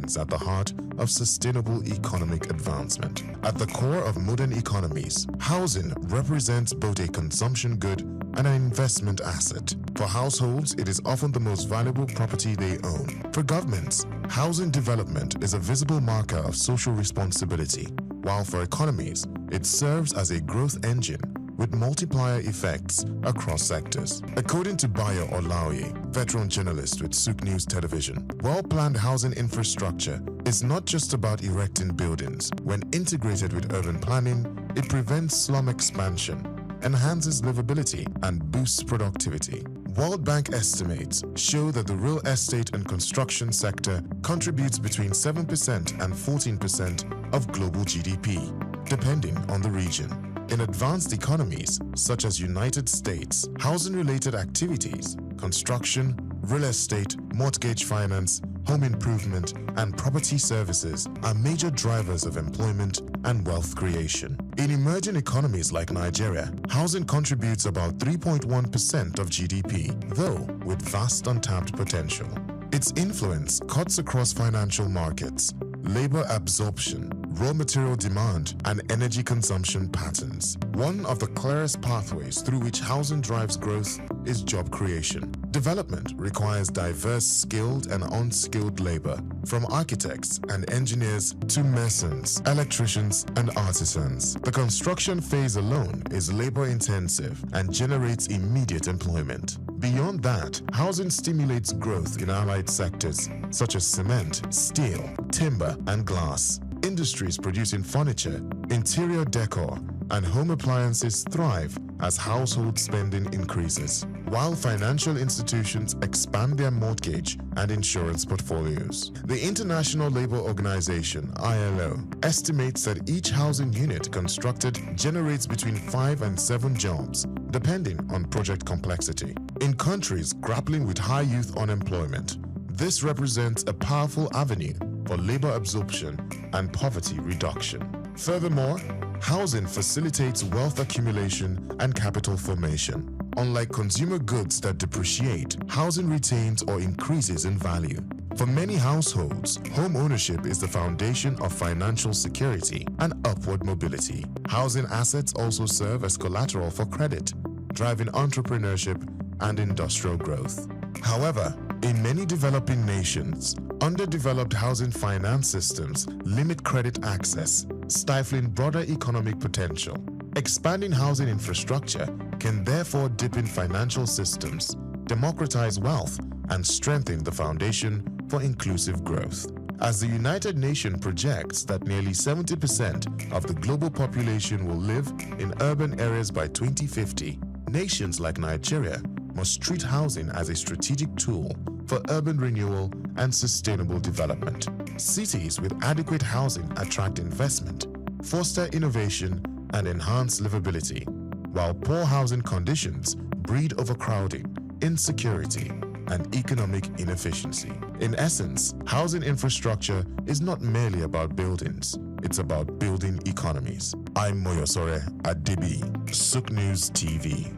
is at the heart of sustainable economic advancement. At the core of modern economies, housing represents both a consumption good and an investment asset. For households, it is often the most valuable property they own. For governments, housing development is a visible marker of social responsibility, while for economies, it serves as a growth engine with multiplier effects across sectors. According to Bayo Olaoye, veteran journalist with SOUQ News Television, well-planned housing infrastructure is not just about erecting buildings. When integrated with urban planning, it prevents slum expansion, enhances livability, and boosts productivity. World Bank estimates show that the real estate and construction sector contributes between 7% and 14% of global GDP, depending on the region. In advanced economies, such as United States, housing-related activities, construction, real estate, mortgage finance, home improvement, and property services are major drivers of employment and wealth creation. In emerging economies like Nigeria, housing contributes about 3.1% of GDP, though with vast untapped potential. Its influence cuts across financial markets, labor absorption, raw material demand, and energy consumption patterns. One of the clearest pathways through which housing drives growth is job creation. Development requires diverse skilled and unskilled labor, from architects and engineers to masons, electricians, and artisans. The construction phase alone is labor-intensive and generates immediate employment. Beyond that, housing stimulates growth in allied sectors such as cement, steel, timber, and glass. Industries producing furniture, interior decor, and home appliances thrive as household spending increases, while financial institutions expand their mortgage and insurance portfolios. The International Labour Organization, ILO, estimates that each housing unit constructed generates between 5 and 7 jobs, depending on project complexity. In countries grappling with high youth unemployment, this represents a powerful avenue for labor absorption and poverty reduction. Furthermore, housing facilitates wealth accumulation and capital formation. Unlike consumer goods that depreciate, housing retains or increases in value. For many households, home ownership is the foundation of financial security and upward mobility. Housing assets also serve as collateral for credit, driving entrepreneurship and industrial growth. However, in many developing nations, underdeveloped housing finance systems limit credit access, stifling broader economic potential. Expanding housing infrastructure can therefore deepen financial systems, democratize wealth, and strengthen the foundation for inclusive growth. As the United Nations projects that nearly 70% of the global population will live in urban areas by 2050, nations like Nigeria must treat housing as a strategic tool for urban renewal and sustainable development. Cities with adequate housing attract investment, foster innovation, and enhance livability, while poor housing conditions breed overcrowding, insecurity, and economic inefficiency. In essence, housing infrastructure is not merely about buildings, it's about building economies. I'm Moyosore Adebi, SOUQ News TV.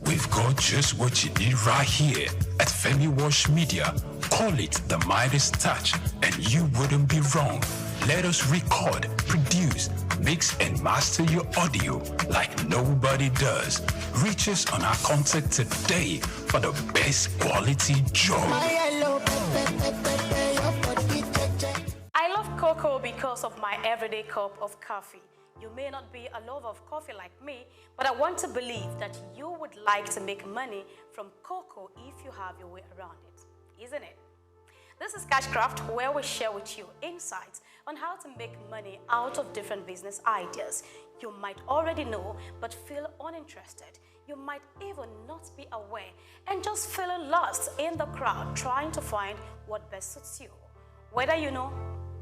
We've got just what you need right here at Femi Wash Media. Call it the Midas Touch, and you wouldn't be wrong. Let us record, produce, mix, and master your audio like nobody does. Reach us on our contact today for the best quality job. I love cocoa because of my everyday cup of coffee. You may not be a lover of coffee like me, but I want to believe that you would like to make money from cocoa if you have your way around it, isn't it? This is Cashcraft, where we share with you insights on how to make money out of different business ideas you might already know but feel uninterested. You might even not be aware and just feeling lost in the crowd trying to find what best suits you. Whether you know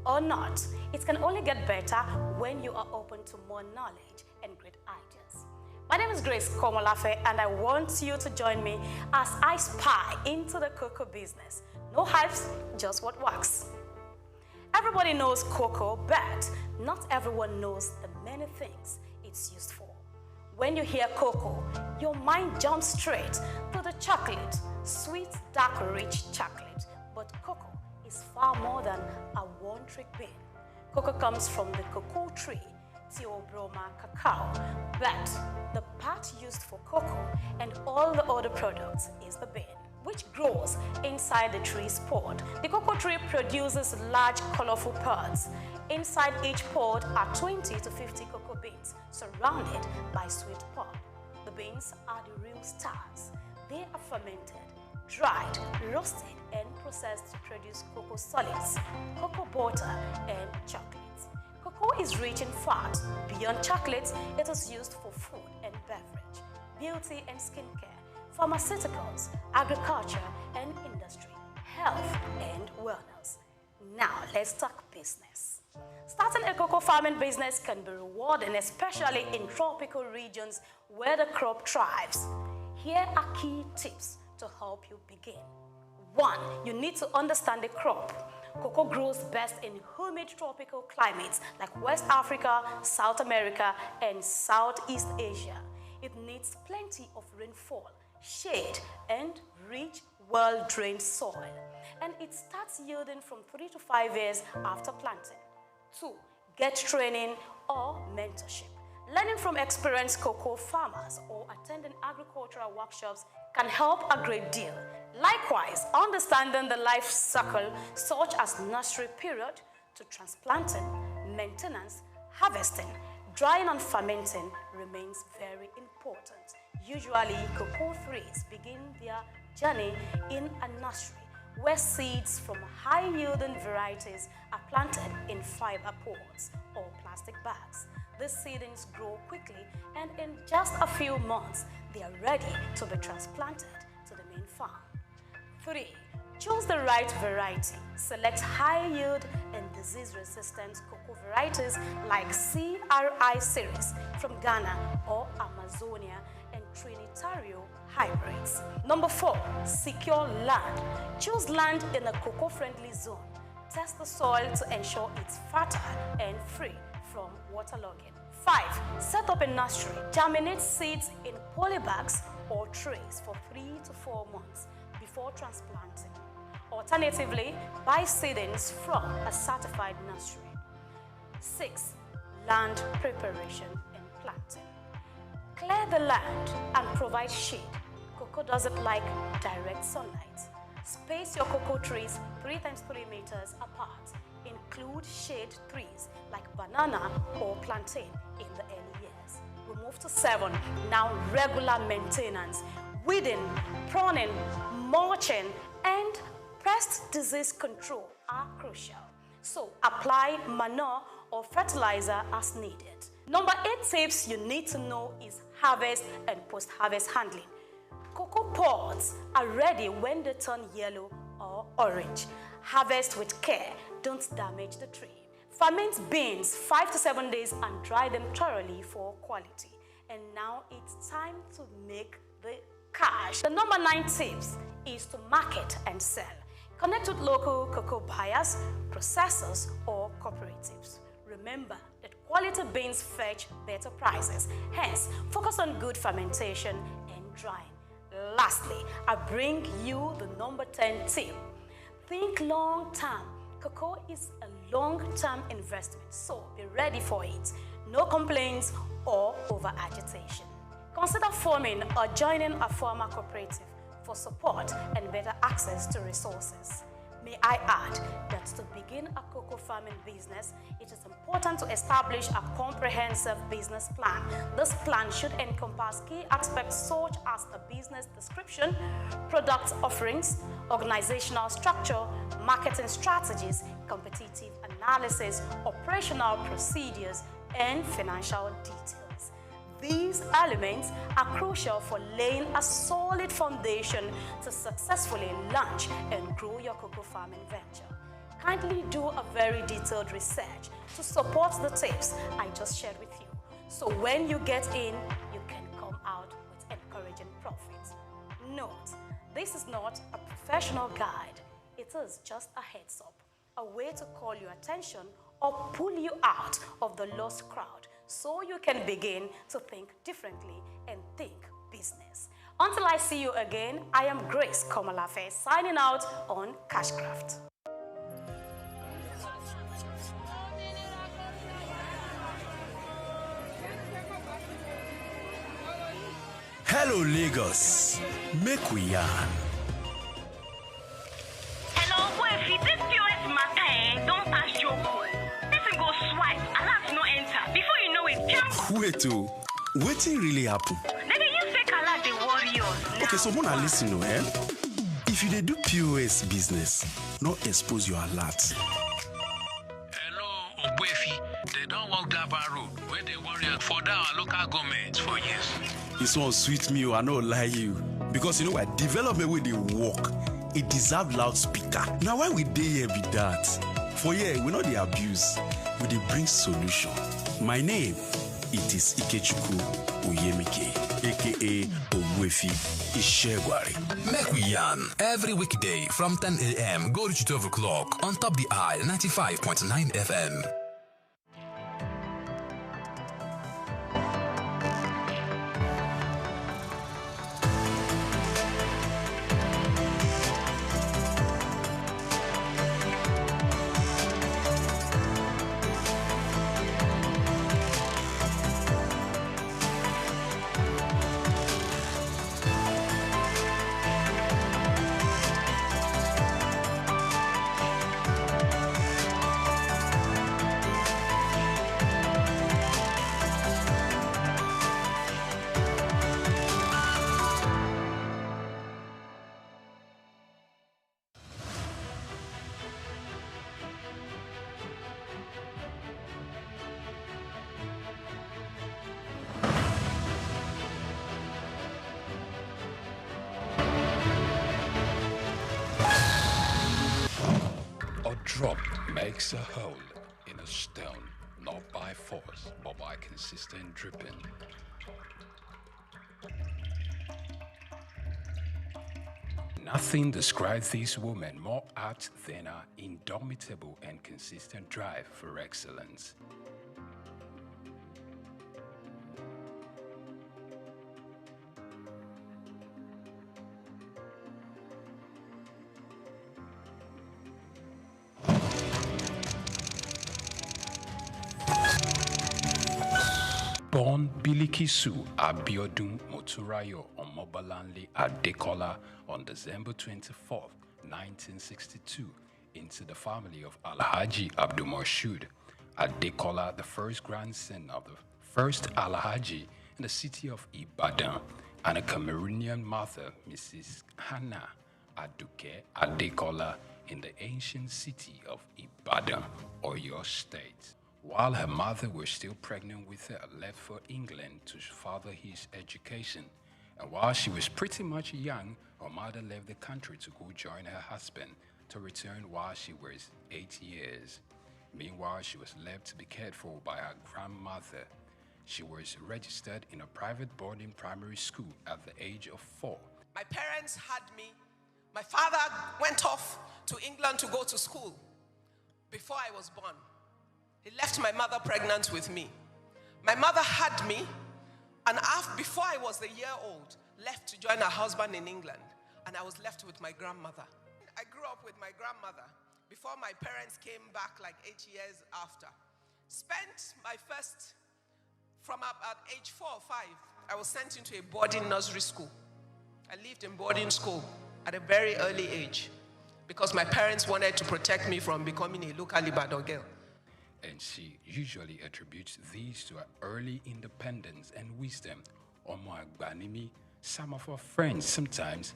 or not, it can only get better when you are open to more knowledge and great ideas. My name is Grace Komolafe, and I want you to join me as I spy into the cocoa business. No hypes, just what works. Everybody knows cocoa, but not everyone knows the many things it's used for. When you hear cocoa, your mind jumps straight to the chocolate, sweet, dark, rich chocolate. But cocoa is far more than a one-trick bean. Cocoa comes from the cocoa tree, Theobroma cacao, but the part used for cocoa and all the other products is the bean, which grows inside the tree's pod. The cocoa tree produces large, colorful pods. Inside each pod are 20 to 50 cocoa beans surrounded by sweet pulp. The beans are the real stars. They are fermented, dried, roasted, and processed to produce cocoa solids, cocoa butter, and chocolate. Cocoa is rich in fat. Beyond chocolate, it is used for food and beverage, beauty and skincare, pharmaceuticals, agriculture and industry, health and wellness. Now, let's talk business. Starting a cocoa farming business can be rewarding, especially in tropical regions where the crop thrives. Here are key tips to help you begin. 1. You need to understand the crop. Cocoa grows best in humid tropical climates like West Africa, South America, and Southeast Asia. It needs plenty of rainfall, shade, and rich, well-drained soil. And it starts yielding from 3 to 5 years after planting. 2. Get training or mentorship. Learning from experienced cocoa farmers or attending agricultural workshops can help a great deal. Likewise, understanding the life cycle, such as nursery period to transplanting, maintenance, harvesting, drying and fermenting remains very important. Usually, cocoa trees begin their journey in a nursery where seeds from high-yielding varieties are planted in fiber pods or plastic bags. These seedlings grow quickly, and in just a few months, they are ready to be transplanted to the main farm. 3. Choose the right variety. Select high-yield and disease-resistant cocoa varieties like CRI series from Ghana or Amazonia and Trinitario hybrids. Number 4. Secure land. Choose land in a cocoa-friendly zone. Test the soil to ensure it's fertile and free from waterlogging. 5. Set up a nursery. Germinate seeds in polybags or trays for 3 to 4 months before transplanting. Alternatively, buy seedlings from a certified nursery. 6. Land preparation and planting. Clear the land and provide shade. Cocoa doesn't like direct sunlight. Space your cocoa trees 3 times 3 meters apart. Include shade trees like banana or plantain in the early years. We move to 7. Now, regular maintenance. Weeding, pruning, mulching, and pest disease control are crucial. So, apply manure or fertilizer as needed. Number 8 tips you need to know is harvest and post-harvest handling. Cocoa pods are ready when they turn yellow or orange. Harvest with care. Don't damage the tree. Ferment beans 5 to 7 days and dry them thoroughly for quality. And now it's time to make the cash. The number 9 tips is to market and sell. Connect with local cocoa buyers, processors, or cooperatives. Remember that quality beans fetch better prices. Hence, focus on good fermentation and drying. Lastly, I bring you the number 10 tip. Think long term. Cocoa is a long-term investment, so be ready for it. No complaints or over-agitation. Consider forming or joining a farmer cooperative for support and better access to resources. May I add that to begin a cocoa farming business, it is important to establish a comprehensive business plan. This plan should encompass key aspects such as a business description, product offerings, organizational structure, marketing strategies, competitive analysis, operational procedures, and financial details. These elements are crucial for laying a solid foundation to successfully launch and grow your cocoa farming venture. Kindly do a very detailed research to support the tips I just shared with you. So when you get in, you can come out with encouraging profits. Note, this is not a professional guide. It is just a heads up, a way to call your attention or pull you out of the lost crowd so you can begin to think differently and think business. Until I see you again, I am Grace Komalafe signing out on Cashcraft. Hello Lagos, make we yarn. Hello, boy, if you did POS matter, don't pass your code. Person go swipe, alert no enter. Before you know it, jump. Wait oh, wetin really happen? Maybe you fake alert the warriors. Okay, so Mona listen to If you dey do POS business, no expose your alert. Hello, Ogbefi. They don't walk that bar road where they warrior for our local government for years. This one sweet me, I no lie you. Because you know what, development wey dey work, it deserve loudspeaker. Now why we dey here be that? For here, we no dey abuse, we dey bring solution. My name, it is Ikechukwu Oyemike, aka Ogbefi Ishegwari. Make we yarn every weekday from 10 a.m. go to 12 o'clock on Top the Eye 95.9 FM. Drop makes a hole in a stone, not by force, but by consistent dripping. Nothing describes these women more apt than her indomitable and consistent drive for excellence. Born Bilikisu Abiodun Moturayo Omobalanle Adekola on December 24, 1962, into the family of Alhaji Abdulmoshood Adekola, the first grandson of the first Alhaji in the city of Ibadan, and a Cameroonian mother, Mrs. Hannah Aduke Adekola, in the ancient city of Ibadan, Oyo State. While her mother was still pregnant with her, left for England to further his education. And while she was pretty much young, her mother left the country to go join her husband, to return while she was 8 years. Meanwhile, she was left to be cared for by her grandmother. She was registered in a private boarding primary school at the age of 4. My parents had me. My father went off to England to go to school before I was born. He left my mother pregnant with me. My mother had me, and before I was a year old, left to join her husband in England, and I was left with my grandmother. I grew up with my grandmother before my parents came back like 8 years after. Spent my first, from at age 4 or 5, I was sent into a boarding nursery school. I lived in boarding school at a very early age because my parents wanted to protect me from becoming a local Ibadan girl. And she usually attributes these to her early independence and wisdom. Omo Agbanimi, some of her friends sometimes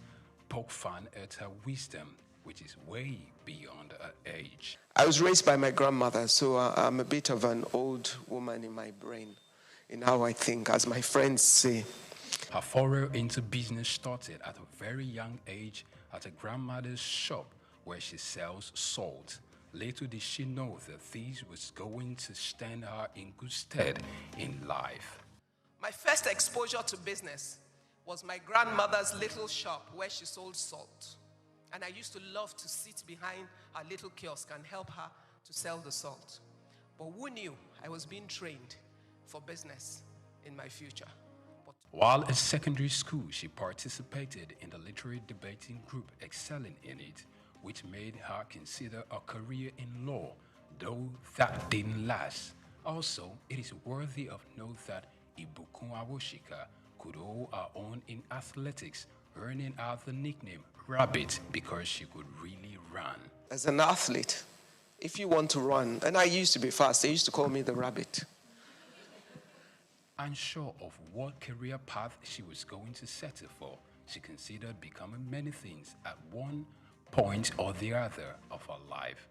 poke fun at her wisdom, which is way beyond her age. I was raised by my grandmother, so I'm a bit of an old woman in my brain, in how I think, as my friends say. Her foray into business started at a very young age at her grandmother's shop where she sells salt. Little did she know that this was going to stand her in good stead in life. My first exposure to business was my grandmother's little shop where she sold salt. And I used to love to sit behind her little kiosk and help her to sell the salt. But who knew I was being trained for business in my future. But while at secondary school, she participated in the literary debating group, excelling in it, which made her consider a career in law, though that didn't last. Also, it is worthy of note that Ibukun Awoshika could hold her own in athletics, earning her the nickname Rabbit because she could really run. as an athlete, if you want to run, and I used to be fast, they used to call me the Rabbit. Unsure of what career path she was going to settle for, she considered becoming many things at one point or the other of her life.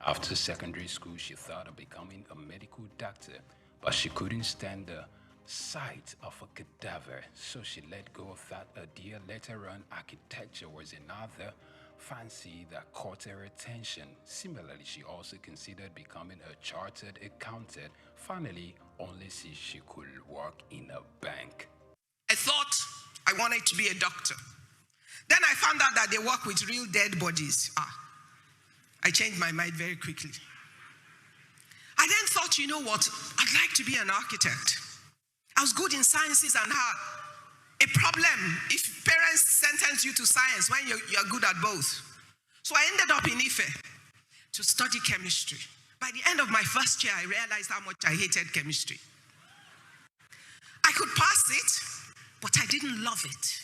After secondary school, she thought of becoming a medical doctor, but she couldn't stand the sight of a cadaver, so she let go of that idea. Later on, architecture was another fancy that caught her attention. Similarly, she also considered becoming a chartered accountant. Finally, only see she could work in a bank. I thought I wanted to be a doctor. Then I found out that they work with real dead bodies. I changed my mind very quickly. I then thought, you know what? I'd like to be an architect. I was good in sciences and had a problem if parents sentence you to science when you're good at both. So I ended up in Ife to study chemistry. By the end of my first year, I realized how much I hated chemistry. I could pass it, but I didn't love it.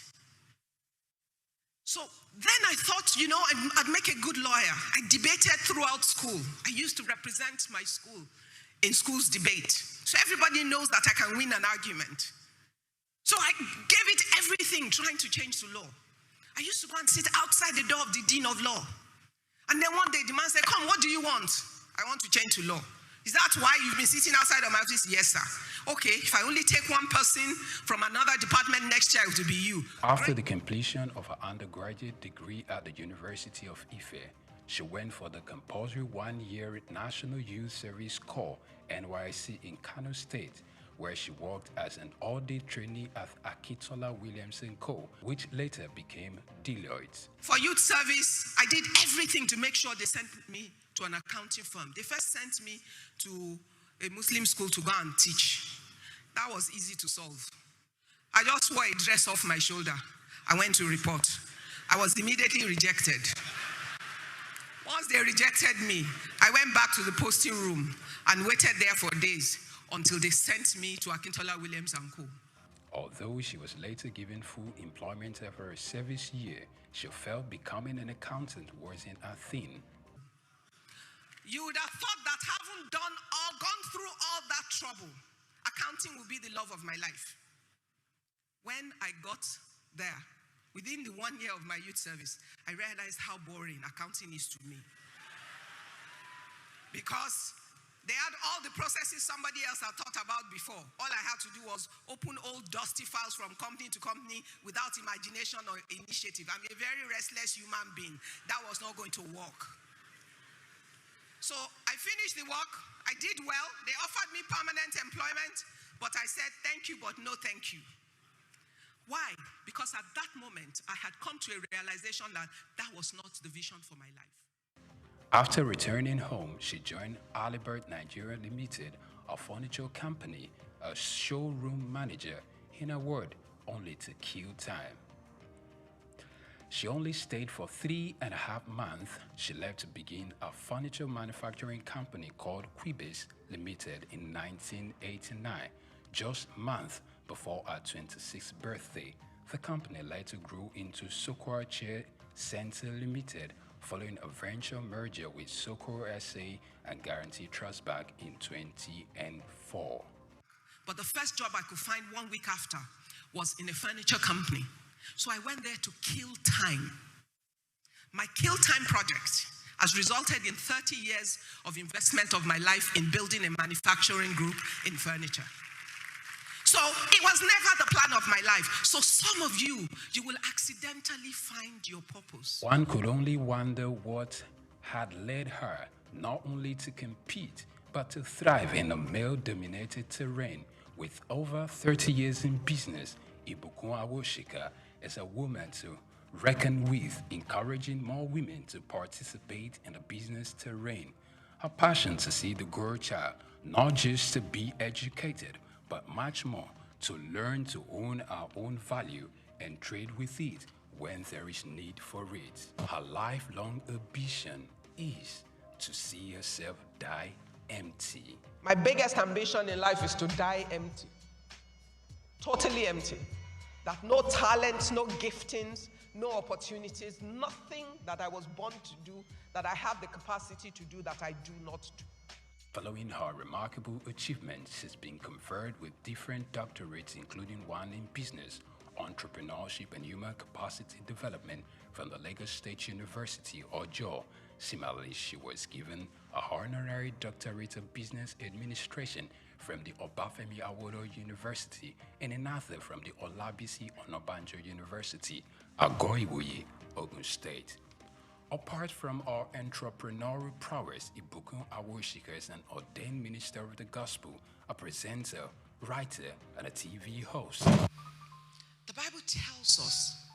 So then I thought, you know, I'd make a good lawyer. I debated throughout school. I used to represent my school in school's debate. So everybody knows that I can win an argument. So I gave it everything trying to change to law. I used to go and sit outside the door of the dean of law. And then one day the man said, come, what do you want? I want to change to law. Is that why you've been sitting outside of my office? Yes, sir. Okay, if I only take one person from another department next year, it will be you. After the completion of her undergraduate degree at the University of Ife, she went for the compulsory one-year National Youth Service Corps, NYC, in Kano State, where she worked as an audit trainee at Akitola Williamson Co., which later became Deloitte. For youth service, I did everything to make sure they sent me to an accounting firm. They first sent me to a Muslim school to go and teach. That was easy to solve. I just wore a dress off my shoulder. I went to report. I was immediately rejected. Once they rejected me, I went back to the posting room and waited there for days until they sent me to Akintola Williams & Co. Although she was later given full employment after her service year, she felt becoming an accountant wasn't a thing. You would have thought that having gone through all that trouble, accounting would be the love of my life. When I got there, within the 1 year of my youth service, I realized how boring accounting is to me. Because they had all the processes somebody else had thought about before. All I had to do was open old dusty files from company to company without imagination or initiative. I'm a very restless human being. That was not going to work. So I finished the work. I did well. They offered me permanent employment, but I said, thank you, but no thank you. Why? Because at that moment, I had come to a realization that that was not the vision for my life. After returning home, she joined Alibert Nigeria Limited, a furniture company, as showroom manager. In a word, only to kill time. She only stayed for 3.5 months. She left to begin a furniture manufacturing company called Quibis Limited in 1989, just months before her 26th birthday. The company later grew into SOUQ Chair Center Limited, following a venture merger with SOUQ SA and Guarantee Trust Bank in 2004. But the first job I could find 1 week after was in a furniture company. So I went there to kill time. My kill time project has resulted in 30 years of investment of my life in building a manufacturing group in furniture. So it was never the plan of my life. So some of you will accidentally find your purpose. One could only wonder what had led her not only to compete, but to thrive in a male-dominated terrain. With over 30 years in business, Ibukun Awoshika is a woman to reckon with, encouraging more women to participate in the business terrain. Her passion to see the girl child not just to be educated, but much more, to learn to own our own value and trade with it when there is need for it. Her lifelong ambition is to see herself die empty. My biggest ambition in life is to die empty. Totally empty. That no talents, no giftings, no opportunities, nothing that I was born to do, that I have the capacity to do, that I do not do. Following her remarkable achievements, she's been conferred with different doctorates, including one in business, entrepreneurship and human capacity development from the Lagos State University, Ojo. Similarly, she was given a honorary doctorate of business administration from the Obafemi Awolowo University and another from the Olabisi Onabanjo University, Agoiwoye, Ogun State. Apart from our entrepreneurial prowess, Ibukun Awosika is an ordained minister of the gospel, a presenter, writer, and a TV host. The Bible tells us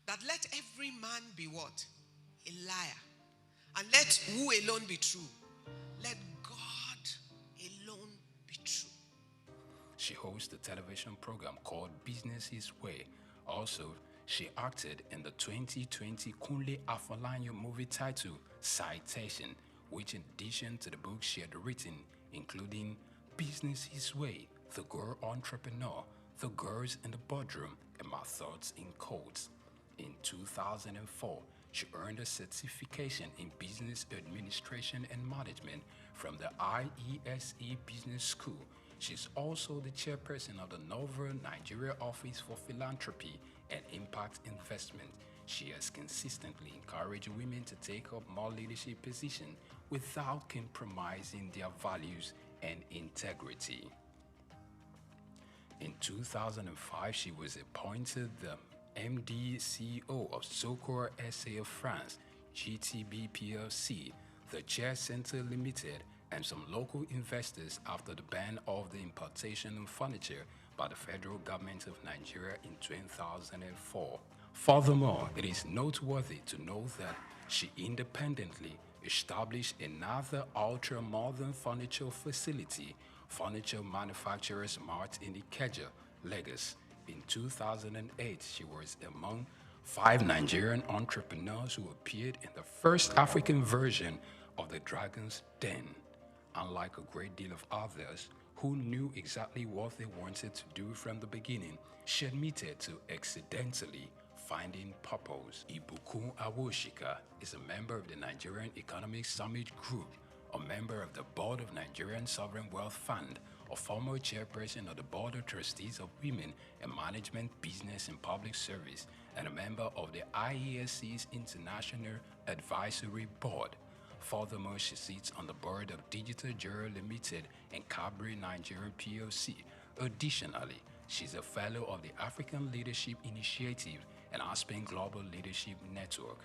that let every man be what? A liar. And let who alone be true? Let God alone be true. She hosts a television program called Business His Way. Also, she acted in the 2020 Kunle Afolanyo movie titled Citation, which in addition to the books she had written, including Business His Way, The Girl Entrepreneur, The Girls in the Boardroom, and My Thoughts in Codes. In 2004, she earned a certification in Business Administration and Management from the IESE Business School. She's also the chairperson of the Novel Nigeria Office for Philanthropy and Impact Investment. She has consistently encouraged women to take up more leadership positions without compromising their values and integrity. In 2005, she was appointed the MD CEO of SOUQ SA of France, GTB PLC, the Chair Center Limited, and some local investors after the ban of the importation of furniture by the federal government of Nigeria in 2004. Furthermore, it is noteworthy to note that she independently established another ultra-modern furniture facility, Furniture Manufacturers Mart in Ikeja, Lagos. In 2008, she was among 5 Nigerian entrepreneurs who appeared in the first African version of the Dragon's Den. Unlike a great deal of others who knew exactly what they wanted to do from the beginning, she admitted to accidentally finding purpose. Ibukun Awosika is a member of the Nigerian Economic Summit Group, a member of the board of Nigerian Sovereign Wealth Fund, a former chairperson of the Board of Trustees of Women in Management, Business and Public Service, and a member of the IESC's International Advisory Board. Furthermore, she sits on the board of Digital Jewelry Limited and Cabri Nigeria PLC. Additionally, she's a fellow of the African Leadership Initiative and Aspen Global Leadership Network.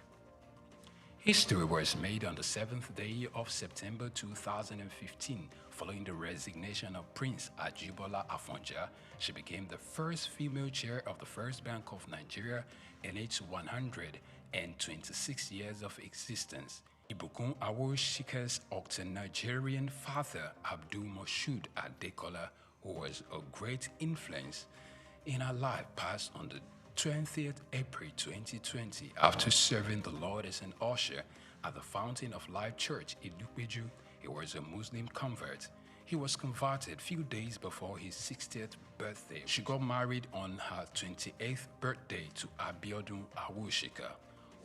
History was made on the 7th day of September 2015. Following the resignation of Prince Ajibola Afonja, she became the first female chair of the First Bank of Nigeria in its 126 years of existence. Ibukun Awosika's Octo-Nigerian father, Abdul Moshood Adekola, who was a great influence in her life, passed on the 20th April 2020 after serving the Lord as an usher at the Fountain of Life Church in Idupeju. He was a Muslim convert. He was converted few days before his 60th birthday. She got married on her 28th birthday to Abiodun Awosika,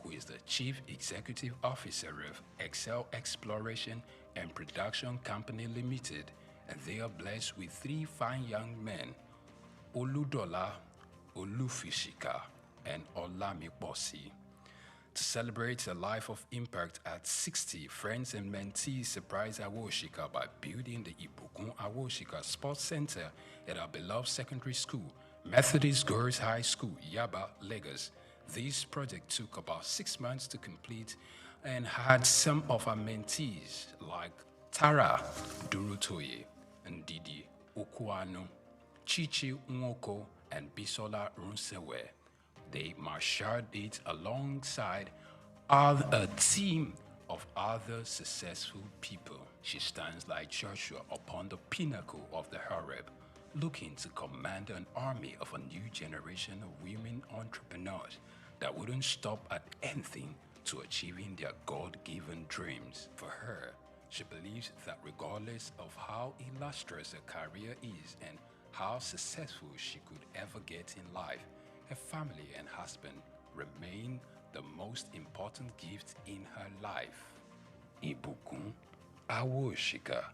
who is the Chief Executive Officer of Excel Exploration and Production Company Limited, and they are blessed with 3 fine young men, Oludola, Olufishika, and Olamiposi. To celebrate a life of impact at 60, friends and mentees surprised Awosika by building the Ibukun Awosika Sports Center at our beloved secondary school, Methodist Girls High School, Yaba, Lagos. This project took about 6 months to complete and had some of our mentees like Tara Durutoye, Ndidi Okuano, Chichi Nwoko, and Bisola Runsewe. They marshaled it alongside a team of other successful people. She stands like Joshua upon the pinnacle of the Horeb, looking to command an army of a new generation of women entrepreneurs that wouldn't stop at anything to achieving their God-given dreams. For her, she believes that regardless of how illustrious her career is and how successful she could ever get in life, her family and husband remain the most important gift in her life. Ibukun Awoshika.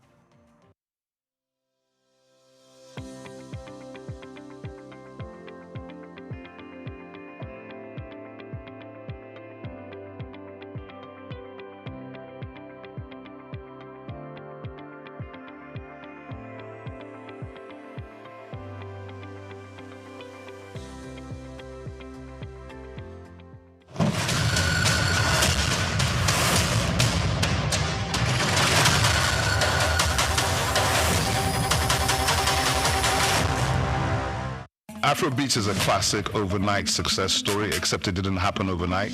Afrobeats is a classic overnight success story, except it didn't happen overnight.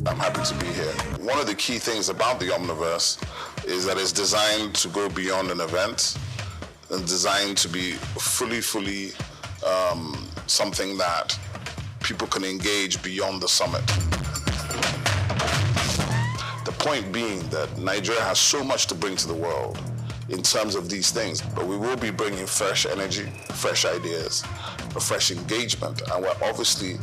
I'm happy to be here. One of the key things about the Omniverse is that it's designed to go beyond an event and designed to be fully something that people can engage beyond the summit. The point being that Nigeria has so much to bring to the world in terms of these things, but we will be bringing fresh energy, fresh ideas, a fresh engagement, and we're obviously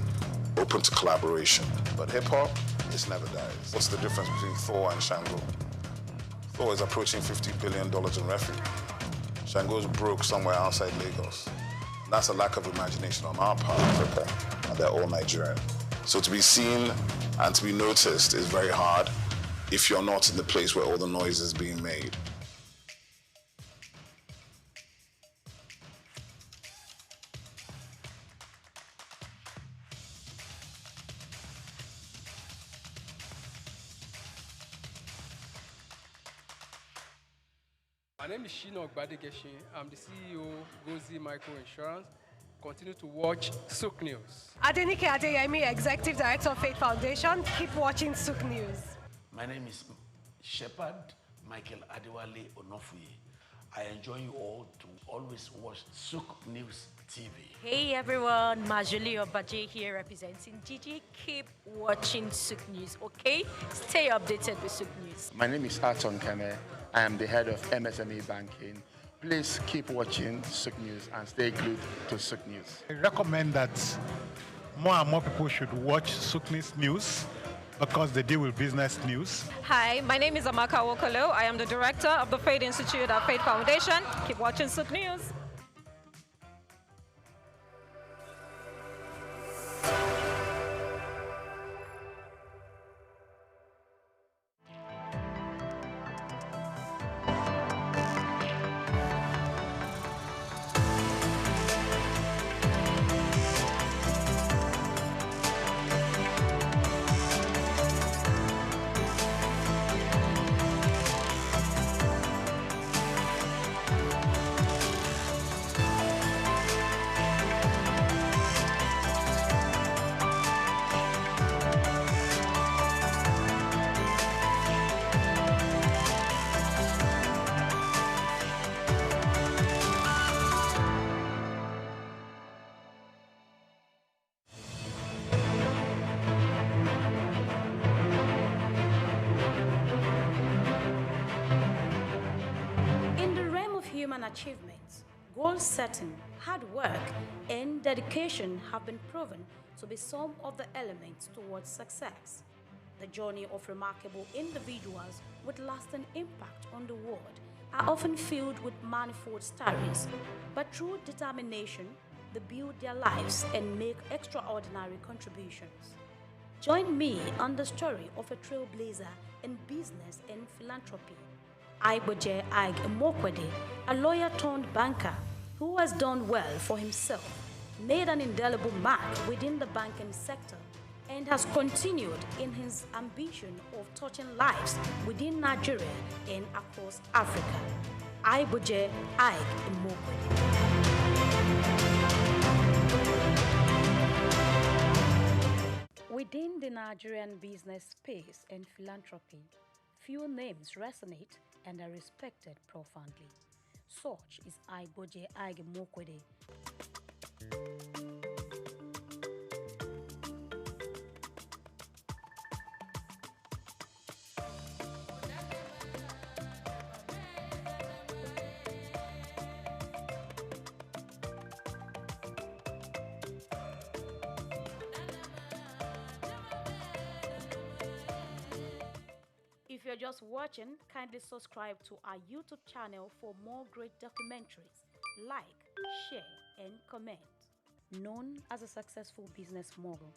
open to collaboration. But hip-hop, it never dies. What's the difference between Thor and Shango? Thor is approaching $50 billion in revenue. Shango's broke somewhere outside Lagos. That's a lack of imagination on our part, Africa, and they're all Nigerian. So to be seen and to be noticed is very hard if you're not in the place where all the noise is being made. My name is Shino Ogbadegeshin. I'm the CEO of Gozi Micro Insurance. Continue to watch SOUQ News. Adenike Adeyemi, Executive Director of Faith Foundation. Keep watching SOUQ News. My name is Shepherd Michael Adewale Onofuye. I enjoy you all to always watch SOUQ News TV. Hey everyone, Majuli Obaje here representing Gigi. Keep watching SOUQ News, okay? Stay updated with SOUQ News. My name is Aton Kene. I am the head of MSME Banking. Please keep watching SOUQ News and stay glued to SOUQ News. I recommend that more and more people should watch SOUQ News because they deal with business news. Hi, my name is Amaka Wokolo. I am the director of the Faith Institute at Faith Foundation. Keep watching SOUQ News. Achievements, goal setting, hard work, and dedication have been proven to be some of the elements towards success. The journey of remarkable individuals with lasting impact on the world are often filled with manifold stories, but through determination, they build their lives and make extraordinary contributions. Join me on the story of a trailblazer in business and philanthropy, Aiboje Ig Mokwede, a lawyer turned banker who has done well for himself, made an indelible mark within the banking sector, and has continued in his ambition of touching lives within Nigeria and across Africa. Aiboje Ig Mokwede. Within the Nigerian business space and philanthropy, few names resonate and are respected profoundly. Such is Aiboje Aige Mokwede. If you're just watching, kindly subscribe to our YouTube channel for more great documentaries. Like, share, and comment. Known as a successful business mogul,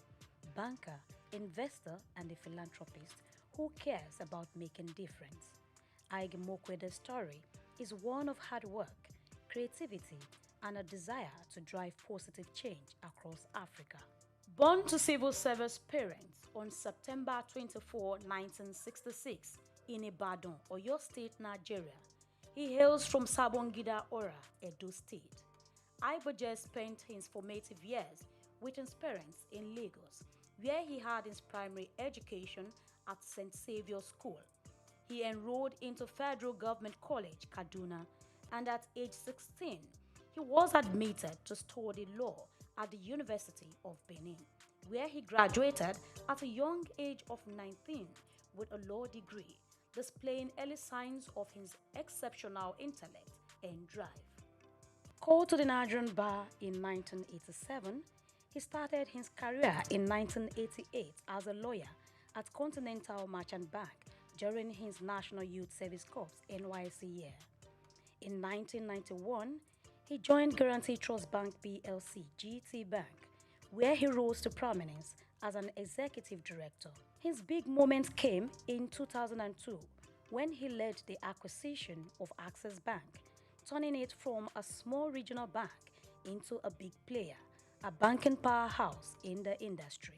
banker, investor, and a philanthropist who cares about making difference, Aige Mokwede's story is one of hard work, creativity, and a desire to drive positive change across Africa. Born to civil service parents on September 24, 1966, in Ibadan, Oyo State, Nigeria, he hails from Sabongida Ora, Edo State. Aiboje spent his formative years with his parents in Lagos, where he had his primary education at St. Saviour's School. He enrolled into Federal Government College, Kaduna, and at age 16, he was admitted to study law at the University of Benin, where he graduated at a young age of 19 with a law degree, displaying early signs of his exceptional intellect and drive. Called to the Nigerian bar in 1987, he started his career in 1988 as a lawyer at Continental Merchant Bank during his National Youth Service Corps NYSC year. In 1991, he joined Guarantee Trust Bank PLC, GT Bank, where he rose to prominence as an executive director. His big moment came in 2002 when he led the acquisition of Access Bank, turning it from a small regional bank into a big player, a banking powerhouse in the industry.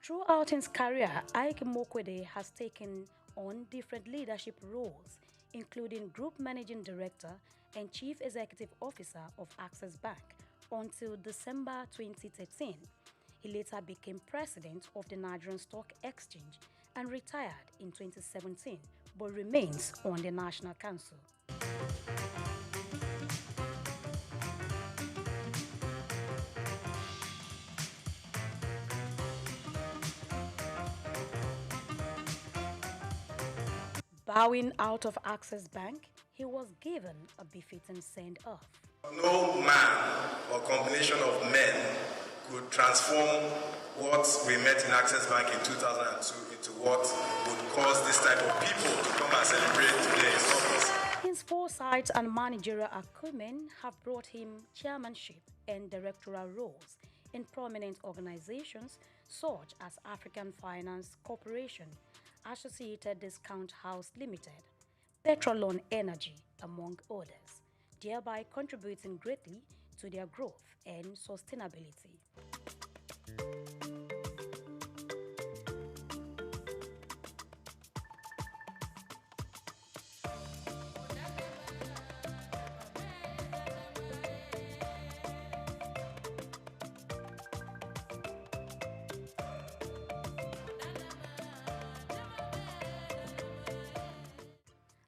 Throughout his career, Aige Mokwede has taken on different leadership roles, including Group Managing Director and Chief Executive Officer of Access Bank until December 2013. He later became President of the Nigerian Stock Exchange and retired in 2017, but remains on the National Council. Bowing out of Access Bank, he was given a befitting send-off. No man or combination of men could transform what we met in Access Bank in 2002 into what would cause this type of people to come and celebrate today's office. His foresight and managerial acumen have brought him chairmanship and directorial roles in prominent organizations such as African Finance Corporation, Associated Discount House Limited, Petrolon Energy, among others, thereby contributing greatly to their growth and sustainability.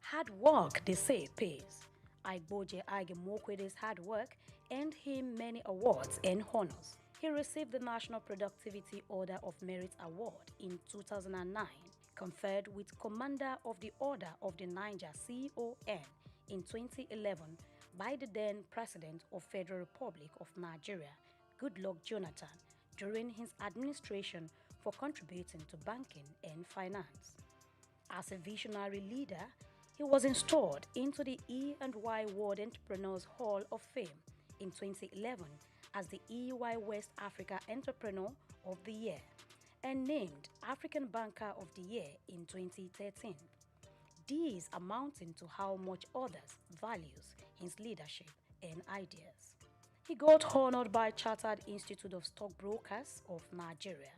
Hard work, they say, pays. Aiboje Aige Mokwede's hard work earned him many awards and honors. He received the National Productivity Order of Merit Award in 2009, conferred with Commander of the Order of the Niger CON in 2011 by the then President of Federal Republic of Nigeria, Goodluck Jonathan, during his administration for contributing to banking and finance. As a visionary leader, he was installed into the E&Y World Entrepreneurs Hall of Fame in 2011 as the EY West Africa Entrepreneur of the Year and named African Banker of the Year in 2013. These amounting to how much others values his leadership and ideas. He got honored by Chartered Institute of Stockbrokers of Nigeria.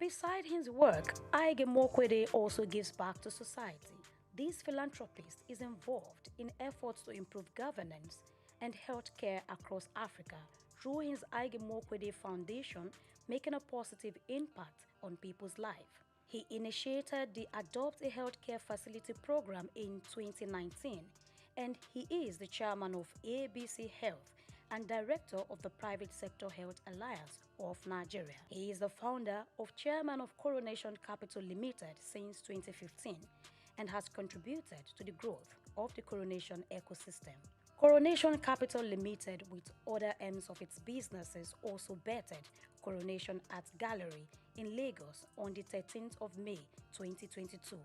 Beside his work, Ige Mokwede also gives back to society. This philanthropist is involved in efforts to improve governance and healthcare across Africa through his Ige Mokwede Foundation, making a positive impact on people's lives. He initiated the Adopt a Healthcare Facility program in 2019, and he is the chairman of ABC Health and director of the Private Sector Health Alliance of Nigeria. He is the founder of chairman of Coronation Capital Limited since 2015 and has contributed to the growth of the Coronation ecosystem. Coronation Capital Limited, with other arms of its businesses, also bettered Coronation Art Gallery in Lagos on the 13th of May 2022,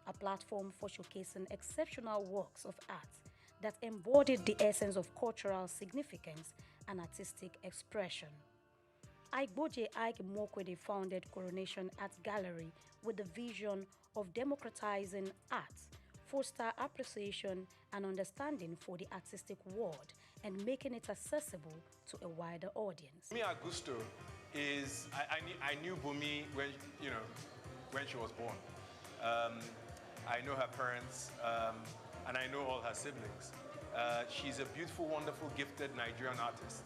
a platform for showcasing exceptional works of art that embodied the essence of cultural significance and artistic expression. Igboje Ige Mokwede founded Coronation Art Gallery with the vision of democratizing art, foster appreciation and understanding for the artistic world, and making it accessible to a wider audience. Bumi Augusto is, I knew Bumi when she was born. I know her parents, and I know all her siblings. She's a beautiful, wonderful, gifted Nigerian artist,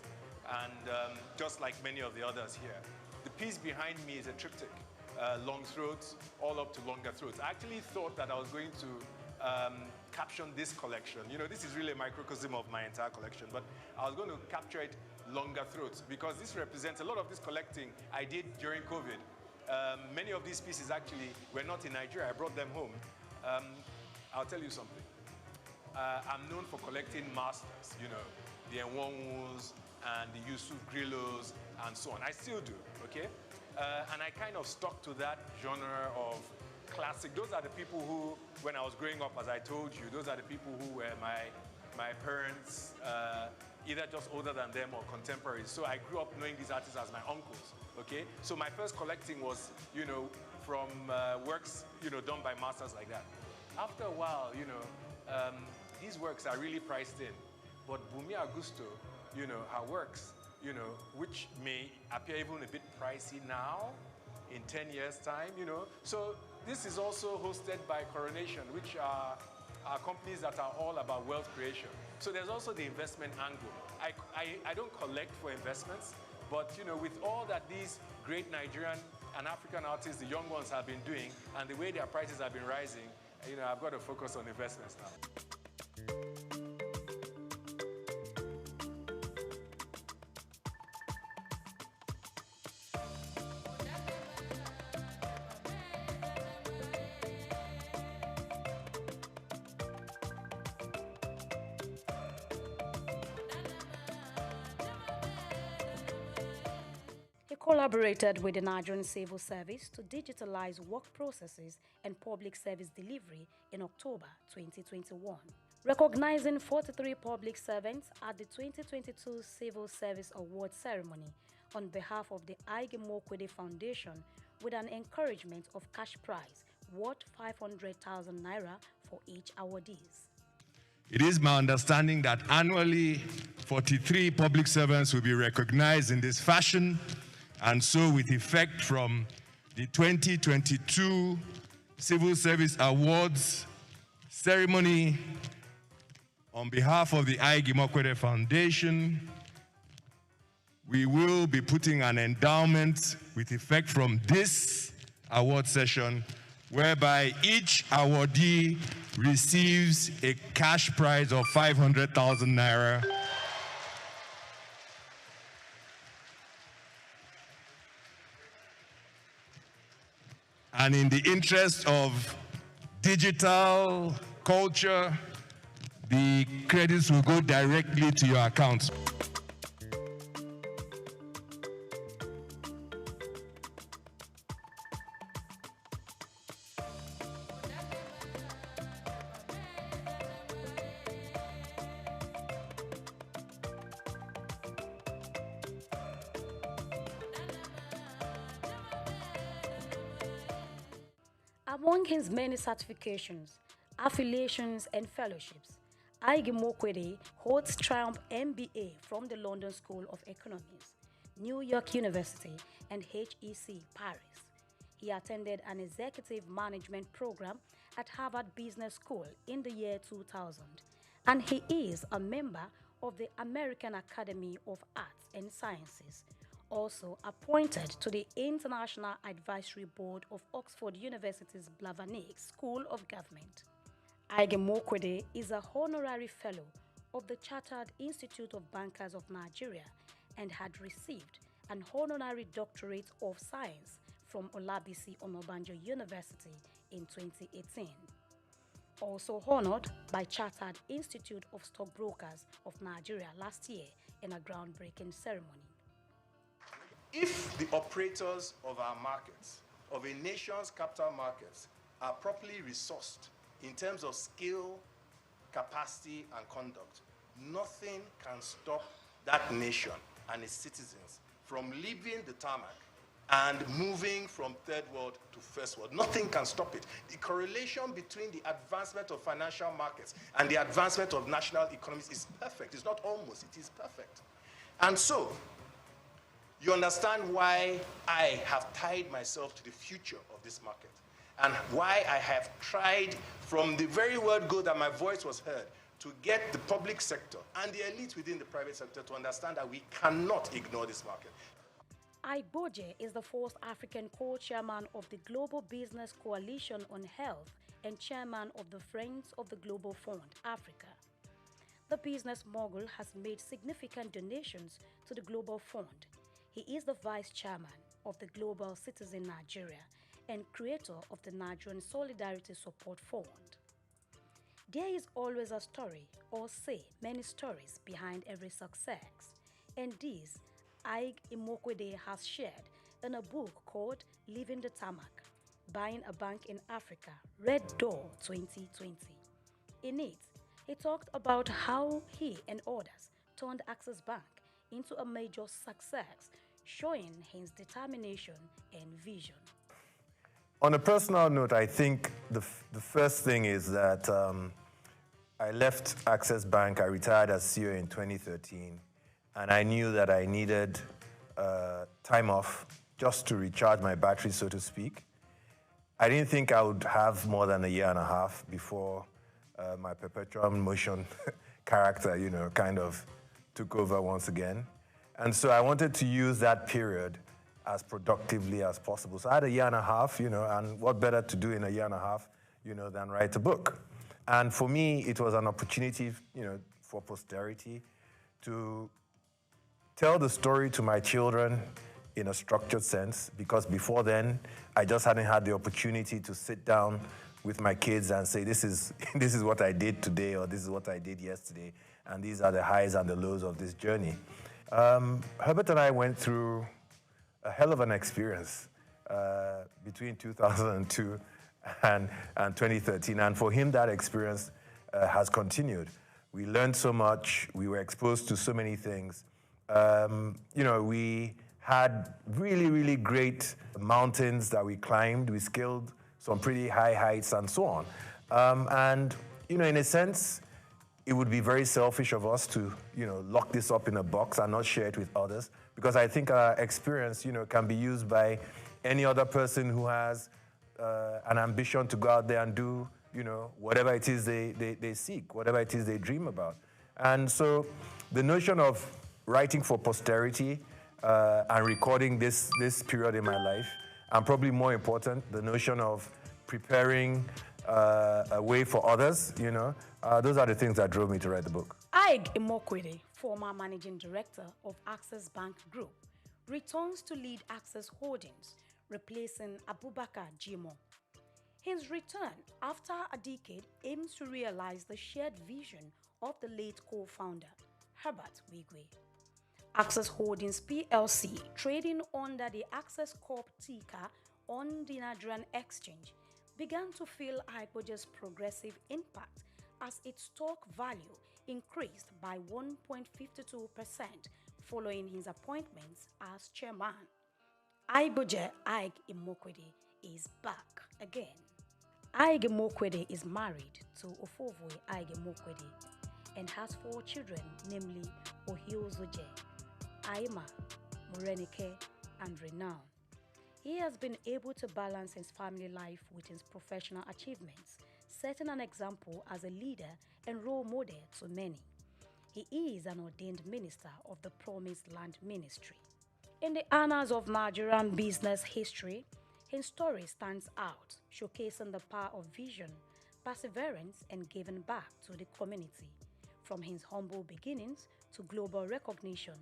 and just like many of the others here. The piece behind me is a triptych, long throats, all up to longer throats. I actually thought that I was going to caption this collection. This is really a microcosm of my entire collection, but I was going to capture it longer throats because this represents a lot of this collecting I did during COVID. Many of these pieces actually were not in Nigeria. I brought them home. I'll tell you something. I'm known for collecting masters, the Enwonwus and the Yusuf Grillos and so on. I still do, okay? And I kind of stuck to that genre of classic. Those are the people who, when I was growing up, as I told you, those are the people who were my parents, either just older than them or contemporaries. So I grew up knowing these artists as my uncles, okay? So my first collecting was, from works, done by masters like that. After a while, these works are really priced in. But Bumi Augusto, her works, which may appear even a bit pricey now, in 10 years' time, So this is also hosted by Coronation, which are companies that are all about wealth creation. So there's also the investment angle. I don't collect for investments, but with all that these great Nigerian and African artists, the young ones, have been doing, and the way their prices have been rising, I've got to focus on investments now. He collaborated with the Nigerian Civil Service to digitalize work processes and public service delivery in October 2021. Recognizing 43 public servants at the 2022 Civil Service Award ceremony on behalf of the Ige Mokwede Foundation with an encouragement of cash prize worth 500,000 naira for each awardees. It is my understanding that annually 43 public servants will be recognized in this fashion, and so with effect from the 2022 Civil Service Awards ceremony, on behalf of the Ige Mokwede Foundation, we will be putting an endowment with effect from this award session, whereby each awardee receives a cash prize of 500,000 naira. And in the interest of digital culture, the credits will go directly to your accounts. Among his many certifications, affiliations, and fellowships, Ige Mokwede holds Triumph MBA from the London School of Economics, New York University, and HEC Paris. he attended an executive management program at Harvard Business School in the year 2000, and he is a member of the American Academy of Arts and Sciences, also appointed to the International Advisory Board of Oxford University's Blavatnik School of Government. Aige Mokwede is a honorary fellow of the Chartered Institute of Bankers of Nigeria and had received an honorary doctorate of science from Olabisi Onabanjo University in 2018. Also honored by Chartered Institute of Stockbrokers of Nigeria last year in a groundbreaking ceremony. If the operators of our markets, of a nation's capital markets, are properly resourced in terms of skill, capacity, and conduct, nothing can stop that nation and its citizens from leaving the tarmac and moving from third world to first world. Nothing can stop it. The correlation between the advancement of financial markets and the advancement of national economies is perfect. It's not almost, it is perfect. And so, you understand why I have tied myself to the future of this market and why I have tried from the very word go that my voice was heard to get the public sector and the elite within the private sector to understand that we cannot ignore this market. Aiboje is the first African co-chairman of the Global Business Coalition on Health and chairman of the Friends of the Global Fund, Africa. The business mogul has made significant donations to the Global Fund. He is the vice chairman of the Global Citizen Nigeria and creator of the Nigerian Solidarity Support Fund. There is always a story, or say many stories, behind every success, and this Aige Mokwede has shared in a book called Leaving the Tarmac, Buying a Bank in Africa, Red Door 2020. In it, he talked about how he and others turned Access Bank into a major success, showing his determination and vision. On a personal note, I think the first thing is that I left Access Bank. I retired as CEO in 2013, and I knew that I needed time off just to recharge my battery, so to speak. I didn't think I would have more than a year and a half before my perpetual motion character, kind of took over once again. And so I wanted to use that period as productively as possible. So I had a year and a half, and what better to do in a year and a half, than write a book. And for me, it was an opportunity, for posterity to tell the story to my children in a structured sense, because before then, I just hadn't had the opportunity to sit down with my kids and say, this is what I did today, or this is what I did yesterday, and these are the highs and the lows of this journey. Herbert and I went through a hell of an experience between 2002 and 2013, and for him, that experience has continued. We learned so much. We were exposed to so many things. We had really, really great mountains that we climbed. We scaled some pretty high heights and so on. And in a sense, it would be very selfish of us to, lock this up in a box and not share it with others, because I think our experience, can be used by any other person who has an ambition to go out there and do, whatever it is they seek, whatever it is they dream about. And so the notion of writing for posterity and recording this period in my life, and probably more important, the notion of preparing a way for others, those are the things that drove me to write the book. Aige Mokwede, former managing director of Access Bank Group, returns to lead Access Holdings, replacing Abubakar Jimo. His return after a decade aims to realize the shared vision of the late co-founder, Herbert Wigwe. Access Holdings PLC, trading under the Access Corp ticker on the Nigerian exchange, began to feel Aiboje's progressive impact as its stock value increased by 1.52% following his appointments as chairman. Aiboje Aige Mokwede is back again. Aige Mokwede is married to Ofovwe Aige Mokwede and has 4 children, namely Ohiozoje, Aima, Morenike, and Renown. He has been able to balance his family life with his professional achievements, setting an example as a leader and role model to many. He is an ordained minister of the Promised Land Ministry. In the annals of Nigerian business history, his story stands out, showcasing the power of vision, perseverance, and giving back to the community. From his humble beginnings to global recognition,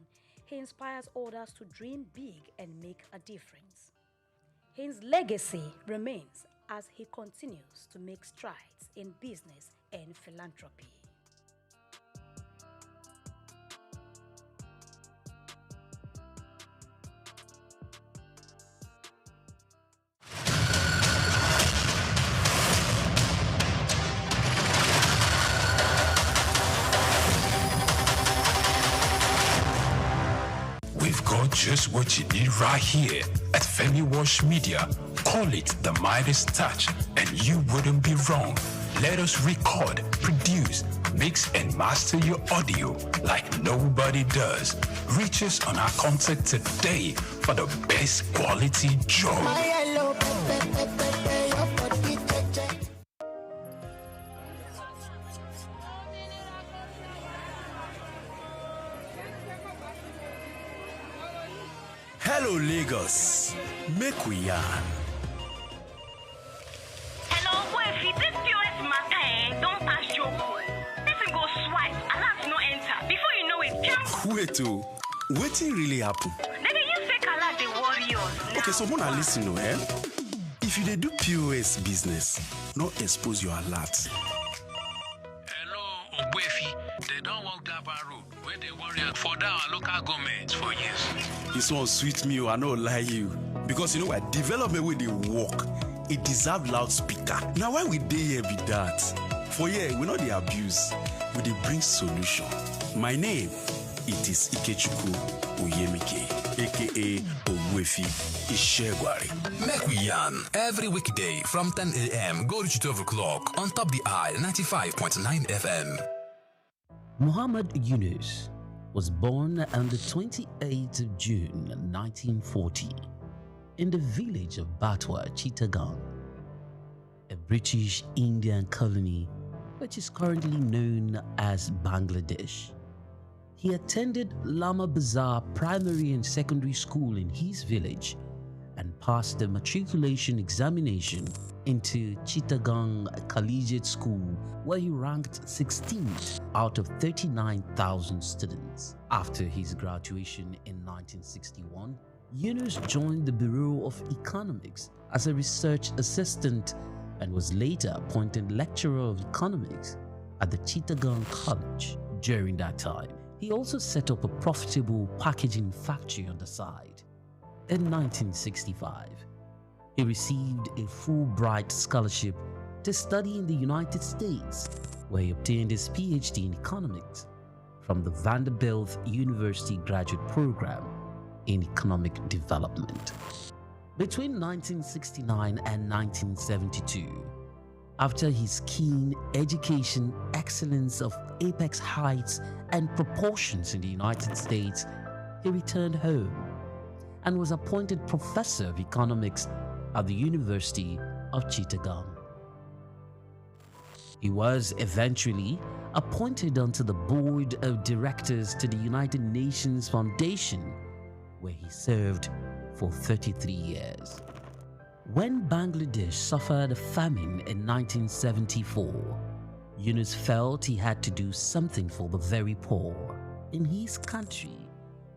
he inspires others to dream big and make a difference. His legacy remains as he continues to make strides in business and philanthropy. We've got just what you need right here at Femi Wash Media. Call it the Midas Touch and you wouldn't be wrong. Let us record, produce, mix and master your audio like nobody does. Reach us on our contact today for the best quality job. Hello, Lagos. Make we yarn. Hello, boy, if this POS matter, don't pass your call. Person go swipe, alert no enter. Before you know it, jump. Wait, wetin really happen? Maybe you fake alert the warriors. Okay, so Mona, listen, if you dey do POS business, no expose your alert. Hello, Ogbefi. They don't walk that bar road where they worry for our local government for years. This one sweet me, I no lie you. Because you know what, development with the work, it deserve loudspeaker. Now why we dey here be that? For here, we know the abuse, we dey bring solution. My name, it is Ikechukwu Oyemike, aka Ogbefi Ishegwari. Make we yarn every weekday from 10 a.m. go to 12 o'clock on Top the Eye 95.9 FM. Muhammad Yunus was born on the 28th of June 1940 in the village of Batwa, Chittagong, a British Indian colony which is currently known as Bangladesh. He attended Lama Bazar Primary and Secondary School in his village and passed the matriculation examination into Chittagong Collegiate School, where he ranked 16th out of 39,000 students. After his graduation in 1961, Yunus joined the Bureau of Economics as a research assistant and was later appointed lecturer of economics at the Chittagong College. During that time, he also set up a profitable packaging factory on the side. In 1965, he received a Fulbright scholarship to study in the United States, where he obtained his PhD in economics from the Vanderbilt University Graduate Program in Economic Development. Between 1969 and 1972, after his keen education excellence of apex heights and proportions in the United States, he returned home and was appointed professor of economics at the University of Chittagong. He was eventually appointed onto the board of directors to the United Nations Foundation, where he served for 33 years. When Bangladesh suffered a famine in 1974, Yunus felt he had to do something for the very poor. In his country,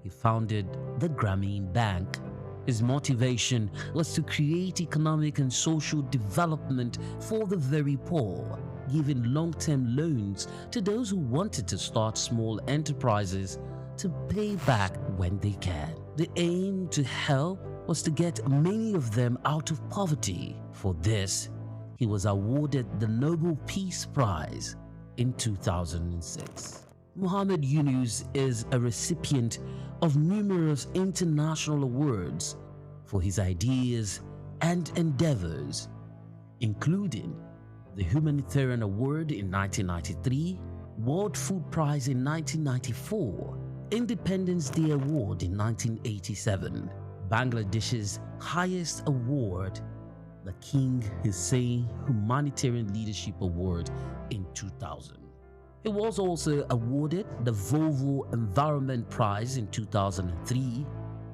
he founded the Grameen Bank. His motivation was to create economic and social development for the very poor, giving long-term loans to those who wanted to start small enterprises to pay back when they can. The aim to help was to get many of them out of poverty. For this, he was awarded the Nobel Peace Prize in 2006. Muhammad Yunus is a recipient of numerous international awards for his ideas and endeavors, including the Humanitarian Award in 1993, World Food Prize in 1994, Independence Day Award in 1987, Bangladesh's highest award, the King Hussein Humanitarian Leadership Award in 2000. He was also awarded the Volvo Environment Prize in 2003,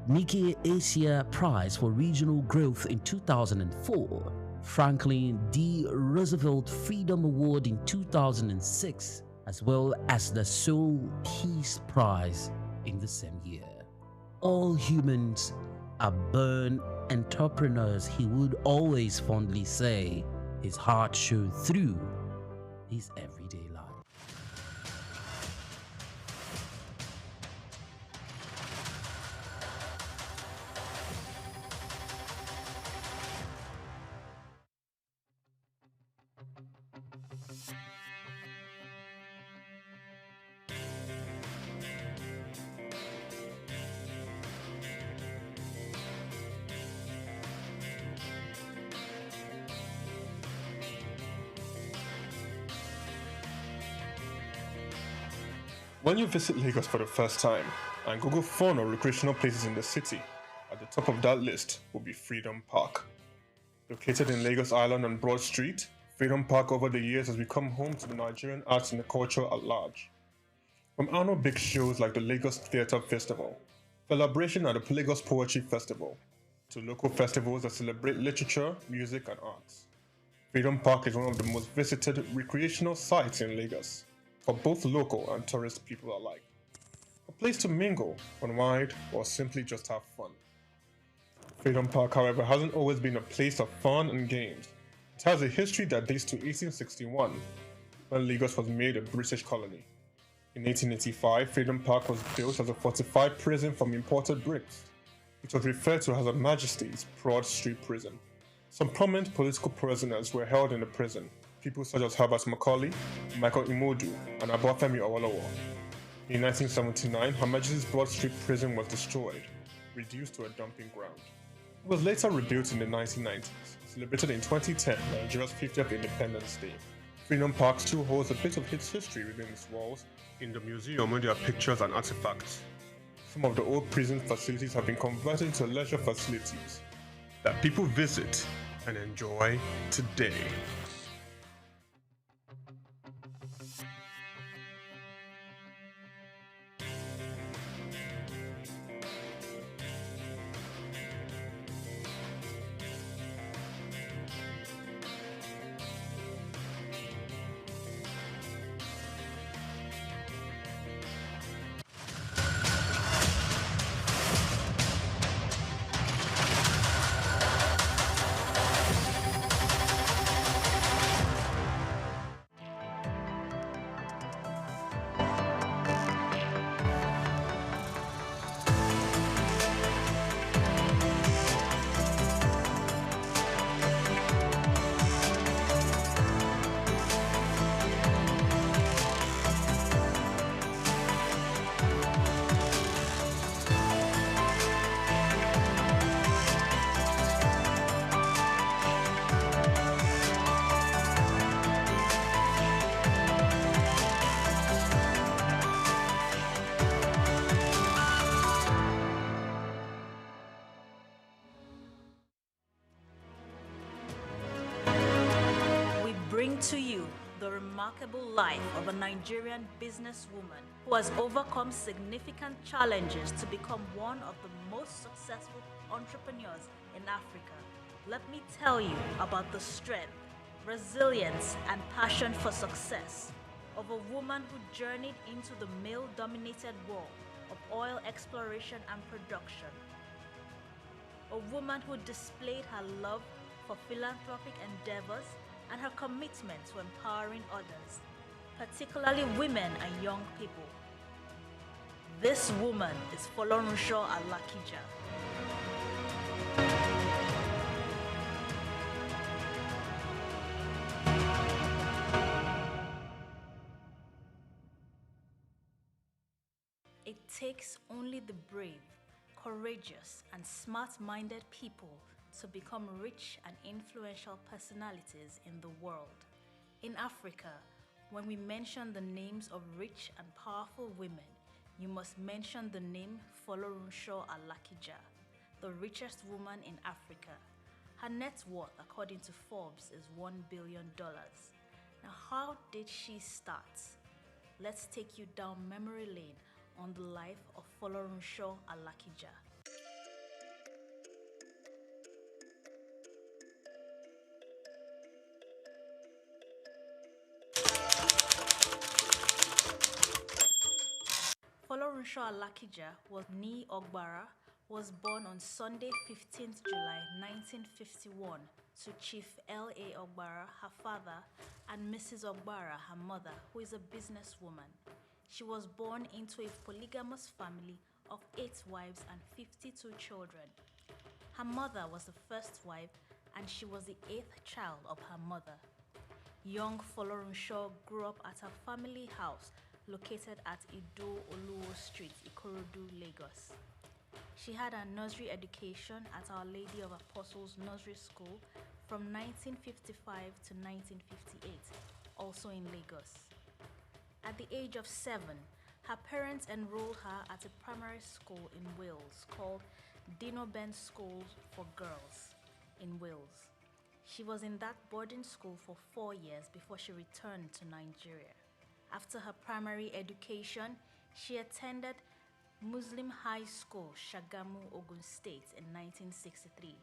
Nikkei Asia Prize for Regional Growth in 2004, Franklin D. Roosevelt Freedom Award in 2006, as well as the SOUQ Peace Prize in the same year. All humans are born entrepreneurs, he would always fondly say. His heart showed through his everyday life. When you visit Lagos for the first time and Google fun or recreational places in the city, at the top of that list will be Freedom Park. Located in Lagos Island on Broad Street, Freedom Park over the years has become home to the Nigerian arts and the culture at large. From annual big shows like the Lagos Theatre Festival, celebration at the Lagos Poetry Festival, to local festivals that celebrate literature, music and arts. Freedom Park is one of the most visited recreational sites in Lagos, for both local and tourist people alike. A place to mingle, unwind, or simply just have fun. Freedom Park, however, hasn't always been a place of fun and games. It has a history that dates to 1861, when Lagos was made a British colony. In 1885, Freedom Park was built as a fortified prison from imported bricks. It was referred to as Her Majesty's Broad Street Prison. Some prominent political prisoners were held in the prison, people such as Herbert Macaulay, Michael Imodu, and Obafemi Awolowo. In 1979, Her Majesty's Broad Street Prison was destroyed, reduced to a dumping ground. It was later rebuilt in the 1990s, celebrated in 2010, Nigeria's 50th Independence Day. Freedom Park still holds a bit of its history within its walls. In the museum, where there are pictures and artifacts. Some of the old prison facilities have been converted into leisure facilities that people visit and enjoy today. Bring to you the remarkable life of a Nigerian businesswoman who has overcome significant challenges to become one of the most successful entrepreneurs in Africa. Let me tell you about the strength, resilience, and passion for success of a woman who journeyed into the male-dominated world of oil exploration and production. A woman who displayed her love for philanthropic endeavors and her commitment to empowering others, particularly women and young people. This woman is Folorunsho Alakija. It takes only the brave, courageous, and smart-minded people to become rich and influential personalities in the world. In Africa, when we mention the names of rich and powerful women, you must mention the name Folorunsho Alakija. the richest woman in Africa. Her net worth, according to Forbes, is $1 billion. Now, how did she start? Let's take you down memory lane on the life of Folorunsho Alakija. Folorunsho Alakija (Nee Ogbara) was born on Sunday, 15th July 1951 to Chief L.A. Ogbara, her father, and Mrs. Ogbara, her mother, who is a businesswoman. She was born into a polygamous family of 8 wives and 52 children. Her mother was the first wife, and she was the 8th child of her mother. Young Folorunsho grew up at her family house located at Ido Oluwo Street, Ikorodu, Lagos. She had her nursery education at Our Lady of Apostles Nursery School from 1955 to 1958, also in Lagos. At the age of 7, her parents enrolled her at a primary school in Wales called Dino Ben School for Girls in Wales. She was in that boarding school for 4 years before she returned to Nigeria. After her primary education, she attended Muslim High School, Shagamu, Ogun State in 1963.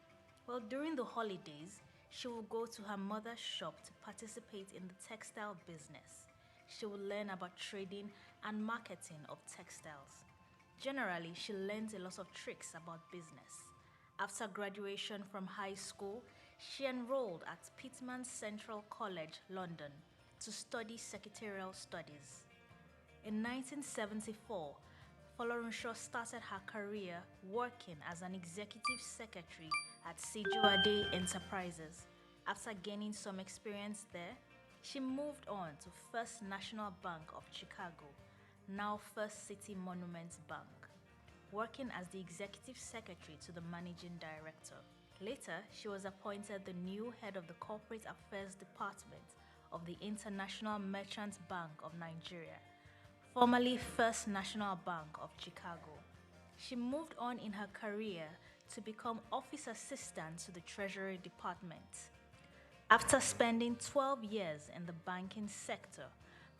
Well, during the holidays, she would go to her mother's shop to participate in the textile business. She would learn about trading and marketing of textiles. Generally, she learned a lot of tricks about business. After graduation from high school, she enrolled at Pitman Central College, London, to study secretarial studies. In 1974, Folorunsho started her career working as an executive secretary at Sijuade Enterprises. After gaining some experience there, she moved on to First National Bank of Chicago, now First City Monuments Bank, working as the executive secretary to the managing director. Later, she was appointed the new head of the Corporate Affairs Department of the International Merchants Bank of Nigeria, formerly First National Bank of Chicago. She moved on in her career to become office assistant to the Treasury Department. After spending 12 years in the banking sector,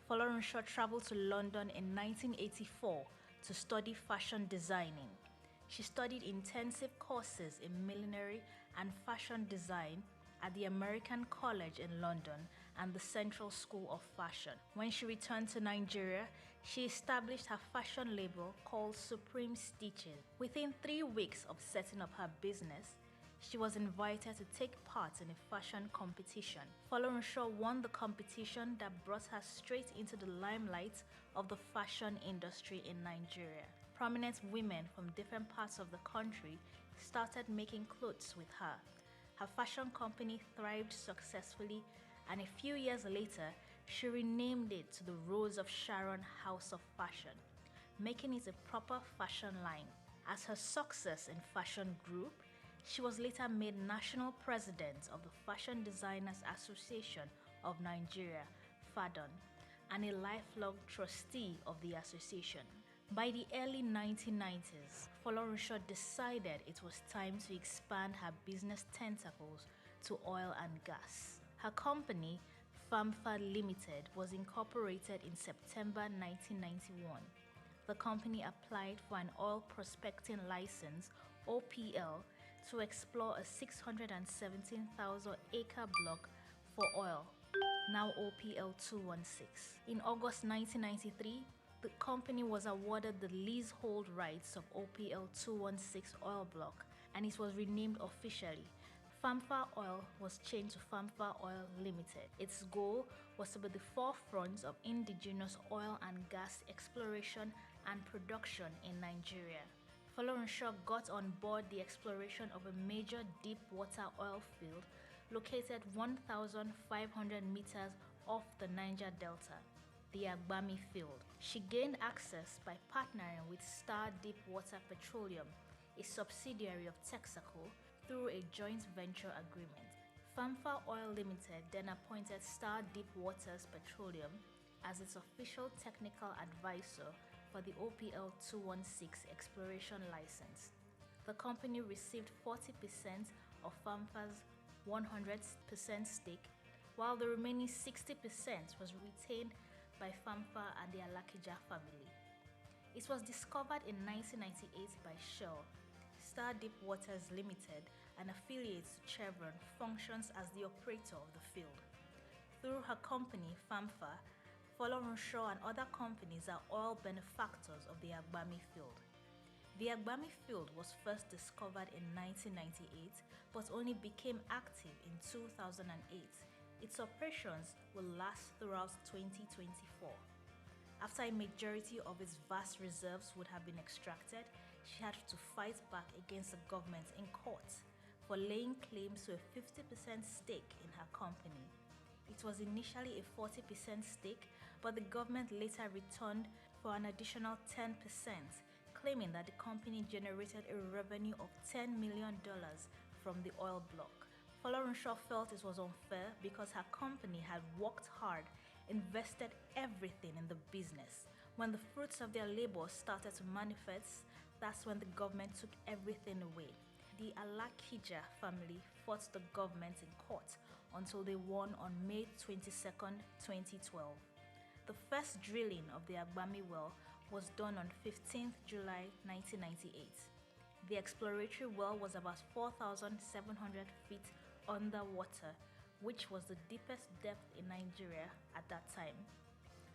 Folorunsho traveled to London in 1984 to study fashion designing. She studied intensive courses in millinery and fashion design at the American College in London and the Central School of Fashion. When she returned to Nigeria, she established her fashion label called Supreme Stitches. Within 3 weeks of setting up her business, she was invited to take part in a fashion competition. Folorunsho won the competition that brought her straight into the limelight of the fashion industry in Nigeria. Prominent women from different parts of the country started making clothes with her. Her fashion company thrived successfully, and a few years later, she renamed it to the Rose of Sharon House of Fashion, making it a proper fashion line. As her success in fashion grew, she was later made national president of the Fashion Designers Association of Nigeria, FADON, and a lifelong trustee of the association. By the early 1990s, Folorunsho decided it was time to expand her business tentacles to oil and gas. Her company, FAMFA Limited, was incorporated in September 1991. The company applied for an oil prospecting license, OPL, to explore a 617,000-acre block for oil, now OPL 216. In August 1993, the company was awarded the leasehold rights of OPL 216 oil block, and it was renamed officially. FAMFA Oil was changed to FAMFA Oil Limited. Its goal was to be the forefront of indigenous oil and gas exploration and production in Nigeria. Folorunsho got on board the exploration of a major deep water oil field located 1,500 meters off the Niger Delta, the Agbami field. She gained access by partnering with Star Deepwater Petroleum, a subsidiary of Texaco, through a joint venture agreement. FAMFA Oil Limited then appointed Star Deepwaters Petroleum as its official technical advisor for the OPL 216 exploration license. the company received 40% of FAMFA's 100% stake, while the remaining 60% was retained by FAMFA and the Alakija family. It was discovered in 1998 by Shell. Star Deep Waters Limited, an affiliate to Chevron, functions as the operator of the field. Through her company, FAMFA, Folorunsho and other companies are oil benefactors of the Agbami field. The Agbami field was first discovered in 1998 but only became active in 2008. Its operations will last throughout 2024. After a majority of its vast reserves would have been extracted, she had to fight back against the government in court for laying claims to a 50% stake in her company. It was initially a 40% stake, but the government later returned for an additional 10%, claiming that the company generated a revenue of $10 million from the oil block. Folorunsho felt it was unfair because her company had worked hard, invested everything in the business. When the fruits of their labor started to manifest, that's when the government took everything away. The Alakija family fought the government in court until they won on May 22, 2012. The first drilling of the Agbami well was done on 15th July 1998. The exploratory well was about 4,700 feet underwater, which was the deepest depth in Nigeria at that time.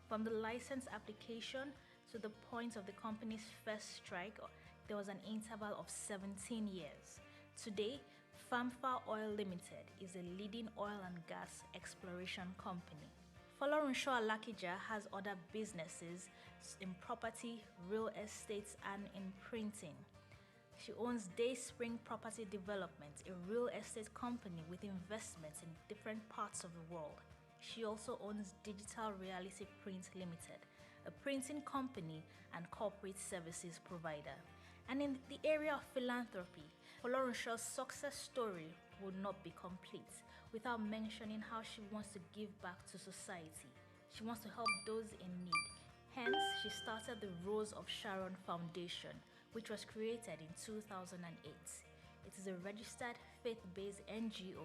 From the license application to the point of the company's first strike, there was an interval of 17 years. Today, FAMFA Oil Limited is a leading oil and gas exploration company. Folorunsho Alakija has other businesses in property, real estate, and in printing. She owns Dayspring Property Development, a real estate company with investments in different parts of the world. She also owns Digital Reality Print Limited, a printing company and corporate services provider. And in the area of philanthropy, Folorunsho's success story would not be complete without mentioning how she wants to give back to society. She wants to help those in need. Hence, she started the Rose of Sharon Foundation, which was created in 2008. It is a registered faith-based NGO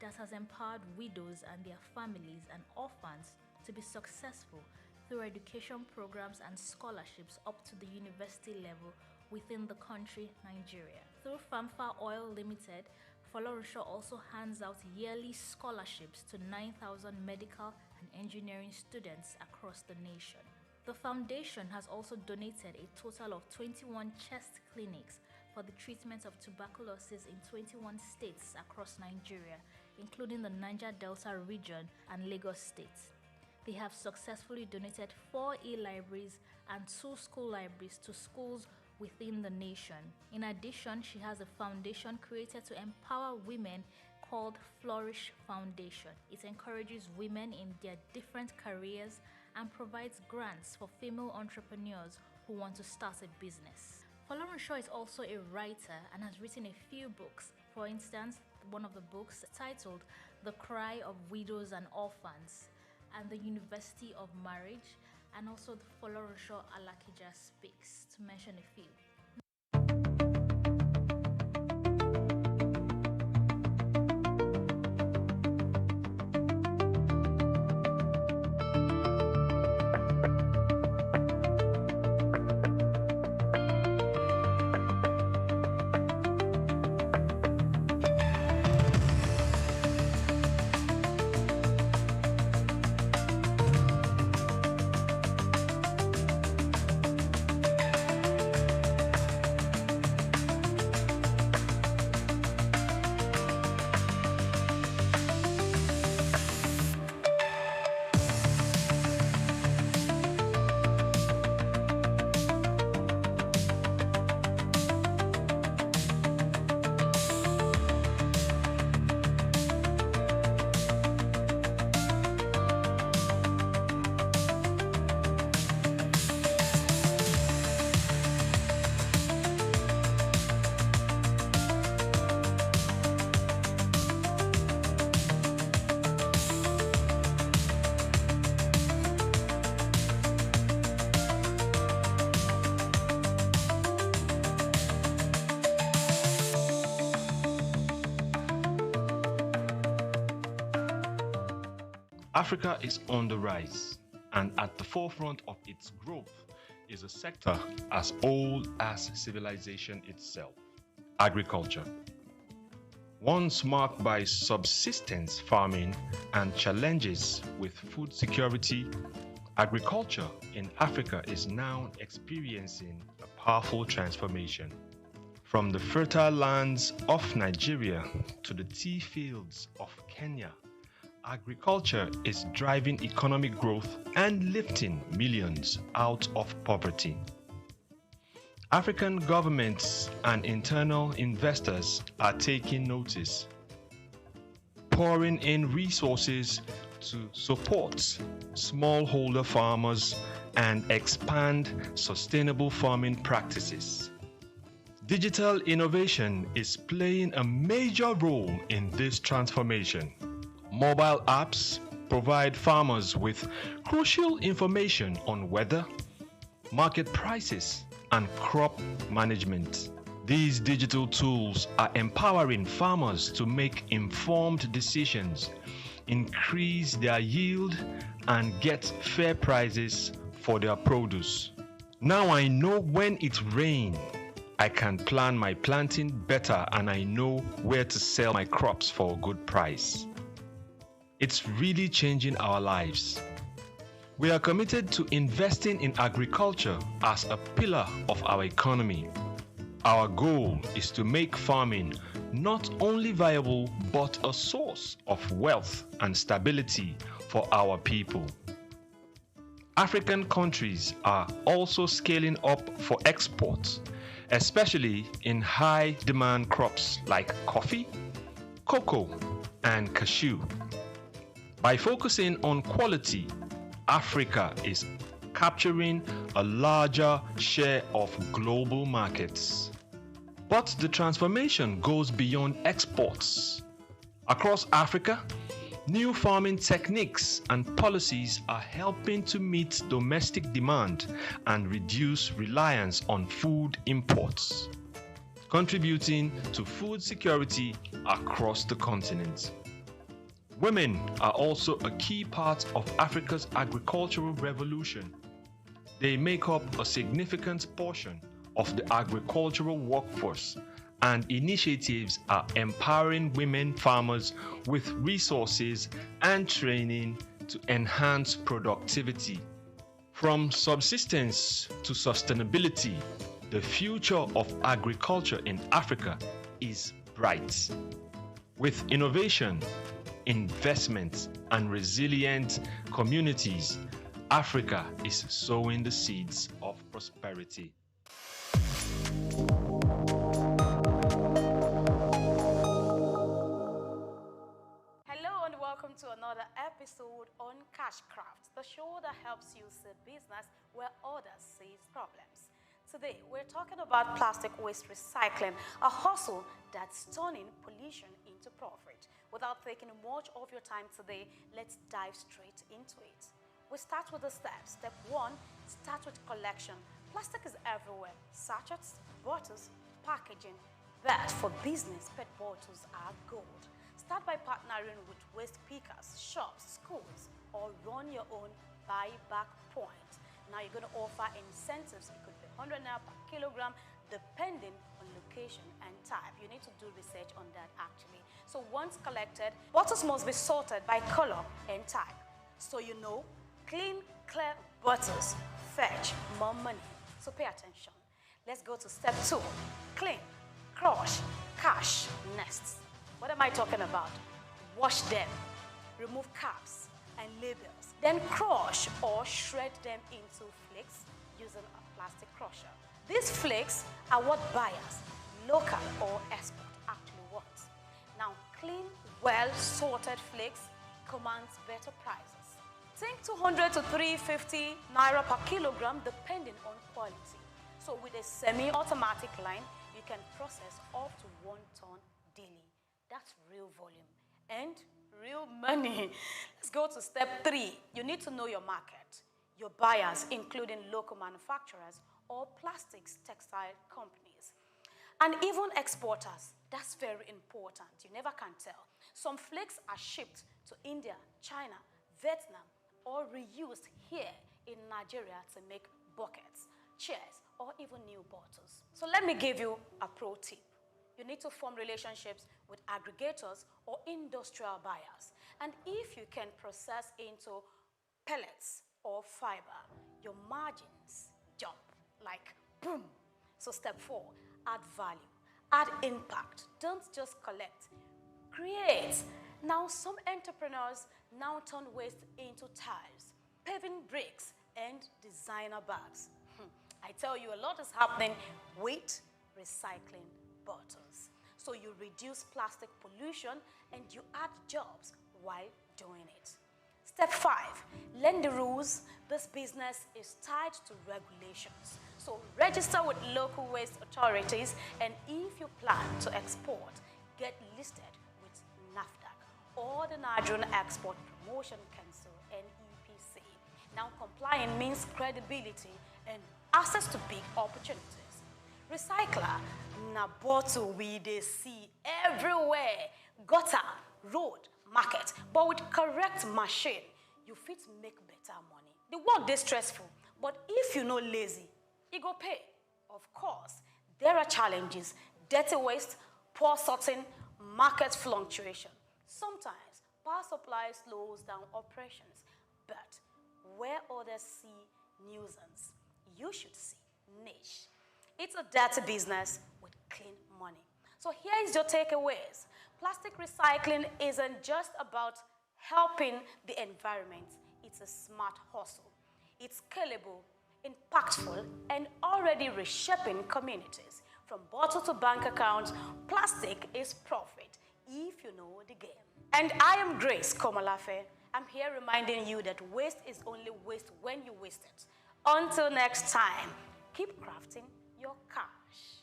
that has empowered widows and their families and orphans to be successful through education programs and scholarships up to the university level within the country, Nigeria. Through FAMFA Oil Limited, Folorunsho also hands out yearly scholarships to 9,000 medical and engineering students across the nation. The foundation has also donated a total of 21 chest clinics for the treatment of tuberculosis in 21 states across Nigeria, including the Niger Delta region and Lagos State. They have successfully donated 4 e-libraries and 2 school libraries to schools within the nation. In addition, she has a foundation created to empower women called Flourish Foundation. It encourages women in their different careers and provides grants for female entrepreneurs who want to start a business. Folorunsho is also a writer and has written a few books. For instance, one of the books titled The Cry of Widows and Orphans and The University of Marriage, and also the Folorunsho Alakija Speaks, to mention a few. Africa is on the rise, and at the forefront of its growth is a sector as old as civilization itself, agriculture. Once marked by subsistence farming and challenges with food security, agriculture in Africa is now experiencing a powerful transformation. From the fertile lands of Nigeria to the tea fields of Kenya, agriculture is driving economic growth and lifting millions out of poverty. African governments and internal investors are taking notice, pouring in resources to support smallholder farmers and expand sustainable farming practices. Digital innovation is playing a major role in this transformation. Mobile apps provide farmers with crucial information on weather, market prices, and crop management. These digital tools are empowering farmers to make informed decisions, increase their yield, and get fair prices for their produce. Now I know when it rains, I can plan my planting better, and I know where to sell my crops for a good price. It's really changing our lives. We are committed to investing in agriculture as a pillar of our economy. Our goal is to make farming not only viable, but a source of wealth and stability for our people. African countries are also scaling up for export, especially in high-demand crops like coffee, cocoa, and cashew. By focusing on quality, Africa is capturing a larger share of global markets. But the transformation goes beyond exports. Across Africa, new farming techniques and policies are helping to meet domestic demand and reduce reliance on food imports, contributing to food security across the continent. Women are also a key part of Africa's agricultural revolution. They make up a significant portion of the agricultural workforce, and initiatives are empowering women farmers with resources and training to enhance productivity. From subsistence to sustainability, the future of agriculture in Africa is bright. With innovation, investment, and resilient communities, Africa is sowing the seeds of prosperity. Hello and welcome to another episode on Cashcraft, the show that helps you see business where others see problems. Today, we're talking about plastic waste recycling, a hustle that's turning pollution into profit. Without taking much of your time today, let's dive straight into it. We start with the steps. Step 1, start with collection. Plastic is everywhere. Sachets, bottles, packaging. But for business, PET bottles are gold. Start by partnering with waste pickers, shops, schools, or run your own buyback point. Now you're going to offer incentives. It could be 100 naira per kilogram, depending on location and type. You need to do research on that actually. So once collected, bottles must be sorted by color and type. So you know, clean, clear bottles fetch more money. So pay attention. Let's go to step 2. Clean, crush, cash, next. What am I talking about? Wash them, remove caps and labels, then crush or shred them into flakes using a plastic crusher. These flakes are what buyers, local or export, actually want. Now, clean, well-sorted flakes commands better prices. Think 200 to 350 naira per kilogram depending on quality. So with a semi-automatic line, you can process up to 1 ton daily. That's real volume and real money. Let's go to step 3. You need to know your market, your buyers, including local manufacturers or plastics textile companies, and even exporters. That's very important. You never can tell. Some flakes are shipped to India, China, Vietnam or reused here in Nigeria to make buckets, chairs, or even new bottles. So let me give you a pro tip. You need to form relationships with aggregators or industrial buyers. And if you can process into pellets or fiber, your margins jump like boom. So step 4, add value, add impact. Don't just collect, create. Now some entrepreneurs now turn waste into tiles, paving bricks, and designer bags. I tell you, a lot is happening with recycling bottles. So you reduce plastic pollution and you add jobs while doing it. Step 5, learn the rules. This business is tied to regulations. So register with local waste authorities, and if you plan to export, get listed with NAFDAC or the Nigerian Export Promotion Council, NEPC. Now complying means credibility and access to big opportunities. Recycler, na bottle we dey see everywhere, gutter, road, market, but with correct machine, you fit make better money. The work dey stressful, but if you no lazy, e go pay. Of course, there are challenges: dirty waste, poor sorting, market fluctuation. Sometimes power supply slows down operations, but where others see nuisance, you should see niche. It's a dirty business with clean money. So here is your takeaways. Plastic recycling isn't just about helping the environment. It's a smart hustle. It's scalable, impactful, and already reshaping communities. From bottle to bank account, plastic is profit if you know the game. And I am Grace Komalafe. I'm here reminding you that waste is only waste when you waste it. Until next time, keep crafting your cash.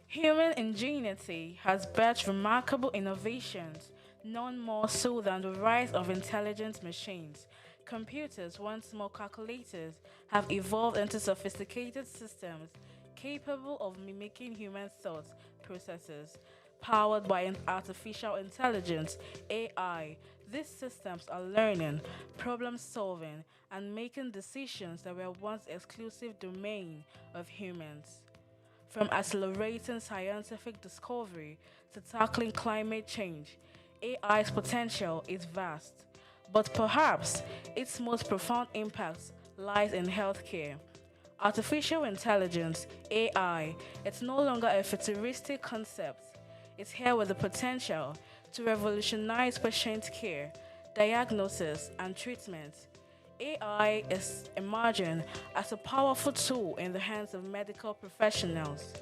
Human ingenuity has birthed remarkable innovations, none more so than the rise of intelligent machines. Computers, once more calculators, have evolved into sophisticated systems capable of mimicking human thought processes. Powered by an artificial intelligence, AI, these systems are learning, problem-solving, and making decisions that were once exclusive domain of humans. From accelerating scientific discovery to tackling climate change, AI's potential is vast. But perhaps its most profound impact lies in healthcare. Artificial intelligence, AI, it's no longer a futuristic concept. It's here with the potential to revolutionize patient care, diagnosis, and treatment. AI is emerging as a powerful tool in the hands of medical professionals.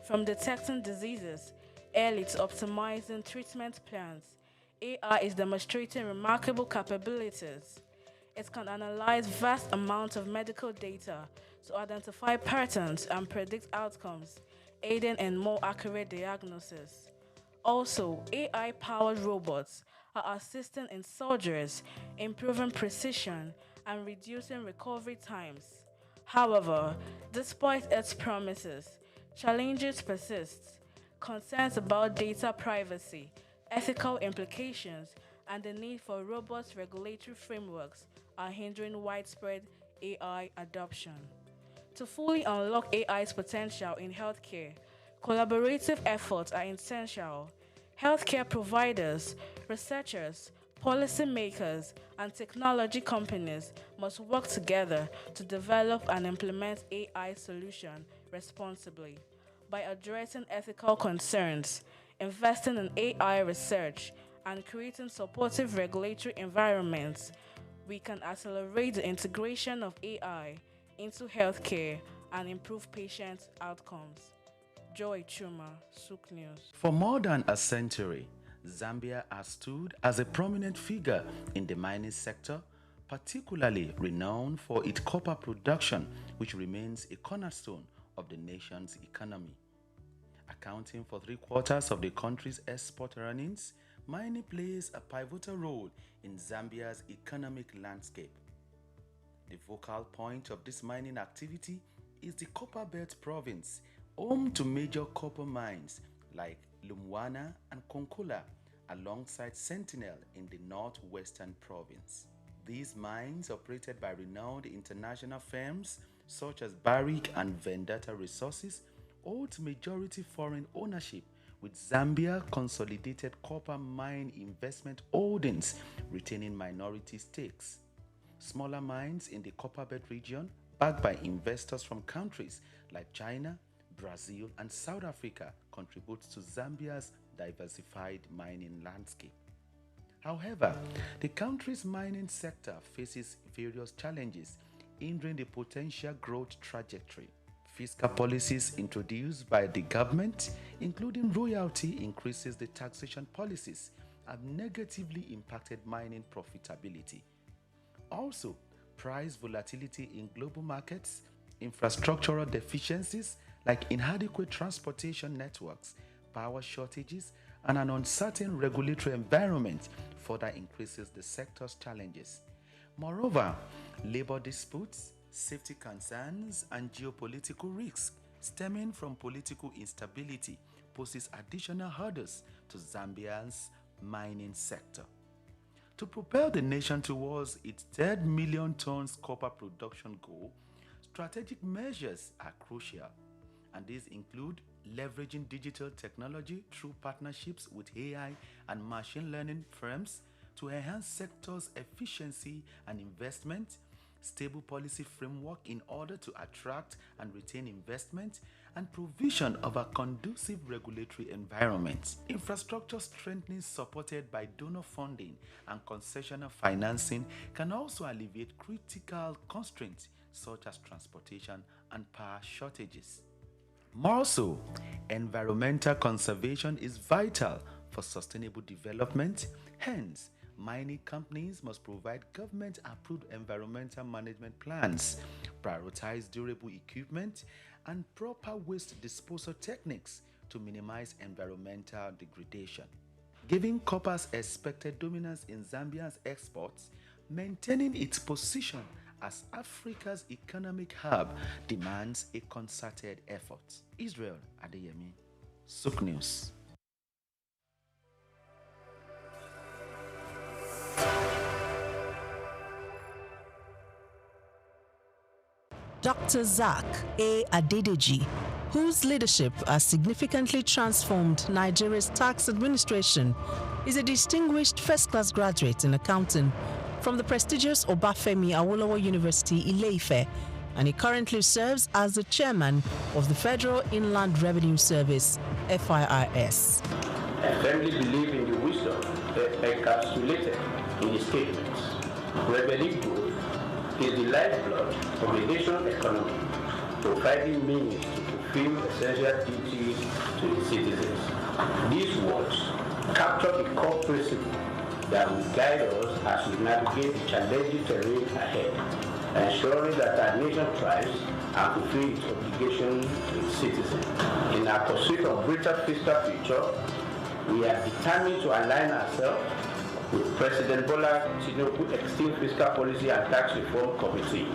From detecting diseases early to optimizing treatment plans, AI is demonstrating remarkable capabilities. It can analyze vast amounts of medical data to identify patterns and predict outcomes, aiding in more accurate diagnosis. Also, AI-powered robots are assisting in surgeries, improving precision, and reducing recovery times. However, despite its promises, challenges persist. Concerns about data privacy, ethical implications, and the need for robust regulatory frameworks are hindering widespread AI adoption. To fully unlock AI's potential in healthcare, collaborative efforts are essential. Healthcare providers, researchers, policymakers, and technology companies must work together to develop and implement AI solutions responsibly. By addressing ethical concerns, investing in AI research, and creating supportive regulatory environments, we can accelerate the integration of AI into healthcare and improve patient outcomes. Joy Chuma, SOUQ News. For more than a century, Zambia has stood as a prominent figure in the mining sector, particularly renowned for its copper production, which remains a cornerstone of the nation's economy. Accounting for 3/4 of the country's export earnings, mining plays a pivotal role in Zambia's economic landscape. The focal point of this mining activity is the Copper Belt province, home to major copper mines like Lumwana and Konkola, alongside Sentinel in the northwestern province. These mines, operated by renowned international firms such as Barrick and Vendetta Resources, hold majority foreign ownership, with Zambia Consolidated Copper Mine Investment Holdings retaining minority stakes. Smaller mines in the Copperbelt region, backed by investors from countries like China, Brazil, and South Africa, contribute to Zambia's diversified mining landscape. However, the country's mining sector faces various challenges, hindering the potential growth trajectory. Fiscal policies introduced by the government, including royalty increases, the taxation policies, have negatively impacted mining profitability. Also, price volatility in global markets, infrastructural deficiencies like inadequate transportation networks, power shortages, and an uncertain regulatory environment further increases the sector's challenges. Moreover, labor disputes, safety concerns, and geopolitical risks stemming from political instability poses additional hurdles to Zambia's mining sector. To propel the nation towards its 3 million tons copper production goal, strategic measures are crucial, and these include leveraging digital technology through partnerships with AI and machine learning firms to enhance sector's efficiency and investment, stable policy framework in order to attract and retain investment, and provision of a conducive regulatory environment. Infrastructure strengthening supported by donor funding and concessional financing can also alleviate critical constraints such as transportation and power shortages. More so, environmental conservation is vital for sustainable development. Hence, mining companies must provide government-approved environmental management plans, prioritize durable equipment, and proper waste disposal techniques to minimize environmental degradation. Given copper's expected dominance in Zambia's exports, maintaining its position as Africa's economic hub demands a concerted effort. Israel Adeyemi, SOUQ News. Dr. SOUQ A. Adedeji, whose leadership has significantly transformed Nigeria's tax administration, is a distinguished first-class graduate in accounting from the prestigious Obafemi Awolowo University, Ile-Ife, and he currently serves as the chairman of the Federal Inland Revenue Service, FIRS. I firmly believe in the wisdom encapsulated in the statements. Revenue growth is the lifeblood of the national economy, providing means to fulfill essential duties to its citizens. These words capture the core principle that will guide us as we navigate the challenging terrain ahead, ensuring that our nation thrives and fulfills its obligation to its citizens. In our pursuit of greater fiscal future, we are determined to align ourselves with President Bola Tinubu's Extreme Fiscal Policy and Tax Reform Committee.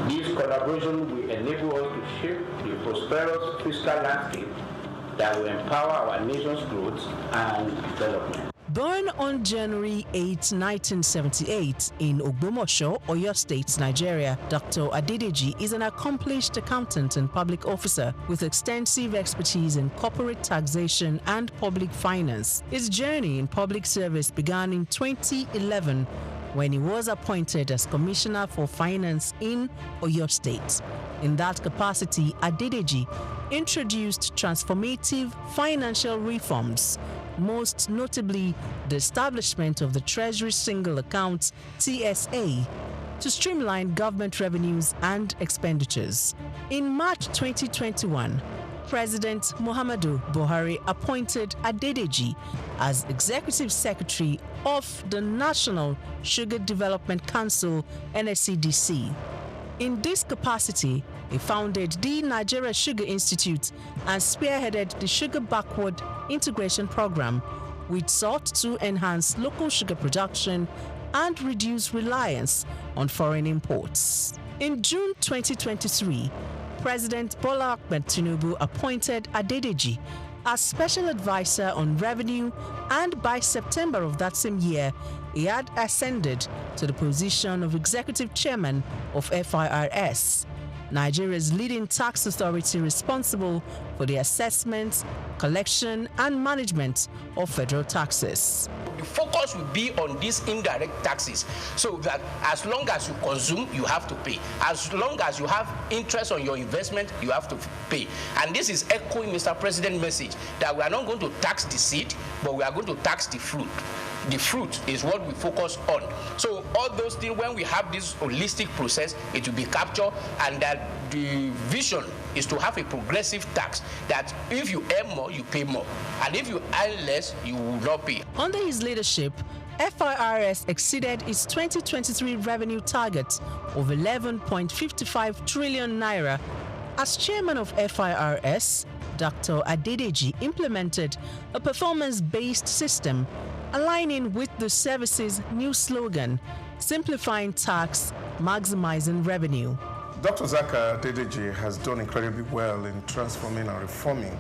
This collaboration will enable us to shape the prosperous fiscal landscape that will empower our nation's growth and development. Born on January 8, 1978 in Ogbomoso, Oyo State, Nigeria, Dr. Adedeji is an accomplished accountant and public officer with extensive expertise in corporate taxation and public finance. His journey in public service began in 2011 when he was appointed as Commissioner for Finance in Oyo State. In that capacity, Adedeji introduced transformative financial reforms, most notably the establishment of the Treasury Single Account (TSA) to streamline government revenues and expenditures. In March 2021, President Muhammadu Buhari appointed Adedeji as Executive Secretary of the National Sugar Development Council (NSCDC). In this capacity, he founded the Nigeria Sugar Institute and spearheaded the Sugar Backward Integration Program, which sought to enhance local sugar production and reduce reliance on foreign imports. In June 2023, President Bola Ahmed Tinubu appointed Adedeji as Special Advisor on Revenue, and by September of that same year, he had ascended to the position of Executive Chairman of FIRS, Nigeria's leading tax authority responsible for the assessment, collection, and management of federal taxes. The focus will be on these indirect taxes, so that as long as you consume, you have to pay. As long as you have interest on your investment, you have to pay. And this is echoing Mr. President's message that we are not going to tax the seed, but we are going to tax the fruit. The fruit is what we focus on. So all those things, when we have this holistic process, it will be captured, and that the vision is to have a progressive tax, that if you earn more, you pay more, and if you earn less, you will not pay. Under his leadership, FIRS exceeded its 2023 revenue target of 11.55 trillion naira. As chairman of FIRS, Dr. Adedeji implemented a performance-based system aligning with the service's new slogan, simplifying tax, maximizing revenue. Dr. SOUQ Adedeji has done incredibly well in transforming and reforming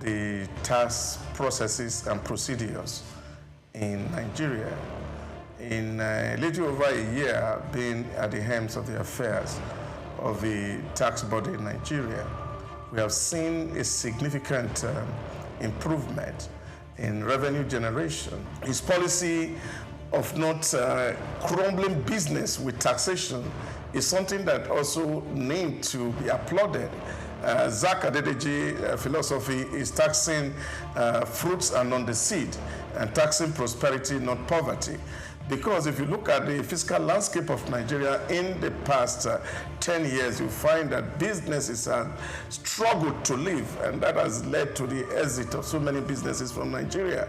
the tax processes and procedures in Nigeria. In a little over a year being at the helms of the affairs of the tax body in Nigeria, we have seen a significant improvement in revenue generation. His policy of not crumbling business with taxation is something that also needs to be applauded. SOUQ Adedeji philosophy is taxing fruits and not the seed, and taxing prosperity, not poverty. Because if you look at the fiscal landscape of Nigeria in the past 10 years, you find that businesses have struggled to live, and that has led to the exit of so many businesses from Nigeria.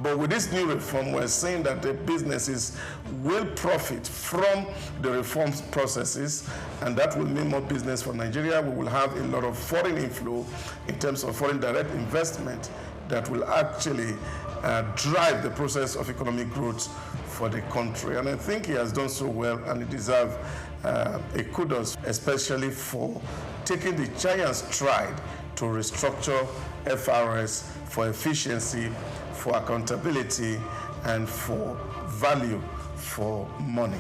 But with this new reform, we're saying that the businesses will profit from the reform processes, and that will mean more business for Nigeria. We will have a lot of foreign inflow in terms of foreign direct investment that will actually drive the process of economic growth for the country. And I think he has done so well, and he deserves a kudos, especially for taking the giant stride to restructure FIRS for efficiency, for accountability, and for value for money.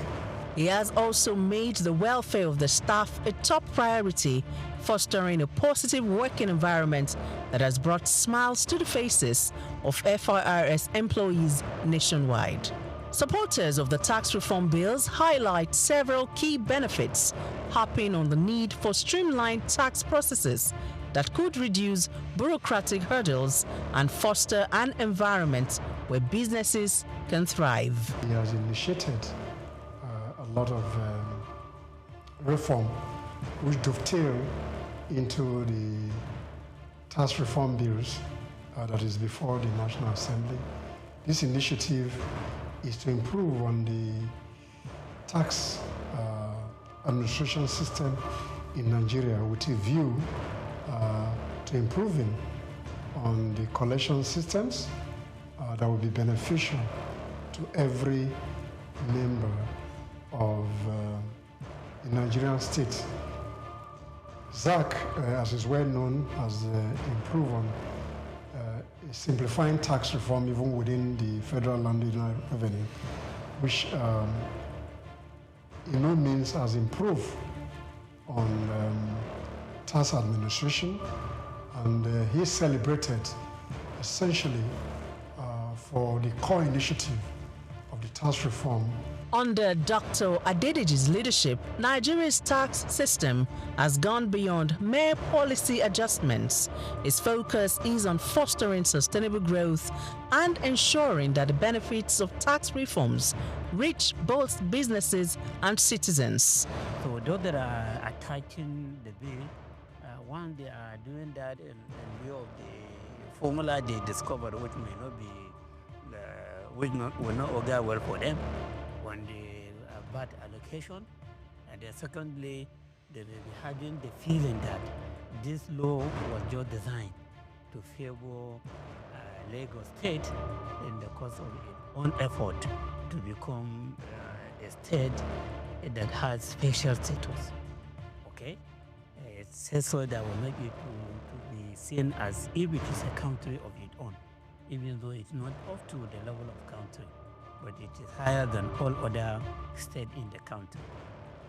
He has also made the welfare of the staff a top priority, fostering a positive working environment that has brought smiles to the faces of FIRS employees nationwide. Supporters of the tax reform bills highlight several key benefits, harping on the need for streamlined tax processes that could reduce bureaucratic hurdles and foster an environment where businesses can thrive. He has initiated a lot of reform which dovetail into the tax reform bills that is before the National Assembly. This initiative is to improve on the tax administration system in Nigeria with a view to improving on the collection systems that will be beneficial to every member of the Nigerian state. SOUQ, as is well known, has improved on simplifying tax reform even within the federal landowner revenue, which in no means has improved on tax administration, and he celebrated essentially for the core initiative of the tax reform. Under Dr. Adedeji's leadership, Nigeria's tax system has gone beyond mere policy adjustments. Its focus is on fostering sustainable growth and ensuring that the benefits of tax reforms reach both businesses and citizens. So those that are attacking the bill, one, they are doing that in view of the formula they discovered, which may not be, will not augur well for them on the bad allocation. And then secondly, they may be having the feeling that this law was just designed to favor Lagos State in the course of its own effort to become a state that has special status. Okay? It says so that will make it to be seen as if it is a country of its own, even though it's not up to the level of country, but it is higher than all other states in the country.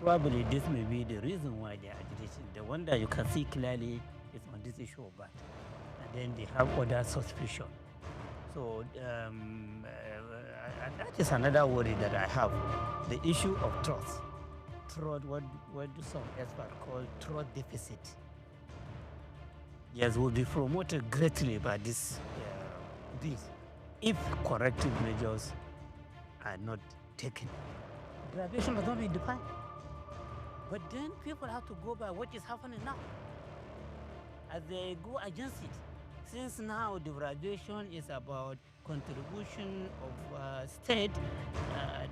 Probably this may be the reason why they are agitating. The one that you can see clearly is on this issue of VAT. And then they have other suspicion. So that is another worry that I have. The issue of trust. Trust, what do some experts call trust deficit. Yes, will be promoted greatly by this if corrective measures are not taken. Graduation has not been defined. But then people have to go by what is happening now. As they go against it. Since now the graduation is about contribution of state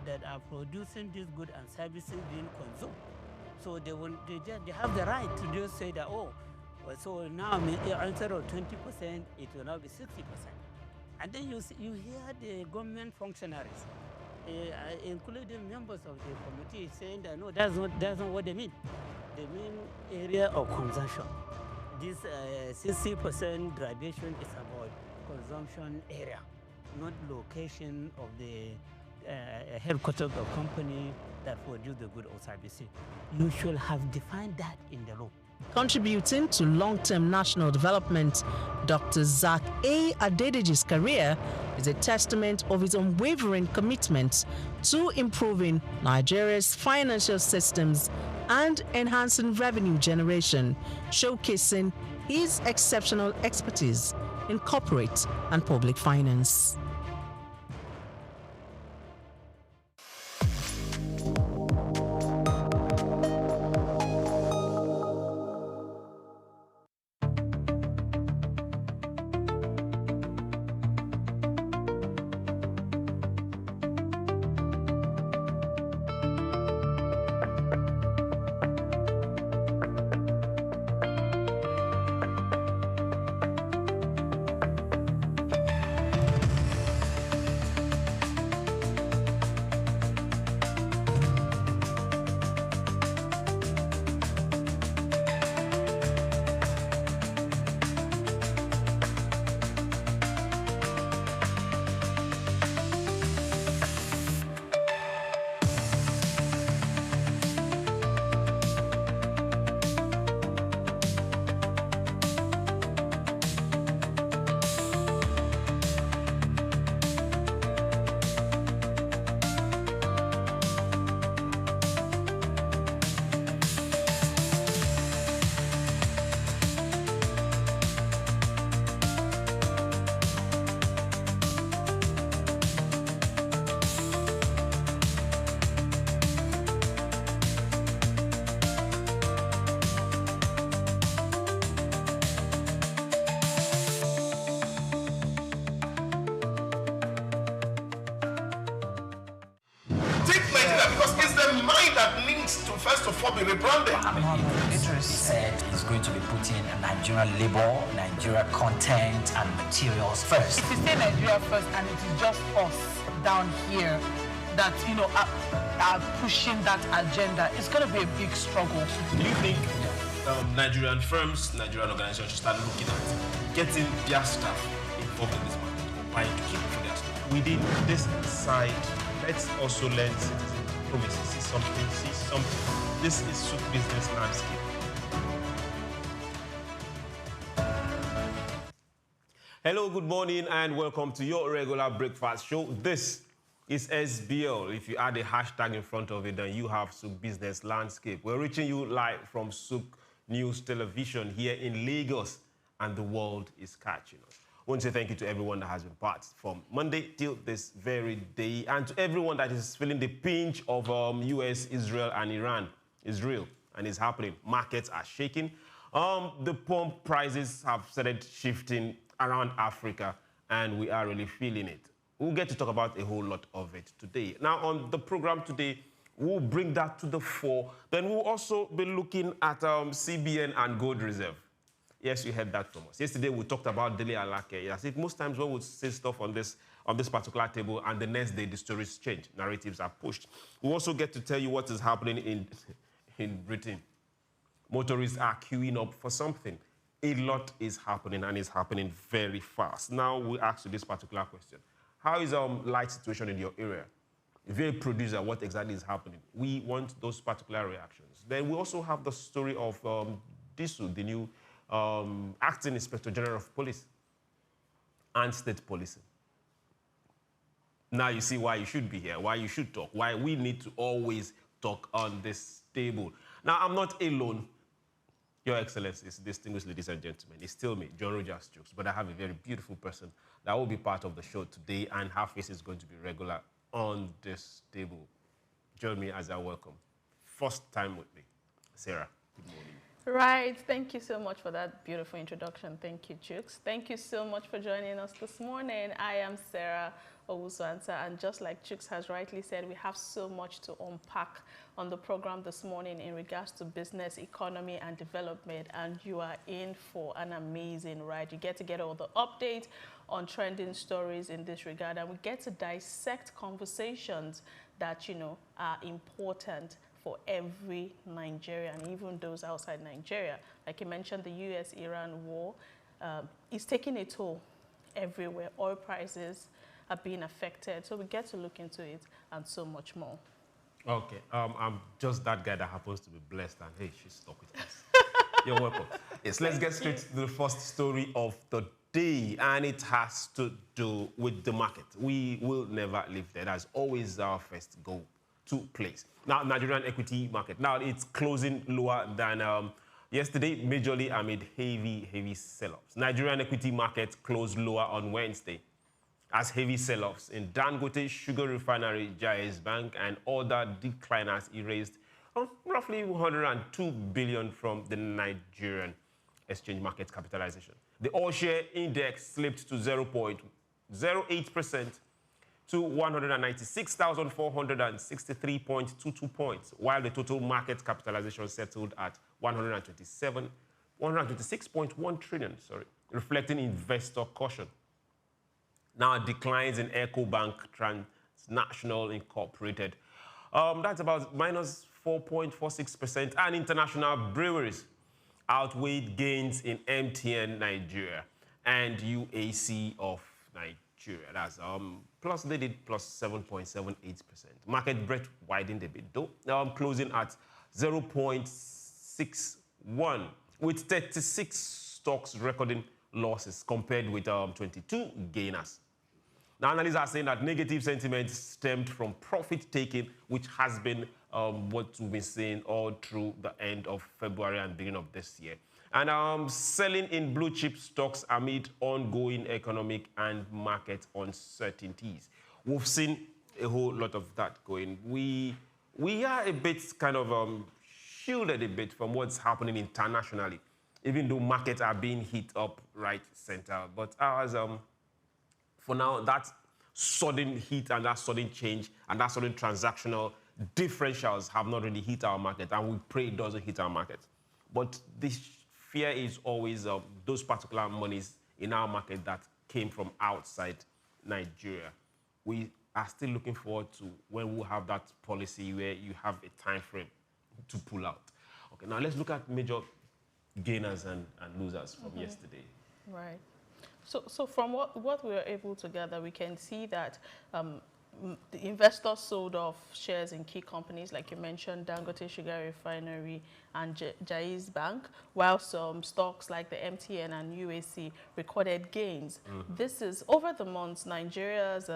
that are producing these goods and services being consumed. So they have the right to just say that, oh, well, so now instead of 20%, it will now be 60%. And then you hear the government functionaries, including members of the committee, saying that no, that's not what they mean. They mean area of consumption. This 60% graduation is about consumption area, not location of the headquarters of company that produce the good or services. You should have defined that in the law. Contributing to long-term national development, Dr. SOUQ A. Adedeji's career is a testament of his unwavering commitment to improving Nigeria's financial systems and enhancing revenue generation, showcasing his exceptional expertise in corporate and public finance. First of all, be rebranded. Idris said he's going to be putting Nigerian labor, Nigeria content and materials first. If you say Nigeria first and it is just us down here that, are pushing that agenda, it's going to be a big struggle. Do you think Nigerian firms, Nigerian organizations should start looking at getting their staff involved in this market or buying to keep for their staff? Within this side, let's also learn citizens. See something. This is SOUQ business landscape. Hello, good morning, and welcome to your regular breakfast show. This is SBL. If you add a hashtag in front of it, then you have SOUQ business landscape. We're reaching you live from SOUQ News Television here in Lagos, and the world is catching us. I want to say thank you to everyone that has been part from Monday till this very day, and to everyone that is feeling the pinch of US, Israel, and Iran. Israel, and it's happening. Markets are shaking. The pump prices have started shifting around Africa, and we are really feeling it. We'll get to talk about a whole lot of it today. Now, on the program today, we'll bring that to the fore. Then we'll also be looking at CBN and gold reserve. Yes, you heard that from us. Yesterday, we talked about Dele Alake. Yes, most times when we say stuff on this particular table, and the next day the stories change, narratives are pushed. We'll also get to tell you what is happening in Britain. Motorists are queuing up for something. a lot is happening, and it's happening very fast. Now we ask you this particular question. How is light situation in your area? If you're a producer, what exactly is happening? We want those particular reactions. Then we also have the story of DSOUQ, the new Acting Inspector General of Police and State Policing. Now you see why you should be here, why you should talk, why we need to always talk on this table. Now, I'm not alone. Your Excellencies, distinguished ladies and gentlemen, it's still me, John Rogers Jokes, but I have a very beautiful person that will be part of the show today, and her face is going to be regular on this table. Join me as I welcome, first time with me, Sarah. Good morning. Right, thank you so much for that beautiful introduction. Thank you, Jukes. Thank you so much for joining us this morning. I am Sarah Owusu-Ansah, and just like Jukes has rightly said, we have so much to unpack on the program this morning in regards to business, economy, and development, and you are in for an amazing ride. You get to get all the updates on trending stories in this regard, and we get to dissect conversations that, you know, are important for every Nigerian, even those outside Nigeria. Like you mentioned, the US-Iran war is taking a toll everywhere. Oil prices are being affected, so we get to look into it and so much more. Okay, I'm just that guy that happens to be blessed, and hey, she's stuck with us. You're welcome. Yes, let's get straight to the first story of the day, and it has to do with the market. We will never leave there. That's always our first go-to place. Now, Nigerian equity market. Now, it's closing lower than yesterday, majorly amid heavy sell-offs. Nigerian equity market closed lower on Wednesday as heavy sell-offs in Dangote Sugar Refinery, Jaiz Bank, and other decliners erased roughly 102 billion from the Nigerian exchange market capitalization. The all-share index slipped to 0.08% to 196,463.22 points, while the total market capitalization settled at 126.1 trillion, reflecting investor caution. Now, declines in EcoBank Transnational Incorporated. That's about minus 4.46%, and international breweries outweighed gains in MTN Nigeria and UAC of Nigeria. That's plus they did plus 7.78%. Market breadth widened a bit though, closing at 0.61, with 36 stocks recording losses compared with 22 gainers. Now, analysts are saying that negative sentiment stemmed from profit taking, which has been what we've been seeing all through the end of February and beginning of this year. And selling in blue chip stocks amid ongoing economic and market uncertainties. We've seen a whole lot of that going. We are a bit kind of shielded a bit from what's happening internationally, even though markets are being hit up right center. But ours, for now, that sudden heat and that sudden change and that sudden transactional differentials have not really hit our market, and we pray it doesn't hit our market. But this fear is always those particular monies in our market that came from outside Nigeria. We are still looking forward to when we'll have that policy where you have a time frame to pull out. Okay, now let's look at major gainers and losers from yesterday. Right. So from what we were able to gather, we can see that the investors sold off shares in key companies, like you mentioned, Dangote Sugar Refinery and Jaiz Bank, while some stocks like the MTN and UAC recorded gains. This is, over the months, Nigeria's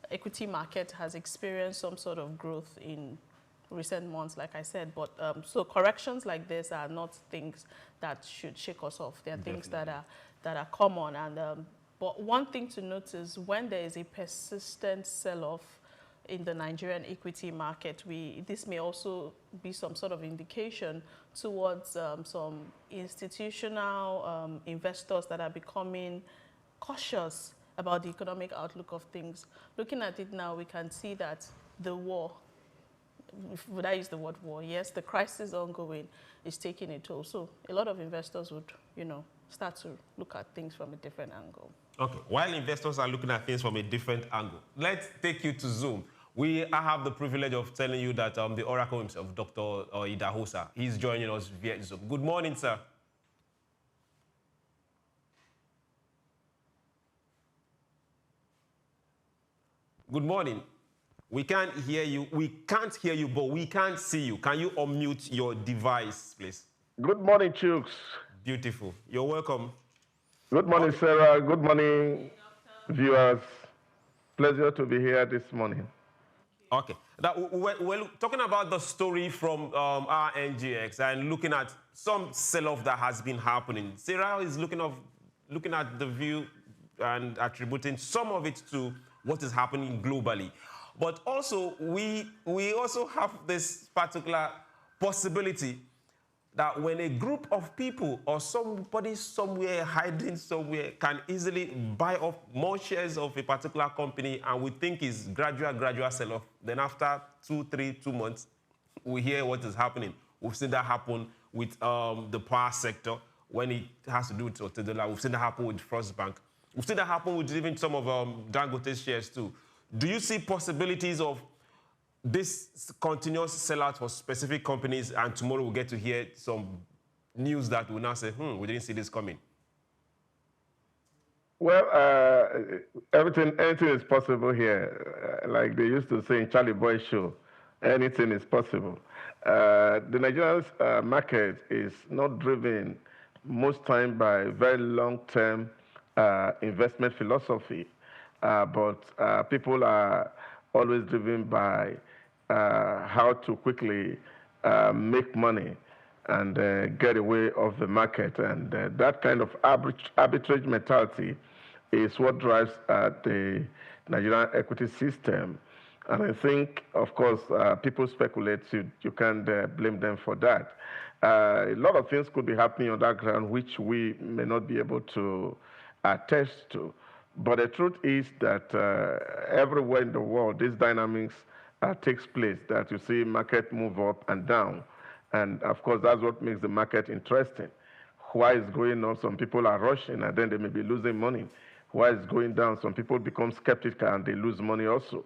equity market has experienced some sort of growth in recent months, like I said, but so corrections like this are not things that should shake us off. They are things that are common, and but one thing to note is when there is a persistent sell-off in the Nigerian equity market, this may also be some sort of indication towards some institutional investors that are becoming cautious about the economic outlook of things. Looking at it now, we can see that the war, would I use the word war? Yes, the crisis ongoing is taking a toll. So a lot of investors would, start to look at things from a different angle. Okay, while investors are looking at things from a different angle, let's take you to Zoom. I have the privilege of telling you that the Oracle himself, Dr. Idahosa, he's joining us via Zoom. Good morning, sir. Good morning. We can't hear you. We can't hear you, but we can't see you. Can you unmute your device, please? Good morning, Chooks. Beautiful. You're welcome. Good morning, Sarah. Good morning, viewers. Pleasure to be here this morning. Okay. Now, we're talking about the story from our NGX and looking at some sell-off that has been happening. Sarah is looking at the view and attributing some of it to what is happening globally. But also, we also have this particular possibility that when a group of people or somebody somewhere hiding somewhere can easily buy up more shares of a particular company and we think is gradual sell-off, then after 2 months, we hear what is happening. We've seen that happen with the power sector when it has to do with Otedola. We've seen that happen with First Bank. We've seen that happen with even some of Dangote's shares too. Do you see possibilities of this continuous sellout for specific companies, and tomorrow we'll get to hear some news that will now say, we didn't see this coming? Well, anything is possible here. Like they used to say in Charlie Boy's show, anything is possible. The Nigerian market is not driven most time by very long-term investment philosophy, but people are always driven by how to quickly make money and get away off the market. And that kind of arbitrage mentality is what drives the Nigerian equity system. And I think, of course, people speculate, you can't blame them for that. A lot of things could be happening on that ground which we may not be able to attest to. But the truth is that everywhere in the world, these dynamics takes place, that you see market move up and down. And of course, that's what makes the market interesting. Why it's going up, some people are rushing and then they may be losing money. Why it's going down, some people become skeptical and they lose money also.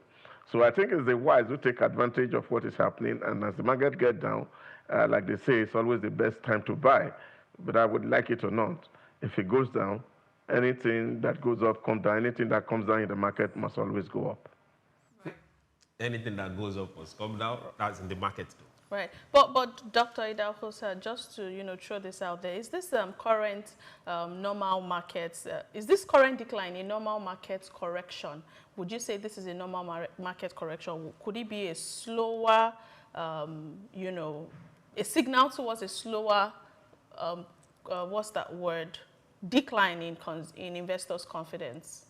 So I think it's the wise who take advantage of what is happening. And as the market gets down, like they say, it's always the best time to buy. But I would like it or not, if it goes down, anything that goes up comes down. Anything that comes down in the market must always go up. Anything that goes up must come down. That's in the market too. Right, but Dr. Idauho, sir, just to throw this out there, is this current normal markets? Is this current decline a normal market correction? Would you say this is a normal market correction? Could it be a slower, a signal towards a slower, what's that word, decline in investors' confidence?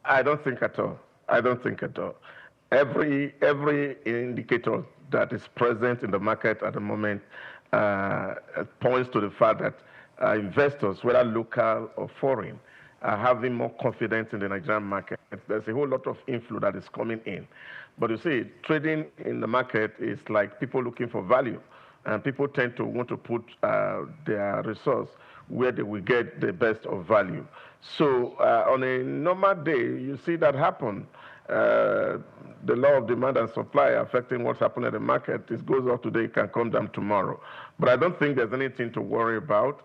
I don't think at all. I don't think at all. Every indicator that is present in the market at the moment points to the fact that investors, whether local or foreign, are having more confidence in the Nigerian market. There's a whole lot of inflow that is coming in. But you see, trading in the market is like people looking for value. And people tend to want to put their resource where they will get the best of value. So on a normal day, you see that happen. The law of demand and supply affecting what's happening in the market. It goes up today, it can come down tomorrow. But I don't think there's anything to worry about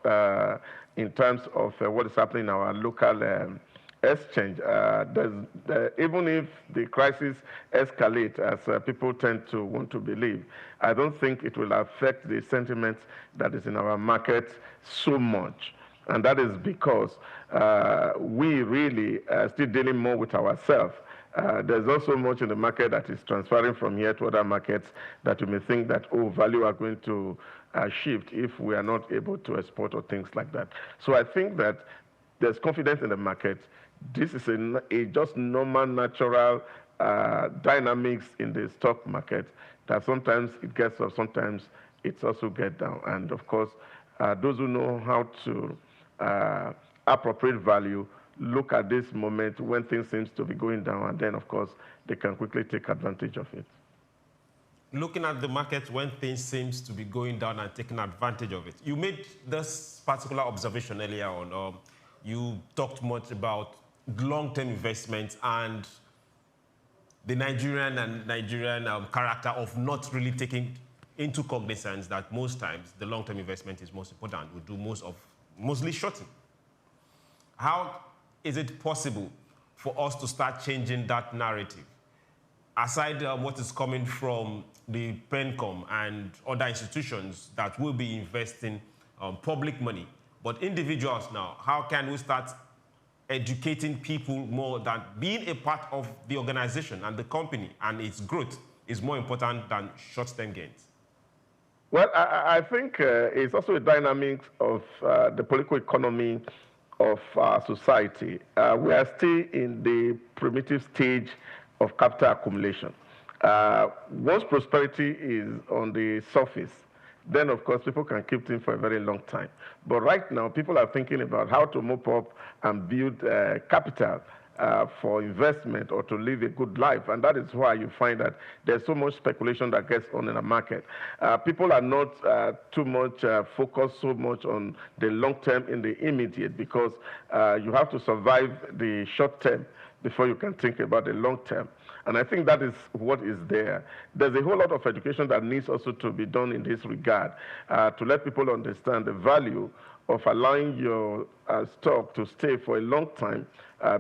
in terms of what is happening in our local exchange. Even if the crisis escalates, as people tend to want to believe, I don't think it will affect the sentiment that is in our market so much. And that is because we really are still dealing more with ourselves. There's also much in the market that is transferring from here to other markets that you may think that, value are going to shift if we are not able to export or things like that. So I think that there's confidence in the market. This is a just normal, natural dynamics in the stock market that sometimes it gets up, sometimes it's also gets down. And of course, those who know how to appropriate value look at this moment when things seem to be going down, and then, of course, they can quickly take advantage of it. Looking at the market when things seem to be going down and taking advantage of it. You made this particular observation earlier on. You talked much about long-term investments and the Nigerian character of not really taking into cognizance that most times the long-term investment is most important. We do mostly shorting. How is it possible for us to start changing that narrative? aside what is coming from the PENCOM and other institutions that will be investing public money, but individuals now, how can we start educating people more that being a part of the organization and the company and its growth is more important than short-term gains? Well, I think it's also a dynamic of the political economy of our society. We are still in the primitive stage of capital accumulation. Once prosperity is on the surface, then of course people can keep things for a very long time. But right now, people are thinking about how to mop up and build capital for investment or to live a good life. And that is why you find that there's so much speculation that gets on in the market. People are not too much focused so much on the long term in the immediate, because you have to survive the short term before you can think about the long term. And I think that is what is there. There's a whole lot of education that needs also to be done in this regard to let people understand the value of allowing your stock to stay for a long time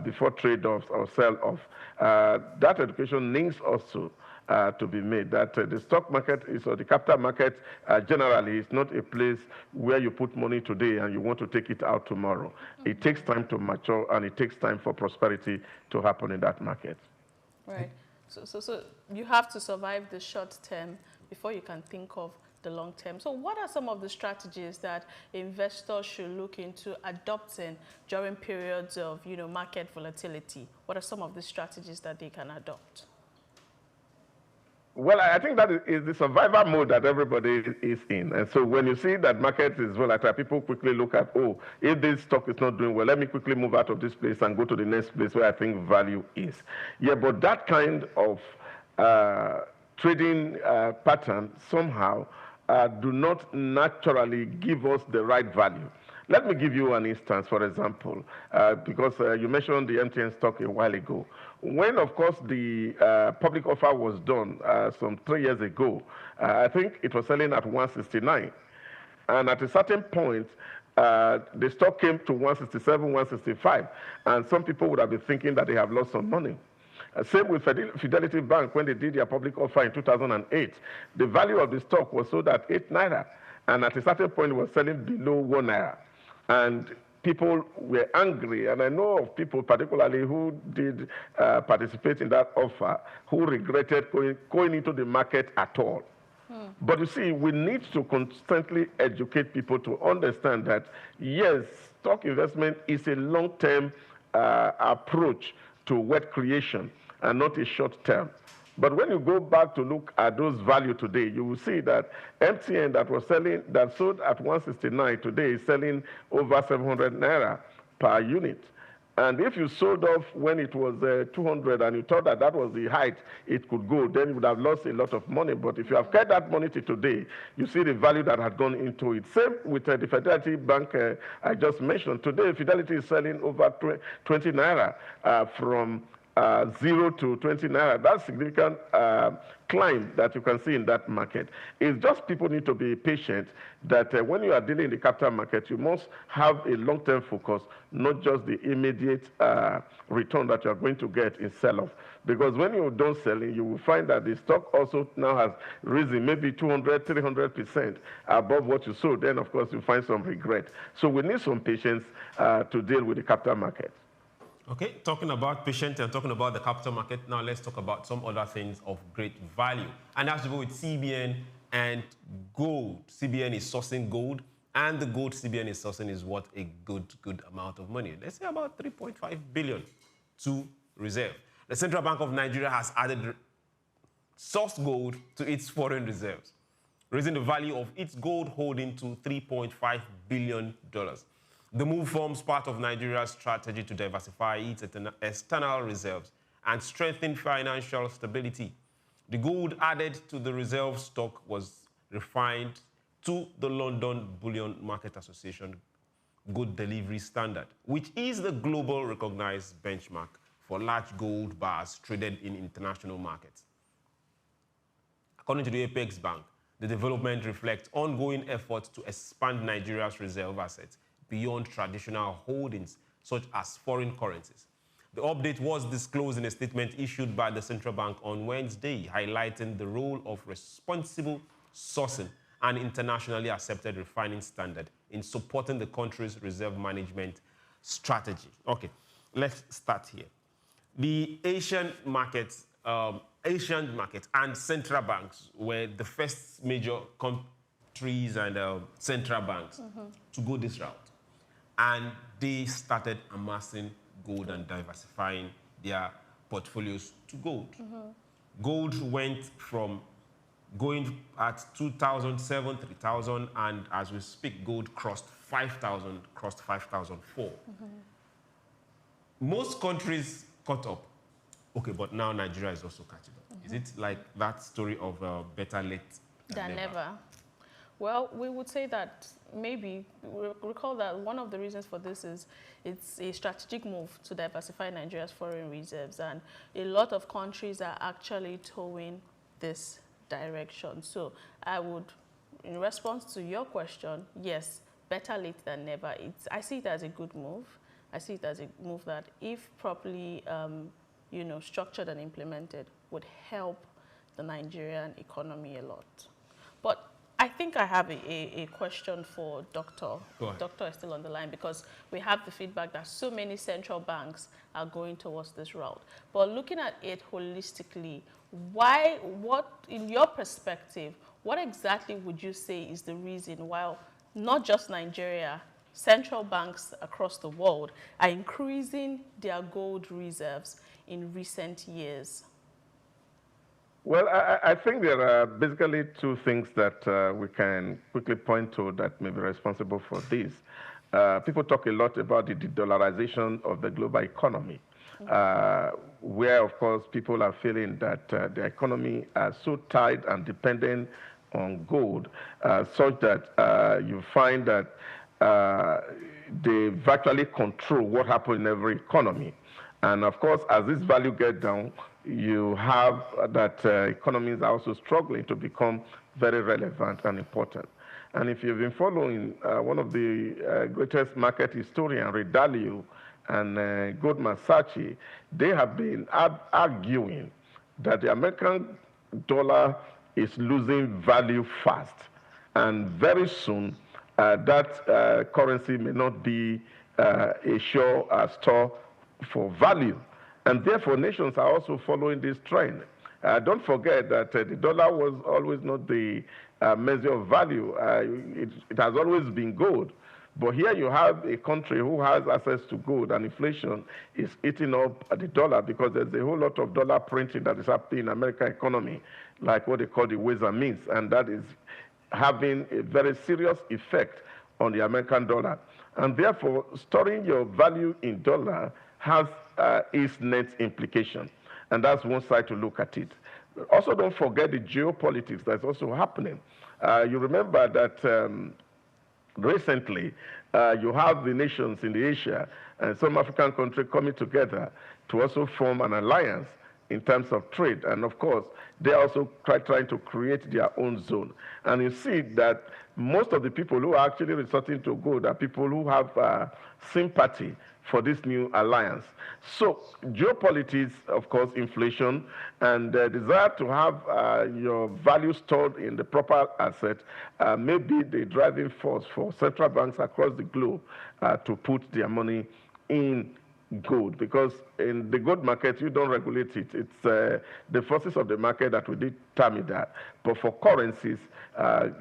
before trade-offs or sell-off. That education needs also to be made, that the stock market is, or the capital market generally is not a place where you put money today and you want to take it out tomorrow. It takes time to mature, and it takes time for prosperity to happen in that market. Right. So you have to survive the short term before you can think of the long term. So what are some of the strategies that investors should look into adopting during periods of, market volatility? What are some of the strategies that they can adopt? Well, I think that is the survival mode that everybody is in. And so when you see that market is volatile, people quickly look at, oh, if this stock is not doing well, let me quickly move out of this place and go to the next place where I think value is. Yeah, but that kind of trading pattern somehow do not naturally give us the right value. Let me give you an instance, for example, because you mentioned the MTN stock a while ago. When, of course, the public offer was done some 3 years ago, I think it was selling at 169. And at a certain point, the stock came to 167, 165. And some people would have been thinking that they have lost some money. Same with Fidelity Bank when they did their public offer in 2008. The value of the stock was sold at 8 naira. And at a certain point, it was selling below 1 naira. And people were angry, and I know of people particularly who did participate in that offer who regretted going into the market at all. But you see, we need to constantly educate people to understand that, yes, stock investment is a long-term approach to wealth creation and not a short-term. But when you go back to look at those values today, you will see that MTN that sold at 169 today is selling over 700 naira per unit. And if you sold off when it was 200 and you thought that that was the height it could go, then you would have lost a lot of money. But if you have kept that money to today, you see the value that had gone into it. Same with the Fidelity Bank I just mentioned. Today, Fidelity is selling over 20 naira from 0 to 20 naira. That's significant climb that you can see in that market. It's just people need to be patient, that when you are dealing in the capital market, you must have a long-term focus, not just the immediate return that you are going to get in sell-off. Because when you're done selling, you will find that the stock also now has risen maybe 200, 300% above what you sold. Then, of course, you find some regret. So we need some patience to deal with the capital market. Okay, talking about patience and talking about the capital market, now let's talk about some other things of great value. And that has to do with CBN and gold. CBN is sourcing gold, and the gold CBN is sourcing is worth a good amount of money. Let's say about 3.5 billion to reserve. The Central Bank of Nigeria has added sourced gold to its foreign reserves, raising the value of its gold holding to $3.5 billion. The move forms part of Nigeria's strategy to diversify its external reserves and strengthen financial stability. The gold added to the reserve stock was refined to the London Bullion Market Association Gold Delivery Standard, which is the global recognized benchmark for large gold bars traded in international markets. According to the Apex Bank, the development reflects ongoing efforts to expand Nigeria's reserve assets beyond traditional holdings, such as foreign currencies. The update was disclosed in a statement issued by the central bank on Wednesday, highlighting the role of responsible sourcing and internationally accepted refining standard in supporting the country's reserve management strategy. Okay, let's start here. The Asian markets and central banks were the first major countries and central banks to go this route. And they started amassing gold and diversifying their portfolios to gold. Gold went from going at 2007, 3000, and as we speak, gold crossed 5,000, crossed 5,004. Most countries caught up. Okay, but now Nigeria is also catching up. Is it like that story of better late than never? Well, we would say that maybe, recall that one of the reasons for this is it's a strategic move to diversify Nigeria's foreign reserves, and a lot of countries are actually towing this direction. So I would, in response to your question, yes, better late than never. I see it as a good move. I see it as a move that, if properly structured and implemented, would help the Nigerian economy a lot. But I think I have a question for Doctor. Doctor is still on the line, because we have the feedback that so many central banks are going towards this route. But looking at it holistically, in your perspective, what exactly would you say is the reason why not just Nigeria, central banks across the world are increasing their gold reserves in recent years? Well, I think there are basically two things that we can quickly point to that may be responsible for this. People talk a lot about the de-dollarization of the global economy, where, of course, people are feeling that the economy are so tied and dependent on gold, such that you find that they virtually control what happens in every economy. And of course, as this value gets down, you have that economies are also struggling to become very relevant and important. And if you've been following one of the greatest market historians, Ray Dalio and Goldman Sachs, they have been arguing that the American dollar is losing value fast. And very soon, that currency may not be a sure store for value. And therefore, nations are also following this trend. Don't forget that the dollar was always not the measure of value. It has always been gold. But here you have a country who has access to gold, and inflation is eating up the dollar, because there's a whole lot of dollar printing that is happening in the American economy, like what they call the ways and means, and that is having a very serious effect on the American dollar. And therefore, storing your value in dollar has its net implication. And that's one side to look at it. Also, don't forget the geopolitics that's also happening. You remember that recently you have the nations in the Asia and some African countries coming together to also form an alliance in terms of trade. And of course, they're also trying to create their own zone. And you see that most of the people who are actually resorting to gold are people who have sympathy for this new alliance. So geopolitics, of course, inflation, and the desire to have your value stored in the proper asset may be the driving force for central banks across the globe to put their money in gold, because in the gold market, you don't regulate it. It's the forces of the market that will determine that. But for currencies,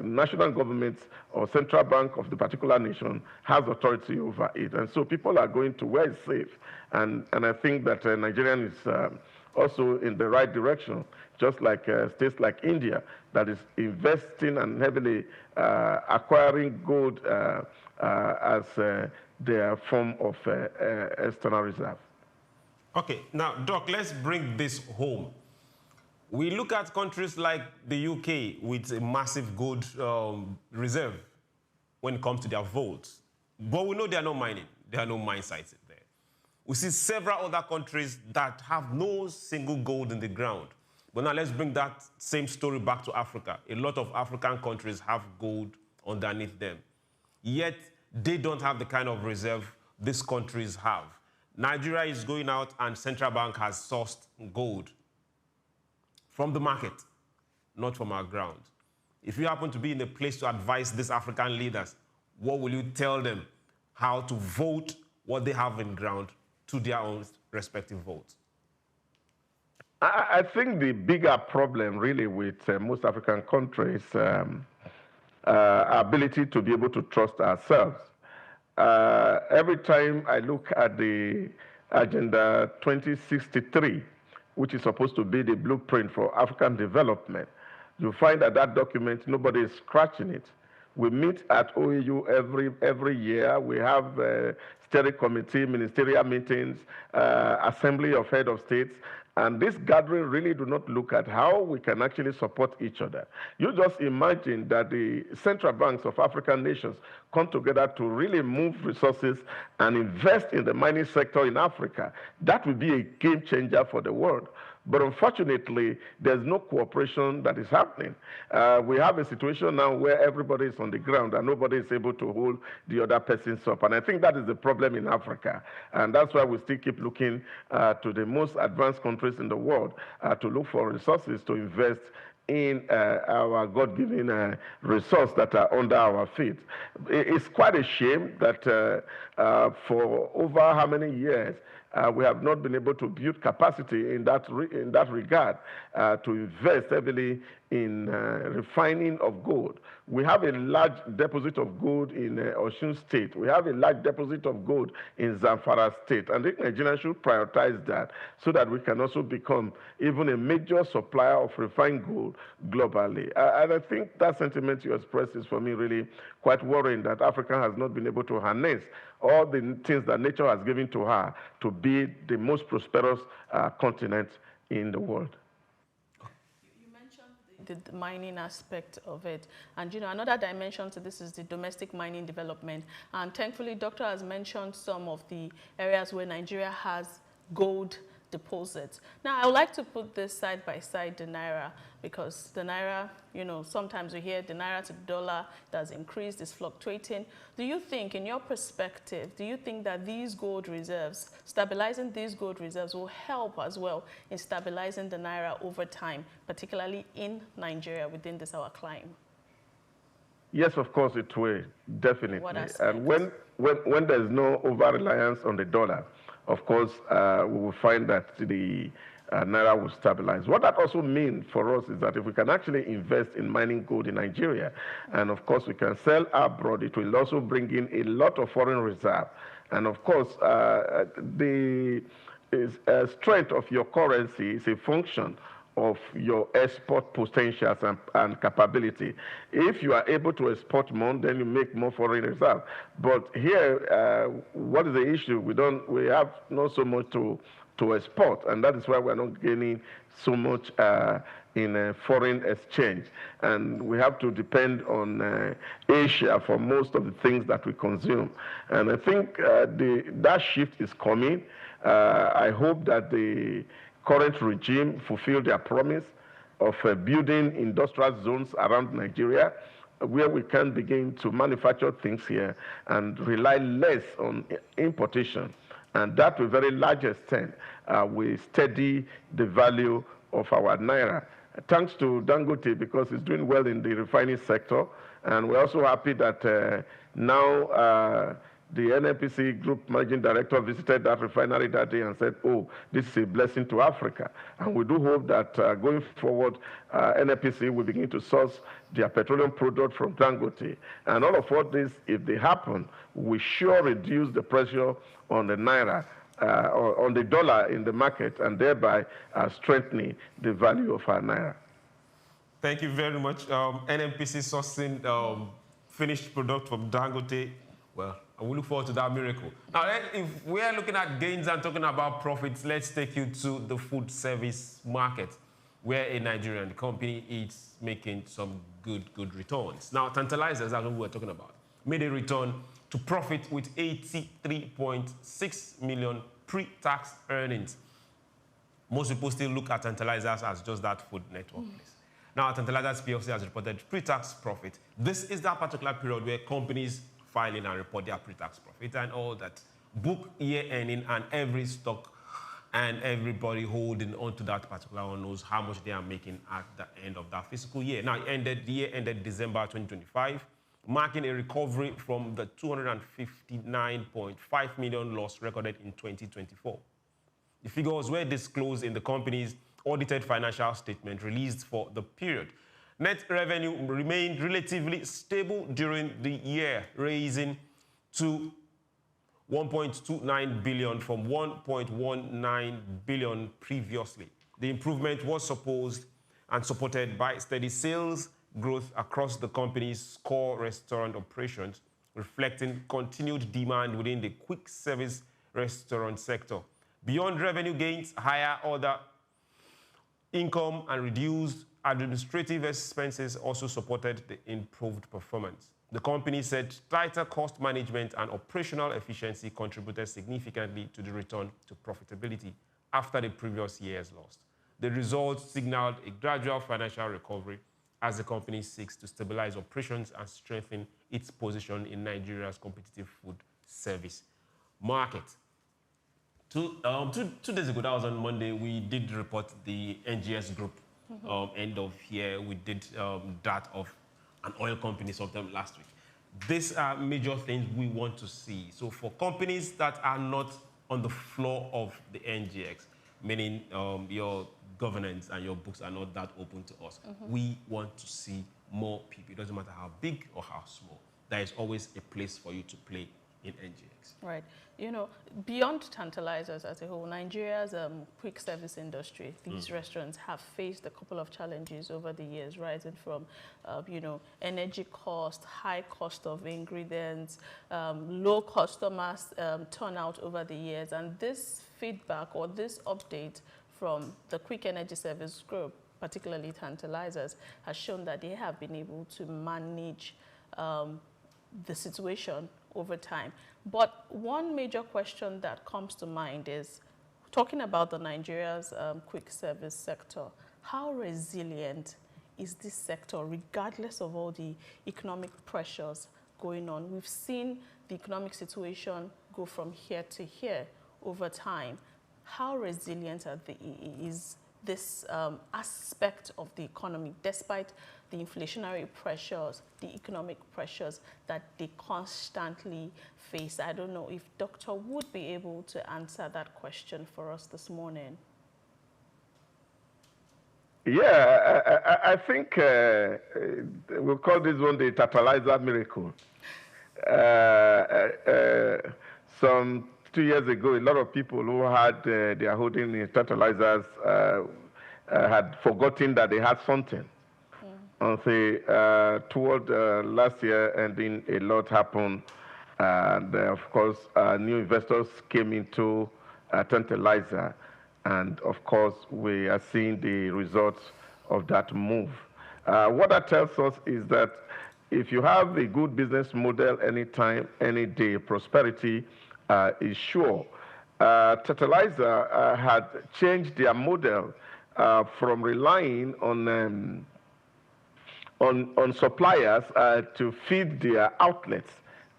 national governments or central bank of the particular nation has authority over it. And so people are going to where it's safe. And I think that Nigeria is also in the right direction, just like states like India, that is investing and heavily acquiring gold as their form of external reserve. Okay, now, Doc, let's bring this home. We look at countries like the UK with a massive gold reserve when it comes to their vaults. But we know they are not mining. There are no mine sites there. We see several other countries that have no single gold in the ground. But now let's bring that same story back to Africa. A lot of African countries have gold underneath them. Yet, they don't have the kind of reserve these countries have. Nigeria is going out and central bank has sourced gold from the market, not from our ground. If you happen to be in a place to advise these African leaders, what will you tell them how to vote what they have in ground to their own respective votes? I think the bigger problem really with most African countries ability to be able to trust ourselves. Every time I look at the Agenda 2063, which is supposed to be the blueprint for African development, you find that that document, nobody is scratching it. We meet at OAU every year. We have steering committee, ministerial meetings, assembly of head of states. And this gathering really do not look at how we can actually support each other. You just imagine that the central banks of African nations come together to really move resources and invest in the mining sector in Africa. That would be a game changer for the world. But unfortunately, there's no cooperation that is happening. We have a situation now where everybody is on the ground and nobody is able to hold the other person's up. And I think that is the problem in Africa. And that's why we still keep looking to the most advanced countries in the world to look for resources to invest in our God-given resources that are under our feet. It's quite a shame that for over how many years we have not been able to build capacity in that regard to invest heavily in refining of gold. We have a large deposit of gold in Osun State. We have a large deposit of gold in Zamfara State. And I think Nigeria should prioritize that so that we can also become even a major supplier of refined gold globally. And I think that sentiment you expressed is for me really quite worrying that Africa has not been able to harness all the things that nature has given to her to be the most prosperous continent in the world. The mining aspect of it, and another dimension to this is the domestic mining development. And thankfully, Doctor has mentioned some of the areas where Nigeria has gold deposits. Now, I would like to put this side by side the naira, because the naira, sometimes we hear the naira to the dollar has increased, is fluctuating. Do you think, in your perspective, do you think that these gold reserves, stabilizing these gold reserves, will help as well in stabilizing the naira over time, particularly in Nigeria within this our climb? Yes, of course it will, definitely. And when there's no over-reliance on the dollar, of course, we will find that the naira will stabilize. What that also means for us is that if we can actually invest in mining gold in Nigeria, and of course we can sell abroad, it will also bring in a lot of foreign reserve. And of course, the strength of your currency is a function of your export potentials and capability. If you are able to export more, then you make more foreign reserve. But here, what is the issue? We have not so much to export, and that is why we're not gaining so much in foreign exchange. And we have to depend on Asia for most of the things that we consume. And I think that shift is coming. I hope that the current regime fulfill their promise of building industrial zones around Nigeria where we can begin to manufacture things here and rely less on importation. And that to a very large extent will steady the value of our naira. Thanks to Dangote, because it's doing well in the refining sector. And we're also happy that now the NNPC Group Managing Director visited that refinery that day and said, oh, this is a blessing to Africa. And we do hope that going forward, NNPC will begin to source their petroleum product from Dangote. And all of what this, if they happen, we sure reduce the pressure on the naira, on the dollar in the market, and thereby strengthening the value of our naira. Thank you very much. NNPC sourcing finished product from Dangote. Well, we look forward to that miracle. Now, if we are looking at gains and talking about profits, let's take you to the food service market, where a Nigerian company is making some good returns. Now, Tantalizers, that's what we're talking about, made a return to profit with 83.6 million pre-tax earnings. Most people still look at Tantalizers as just that food network. Now, Tantalizers PLC has reported pre-tax profit. This is that particular period where companies file in and report their pre-tax profit and all that book year ending, and every stock and everybody holding onto that particular one knows how much they are making at the end of that fiscal year. Now, the year ended December 2025, marking a recovery from the 259.5 million loss recorded in 2024. The figures were disclosed in the company's audited financial statement released for the period. Net revenue remained relatively stable during the year, raising to 1.29 billion from 1.19 billion previously. The improvement was supported by steady sales growth across the company's core restaurant operations, reflecting continued demand within the quick service restaurant sector. Beyond revenue gains, higher other income and reduced administrative expenses also supported the improved performance. The company said tighter cost management and operational efficiency contributed significantly to the return to profitability after the previous year's loss. The results signaled a gradual financial recovery as the company seeks to stabilize operations and strengthen its position in Nigeria's competitive food service market. 2 days ago, that was on Monday, we did report the NGS group. End of year, we did that of an oil company sometime last week. These are major things we want to see. So for companies that are not on the floor of the NGX, meaning your governance and your books are not that open to us, we want to see more people. It doesn't matter how big or how small. There is always a place for you to play in NGX. Right. You know, beyond tantalizers as a whole, Nigeria's quick service industry, these restaurants have faced a couple of challenges over the years, rising from, you know, energy cost, high cost of ingredients, low customers turnout over the years. And this feedback or this update from the quick energy service group, particularly tantalizers, has shown that they have been able to manage the situation over time. But one major question that comes to mind is, talking about the Nigeria's quick service sector, how resilient is this sector regardless of all the economic pressures going on? We've seen the economic situation go from here to here over time. How resilient is this aspect of the economy, despite the inflationary pressures, the economic pressures that they constantly face? I don't know if Dr. would be able to answer that question for us this morning. Yeah, I think we'll call this one the tantalizer miracle. Some 2 years ago, a lot of people who had their holding in tantalizers had forgotten that they had something. Toward last year ending, a lot happened. And of course, new investors came into Tantalizer. And of course, we are seeing the results of that move. What that tells us is that if you have a good business model anytime, any day, prosperity is sure. Tantalizer had changed their model from relying on suppliers to feed their outlets,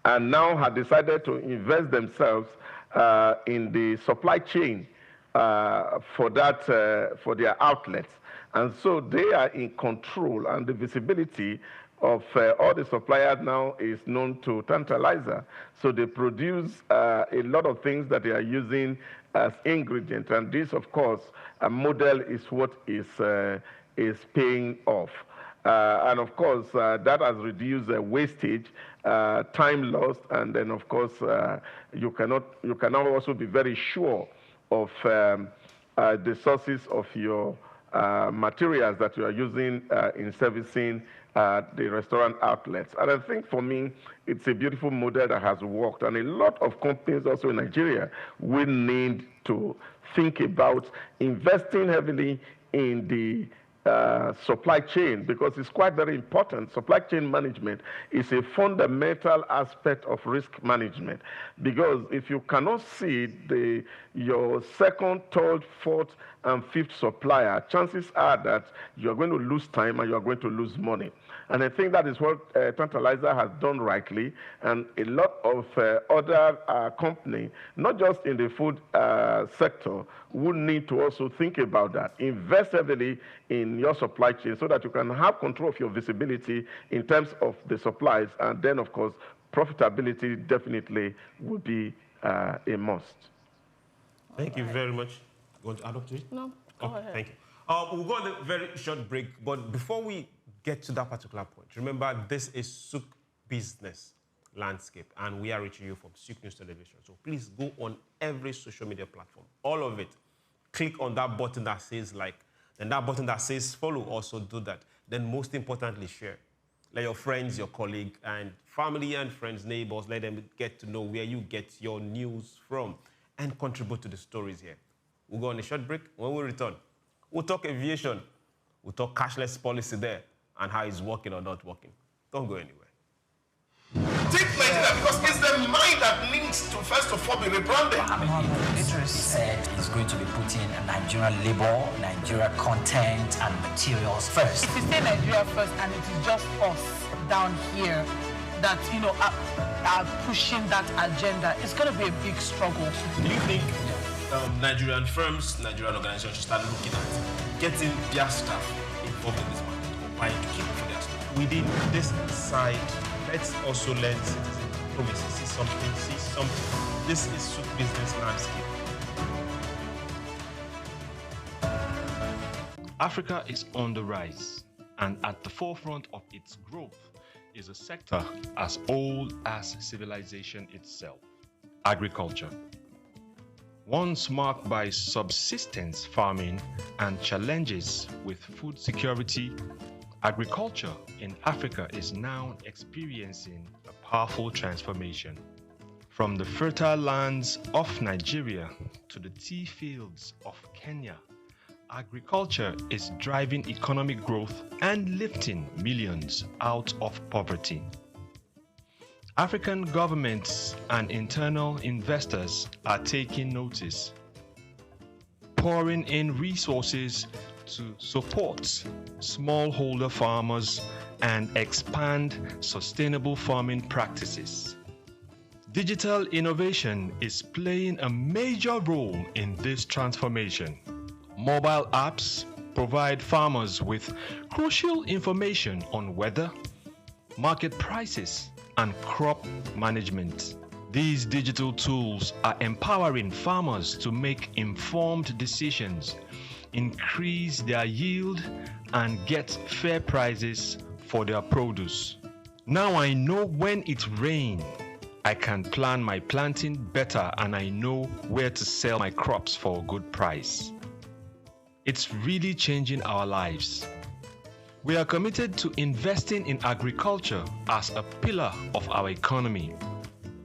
and now have decided to invest themselves in the supply chain for their outlets. And so they are in control, and the visibility of all the suppliers now is known to Tantalizer. So they produce a lot of things that they are using as ingredients, and this, of course, a model is what is paying off. And of course, that has reduced wastage, time lost, and then of course, you cannot also be very sure of the sources of your materials that you are using in servicing the restaurant outlets. And I think for me, it's a beautiful model that has worked. And a lot of companies also in Nigeria will need to think about investing heavily in the supply chain, because it's quite very important. Supply chain management is a fundamental aspect of risk management, because if you cannot see your second, third, fourth, and fifth supplier, chances are that you're going to lose time and you're going to lose money. And I think that is what Tantalizer has done rightly, and a lot of other companies, not just in the food sector, would need to also think about that. Invest heavily in your supply chain so that you can have control of your visibility in terms of the supplies, and then, of course, profitability definitely would be a must. Thank you very much. You want to add up to it? No, go ahead. Thank you. We'll go on a very short break, but before we get to that particular point, remember this is SOUQ Business Landscape, and we are reaching you from SOUQ News Television. So please go on every social media platform, all of it. Click on that button that says like, then that button that says follow, also do that. Then most importantly, share. Let your friends, your colleague, and family and friends, neighbors, let them get to know where you get your news from and contribute to the stories here. We'll go on a short break. When we return, we'll talk aviation. We'll talk cashless policy there and how it's working or not working. Don't go anywhere. Take Nigeria, because it's the mind that needs to first of all be rebranded. He said he's going to be putting Nigerian labor, Nigeria content and materials first. If you say Nigeria first and it is just us down here that, you know, are pushing that agenda, it's going to be a big struggle. Do you think Nigerian firms, Nigerian organizations should start looking at getting their staff involved in this market or buying to keep for their staff? Within this side, let's also learn citizen diplomacy, see something. This is SOUQ Business Landscape. Africa is on the rise, and at the forefront of its growth is a sector as old as civilization itself, agriculture. Once marked by subsistence farming and challenges with food security, agriculture in Africa is now experiencing a powerful transformation. From the fertile lands of Nigeria to the tea fields of Kenya, agriculture is driving economic growth and lifting millions out of poverty. African governments and internal investors are taking notice, pouring in resources to support smallholder farmers and expand sustainable farming practices. Digital innovation is playing a major role in this transformation. Mobile apps provide farmers with crucial information on weather, market prices, and crop management. These digital tools are empowering farmers to make informed decisions, increase their yield, and get fair prices for their produce. Now I know when it rains, I can plan my planting better, and I know where to sell my crops for a good price. It's really changing our lives. We are committed to investing in agriculture as a pillar of our economy.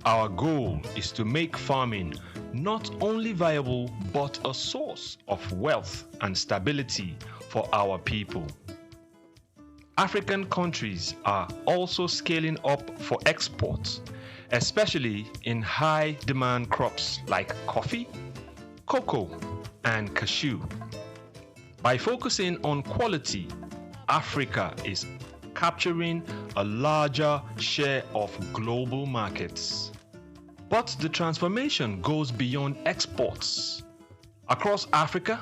Our goal is to make farming not only viable, but a source of wealth and stability for our people. African countries are also scaling up for exports, especially in high-demand crops like coffee, cocoa, and cashew. By focusing on quality, Africa is capturing a larger share of global markets. But the transformation goes beyond exports. Across Africa,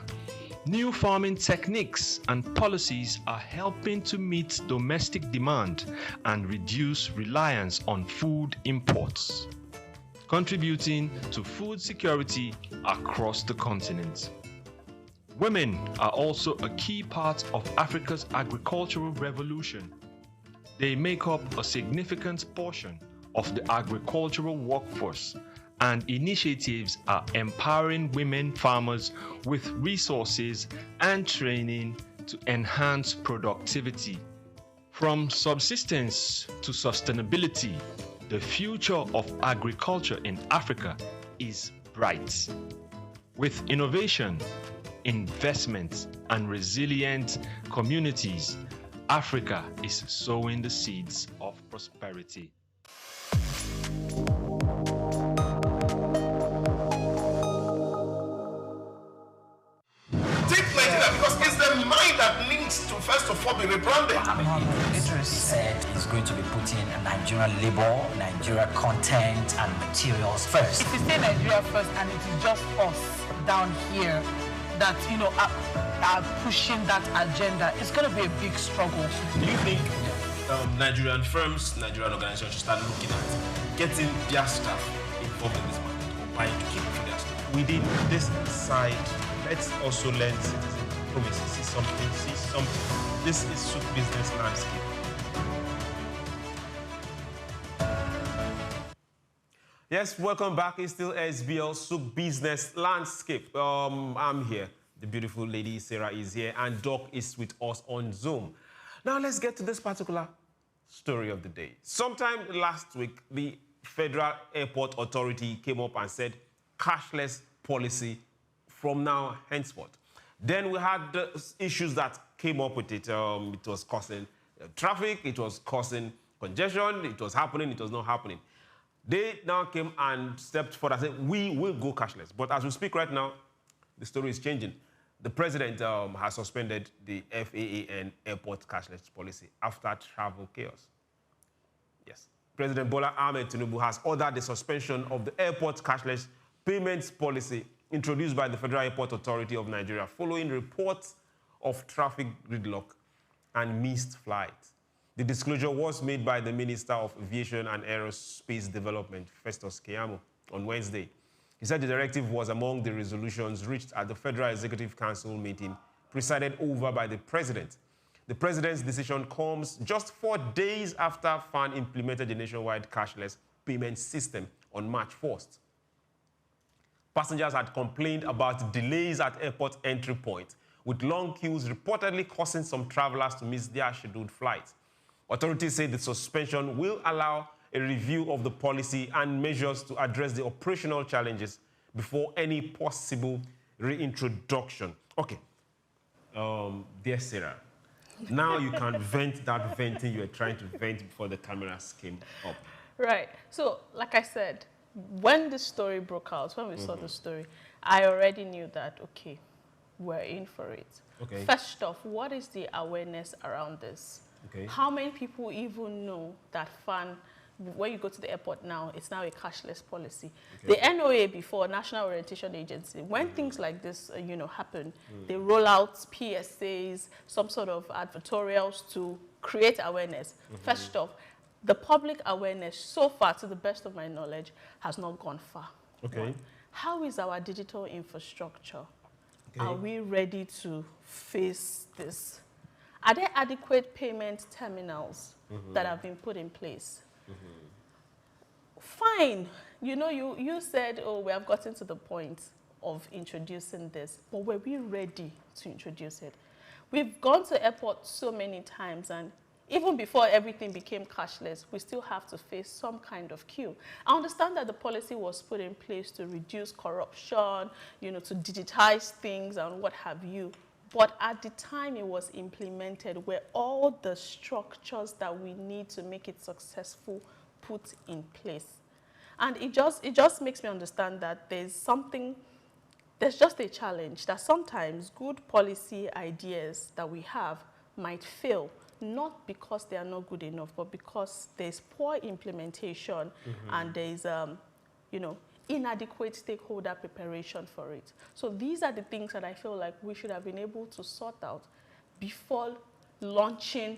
new farming techniques and policies are helping to meet domestic demand and reduce reliance on food imports, contributing to food security across the continent. Women are also a key part of Africa's agricultural revolution. They make up a significant portion of the agricultural workforce, and initiatives are empowering women farmers with resources and training to enhance productivity. From subsistence to sustainability, the future of agriculture in Africa is bright. With innovation, investments, and resilient communities, Africa is sowing the seeds of prosperity. Take Nigeria because it's the mind that needs to first of all be rebranded. Idris said he's going to be putting Nigerian labor, Nigeria content and materials first. If you say Nigeria first and it is just us down here that, you know, are pushing that agenda, it's going to be a big struggle. Do you think Nigerian firms, Nigerian organizations should start looking at getting their staff involved in this market or buying to keep for their staff? Within this side, let's also learn citizen diplomacy. See something. This is SOUQ business landscape. Yes, welcome back. It's still SBL SOUQ business landscape. I'm here. The beautiful lady Sarah is here, and Doc is with us on Zoom. Now let's get to this particular story of the day. Sometime last week, the Federal Airport Authority came up and said cashless policy from now henceforth. Then we had the issues that came up with it. It was causing traffic, it was causing congestion, it was happening, it was not happening. They now came and stepped forward and said, we will go cashless. But as we speak right now, the story is changing. The president has suspended the FAA and airport cashless policy after travel chaos. Yes. President Bola Ahmed Tinubu has ordered the suspension of the airport cashless payments policy introduced by the Federal Airport Authority of Nigeria following reports of traffic gridlock and missed flights. The disclosure was made by the Minister of Aviation and Aerospace Development, Festus Keyamo, on Wednesday. He said the directive was among the resolutions reached at the Federal Executive Council meeting presided over by the President. The President's decision comes just 4 days after FAN implemented the nationwide cashless payment system on March 1st. Passengers had complained about delays at airport entry points, with long queues reportedly causing some travelers to miss their scheduled flights. Authorities say the suspension will allow a review of the policy and measures to address the operational challenges before any possible reintroduction. Okay, dear Sarah, now you can vent that venting you were trying to vent before the cameras came up. Right. So, like I said, when the story broke out, when we saw the story, I already knew that, okay, we're in for it. Okay. First off, what is the awareness around this? Okay. How many people even know that FAN, when you go to the airport now, it's now a cashless policy? Okay. The NOA before, National Orientation Agency, when things like this, happen, they roll out PSAs, some sort of advertorials to create awareness. First off, the public awareness so far, to the best of my knowledge, has not gone far. Okay. How is our digital infrastructure? Okay. Are we ready to face this? Are there adequate payment terminals that have been put in place? Fine. You said, oh, we have gotten to the point of introducing this, but were we ready to introduce it? We've gone to airports so many times, and even before everything became cashless, we still have to face some kind of queue. I understand that the policy was put in place to reduce corruption, to digitize things and what have you. But at the time it was implemented, were all the structures that we need to make it successful put in place? And it just makes me understand that there's just a challenge, that sometimes good policy ideas that we have might fail, not because they are not good enough, but because there's poor implementation and there's, inadequate stakeholder preparation for it. So these are the things that I feel like we should have been able to sort out before launching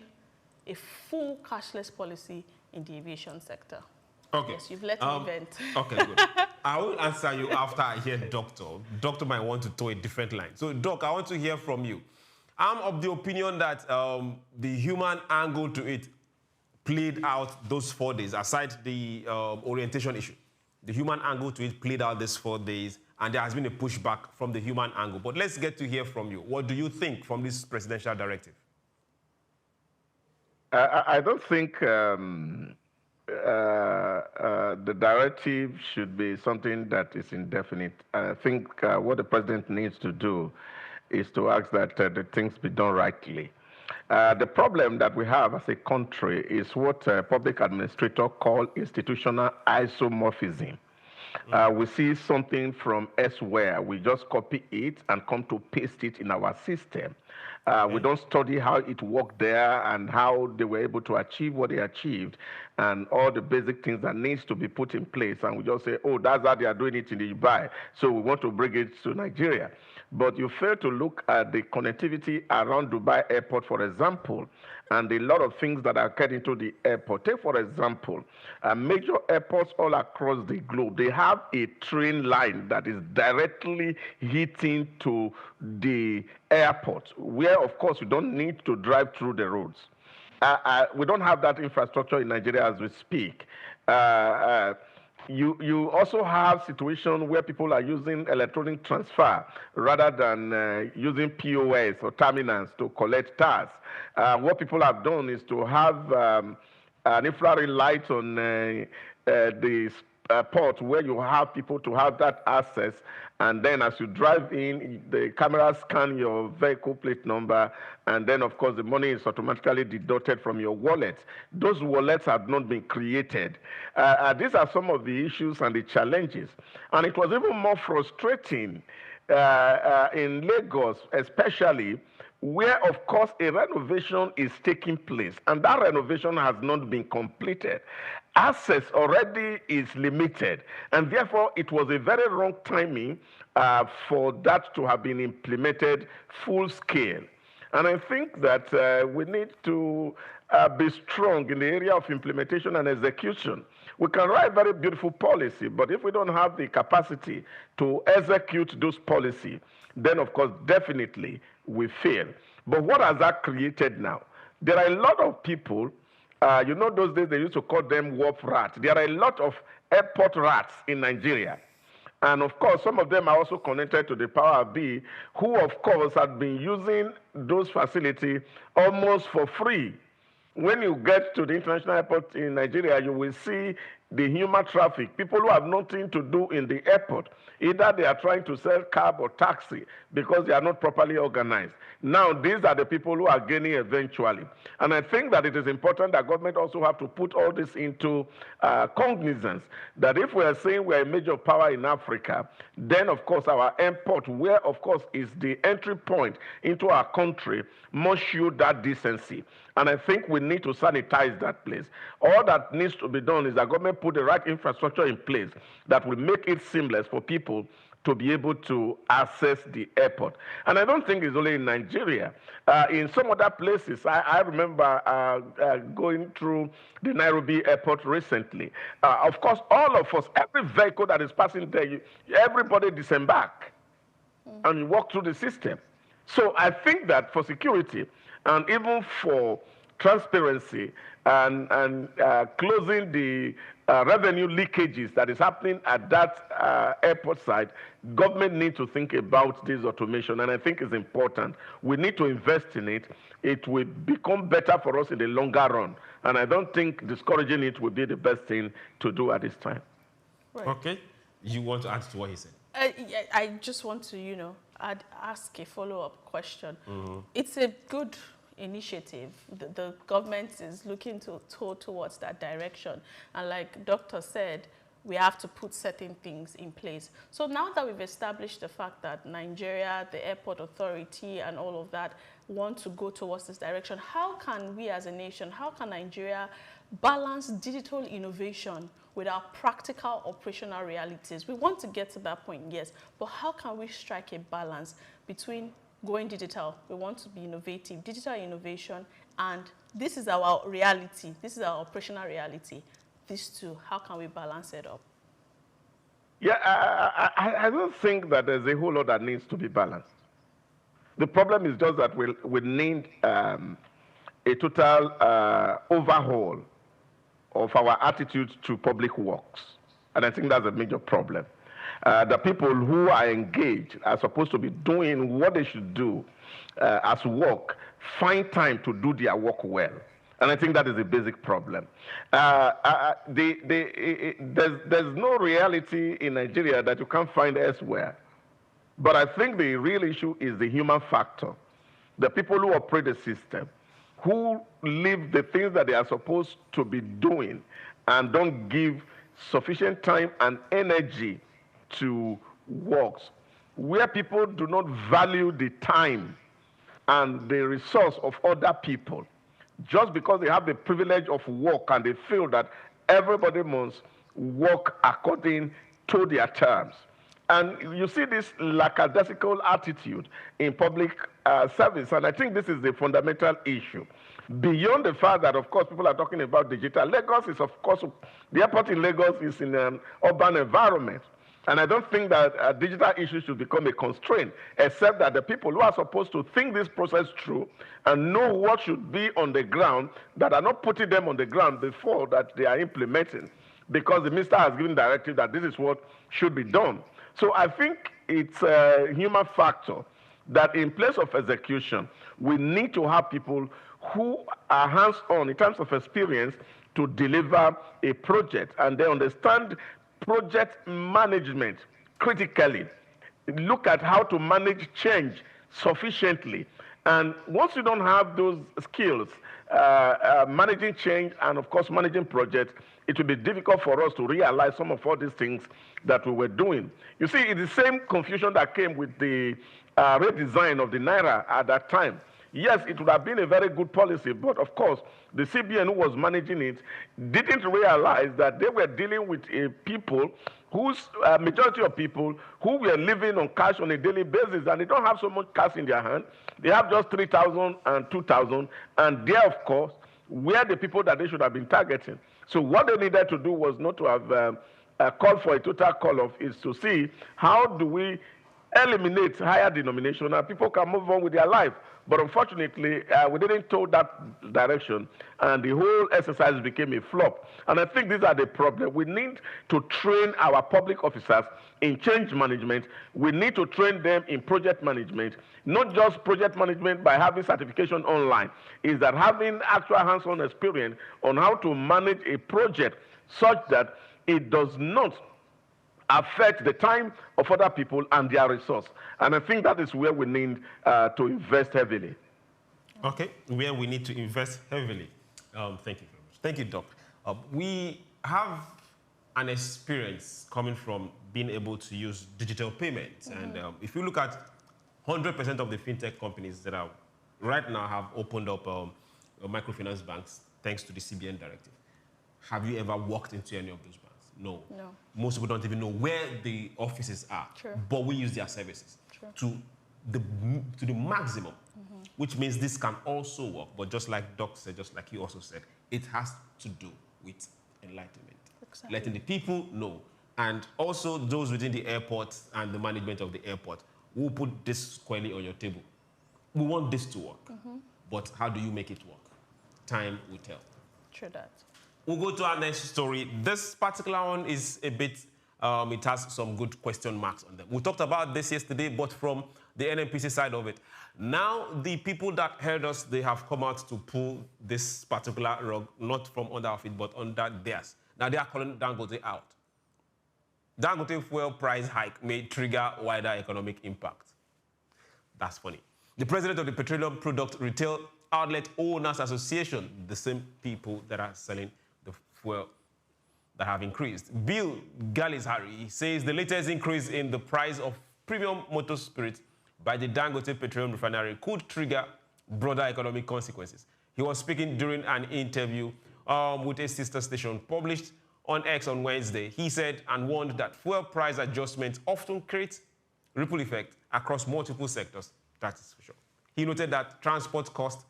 a full cashless policy in the aviation sector. Okay. Yes, you've let me vent. Okay, good. I will answer you after I hear Doctor. Doctor might want to toe a different line. So, Doc, I want to hear from you. I'm of the opinion that the human angle to it played out those 4 days, aside the orientation issue. The human angle to it played out these 4 days, and there has been a pushback from the human angle. But let's get to hear from you. What do you think from this presidential directive? I don't think the directive should be something that is indefinite. I think what the president needs to do is to ask that the things be done rightly. The problem that we have as a country is what public administrators call institutional isomorphism. We see something from elsewhere, we just copy it and come to paste it in our system. We don't study how it worked there and how they were able to achieve what they achieved and all the basic things that needs to be put in place. And we just say, oh, that's how they are doing it in Dubai, so we want to bring it to Nigeria. But you fail to look at the connectivity around Dubai airport, for example, and a lot of things that are getting into the airport. Take, for example, major airports all across the globe, they have a train line that is directly hitting to the airport, where, of course, you don't need to drive through the roads. We don't have that infrastructure in Nigeria as we speak. You also have situations where people are using electronic transfer rather than using POS or terminals to collect tax. What people have done is to have an infrared light on the port where you have people to have that access, and then as you drive in, the camera scan your vehicle plate number, and then of course the money is automatically deducted from your wallet. Those wallets have not been created. These are some of the issues and the challenges, and it was even more frustrating in Lagos, especially, where, of course, a renovation is taking place, and that renovation has not been completed. Access already is limited, and therefore it was a very wrong timing for that to have been implemented full scale. And I think that we need to be strong in the area of implementation and execution. We can write very beautiful policy, but if we don't have the capacity to execute those policies, then of course, definitely we fail. But what has that created now? There are a lot of people, you know, those days they used to call them wharf rats. There are a lot of airport rats in Nigeria. And of course, some of them are also connected to the Power B, who of course had been using those facilities almost for free. When you get to the international airport in Nigeria, you will see the human traffic, people who have nothing to do in the airport. Either they are trying to sell cab or taxi because they are not properly organized. Now, these are the people who are gaining eventually. And I think that it is important that government also have to put all this into cognizance, that if we are saying we are a major power in Africa, then of course our airport, where of course is the entry point into our country, must show that decency. And I think we need to sanitize that place. All that needs to be done is that government put the right infrastructure in place that will make it seamless for people to be able to access the airport. And I don't think it's only in Nigeria. In some other places, I remember going through the Nairobi airport recently. Of course, all of us, every vehicle that is passing there, everybody disembark and you walk through the system. So I think that for security and even for transparency and closing the revenue leakages that is happening at that airport site, government needs to think about this automation, and I think it's important. We need to invest in it. It will become better for us in the longer run, and I don't think discouraging it would be the best thing to do at this time. Right. Okay. You want to add to what he said? I just want to, ask a follow-up question. It's a good initiative. The government is looking towards that direction. And like Doctor said, we have to put certain things in place. So now that we've established the fact that Nigeria, the airport authority and all of that want to go towards this direction, how can we as a nation, how can Nigeria balance digital innovation with our practical operational realities? We want to get to that point, yes, but how can we strike a balance between going digital, we want to be innovative, digital innovation, and this is our reality, this is our operational reality. These two, how can we balance it up? Yeah, I don't think that there's a whole lot that needs to be balanced. The problem is just that we need a total overhaul of our attitude to public works. And I think that's a major problem. The people who are engaged are supposed to be doing what they should do as work, find time to do their work well. And I think that is a basic problem. There's no reality in Nigeria that you can't find elsewhere. But I think the real issue is the human factor. The people who operate the system, who leave the things that they are supposed to be doing and don't give sufficient time and energy to works, where people do not value the time and the resource of other people, just because they have the privilege of work and they feel that everybody must work according to their terms. And you see this lackadaisical attitude in public service, and I think this is the fundamental issue. Beyond the fact that, of course, people are talking about digital, Lagos is, of course, the airport in Lagos is in an urban environment. And I don't think that digital issues should become a constraint, except that the people who are supposed to think this process through and know what should be on the ground, that are not putting them on the ground before that they are implementing, because the minister has given directive that this is what should be done. So I think it's a human factor that in place of execution, we need to have people who are hands-on in terms of experience to deliver a project, and they understand project management critically. Look at how to manage change sufficiently. And once you don't have those skills, managing change and, of course, managing projects, it will be difficult for us to realize some of all these things that we were doing. You see, it's the same confusion that came with the redesign of the Naira at that time. Yes, it would have been a very good policy, but of course, the CBN who was managing it didn't realize that they were dealing with a people whose majority of people who were living on cash on a daily basis, and they don't have so much cash in their hand. They have just 3,000 and 2,000, and they, of course, were the people that they should have been targeting. So what they needed to do was not to have called for a total call-off, is to see how do we eliminate higher denomination and people can move on with their life. But unfortunately, we didn't go that direction, and the whole exercise became a flop. And I think these are the problems. We need to train our public officers in change management. We need to train them in project management, not just project management by having certification online, is that having actual hands-on experience on how to manage a project such that it does not affect the time of other people and their resource. And I think that is where we need to invest heavily. Okay, where we need to invest heavily. Thank you very much. Thank you, Doc. We have an experience coming from being able to use digital payments. And if you look at 100% of the fintech companies that are right now have opened up microfinance banks thanks to the CBN directive. Have you ever walked into any of those banks? No. Most people don't even know where the offices are. True. But we use their services to the maximum, which means this can also work. But just like Doc said, just like you also said, it has to do with enlightenment. Exactly. Letting the people know. And also those within the airport and the management of the airport will put this squarely on your table. We want this to work. But how do you make it work? Time will tell. True that. We'll go to our next story. This particular one is a bit, it has some good question marks on them. We talked about this yesterday, but from the NNPC side of it. Now, the people that heard us, they have come out to pull this particular rug, not from under our feet, but under theirs. Now, they are calling Dangote out. Dangote fuel price hike may trigger wider economic impact. That's funny. The president of the Petroleum Product Retail Outlet Owners Association, the same people that are selling the fuel that have increased. Bill Gallizari says the latest increase in the price of premium motor spirits by the Dangote Petroleum Refinery could trigger broader economic consequences. He was speaking during an interview with a sister station published on X on Wednesday. He said and warned that fuel price adjustments often create ripple effect across multiple sectors. That is for sure. He noted that transport costs,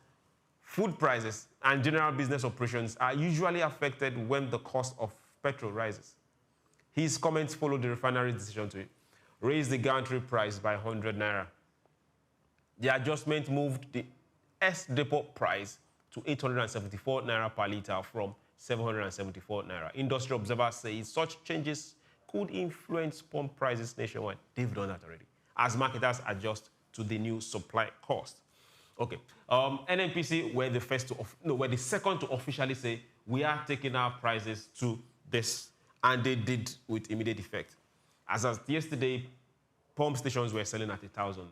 food prices, and general business operations are usually affected when the cost of petrol rises. His comments followed the refinery's decision to raise the gantry price by 100 naira. The adjustment moved the S-Depot price to 874 naira per litre from 774 naira. Industry observers say such changes could influence pump prices nationwide. They've done that already, as marketers adjust to the new supply cost. Okay, NNPC were the first to, were the second to officially say we are taking our prices to this, and they did with immediate effect. As of yesterday, pump stations were selling at 1,000.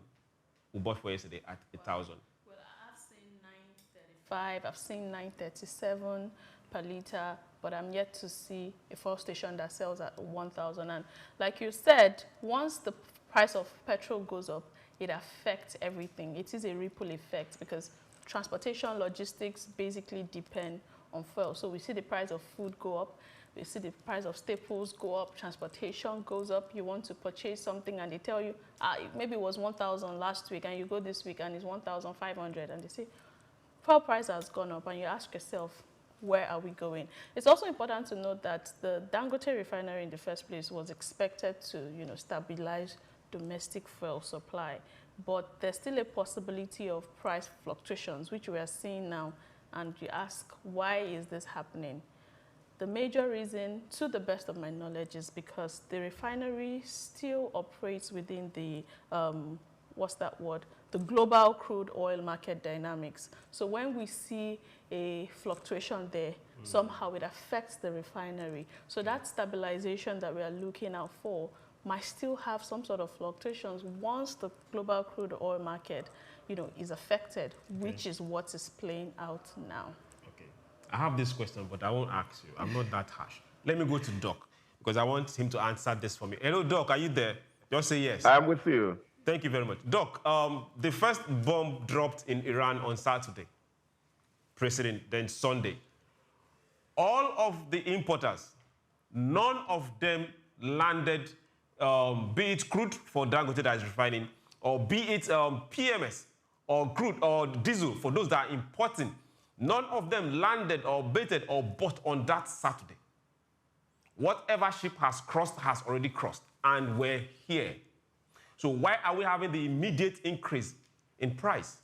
We bought for yesterday at 1,000. Well, I've seen 935, I've seen 937 per liter, but I'm yet to see a fuel station that sells at 1,000. And like you said, once the price of petrol goes up, it affects everything. It is a ripple effect because transportation, logistics basically depend on fuel. So we see the price of food go up, we see the price of staples go up, transportation goes up. You want to purchase something and they tell you, maybe it was 1,000 last week and you go this week and it's 1,500 and they say, fuel price has gone up, and you ask yourself, where are we going? It's also important to note that the Dangote refinery in the first place was expected to, stabilize domestic fuel supply, but there's still a possibility of price fluctuations, which we are seeing now, and you ask, why is this happening? The major reason, to the best of my knowledge, is because the refinery still operates within the, the global crude oil market dynamics. So when we see a fluctuation there, somehow it affects the refinery. So that stabilization that we are looking out for might still have some sort of fluctuations once the global crude oil market, is affected, which is what is playing out now. I have this question, but I won't ask you. I'm not that harsh. Let me go to Doc, because I want him to answer this for me. Hello, Doc, are you there? Just say yes. I'm with you. Thank you very much. Doc, the first bomb dropped in Iran on Saturday, preceding, then Sunday. All of the importers, none of them landed, be it crude for Dangote that is refining, or be it PMS, or crude, or diesel for those that are importing. None of them landed or baited or bought on that Saturday. Whatever ship has crossed has already crossed, and we're here. So why are we having the immediate increase in price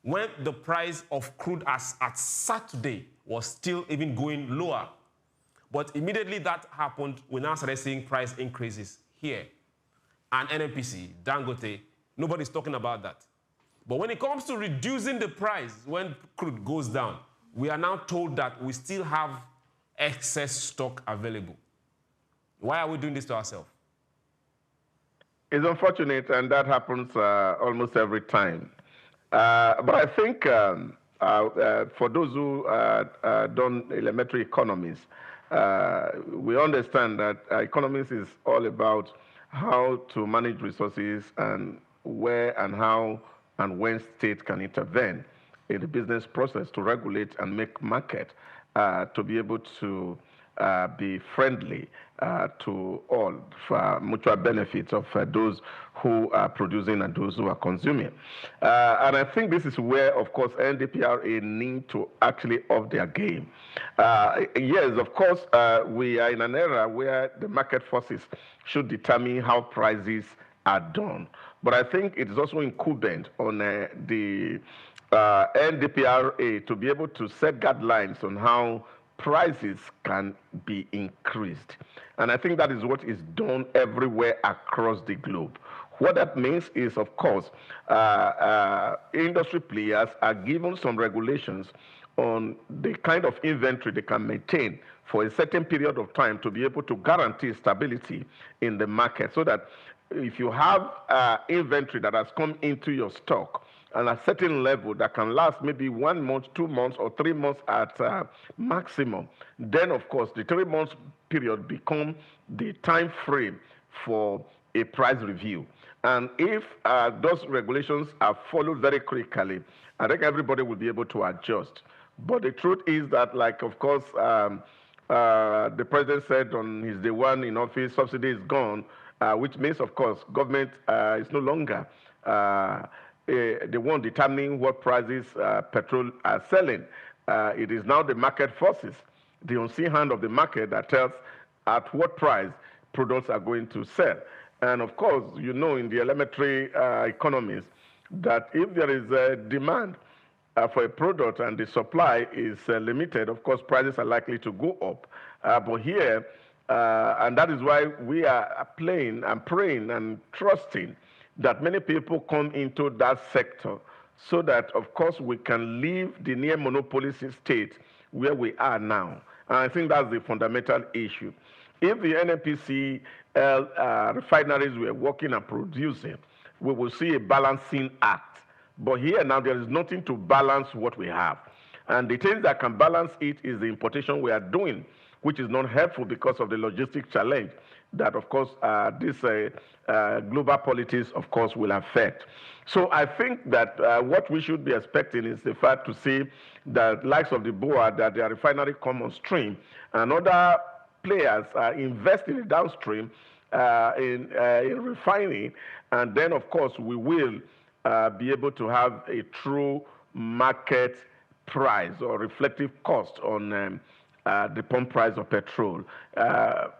when the price of crude at Saturday was still even going lower? But immediately that happened, we now started seeing price increases here. And NNPC, Dangote, nobody's talking about that. But when it comes to reducing the price when crude goes down, we are now told that we still have excess stock available. Why are we doing this to ourselves? It's unfortunate, and that happens almost every time. But I think for those who done elementary economics, we understand that economics is all about how to manage resources and where and how and when state can intervene in the business process to regulate and make market to be able to be friendly to all for mutual benefits of those who are producing and those who are consuming. And I think this is where, of course, NDPRA need to actually up their game. Yes, of course, we are in an era where the market forces should determine how prices are done. But I think it is also incumbent on the NDPRA to be able to set guidelines on how prices can be increased. And I think that is what is done everywhere across the globe. What that means is, of course, industry players are given some regulations on the kind of inventory they can maintain for a certain period of time to be able to guarantee stability in the market, so that if you have inventory that has come into your stock at a certain level that can last maybe 1 month, 2 months, or 3 months at maximum, then of course the 3 months period become the time frame for a price review. And if those regulations are followed very critically, I think everybody will be able to adjust. But the truth is that, like, of course, the president said on his day one in office, subsidy is gone, which means, of course, government is no longer the one determining what prices petrol are selling. It is now the market forces, the unseen hand of the market, that tells at what price products are going to sell. And of course, you know, in the elementary economies, that if there is a demand for a product and the supply is limited, of course, prices are likely to go up. But here, and that is why we are playing and praying and trusting that many people come into that sector, so that, of course, we can leave the near monopoly state where we are now. And I think that's the fundamental issue. If the NNPCL refineries were working and producing, we will see a balancing act. But here now, there is nothing to balance what we have. And the things that can balance it is the importation we are doing, which is not helpful because of the logistic challenge that, of course, this global politics, of course, will affect. So I think that what we should be expecting is the fact to see that likes of the BOA, that their refinery come on stream, and other players are investing downstream in refining, and then, of course, we will be able to have a true market price or reflective cost on the pump price of petrol.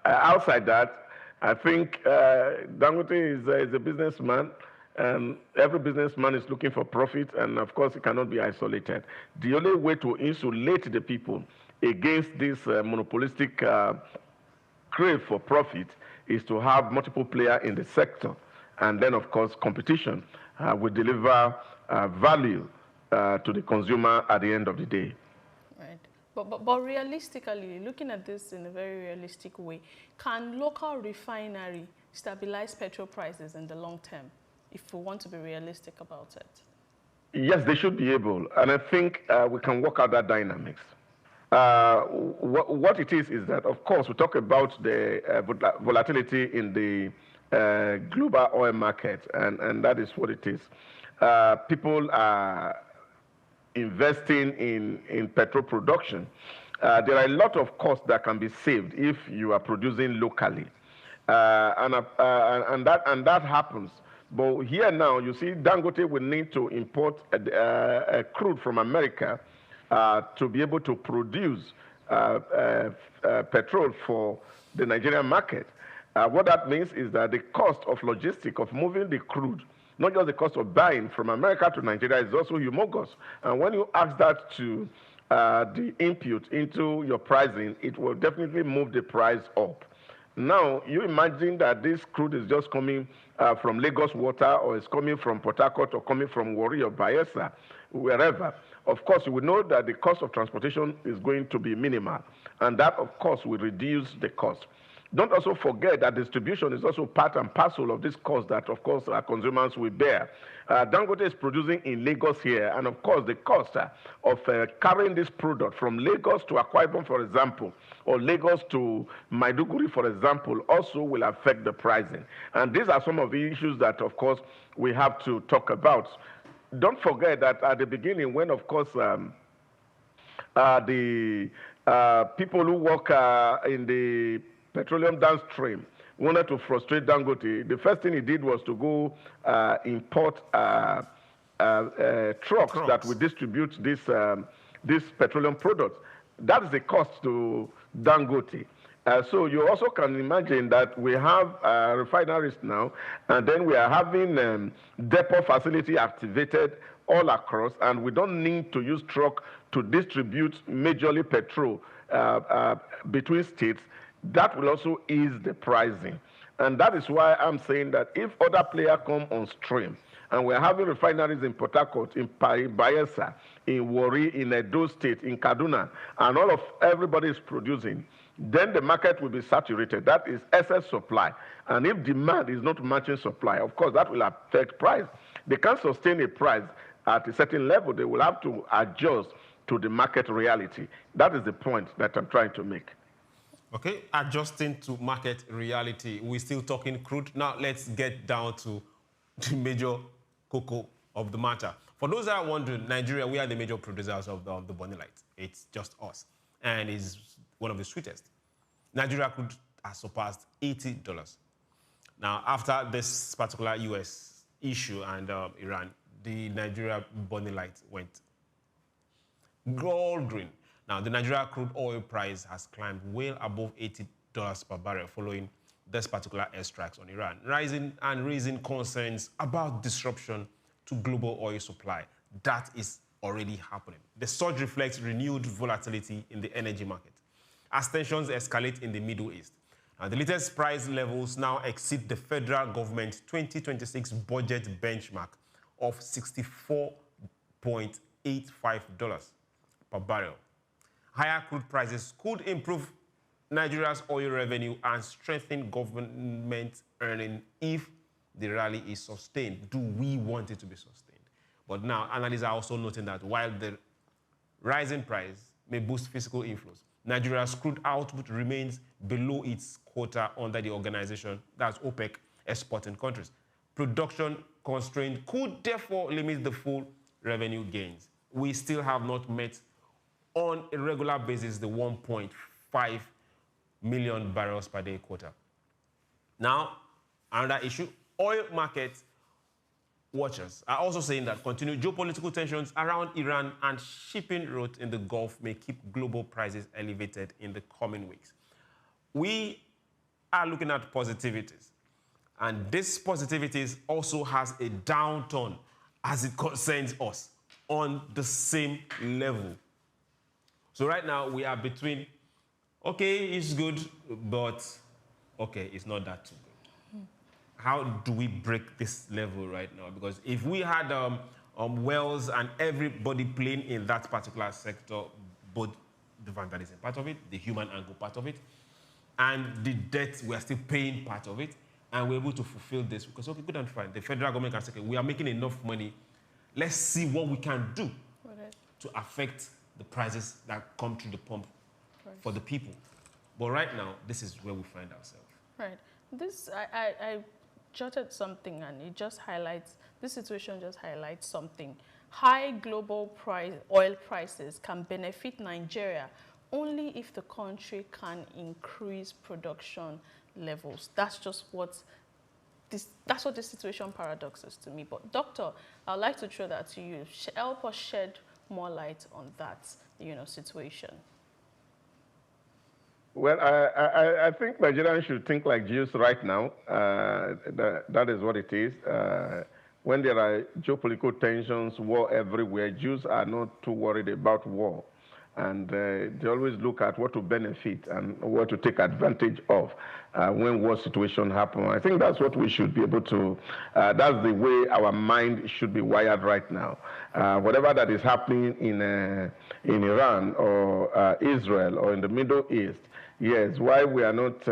Outside that, I think Dangote is a businessman, and every businessman is looking for profit, and of course, it cannot be isolated. The only way to insulate the people against this monopolistic crave for profit is to have multiple players in the sector, and then, of course, competition will deliver value to the consumer at the end of the day. Right. But realistically, looking at this in a very realistic way, can local refinery stabilize petrol prices in the long term, if we want to be realistic about it? Yes, they should be able, and I think we can work out that dynamics. What it is that, of course, we talk about the volatility in the global oil market, and that is what it is. People are investing in petrol production. There are a lot of costs that can be saved if you are producing locally, and that happens. But here now, you see, Dangote will need to import a crude from America to be able to produce petrol for the Nigerian market. What that means is that the cost of logistics of moving the crude, not just the cost of buying from America to Nigeria, is also humongous. And when you add that to the input into your pricing, it will definitely move the price up. Now, you imagine that this crude is just coming from Lagos water, or it's coming from Port Harcourt, or coming from Warri or Bayelsa, wherever. Of course, you will know that the cost of transportation is going to be minimal, and that, of course, will reduce the cost. Don't also forget that distribution is also part and parcel of this cost that, of course, our consumers will bear. Dangote is producing in Lagos here, and of course, the cost of carrying this product from Lagos to Akwa Ibom, for example, or Lagos to Maiduguri, for example, also will affect the pricing. And these are some of the issues that, of course, we have to talk about. Don't forget that at the beginning, when, of course, the people who work in the petroleum downstream wanted to frustrate Dangote, the first thing he did was to go import trucks that will distribute this petroleum products. That is the cost to Dangote. So you also can imagine that we have refineries now, and then we are having depot facility activated all across, and we don't need to use truck to distribute majorly petrol between states. That will also ease the pricing. And that is why I'm saying that if other players come on stream, and we're having refineries in Port Harcourt, in Bayelsa, in Warri, in Edo State, in Kaduna, and everybody is producing, then the market will be saturated. That is excess supply. And if demand is not matching supply, of course, that will affect price. They can't sustain a price at a certain level. They will have to adjust to the market reality. That is the point that I'm trying to make. Okay, adjusting to market reality. We're still talking crude. Now let's get down to the major cocoa of the matter. For those that are wondering, Nigeria, we are the major producers of the Bonny Light. It's just us, and is one of the sweetest. Nigeria crude has surpassed $80. Now, after this particular U.S. issue and Iran, the Nigeria Bonny Light went gold green. Now, the Nigeria crude oil price has climbed well above $80 per barrel following this particular airstrikes on Iran, raising concerns about disruption to global oil supply. That is already happening. The surge reflects renewed volatility in the energy market as tensions escalate in the Middle East. Now, the latest price levels now exceed the federal government 2026 budget benchmark of $64.85 per barrel. Higher crude prices could improve Nigeria's oil revenue and strengthen government earning if the rally is sustained. Do we want it to be sustained? But now, analysts are also noting that while the rising price may boost fiscal inflows, Nigeria's crude output remains below its quota under the organization, that's OPEC, exporting countries. Production constraint could therefore limit the full revenue gains. We still have not met on a regular basis the 1.5 million barrels per day quota. Now, another issue, oil market watchers are also saying that continued geopolitical tensions around Iran and shipping routes in the Gulf may keep global prices elevated in the coming weeks. We are looking at positivities, and this positivities also has a downturn as it concerns us on the same level. So right now we are between, okay, it's good, but okay, it's not that too good. How do we break this level right now? Because if we had wells and everybody playing in that particular sector, both the vandalism part of it, the human angle part of it, and the debt, we are still paying part of it, and we're able to fulfill this. Because, okay, good and fine. The federal government can say, okay, we are making enough money. Let's see what we can do to affect the prices that come through the pump for the people. But right now, this is where we find ourselves. Right. This, I jotted something, and it just highlights, this situation just highlights something. High global oil prices can benefit Nigeria only if the country can increase production levels. That's just what this situation paradoxes to me. But Doctor, I'd like to throw that to you. Help us shed more light on that, situation. Well, I think Nigerians should think like Jews right now. That is what it is. When there are geopolitical tensions, war everywhere, Jews are not too worried about war. And they always look at what to benefit and what to take advantage of when war situations happen. I think that's what we should be able to, that's the way our mind should be wired right now. Whatever that is happening in Iran or Israel or in the Middle East, yes, why we are not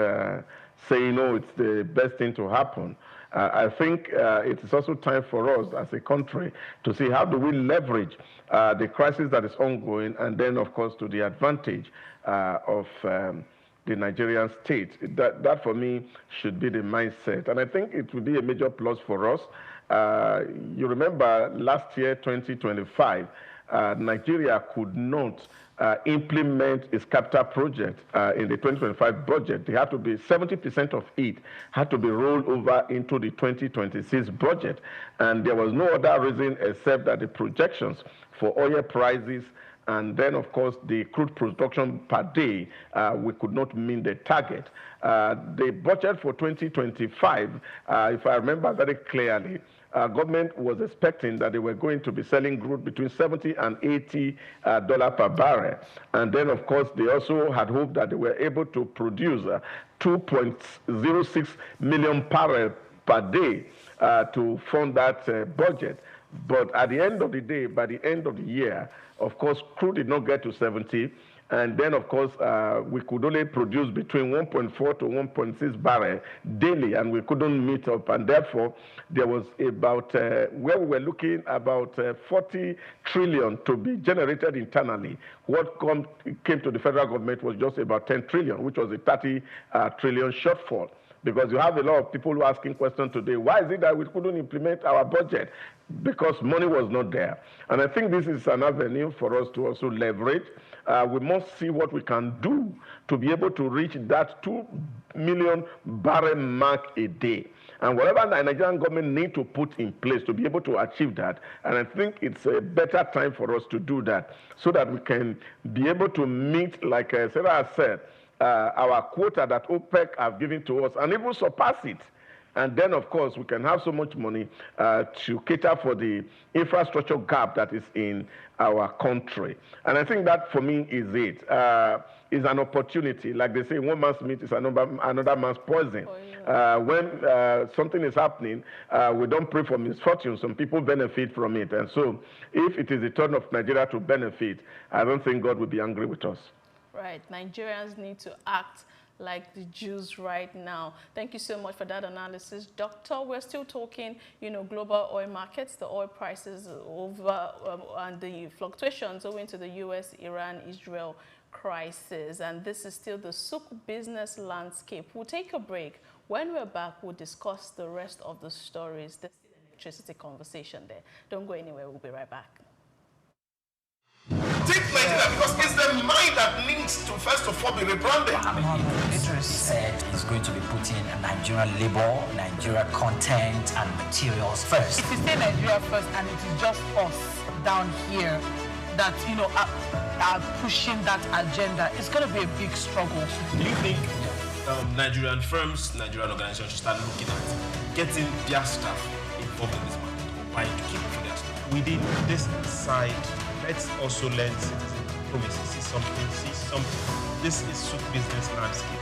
saying, no, it's the best thing to happen. I think it is also time for us as a country to see how do we leverage the crisis that is ongoing, and then, of course, to the advantage of the Nigerian state. That, for me, should be the mindset. And I think it will be a major plus for us. You remember last year, 2025, Nigeria could not implement its capital project in the 2025 budget. They had to be 70% of it had to be rolled over into the 2026 budget, and there was no other reason except that the projections for oil prices and then, of course, the crude production per day, we could not meet the target. The budget for 2025, if I remember very clearly, government was expecting that they were going to be selling crude between $70 and $80 per barrel. And then, of course, they also had hoped that they were able to produce 2.06 million barrels per day to fund that budget. But at the end of the day, by the end of the year, of course, crude did not get to 70. And then, of course, we could only produce between 1.4 to 1.6 barrels daily, and we couldn't meet up. And therefore, there was about, where we were looking about 40 trillion to be generated internally. What came to the federal government was just about 10 trillion, which was a 30 trillion shortfall. Because you have a lot of people who are asking questions today, why is it that we couldn't implement our budget? Because money was not there. And I think this is an avenue for us to also leverage. We must see what we can do to be able to reach that 2 million barrel mark a day. And whatever the Nigerian government need to put in place to be able to achieve that, and I think it's a better time for us to do that so that we can be able to meet, like Sarah said, our quota that OPEC have given to us and even surpass it. And then, of course, we can have so much money to cater for the infrastructure gap that is in our country. And I think that, for me, is it. Is an opportunity. Like they say, one man's meat is another man's poison. When something is happening, we don't pray for misfortune. Some people benefit from it. And so, if it is the turn of Nigeria to benefit, I don't think God will be angry with us. Right. Nigerians need to act like the Jews right now. Thank you so much for that analysis, Doctor. We're still talking, global oil markets, the oil prices over and the fluctuations owing to the U.S., Iran, Israel crisis. And this is still the SOUQ business landscape. We'll take a break. When we're back, we'll discuss the rest of the stories. There's still an electricity conversation there. Don't go anywhere. We'll be right back. Take Nigeria because it's the mind that needs to first of all be rebranded. Idris said he's going to be putting Nigerian labor, Nigeria content and materials first. If you say Nigeria first and it is just us down here that, are pushing that agenda, it's going to be a big struggle. Do you think Nigerian firms, Nigerian organizations should start looking at getting their staff involved in this market or buying to keep for their staff? Within this side, let's also learn citizen diplomacy, see something. This is SOUQ business landscape.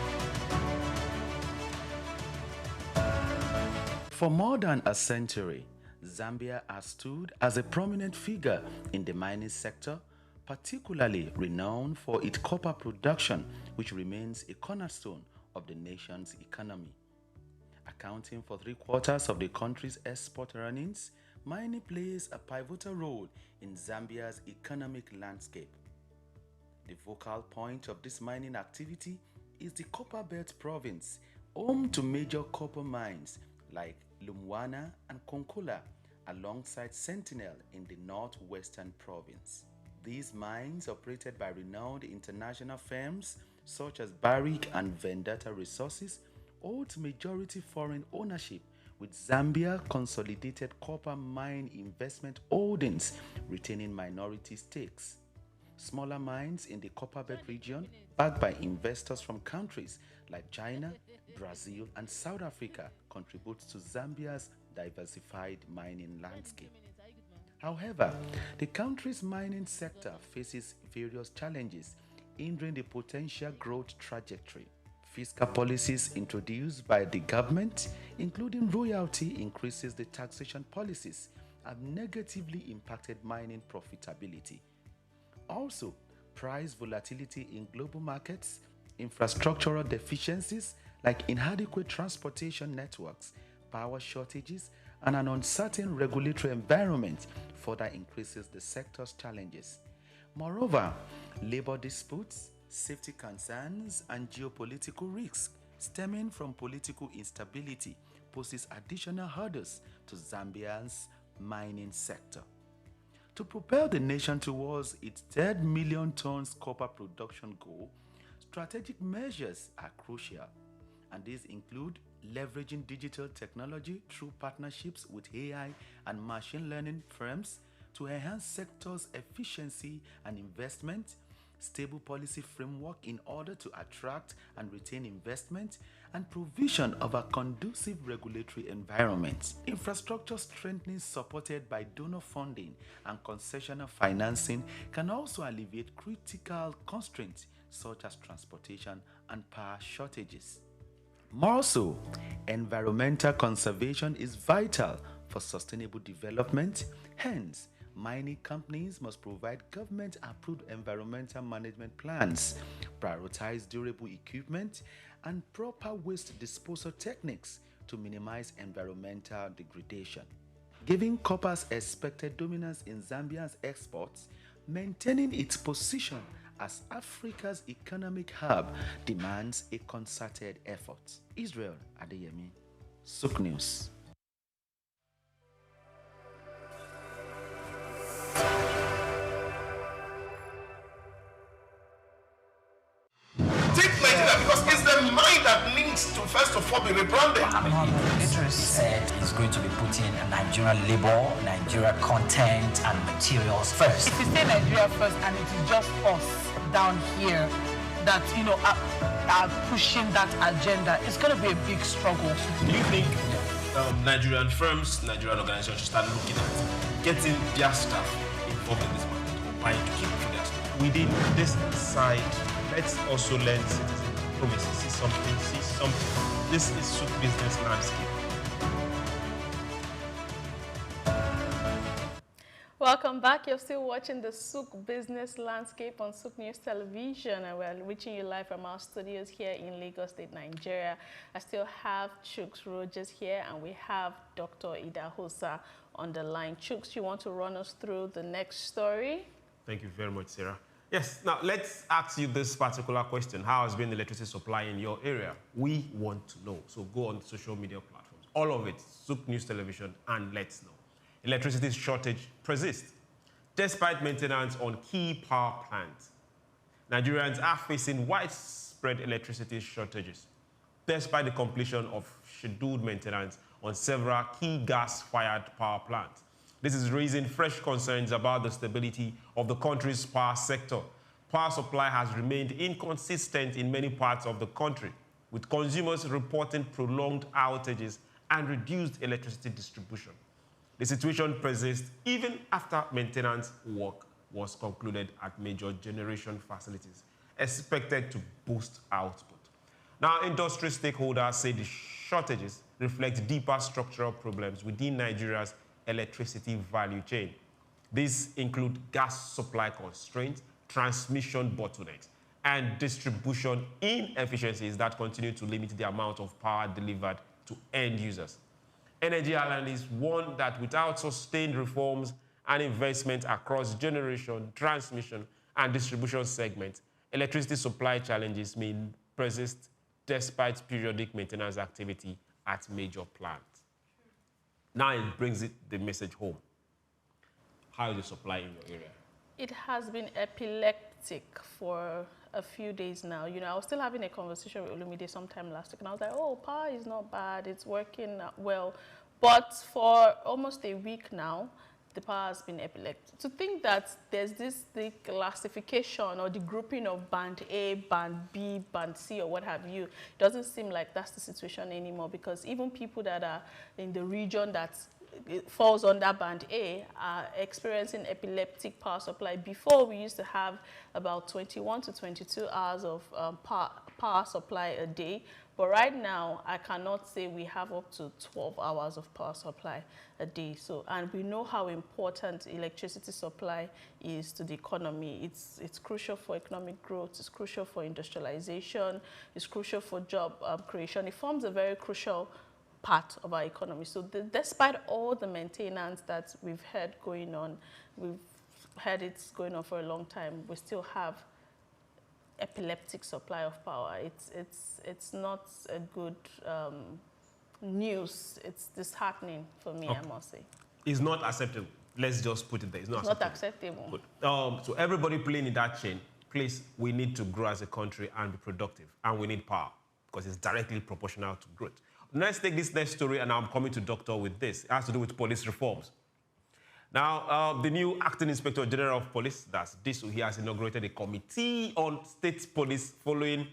For more than a century, Zambia has stood as a prominent figure in the mining sector, particularly renowned for its copper production, which remains a cornerstone of the nation's economy. Accounting for 3/4 of the country's export earnings, mining plays a pivotal role in Zambia's economic landscape. The focal point of this mining activity is the Copperbelt province, home to major copper mines like Lumwana and Konkola, alongside Sentinel in the northwestern province. These mines, operated by renowned international firms such as Barrick and Vendetta Resources, hold majority foreign ownership, with Zambia Consolidated Copper Mine Investment Holdings retaining minority stakes. Smaller mines in the Copperbelt region, backed by investors from countries like China, Brazil, and South Africa, contribute to Zambia's diversified mining landscape. However, the country's mining sector faces various challenges, hindering the potential growth trajectory. Fiscal policies introduced by the government, including royalty increases, the taxation policies, have negatively impacted mining profitability. Also, price volatility in global markets, infrastructural deficiencies like inadequate transportation networks, power shortages, and an uncertain regulatory environment further increases the sector's challenges. Moreover, labor disputes, safety concerns, and geopolitical risks stemming from political instability poses additional hurdles to Zambia's mining sector. To propel the nation towards its 3 million tons copper production goal, strategic measures are crucial, and these include leveraging digital technology through partnerships with AI and machine learning firms to enhance sector's efficiency and investment, stable policy framework in order to attract and retain investment, and provision of a conducive regulatory environment. Infrastructure strengthening supported by donor funding and concessional financing can also alleviate critical constraints such as transportation and power shortages. More so, environmental conservation is vital for sustainable development. Hence, mining companies must provide government-approved environmental management plans, prioritize durable equipment, and proper waste disposal techniques to minimize environmental degradation. Given copper's expected dominance in Zambia's exports, maintaining its position as Africa's economic hub demands a concerted effort. Israel Adeyemi, SOUQ News. Take Nigeria because it's the mind that needs to first of all be rebranded. Idris said he's going to be putting Nigerian labor, Nigeria content and materials first. If you say Nigeria first and it is just us down here that, are pushing that agenda, it's going to be a big struggle. Do you think Nigerian firms, Nigerian organizations should start looking at getting their staff involved in this market or buying to keep for their staff? Within this side, let's also learn citizen diplomacy, see something. This is SOUQ business landscape. Welcome back. You're still watching the SOUQ Business Landscape on SOUQ News Television, and we're reaching you live from our studios here in Lagos State, Nigeria. I still have Chuks Rogers here, and we have Dr. Ida Hosa on the line. Chuks, you want to run us through the next story? Thank you very much, Sarah. Yes, now let's ask you this particular question. How has been the electricity supply in your area? We want to know. So go on social media platforms, all of it, SOUQ News Television, and let's know. Electricity shortage persists. Despite maintenance on key power plants, Nigerians are facing widespread electricity shortages, despite the completion of scheduled maintenance on several key gas-fired power plants. This is raising fresh concerns about the stability of the country's power sector. Power supply has remained inconsistent in many parts of the country, with consumers reporting prolonged outages and reduced electricity distribution. The situation persists even after maintenance work was concluded at major generation facilities, expected to boost output. Now, industry stakeholders say the shortages reflect deeper structural problems within Nigeria's electricity value chain. These include gas supply constraints, transmission bottlenecks, and distribution inefficiencies that continue to limit the amount of power delivered to end users. Energy analysts warn that without sustained reforms and investment across generation, transmission, and distribution segments, electricity supply challenges may persist despite periodic maintenance activity at major plants. Now it brings the message home. How is the supply in your area? It has been epileptic for a few days now. You know, I was still having a conversation with Olumide sometime last week, and I was like, oh, power is not bad, it's working well. But for almost a week now, the power has been epileptic. To think that there's the classification or the grouping of band A, band B, band C, or what have you, doesn't seem like that's the situation anymore, because even people that are in the region that falls under band A are experiencing epileptic power supply. Before, we used to have about 21 to 22 hours of power supply a day. But right now, I cannot say we have up to 12 hours of power supply a day. So, and we know how important electricity supply is to the economy. It's crucial for economic growth. It's crucial for industrialization. It's crucial for job creation. It forms a very crucial part of our economy. So despite all the maintenance that we've had going on, we've had it going on for a long time, we still have epileptic supply of power. It's not a good news. It's disheartening for me, okay. I must say. It's not acceptable. Let's just put it there. It's not acceptable. Good. So everybody playing in that chain, please, we need to grow as a country and be productive. And we need power, because it's directly proportional to growth. Let's take this next story, and I'm coming to Doctor with this. It has to do with police reforms. Now, the new Acting Inspector General of Police, that's Disu, he has inaugurated a committee on state police following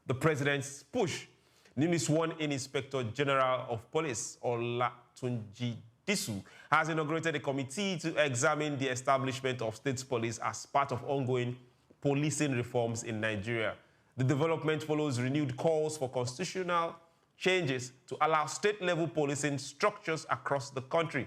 the president's push. Newly sworn-in Inspector General of Police, Olatunji Disu, has inaugurated a committee to examine the establishment of state police as part of ongoing policing reforms in Nigeria. The development follows renewed calls for constitutional changes to allow state-level policing structures across the country.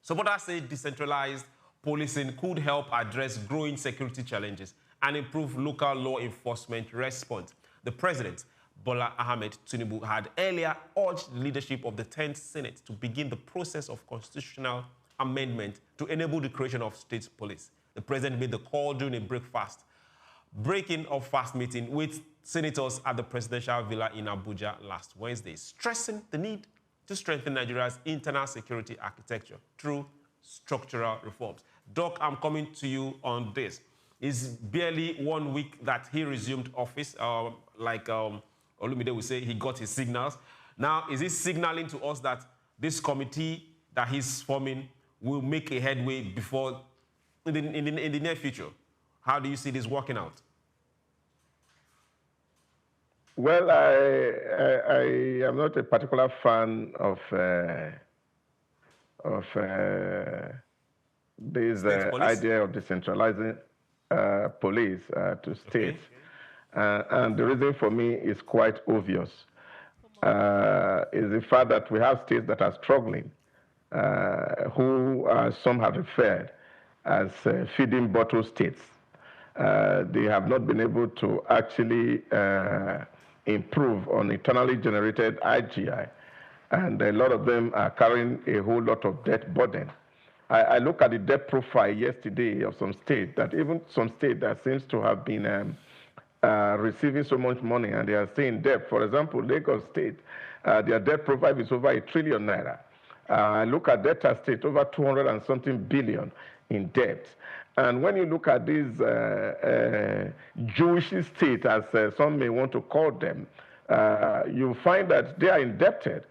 Supporters say decentralized policing could help address growing security challenges and improve local law enforcement response. The president, Bola Ahmed Tinubu, had earlier urged the leadership of the 10th Senate to begin the process of constitutional amendment to enable the creation of state police. The president made the call during a breaking of fast meeting with senators at the presidential villa in Abuja last Wednesday, stressing the need to strengthen Nigeria's internal security architecture through structural reforms. Doc, I'm coming to you on this. It's barely 1 week that he resumed office. Olumide will say, he got his signals. Now, is he signaling to us that this committee that he's forming will make a headway before in the near future? How do you see this working out? Well, I am not a particular fan of this idea of decentralizing police to states. And the reason for me is quite obvious. Is the fact that we have states that are struggling who some have referred as feeding bottle states. They have not been able to actually improve on internally generated IGI, and a lot of them are carrying a whole lot of debt burden. I look at the debt profile yesterday of some states, that even some state that seems to have been receiving so much money and they are staying in debt. For example, Lagos State, their debt profile is over 1 trillion naira. Look at Delta State, over 200 and something billion in debt. And when you look at these Jewish states, as some may want to call them, you find that they are indebted.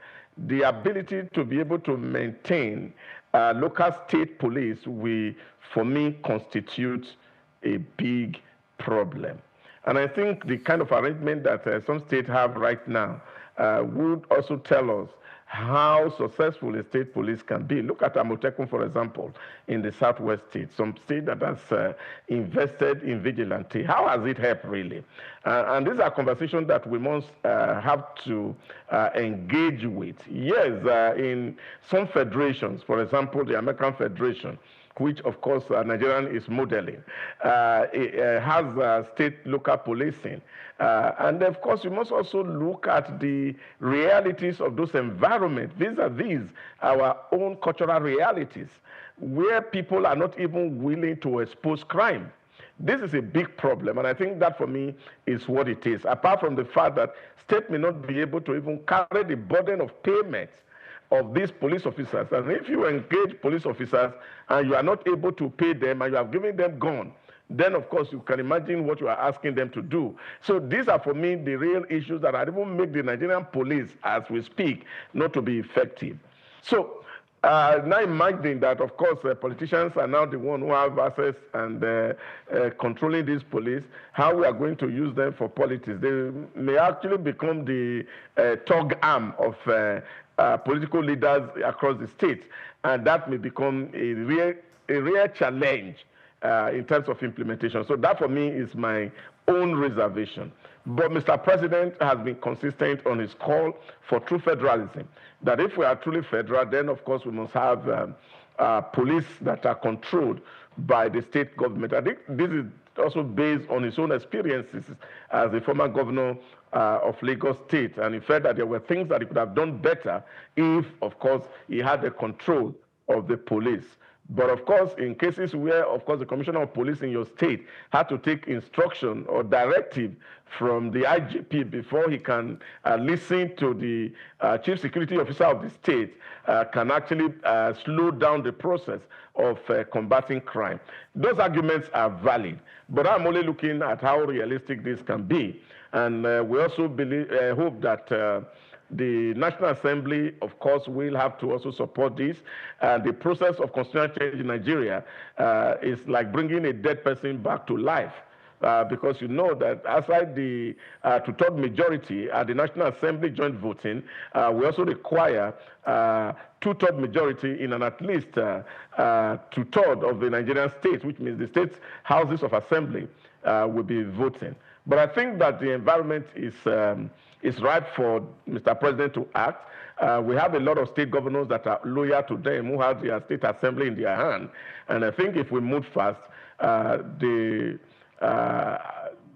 The ability to be able to maintain local state police will, for me, constitute a big problem. And I think the kind of arrangement that some states have right now would also tell us how successful a state police can be. Look at Amotekun, for example, in the southwest states, some state that has invested in vigilante. How has it helped, really? And these are conversations that we must have to engage with. Yes, in some federations, for example, the American Federation, which, of course, Nigerian is modeling. It has state local policing. And, of course, you must also look at the realities of those environments vis-a-vis our own cultural realities, where people are not even willing to expose crime. This is a big problem, and I think that, for me, is what it is, apart from the fact that state may not be able to even carry the burden of payment of these police officers. And if you engage police officers and you are not able to pay them and you have given them gun, then of course you can imagine what you are asking them to do. So these are, for me, the real issues that even make the Nigerian police, as we speak, not to be effective. So now imagine that, of course, politicians are now the ones who have access and controlling these police, how we are going to use them for politics. They may actually become the tug arm of political leaders across the state, and that may become a real challenge in terms of implementation. So that, for me, is my own reservation. But Mr. President has been consistent on his call for true federalism, that if we are truly federal, then of course we must have police that are controlled by the state government. I think this is also based on his own experiences as a former governor of Lagos State, and he felt that there were things that he could have done better if, of course, he had the control of the police. But of course, in cases where, of course, the commissioner of police in your state had to take instruction or directive from the IGP before he can listen to the chief security officer of the state, can actually slow down the process of combating crime. Those arguments are valid, but I'm only looking at how realistic this can be. And we also hope that the National Assembly, of course, will have to also support this. The process of constitutional change in Nigeria is like bringing a dead person back to life. Because you know that outside the two-thirds majority at the National Assembly joint voting, we also require two-thirds majority in an at least two-thirds of the Nigerian states, which means the states' houses of assembly will be voting. But I think that the environment is right for Mr. President to act. We have a lot of state governors that are loyal to them, who have their state assembly in their hand. And I think if we move fast, the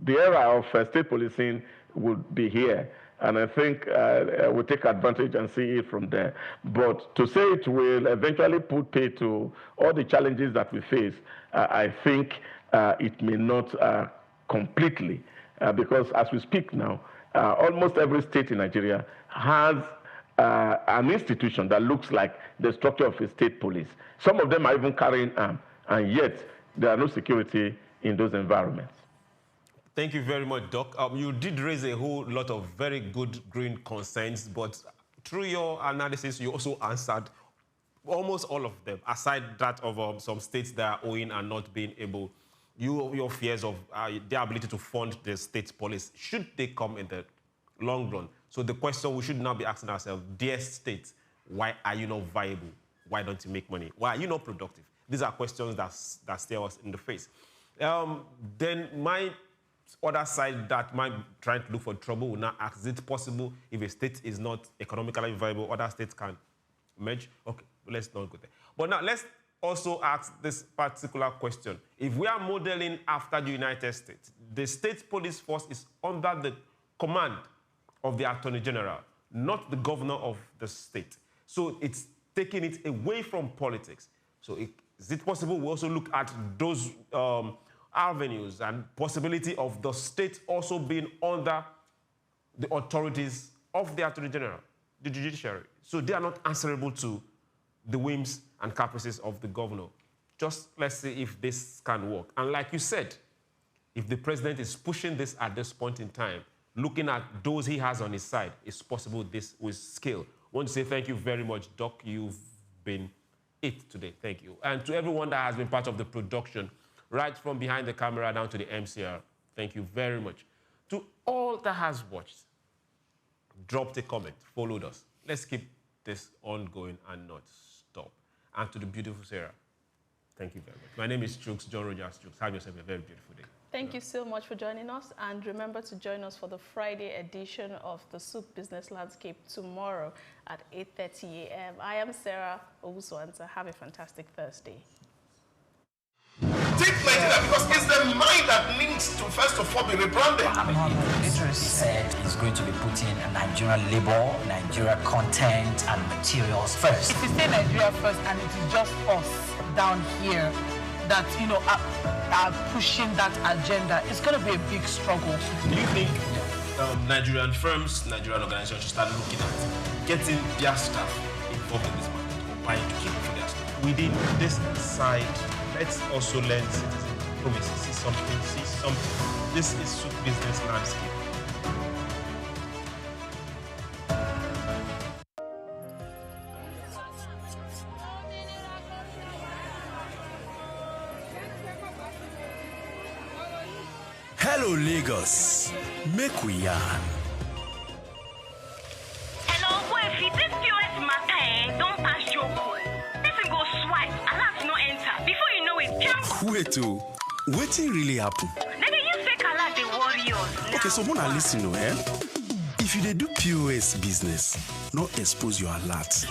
era of state policing would be here. And I think we'll take advantage and see it from there. But to say it will eventually put pay to all the challenges that we face, I think it may not completely. Because as we speak now, almost every state in Nigeria has an institution that looks like the structure of a state police. Some of them are even carrying arms, and yet there are no security in those environments. Thank you very much, Doc. You did raise a whole lot of very good green concerns, but through your analysis, you also answered almost all of them, aside that of some states that are owing and not being able. Your fears of their ability to fund the state police, should they come in the long run? So the question we should now be asking ourselves, dear states, why are you not viable? Why don't you make money? Why are you not productive? These are questions that stare us in the face. Then my other side that might be trying to look for trouble will now ask, is it possible if a state is not economically viable, other states can merge? Okay, let's not go there. But now let's also ask this particular question. If we are modeling after the United States, the state police force is under the command of the Attorney General, not the governor of the state. So it's taking it away from politics. So is it possible we also look at those avenues and possibility of the state also being under the authorities of the Attorney General, the judiciary? So they are not answerable to the whims and caprices of the governor. Just let's see if this can work. And like you said, if the president is pushing this at this point in time, looking at those he has on his side, it's possible this will scale. I want to say thank you very much, Doc. You've been it today. Thank you. And to everyone that has been part of the production, right from behind the camera down to the MCR, thank you very much. To all that has watched, dropped a comment, followed us. Let's keep this ongoing and not stop. And to the beautiful Sarah, thank you very much. My name is SOUQ, John Rogers SOUQ. Have yourself a very beautiful day. Thank you so much for joining us. And remember to join us for the Friday edition of the SOUQ Business Landscape tomorrow at 8:30 a.m. I am Sarah Owusu-Ansah. Have a fantastic Thursday. Take Nigeria because it's the mind that needs to first of all be rebranded. He said he's going to be putting Nigerian labor, Nigeria content and materials first. If you say Nigeria first and it is just us down here that, you know, are pushing that agenda, it's going to be a big struggle. Do you think Nigerian firms, Nigerian organizations should start looking at getting their staff involved in this market or buying to keep for their staff? Within this side, let's also learn citizen diplomacy, see something. This is SOUQ Business Landscape. Hello, Lagos. Make we yarn. Hello, boy, if this POS matter, don't pass your call. This go swipe, alert no enter. Before you know it, jump. Wait, wetin really happen? Maybe you fake alert the warriors. Okay, so wanna listen, If you dey do POS business, no expose your alert.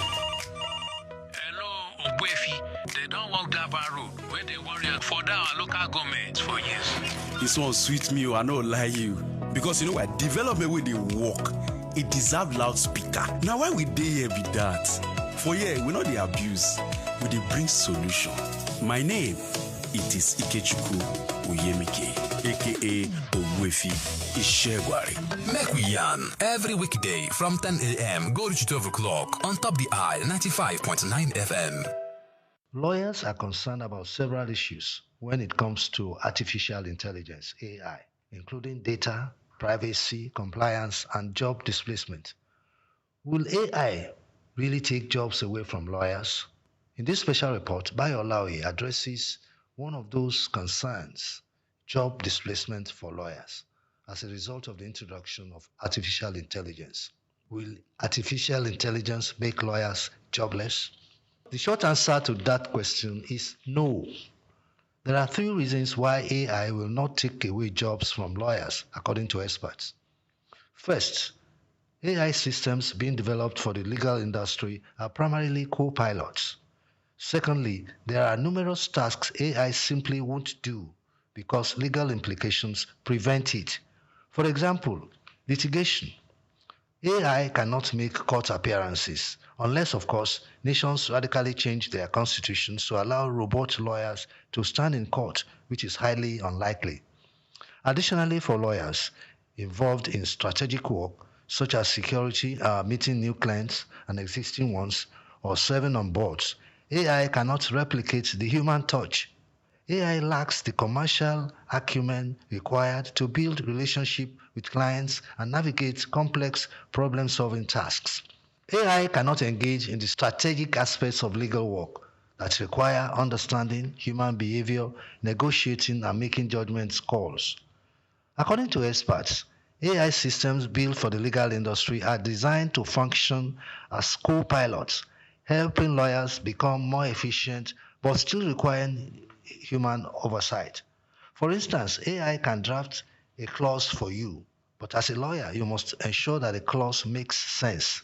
Ogbuefi, they don't walk that bar road where they warrior for our local government for years. This one sweet me, I no lie you. Because you know what, development where they work, it deserve loudspeaker. Now why we dey here be that? For here, we know the abuse, we dey bring solution. My name, it is Ikechukwu Uyemike, aka Ogbuefi Ishegwari. Make we yarn every weekday from 10 a.m. go to 12 o'clock on Top the Eye 95.9 FM. Lawyers are concerned about several issues when it comes to artificial intelligence, AI, including data, privacy, compliance, and job displacement. Will AI really take jobs away from lawyers? In this special report, Bayo Olaoye addresses one of those concerns, job displacement for lawyers, as a result of the introduction of artificial intelligence. Will artificial intelligence make lawyers jobless? The short answer to that question is no. There are 3 reasons why AI will not take away jobs from lawyers, according to experts. First, AI systems being developed for the legal industry are primarily co-pilots. Secondly, there are numerous tasks AI simply won't do because legal implications prevent it. For example, litigation. AI cannot make court appearances unless, of course, nations radically change their constitutions to allow robot lawyers to stand in court, which is highly unlikely. Additionally, for lawyers involved in strategic work, such as security, meeting new clients and existing ones, or serving on boards, AI cannot replicate the human touch. AI lacks the commercial acumen required to build relationships with clients and navigate complex problem-solving tasks. AI cannot engage in the strategic aspects of legal work that require understanding human behavior, negotiating, and making judgment calls. According to experts, AI systems built for the legal industry are designed to function as co-pilots, helping lawyers become more efficient but still requiring human oversight. For instance, AI can draft a clause for you, but as a lawyer, you must ensure that the clause makes sense.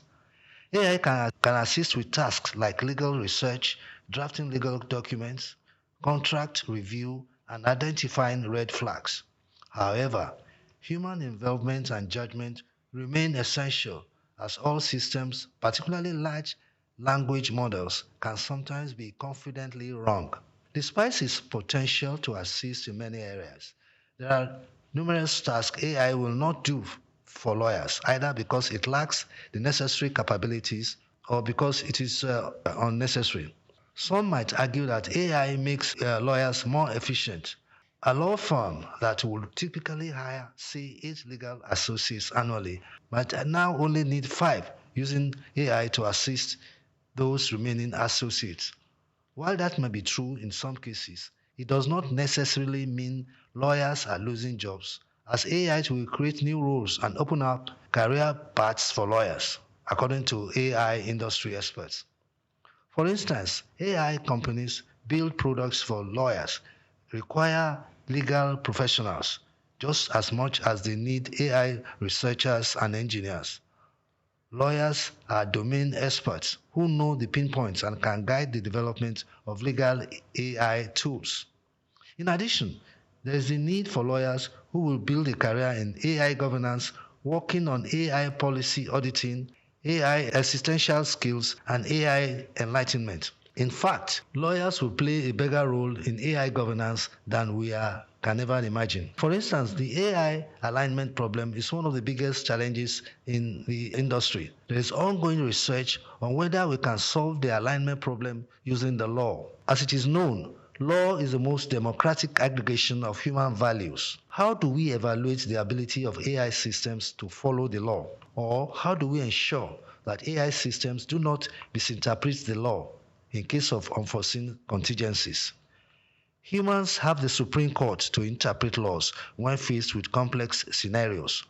AI can assist with tasks like legal research, drafting legal documents, contract review, and identifying red flags. However, human involvement and judgment remain essential as all systems, particularly large language models, can sometimes be confidently wrong. Despite its potential to assist in many areas, there are numerous tasks AI will not do for lawyers, either because it lacks the necessary capabilities or because it is unnecessary. Some might argue that AI makes lawyers more efficient. A law firm that would typically hire, say, 8 legal associates annually might now only need 5, using AI to assist those remaining associates. While that may be true in some cases, it does not necessarily mean lawyers are losing jobs, as AI will create new roles and open up career paths for lawyers, according to AI industry experts. For instance, AI companies build products for lawyers, require legal professionals just as much as they need AI researchers and engineers. Lawyers are domain experts who know the pinpoints and can guide the development of legal AI tools. In addition, there is the need for lawyers who will build a career in AI governance, working on AI policy auditing, AI existential skills, and AI enlightenment. In fact, lawyers will play a bigger role in AI governance than we can ever imagine. For instance, the AI alignment problem is one of the biggest challenges in the industry. There is ongoing research on whether we can solve the alignment problem using the law. As it is known, law is the most democratic aggregation of human values. How do we evaluate the ability of AI systems to follow the law? Or how do we ensure that AI systems do not misinterpret the law in case of unforeseen contingencies? Humans have the Supreme Court to interpret laws when faced with complex scenarios.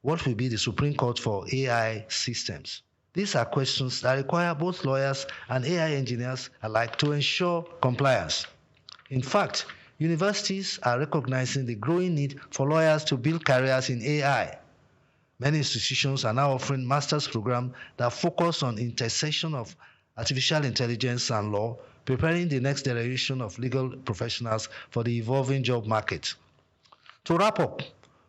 What will be the Supreme Court for AI systems? These are questions that require both lawyers and AI engineers alike to ensure compliance. In fact, universities are recognizing the growing need for lawyers to build careers in AI. Many institutions are now offering master's programs that focus on intersection of artificial intelligence and law, preparing the next generation of legal professionals for the evolving job market. To wrap up,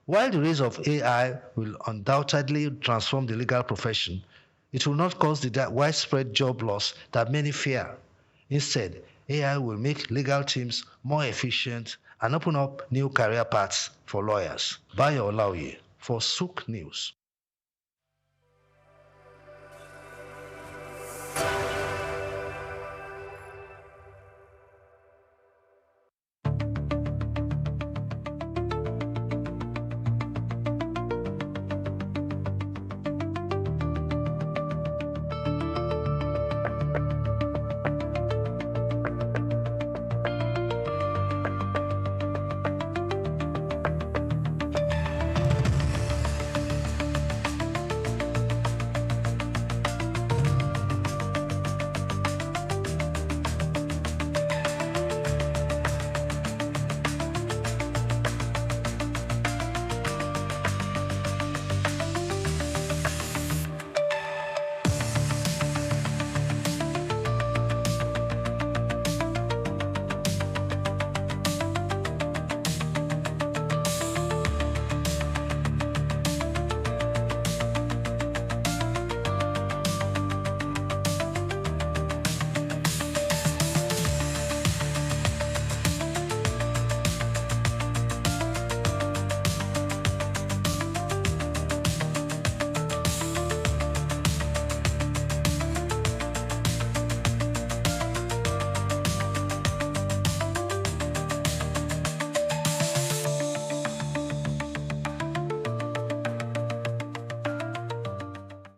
while the rise of AI will undoubtedly transform the legal profession, it will not cause the widespread job loss that many fear. Instead, AI will make legal teams more efficient and open up new career paths for lawyers. Bayo Olaoye for SOUQ News.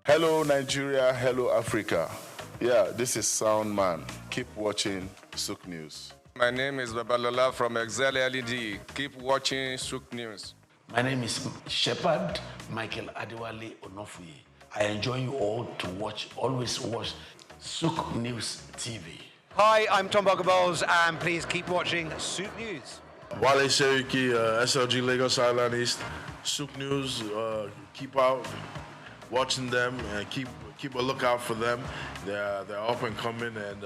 Hello Nigeria, hello Africa. Yeah, this is Sound Man. Keep watching SOUQ News. My name is Babalola from Excel LED. Keep watching SOUQ News. My name is Shepherd Michael Adewale Onofuye. I enjoy you all to watch, always watch SOUQ News TV. Hi, I'm Tom Boggaballs, and please keep watching SOUQ News. Wale Seriki, SLG Lagos Island East, SOUQ News, keep out watching them and keep keep a lookout for them. They're up and coming, and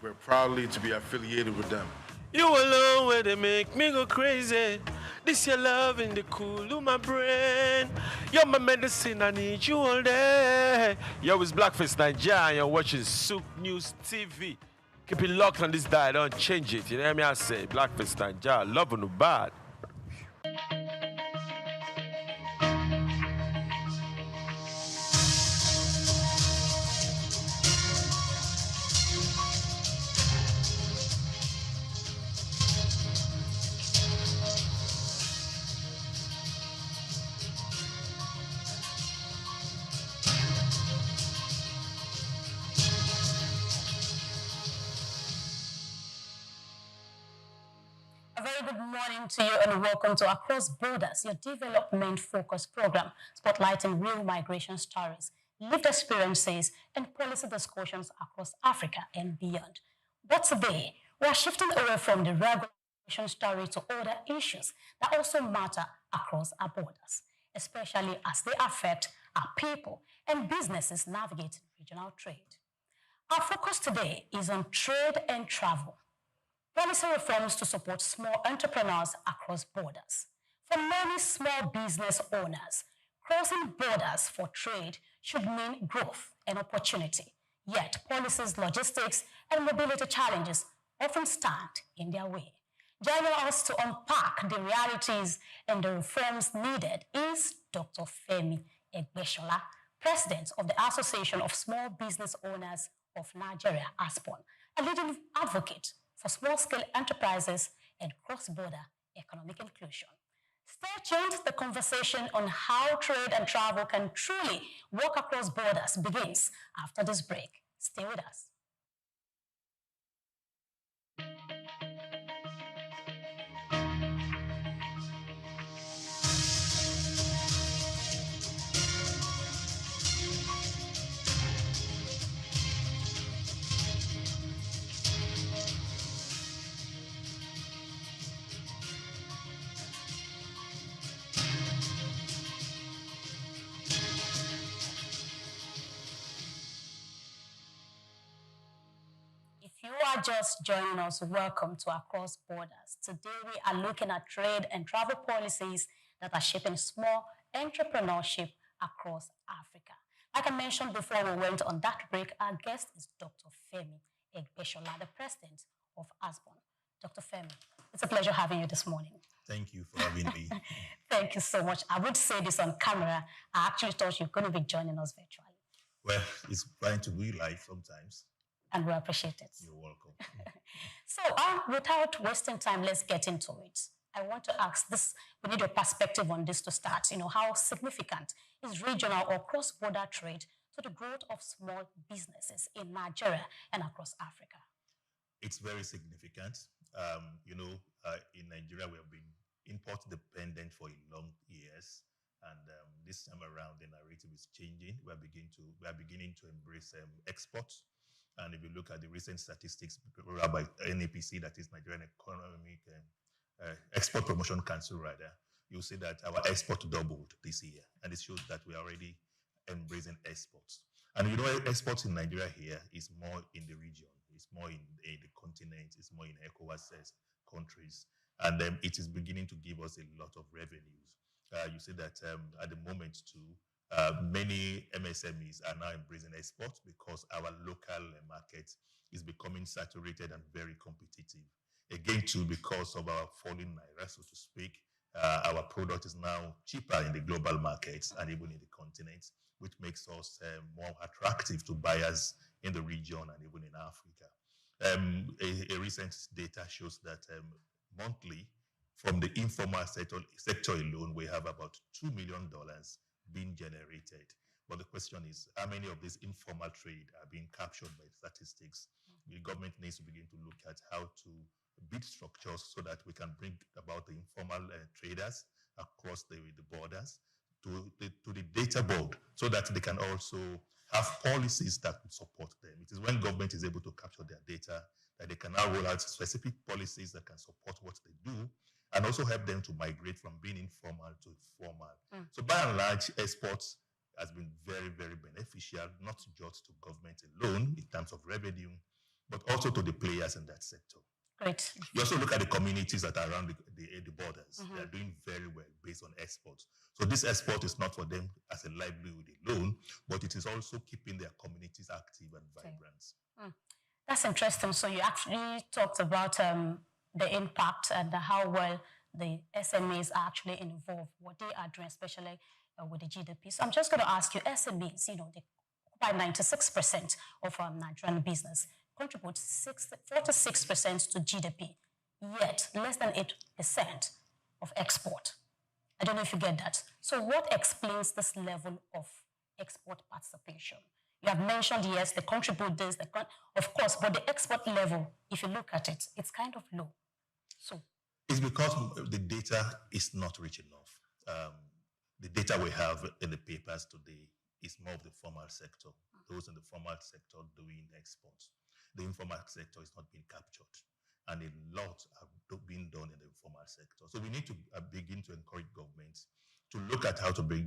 we're proudly to be affiliated with them. You alone where they make me go crazy. This your love in the cool of my brain. You're my medicine, I need you all day. Yo, it's Blackface Nigeria and you're watching SOUQ News TV. Keep it locked on this dial, don't change it. You know what I say? Blackface Nigeria, love no bad. A very good morning to you and welcome to Across Borders, your development-focused program spotlighting real migration stories, lived experiences, and policy discussions across Africa and beyond. But today, we are shifting away from the regular migration story to other issues that also matter across our borders, especially as they affect our people and businesses navigating regional trade. Our focus today is on trade and travel. Policy reforms to support small entrepreneurs across borders. For many small business owners, crossing borders for trade should mean growth and opportunity. Yet, policies, logistics, and mobility challenges often stand in their way. Joining us to unpack the realities and the reforms needed is Dr. Femi Egbeshola, President of the Association of Small Business Owners of Nigeria, ASPON, a leading advocate for small-scale enterprises and cross-border economic inclusion. Stay tuned. The conversation on how trade and travel can truly work across borders begins after this break. Stay with us. If you are just joining us, welcome to Across Borders. Today we are looking at trade and travel policies that are shaping small entrepreneurship across Africa. Like I mentioned before we went on that break, our guest is Dr. Femi Egbeshola, the president of ASPON. Dr. Femi, it's a pleasure having you this morning. Thank you for having me. Thank you so much. I would say this on camera. I actually thought you were going to be joining us virtually. Well, it's trying to be live sometimes. And we appreciate it. You're welcome. So, without wasting time, let's get into it. I want to ask this, we need your perspective on this to start. How significant is regional or cross-border trade to the growth of small businesses in Nigeria and across Africa? It's very significant. In Nigeria, we have been import dependent for long years. And this time around, the narrative is changing. We are beginning to embrace exports. And if you look at the recent statistics by NAPC, that is Nigerian Economic Export Promotion Council, rather, you'll see that our export doubled this year. And it shows that we are already embracing exports. And exports in Nigeria here is more in the region. It's more in the continent. It's more in ECOWAS countries. And it is beginning to give us a lot of revenues. You see that at the moment, too, many MSMEs are now embracing exports because our local market is becoming saturated and very competitive. Again, too, because of our falling naira, so to speak, our product is now cheaper in the global markets and even in the continent, which makes us more attractive to buyers in the region and even in Africa. A recent data shows that monthly, from the informal sector alone, we have about $2 million being generated. But the question is, how many of this informal trade are being captured by statistics? The government needs to begin to look at how to build structures so that we can bring about the informal traders across the borders to the data board so that they can also have policies that would support them. It is when government is able to capture their data that they can now roll out specific policies that can support what they do and also help them to migrate from being informal to formal. So by and large, exports has been very, very beneficial, not just to government alone in terms of revenue, but also to the players in that sector. Great. You also look at the communities that are around the borders. They are doing very well based on exports. So this export is not for them as a livelihood alone, but it is also keeping their communities active and vibrant. That's interesting. So you actually talked about the impact and how well the SMEs are actually involved, what they are doing, especially with the GDP. So I'm just going to ask you, SMEs, they occupy 96% of Nigerian business, contribute 46% to GDP, yet less than 8% of export. I don't know if you get that. So what explains this level of export participation? You have mentioned, yes, they contribute this, of course, but the export level, if you look at it, it's kind of low. So it's because the data is not rich enough. The data we have in the papers today is more of the formal sector, those in the formal sector doing exports. The informal sector is not being captured, and a lot are being done in the informal sector. So we need to begin to encourage governments to look at how to bring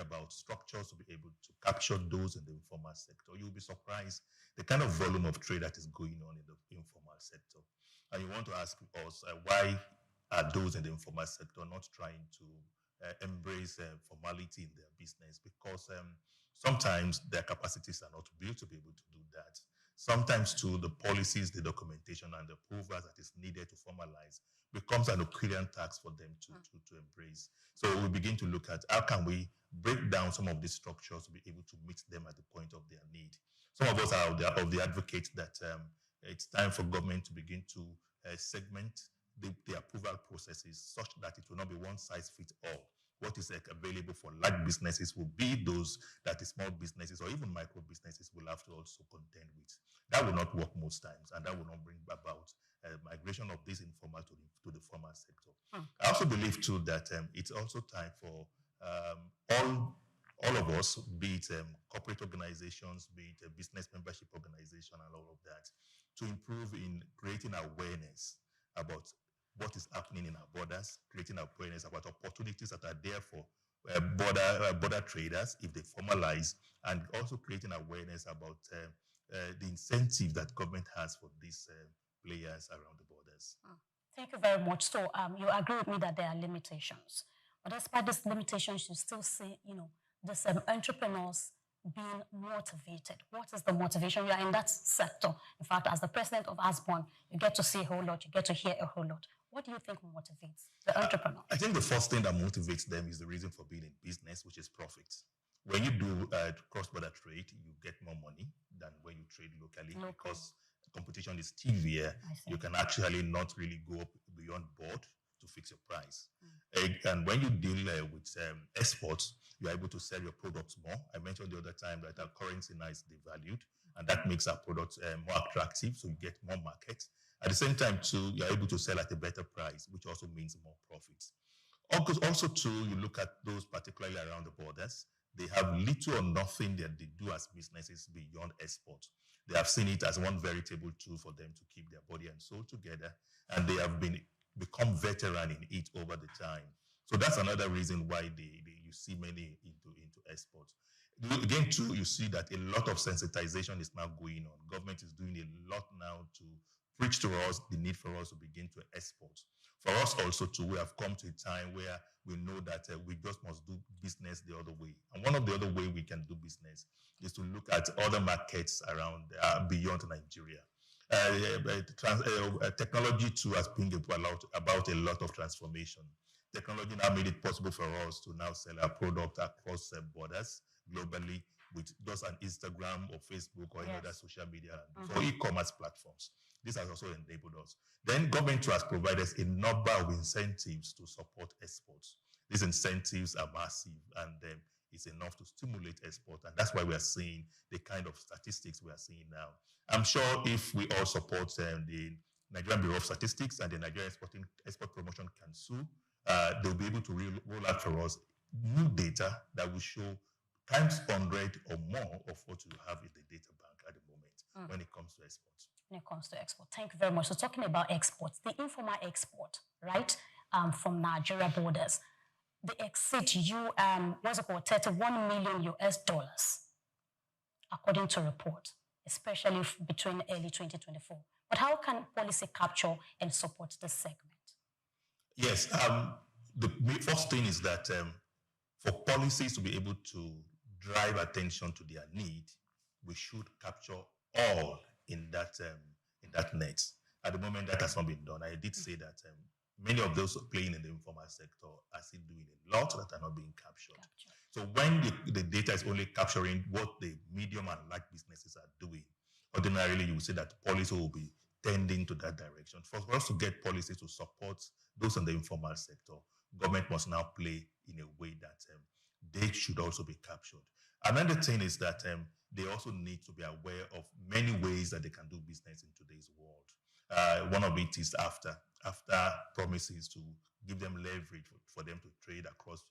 about structures to be able to capture those in the informal sector. You'll be surprised the kind of volume of trade that is going on in the informal sector. And you want to ask us, why are those in the informal sector not trying to embrace formality in their business? Because sometimes their capacities are not built to be able to do that. Sometimes too, the policies, the documentation, and the approvals that is needed to formalize becomes an Aquarian tax for them to embrace. So we begin to look at how can we break down some of these structures to be able to meet them at the point of their need. Some of us are of the advocates that it's time for government to begin to segment the approval processes such that it will not be one size fits all. What is available for large businesses will be those that the small businesses or even micro businesses will have to also contend with. That will not work most times, and that will not bring about migration of this informal to the formal sector. I also believe too that it's also time for all of us, be it corporate organizations, be it business membership organization, and all of that, to improve in creating awareness about what is happening in our borders, creating awareness about opportunities that are there for border traders if they formalize, and also creating awareness about the incentive that government has for these players around the borders. Thank you very much. So you agree with me that there are limitations, but despite these limitations, you still see, these entrepreneurs being motivated. What is the motivation? You are in that sector. In fact, as the president of Asborn, you get to see a whole lot, you get to hear a whole lot. What do you think motivates the entrepreneur? I think the first thing that motivates them is the reason for being in business, which is profit. When you do cross-border trade, you get more money than when you trade locally because competition is severe. You can actually not really go up beyond board to fix your price. And when you deal with exports, you are able to sell your products more. I mentioned the other time that our currency now is devalued, and that makes our products more attractive, so you get more markets. At the same time, too, you're able to sell at a better price, which also means more profits. Also, too, you look at those particularly around the borders, they have little or nothing that they do as businesses beyond export. They have seen it as one veritable tool for them to keep their body and soul together, and they have become veteran in it over the time. So that's another reason why you see many into exports. Again, too, you see that a lot of sensitization is now going on. Government is doing a lot now to preach to us the need for us to begin to export. For us also too, we have come to a time where we know that we just must do business the other way. And one of the other way we can do business is to look at other markets around beyond Nigeria. Technology too has been about a lot of transformation. Technology now made it possible for us to now sell our product across borders globally with just an Instagram or Facebook or any other social media for e-commerce platforms. This has also enabled us. Then government has provided a number of incentives to support exports. These incentives are massive, and it's enough to stimulate export, and that's why we are seeing the kind of statistics we are seeing now. I'm sure if we all support the Nigerian Bureau of Statistics and the Nigerian Export Promotion Council, they'll be able to roll out for us new data that will show times 100 or more of what you have in the data bank at the moment when it comes to exports. When it comes to export. Thank you very much. So talking about exports, the informal export, right, from Nigeria borders, they exceed 31 million US dollars, according to report, especially between early 2024. But how can policy capture and support this segment? Yes, the first thing is that for policies to be able to drive attention to their need, we should capture all in that net. At the moment, that has not been done. I did say that many of those playing in the informal sector are still doing a lot that are not being captured. So when the data is only capturing what the medium and large businesses are doing, ordinarily you would say that policy will be tending to that direction. For us to get policies to support those in the informal sector, government must now play in a way that they should also be captured. Another thing is that they also need to be aware of many ways that they can do business in today's world. One of it is after promises to give them leverage for them to trade across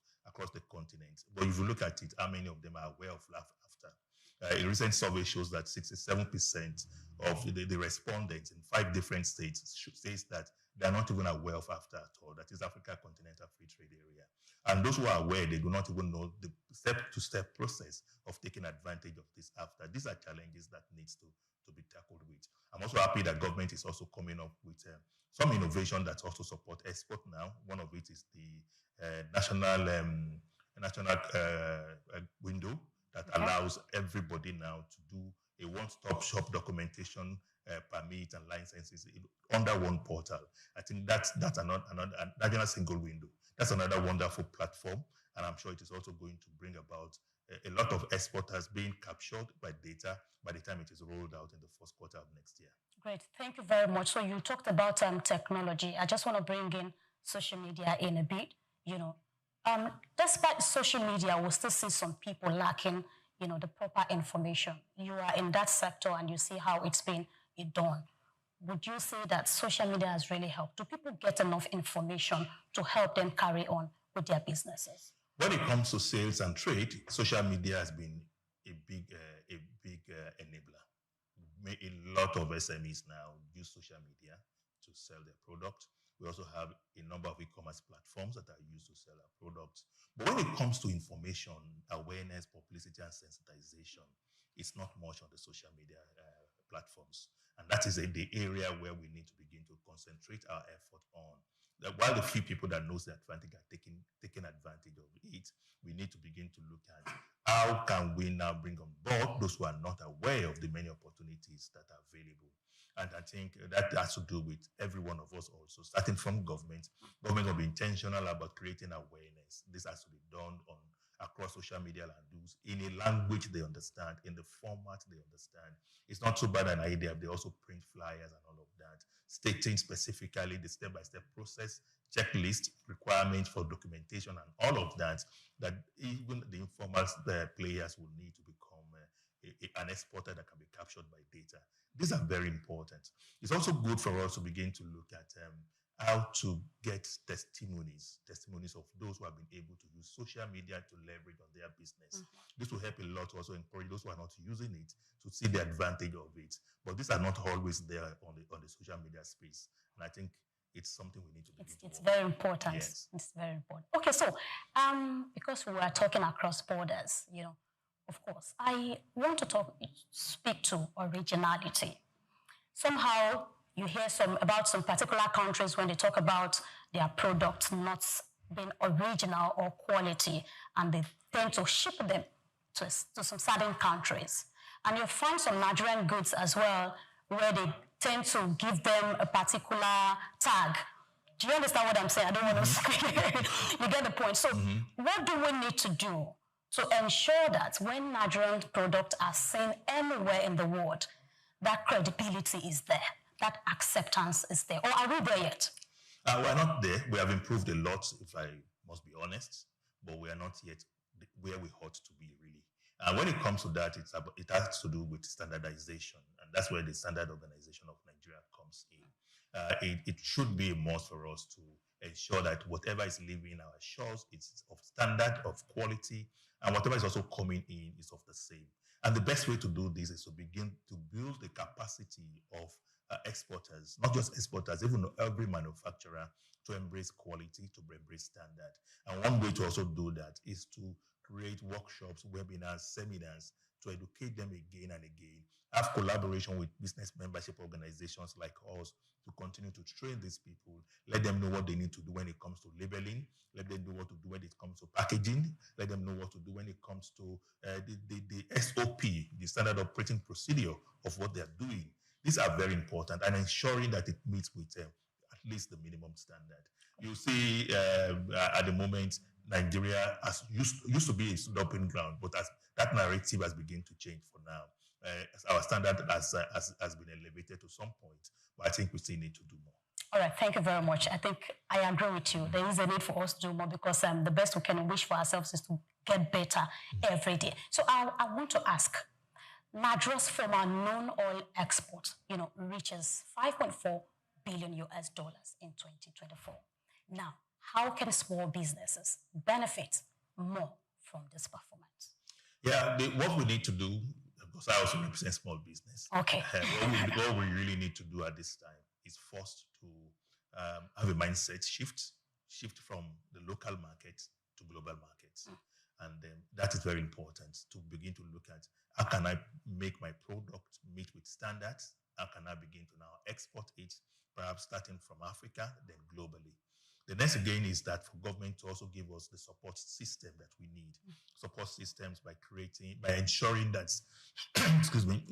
the continent. But if you look at it, how many of them are aware of after? A recent survey shows that 67% of the respondents in 5 different states says that they are not even aware of after at all. That is Africa Continental Free Trade Area. And those who are aware, they do not even know the step-to-step process of taking advantage of this after. These are challenges that needs to be tackled with. I'm also happy that government is also coming up with some innovation that also support export now. One of it is the national window that allows everybody now to do a one-stop shop documentation, permit and licenses under one portal. I think that's another national single window. That's another wonderful platform, and I'm sure it is also going to bring about a lot of exporters being captured by data by the time it is rolled out in the first quarter of next year. Great, thank you very much. So you talked about technology. I just want to bring in social media in a bit. Despite social media, we'll still see some people lacking, the proper information. You are in that sector and you see how it's been done. Would you say that social media has really helped? Do people get enough information to help them carry on with their businesses? When it comes to sales and trade, social media has been a big enabler. A lot of SMEs now use social media to sell their product. We also have a number of e-commerce platforms that are used to sell our products. But when it comes to information, awareness, publicity, and sensitization, it's not much on the social media platforms. And that is the area where we need to begin to concentrate our effort on. That while the few people that knows the advantage are taking advantage of it, we need to begin to look at how can we now bring on board those who are not aware of the many opportunities that are available. And I think that has to do with every one of us also, starting from government. Government will be intentional about creating awareness. This has to be done across social media landings in a language they understand, in the format they understand. It's not so bad an idea. They also print flyers and all of that, stating specifically the step-by-step process, checklist, requirements for documentation and all of that, that even the informal players will need to become an exporter that can be captured by data. These are very important. It's also good for us to begin to look at how to get testimonies of those who have been able to use social media to leverage on their business. This will help a lot to also encourage those who are not using it to see the advantage of it. But these are not always there on the social media space. And I think it's something we need to begin to It's very important. Yes. It's very important. Okay, so because we are talking across borders, of course, I want to speak to originality. Somehow you hear about some particular countries when they talk about their products not being original or quality, and they tend to ship them to some certain countries. And you find some Nigerian goods as well, where they tend to give them a particular tag. Do you understand what I'm saying? I don't want to speak. You get the point. So what do we need to do to ensure that when Nigerian products are seen anywhere in the world, that credibility is there, that acceptance is there? Or are we there yet? We're not there. We have improved a lot, if I must be honest, but we are not yet where we ought to be, really. And when it comes to that, it has to do with standardization, and that's where the Standard Organization of Nigeria comes in. It should be a must for us to ensure that whatever is leaving our shores is of standard, of quality, and whatever is also coming in is of the same. And the best way to do this is to begin to build the capacity of exporters, not just exporters, even every manufacturer, to embrace quality, to embrace standard. And one way to also do that is to create workshops, webinars, seminars, to educate them again and again, have collaboration with business membership organizations like us to continue to train these people, let them know what they need to do when it comes to labeling, let them know what to do when it comes to packaging, let them know what to do when it comes to the SOP, the standard operating procedure of what they're doing. These are very important, and ensuring that it meets with at least the minimum standard. You see, at the moment, Nigeria used to be a dumping ground, but as that narrative has begun to change for now. Our standard has been elevated to some point, but I think we still need to do more. All right, thank you very much. I think I agree with you. There is a need for us to do more because the best we can wish for ourselves is to get better every day. So I want to ask, Niger's from our non-oil export, reaches $5.4 billion in 2024. Now, how can small businesses benefit more from this performance? Yeah, what we need to do, because I also represent small business. Okay. What we really need to do at this time is first to have a mindset shift from the local market to global markets. And that is very important, to begin to look at how can I make my product meet with standards? How can I begin to now export it, perhaps starting from Africa, then globally? The next again is that for government to also give us the support system that we need. Support systems by ensuring that,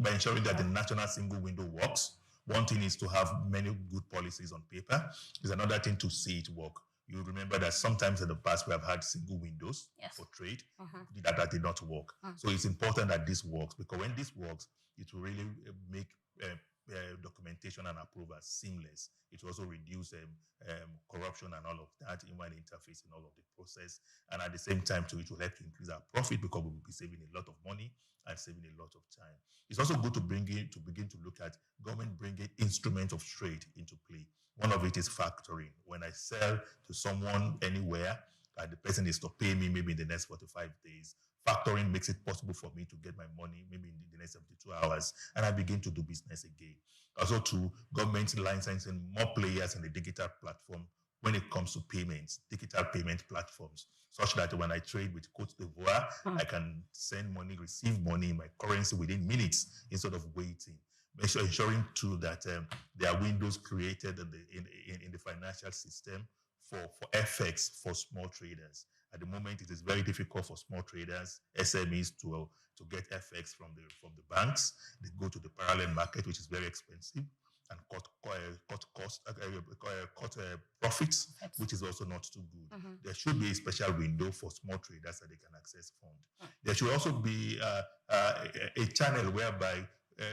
by ensuring that the national single window works. One thing is to have many good policies on paper. There's another thing to see it work. You remember that sometimes in the past we have had single windows for trade that did not work. So it's important that this works, because when this works, it will really make documentation and approval seamless. It will also reduce corruption and all of that, human interface in all of the process. And at the same time, too, it will help to increase our profit, because we will be saving a lot of money and saving a lot of time. It's also good to begin to look at government bringing instruments of trade into play. One of it is factoring. When I sell to someone anywhere, and the person is to pay me maybe in the next 45 days, factoring makes it possible for me to get my money maybe in the next 72 hours, and I begin to do business again. Also, to government licensing more players in the digital platform when it comes to payments, digital payment platforms, such that when I trade with Côte d'Ivoire, I can send money, receive money in my currency within minutes instead of waiting. Ensuring too that there are windows created in the financial system for FX for small traders. At the moment, it is very difficult for small traders, SMEs, to get FX from the banks. They go to the parallel market, which is very expensive, and cut profits, which is also not too good. There should be a special window for small traders that they can access funds. There should also be a channel whereby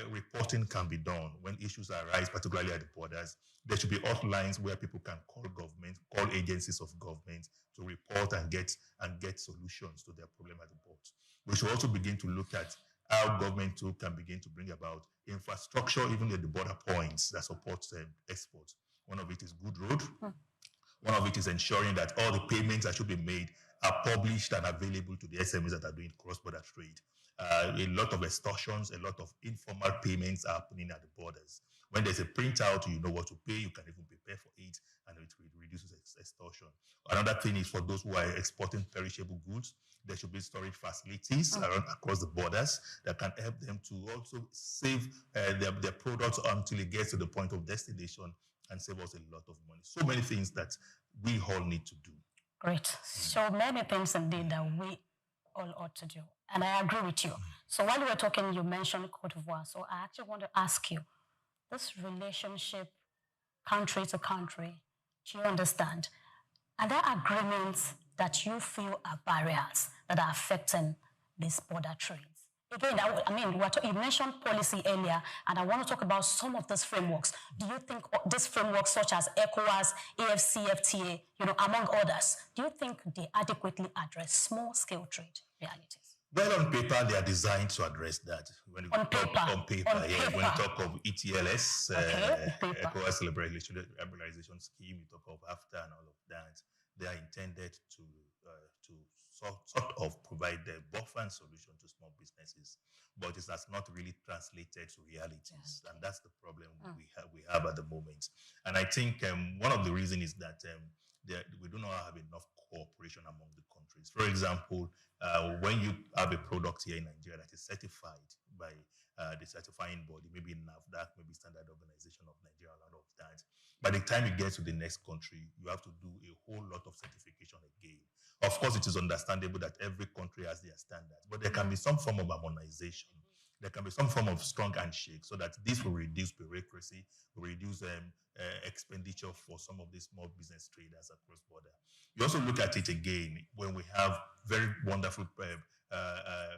reporting can be done when issues arise, particularly at the borders. There should be hotlines where people can call government, call agencies of government to report and get solutions to their problem at the port. We should also begin to look at how government too can begin to bring about infrastructure, even at the border points, that supports exports. One of it is good road. One of it is ensuring that all the payments that should be made are published and available to the SMEs that are doing cross-border trade. A lot of extortions, a lot of informal payments are happening at the borders. When there's a printout, you know what to pay, you can even prepare for it, and it reduces extortion. Another thing is for those who are exporting perishable goods, there should be storage facilities across the borders that can help them to also save their products until it gets to the point of destination and save us a lot of money. So many things that we all need to do. Great. So many things indeed that we all ought to do. And I agree with you. So while you were talking, you mentioned Côte d'Ivoire. So I actually want to ask you, this relationship, country to country, do you understand? Are there agreements that you feel are barriers that are affecting these border trades? Again, you mentioned policy earlier, and I want to talk about some of these frameworks. Do you think these frameworks, such as ECOWAS, AFCFTA, among others, do you think they adequately address small-scale trade realities? Well, on paper, they are designed to address that. When you talk on paper. When you talk of ETLS, ECOWAS Liberalization Scheme, you talk of AFTA and all of that, they are intended to sort of provide the buffer and solution to small businesses, but it has not really translated to realities, and that's the problem we have at the moment. And I think one of the reasons is that we do not have enough cooperation among the countries. For example, when you have a product here in Nigeria that is certified by the certifying body, maybe NAFDAC, maybe Standard Organization of Nigeria, a lot of that. By the time you get to the next country, you have to do a whole lot of certification again. Of course, it is understandable that every country has their standards, but there can be some form of harmonization. There can be some form of strong handshake so that this will reduce bureaucracy, will reduce expenditure for some of these small business traders across border. You also look at it again when we have very wonderful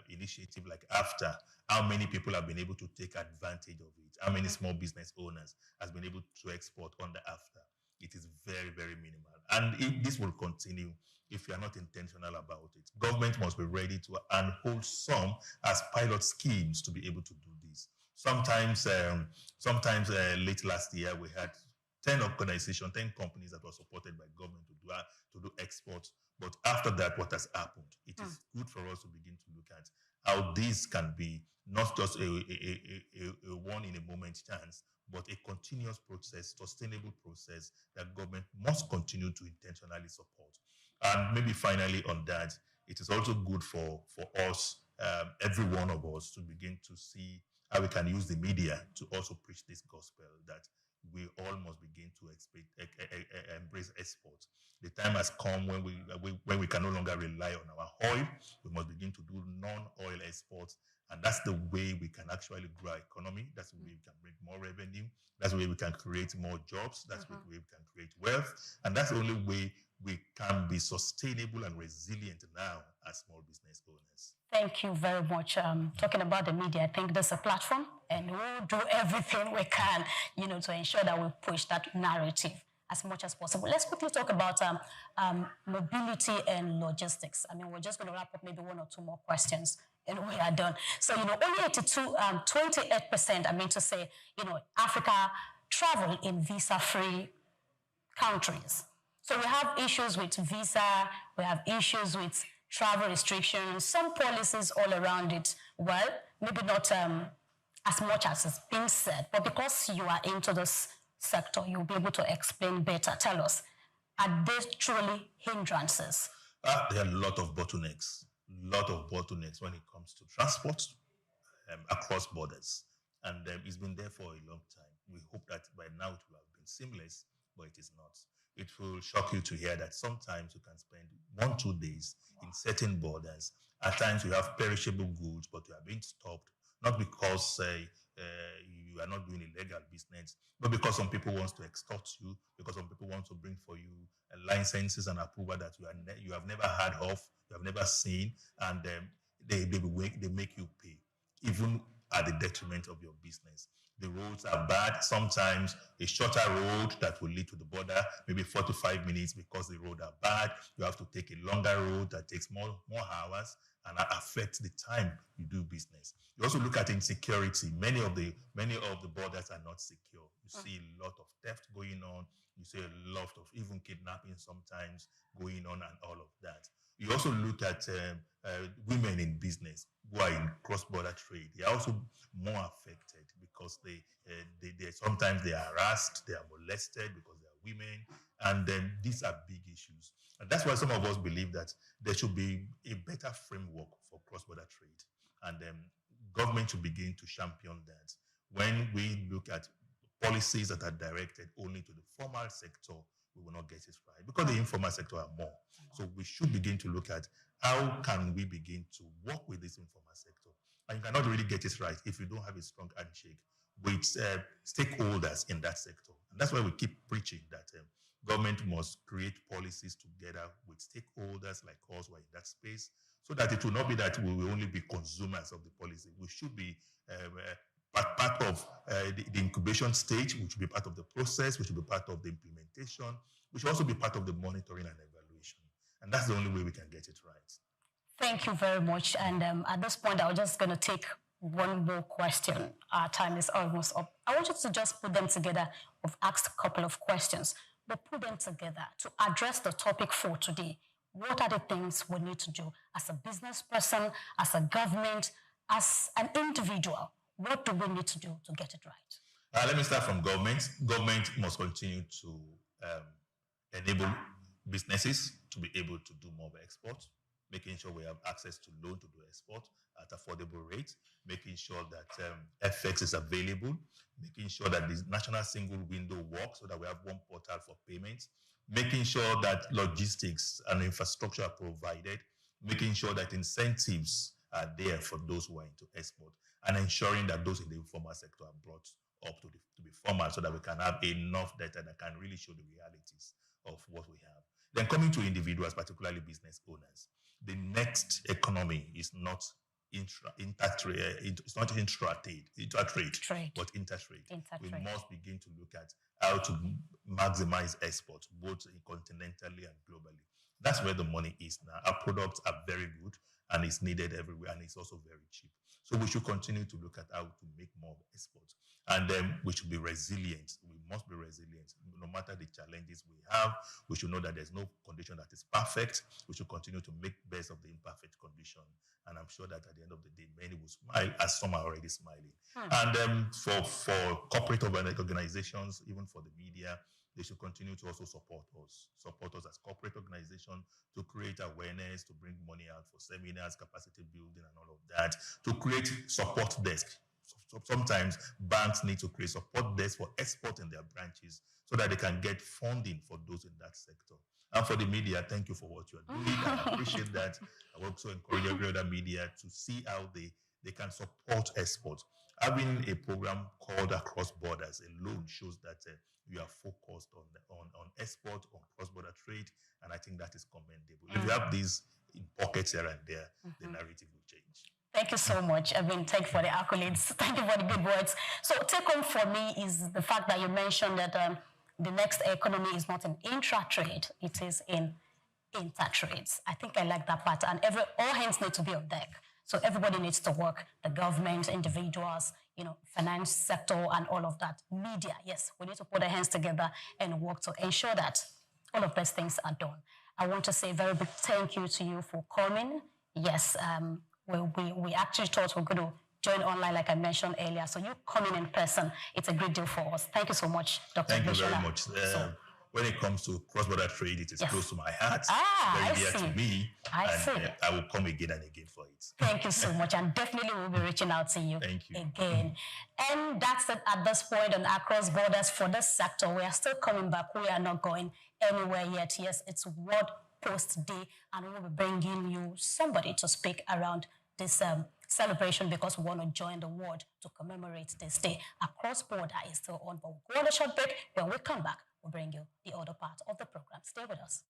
initiative like AFTA, how many people have been able to take advantage of it, how many small business owners has been able to export under AFTA. It is very, very minimal. And this will continue if you are not intentional about it. Government must be ready to hold some as pilot schemes to be able to do this. Sometimes late last year, we had 10 organizations, 10 companies that were supported by government to do exports. But after that, what has happened? It is good for us to begin to look at how this can be not just a one in a moment chance, but a continuous process, sustainable process that government must continue to intentionally support. And maybe finally on that, it is also good for us, every one of us, to begin to see how we can use the media to also preach this gospel that we all must begin to embrace exports. The time has come when we can no longer rely on our oil. We must begin to do non-oil exports. And that's the way we can actually grow our economy. That's the way we can bring more revenue. That's the way we can create more jobs. That's the way we can create wealth. And that's the only way we can be sustainable and resilient now as small business owners. Thank you very much. Talking about the media, I think there's a platform, and we'll do everything we can, to ensure that we push that narrative as much as possible. Let's quickly talk about mobility and logistics. I mean, we're just going to wrap up maybe one or two more questions, and we are done. So, only 28%, I mean to say, Africa travel in visa-free countries. So we have issues with visa, we have issues with travel restrictions, some policies all around it. Well, maybe not as much as it's being said, but because you are into this sector, you'll be able to explain better. Tell us, are they truly hindrances? There are a lot of bottlenecks when it comes to transport across borders. And it's been there for a long time. We hope that by now it will have been seamless, but it is not. It will shock you to hear that sometimes you can spend 1-2 days in certain borders. At times you have perishable goods, but you are being stopped, not because you are not doing illegal business, but because some people want to extort you, because some people want to bring for you licenses and approval that you have never heard of, you have never seen, and they make you pay, even at the detriment of your business. The roads are bad. Sometimes a shorter road that will lead to the border, maybe 45 minutes because the roads are bad. You have to take a longer road that takes more hours, and that affects the time you do business. You also look at insecurity. Many of the borders are not secure. You see a lot of theft going on. You see a lot of even kidnapping sometimes going on and all of that. You also look at women in business who are in cross-border trade. They are also more affected because they sometimes they are harassed, they are molested because they are women, and then these are big issues. And that's why some of us believe that there should be a better framework for cross-border trade, and government should begin to champion that. When we look at policies that are directed only to the formal sector, we will not get it right because the informal sector are more. So we should begin to look at how can we begin to work with this informal sector. And you cannot really get it right if you don't have a strong handshake with stakeholders in that sector. And that's why we keep preaching that government must create policies together with stakeholders like us who are in that space, so that it will not be that we will only be consumers of the policy. We should be part of the incubation stage, which will be part of the process, which will be part of the implementation, which will also be part of the monitoring and evaluation. And that's the only way we can get it right. Thank you very much. And at this point, I was just going to take one more question. Our time is almost up. I want you to just put them together. We've asked a couple of questions, but put them together to address the topic for today. What are the things we need to do as a business person, as a government, as an individual? What do we need to do to get it right? Let me start from government. Government must continue to enable businesses to be able to do more export, making sure we have access to loan to do export at affordable rates, making sure that FX is available, making sure that the national single window works so that we have one portal for payments, making sure that logistics and infrastructure are provided, making sure that incentives are there for those who are into export, and ensuring that those in the informal sector are brought up to be formal so that we can have enough data that can really show the realities of what we have. Then coming to individuals, particularly business owners, the next economy is not intra-trade, but inter-trade. We must begin to look at how to maximize exports, both continentally and globally. That's where the money is now. Our products are very good and it's needed everywhere, and it's also very cheap. So we should continue to look at how to make more exports. And then we should be resilient. We must be resilient. No matter the challenges we have, we should know that there's no condition that is perfect. We should continue to make best of the imperfect condition. And I'm sure that at the end of the day, many will smile, as some are already smiling. And for corporate organizations, even for the media, they should continue to also support us as corporate organizations, to create awareness, to bring money out for seminars, capacity building, and all of that, to create support desk. So sometimes banks need to create support desks for export in their branches so that they can get funding for those in that sector. And for the media, thank you for what you are doing. I appreciate that. I will also encourage every other media to see how they can support export. Having a program called Across Borders alone shows that you are focused on export, on cross-border trade, and I think that is commendable. If you have these in pockets here and there, the narrative will change. Thank you so much. I mean, thank you for the accolades. Thank you for the good words. So take home for me is the fact that you mentioned that the next economy is not in intra-trade, it is in inter-trades. I think I like that part. And all hands need to be on deck. So everybody needs to work, the government, individuals, finance sector and all of that. Media, yes, we need to put our hands together and work to ensure that all of those things are done. I want to say a very big thank you to you for coming. Yes, we actually thought we were going to join online, like I mentioned earlier. So you coming in person, it's a great deal for us. Thank you so much, Dr. Thank you very much. When it comes to cross-border trade, it is close to my heart, very dear to me. I will come again and again for it. Thank you so much, and definitely we'll be reaching out to you again. And that's it at this point on Across Borders for this sector. We are still coming back. We are not going anywhere yet. Yes, it's World Post Day, and we will be bringing you somebody to speak around this celebration because we want to join the world to commemorate this day. Across Border is still on, but we'll go on a short break. When we come back, we'll bring you the other part of the program. Stay with us.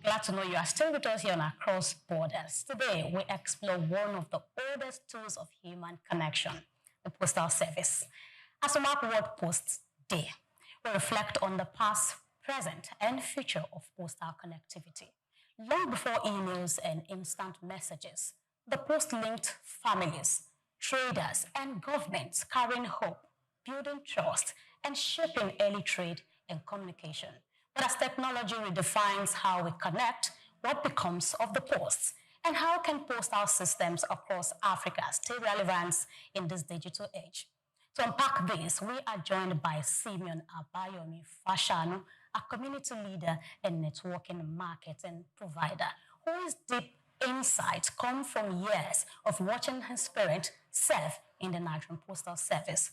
Glad to know you are still with us here on Across Borders. Today, we explore one of the oldest tools of human connection, the Postal Service. As we mark World Post Day, we reflect on the past, present, and future of postal connectivity. Long before emails and instant messages, the post linked families, traders, and governments carrying hope, building trust, and shaping early trade and communication. But as technology redefines how we connect, what becomes of the posts? And how can postal systems across Africa stay relevant in this digital age? To unpack this, we are joined by Simeon Abayomi Fashanu, a community leader and networking marketing provider, whose deep insights come from years of watching his parents serve in the Nigerian Postal Service.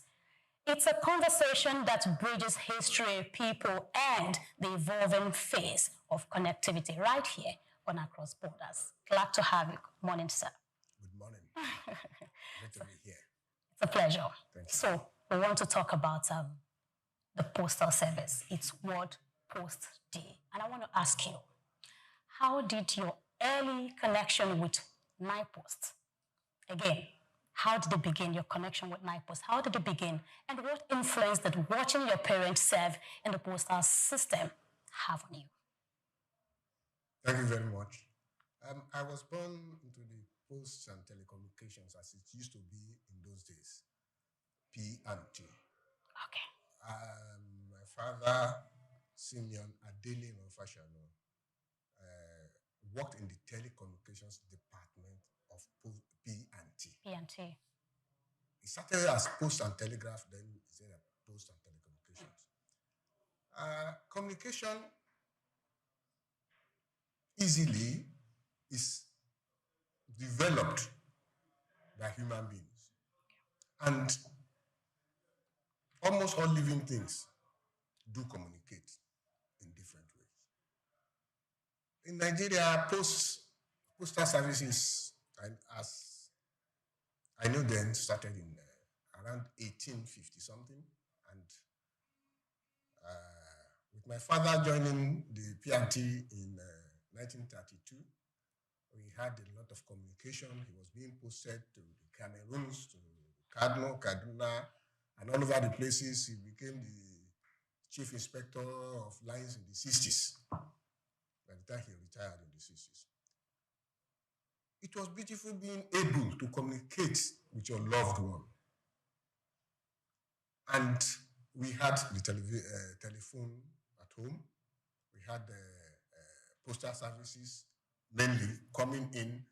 It's a conversation that bridges history, people, and the evolving phase of connectivity right here on Across Borders. Glad to have you. Good morning, sir. Good morning. Good to be here. It's a pleasure. Thank you. So we want to talk about the Postal Service. It's World Post Day. And I want to ask you, how did your early connection with NIPOST, again, how did it begin, your connection with NIPOST? How did it begin? And what influence did watching your parents serve in the postal system have on you? Thank you very much. I was born into the Posts and Telecommunications as it used to be in those days, P&T. Okay. My father, Simeon Adeli Nofashano, worked in the Telecommunications Department of P&T. P&T. It started as Post and Telegraph, then it said Post and Telecommunications. Communication easily is developed by human beings. And almost all living things do communicate in different ways. In Nigeria, postal services, as I know then, started in around 1850 something, and with my father joining the P&T in 1932, we had a lot of communication. He was being posted to the Cameroons, to Kaduna, and all over the places. He became the chief inspector of lines in the 60s, by the time he retired in the 60s. It was beautiful being able to communicate with your loved one. And we had the telephone at home. We had postal services mainly coming in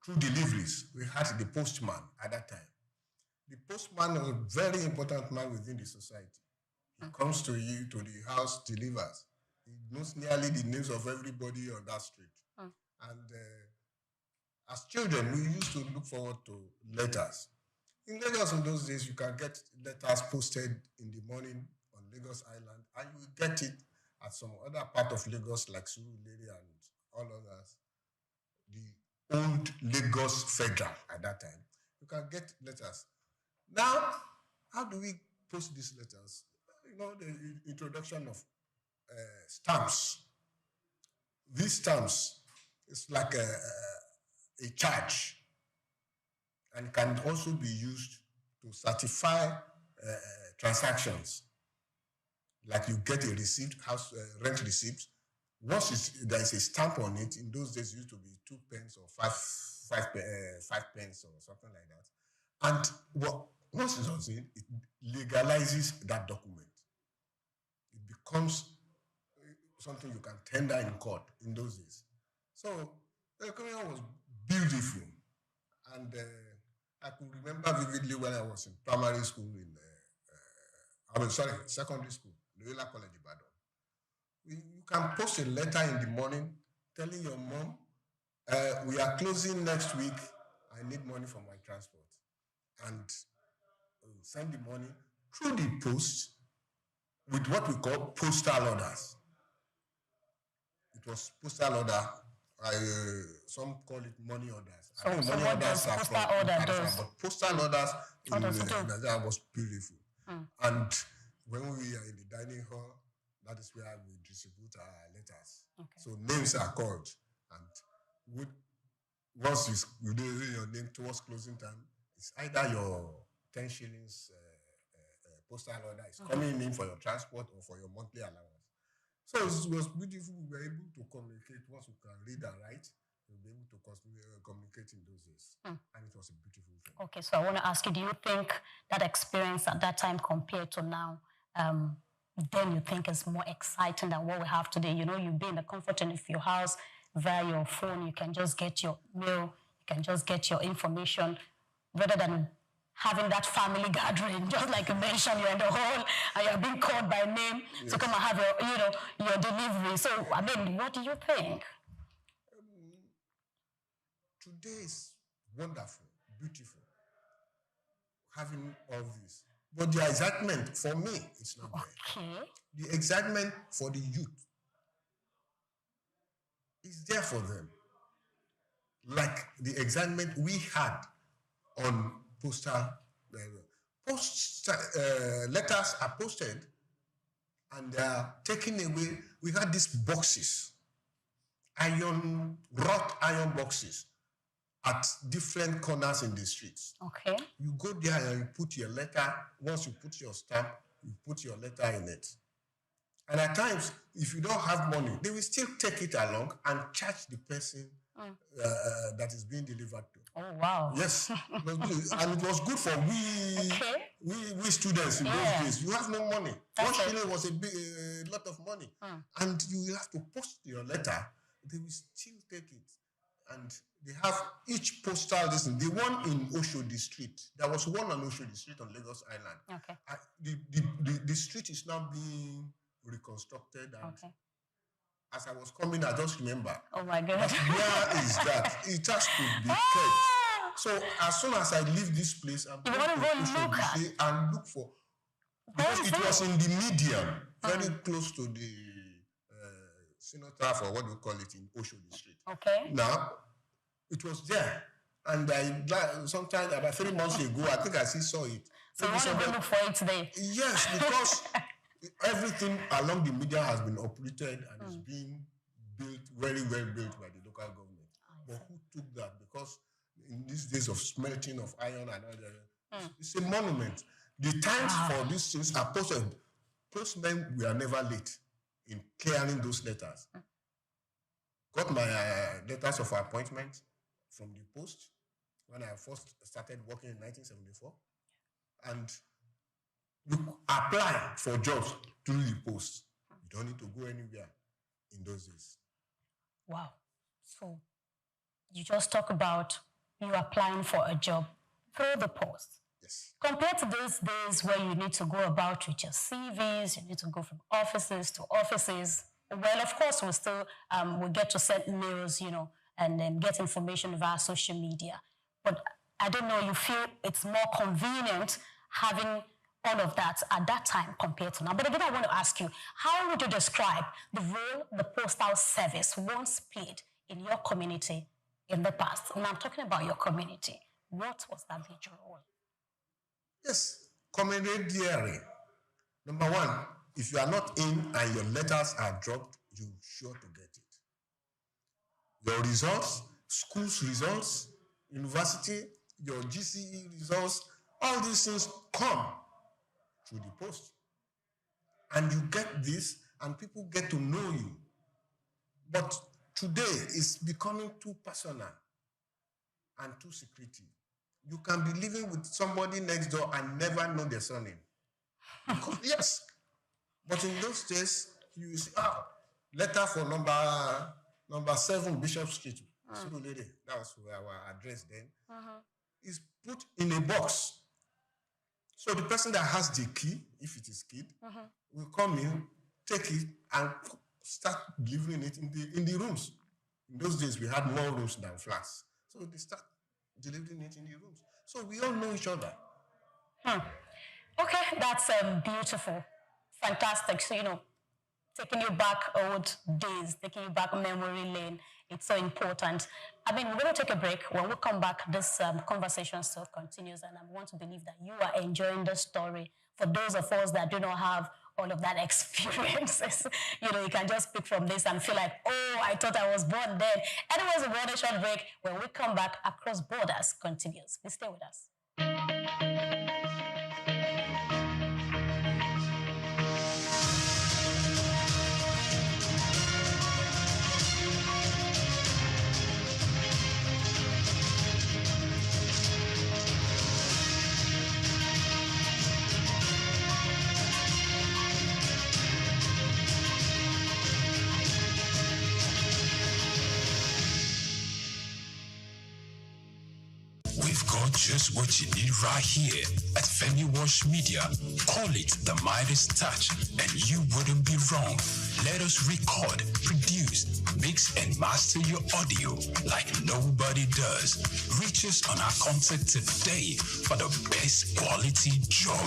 through deliveries. We had the postman at that time. The postman was a very important man within the society. He comes to you, to the house, delivers. He knows nearly the names of everybody on that street. And as children, we used to look forward to letters. In Lagos in those days, you can get letters posted in the morning on Lagos Island, and you get it at some other part of Lagos, like Surulere and all others. The old Lagos Federal at that time. You can get letters. Now, how do we post these letters? You know, the introduction of stamps. These stamps is like a charge, and can also be used to certify transactions. Like you get a receipt, house rent receipt. Once there is a stamp on it, in those days it used to be 2 pence or 5 pence or something like that. And once it's on it, it legalizes that document. It becomes something you can tender in court in those days. So the communication was beautiful. And I could remember vividly when I was in primary school secondary school, Loyola College, Ibadan. You can post a letter in the morning telling your mom, we are closing next week, I need money for my transport. And send the money through the post with what we call postal orders. It was postal order. Some call it money orders. I think money orders are from but postal orders in Nigeria was beautiful. And when we are in the dining hall, that is where we distribute our letters. Okay. So names are called, and once you do your name towards closing time, it's either your 10 shillings postal order is coming in for your transport or for your monthly allowance. So it was beautiful. We were able to communicate. Once we can read and write, we'll be able to communicate in those days. And it was a beautiful thing. Okay, so I want to ask you, do you think that experience at that time compared to now, then you think is more exciting than what we have today? You know, you be in the comfort of your house via your phone. You can just get your mail. You can just get your information rather than having that family gathering, just like you mentioned, you're in the hall and you're being called by name to come and have your delivery. So, I mean, what do you think? Today's wonderful, beautiful, having all this. But the excitement for me is not there. The excitement for the youth is there for them. Like the excitement we had on postal. Letters are posted and they are taken away. We had these boxes, wrought iron boxes at different corners in the streets. Okay. You go there and you put your letter. Once you put your stamp, you put your letter in it. And at times, if you don't have money, they will still take it along and charge the person that is being delivered to. Oh, wow. Yes. It was good. And it was good for we students in those days. You have no money. One shilling was a lot of money. And you have to post your letter. They will still take it. And they have each postal distance. The one in Oshodi Street, there was one on Oshodi Street on Lagos Island. Okay. The street is now being reconstructed. And as I was coming, I just remember. Oh my God. Where is that? It has to be kept. So as soon as I leave this place, I'm going to Oshodi and look for, because it was in the medium, very close to the Cenotaph, or what do you call it, in Oshodi Street. Okay. Now, it was there. And sometime about 3 months ago, I think I still saw it. So you want to go look for it today? Yes, because everything along the median has been uprooted and is being built, very well built by the local government. But who took that? Because in these days of smelting of iron and all that, it's a monument. The times for these things are posted. Postmen, we are never late in clearing those letters. Got my letters of appointment from the post when I first started working in 1974. And you apply for jobs through the post. You don't need to go anywhere in those days. Wow. So you just talk about you applying for a job through the post. Yes. Compared to those days where you need to go about with your CVs, you need to go from offices to offices. Well, of course, we'll get to send mails, and then get information via social media. But I don't know, you feel it's more convenient having all of that at that time compared to now. But again, I want to ask you, how would you describe the role the postal service once played in your community in the past? And I'm talking about your community. What was that major role? Yes, camaraderie. Number one, if you are not in and your letters are dropped, you're sure to get it. Your results, school's results, university, your GCE results, all these things come through the post. And you get this, and people get to know you. But today, it's becoming too personal and too secretive. You can be living with somebody next door and never know their surname. Because, yes. But in those days, you see, letter for number 7 Bishop Street. Surulere. That was our address then. Is put in a box. So the person that has the key, if it is keyed, will come in, take it, and start delivering it in the rooms. In those days, we had more rooms than flats. So they start delivering it in the rooms. So we all know each other. Okay, that's beautiful. Fantastic. So, taking you back old days, taking you back memory lane, it's so important. I mean, we're going to take a break. When we come back, this conversation still continues, and I want to believe that you are enjoying the story. For those of us that do not have all of that experiences, you can just pick from this and feel like, oh, I thought I was born then. Anyways, we're on a short break. When we come back, Across Borders continues. Please stay with us. We've got just what you need right here at Femi Wash Media. Call it the Midas Touch, and you wouldn't be wrong. Let us record, produce, mix, and master your audio like nobody does. Reach us on our contact today for the best quality job.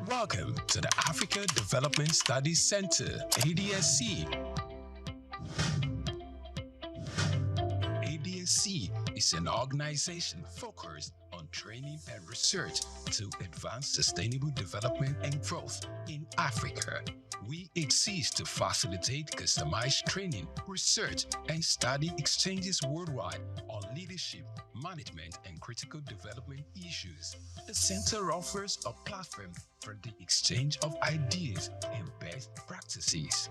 Welcome to the Africa Development Studies Center, ADSC. ADSC is an organization focused on training and research to advance sustainable development and growth in Africa. We exist to facilitate customized training, research, and study exchanges worldwide on leadership, management, and critical development issues. The center offers a platform for the exchange of ideas and best practices.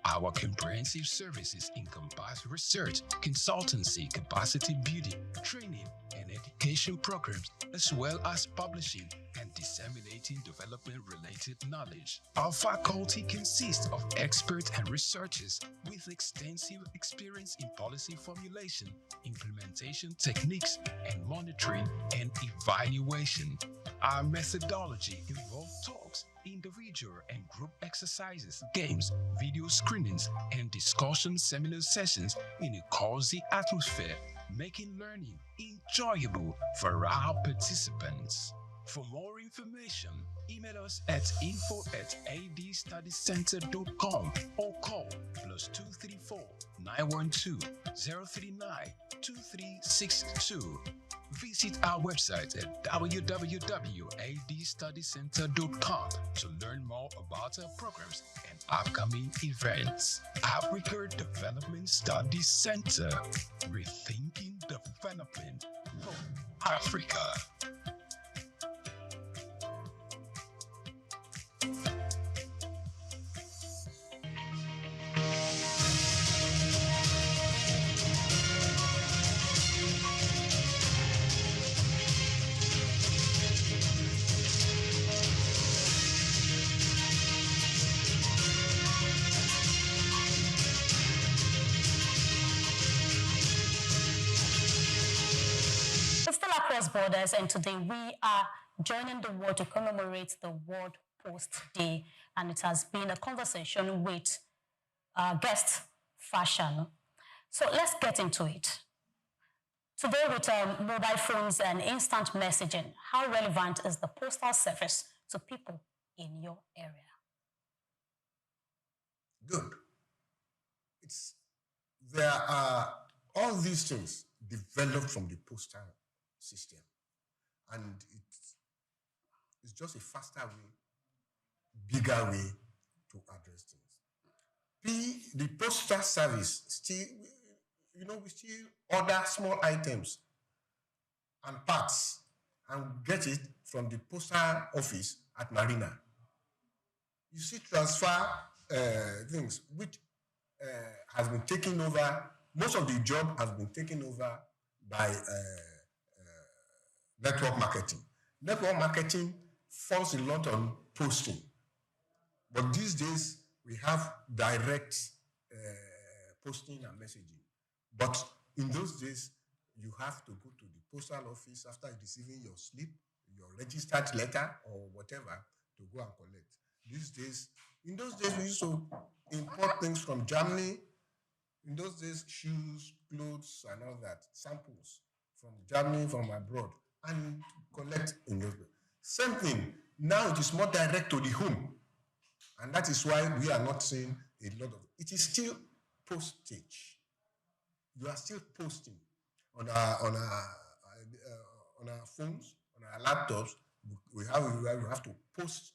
Our comprehensive services encompass research, consultancy, capacity building, training, and education programs, as well as publishing and disseminating development-related knowledge. Our faculty consists of experts and researchers with extensive experience in policy formulation, implementation techniques, and monitoring and evaluation. Our methodology involves talks, individual and group exercises, games, video screenings, and discussion seminar sessions in a cozy atmosphere, making learning enjoyable for our participants. For more information, email us at info@adstudiecenter.com or call +234 912 039 2362. Visit our website at www.adstudiecenter.com to learn more about our programs and upcoming events. Africa Development Studies Center, rethinking development for Africa. Borders, and today we are joining the world to commemorate the World Post Day, and it has been a conversation with our guest Fashion. So let's get into it. Today, with mobile phones and instant messaging, how relevant is the postal service to people in your area? Good. There are all these things developed from the postal system, and it's just a faster way, bigger way to address things. The postal service still, we still order small items and parts and get it from the postal office at Marina. You see transfer things which has been taken over. Most of the job has been taken over by network marketing. Network marketing falls a lot on posting. But these days, we have direct posting and messaging. But in those days, you have to go to the postal office after receiving your slip, your registered letter, or whatever, to go and collect. In those days, we used to import things from Germany. In those days, shoes, clothes, and all that, samples from Germany, from abroad, and collect in those days. Same thing. Now it is more direct to the home. And that is why we are not seeing a lot of it. It is still postage. You are still posting on our phones, on our laptops. We have to post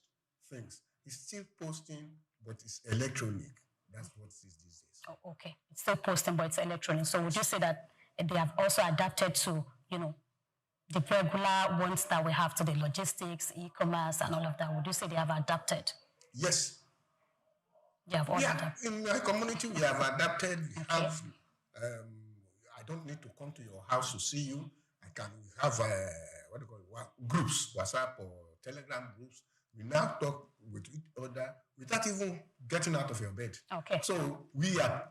things. It's still posting, but it's electronic. That's what it is these days. Oh, okay. It's still posting, but it's electronic. So would you say that they have also adapted to, the regular ones that we have to the logistics, e-commerce, and all of that? Would you say they have adapted? Yes. They have all adapted. In my community, we have adapted. We have, I don't need to come to your house to see you. I can have, groups, WhatsApp or Telegram groups. We now talk with each other without even getting out of your bed. Okay. So we are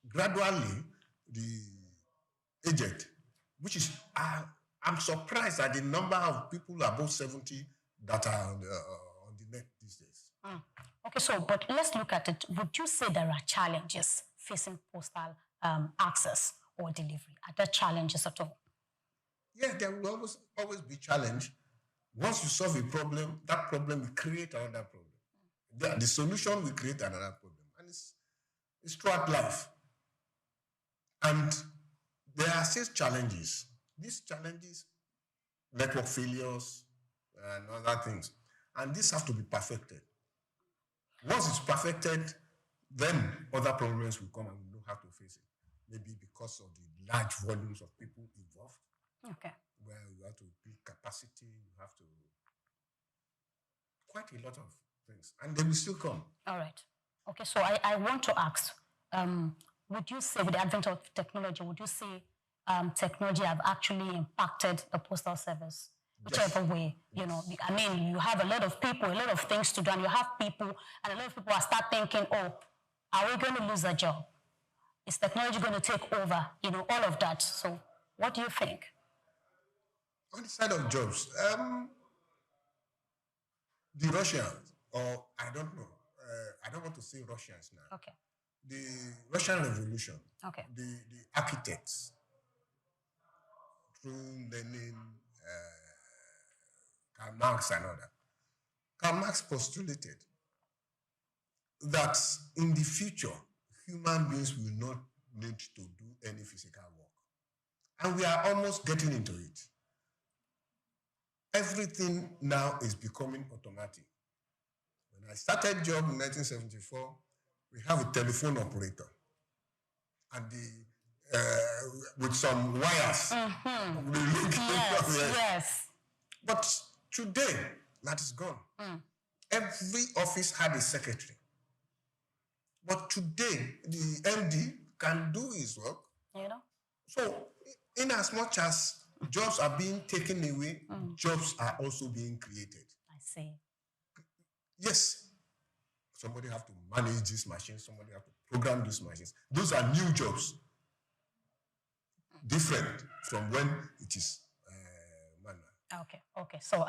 gradually, aged, which is, I'm surprised at the number of people above 70 that are on the net these days. Okay, so, but let's look at it. Would you say there are challenges facing postal access or delivery? Are there challenges at all? Yeah, there will always be challenge. Once you solve a problem, that problem will create another problem. The solution will create another problem. And it's throughout life. And there are still challenges. These challenges, network failures and other things. And this have to be perfected. Once it's perfected, then other problems will come and we know how to face it. Maybe because of the large volumes of people involved. Okay. Where you have to build capacity, you have to... Quite a lot of things. And they will still come. All right. Okay, so I want to ask, would you say, with the advent of technology, would you say technology have actually impacted the postal service? Whichever way, you know, I mean, you have a lot of people, a lot of things to do, and you have people, and a lot of people are start thinking, oh, are we going to lose a job? Is technology going to take over? You know, all of that. So what do you think? On the side of jobs, the Russians, or I don't know, I don't want to say Russians now. Okay. The Russian Revolution, okay. The architects, through Lenin, Karl Marx and all that. Karl Marx postulated that in the future, human beings will not need to do any physical work. And we are almost getting into it. Everything now is becoming automatic. When I started job in 1974, we have a telephone operator. And with some wires. Yes. But today, that is gone. Every office had a secretary. But today, the MD can do his work. You know? So, in as much as jobs are being taken away, jobs are also being created. I see. Yes. Somebody have to manage these machines. Somebody have to program these machines. Those are new jobs. Different from when it is manual. Okay. So,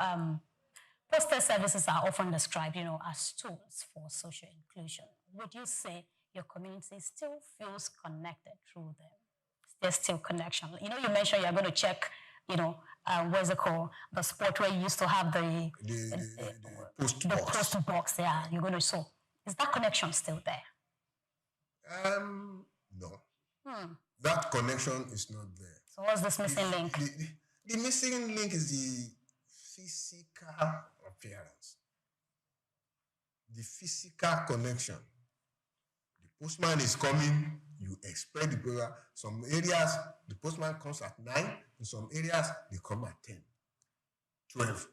postal services are often described, you know, as tools for social inclusion. Would you say your community still feels connected through them? There's still connection. You know, you mentioned you're going to check, you know, what's it called? The spot where you used to have the post box. Yeah, you're going to. So, is that connection still there? No. That connection is not there. So what's this missing link? The missing link is the physical appearance. The physical connection. The postman is coming, you expect the paper. Some areas, the postman comes at 9. In some areas, they come at 10, 12,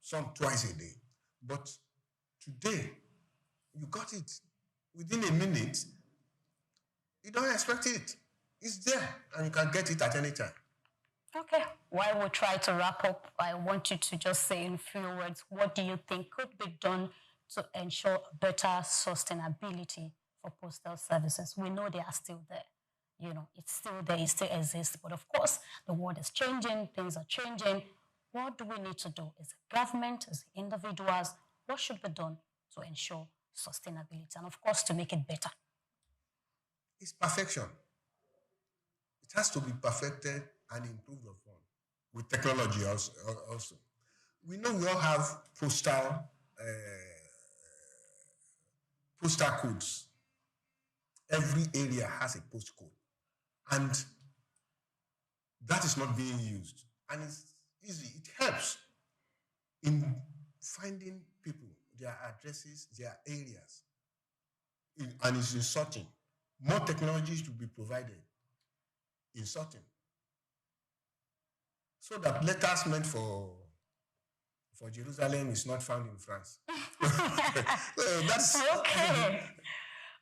some twice a day. But today, you got it within a minute. You don't expect it. It's there, and you can get it at any time. Okay. While we try to wrap up, I want you to just say in few words, what do you think could be done to ensure better sustainability for postal services? We know they are still there. You know, it's still there, it still exists. But of course, the world is changing, things are changing. What do we need to do? As a government, as individuals, what should be done to ensure sustainability? And of course, to make it better. It's perfection. It has to be perfected and improved upon with technology also. We know we all have postal codes. Every area has a postcode. And that is not being used. And it's easy. It helps in finding people, their addresses, their areas. And it's in sorting. More technologies to be provided in sorting. So that letters meant for Jerusalem is not found in France. That's okay.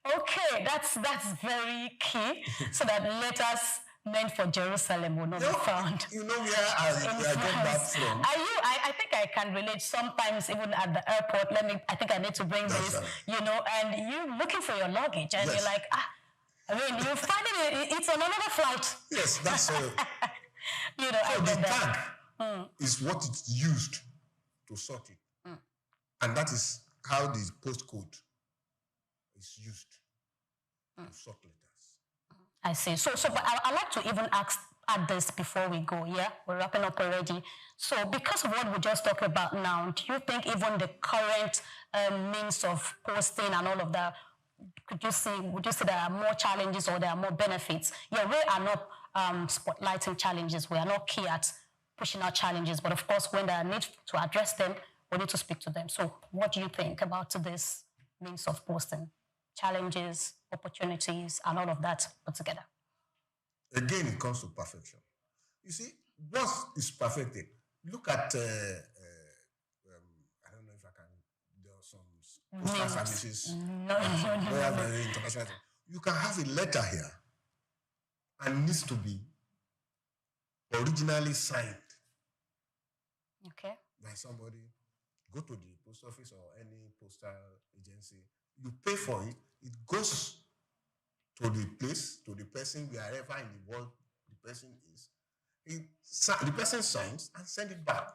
Okay, that's very key. So that letters meant for Jerusalem will not be found. You know where I got that from? I think I can relate. Sometimes even at the airport, I think I need to bring this, you know, and you looking for your luggage, and you're like, I mean, you find it's on another flight. Yes, that's so the tag is what it's used to sort it. And that is how the postcode is used to sort letters. I see. So but I'd like to even add this before we go, yeah? We're wrapping up already. So because of what we just talked about now, do you think even the current means of posting and all of that, would you say there are more challenges or there are more benefits? Yeah, we are not spotlighting challenges. We are not key at pushing out challenges. But of course, when there are need to address them, we need to speak to them. So what do you think about this means of posting? Challenges, opportunities, and all of that put together. Again, it comes to perfection. You see, once it's perfected, look at, I don't know if I can, there are some postal services, very international. You can have a letter here and needs to be originally signed by somebody. Go to the post office or any postal agency. You pay for it. It goes to the place, to the person, wherever in the world the person is. The person signs and sends it back.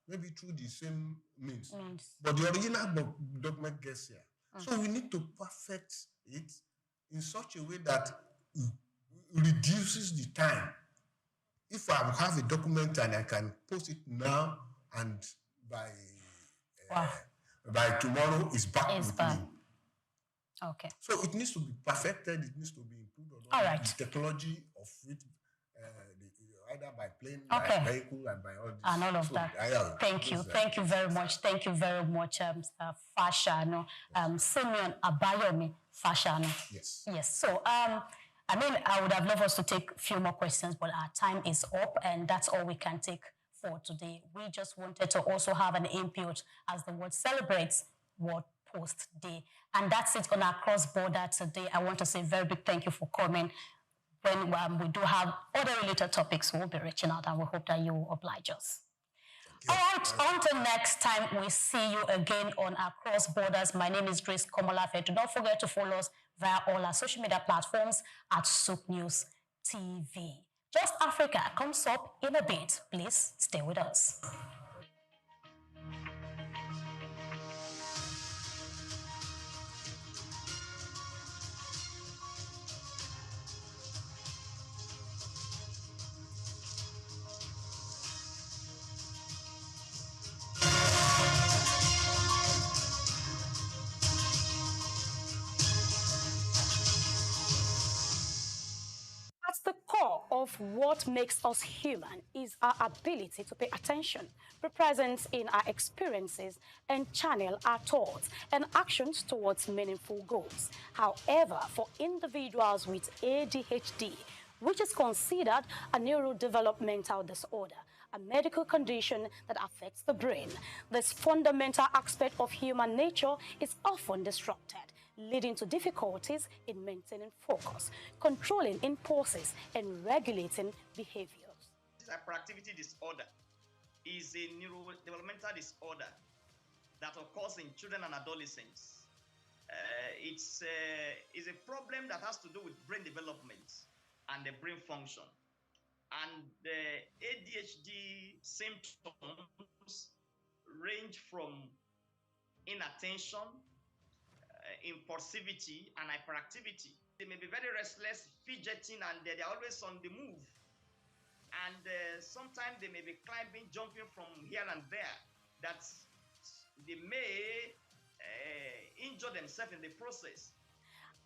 Maybe through the same means. But the original document gets here. So we need to perfect it in such a way that it reduces the time. If I have a document and I can post it now and by tomorrow it's back with me. Okay. So it needs to be perfected. It needs to be improved. All right. The technology of it, either by plane, by vehicle, and by all this. And all of that. Thank you. Thank you very much. Thank you very much, Mr. Fashanu. Simeon Abayomi Fashanu. Yes. Yes. So, I mean, I would have loved us to take a few more questions, but our time is up, and that's all we can take for today. We just wanted to also have an input as the world celebrates World Post Day. And that's it on our cross-border today. I want to say a very big thank you for coming. When we do have other related topics, we'll be reaching out, and we hope that you will oblige us. All right, until next time, we see you again on our cross borders. My name is Grace Komolafe. Do not forget to follow us via all our social media platforms at SOUQ News TV. Just Africa comes up in a bit. Please stay with us. The core of what makes us human is our ability to pay attention, be present in our experiences, and channel our thoughts and actions towards meaningful goals. However, for individuals with ADHD, which is considered a neurodevelopmental disorder, a medical condition that affects the brain, this fundamental aspect of human nature is often disrupted, leading to difficulties in maintaining focus, controlling impulses, and regulating behaviors. Hyperactivity disorder is a neurodevelopmental disorder that occurs in children and adolescents. It's a problem that has to do with brain development and the brain function. And the ADHD symptoms range from inattention, impulsivity, and hyperactivity. They may be very restless, fidgeting, and they're always on the move. And sometimes they may be climbing, jumping from here and there. That they may injure themselves in the process.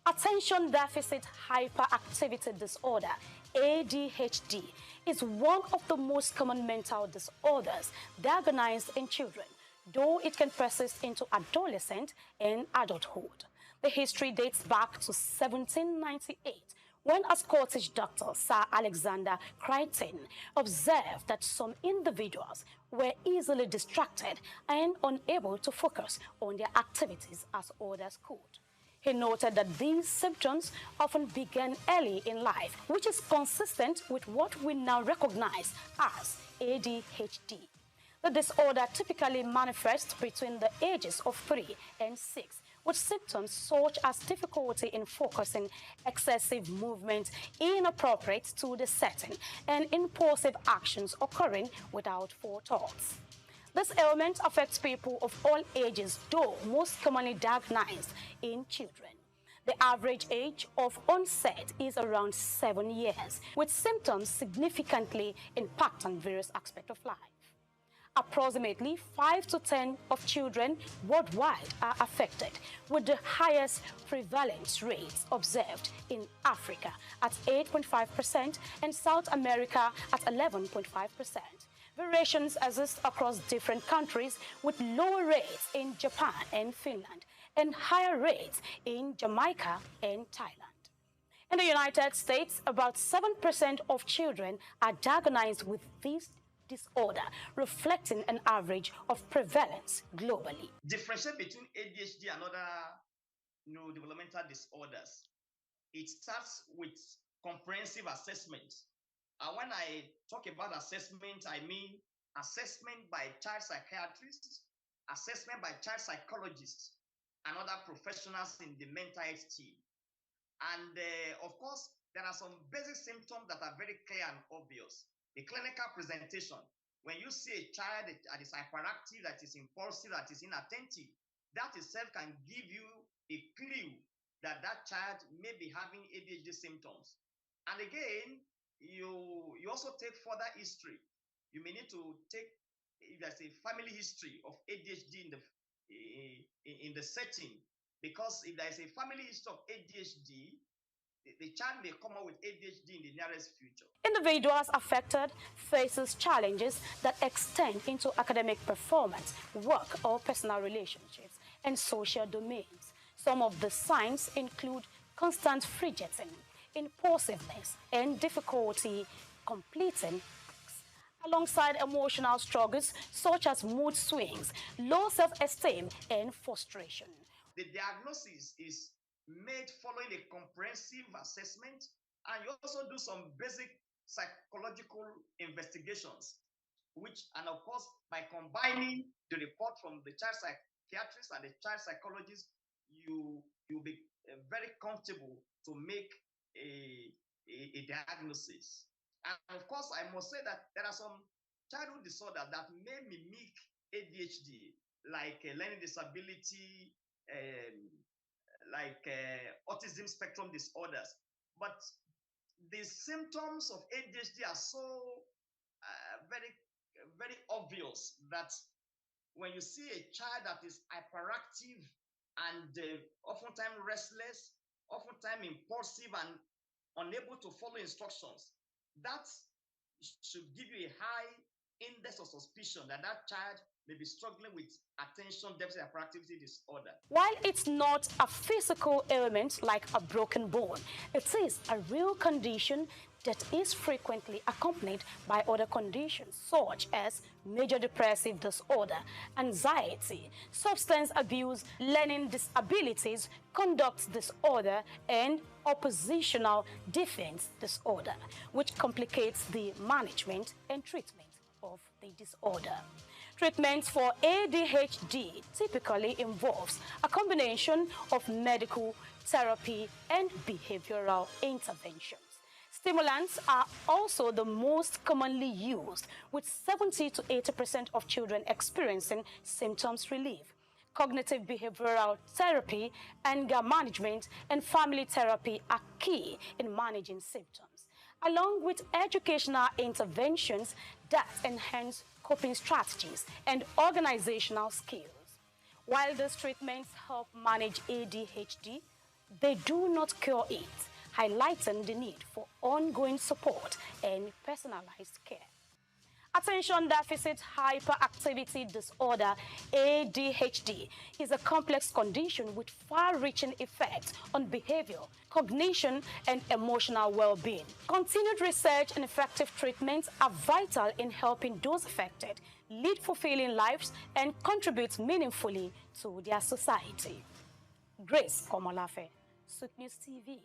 Attention Deficit Hyperactivity Disorder, ADHD, is one of the most common mental disorders diagnosed in children, though it can persist into adolescent and adulthood. The history dates back to 1798, when a Scottish doctor, Sir Alexander Crichton, observed that some individuals were easily distracted and unable to focus on their activities as others could. He noted that these symptoms often began early in life, which is consistent with what we now recognize as ADHD. The disorder typically manifests between the ages of 3 and 6, with symptoms such as difficulty in focusing, excessive movement, inappropriate to the setting, and impulsive actions occurring without forethought. This ailment affects people of all ages, though most commonly diagnosed in children. The average age of onset is around 7 years, with symptoms significantly impacting various aspects of life. Approximately 5 to 10 of children worldwide are affected, with the highest prevalence rates observed in Africa at 8.5% and South America at 11.5%. Variations exist across different countries, with lower rates in Japan and Finland and higher rates in Jamaica and Thailand. In the United States, about 7% of children are diagnosed with this disorder, reflecting an average of prevalence globally. Differentiate between ADHD and other developmental disorders. It starts with comprehensive assessment. And when I talk about assessment, I mean assessment by child psychiatrists, assessment by child psychologists, and other professionals in the mental health team. And of course, there are some basic symptoms that are very clear and obvious. The clinical presentation, when you see a child that is hyperactive, that is impulsive, that is inattentive, that itself can give you a clue that that child may be having ADHD symptoms. And again, you also take further history. You may need to take, if there's a family history of ADHD in the setting, because if there is a family history of ADHD, the child may come out with ADHD in the nearest future. Individuals affected faces challenges that extend into academic performance, work or personal relationships, and social domains. Some of the signs include constant fidgeting, impulsiveness, and difficulty completing tasks, alongside emotional struggles such as mood swings, low self-esteem, and frustration. The diagnosis is made following a comprehensive assessment, and you also do some basic psychological investigations, and of course, by combining the report from the child psychiatrist and the child psychologist, you'll be very comfortable to make a diagnosis. And of course, I must say that there are some childhood disorders that may mimic ADHD, like learning disability, like autism spectrum disorders. But the symptoms of ADHD are so very obvious that when you see a child that is hyperactive and oftentimes restless, oftentimes impulsive and unable to follow instructions, that should give you a high index of suspicion that that child may be struggling with attention deficit hyperactivity disorder. While it's not a physical ailment like a broken bone, it is a real condition that is frequently accompanied by other conditions such as major depressive disorder, anxiety, substance abuse, learning disabilities, conduct disorder, and oppositional defense disorder, which complicates the management and treatment of the disorder. Treatment for ADHD typically involves a combination of medical therapy and behavioral interventions. Stimulants are also the most commonly used, with 70 to 80% of children experiencing symptoms relief. Cognitive behavioral therapy, anger management, and family therapy are key in managing symptoms, along with educational interventions that enhance coping strategies and organizational skills. While these treatments help manage ADHD, they do not cure it, highlighting the need for ongoing support and personalized care. Attention deficit hyperactivity disorder, ADHD, is a complex condition with far-reaching effects on behavior, cognition, and emotional well-being. Continued research and effective treatments are vital in helping those affected lead fulfilling lives and contribute meaningfully to their society. Grace Komolafe, SOUQ News TV.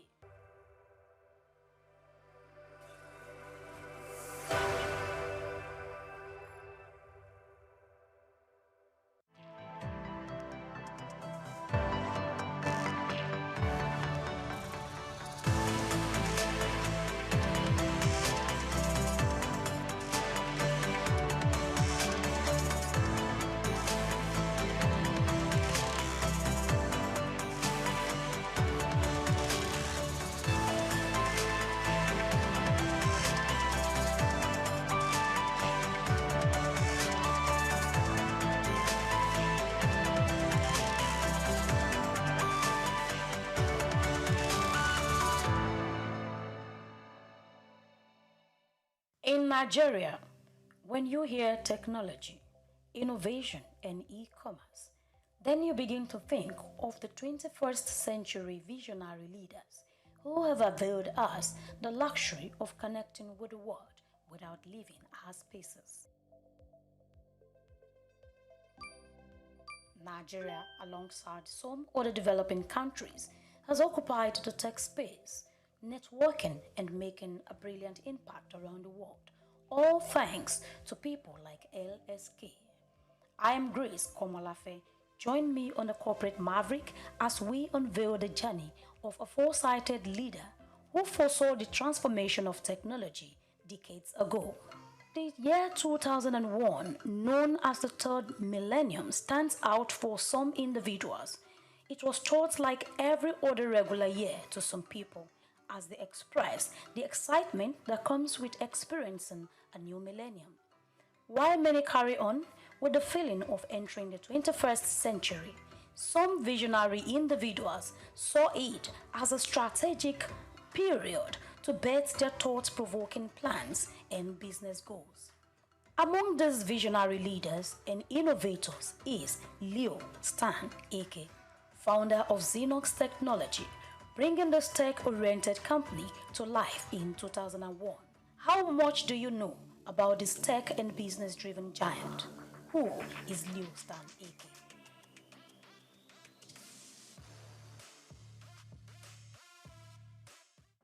Nigeria, when you hear technology, innovation, and e-commerce, then you begin to think of the 21st century visionary leaders who have availed us the luxury of connecting with the world without leaving our spaces. Nigeria, alongside some other developing countries, has occupied the tech space, networking and making a brilliant impact around the world, all thanks to people like LSK. I am Grace Komolafe. Join me on the Corporate Maverick as we unveil the journey of a foresighted leader who foresaw the transformation of technology decades ago. The year 2001, known as the third millennium, stands out for some individuals. It was thought like every other regular year to some people, as they express the excitement that comes with experiencing a new millennium. While many carry on with the feeling of entering the 21st century, some visionary individuals saw it as a strategic period to bet their thought-provoking plans and business goals. Among these visionary leaders and innovators is Leo Stan Eke, founder of Xenox Technology, bringing this tech-oriented company to life in 2001. How much do you know about this tech and business-driven giant? Who is Leo Stan Eke?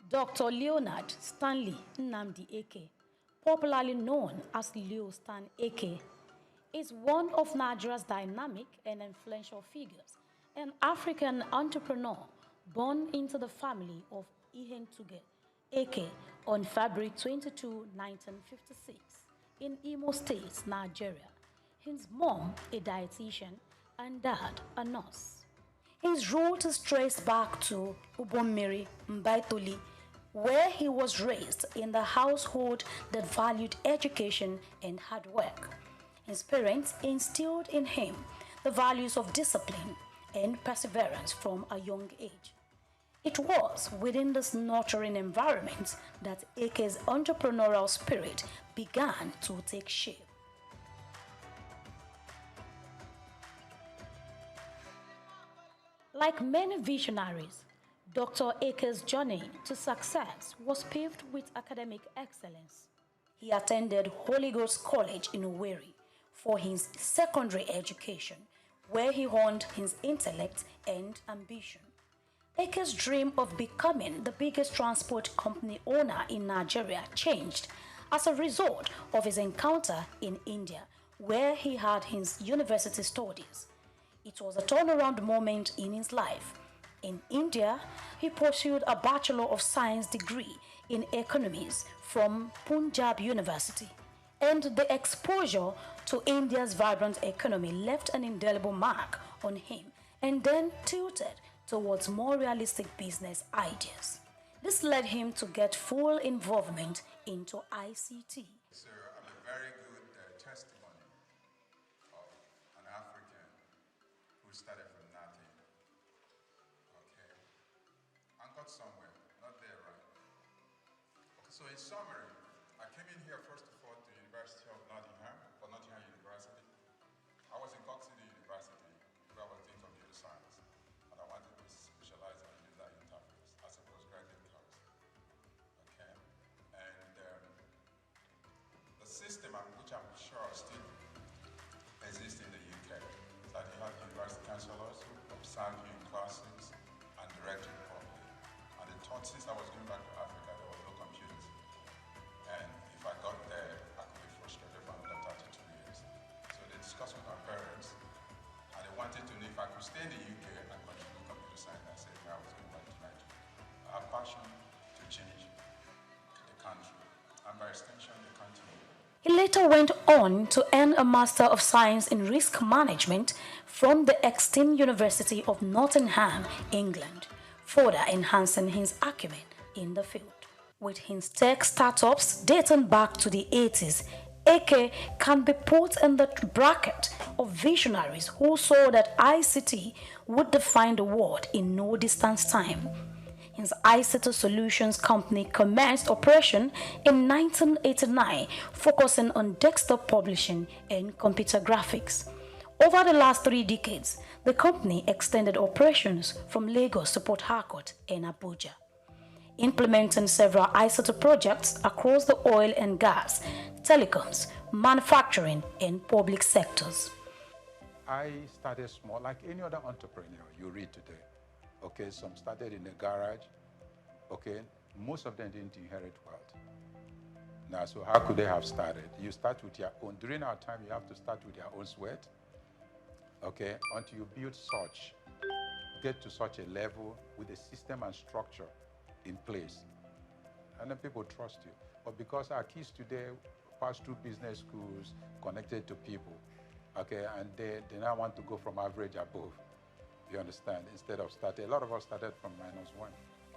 Dr. Leonard Stanley Nnamdi Eke, popularly known as Leo Stan Eke, is one of Nigeria's dynamic and influential figures, an African entrepreneur born into the family of Ihentuge Eke on February 22, 1956, in Imo State, Nigeria. His mom, a dietitian, and dad, a nurse. His roots is traced back to Ubommiri Mbaitoli, where he was raised in the household that valued education and hard work. His parents instilled in him the values of discipline and perseverance from a young age. It was within this nurturing environment that Eke's entrepreneurial spirit began to take shape. Like many visionaries, Dr. Eke's journey to success was paved with academic excellence. He attended Holy Ghost College in Owerri for his secondary education, where he honed his intellect and ambition. Eke's dream of becoming the biggest transport company owner in Nigeria changed as a result of his encounter in India, where he had his university studies. It was a turnaround moment in his life. In India, he pursued a Bachelor of Science degree in economics from Punjab University, and the exposure to India's vibrant economy left an indelible mark on him and then tilted towards more realistic business ideas. This led him to get full involvement into ICT. Sir, I'm a very good testimony of an African who started from nothing. Okay. And got somewhere, not there, right? Okay, so in summary, I came in here first of all to the University of Nottingham, or Nottingham University. I was in Cork City University where I was doing computer science, and I wanted to specialize in user interface as a postgraduate course. Okay, and the system, which I'm sure still exists in the UK, is that you have university chancellors who observe you in classes and direct you properly. And the thought, since I was going back to Africa, there were no computers. And if I got there, I could be frustrated for another 32 years. So they discussed with my parents, and they wanted to know if I could stay in the UK and continue computer science. I said, no, I was going back to Nigeria. I have passion to change the country, and by extension, the continent. He later went on to earn a Master of Science in Risk Management from the Exton University of Nottingham, England, further enhancing his acumen in the field. With his tech startups dating back to the 80s, Eke can be put in the bracket of visionaries who saw that ICT would define the world in no distant time. His ICT Solutions company commenced operation in 1989, focusing on desktop publishing and computer graphics. Over the last 3 decades, the company extended operations from Lagos to Port Harcourt and Abuja, implementing several ICT projects across the oil and gas, telecoms, manufacturing, and public sectors. I started small, like any other entrepreneur you read today. Okay, some started in the garage. Okay, most of them didn't inherit wealth. Now, so how could they have started? You start with your own. During our time, you have to start with your own sweat. Okay, until you build such, get to such a level with a system and structure in place. And then people trust you. But because our kids today pass through business schools, connected to people, okay, and they now want to go from average above. You understand? Instead of starting, a lot of us started from -1.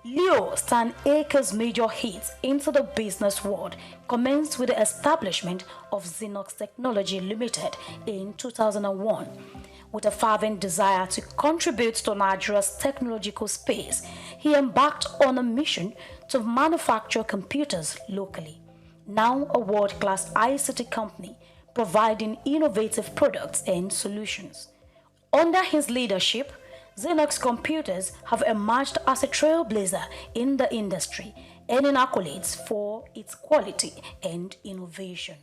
Leo Stan Akers' major hits into the business world commenced with the establishment of SOUQ Technology Limited in 2001. With a fervent desire to contribute to Nigeria's technological space, he embarked on a mission to manufacture computers locally. Now a world-class ICT company providing innovative products and solutions. Under his leadership, SOUQ Computers have emerged as a trailblazer in the industry, earning accolades for its quality and innovation.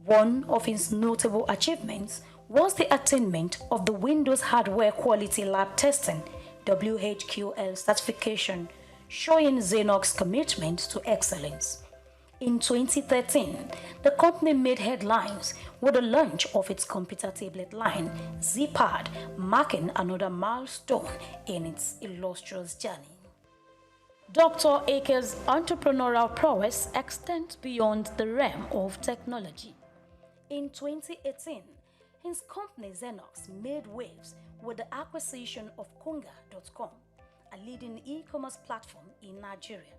One of his notable achievements was the attainment of the Windows Hardware Quality Lab Testing WHQL certification, showing SOUQ's commitment to excellence. In 2013, the company made headlines with the launch of its computer tablet line, ZPad, marking another milestone in its illustrious journey. Dr. Akers' entrepreneurial prowess extends beyond the realm of technology. In 2018, his company SOUQ made waves with the acquisition of Konga.com, a leading e-commerce platform in Nigeria.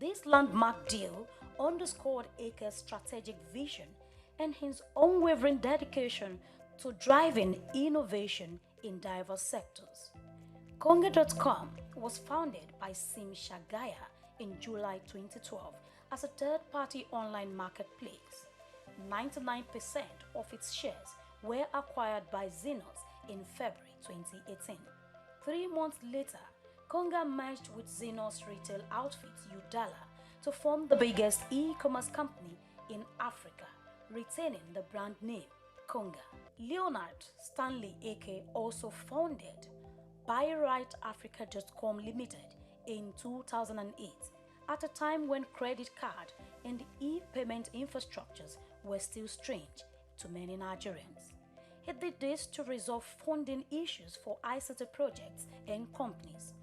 This landmark deal underscored Akers' strategic vision and his unwavering dedication to driving innovation in diverse sectors. Konga.com was founded by Sim Shagaya in July 2012 as a third-party online marketplace. 99% of its shares were acquired by SOUQ in February 2018. 3 months later, Konga merged with SOUQ's retail outfit Udala to form the biggest e-commerce company in Africa, retaining the brand name Konga. Leonard Stanley Ake also founded BuyRightAfrica.com Limited in 2008, at a time when credit card and e-payment infrastructures were still strange to many Nigerians. He did this to resolve funding issues for ICT projects and companies.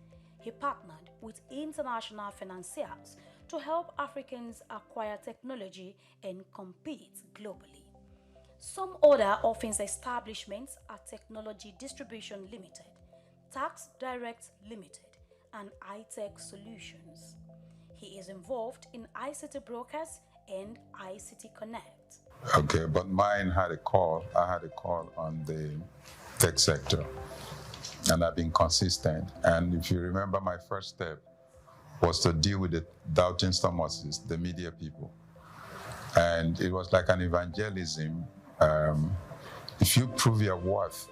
He partnered with international financiers to help Africans acquire technology and compete globally. Some other of his establishments are Technology Distribution Limited, Tax Direct Limited, and iTech Solutions. He is involved in ICT Brokers and ICT Connect. Okay, but mine had a call. I had a call on the tech sector, and I've been consistent. And if you remember, my first step was to deal with the doubting Thomases, the media people. And it was like an evangelism. If you prove your worth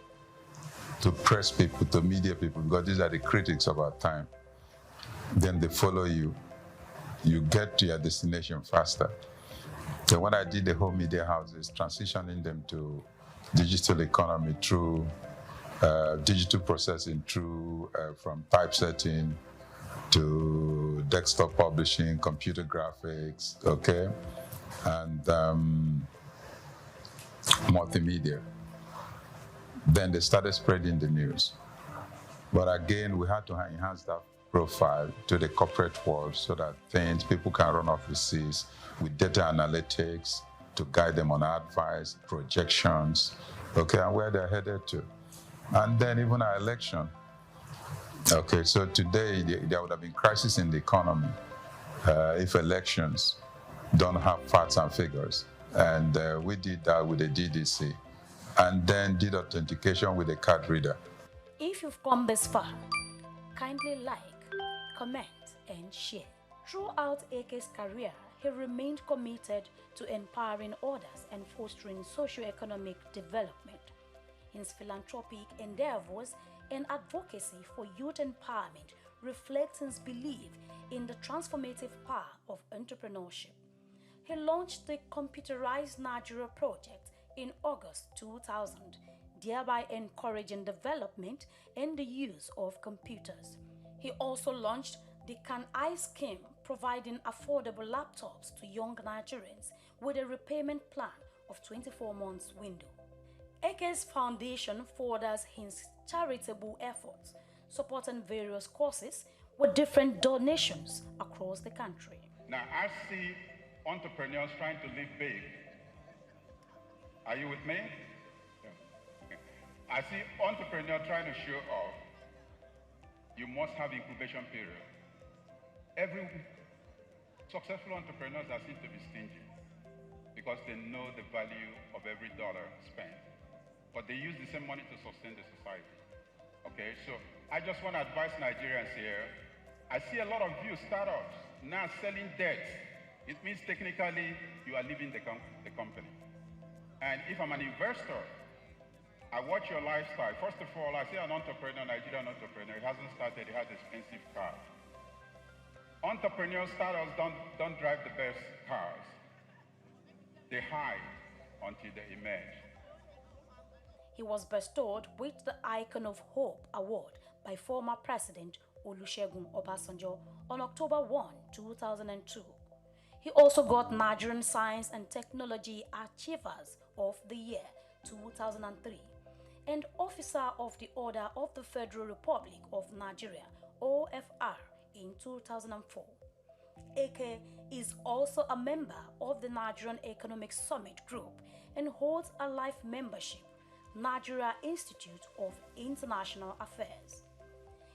to press people, to media people, because these are the critics of our time, then they follow you. You get to your destination faster. So when I did the whole media houses, transitioning them to digital economy through digital processing, through from typesetting to desktop publishing, computer graphics, okay, and multimedia. Then they started spreading the news. But again, we had to enhance that profile to the corporate world so that people can run offices with data analytics to guide them on advice, projections, okay, and where they're headed to. And then even our election. Okay, so today there would have been crisis in the economy if elections don't have facts and figures. And we did that with the DDC, and then did authentication with a card reader. If you've come this far, kindly like, comment, and share. Throughout AK's career, he remained committed to empowering others and fostering socio-economic development. His philanthropic endeavors and advocacy for youth empowerment reflects his belief in the transformative power of entrepreneurship. He launched the Computerized Nigeria project in August 2000, thereby encouraging development and the use of computers. He also launched the Can I scheme, providing affordable laptops to young Nigerians with a repayment plan of 24 months window. AK's foundation furthers his charitable efforts, supporting various causes with different donations across the country. Now, I see entrepreneurs trying to live big. Are you with me? Yeah. I see entrepreneurs trying to show off. You must have incubation period. Every successful entrepreneurs are seen to be stingy because they know the value of every dollar spent. But they use the same money to sustain the society. Okay, so I just want to advise Nigerians here. I see a lot of you startups now selling debt. It means technically you are leaving the company. And if I'm an investor, I watch your lifestyle. First of all, I see an entrepreneur, Nigerian entrepreneur, he hasn't started, he has expensive cars. Entrepreneurs, startups don't drive the best cars. They hide until they emerge. He was bestowed with the Icon of Hope Award by former President Olusegun Obasanjo on October 1, 2002. He also got Nigerian Science and Technology Achievers of the Year 2003 and Officer of the Order of the Federal Republic of Nigeria OFR in 2004. AK is also a member of the Nigerian Economic Summit Group and holds a life membership Nigeria Institute of International Affairs.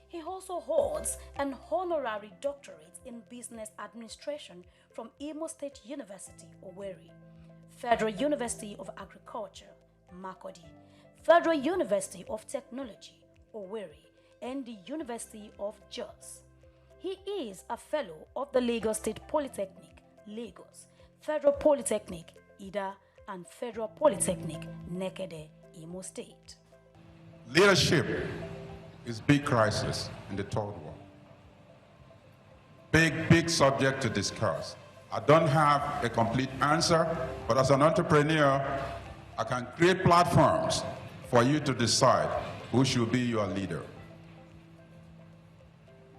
He also holds an honorary doctorate in business administration from Imo State University, Owerri, Federal University of Agriculture, Makurdi, Federal University of Technology, Owerri, and the University of Jos. He is a fellow of the Lagos State Polytechnic, Lagos, Federal Polytechnic, Ida, and Federal Polytechnic, Nekede, Imo State. Leadership is big crisis in the third world. Big subject to discuss. I don't have a complete answer, but as an entrepreneur, I can create platforms for you to decide who should be your leader.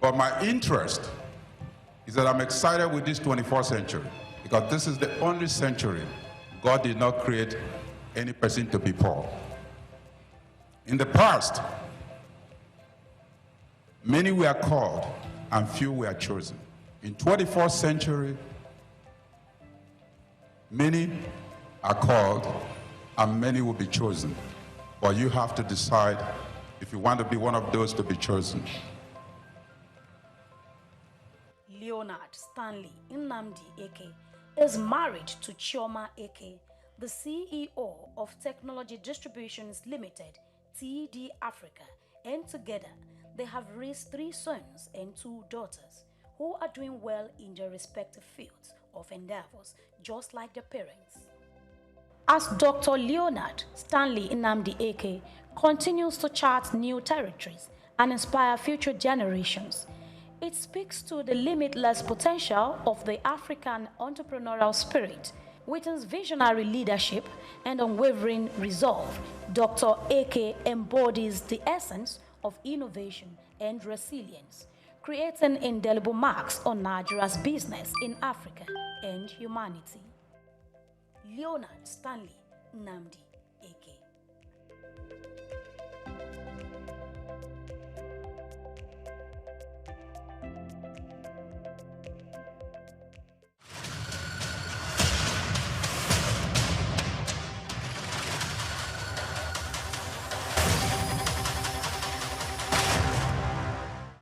But my interest is that I'm excited with this 21st century because this is the only century God did not create any person to be poor. In the past, many were called and few were chosen. In 21st century, many are called and many will be chosen. But you have to decide if you want to be one of those to be chosen. Leonard Stanley Nnamdi Eke is married to Chioma Eke, the CEO of Technology Distributions Limited, TD Africa, and together they have raised 3 sons and 2 daughters who are doing well in their respective fields of endeavors, just like their parents. As Dr. Leonard Stanley Nnamdi Eke continues to chart new territories and inspire future generations, it speaks to the limitless potential of the African entrepreneurial spirit. With his visionary leadership and unwavering resolve, Dr. Eke embodies the essence of innovation and resilience, creating indelible marks on Nigeria's business in Africa and humanity. Leonard Stanley Nnamdi Eke.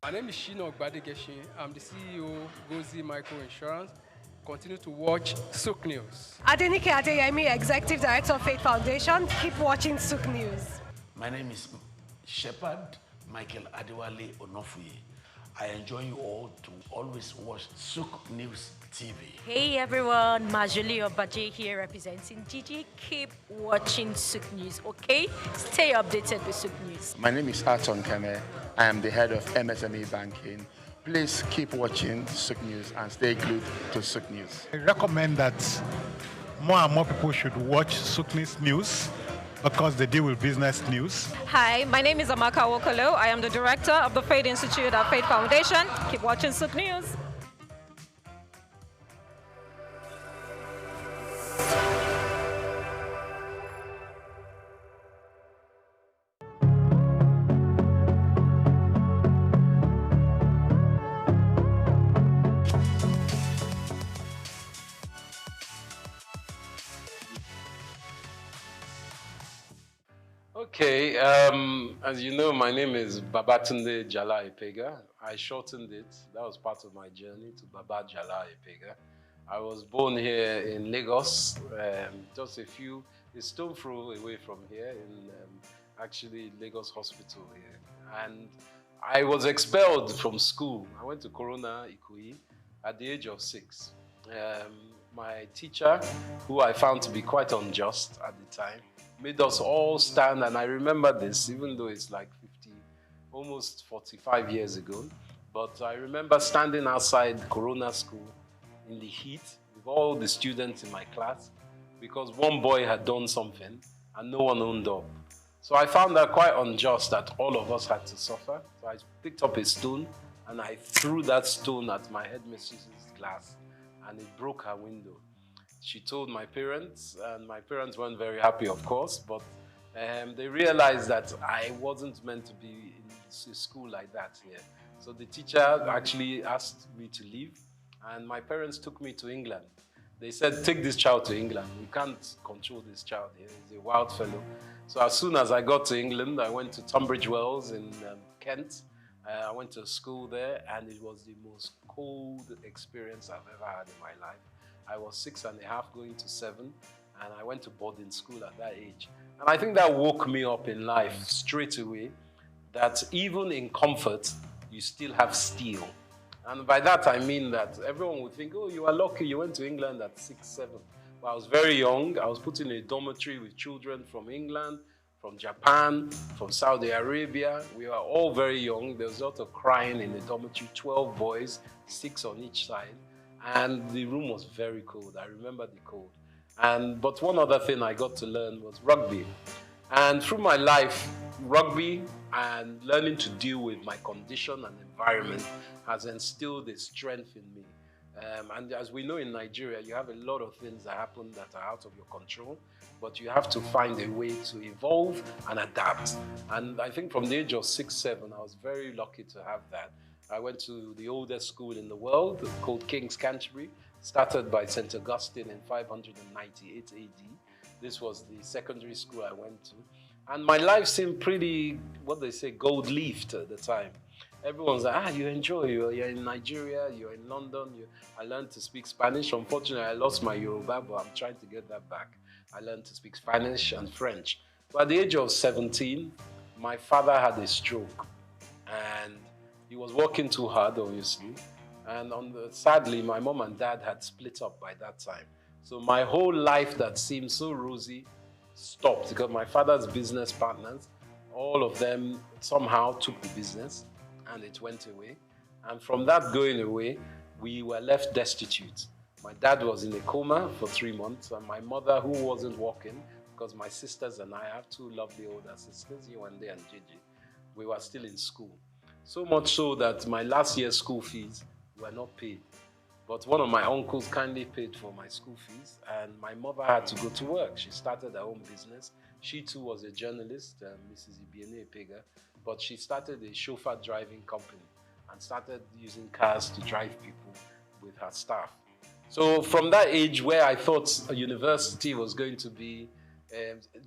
My name is Shino Ogbadegeshin. I'm the CEO of Gozi Micro Insurance. Continue to watch SOUQ News. Adenike Adeyemi, Executive Director of Faith Foundation. Keep watching SOUQ News. My name is Shepherd Michael Adewale Onofuye. I enjoin you all to always watch SOUQ News TV. Hey everyone, Majuli Obaje here representing Gigi. Keep watching SOUQ News, okay? Stay updated with SOUQ News. My name is Aton Kene. I am the head of MSME Banking. Please keep watching SOUQ News and stay glued to SOUQ News. I recommend that more and more people should watch SOUQ News because they deal with business news. Hi, my name is Amaka Wokolo. I am the director of the Faith Institute at Faith Foundation. Keep watching SOUQ News. Okay, as you know, my name is Babatunde Jala Ipega. I shortened it. That was part of my journey to Baba Jala Ipega. I was born here in Lagos, just a stone throw away from here in actually Lagos Hospital here. And I was expelled from school. I went to Corona Ikoyi at the age of 6. My teacher, who I found to be quite unjust at the time, made us all stand, and I remember this, even though it's like 50, almost 45 years ago. But I remember standing outside Corona School in the heat with all the students in my class because one boy had done something and no one owned up. So I found that quite unjust that all of us had to suffer. So I picked up a stone and I threw that stone at my headmistress's glass and it broke her window. She told my parents, and my parents weren't very happy, of course, but they realized that I wasn't meant to be in school like that here. So the teacher actually asked me to leave, and my parents took me to England. They said, take this child to England. We can't control this child here. He's a wild fellow. So as soon as I got to England, I went to Tunbridge Wells in Kent. I went to school there, and it was the most cold experience I've ever had in my life. I was 6.5 going to 7, and I went to boarding school at that age. And I think that woke me up in life straight away, that even in comfort, you still have steel. And by that I mean that everyone would think, oh, you are lucky, you went to England at 6, 7. But I was very young. I was put in a dormitory with children from England, from Japan, from Saudi Arabia. We were all very young. There was a lot of crying in the dormitory, 12 boys, 6 on each side. And the room was very cold. I remember the cold. But one other thing I got to learn was rugby. And through my life, rugby and learning to deal with my condition and environment has instilled a strength in me. And as we know in Nigeria, you have a lot of things that happen that are out of your control, but you have to find a way to evolve and adapt. And I think from the age of 6, 7, I was very lucky to have that. I went to the oldest school in the world called King's Canterbury, started by St. Augustine in 598 AD. This was the secondary school I went to. And my life seemed pretty, what they say, gold-leafed at the time. Everyone's like, you enjoy, you're in Nigeria, you're in London. I learned to speak Spanish. Unfortunately, I lost my Yoruba, but I'm trying to get that back. I learned to speak Spanish and French. But at the age of 17, my father had a stroke. And he was working too hard, obviously. And sadly, my mom and dad had split up by that time. So my whole life that seemed so rosy stopped because my father's business partners, all of them somehow took the business and it went away. And from that going away, we were left destitute. My dad was in a coma for 3 months, and my mother, who wasn't working, because my sisters and I have 2 lovely older sisters, Yewande and Gigi, we were still in school. So much so that my last year's school fees were not paid. But one of my uncles kindly paid for my school fees, and my mother had to go to work. She started her own business. She too was a journalist, Mrs. Ibiene Pega, but she started a chauffeur driving company and started using cars to drive people with her staff. So from that age where I thought a university was going to be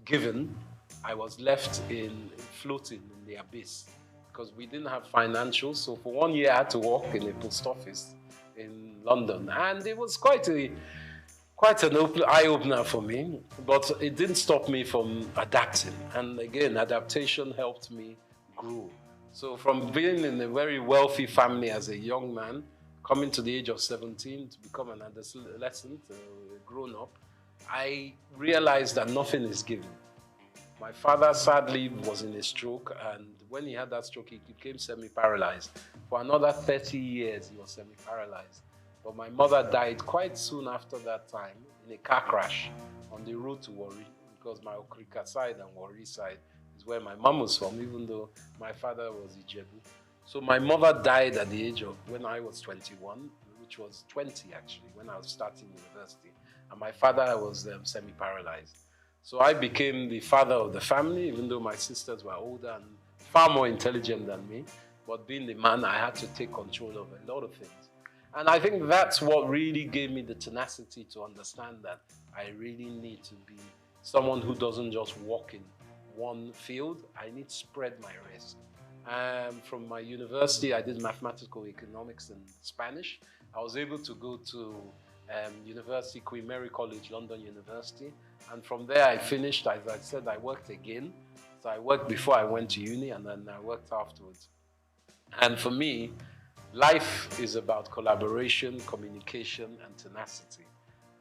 given, I was left floating in the abyss because we didn't have financials. So for 1 year I had to work in a post office in London, and it was quite an eye-opener for me, but it didn't stop me from adapting. And again, adaptation helped me grow. So from being in a very wealthy family as a young man, coming to the age of 17 to become an adolescent, a grown-up, I realized that nothing is given. My father sadly was in a stroke, and when he had that stroke, he became semi-paralyzed. For another 30 years, he was semi-paralyzed. But my mother died quite soon after that time in a car crash on the road to Warri, because my Okrika side and Warri side is where my mom was from, even though my father was Ijebu. So my mother died at the age of, when I was 21, which was 20 actually, when I was starting university. And my father was semi-paralyzed. So I became the father of the family, even though my sisters were older and far more intelligent than me. But being the man, I had to take control of a lot of things. And I think that's what really gave me the tenacity to understand that I really need to be someone who doesn't just walk in one field. I need to spread my risk. From my university, I did mathematical economics and Spanish. I was able to go to University, Queen Mary College, London University. And from there, I finished. As I said, I worked again. So I worked before I went to uni, and then I worked afterwards. And for me, life is about collaboration, communication, and tenacity.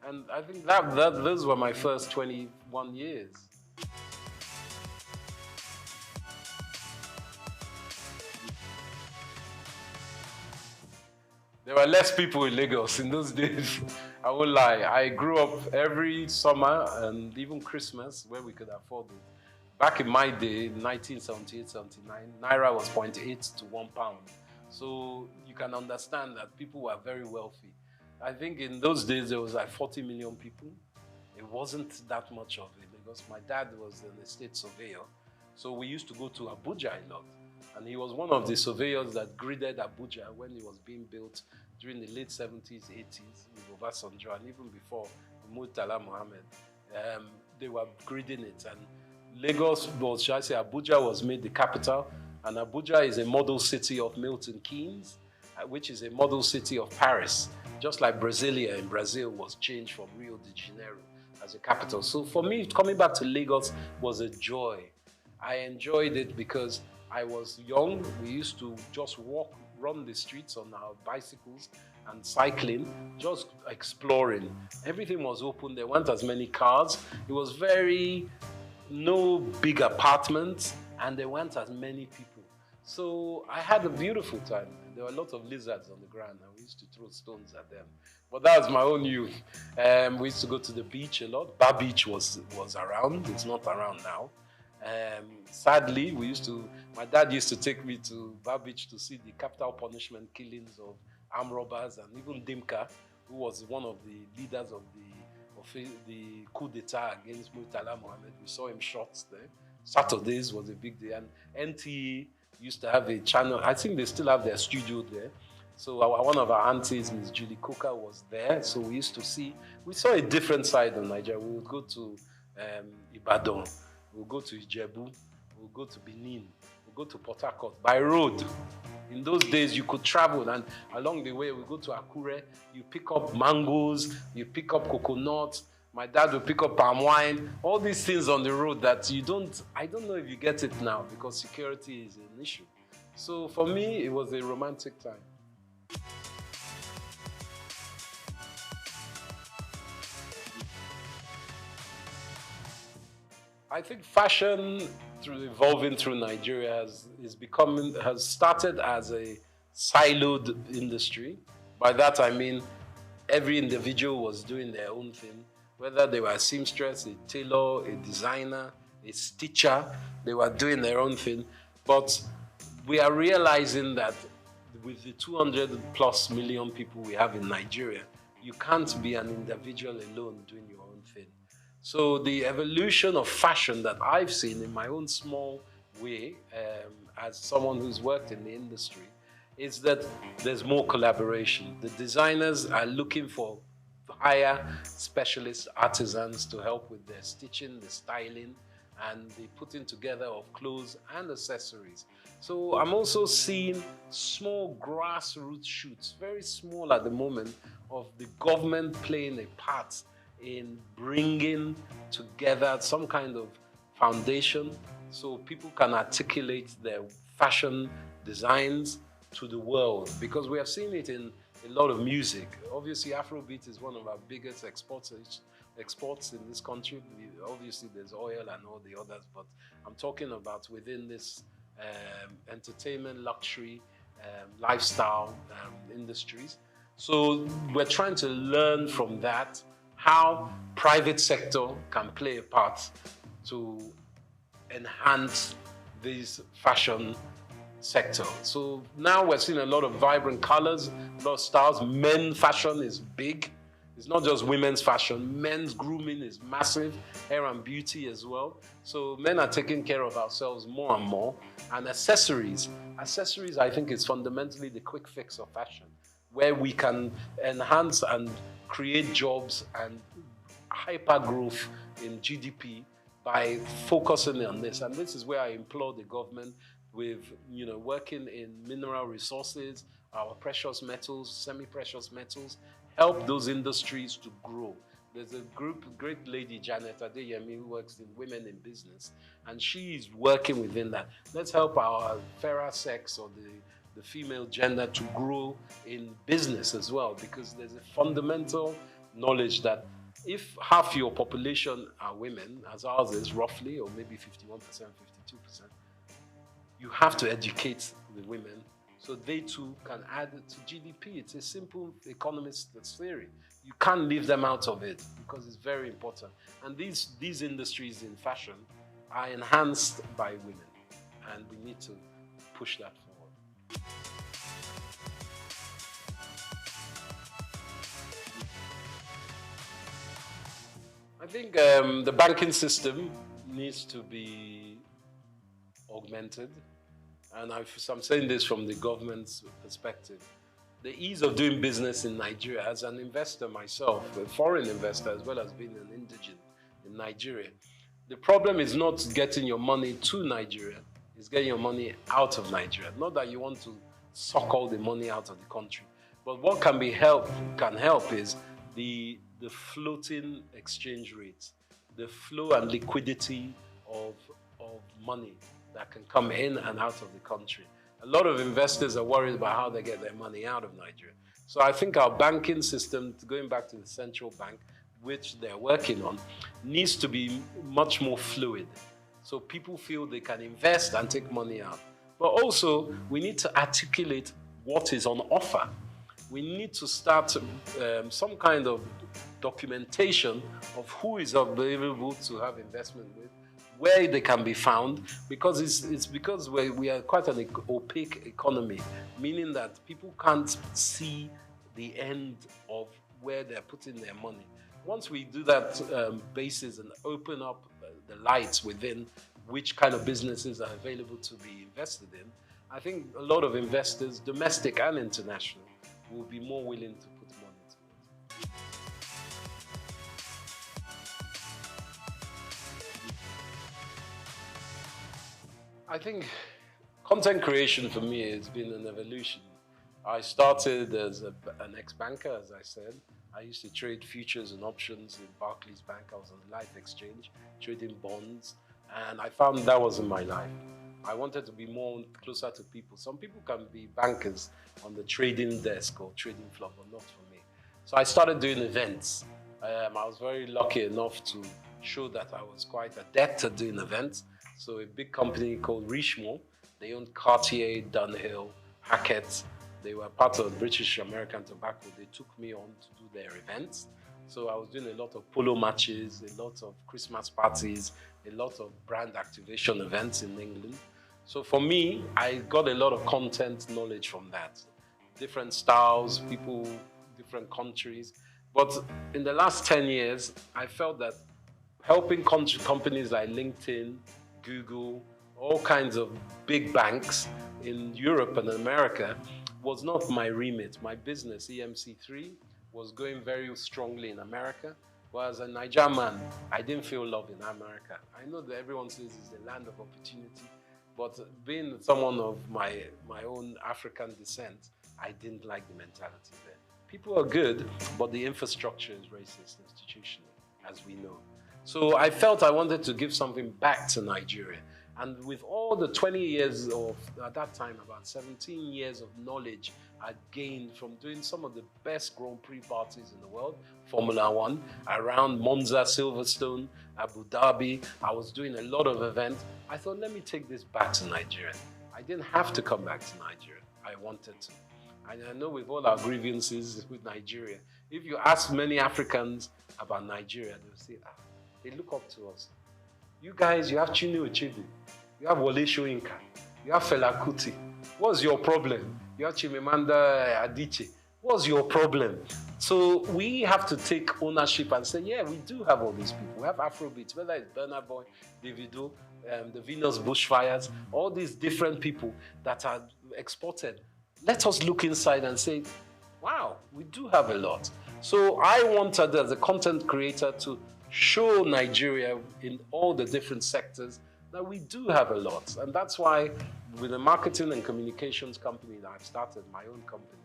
And I think those were my first 21 years. There were less people in Lagos in those days. I won't lie. I grew up every summer and even Christmas where we could afford it. Back in my day, 1978, 79, Naira was 0.8 to £1. So you can understand that people were very wealthy. I think in those days there was like 40 million people. It wasn't that much of it because my dad was an estate surveyor. So we used to go to Abuja a lot. And he was one of the surveyors that gridded Abuja when it was being built during the late 70s, 80s with Obasanjo, and even before Murtala Mohammed. They were gridding it. And Lagos was, shall I say, Abuja was made the capital. And Abuja is a model city of Milton Keynes, which is a model city of Paris. Just like Brasilia in Brazil was changed from Rio de Janeiro as a capital. So for me, coming back to Lagos was a joy. I enjoyed it because I was young. We used to just walk, run the streets on our bicycles and cycling, just exploring. Everything was open. There weren't as many cars. It was no big apartments, and there weren't as many people. So I had a beautiful time. There were a lot of lizards on the ground, and we used to throw stones at them. But that was my own youth. We used to go to the beach a lot. Bar Beach was around. It's not around now. Sadly, my dad used to take me to Bar Beach to see the capital punishment killings of armed robbers, and even Dimka, who was one of the leaders of the coup d'etat against Murtala Mohammed. We saw him shot there. Saturdays was a big day, and NTE used to have a channel. I think they still have their studio there. So one of our aunties, Ms. Julie Coker, was there. So we saw a different side of Nigeria. We would go to Ibadan. We'll go to Ijebu, we'll go to Benin, we'll go to Port Harcourt by road. In those days, you could travel, and along the way, we go to Akure, you pick up mangoes, you pick up coconuts, my dad will pick up palm wine, all these things on the road that I don't know if you get it now because security is an issue. So for me, it was a romantic time. I think fashion, evolving through Nigeria, has started as a siloed industry. By that I mean every individual was doing their own thing, whether they were a seamstress, a tailor, a designer, a stitcher, they were doing their own thing. But we are realizing that with the 200+ million people we have in Nigeria, you can't be an individual alone doing your own thing. So the evolution of fashion that I've seen in my own small way, as someone who's worked in the industry, is that there's more collaboration. The designers are looking for hire specialist artisans to help with their stitching, the styling, and the putting together of clothes and accessories. So I'm also seeing small grassroots shoots, very small at the moment, of the government playing a part in bringing together some kind of foundation so people can articulate their fashion designs to the world, because we have seen it in a lot of music. Obviously, Afrobeat is one of our biggest exports in this country. Obviously, there's oil and all the others, but I'm talking about within this entertainment, luxury, lifestyle industries. So we're trying to learn from that how private sector can play a part to enhance this fashion sector. So now we're seeing a lot of vibrant colors, a lot of styles. Men's fashion is big. It's not just women's fashion. Men's grooming is massive, hair and beauty as well. So men are taking care of ourselves more and more. And accessories. Accessories, I think, is fundamentally the quick fix of fashion, where we can enhance and create jobs and hyper growth in GDP by focusing on this. And this is where I implore the government with, working in mineral resources, our precious metals, semi-precious metals, help those industries to grow. There's a great lady, Janet Adeyemi, who works in Women in Business, and she is working within that. Let's help our fairer sex or the female gender to grow in business as well, because there's a fundamental knowledge that if half your population are women, as ours is roughly, or maybe 51%, 52%, you have to educate the women so they too can add to GDP. It's a simple economist theory. You can't leave them out of it because it's very important. And these industries in fashion are enhanced by women, and we need to push that forward. I think the banking system needs to be augmented. And I'm saying this from the government's perspective. The ease of doing business in Nigeria, as an investor myself, a foreign investor, as well as being an indigent in Nigeria, the problem is not getting your money to Nigeria, it's getting your money out of Nigeria. Not that you want to suck all the money out of the country, but what can help is the floating exchange rates, the flow and liquidity of money that can come in and out of the country. A lot of investors are worried about how they get their money out of Nigeria. So I think our banking system, going back to the central bank, which they're working on, needs to be much more fluid. So people feel they can invest and take money out. But also, we need to articulate what is on offer. We need to start some kind of documentation of who is available to have investment with, where they can be found, because it's because we are quite an opaque economy, meaning that people can't see the end of where they're putting their money. Once we do that basis and open up the lights within which kind of businesses are available to be invested in, I think a lot of investors, domestic and international, will be more willing to put money towards it. I think content creation for me has been an evolution. I started as an ex-banker, as I said. I used to trade futures and options in Barclays Bank. I was on the Life Exchange, trading bonds, and I found that wasn't my life. I wanted to be more closer to people. Some people can be bankers on the trading desk or trading floor, but not for me. So I started doing events. I was very lucky enough to show that I was quite adept at doing events. So a big company called Richemont, they owned Cartier, Dunhill, Hackett. They were part of British American Tobacco. They took me on to do their events. So I was doing a lot of polo matches, a lot of Christmas parties, a lot of brand activation events in England. So for me, I got a lot of content knowledge from that. Different styles, people, different countries. But in the last 10 years, I felt that helping companies like LinkedIn, Google, all kinds of big banks in Europe and America was not my remit. My business, EMC3, was going very strongly in America. But as a Nigerian man, I didn't feel love in America. I know that everyone says it's the land of opportunity, but being someone of my own African descent, I didn't like the mentality there. People are good, but the infrastructure is racist institutionally, as we know. So I felt I wanted to give something back to Nigeria. And with all the 20 years of, at that time, about 17 years of knowledge I gained from doing some of the best Grand Prix parties in the world, Formula One, around Monza, Silverstone, Abu Dhabi. I was doing a lot of events. I thought, let me take this back to Nigeria. I didn't have to come back to Nigeria. I wanted to. And I know with all our grievances with Nigeria, if you ask many Africans about Nigeria, they'll say, they look up to us. You guys, you have Chinua Achebe, you have Wole Soyinka, you have Fela Kuti. What's your problem? You have Chimamanda Adichie. What's your problem? So we have to take ownership and say, yeah, we do have all these people. We have Afrobeats, whether it's Burna Boy, Davido, the Venus Bushfires, all these different people that are exported. Let us look inside and say, wow, we do have a lot. So I wanted, as a content creator, to show Nigeria in all the different sectors that we do have a lot. And that's why with the marketing and communications company that I've started, my own company,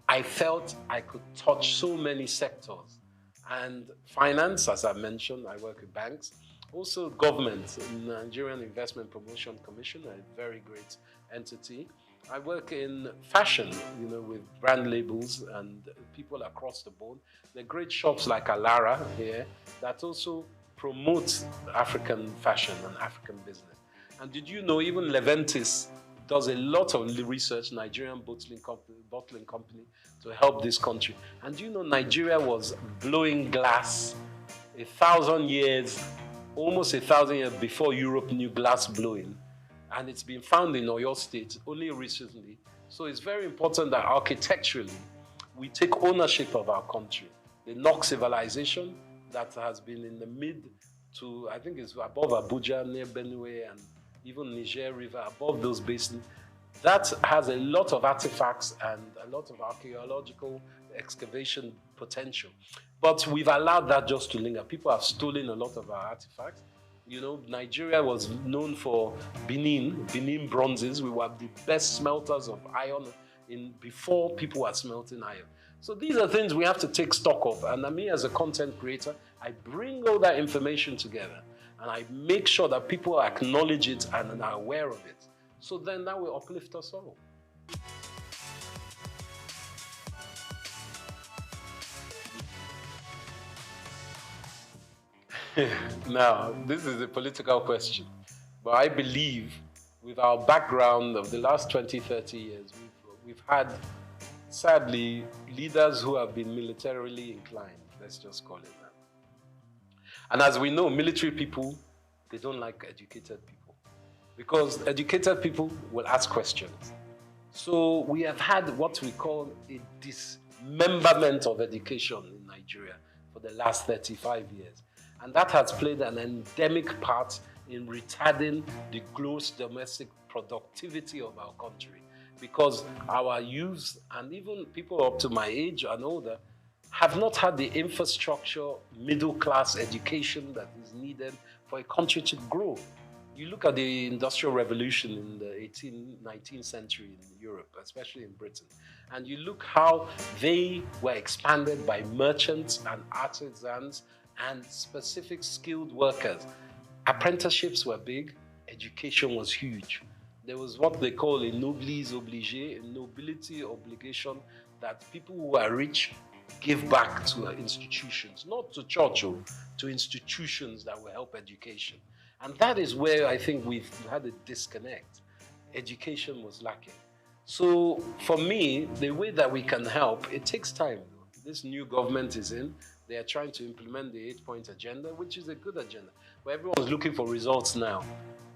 I felt I could touch so many sectors. And finance, as I mentioned, I work with banks. Also government, Nigerian Investment Promotion Commission, a very great entity. I work in fashion, you know, with brand labels and people across the board. There are great shops like Alara here that also promote African fashion and African business. And did you know even Leventis does a lot of research, Nigerian bottling company, to help this country. And do you know Nigeria was blowing glass 1,000 years, almost 1,000 years before Europe knew glass blowing. And it's been found in Oyo State only recently. So it's very important that architecturally, we take ownership of our country. The NOC civilization that has been in the mid to, I think it's above Abuja, near Benue, and even Niger River, above those basins, that has a lot of artifacts and a lot of archaeological excavation potential. But we've allowed that just to linger. People have stolen a lot of our artifacts. You know, Nigeria was known for Benin bronzes. We were the best smelters of iron before people were smelting iron. So these are things we have to take stock of. And me as a content creator, I bring all that information together and I make sure that people acknowledge it and are aware of it. So then that will uplift us all. Now, this is a political question, but I believe with our background of the last 20, 30 years, we've had, sadly, leaders who have been militarily inclined, let's just call it that. And as we know, military people, they don't like educated people because educated people will ask questions. So we have had what we call a dismemberment of education in Nigeria for the last 35 years. And that has played an endemic part in retarding the gross domestic productivity of our country because our youth and even people up to my age and older have not had the infrastructure, middle-class education that is needed for a country to grow. You look at the Industrial Revolution in the 18th, 19th century in Europe, especially in Britain, and you look how they were expanded by merchants and artisans and specific skilled workers. Apprenticeships were big, education was huge. There was what they call a noblesse obligée, a nobility obligation that people who are rich give back to institutions, not to church, to institutions that will help education. And that is where I think we've had a disconnect. Education was lacking. So for me, the way that we can help, it takes time. This new government is in. They are trying to implement the 8-point agenda, which is a good agenda. But everyone's looking for results now.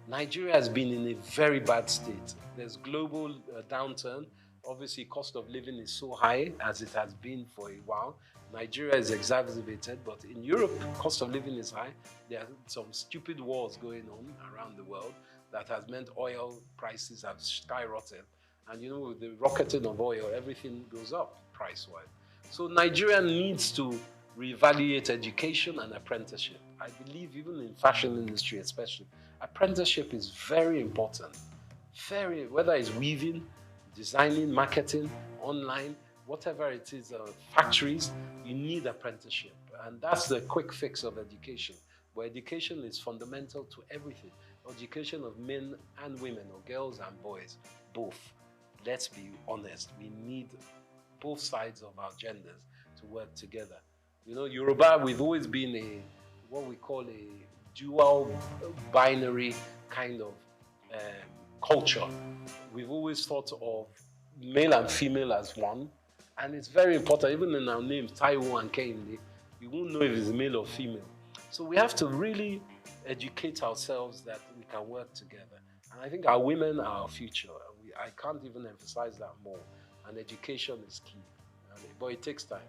Nigeria has been in a very bad state. There's global downturn. Obviously, cost of living is so high as it has been for a while. Nigeria is exacerbated, but in Europe, cost of living is high. There are some stupid wars going on around the world that has meant oil prices have skyrocketed. And you know, with the rocketing of oil, everything goes up price-wise. So Nigeria needs to reevaluate education and apprenticeship. I believe even in fashion industry especially, apprenticeship is very important. Whether it's weaving, designing, marketing, online, whatever it is, factories, you need apprenticeship. And that's the quick fix of education. But education is fundamental to everything. education of men and women, or girls and boys, both. Let's be honest. We need both sides of our genders to work together. You know, Yoruba, we've always been what we call a dual binary kind of culture. We've always thought of male and female as one, and it's very important. Even in our names, Taiwo and Kehinde, you won't know if it's male or female. So we have to really educate ourselves that we can work together. And I think our women are our future. I can't even emphasize that more. And education is key. But it takes time.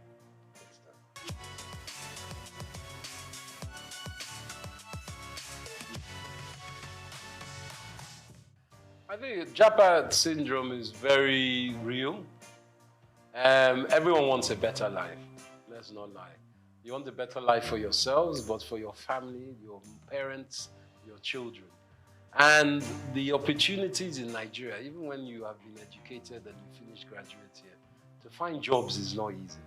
I think Japa syndrome is very real. Everyone wants a better life. Let's not lie. You want a better life for yourselves, but for your family, your parents, your children. And the opportunities in Nigeria, even when you have been educated and you finish graduate here, to find jobs is not easy.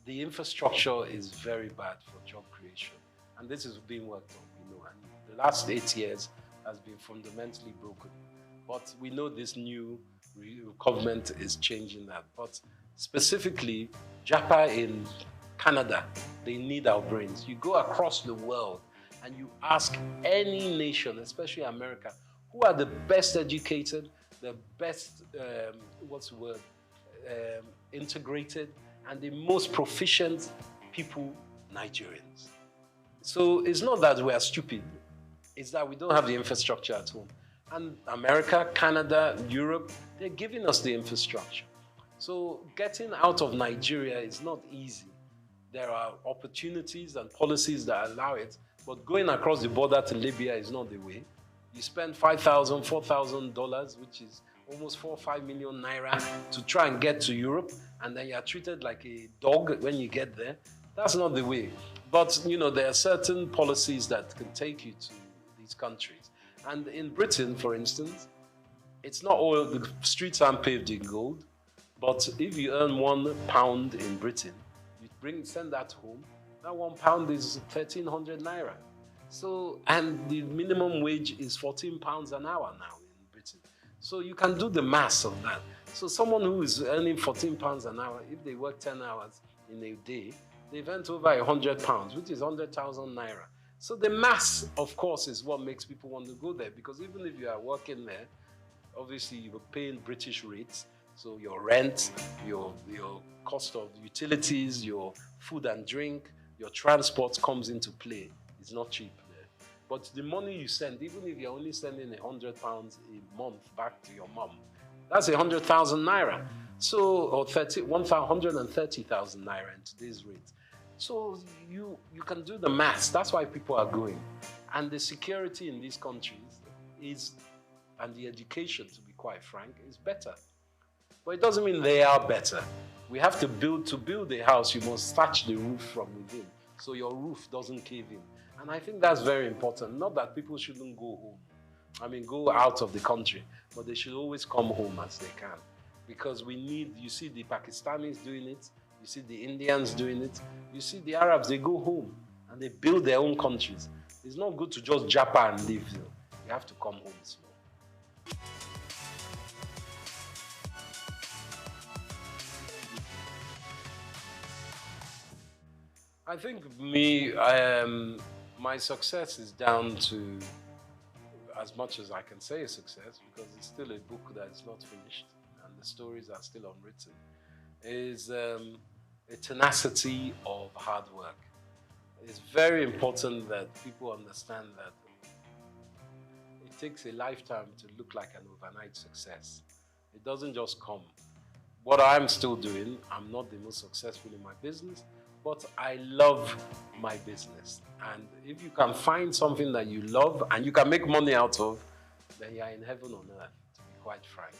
The infrastructure is very bad for job creation. And this is being worked on, you know. And the last 8 years has been fundamentally broken. But we know this new government is changing that. But specifically, Japa in Canada, they need our brains. You go across the world and you ask any nation, especially America, who are the best educated, the best, integrated, and the most proficient people, Nigerians. So it's not that we are stupid. It's that we don't have the infrastructure at home. And America, Canada, Europe, they're giving us the infrastructure. So getting out of Nigeria is not easy. There are opportunities and policies that allow it, but going across the border to Libya is not the way. You spend $5,000, $4,000, which is almost 4 or 5 million naira to try and get to Europe, and then you're treated like a dog when you get there. That's not the way. But, you know, there are certain policies that can take you to these countries. And in Britain, for instance, it's not all, the streets aren't paved in gold, but if you earn £1 in Britain, you send that home, that £1 is 1,300 naira. So, and the minimum wage is £14 an hour now in Britain. So you can do the maths of that. So someone who is earning £14 an hour, if they work 10 hours in a day, they've earned over £100, which is 100,000 naira. So the mass, of course, is what makes people want to go there, because even if you are working there, obviously you are paying British rates, so your rent, your cost of utilities, your food and drink, your transport comes into play. It's not cheap there. But the money you send, even if you're only sending £100 a month back to your mom, that's 100,000 naira. So, or 130,000 naira in today's rate. So you can do the maths. That's why people are going. And the security in these countries is, and the education, to be quite frank, is better. But it doesn't mean they are better. We have to build a house, you must thatch the roof from within, so your roof doesn't cave in. And I think that's very important. Not that people shouldn't go home. I mean, go out of the country, but they should always come home as they can. Because we need, you see the Pakistanis doing it, you see the Indians doing it, you see the Arabs, they go home and they build their own countries. It's not good to just japa and live. You have to come home as well. I think my success is down to, as much as I can say a success, because it's still a book that is not finished and the stories are still unwritten, is a tenacity of hard work. It's very important that people understand that it takes a lifetime to look like an overnight success. It doesn't just come. What I'm still doing, I'm not the most successful in my business, but I love my business. And if you can find something that you love and you can make money out of, then you're in heaven on earth, to be quite frank.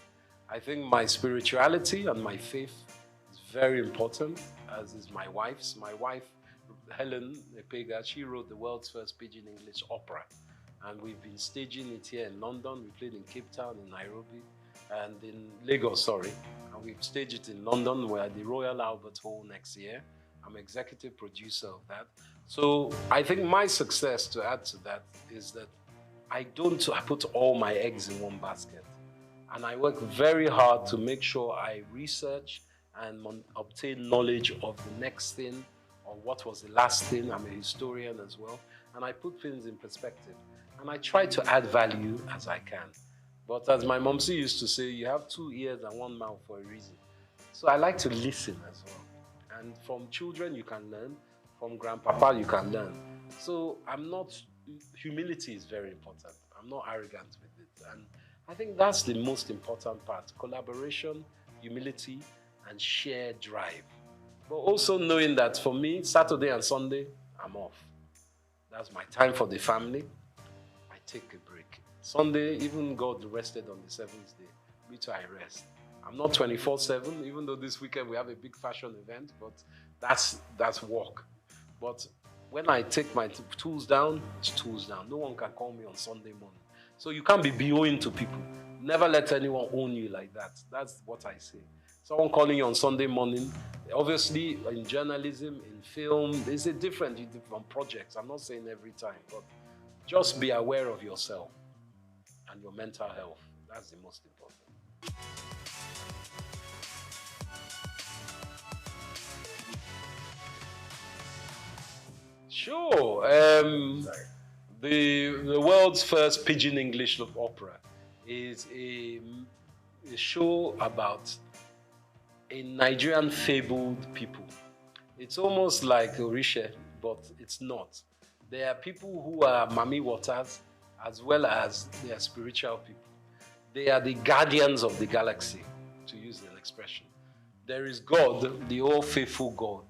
I think my spirituality and my faith is very important, as is my wife's. My wife, Helen Epega, she wrote the world's first Pidgin English opera. And we've been staging it here in London. We played in Cape Town, in Nairobi, and in Lagos, sorry. And we've staged it in London. We're at the Royal Albert Hall next year. I'm executive producer of that. So I think my success, to add to that, is that I put all my eggs in one basket. And I work very hard to make sure I research and obtain knowledge of the next thing or what was the last thing. I'm a historian as well. And I put things in perspective. And I try to add value as I can. But as my momsy used to say, you have 2 ears and 1 mouth for a reason. So I like to listen as well. And from children, you can learn. From grandpapa, you can learn. So humility is very important. I'm not arrogant with it. And I think that's the most important part. Collaboration, humility, and shared drive. But also knowing that for me, Saturday and Sunday, I'm off. That's my time for the family. I take a break. Sunday, even God rested on the 7th day. Me too, I rest. I'm not 24/7, even though this weekend we have a big fashion event, but that's work. But when I take my tools down, it's tools down. No one can call me on Sunday morning. So you can't be BOing to people. Never let anyone own you like that. That's what I say. Someone calling you on Sunday morning, obviously in journalism, in film, there's a different projects. I'm not saying every time, but just be aware of yourself and your mental health. That's the most important. Sure. The world's first pidgin English opera is a show about a Nigerian fabled people. It's almost like Orisha, but it's not. There are people who are Mami Waters as well as they are spiritual people. They are the guardians of the galaxy, to use an expression. There is God, the all-faithful God,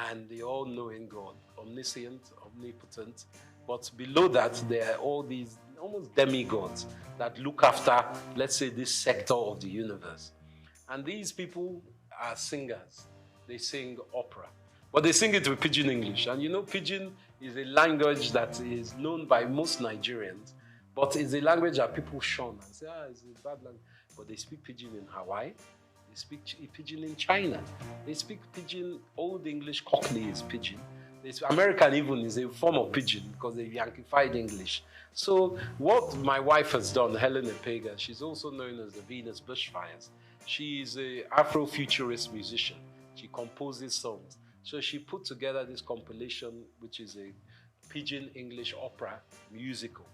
and the all-knowing God, omniscient, omnipotent. But below that, there are all these almost demigods that look after, let's say, this sector of the universe. And these people are singers. They sing opera. But they sing it with pidgin English. And you know, pidgin is a language that is known by most Nigerians, but it's a language that people shun and say, it's a bad language. But they speak pidgin in Hawaii. They speak pidgin in China. They speak pidgin, Old English, Cockney is pidgin. American even is a form of pidgin because they Yankified English. So what my wife has done, Helen Epega, she's also known as the Venus Bushfires. She is an Afrofuturist musician. She composes songs. So she put together this compilation, which is a pidgin English opera musical.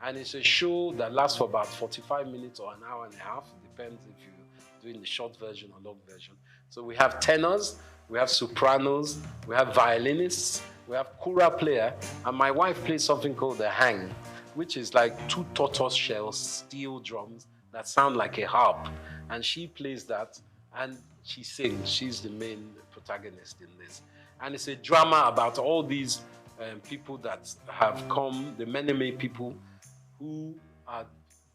And it's a show that lasts for about 45 minutes or an hour and a half. It depends if you're doing the short version or long version. So we have tenors, we have sopranos, we have violinists, we have kura player, and my wife plays something called the hang, which is like 2 tortoise shells, steel drums that sound like a harp. And she plays that, and she sings. She's the main protagonist in this. And it's a drama about all these people that have come, the Meneme people, who are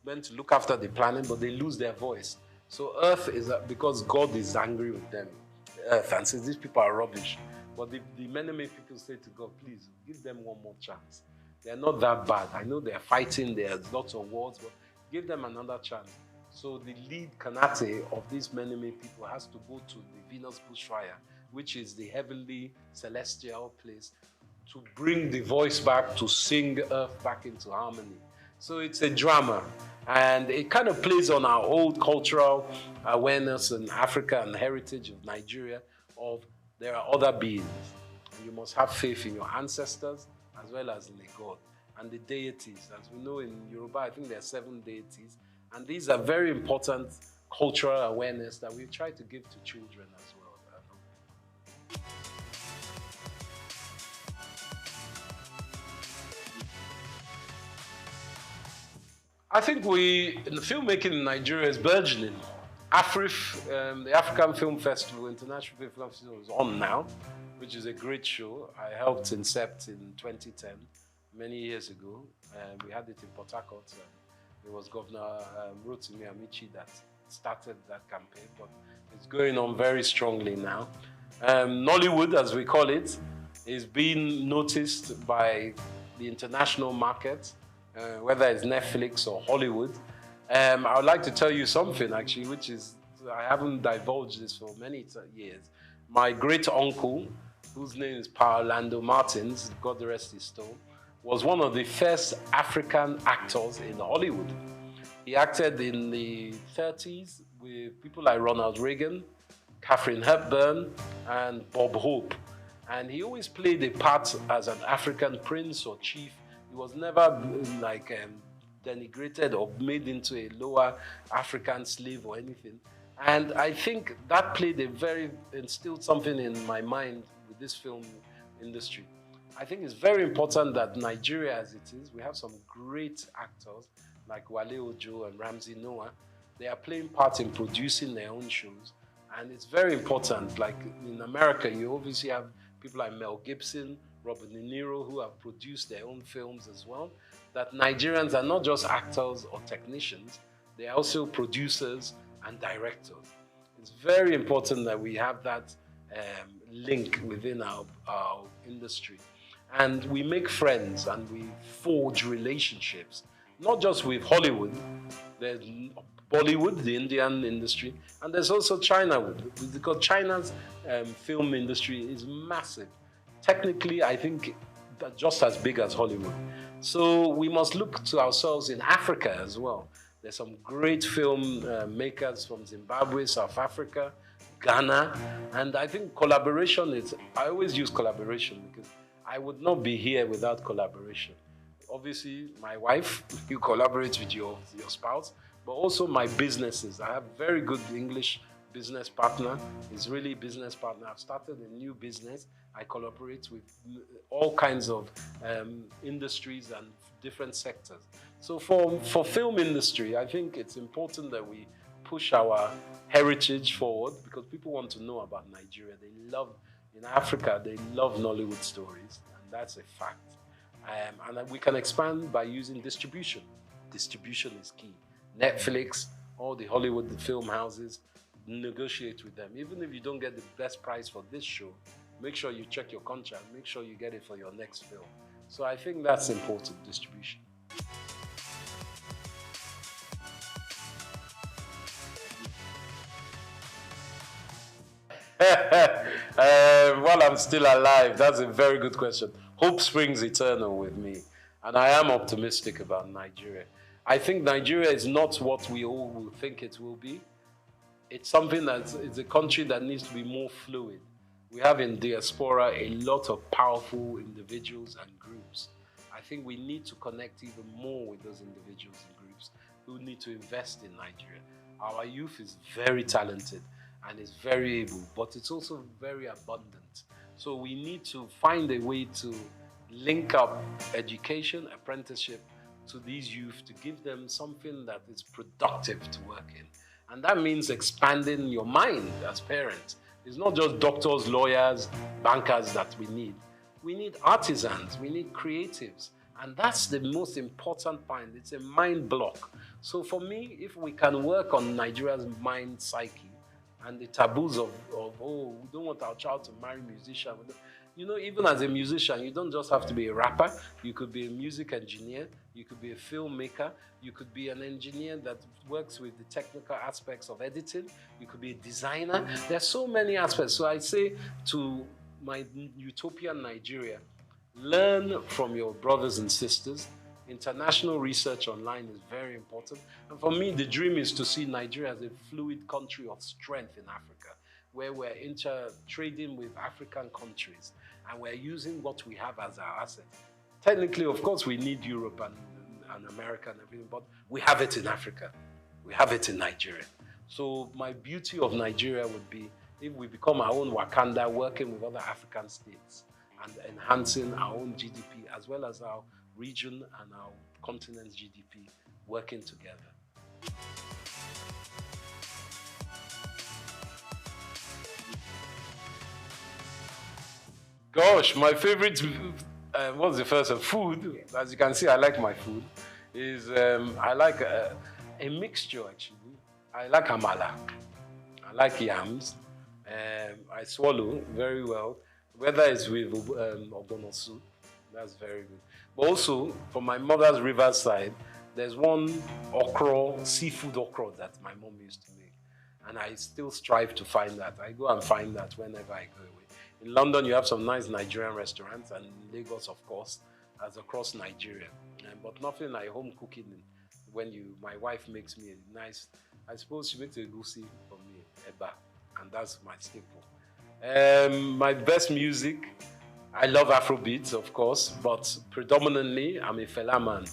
meant to look after the planet, but they lose their voice. So Earth is, because God is angry with them, Earth, and says these people are rubbish. But the Meneme people say to God, please, give them one more chance. They're not that bad. I know they're fighting, there's lots of wars, but give them another chance. So the lead Kanate of these Meneme people has to go to the Venus Bushfire, which is the heavenly celestial place, to bring the voice back, to sing Earth back into harmony. So it's a drama, and it kind of plays on our old cultural awareness in Africa and heritage of Nigeria of there are other beings. And you must have faith in your ancestors as well as in a God. And the deities, as we know in Yoruba, I think there are 7 deities. And these are very important cultural awareness that we try to give to children as well. I think the filmmaking in Nigeria is burgeoning. AFRIF, the African Film Festival, International Film Festival is on now, which is a great show. I helped incept in 2010, many years ago. We had it in Port Harcourt. It was Governor Rotimi Amici that started that campaign, but it's going on very strongly now. Nollywood, as we call it, is being noticed by the international market, whether it's Netflix or Hollywood. I would like to tell you something, actually, which is, I haven't divulged this for many years. My great uncle, whose name is Pa Orlando Martins, God rest his soul, was one of the first African actors in Hollywood. He acted in the 30s with people like Ronald Reagan, Katharine Hepburn, and Bob Hope. And he always played a part as an African prince or chief. He was never denigrated or made into a lower African slave or anything. And I think that instilled something in my mind with this film industry. I think it's very important that Nigeria, as it is, we have some great actors like Wale Ojo and Ramsey Noah. They are playing parts in producing their own shows. And it's very important. Like in America, you obviously have people like Mel Gibson, Robert De Niro, who have produced their own films as well. That Nigerians are not just actors or technicians, they are also producers and directors. It's very important that we have that link within our industry. And we make friends and we forge relationships, not just with Hollywood, there's Bollywood, the Indian industry, and there's also Chinawood, because China's film industry is massive. Technically, I think just as big as Hollywood. So we must look to ourselves in Africa as well. There's some great film makers from Zimbabwe, South Africa, Ghana, and I think collaboration I always use collaboration because I would not be here without collaboration. Obviously, my wife, you collaborate with your spouse, but also my businesses. I have a very good English business partner, Israeli business partner. I've started a new business. I collaborate with all kinds of industries and different sectors. So for film industry, I think it's important that we push our heritage forward because people want to know about Nigeria. In Africa, they love Nollywood stories, and that's a fact. And we can expand by using distribution. Distribution is key. Netflix, all the Hollywood film houses, negotiate with them. Even if you don't get the best price for this show, make sure you check your contract, make sure you get it for your next film. So I think that's important, distribution. While I'm still alive, that's a very good question. Hope springs eternal with me, and I am optimistic about Nigeria. I think Nigeria is not what we all will think it will be. It's something it's a country that needs to be more fluid. We have in diaspora a lot of powerful individuals and groups. I think we need to connect even more with those individuals and groups who need to invest in Nigeria. Our youth is very talented and is very able, but it's also very abundant. So we need to find a way to link up education, apprenticeship to these youth to give them something that is productive to work in. And that means expanding your mind as parents. It's not just doctors, lawyers, bankers that we need. We need artisans, we need creatives. And that's the most important point. It's a mind block. So for me, if we can work on Nigeria's mind psyche and the taboos of oh, we don't want our child to marry a musician. You know, even as a musician, you don't just have to be a rapper. You could be a music engineer. You could be a filmmaker. You could be an engineer that works with the technical aspects of editing. You could be a designer. There's so many aspects. So I say to my utopian Nigeria, learn from your brothers and sisters. International research online is very important. And for me, the dream is to see Nigeria as a fluid country of strength in Africa, where we're trading with African countries and we're using what we have as our asset. Technically, of course, we need Europe and America and everything, but we have it in Africa. We have it in Nigeria. So my beauty of Nigeria would be if we become our own Wakanda, working with other African states and enhancing our own GDP as well as our region and our continent's GDP working together. Gosh, my favorite, what's the first one? Food. As you can see, I like my food. I like a mixture actually. I like amala. I like yams. I swallow very well. Whether it's with ogbono soup, that's very good. But also, from my mother's riverside, there's one okra, seafood okra that my mom used to make. And I still strive to find that. I go and find that whenever I go away. In London, you have some nice Nigerian restaurants, and in Lagos, of course. as across Nigeria. But nothing like home cooking when my wife makes me a nice, I suppose she makes a goosey for me, eba, and that's my staple. My best music, I love Afrobeats, of course, but predominantly I'm a Fela man.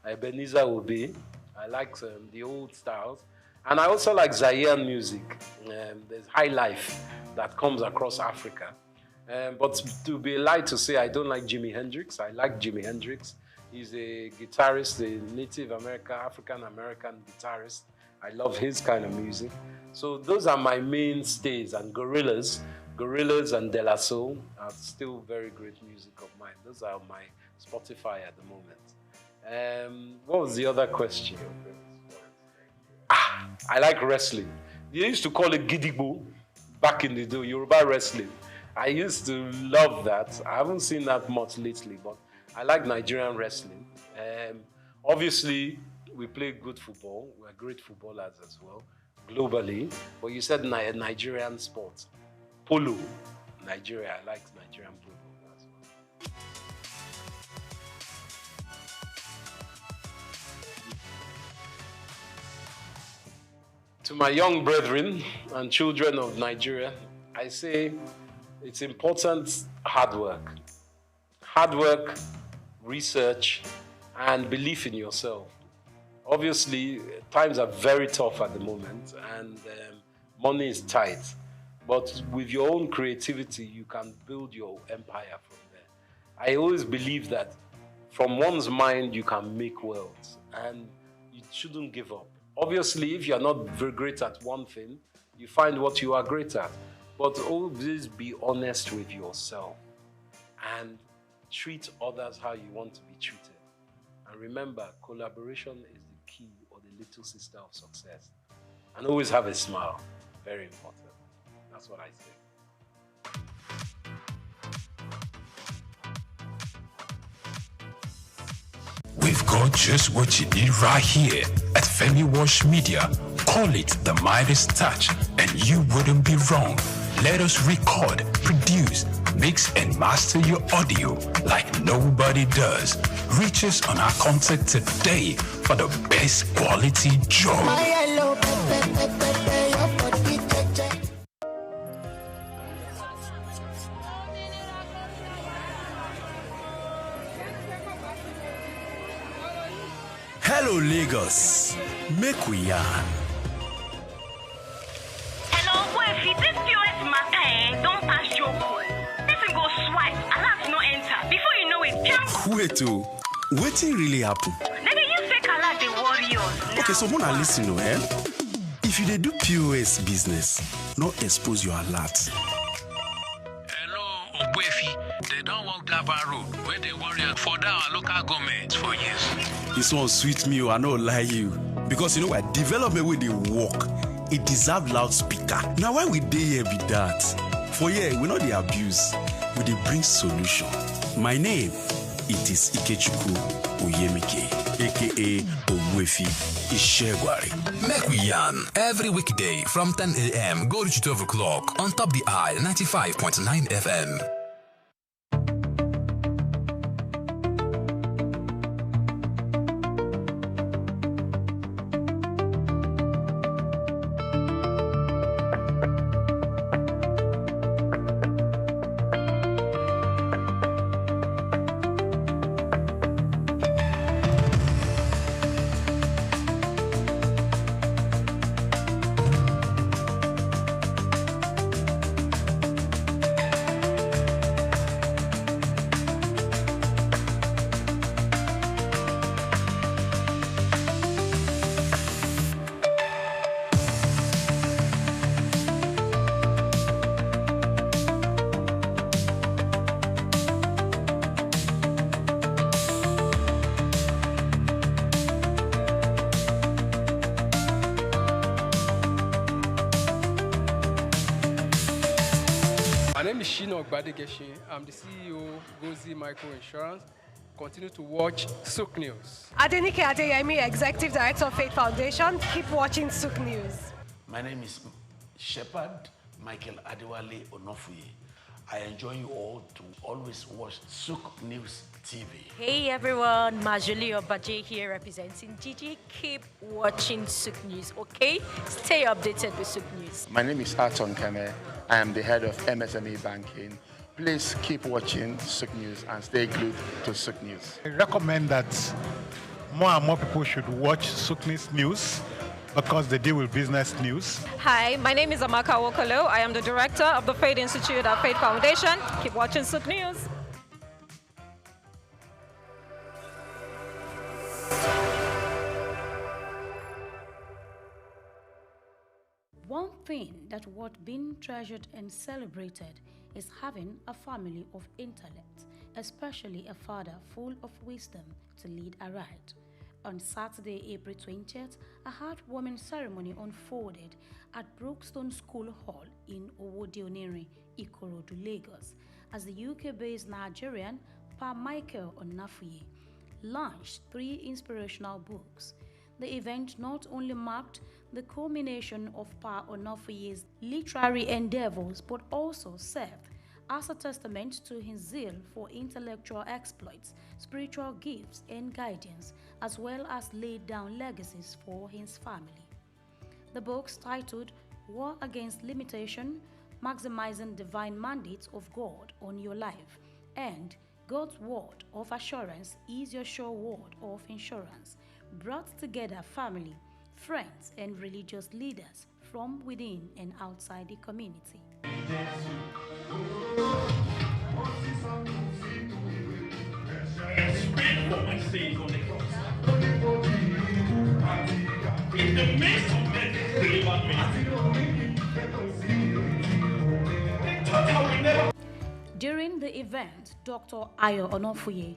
Ebenezer Obey, I like the old styles. And I also like Zaire music. There's high life that comes across Africa. But to be lied to say I don't like Jimi Hendrix. I like Jimi Hendrix. He's a guitarist, a Native American, African-American guitarist. I love his kind of music. So those are my mainstays, and Gorillaz and De La Soul are still very great music of mine. Those are my Spotify at the moment. What was the other question? I like wrestling. They used to call it Gidigbo back in the day, Yoruba wrestling. I used to love that. I haven't seen that much lately, but I like Nigerian wrestling. Obviously, we play good football. We're great footballers as well, globally. But you said Nigerian sport. Polo. Nigeria, I like Nigerian polo as well. To my young brethren and children of Nigeria, I say it's important hard work. Hard work, research, and belief in yourself. Obviously, times are very tough at the moment, and money is tight. But with your own creativity, you can build your empire from there. I always believe that from one's mind, you can make wealth, and you shouldn't give up. Obviously, if you're not very great at one thing, you find what you are great at. But always be honest with yourself and treat others how you want to be treated. And remember, collaboration is the key or the little sister of success. And always have a smile. Very important. That's what I say. We've got just what you need right here at Femi Wash Media. Call it the Midas Touch, and you wouldn't be wrong. Let us record, produce, mix, and master your audio like nobody does. Reach us on our contact today for the best quality job. Hello, Lagos. Make we yarn. Hello, boy, this POS matter don't pass your call. This go swipe, alert no enter. Before you know it, jump. Wait, wetin really happen? Maybe you fake alert the warriors. Okay, so Mona listen, eh? If you dey do POS business, no expose your alert. Hello, Ogbefi. They don't walk Glava Road where they warrior for our local government for years. This one sweet me, I no lie you. Because you know what? Development where they work, it deserve loudspeaker. Now why we dey here be that? For here, we know the abuse. We dey bring solution. My name, it is Ikechukwu Oyemike, aka Ogbefi Ishegwari. Make we yarn every weekday from 10 a.m. go to 12 o'clock on Top the Eye 95.9 FM. I'm the CEO of Gozi Micro Insurance. Continue to watch SOUQ News. Adenike Adeyemi, Executive Director of Faith Foundation. Keep watching SOUQ News. My name is Shepherd Michael Adewale Onofuye. I enjoy you all to always watch SOUQ News TV. Hey everyone, Majuli Obaje here representing Gigi. Keep watching SOUQ News, okay? Stay updated with SOUQ News. My name is Aton Keme. I am the head of MSME banking. Please keep watching SOUQ News and stay glued to SOUQ News. I recommend that more and more people should watch SOUQ News because they deal with business news. Hi, my name is Amaka Wokolo. I am the director of the Faith Institute at Faith Foundation. Keep watching SOUQ News. One thing that worth being treasured and celebrated is having a family of intellect, especially a father full of wisdom to lead aright. On Saturday, April 20th, a heartwarming ceremony unfolded at Brookstone School Hall in Owodionere, Ikorodu, Lagos, as the UK-based Nigerian Pa Michael Onafuye launched 3 inspirational books. The event not only marked the culmination of Pa Onafuye's literary endeavors but also served as a testament to his zeal for intellectual exploits, spiritual gifts, and guidance, as well as laid down legacies for his family. The books titled War Against Limitation, Maximizing Divine Mandates of God on Your Life, and God's Word of Assurance is Your Sure Word of Insurance, brought together family, friends, and religious leaders from within and outside the community. During the event, Dr. Ayo Onofuye,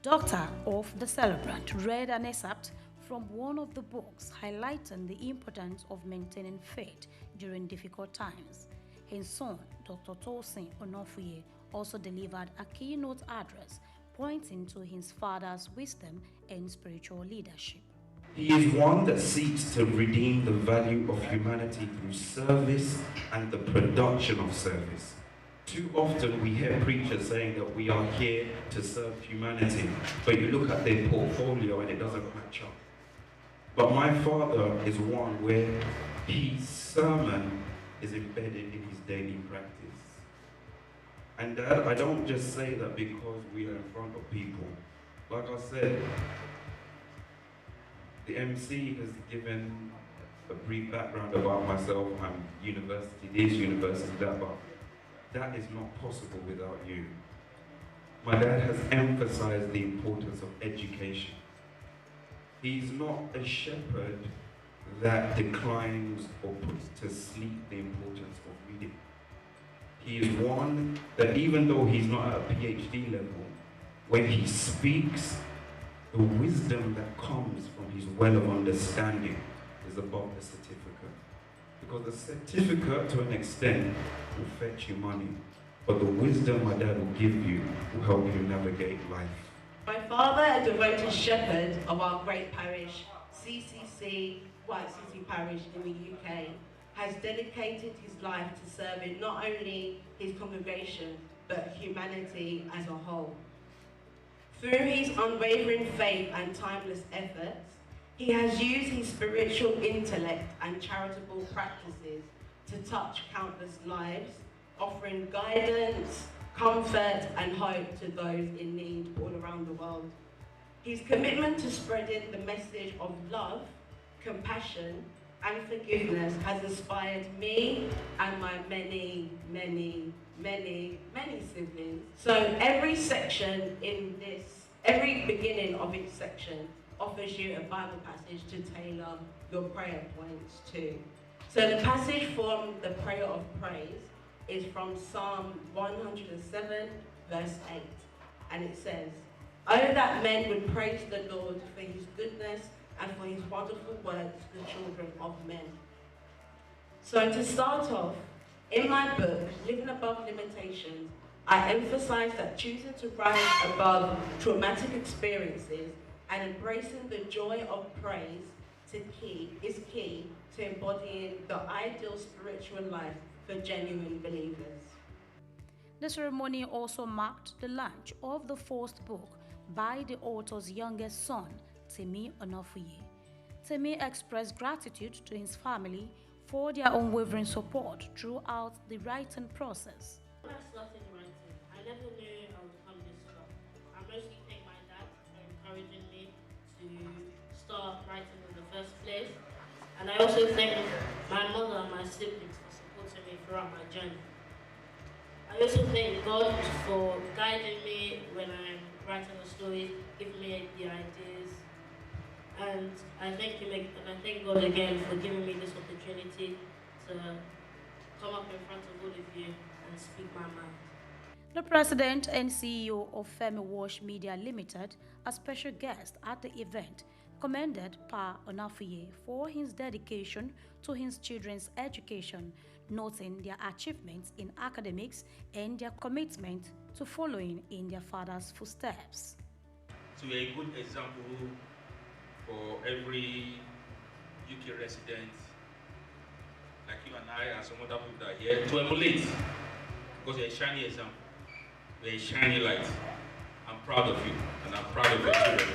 doctor of the celebrant, read an excerpt from one of the books highlighting the importance of maintaining faith during difficult times. His son, Dr. Tosin Onofuye, also delivered a keynote address pointing to his father's wisdom and spiritual leadership. He is one that seeks to redeem the value of humanity through service and the production of service. Too often we hear preachers saying that we are here to serve humanity, but you look at their portfolio and it doesn't match up. But my father is one where his sermon is embedded in his daily practice. And Dad, I don't just say that because we are in front of people. Like I said, the MC has given a brief background about myself. I'm university this, university that, but that is not possible without you. My dad has emphasized the importance of education. He's not a shepherd that declines or puts to sleep the importance of reading. He is one that even though he's not at a PhD level, when he speaks, the wisdom that comes from his well of understanding is above the certificate. Because the certificate, to an extent, will fetch you money, but the wisdom my dad will give you will help you navigate life. My father, a devoted shepherd of our great parish, CCC, White City Parish in the UK, has dedicated his life to serving not only his congregation, but humanity as a whole. Through his unwavering faith and timeless efforts, he has used his spiritual intellect and charitable practices to touch countless lives, offering guidance, comfort and hope to those in need all around the world. His commitment to spreading the message of love, compassion and forgiveness has inspired me and my many siblings. So every section in this, every beginning of each section offers you a Bible passage to tailor your prayer points to. So the passage from the prayer of praise is from Psalm 107, verse 8. And it says, "Oh, that men would praise the Lord for his goodness and for his wonderful works to the children of men." So to start off, in my book, Living Above Limitations, I emphasize that choosing to rise above traumatic experiences and embracing the joy of praise is key to embodying the ideal spiritual life for genuine believers. The ceremony also marked the launch of the first book by the author's youngest son, Temi Onofuye. Temi expressed gratitude to his family for their unwavering support throughout the writing process. When I started writing, I never knew I would come this far. I mostly thank my dad for encouraging me to start writing in the first place. And I also thank my mother and my siblings for supporting me throughout my journey. I also thank God for guiding me when I'm writing the stories, giving me the ideas. And I thank him and I thank God again for giving me this opportunity to come up in front of all of you and speak my mind. The president and CEO of Femi Wash Media Limited, a special guest at the event, commended Pa Onofuye for his dedication to his children's education, noting their achievements in academics and their commitment to following in their father's footsteps. So you're a good example for every UK resident like you and I and some other people that are here to emulate, because you're a shiny example, you're a shiny light. I'm proud of you and I'm proud of your children.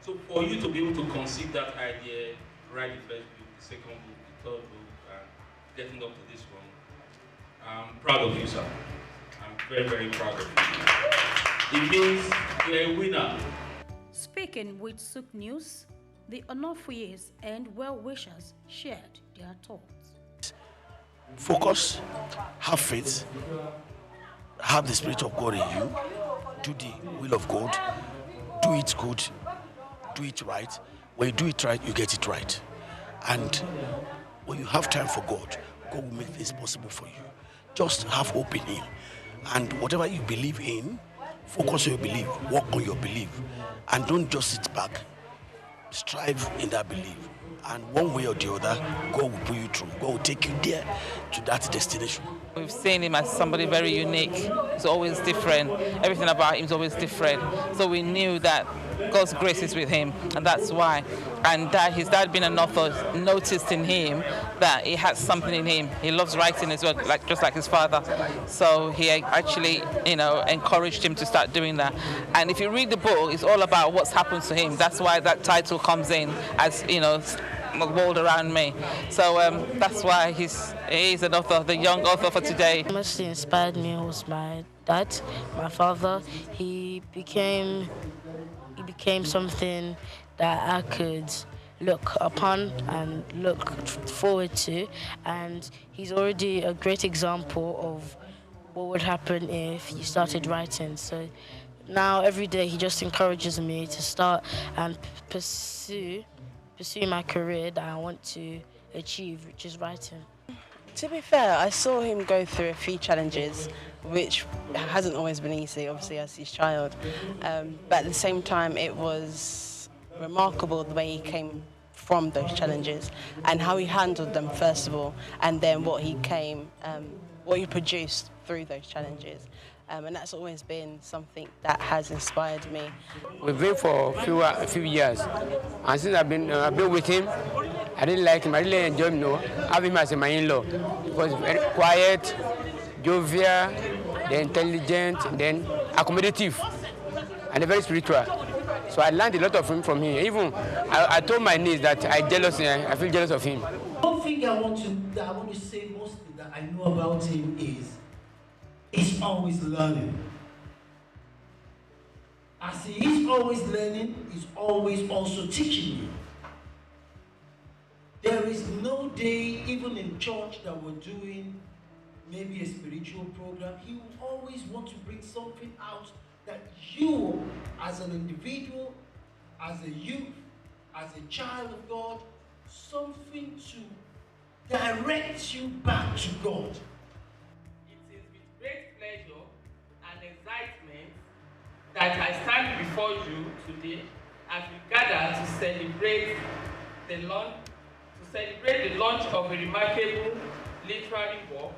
So for you to be able to conceive that idea, write the first book, the second book, the third book, and getting up to this one, I'm proud of you, sir. I'm very, very proud of you. It means you're a winner. Speaking with SOUQ News, the Onofuyes and well-wishers shared their thoughts. Focus, have faith, have the Spirit of God in you, do the will of God, do it good, do it right. When you do it right, you get it right. And when you have time for God, God will make things possible for you. Just have hope in Him. And whatever you believe in, focus on your belief, work on your belief, and don't just sit back. Strive in that belief. And one way or the other, God will pull you through. God will take you there to that destination. We've seen him as somebody very unique. He's always different. Everything about him is always different. So we knew that God's grace is with him, and that's why. And that his dad being an author noticed in him that he had something in him. He loves writing as well, just like his father. So he actually, encouraged him to start doing that. And if you read the book, it's all about what's happened to him. That's why that title comes in as, the world around me. So that's why he's an author, the young author for today. What mostly inspired me was my dad, my father. He became something that I could look upon and look forward to, and he's already a great example of what would happen if you started writing. So now every day he just encourages me to start and pursue my career that I want to achieve, which is writing. To be fair, I saw him go through a few challenges, which hasn't always been easy, obviously, as his child. But at the same time, it was remarkable the way he came from those challenges and how he handled them, first of all, and then what he produced through those challenges. And that's always been something that has inspired me. We've been for a few years, and since I've been with him, I really like him. I really enjoy him. Having him as my in-law, because he's very quiet, jovial, then intelligent, then accommodative, and very spiritual. So I learned a lot of him from him. Even I told my niece that I feel jealous of him. One thing I want to say mostly that I know about him is he's always learning. As he is always learning, he's always also teaching you. There is no day, even in church, that we're doing maybe a spiritual program, he will always want to bring something out that you, as an individual, as a youth, as a child of God, something to direct you back to God. It is with great pleasure and excitement that I stand before you today as we gather to celebrate the launch of a remarkable literary work.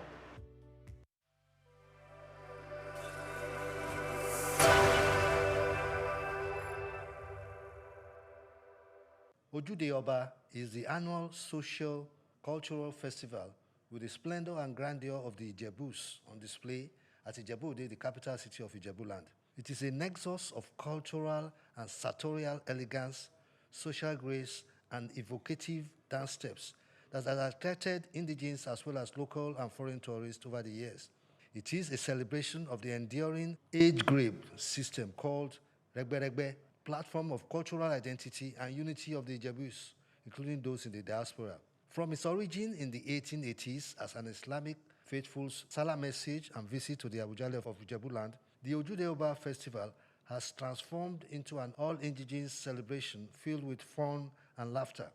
Ojude Oba is the annual social cultural festival with the splendor and grandeur of the Ijebus on display at Ijebu-Ode, the capital city of Ijebuland. It is a nexus of cultural and sartorial elegance, social grace, and evocative dance steps that has attracted indigenous as well as local and foreign tourists over the years. It is a celebration of the enduring age-grade system called Regbe Regbe, platform of cultural identity and unity of the Ijebus, including those in the diaspora. From its origin in the 1880s as an Islamic faithful's salam message and visit to the Awujale of Ijebuland, the Ojude Oba Festival has transformed into an all-indigenous celebration filled with fun and laughter.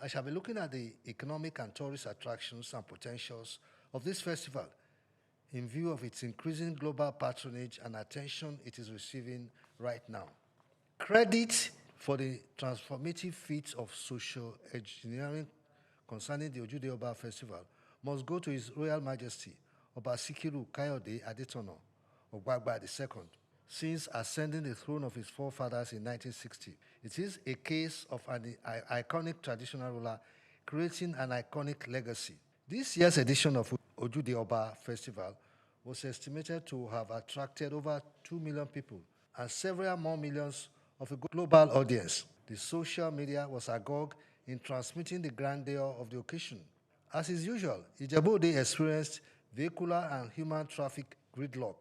I shall be looking at the economic and tourist attractions and potentials of this festival in view of its increasing global patronage and attention it is receiving right now. Credit for the transformative feats of social engineering concerning the Ojude Oba Festival must go to His Royal Majesty Oba Sikiru Kayode Adetono Ogbagba II, since ascending the throne of his forefathers in 1960. It is a case of an iconic traditional ruler creating an iconic legacy. This year's edition of Ojude Oba Festival was estimated to have attracted over 2 million people and several more millions of a global audience. The social media was agog in transmitting the grandeur of the occasion. As is usual, Ijebu-Ode experienced vehicular and human traffic gridlock,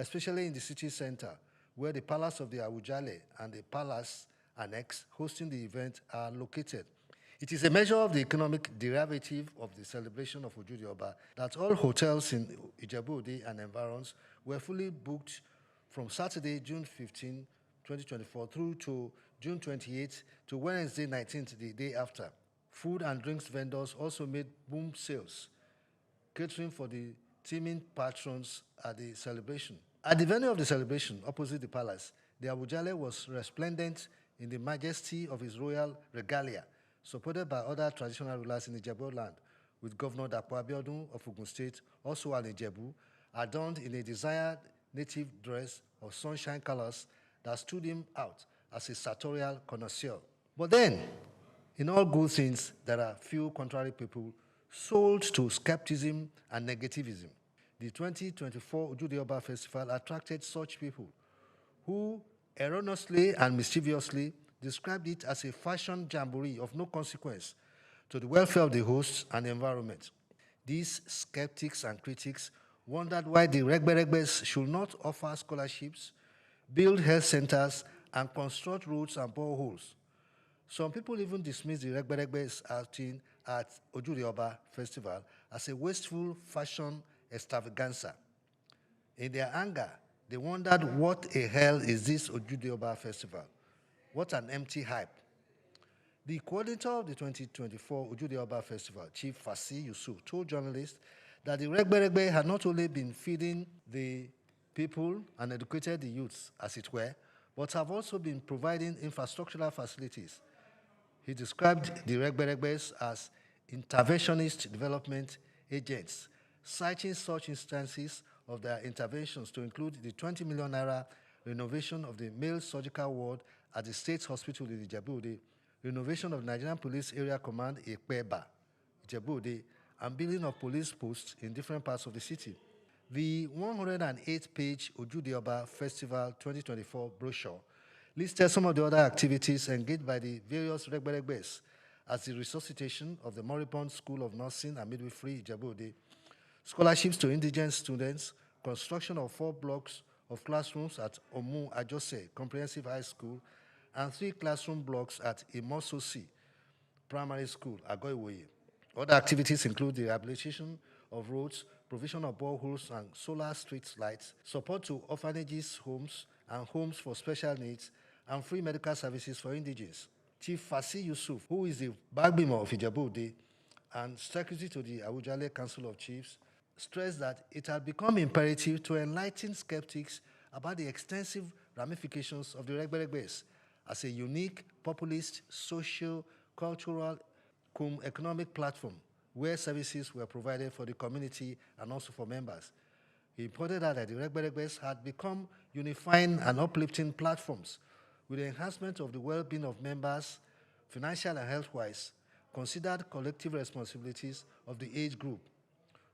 especially in the city center, where the Palace of the Awujale and the Palace Annex hosting the event are located. It is a measure of the economic derivative of the celebration of Ojude Oba that all hotels in Ijebu-Ode and environs were fully booked from Saturday, June 15, 2024, through to June 28 to Wednesday 19th, the day after. Food and drinks vendors also made boom sales, catering for the teeming patrons at the celebration. At the venue of the celebration, opposite the palace, the Awujale was resplendent in the majesty of his royal regalia, supported by other traditional rulers in Ijebu land, with Governor Dapo Abiodun of Ogun State, also an Ijebu, adorned in a desired native dress of sunshine colors that stood him out as a sartorial connoisseur. But then, in all good things, there are few contrary people sold to skepticism and negativism. The 2024 Ojude Oba Festival attracted such people who erroneously and mischievously described it as a fashion jamboree of no consequence to the welfare of the hosts and the environment. These skeptics and critics wondered why the Regbe-Regbes should not offer scholarships, build health centers, and construct roads and boreholes. Some people even dismissed the Regbe-Regbes outing at Ojude Oba Festival as a wasteful fashion extravaganza. In their anger, they wondered what a hell is this Ojude Oba Festival? What an empty hype. The coordinator of the 2024 Ojude Oba Festival, Chief Fasi Yusuf, told journalists that the Regbe-Regbe had not only been feeding the people and educated the youths, as it were, but have also been providing infrastructural facilities. He described the Regbe-Regbes as interventionist development agents, citing such instances of their interventions to include the 20 million naira renovation of the male surgical ward at the State Hospital in Ijebu-Ode, renovation of Nigerian Police Area Command Ekpeba, Ijebu-Ode, and building of police posts in different parts of the city. The 108-page Ojude Oba Festival 2024 brochure listed some of the other activities engaged by the various Regbe-Regbes, as the resuscitation of the moribund School of Nursing and Midwifery, Ijebu-Ode, scholarships to indigent students, construction of 4 blocks of classrooms at Omu Ajose Comprehensive High School, and 3 classroom blocks at Imososi Primary School, Agoiwoye. Other activities include the rehabilitation of roads, provision of boreholes and solar street lights, support to orphanages, homes, and homes for special needs, and free medical services for indigents. Chief Fasi Yusuf, who is the Bagbimo of Ijebu-Ode and secretary to the Awujale Council of Chiefs, stressed that it had become imperative to enlighten skeptics about the extensive ramifications of the Regbe-Regbes as a unique, populist, social, cultural, economic platform where services were provided for the community and also for members. He pointed out that the Regbe-Regbes had become unifying and uplifting platforms with the enhancement of the well-being of members, financial and health-wise, considered collective responsibilities of the age group,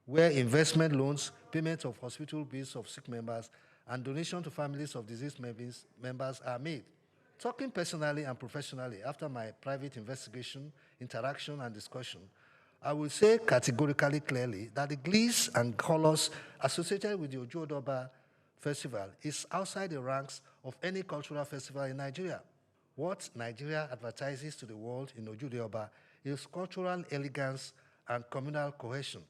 where investment loans, payment of hospital bills of sick members, and donation to families of deceased members are made. Talking personally and professionally, after my private investigation, interaction, and discussion, I will say categorically clearly that the glees and colors associated with the Ojude Festival is outside the ranks of any cultural festival in Nigeria. What Nigeria advertises to the world in Ojude is cultural elegance and communal cohesion.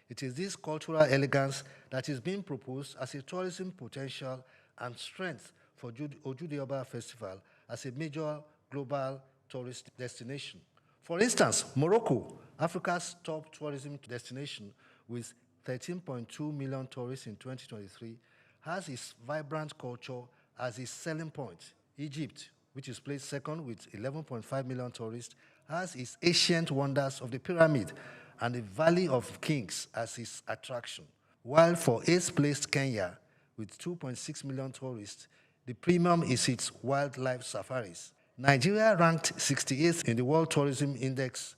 It is this cultural elegance that is being proposed as a tourism potential and strength for Ojude Festival as a major global tourist destination. For instance, Morocco, Africa's top tourism destination with 13.2 million tourists in 2023, has its vibrant culture as its selling point. Egypt, which is placed second with 11.5 million tourists, has its ancient wonders of the pyramid and the Valley of Kings as its attraction. While for 8th place Kenya, with 2.6 million tourists, the premium is its wildlife safaris. Nigeria, ranked 68th in the World Tourism Index,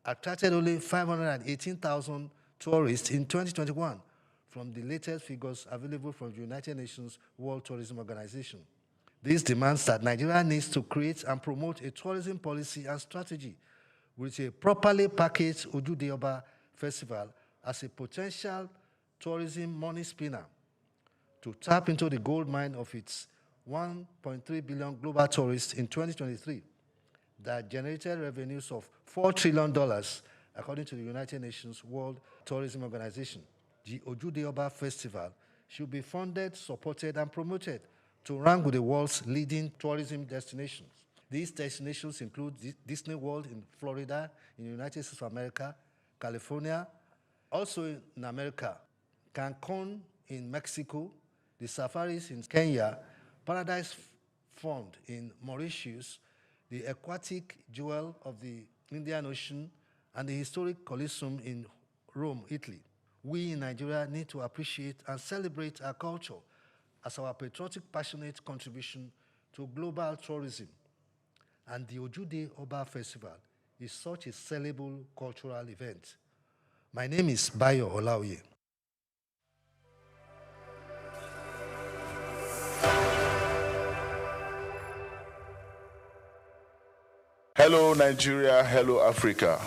attracted only 518,000 tourists in 2021 from the latest figures available from the United Nations World Tourism Organization. This demands that Nigeria needs to create and promote a tourism policy and strategy with a properly packaged Ojude Festival as a potential tourism money spinner to tap into the gold mine of its 1.3 billion global tourists in 2023 that generated revenues of $4 trillion, according to the United Nations World Tourism Organization. The Ojude Festival should be funded, supported, and promoted to rank with the world's leading tourism destinations. These destinations include Disney World in Florida, in the United States of America, California, also in America, Cancun in Mexico, the safaris in Kenya, Paradise Fund in Mauritius, the aquatic jewel of the Indian Ocean, and the historic Colosseum in Rome, Italy. We in Nigeria need to appreciate and celebrate our culture as our patriotic, passionate contribution to global tourism. And the Ojude Festival is such a sellable cultural event. My name is Bayo Olaoye. Hello Nigeria, hello Africa.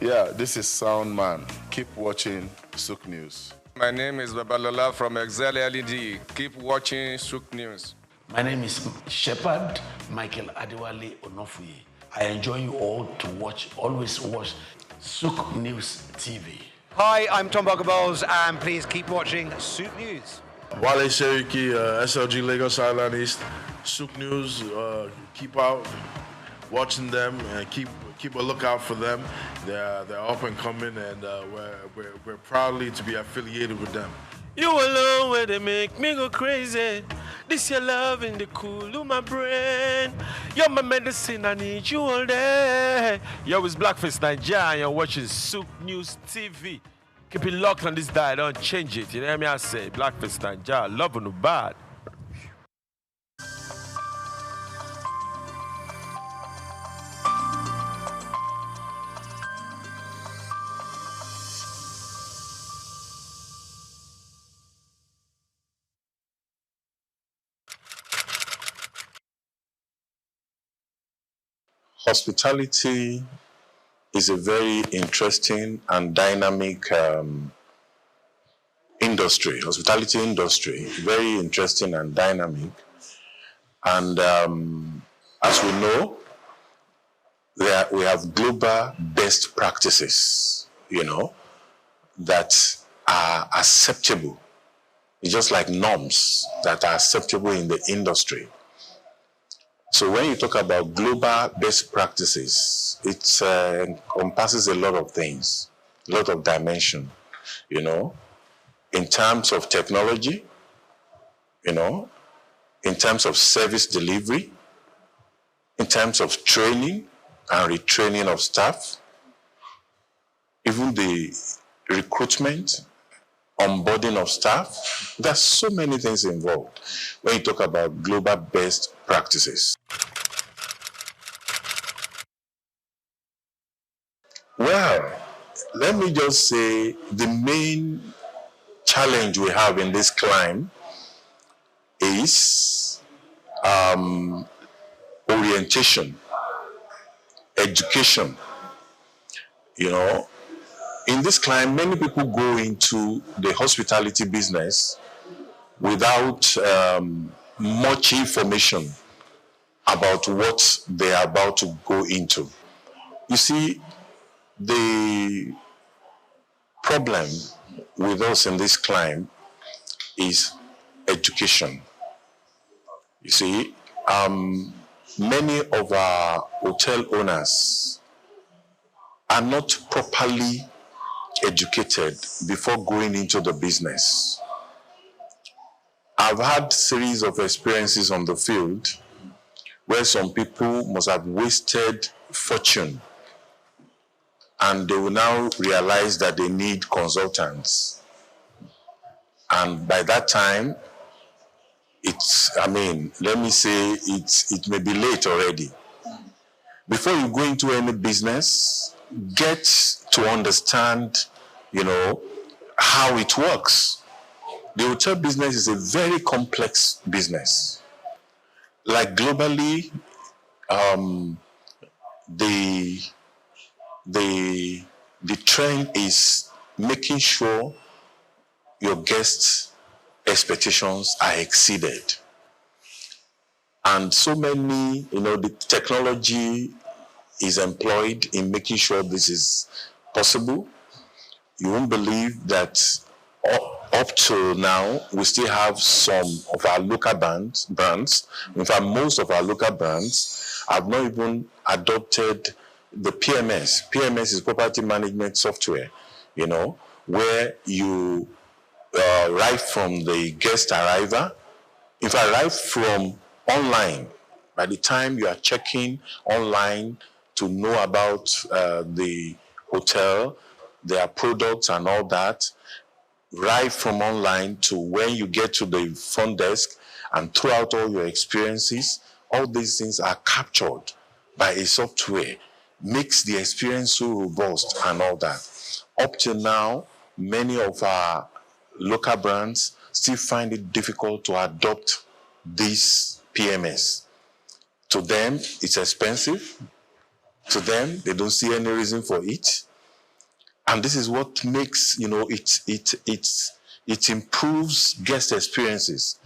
Yeah, this is Sound Man. Keep watching SOUQ News. My name is Babalola from Excel LED. Keep watching SOUQ News. My name is Shepherd Michael Adewale Onofuye. I enjoy you all to watch, always watch SOUQ News TV. Hi, I'm Tom Boggaballs, and please keep watching SOUQ News. Wale Seriki, SLG Lagos Island East, SOUQ News. Keep out watching them and keep a lookout for them. They're up and coming, and we're proudly to be affiliated with them. You alone where they make me go crazy. This your love in the cool of my brain. You're my medicine, I need you all day. Yo, it's Blackface Nigeria, and you're watching SOUQ News TV. Keep it locked on this dial, don't change it. You know what I say? Blackface Nigeria, love no bad. Hospitality is a very interesting and dynamic industry. Hospitality industry, very interesting and dynamic. And as we know, we have global best practices, that are acceptable. It's just like norms that are acceptable in the industry. So when you talk about global best practices, it encompasses a lot of things, a lot of dimension, in terms of technology, in terms of service delivery, in terms of training and retraining of staff, even the recruitment, onboarding of staff. There's so many things involved when you talk about global best practices. Well, let me just say the main challenge we have in this climb is orientation, education. You know, in this climate, many people go into the hospitality business without much information about what they are about to go into. You see, the problem with us in this climate is education. You see, many of our hotel owners are not properly educated before going into the business. I've had series of experiences on the field where some people must have wasted fortune and they will now realize that they need consultants. And by that time, let me say it may be late already. Before you go into any business, get to understand, how it works. The hotel business is a very complex business. Like globally, the trend is making sure your guests' expectations are exceeded. And so many, the technology is employed in making sure this is possible. You won't believe that up to now, we still have some of our local brands. In fact, most of our local brands have not even adopted the PMS. PMS is property management software, where you right from the guest arrival, in fact, right from online, by the time you are checking online to know about the hotel, their products and all that, right from online to when you get to the front desk and throughout all your experiences, all these things are captured by a software, makes the experience so robust and all that. Up till now, many of our local brands still find it difficult to adopt this PMS. To them, it's expensive. To them, they don't see any reason for it. And this is what makes, it improves guest experiences.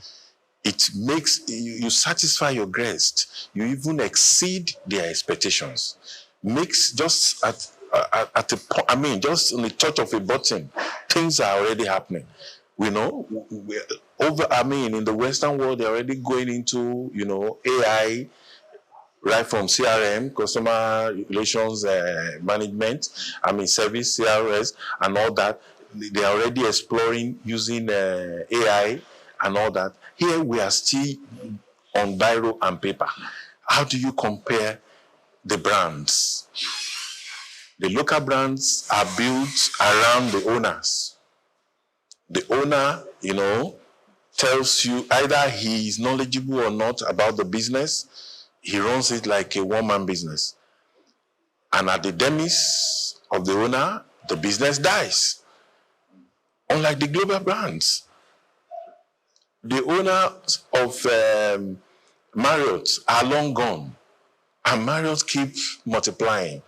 It makes you satisfy your guests. You even exceed their expectations. Makes just just on the touch of a button, things are already happening. In the Western world, they're already going into, AI, right from CRM, customer relations management, service, CRS, and all that. They're already exploring using AI and all that. Here we are still on biro and paper. How do you compare the brands? The local brands are built around the owners. The owner, tells you either he is knowledgeable or not about the business. He runs it like a one-man business. And at the demise of the owner, the business dies. Unlike the global brands. The owners of Marriott are long gone. And Marriott keeps multiplying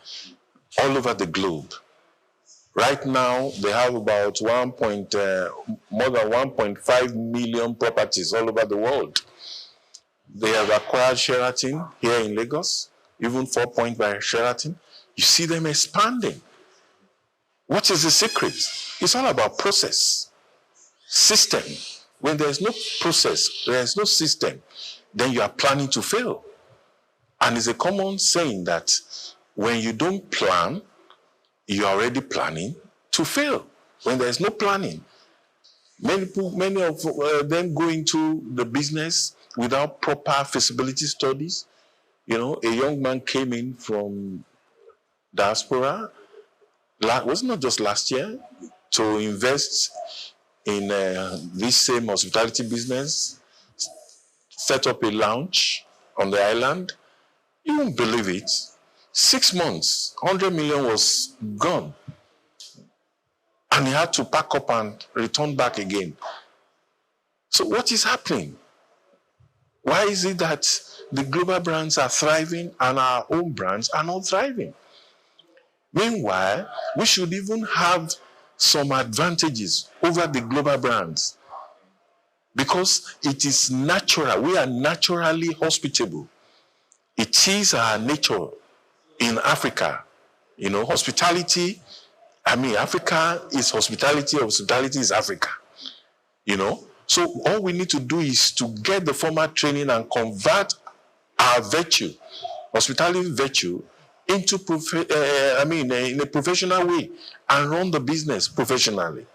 all over the globe. Right now, they have about more than 1.5 million properties all over the world. They have acquired Sheraton here in Lagos, even 4 Point by Sheraton. You see them expanding. What is the secret? It's all about process, system. When there's no process, there's no system, then you are planning to fail. And it's a common saying that when you don't plan, you're already planning to fail. When there's no planning, many of them go into the business without proper feasibility studies. A young man came in from diaspora, was not just last year, to invest in this same hospitality business, set up a lounge on the island. You won't believe it. 6 months, 100 million was gone. And he had to pack up and return back again. So what is happening? Why is it that the global brands are thriving and our own brands are not thriving? Meanwhile, we should even have some advantages over the global brands because it is natural. We are naturally hospitable. It is our nature in Africa. You know, hospitality, Africa is hospitality, hospitality is Africa. You know, so all we need to do is to get the formal training and convert our virtue, hospitality virtue, into in a professional way and run the business professionally.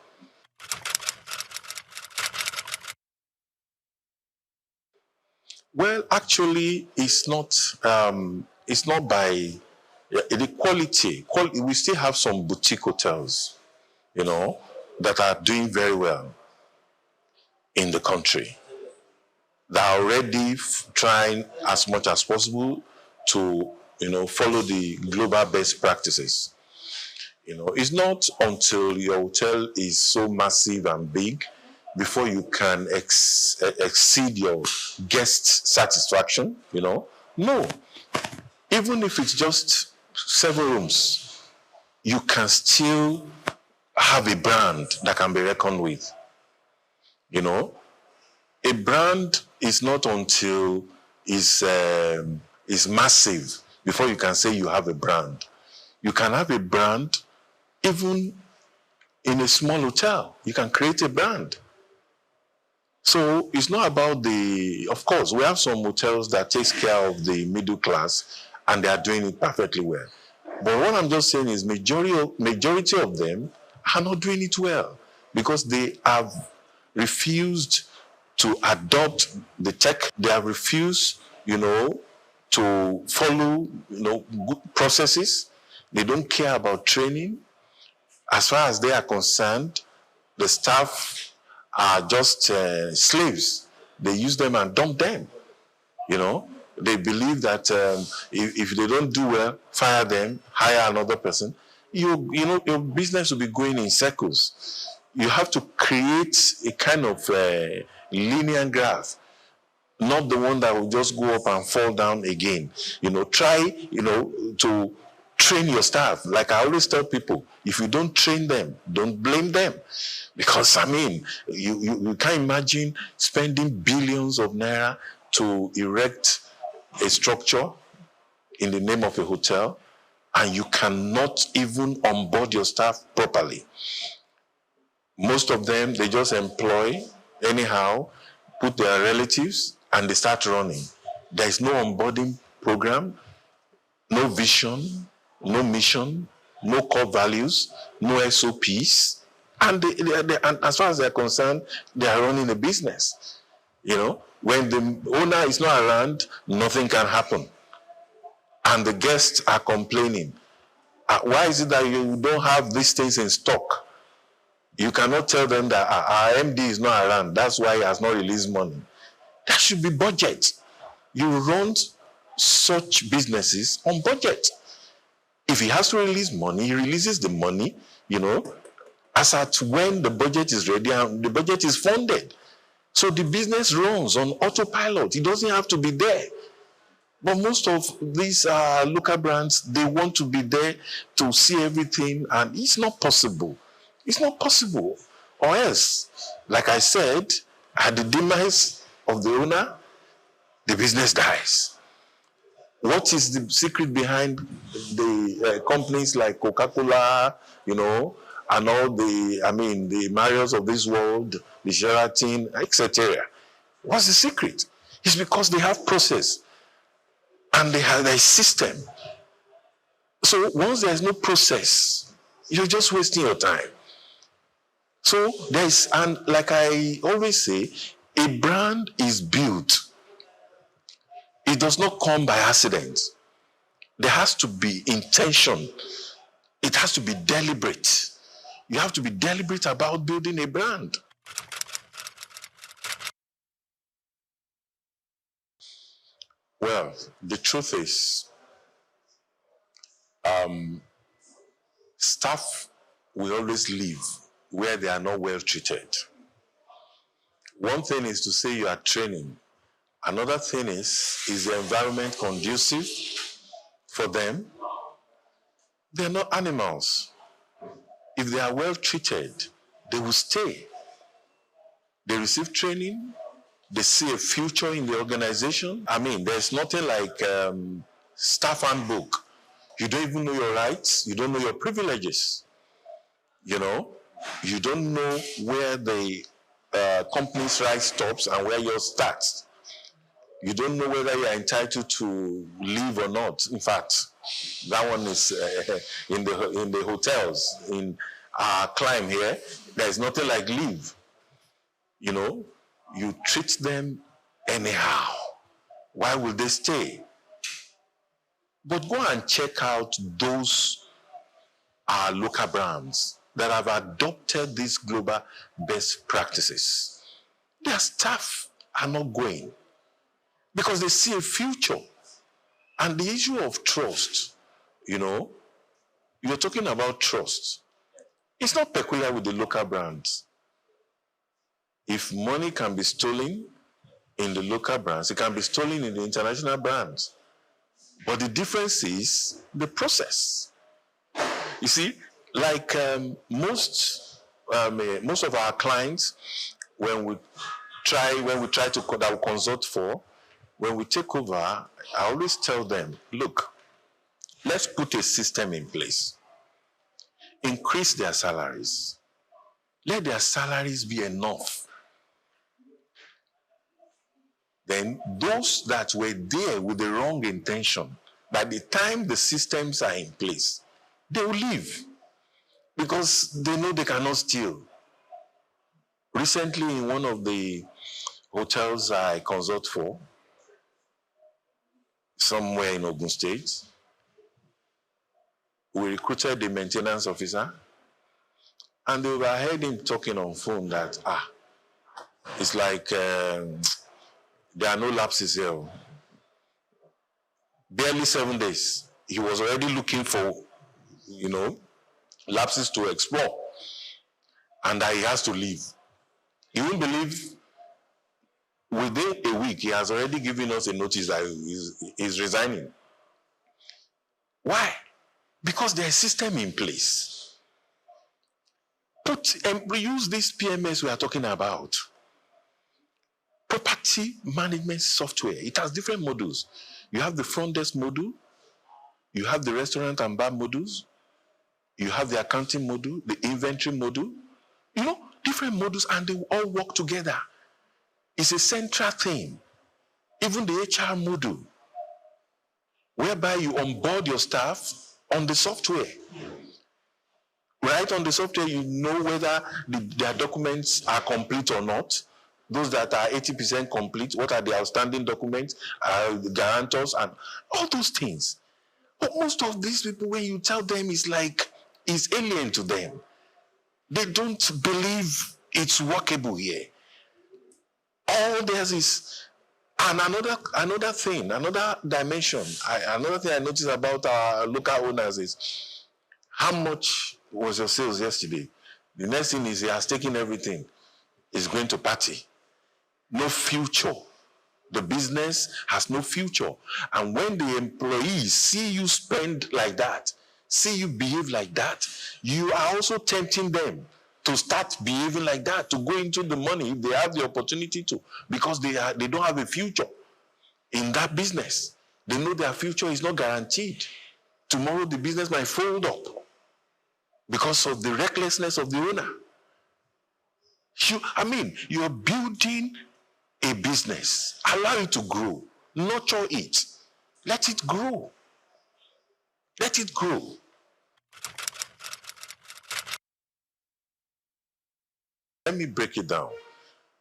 Well, actually, it's not by the quality. We still have some boutique hotels, you know, that are doing very well in the country. They are already trying as much as possible to, you know, follow the global best practices. You know, it's not until your hotel is so massive and big before you can exceed your guest satisfaction, you know. No. Even if it's just several rooms, you can still have a brand that can be reckoned with. You know, a brand is not until it's massive before you can say you have a brand. You can have a brand even in a small hotel. You can create a brand. So it's not about of course, we have some hotels that takes care of the middle class and they are doing it perfectly well. But what I'm just saying is majority of them are not doing it well because they have refused to adopt the tech. They have refused, you know, to follow, you know, good processes. They don't care about training. As far as they are concerned, the staff are just slaves. They use them and dump them. You know, they believe that if they don't do well, fire them, hire another person. You know, your business will be going in circles. You have to create a kind of linear graph, not the one that will just go up and fall down again. You know, try, you know, to train your staff. Like I always tell people, if you don't train them, don't blame them. Because, you can't imagine spending billions of naira to erect a structure in the name of a hotel, and you cannot even onboard your staff properly. Most of them, they just employ anyhow, put their relatives, and they start running. There is no onboarding program, no vision, no mission, no core values, no SOPs. And, and as far as they're concerned, they are running a business. You know, when the owner is not around, nothing can happen. And the guests are complaining. Why is it that you don't have these things in stock? You cannot tell them that our MD is not around. That's why he has not released money. That should be budget. You run such businesses on budget. If he has to release money, he releases the money, you know, as at when the budget is ready and the budget is funded. So the business runs on autopilot. It doesn't have to be there. But most of these local brands, they want to be there to see everything, and it's not possible. It's not possible. Or else, like I said, at the demise of the owner, the business dies. What is the secret behind the companies like Coca-Cola, you know, and all the Marriotts of this world, the Sheraton, etc.? What's the secret? It's because they have process and they have a system. So once there's no process, you're just wasting your time. So there's, and like I always say, a brand is built. It does not come by accident. There has to be intention. It has to be deliberate. You have to be deliberate about building a brand. Well, the truth is, staff will always live where they are not well treated. One thing is to say you are training, Another thing is the environment conducive for them? They're not animals. If they are well treated, they will stay. They receive training. They see a future in the organization. I mean, there's nothing like staff handbook. You don't even know your rights. You don't know your privileges. You know, you don't know where the company's right stops and where yours starts. You don't know whether you are entitled to leave or not. In fact, that one is in the hotels. In our climb here, there is nothing like leave. You know, you treat them anyhow. Why will they stay? But go and check out those local brands that have adopted these global best practices. Their staff are not going because they see a future. And the issue of trust, you know, you're talking about trust. It's not peculiar with the local brands. If money can be stolen in the local brands, it can be stolen in the international brands. But the difference is the process. You see, like most of our clients, when we try to that we consult for, when we take over, I always tell them, look, let's put a system in place. Increase their salaries. Let their salaries be enough. Then those that were there with the wrong intention, by the time the systems are in place, they will leave because they know they cannot steal. Recently, in one of the hotels I consult for, somewhere in Ogun State, we recruited the maintenance officer, and they overheard him talking on phone that, it's like there are no lapses here. Barely 7 days. He was already looking for, you know, lapses to explore, and that he has to leave. You won't believe, within a week, he has already given us a notice that he's resigning. Why? Because there's a system in place. Use this PMS we are talking about. Property management software. It has different modules. You have the front desk module, you have the restaurant and bar modules, you have the accounting module, the inventory module, you know, different modules, and they all work together. It's a central thing. Even the HR module, whereby you onboard your staff on the software. Right on the software, you know whether their documents are complete or not. Those that are 80% complete, what are the outstanding documents, the guarantors, and all those things. But most of these people, when you tell them, it's like it's alien to them. They don't believe it's workable here. All theirs is, and another thing, another dimension, another thing I noticed about our local owners is, how much was your sales yesterday? The next thing is he has taken everything. He's going to party. No future. The business has no future. And when the employees see you spend like that, see you behave like that, you are also tempting them to start behaving like that, to go into the money if they have the opportunity to, because they don't have a future in that business. They know their future is not guaranteed. Tomorrow the business might fold up because of the recklessness of the owner. You're building a business. Allow it to grow. Nurture it. Let it grow. Let it grow. Let me break it down.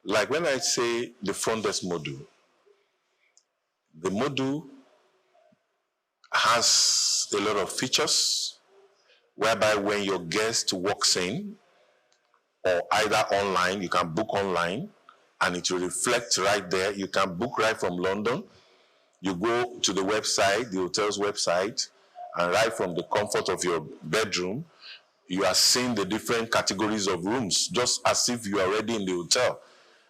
Like when I say the front desk module, the module has a lot of features whereby when your guest walks in, or either online, you can book online, and it will reflect right there. You can book right from London. You go to the website, the hotel's website, and right from the comfort of your bedroom, you are seeing the different categories of rooms, just as if you are already in the hotel.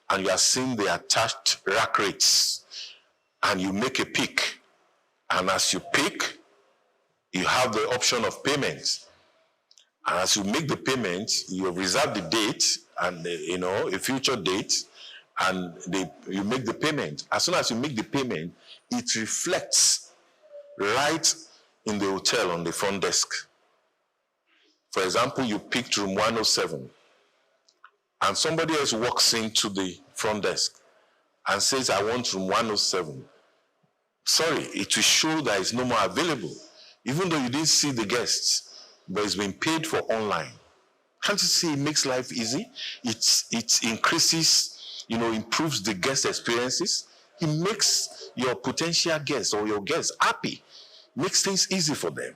and you are seeing the attached rack rates, and you make a pick, and as you pick, you have the option of payment. And as you make the payment, you reserve the date and a future date, and you make the payment. As soon as you make the payment, it reflects right in the hotel on the front desk. For example, you picked room 107, and somebody else walks into the front desk and says, I want room 107. Sorry, it will show that it's no more available, even though you didn't see the guests, but it's been paid for online. Can't you see it makes life easy? It increases, improves the guest experiences. It makes your potential guests or your guests happy, makes things easy for them.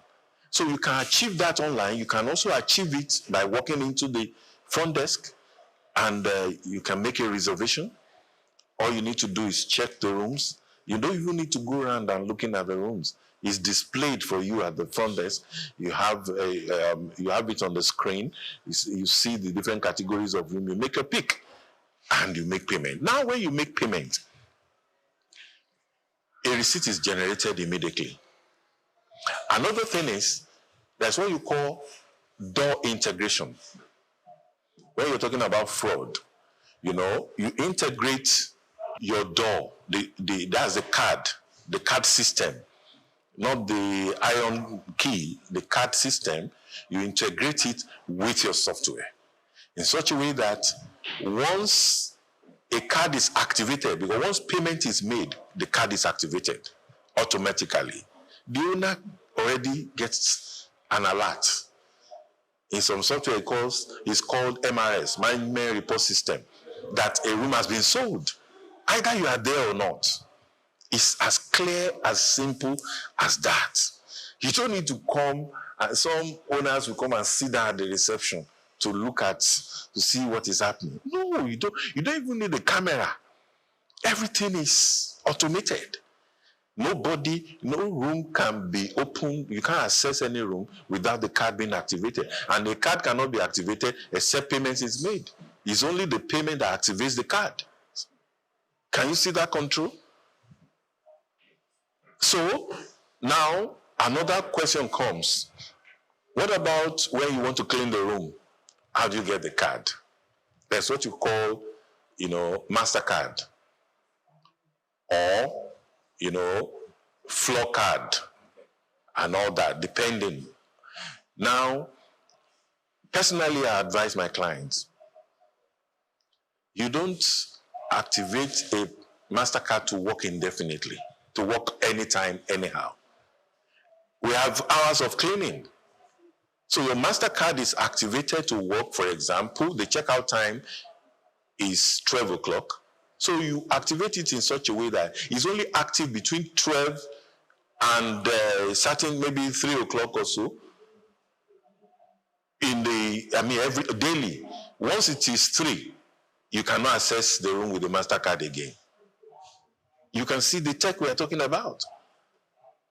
So you can achieve that online. You can also achieve it by walking into the front desk, and you can make a reservation. All you need to do is check the rooms. You don't even need to go around and looking at the rooms. It's displayed for you at the front desk. You have it on the screen. You see the different categories of room. You make a pick, and you make payment. Now, when you make payment, a receipt is generated immediately. Another thing is, that's what you call door integration. When you're talking about fraud, you integrate your door. That's the card system, not the iron key, the card system. You integrate it with your software in such a way that once a card is activated, because once payment is made, the card is activated automatically. The owner already gets an alert. In some software, it's called MRS, Management Report System, that a room has been sold. Either you are there or not. It's as clear, as simple as that. You don't need to come, and some owners will come and sit down at the reception to see what is happening. No, you don't even need a camera. Everything is automated. No room can be opened. You can't access any room without the card being activated. And the card cannot be activated except payment is made. It's only the payment that activates the card. Can you see that control? So now another question comes. What about when you want to clean the room? How do you get the card? That's what you call, MasterCard. Or floor card and all that, depending. Now, personally, I advise my clients, you don't activate a MasterCard to work indefinitely, to work anytime, anyhow. We have hours of cleaning. So your MasterCard is activated to work, for example, the checkout time is 12 o'clock. So you activate it in such a way that it's only active between 12 and maybe 3 o'clock or so. Every daily. Once it is 3, you cannot access the room with the MasterCard again. You can see the tech we are talking about.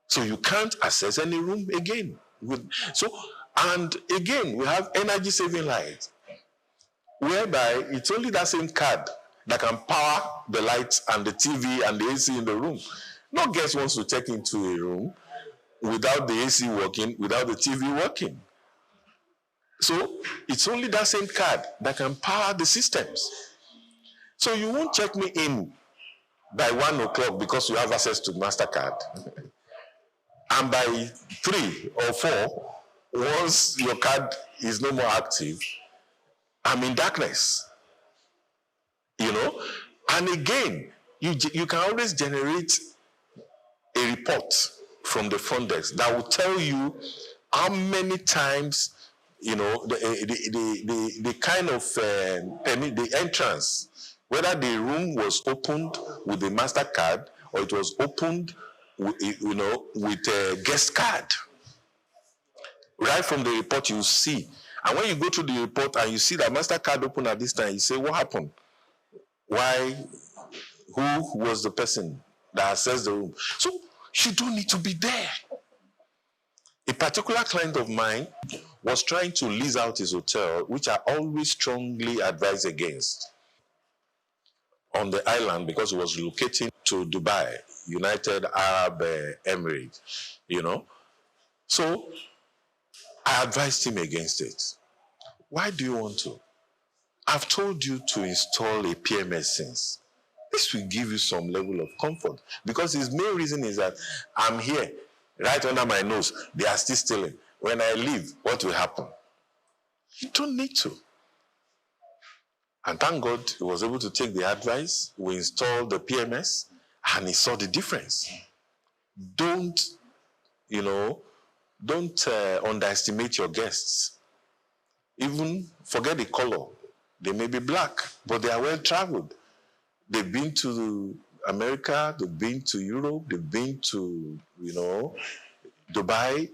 So you can't access any room again. And again, we have energy saving lights, whereby it's only that same card that can power the lights and the TV and the AC in the room. No guest wants to check into a room without the AC working, without the TV working. So it's only that same card that can power the systems. So you won't check me in by 1 o'clock because you have access to MasterCard. And by 3 or 4, once your card is no more active, I'm in darkness. And again, you can always generate a report from the front desk that will tell you how many times, the kind of the entrance, whether the room was opened with the MasterCard or it was opened with a guest card. Right from the report, you see. And when you go to the report and you see that MasterCard open at this time, you say, what happened? Why? Who was the person that accessed the room? So you don't need to be there. A particular client of mine was trying to lease out his hotel, which I always strongly advise against. on the island because he was relocating to Dubai, United Arab Emirates, you know. So I advised him against it. Why do you want to? I've told you to install a PMS since. This will give you some level of comfort because his main reason is that I'm here, right under my nose. They are still stealing. When I leave, what will happen? You don't need to. And thank God he was able to take the advice. We installed the PMS and he saw the difference. Don't, underestimate your guests. Even forget the color. They may be black, but they are well traveled. They've been to America, they've been to Europe, they've been to, Dubai.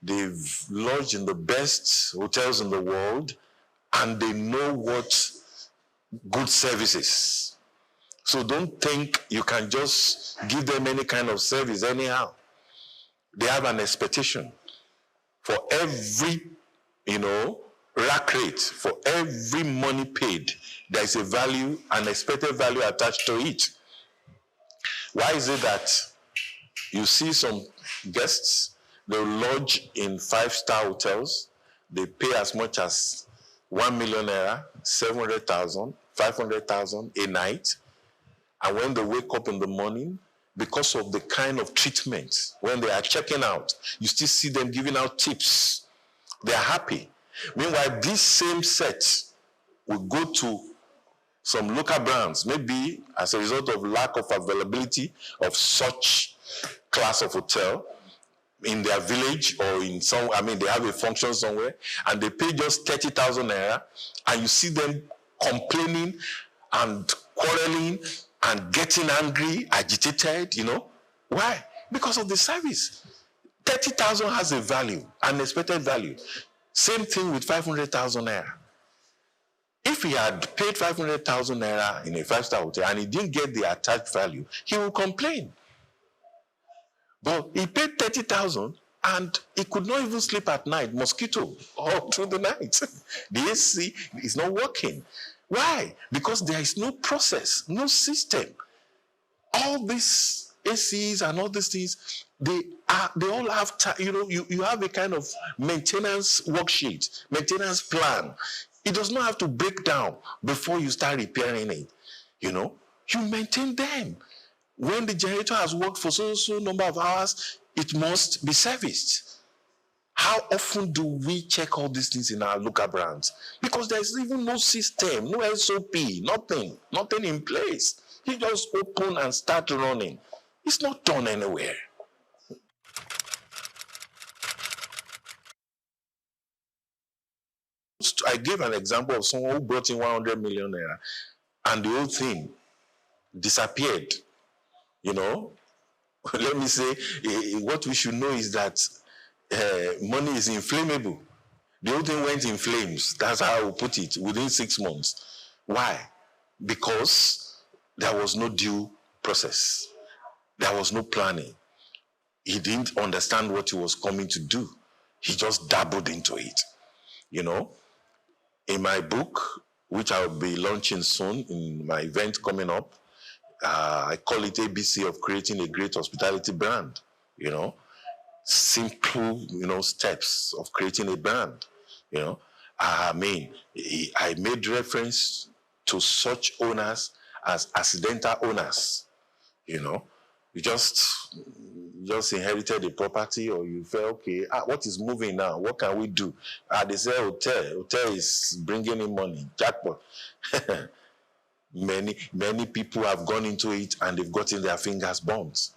They've lodged in the best hotels in the world, and they know what good service is. So don't think you can just give them any kind of service anyhow. They have an expectation. For every, rack rate, for every money paid, there is a value, an expected value attached to it. Why is it that you see some guests, they lodge in 5-star hotels, they pay as much as 1 million naira, 700,000, 500,000 a night, and when they wake up in the morning, because of the kind of treatment, when they are checking out, you still see them giving out tips. They are happy. Meanwhile, this same set will go to some local brands, maybe as a result of lack of availability of such class of hotel in their village or in they have a function somewhere, and they pay just 30,000 naira, and you see them complaining and quarreling and getting angry, agitated, Why? Because of the service. 30,000 has a value, an expected value. Same thing with 500,000 naira. If he had paid 500,000 naira in a 5-star hotel and he didn't get the attached value, he will complain. But he paid 30,000 and he could not even sleep at night, mosquito, all through the night. The AC is not working. Why? Because there is no process, no system. All these ACs and all these things, they all have, you have a kind of maintenance worksheet, maintenance plan. It does not have to break down before you start repairing it. You maintain them. When the generator has worked for so number of hours, it must be serviced. How often do we check all these things in our local brands? Because there's even no system, no SOP, nothing in place. You just open and start running. It's not done anywhere. I gave an example of someone who brought in 100 million naira and the whole thing disappeared. Let me say, what we should know is that money is inflammable. The whole thing went in flames. That's how I will put it, within 6 months. Why? Because there was no due process. There was no planning. He didn't understand what he was coming to do. He just dabbled into it. In my book, which I'll be launching soon in my event coming up, I call it ABC of creating a great hospitality brand. Simple, steps of creating a brand. I made reference to such owners as accidental owners. You just inherited a property, or you felt, okay, what is moving now? What can we do? They say hotel is bringing in money, jackpot. Many people have gone into it and they've gotten their fingers burnt.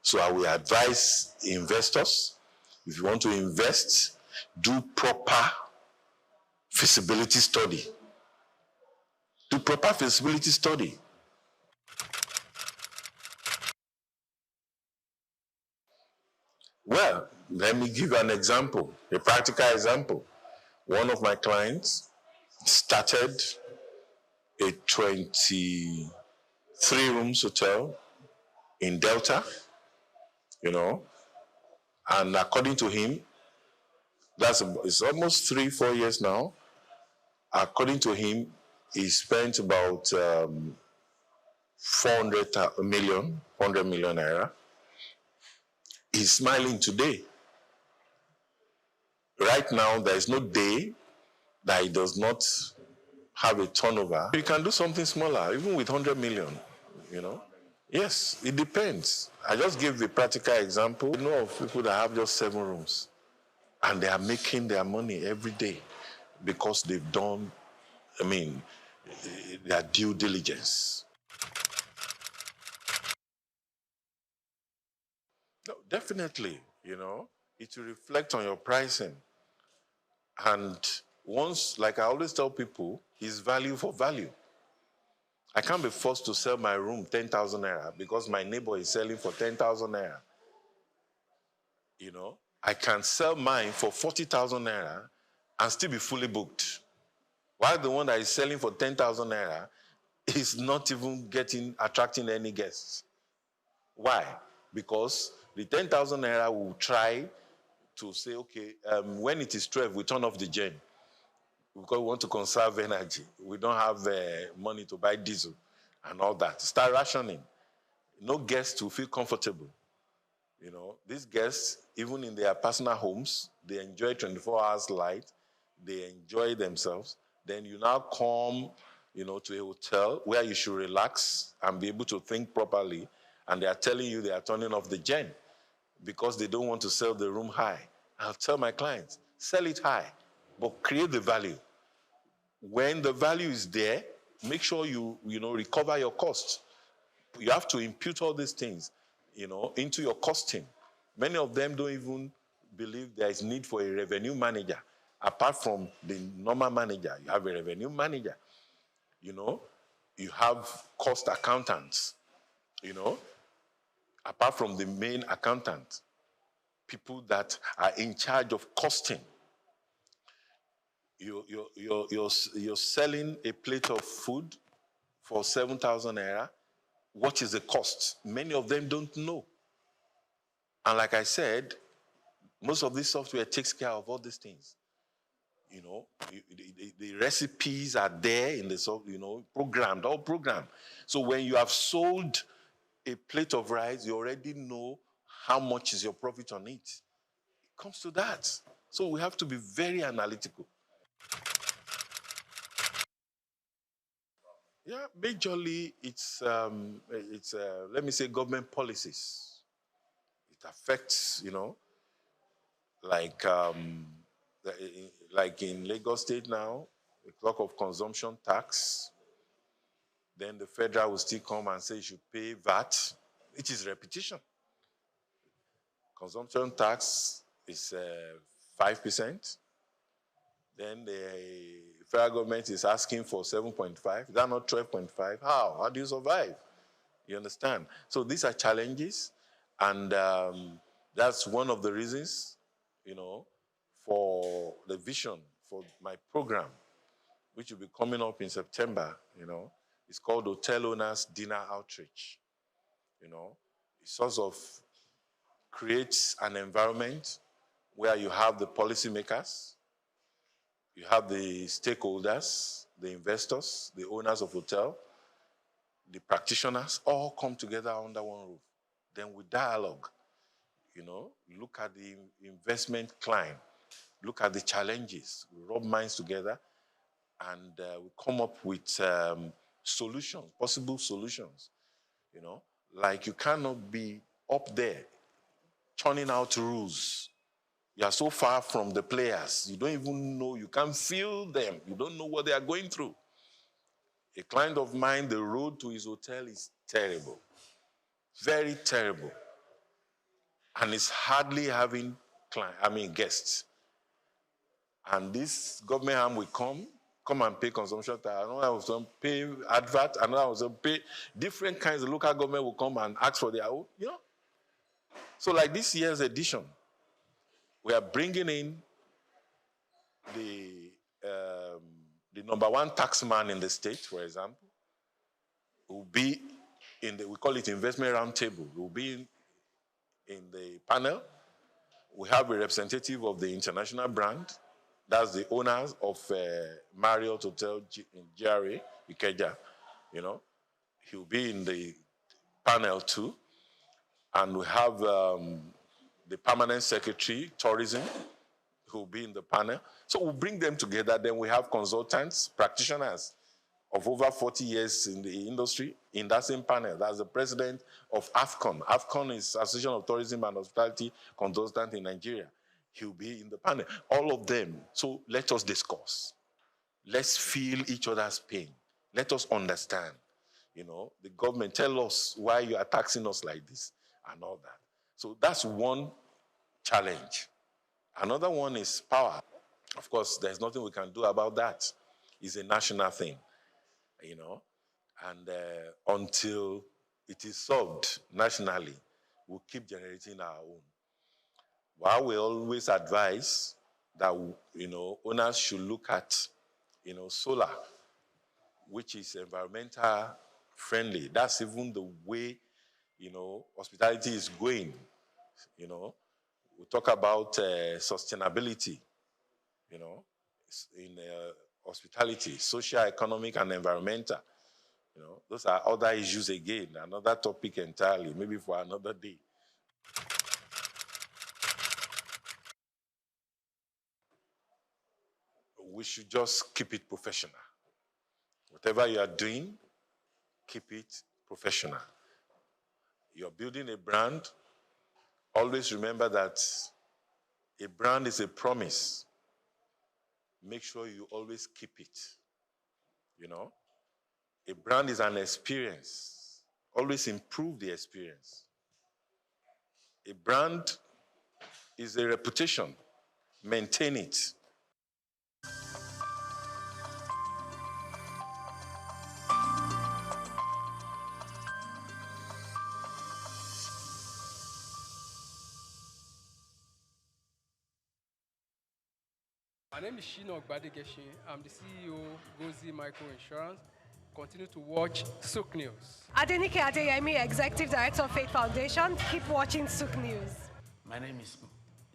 So I will advise investors, if you want to invest, do proper feasibility study. Do proper feasibility study. Well, let me give you an example, a practical example. One of my clients started a 23-rooms hotel in Delta, and according to him, it's almost 3-4 years now. According to him, he spent about 400 million naira. He's smiling today. Right now, there is no day that he does not have a turnover. You can do something smaller, even with 100 million, you know. Yes, it depends. I just gave a practical example. You know of people that have just 7 rooms, and they are making their money every day because they've done, their due diligence. No, definitely, you know, it will reflect on your pricing. And once, like I always tell people, is value for value. I can't be forced to sell my room 10,000 naira because my neighbor is selling for 10,000 naira. You know, I can sell mine for 40,000 naira and still be fully booked. While the one that is selling for 10,000 naira is not even attracting any guests. Why? Because the 10,000 naira will try to say, okay, when it is 12, we turn off the gen because we want to conserve energy. We don't have money to buy diesel and all that. Start rationing. No guests will feel comfortable. You know, these guests, even in their personal homes, they enjoy 24 hours light. They enjoy themselves. Then you now come, you know, to a hotel where you should relax and be able to think properly. And they are telling you they are turning off the gen because they don't want to sell the room high. I'll tell my clients, sell it high, but create the value. When the value is there, make sure you recover your costs. You have to impute all these things, you know, into your costing. Many of them don't even believe there is need for a revenue manager. Apart from the normal manager, you have a revenue manager. You know, you have cost accountants, you know, apart from the main accountant, people that are in charge of costing. You're selling a plate of food for 7,000 naira. What is the cost? Many of them don't know. And like I said, most of this software takes care of all these things. You know, the recipes are there in the software, you know, all programmed. So when you have sold a plate of rice, you already know how much is your profit on it. It comes to that. So we have to be very analytical. Yeah, majorly it's let me say government policies. It affects, you know, like in Lagos State now, we talk of consumption tax. Then the federal will still come and say you should pay VAT, which is repetition. Consumption tax is 5%. Then the federal government is asking for 7.5. Is that not 12.5? How? How do you survive? You understand? So these are challenges, and that's one of the reasons, you know, for the vision for my program, which will be coming up in September, you know. It's called Hotel Owners Dinner Outreach. You know, it sort of creates an environment where you have the policymakers, you have the stakeholders, the investors, the owners of hotel, the practitioners, all come together under one roof. Then we dialogue, you know, look at the investment climb, look at the challenges, we rub minds together, and we come up with solutions, possible solutions, you know. Like you cannot be up there churning out rules. You are so far from the players. You don't even know, you can't feel them. You don't know what they are going through. A client of mine, the road to his hotel is terrible. Very terrible. And it's hardly having guests. And this government arm will come and pay consumption tax. Another will pay advert. Another will pay different kinds of local government will come and ask for their own, you know. So like this year's edition, we are bringing in the number one taxman in the state, for example, will be we call it investment roundtable. Will be in the panel. We have a representative of the international brand. That's the owners of Marriott Hotel in GRA, Ikeja, you know. He'll be in the panel too. And we have the permanent secretary, tourism, who will be in the panel. So we'll bring them together. Then we have consultants, practitioners of over 40 years in the industry in that same panel. That's the president of AFCON. AFCON is Association of Tourism and Hospitality Consultants in Nigeria. He'll be in the panel. All of them. So let us discuss. Let's feel each other's pain. Let us understand. You know, the government, tell us why you are taxing us like this and all that. So that's one challenge. Another one is power. Of course, there's nothing we can do about that. It's a national thing, you know. And until it is solved nationally, we'll keep generating our own. While we always advise that, you know, owners should look at, you know, solar, which is environmental friendly. That's even the way, you know, hospitality is going, you know. We talk about sustainability, you know, in hospitality, social, economic, and environmental. You know, those are other issues again, another topic entirely, maybe for another day. We should just keep it professional. Whatever you are doing, keep it professional. You're building a brand, always remember that a brand is a promise. Make sure you always keep it. You know, a brand is an experience. Always improve the experience. A brand is a reputation. Maintain it. My name is Shino Ogbadegeshin. I'm the CEO of Gozi Micro Insurance. Continue to watch SOUQ News. Adenike Adeyemi, Executive Director of Faith Foundation. Keep watching SOUQ News. My name is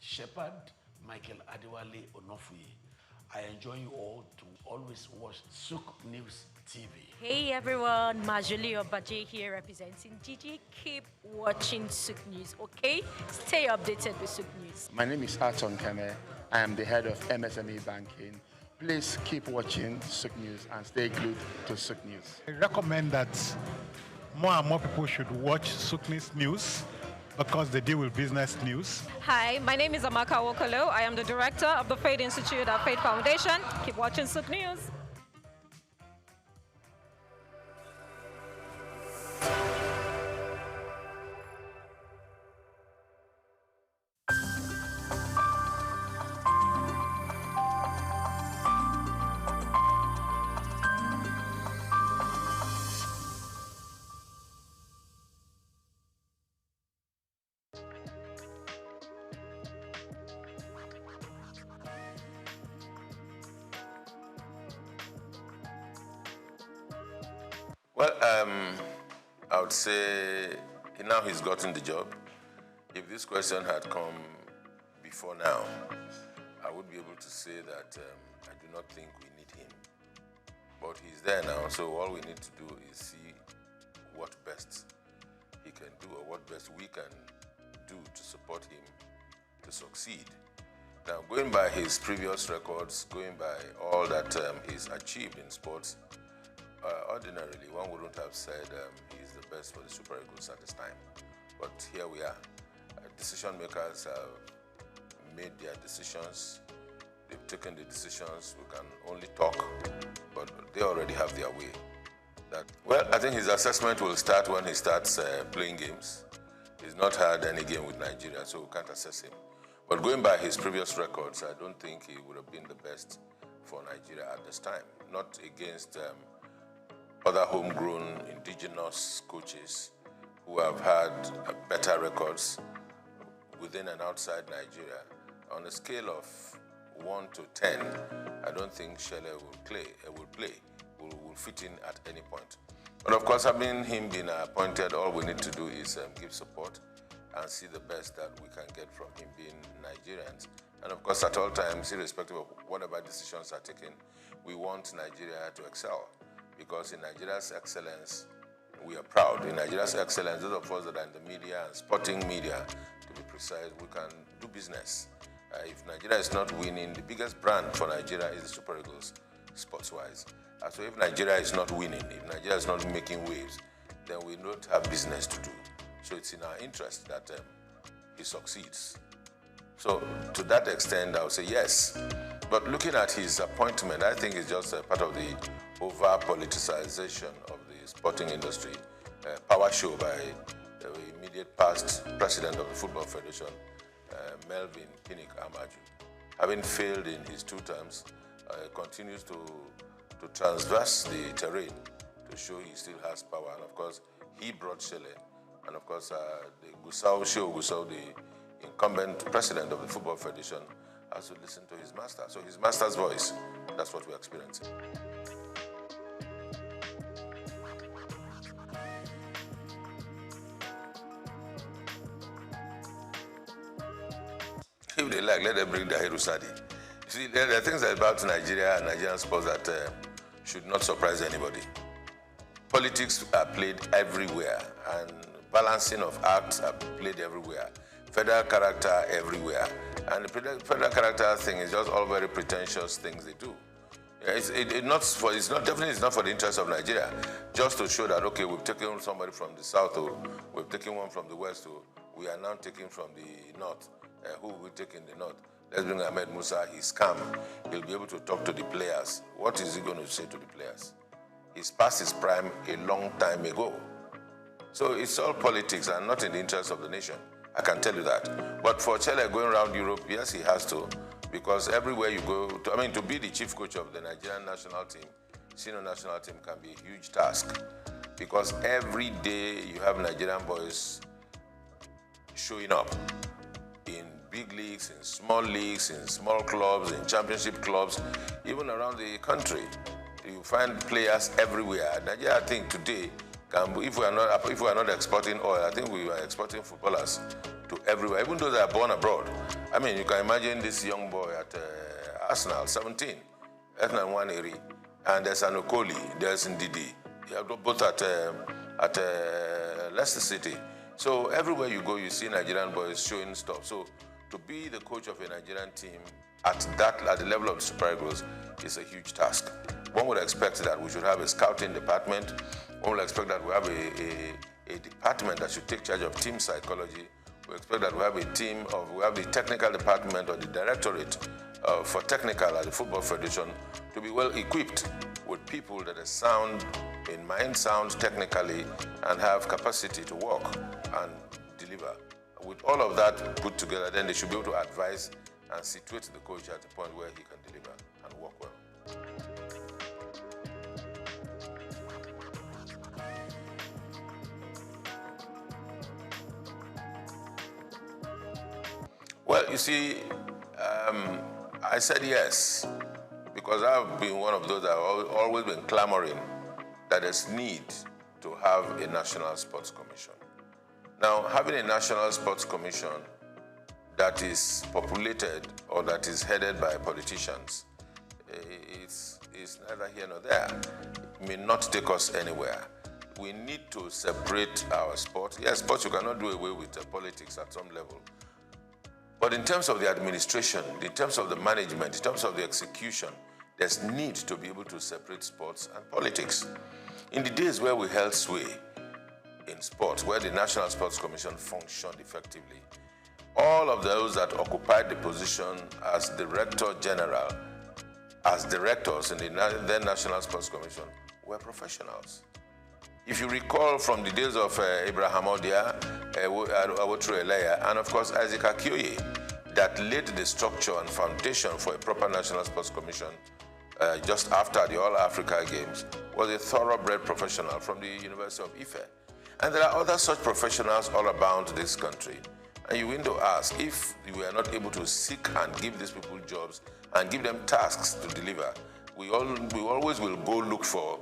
Shepherd Michael Adewale Onofuye. I enjoy you all to always watch SOUQ News TV. Hey everyone, Majuli Obaje here representing Gigi. Keep watching SOUQ News, okay? Stay updated with SOUQ News. My name is Aton Kene. I am the head of MSME banking. Please keep watching SOUQ News and stay glued to SOUQ News. I recommend that more and more people should watch SOUQ News because they deal with business news. Hi, my name is Amaka Wokolo. I am the director of the Faith Institute at Faith Foundation. Keep watching SOUQ News. Well, I would say now he's gotten the job. If this question had come before now, I would be able to say that I do not think we need him. But he's there now, so all we need to do is see what best he can do or what best we can do to support him to succeed. Now, going by his previous records, going by all that he's achieved in sports, ordinarily, one wouldn't have said he's the best for the Super Eagles at this time. But here we are. Decision makers have made their decisions. They've taken the decisions. We can only talk, but they already have their way. Well, I think his assessment will start when he starts playing games. He's not had any game with Nigeria, so we can't assess him. But going by his previous records, I don't think he would have been the best for Nigeria at this time. Not against other homegrown indigenous coaches who have had better records within and outside Nigeria. On a scale of 1 to 10, I don't think Shele will fit in at any point. But of course, having him been appointed, all we need to do is give support and see the best that we can get from him being Nigerians. And of course, at all times, irrespective of whatever decisions are taken, we want Nigeria to excel. Because in Nigeria's excellence, we are proud. In Nigeria's excellence, those of us that are in the media and sporting media, to be precise, we can do business. If Nigeria is not winning, the biggest brand for Nigeria is the Super Eagles, sports-wise. So if Nigeria is not winning, if Nigeria is not making waves, then we don't have business to do. So it's in our interest that he succeeds. So to that extent, I would say yes. But looking at his appointment, I think it's just a part of the over-politicization of the sporting industry, power show by the immediate past president of the Football Federation, Melvin Pinnick Amaju. Having failed in his 2 terms, continues to transverse the terrain to show he still has power. And of course, he brought Shele. And of course, the Shehu Gusau, the incumbent president of the Football Federation, has to listen to his master. So his master's voice, that's what we're experiencing. If they like, let them bring the Hirusadi. See, there are things about Nigeria and Nigerian sports that should not surprise anybody. Politics are played everywhere, and balancing of acts are played everywhere. Federal character everywhere. And the federal character thing is just all very pretentious things they do. Definitely not for the interest of Nigeria. Just to show that, okay, we've taken somebody from the south, or we've taken one from the west, or we are now taking from the north. Who will take in the north? Let's bring Ahmed Musa. He's calm. He'll be able to talk to the players. What is he going to say to the players? He's past his prime a long time ago. So it's all politics and not in the interest of the nation. I can tell you that. But for Chele going around Europe, yes, he has to. Because everywhere you go, to be the chief coach of the Nigerian national team, senior national team, can be a huge task. Because every day you have Nigerian boys showing up in big leagues, in small clubs, in championship clubs, even around the country. You find players everywhere. Nigeria, I think today, if we are not exporting oil, I think we are exporting footballers to everywhere, even those that are born abroad. I mean, you can imagine this young boy at Arsenal, 17, Ethnan Nwaneri, and there's Anokoli, there's Ndidi, both at Leicester City. So everywhere you go, you see Nigerian boys showing stuff. So to be the coach of a Nigerian team at the level of the Super Eagles is a huge task. One would expect that we should have a scouting department. One would expect that we have a department that should take charge of team psychology. We expect that we have the technical department or the directorate for technical at the Football Federation to be well equipped with people that are sound in mind, sound technically, and have capacity to work and deliver. With all of that put together, then they should be able to advise and situate the coach at the point where he can deliver and work well. Well, you see, I said yes, because I've been one of those that have always been clamoring that there's need to have a National Sports Commission. Now, having a National Sports Commission that is populated or that is headed by politicians, it's neither here nor there. It may not take us anywhere. We need to separate our sport. Yes, sports, you cannot do away with politics at some level. But in terms of the administration, in terms of the management, in terms of the execution, there's need to be able to separate sports and politics. In the days where we held sway in sports, where the National Sports Commission functioned effectively, all of those that occupied the position as Director General, as directors in the then National Sports Commission, were professionals. If you recall from the days of Abraham Odia, Awotru Eleya, and of course Isaac Akioye, that laid the structure and foundation for a proper National Sports Commission just after the All-Africa Games, was a thoroughbred professional from the University of Ife. And there are other such professionals all around this country. And you need to ask, if we are not able to seek and give these people jobs and give them tasks to deliver, we always will go look for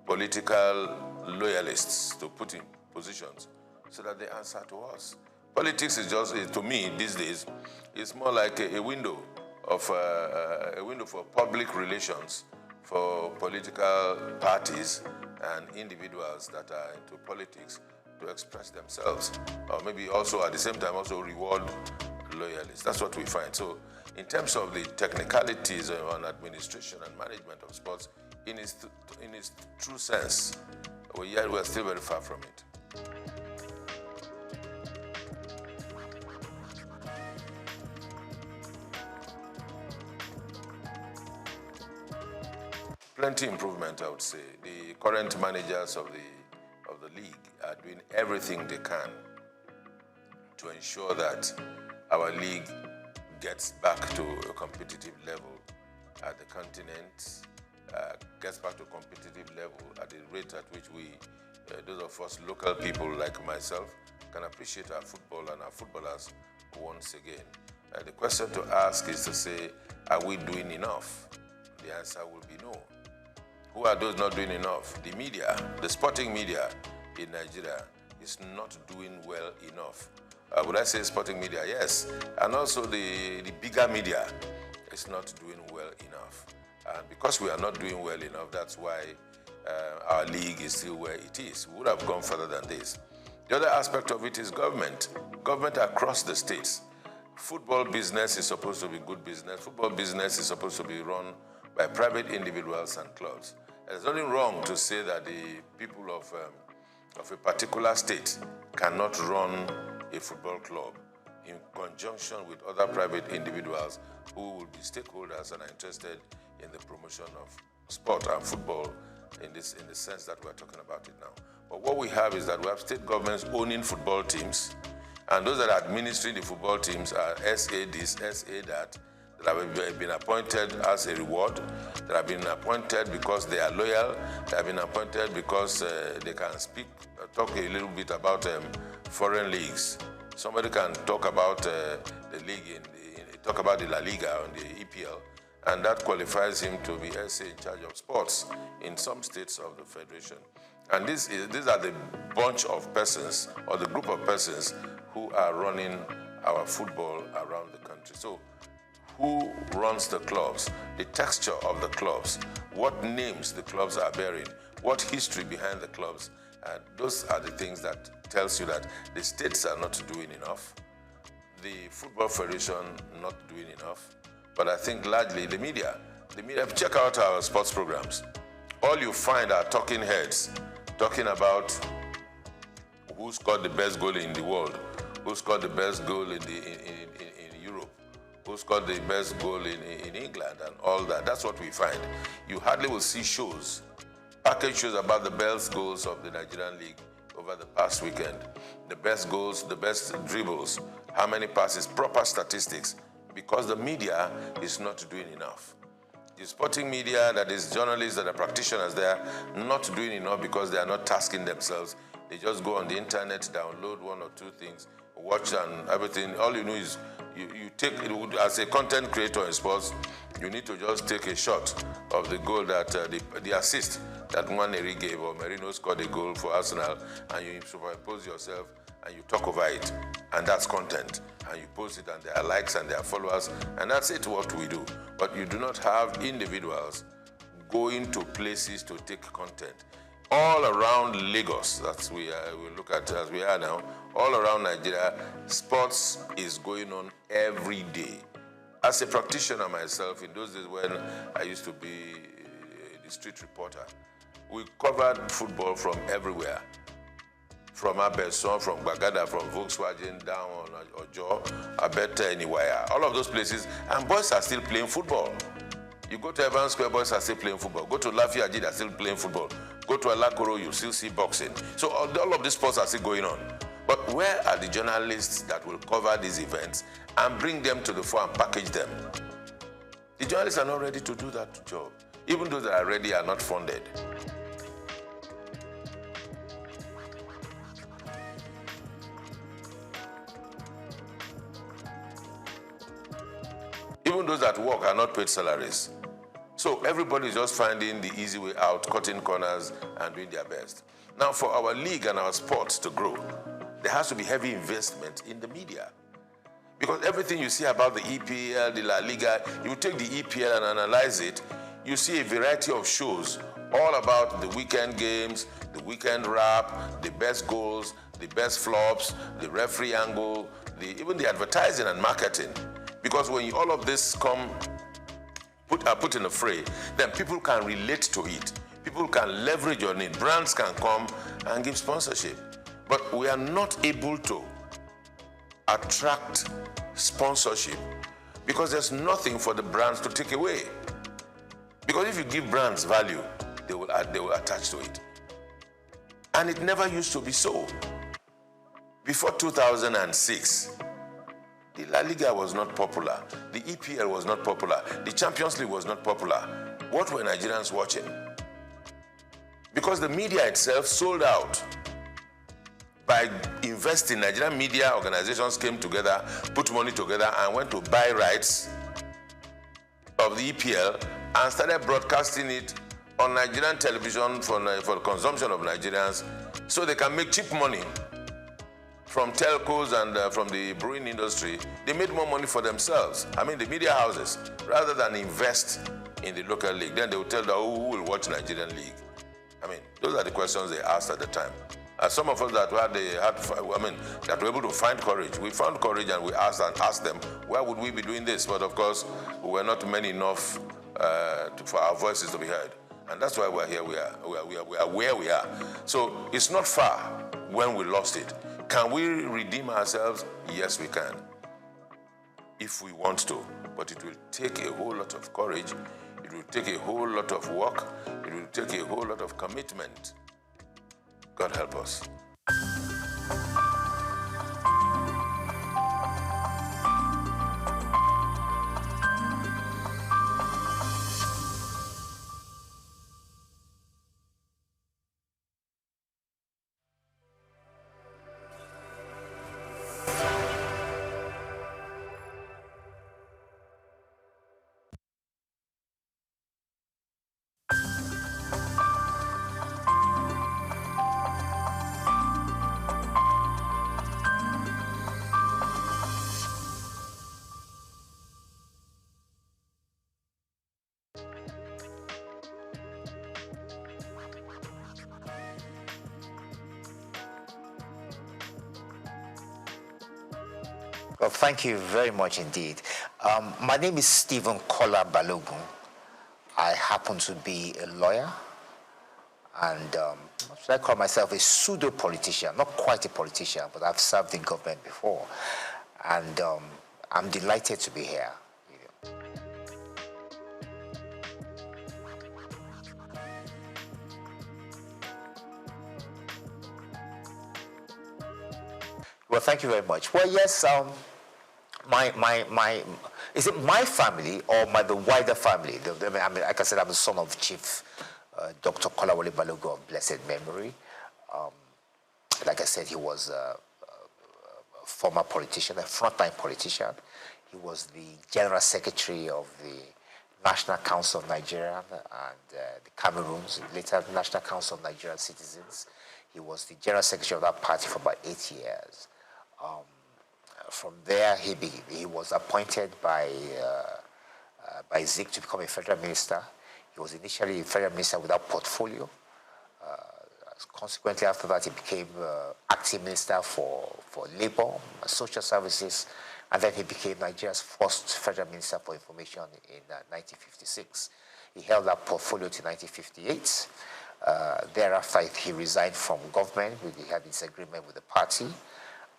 political loyalists to put in positions so that they answer to us. Politics is just, to me these days, it's more like a window for public relations for political parties and individuals that are into politics to express themselves, or maybe also at the same time also reward loyalists. That's what we find. So in terms of the technicalities on administration and management of sports, in its true sense, we're still very far from it. Plenty improvement, I would say. The current managers of the league are doing everything they can to ensure that our league gets back to a competitive level at the continent, gets back to a competitive level at the rate at which we, those of us local people like myself, can appreciate our football and our footballers once again. The question to ask is to say, are we doing enough? The answer will be no. Who are those not doing enough? The media, the sporting media in Nigeria is not doing well enough. Would I say sporting media? Yes. And also the bigger media is not doing well enough. And because we are not doing well enough, that's why our league is still where it is. We would have gone further than this. The other aspect of it is government. Government across the states. Football business is supposed to be good business. Football business is supposed to be run by private individuals and clubs. There's nothing wrong to say that the people of a particular state cannot run a football club in conjunction with other private individuals who will be stakeholders and are interested in the promotion of sport and football in the sense that we're talking about it now. But what we have is that we have state governments owning football teams, and those that are administering the football teams are SA this, SA that have been appointed as a reward, that have been appointed because they are loyal, that have been appointed because they can talk a little bit about foreign leagues. Somebody can talk about the league, talk about the La Liga and the EPL, and that qualifies him to be SA in charge of sports in some states of the federation. And these are the bunch of persons, or the group of persons, who are running our football around the country. So, who runs the clubs, the texture of the clubs, what names the clubs are bearing, what history behind the clubs, and those are the things that tells you that the states are not doing enough, the Football Federation not doing enough, but I think largely the media, check out our sports programs. All you find are talking heads, talking about who scored the best goal in the world, who scored the best goal in Europe, who scored the best goal in England, and all that. That's what we find. You hardly will see shows, package shows about the best goals of the Nigerian league over the past weekend. The best goals, the best dribbles, how many passes, proper statistics, because the media is not doing enough. The sporting media, that is journalists, that are practitioners, they are not doing enough because they are not tasking themselves. They just go on the internet, download one or two things, watch and everything. All you know is you take, as a content creator in sports, you need to just take a shot of the goal that, the assist that Nwaneri gave, or Merino scored a goal for Arsenal, and you superimpose yourself and you talk over it, and that's content. And you post it, and there are likes and there are followers, and that's it, what we do. But you do not have individuals going to places to take content. All around Lagos, that's we look at as we are now, all around Nigeria, sports is going on every day. As a practitioner myself, in those days when I used to be the street reporter, we covered football from everywhere. From Abeson, from Bagada, from Volkswagen, down on Ojo, Abeta, anywhere. All of those places, and boys are still playing football. You go to Evans Square, boys are still playing football. Go to Lafayette, they are still playing football. Go to Alakoro, you still see boxing. So all of these sports are still going on. But where are the journalists that will cover these events and bring them to the fore and package them? The journalists are not ready to do that job. Even those that are ready are not funded. Even those that work are not paid salaries. So everybody is just finding the easy way out, cutting corners and doing their best. Now for our league and our sports to grow, there has to be heavy investment in the media. Because everything you see about the EPL, the La Liga, you take the EPL and analyze it, you see a variety of shows all about the weekend games, the weekend wrap, the best goals, the best flops, the referee angle, even the advertising and marketing. Because when all of this are put in a fray, then people can relate to it. People can leverage on it. Brands can come and give sponsorship. But we are not able to attract sponsorship because there's nothing for the brands to take away. Because if you give brands value, they will attach to it. And it never used to be so. Before 2006, the La Liga was not popular. The EPL was not popular. The Champions League was not popular. What were Nigerians watching? Because the media itself sold out. By investing, Nigerian media organizations came together, put money together, and went to buy rights of the EPL and started broadcasting it on Nigerian television for consumption of Nigerians so they can make cheap money from telcos and from the brewing industry. They made more money for themselves, I mean the media houses, rather than invest in the local league. Then they will tell them who will watch Nigerian league. I mean, those are the questions they asked at the time. Some of us that were able to find courage, we found courage and we asked them, why would we be doing this? But of course, we were not many enough for our voices to be heard. And that's why we're here, we are where we are. So it's not far when we lost it. Can we redeem ourselves? Yes, we can, if we want to. But it will take a whole lot of courage. It will take a whole lot of work. It will take a whole lot of commitment. God help us. Well, thank you very much indeed. My name is Stephen Kola Balogun. I happen to be a lawyer, and I call myself a pseudo-politician, not quite a politician, but I've served in government before. And I'm delighted to be here. Well, thank you very much. Well, yes, is it my family or the wider family? I mean, like I said, I'm the son of Chief Dr. Kolawole Balogun of blessed memory. Like I said, he was a former politician, a frontline politician. He was the General Secretary of the National Council of Nigeria and the Cameroons, later National Council of Nigerian Citizens. He was the General Secretary of that party for about 8 years. From there, he was appointed by SOUQ to become a federal minister. He was initially a federal minister without portfolio. Consequently, after that, he became acting minister for labor, social services, and then he became Nigeria's first federal minister for information in 1956. He held that portfolio to 1958. Thereafter, he resigned from government. He had disagreement with the party.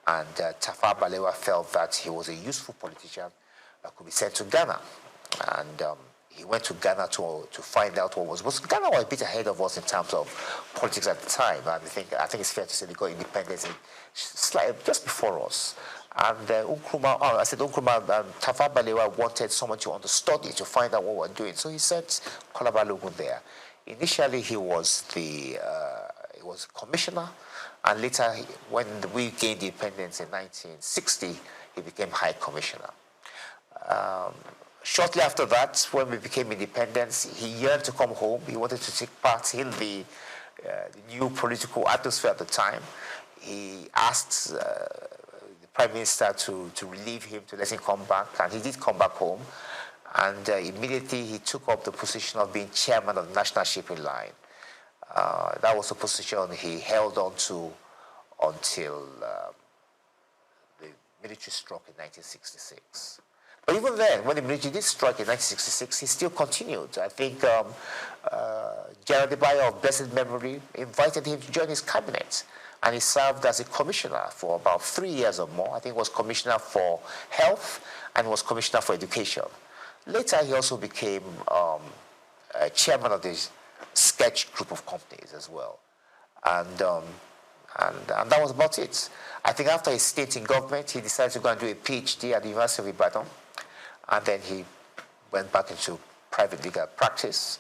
And Tafawa Balewa felt that he was a useful politician that could be sent to Ghana. And he went to Ghana to find out what was Ghana was a bit ahead of us in terms of politics at the time. And I think it's fair to say they got independence just before us. And Tafawa Balewa wanted someone to understudy, to find out what we're doing. So he sent Kola Balogun there. Initially, he was commissioner. And later, when we gained independence in 1960, he became High Commissioner. Shortly after that, when we became independent, he yearned to come home. He wanted to take part in the new political atmosphere at the time. He asked the Prime Minister to relieve him, to let him come back, and he did come back home. And immediately, he took up the position of being chairman of the National Shipping Line. That was a position he held on to until the military struck in 1966. But even then, when the military did strike in 1966, he still continued. I think General Debayo of blessed memory invited him to join his cabinet, and he served as a commissioner for about 3 years or more. I think he was commissioner for health and was commissioner for education. Later, he also became chairman of the sketch group of companies as well. And that was about it. I think after his stint in government, he decided to go and do a PhD at the University of Ibadan. And then he went back into private legal practice.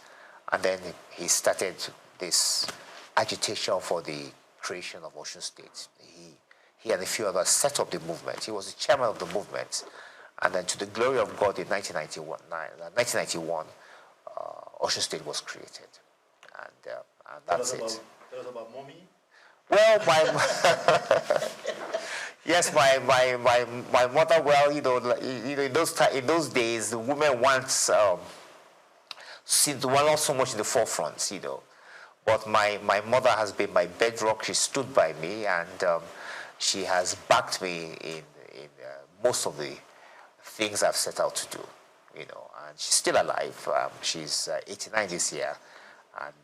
And then he started this agitation for the creation of Osun State. He and a few others set up the movement. He was the chairman of the movement. And then to the glory of God in 1991, Osun State was created. And that's it. Tell us about mommy. Well, yes, my mother. Well, in those days, the women once seemed to not so much in the forefront, But my mother has been my bedrock. She stood by me, and she has backed me in most of the things I've set out to do, And she's still alive. She's 89 this year, and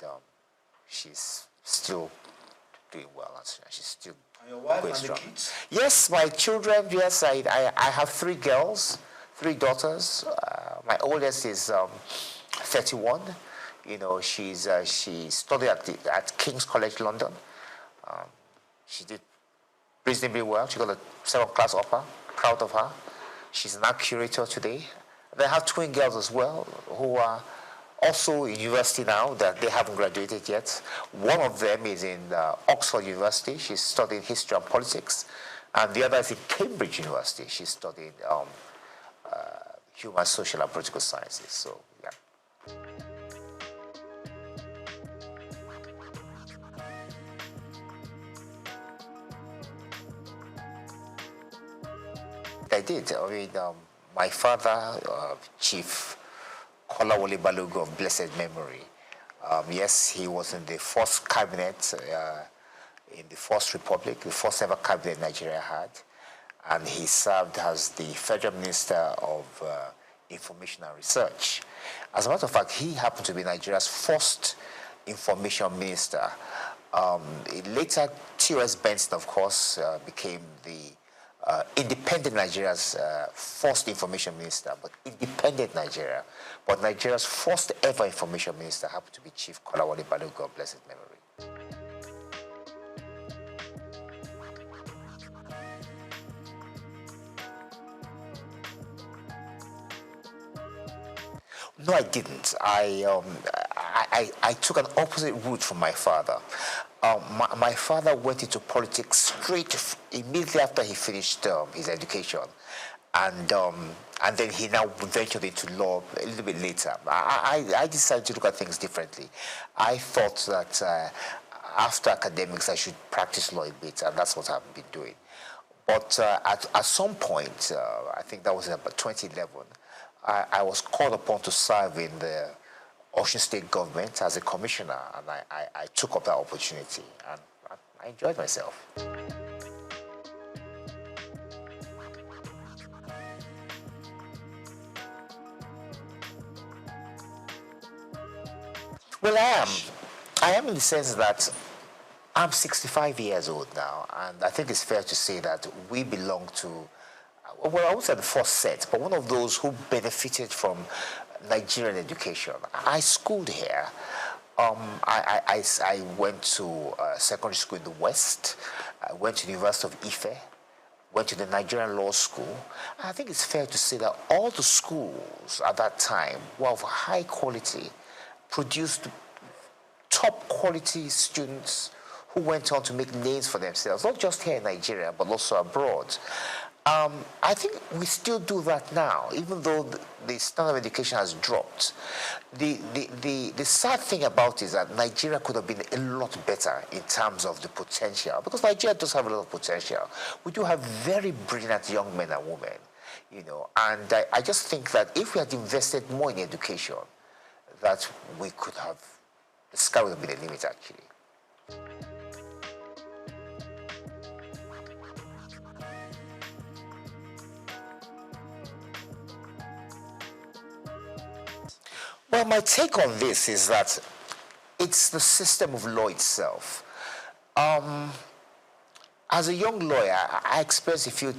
she's still doing well. She's still and your wife going and strong. the kids? Yes, my children. Yes, I have 3 girls, 3 daughters. My oldest is 31. She studied at King's College London. She did reasonably well. She got a 7th class upper. Proud of her. She's now curator today. They have twin girls as well who are also in university now, that they haven't graduated yet. One of them is in Oxford University. She's studying history and politics. And the other is in Cambridge University. She's studying human, social, and political sciences. So, yeah. I did. I mean, my father, Chief Kolawole Balogun of blessed memory. Yes, he was in the first cabinet in the First Republic, the first ever cabinet Nigeria had, and he served as the Federal Minister of Information and Research. As a matter of fact, he happened to be Nigeria's first information minister. Later, T.O.S. Benson, of course, became the independent Nigeria's first information minister, but independent Nigeria. But Nigeria's first ever information minister happened to be Chief Kolawole Balogun of blessed memory. No, I didn't. I took an opposite route from my father. My father went into politics straight immediately after he finished his education, and then he now ventured into law a little bit later. I decided to look at things differently. I thought that after academics I should practice law a bit, and that's what I've been doing. But at some point, I think that was in about 2011, I was called upon to serve in the Osun State government as a commissioner, and I took up that opportunity, and I enjoyed myself. Well, I am in the sense that I'm 65 years old now, and I think it's fair to say that we belong to, well, I would say the first set, but one of those who benefited from Nigerian education. I schooled here. I went to secondary school in the West. I went to the University of Ife. Went to the Nigerian Law School. And I think it's fair to say that all the schools at that time were of high quality, produced top quality students who went on to make names for themselves, not just here in Nigeria, but also abroad. I think we still do that now, even though the standard of education has dropped. The sad thing about it is that Nigeria could have been a lot better in terms of the potential, because Nigeria does have a lot of potential. We do have very brilliant young men and women, and I just think that if we had invested more in education, that we could have The sky will be the limit, actually. Well, my take on this is that it's the system of law itself. As a young lawyer, I experienced a few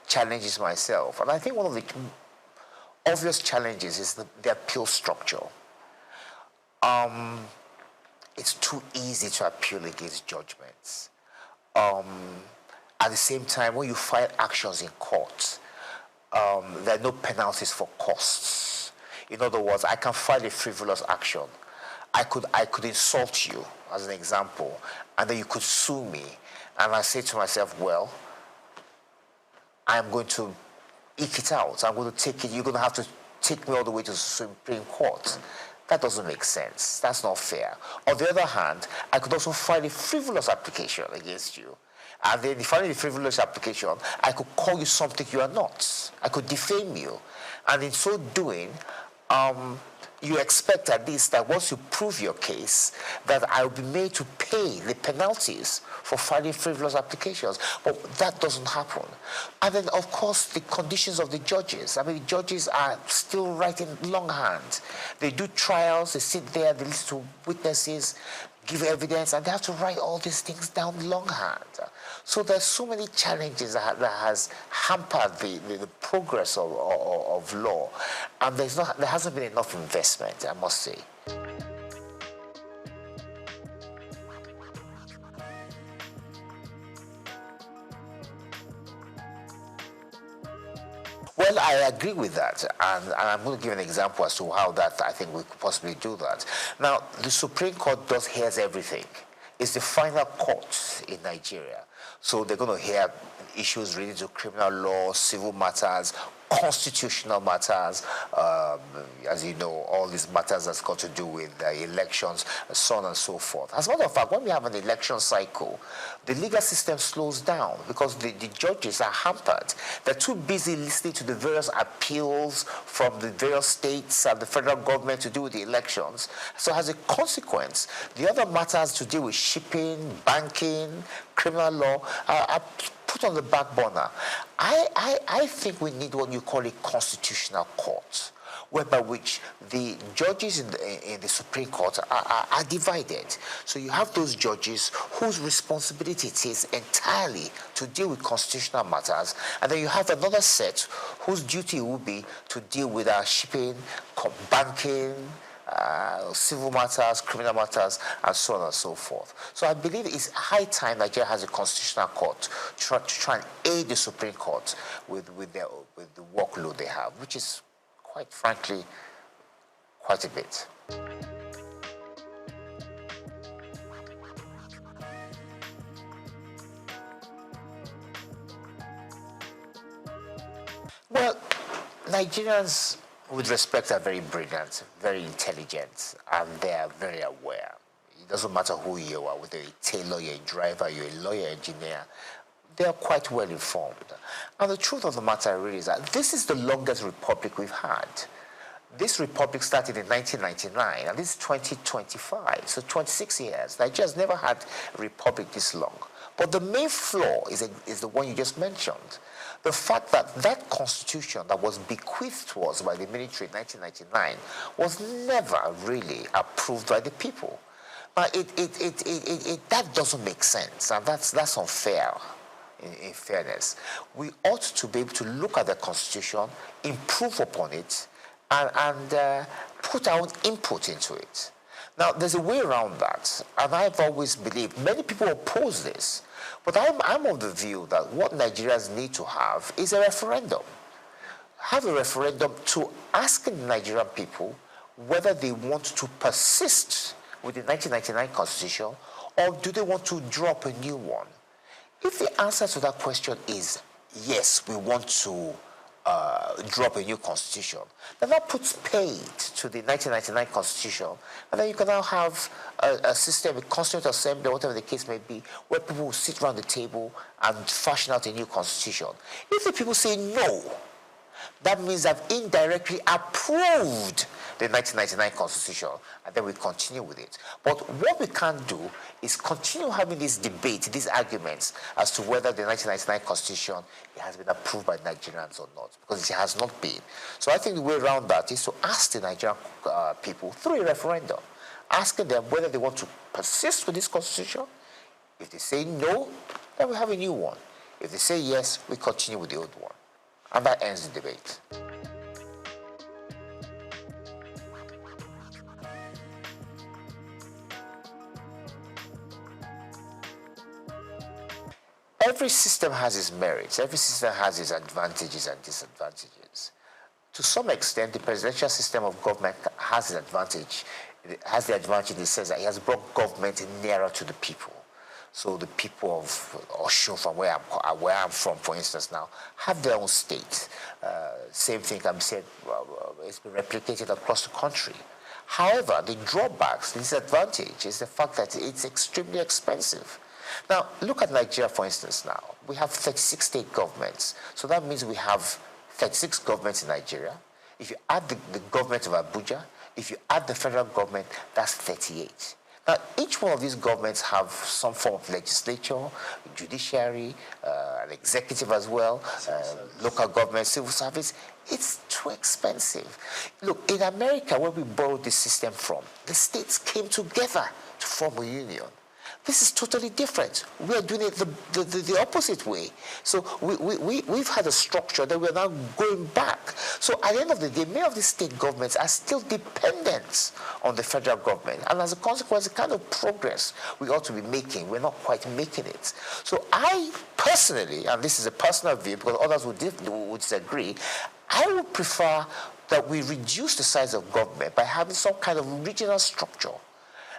challenges myself, and I think one of the obvious challenges is the appeal structure. It's too easy to appeal against judgments. At the same time, when you file actions in court, there are no penalties for costs. In other words, I can file a frivolous action. I could insult you, as an example, and then you could sue me. And I say to myself, well, I'm going to eke it out. I'm going to take it. You're going to have to take me all the way to the Supreme Court. That doesn't make sense. That's not fair. On the other hand, I could also file a frivolous application against you. And then filing a frivolous application, I could call you something you are not. I could defame you. And in so doing, you expect at least that once you prove your case, that I will be made to pay the penalties for filing frivolous applications. But that doesn't happen. And then, of course, the conditions of the judges. I mean, the judges are still writing longhand. They do trials, they sit there, they listen to witnesses, give evidence, and they have to write all these things down longhand. So there's so many challenges that has hampered the progress of law, and there hasn't been enough investment, I must say. Well, I agree with that, and I'm going to give an example as to how that I think we could possibly do that. Now, the Supreme Court hears everything. It's the final court in Nigeria. So they're going to hear issues related to criminal law, civil matters, constitutional matters, as you know, all these matters that's got to do with elections, so on and so forth. As a matter of fact, when we have an election cycle, the legal system slows down because the judges are hampered. They're too busy listening to the various appeals from the various states and the federal government to do with the elections. So as a consequence, the other matters to deal with shipping, banking, criminal law are put on the back burner. I think we need what you call a constitutional court, whereby which the judges in the Supreme Court are divided. So you have those judges whose responsibility it is entirely to deal with constitutional matters, and then you have another set whose duty will be to deal with shipping, banking, civil matters, criminal matters, and so on and so forth. So I believe it's high time Nigeria has a constitutional court to try and aid the Supreme Court with the workload they have, which is, quite frankly, quite a bit. Well, Nigerians, with respect, are very brilliant, very intelligent, and they are very aware. It doesn't matter who you are, whether you're a tailor, you're a driver, you're a lawyer, engineer, they are quite well informed. And the truth of the matter really is that this is the longest republic we've had. This republic started in 1999, and this is 2025, so 26 years. Nigeria's never had a republic this long. But the main flaw is the one you just mentioned. The fact that that constitution that was bequeathed to us by the military in 1999 was never really approved by the people. But that doesn't make sense, and that's unfair. In fairness, we ought to be able to look at the constitution, improve upon it, and put our own input into it. Now, there's a way around that, and I've always believed, many people oppose this, but I'm of the view that what Nigerians need to have is a referendum. Have a referendum to ask the Nigerian people whether they want to persist with the 1999 constitution, or do they want to draw up a new one? If the answer to that question is yes, we want to draw up a new constitution, then that puts paid to the 1999 constitution, and then you can now have a system, a constituent assembly, whatever the case may be, where people will sit around the table and fashion out a new constitution. If the people say no, that means I've indirectly approved the 1999 Constitution, and then we continue with it. But what we can't do is continue having this debate, these arguments as to whether the 1999 Constitution has been approved by Nigerians or not, because it has not been. So I think the way around that is to ask the Nigerian people through a referendum, asking them whether they want to persist with this Constitution. If they say no, then we have a new one. If they say yes, we continue with the old one. And that ends the debate. Every system has its merits. Every system has its advantages and disadvantages. To some extent, the presidential system of government has an advantage. It has the advantage in the sense that it has brought government nearer to the people. So the people of Osun, from where I'm from, for instance, now, have their own state. Same thing can be said, it's been replicated across the country. However, the drawbacks, the disadvantage is the fact that it's extremely expensive. Now, look at Nigeria, for instance, now. We have 36 state governments. So that means we have 36 governments in Nigeria. If you add the government of Abuja, if you add the federal government, that's 38. Now, each one of these governments have some form of legislature, judiciary, an executive as well, local government, civil service. It's too expensive. Look, in America, where we borrowed this system from, the states came together to form a union. This is totally different. We are doing it the opposite way. So we've had a structure that we're now going back. So at the end of the day, many of the state governments are still dependent on the federal government. And as a consequence, the kind of progress we ought to be making, we're not quite making it. So I personally, and this is a personal view because others would disagree, I would prefer that we reduce the size of government by having some kind of regional structure.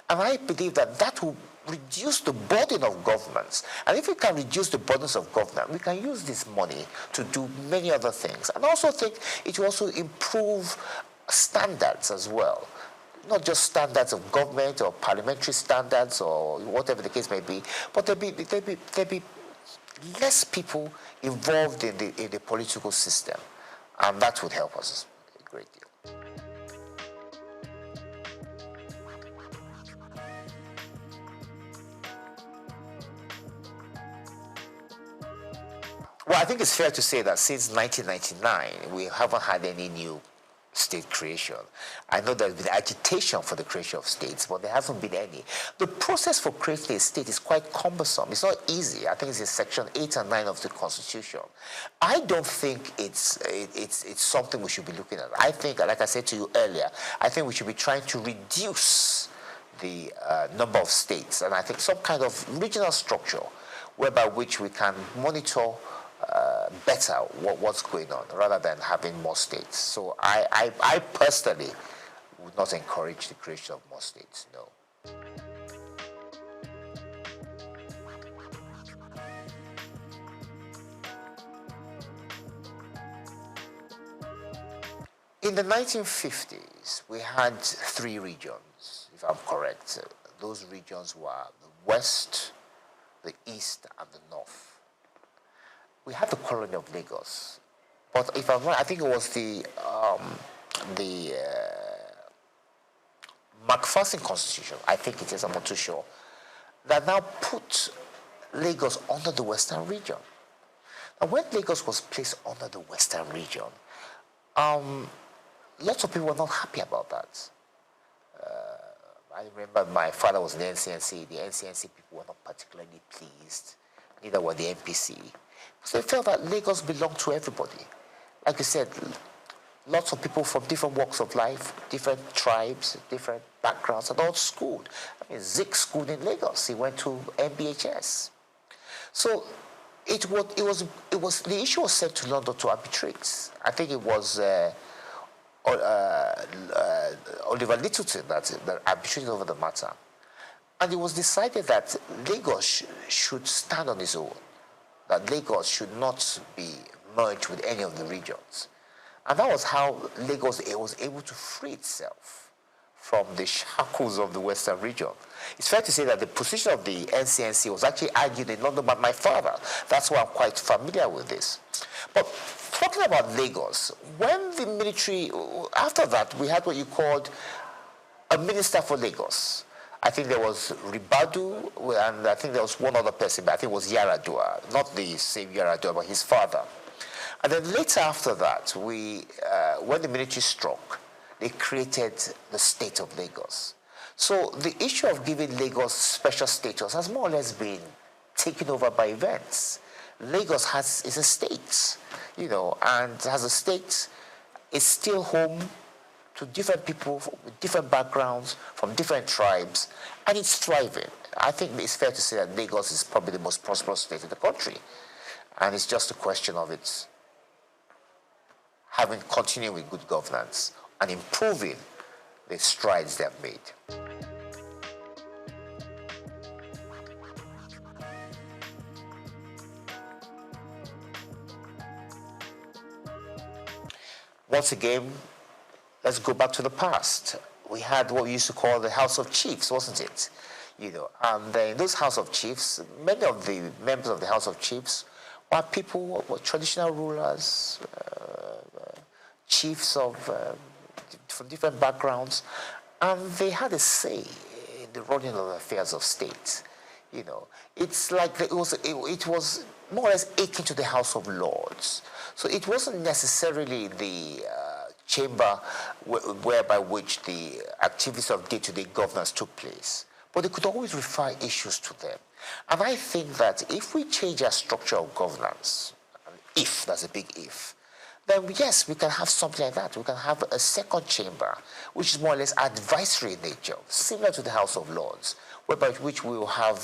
And I believe that that will reduce the burden of governments. And if we can reduce the burdens of government, we can use this money to do many other things. And I also think it will also improve standards as well. Not just standards of government or parliamentary standards or whatever the case may be, but there'll be less people involved in the political system. And that would help us a great deal. Well, I think it's fair to say that since 1999, we haven't had any new state creation. I know there's been agitation for the creation of states, but there hasn't been any. The process for creating a state is quite cumbersome. It's not easy. I think it's in Section 8 and 9 of the Constitution. I don't think it's something we should be looking at. I think, like I said to you earlier, I think we should be trying to reduce the number of states, and I think some kind of regional structure whereby which we can monitor better what's going on rather than having more states. So I personally would not encourage the creation of more states, no. In the 1950s, we had 3 regions, if I'm correct. Those regions were the West, the East, and the North. We had the colony of Lagos, but if I'm right, I think it was the MacPherson Constitution, I think it is, I'm not too sure, that now put Lagos under the Western region. Now, when Lagos was placed under the Western region, lots of people were not happy about that. I remember my father was in the NCNC. The NCNC people were not particularly pleased, neither were the NPC. So they felt that Lagos belonged to everybody. Like you said, lots of people from different walks of life, different tribes, different backgrounds, and all schooled. I mean, Zik schooled in Lagos. He went to MBHS. So it was the issue was sent to London to arbitrate. I think it was Oliver Littleton that arbitrated over the matter. And it was decided that Lagos should stand on its own, that Lagos should not be merged with any of the regions. And that was how Lagos was able to free itself from the shackles of the Western region. It's fair to say that the position of the NCNC was actually argued in London by my father. That's why I'm quite familiar with this. But talking about Lagos, when the military, after that, we had what you called a minister for Lagos. I think there was Ribadu, and I think there was one other person, but I think it was Yaradua, not the same Yaradua, but his father. And then later after that, when the military struck, they created the state of Lagos. So the issue of giving Lagos special status has more or less been taken over by events. Lagos is a state, and as a state, it's still home to different people with different backgrounds, from different tribes, and it's thriving. I think it's fair to say that Lagos is probably the most prosperous state in the country, and it's just a question of its continuing with good governance and improving the strides they have made. Once again, let's go back to the past. We had what we used to call the House of Chiefs, wasn't it? And in those House of Chiefs, many of the members of the House of Chiefs were people, were traditional rulers, chiefs from different backgrounds, and they had a say in the running of the affairs of state. It's like it was more or less akin to the House of Lords. So it wasn't necessarily the chamber whereby which the activities of day-to-day governance took place, but they could always refer issues to them. And I think that if we change our structure of governance, if, that's a big if, then yes, we can have something like that. We can have a second chamber, which is more or less advisory in nature, similar to the House of Lords, whereby which we will have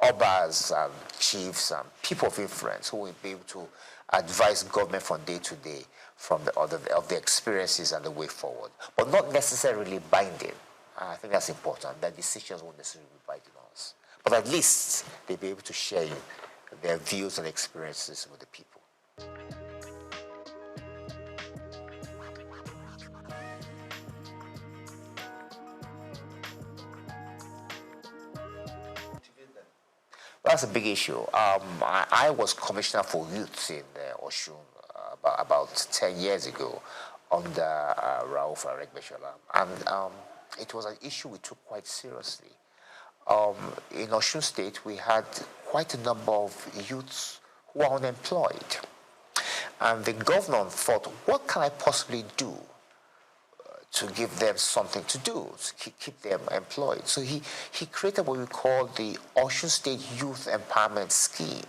obas and chiefs and people of influence who will be able to advise government from day to day from of the experiences and the way forward, but not necessarily binding. I think that's important. That decisions won't necessarily be binding on us, but at least they'll be able to share their views and experiences with the people. That's a big issue. I was commissioner for youth in Osun about 10 years ago under Rauf Aregbesola, and it was an issue we took quite seriously. In Osun State, we had quite a number of youths who were unemployed, and the governor thought, what can I possibly do to give them something to do, to keep them employed? So he created what we call the Osun State Youth Empowerment Scheme.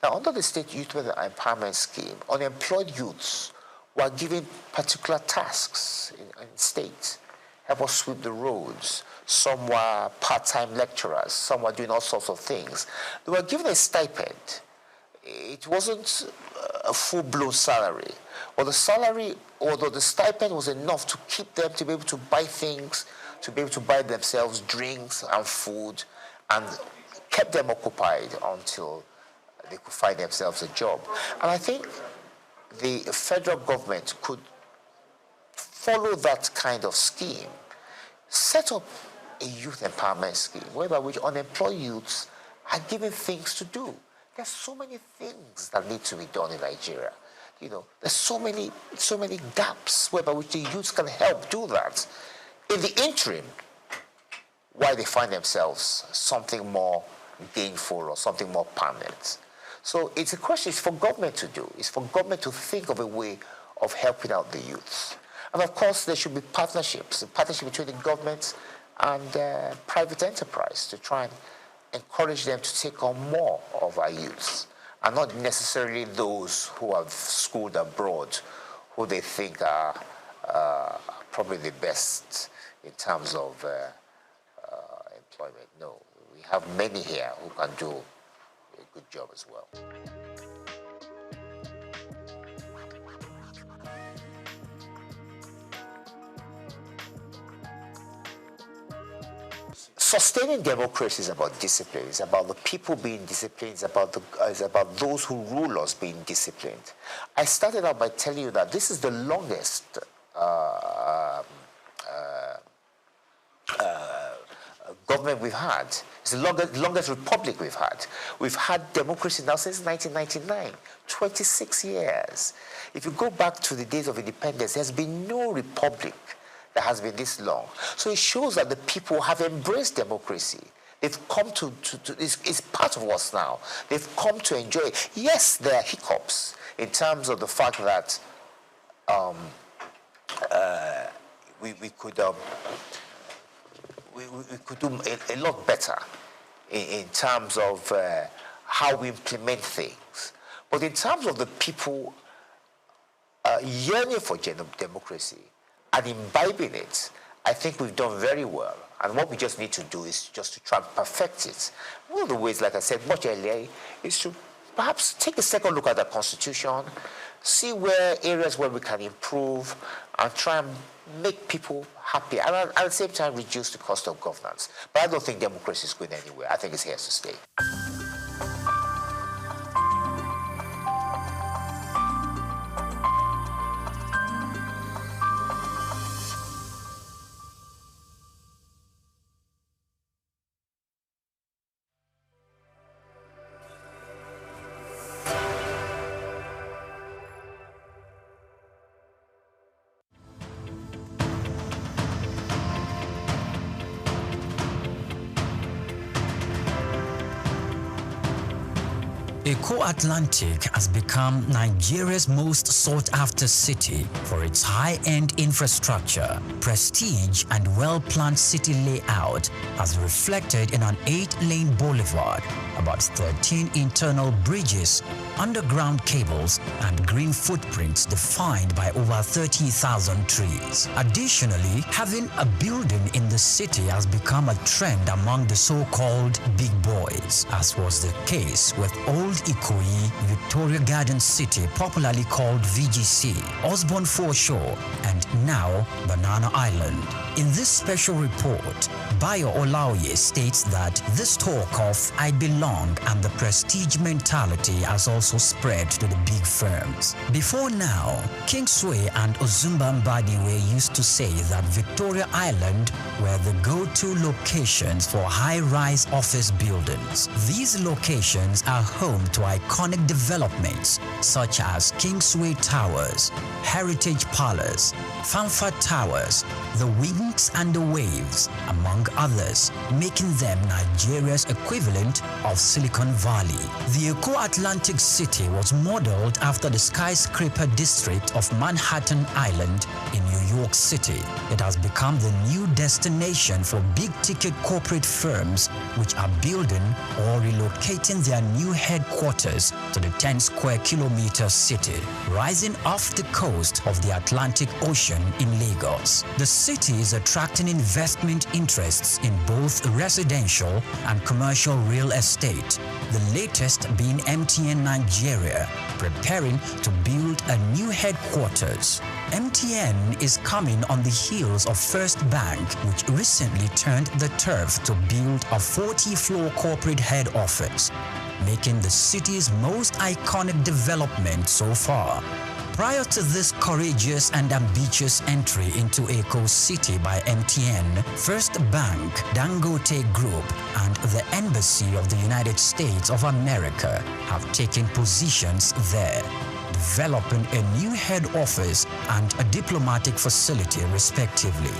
Now, under the State Youth Empowerment Scheme, unemployed youths were given particular tasks in state. Help us sweep the roads. Some were part-time lecturers. Some were doing all sorts of things. They were given a stipend. It wasn't a full-blown salary. Or the salary, although the stipend was enough to keep them to be able to buy things, to be able to buy themselves drinks and food, and kept them occupied until they could find themselves a job. And I think the federal government could follow that kind of scheme, set up a youth empowerment scheme whereby which unemployed youths are given things to do. There's so many things that need to be done in Nigeria. There's so many gaps whereby which the youths can help do that. In the interim, while they find themselves something more gainful or something more permanent. So it's a question, it's for government to do. It's for government to think of a way of helping out the youths. And of course, there should be partnerships, a partnership between the government and private enterprise to try and encourage them to take on more of our youths, and not necessarily those who have schooled abroad, who they think are probably the best in terms of employment. No, we have many here who can do a good job as well. Sustaining democracy is about discipline. It's about the people being disciplined. It's about those who rule us being disciplined. I started out by telling you that this is the longest government we've had It's the longest republic we've had. We've had democracy now since 1999, 26 years. If you go back to the days of independence, there's been no republic that has been this long. So it shows that the people have embraced democracy. They've come to it's part of us now. They've come to enjoy it. Yes, there are hiccups in terms of the fact that we could do a lot better in terms of how we implement things. But in terms of the people yearning for democracy and imbibing it, I think we've done very well. And what we just need to do is just to try and perfect it. One of the ways, like I said much earlier, is to perhaps take a second look at the Constitution, see where areas where we can improve, and try and make people happy, and at the same time reduce the cost of governance. But I don't think democracy is going anywhere. I think it's here to stay. SOUQ Atlantic has become Nigeria's most sought-after city for its high-end infrastructure, prestige, and well-planned city layout, as reflected in an 8-lane boulevard, about 13 internal bridges, underground cables, and green footprints defined by over 30,000 trees. Additionally, having a building in the city has become a trend among the so-called big boys, as was the case with Old Ikoyi, Victoria Garden City, popularly called VGC, Osborne Foreshore, and now Banana Island. In this special report, Bayo Olaoye states that this talk of "I belong" and the prestige mentality has also spread to the big firms. Before now, Kingsway and Ozumba Mbadiwe used to say that Victoria Island were the go-to locations for high-rise office buildings. These locations are home to iconic developments such as Kingsway Towers, Heritage Palace, Fanfa Towers, the Winks and the Waves, among others, making them Nigeria's equivalent of Silicon Valley. The SOUQ Atlantic City was modeled after the skyscraper district of Manhattan Island in New York City. It has become the new destination for big-ticket corporate firms which are building or relocating their new headquarters to the 10-square-kilometer city, rising off the coast of the Atlantic Ocean in Lagos. The city is attracting investment interests in both residential and commercial real estate, the latest being MTN Nigeria, preparing to build a new headquarters. MTN is coming on the heels of First Bank, which recently turned the turf to build a 40-floor corporate head office, making the city's most iconic development so far. Prior to this courageous and ambitious entry into SOUQ City by MTN, First Bank, Dangote Group, and the Embassy of the United States of America have taken positions there, developing a new head office and a diplomatic facility respectively.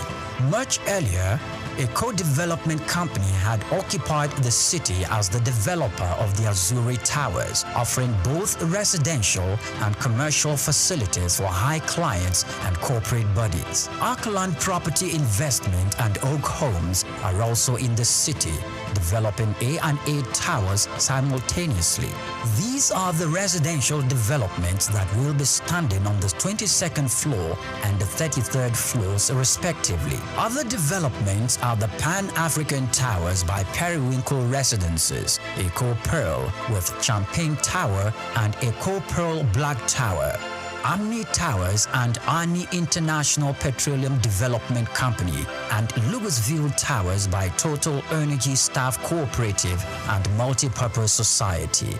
Much earlier, a co-development company had occupied the city as the developer of the Azuri Towers, offering both residential and commercial facilities for high clients and corporate bodies. Arcland Property Investment and SOUQ Homes are also in the city, developing A&A towers simultaneously. These are the residential developments that will be standing on the 22nd floor and the 33rd floors respectively. Other developments are the Pan-African Towers by Periwinkle Residences, SOUQ Pearl with Champagne Tower and SOUQ Pearl Black Tower, Amni Towers and Ani International Petroleum Development Company, and Louisville Towers by Total Energy Staff Cooperative and Multipurpose Society.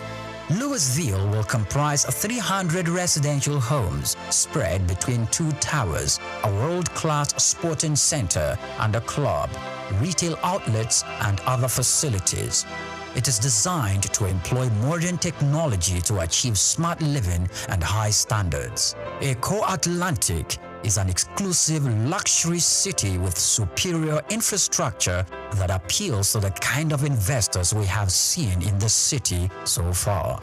Louisville will comprise 300 residential homes spread between 2 towers, a world-class sporting center, and a club. retail outlets, and other facilities. It is designed to employ modern technology to achieve smart living and high standards. Eco Atlantic is an exclusive luxury city with superior infrastructure that appeals to the kind of investors we have seen in the city so far.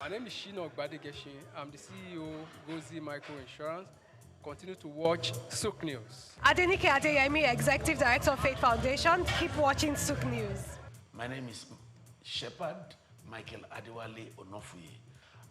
My name is SOUQ News. I'm the CEO Gozi Micro Insurance. Continue to watch SOUQ News. Adenike Adeyemi, Executive Director of Faith Foundation. Keep watching SOUQ News. My name is Shepherd Michael Adewale Onofuye.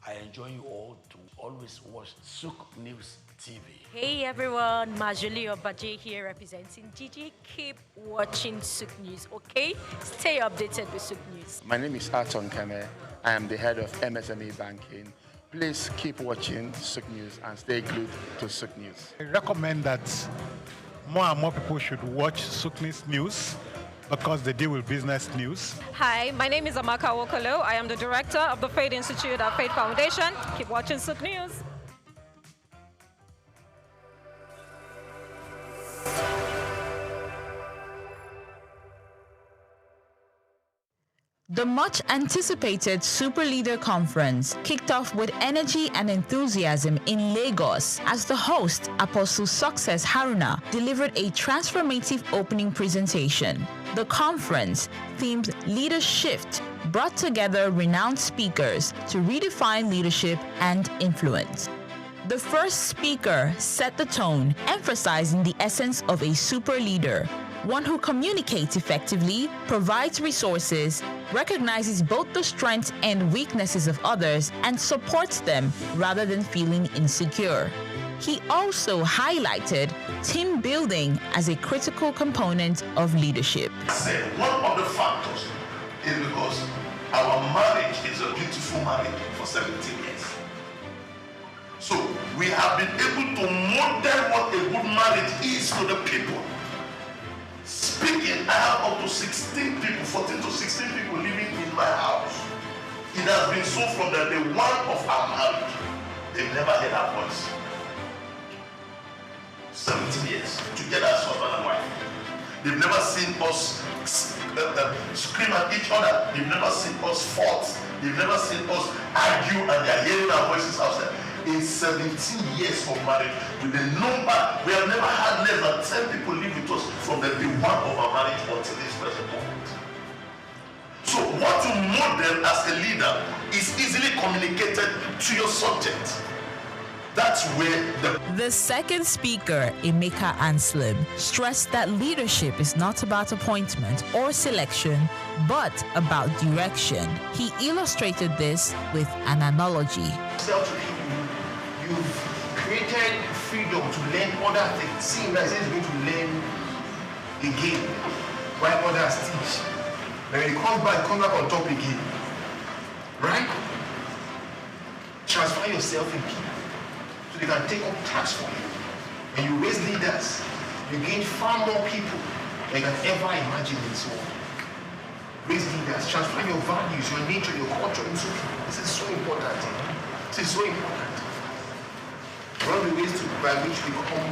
I enjoy you all to always watch SOUQ News TV. Hey everyone, Majuli Obaje here representing GG. Keep watching SOUQ News, okay? Stay updated with SOUQ News. My name is Aton Keme. I am the head of MSME banking. Please keep watching SOUQ News and stay glued to SOUQ News. I recommend that more and more people should watch SOUQ News because they deal with business news. Hi, my name is Amaka Wokolo. I am the director of the Faith Institute at Faith Foundation. Keep watching SOUQ News. The much-anticipated Super Leader Conference kicked off with energy and enthusiasm in Lagos as the host, Apostle Success Haruna, delivered a transformative opening presentation. The conference, themed Leader Shift, brought together renowned speakers to redefine leadership and influence. The first speaker set the tone, emphasizing the essence of a super leader, one who communicates effectively, provides resources, recognizes both the strengths and weaknesses of others, and supports them rather than feeling insecure. He also highlighted team building as a critical component of leadership. One of the factors is because our marriage is a beautiful marriage for 17 years. So we have been able to model what a good marriage is to the people. Speaking, I have up to 16 people, 14 to 16 people living in my house. It has been so from the day one of our marriage. They've never heard our voice. 17 years together as husband and wife. They've never seen us scream at each other. They've never seen us fight. They've never seen us argue and they're hearing our voices outside. In 17 years of marriage, with the number, we have never had less than 10 people live with us from the day one of our marriage until this present moment. So what you model as a leader is easily communicated to your subject. That's where The second speaker, Emeka Anslim, stressed that leadership is not about appointment or selection, but about direction. He illustrated this with an analogy. You've created freedom to learn other things. See, like it's going to learn again while others teach. When it comes back on top again. Right? Transfer yourself in people so they can take up tasks for you. When you raise leaders, you gain far more people than you can ever imagine in this world. Raise leaders, transfer your values, your nature, your culture into people. This is so important. This is so important. One of the ways by which we become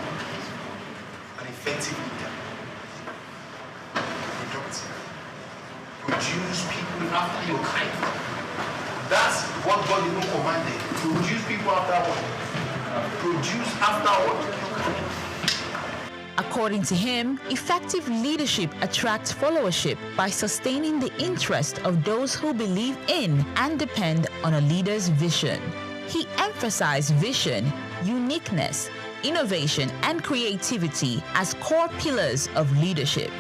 an effective leader. Productive. Produce people after your kind. That's what God even commanded. Produce people after what? Produce after what? According to him, effective leadership attracts followership by sustaining the interest of those who believe in and depend on a leader's vision. He emphasized vision, uniqueness, innovation, and creativity as core pillars of leadership.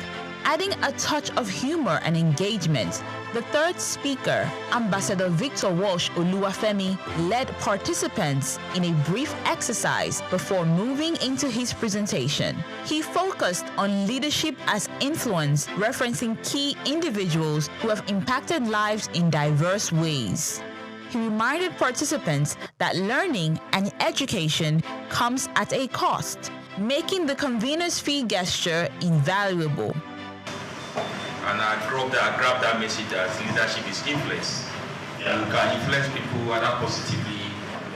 Adding a touch of humor and engagement, the third speaker, Ambassador Victor Walsh Oluwafemi, led participants in a brief exercise before moving into his presentation. He focused on leadership as influence, referencing key individuals who have impacted lives in diverse ways. He reminded participants that learning and education comes at a cost, making the convener's fee gesture invaluable. And I grabbed that message as leadership is influence. You can influence people either positively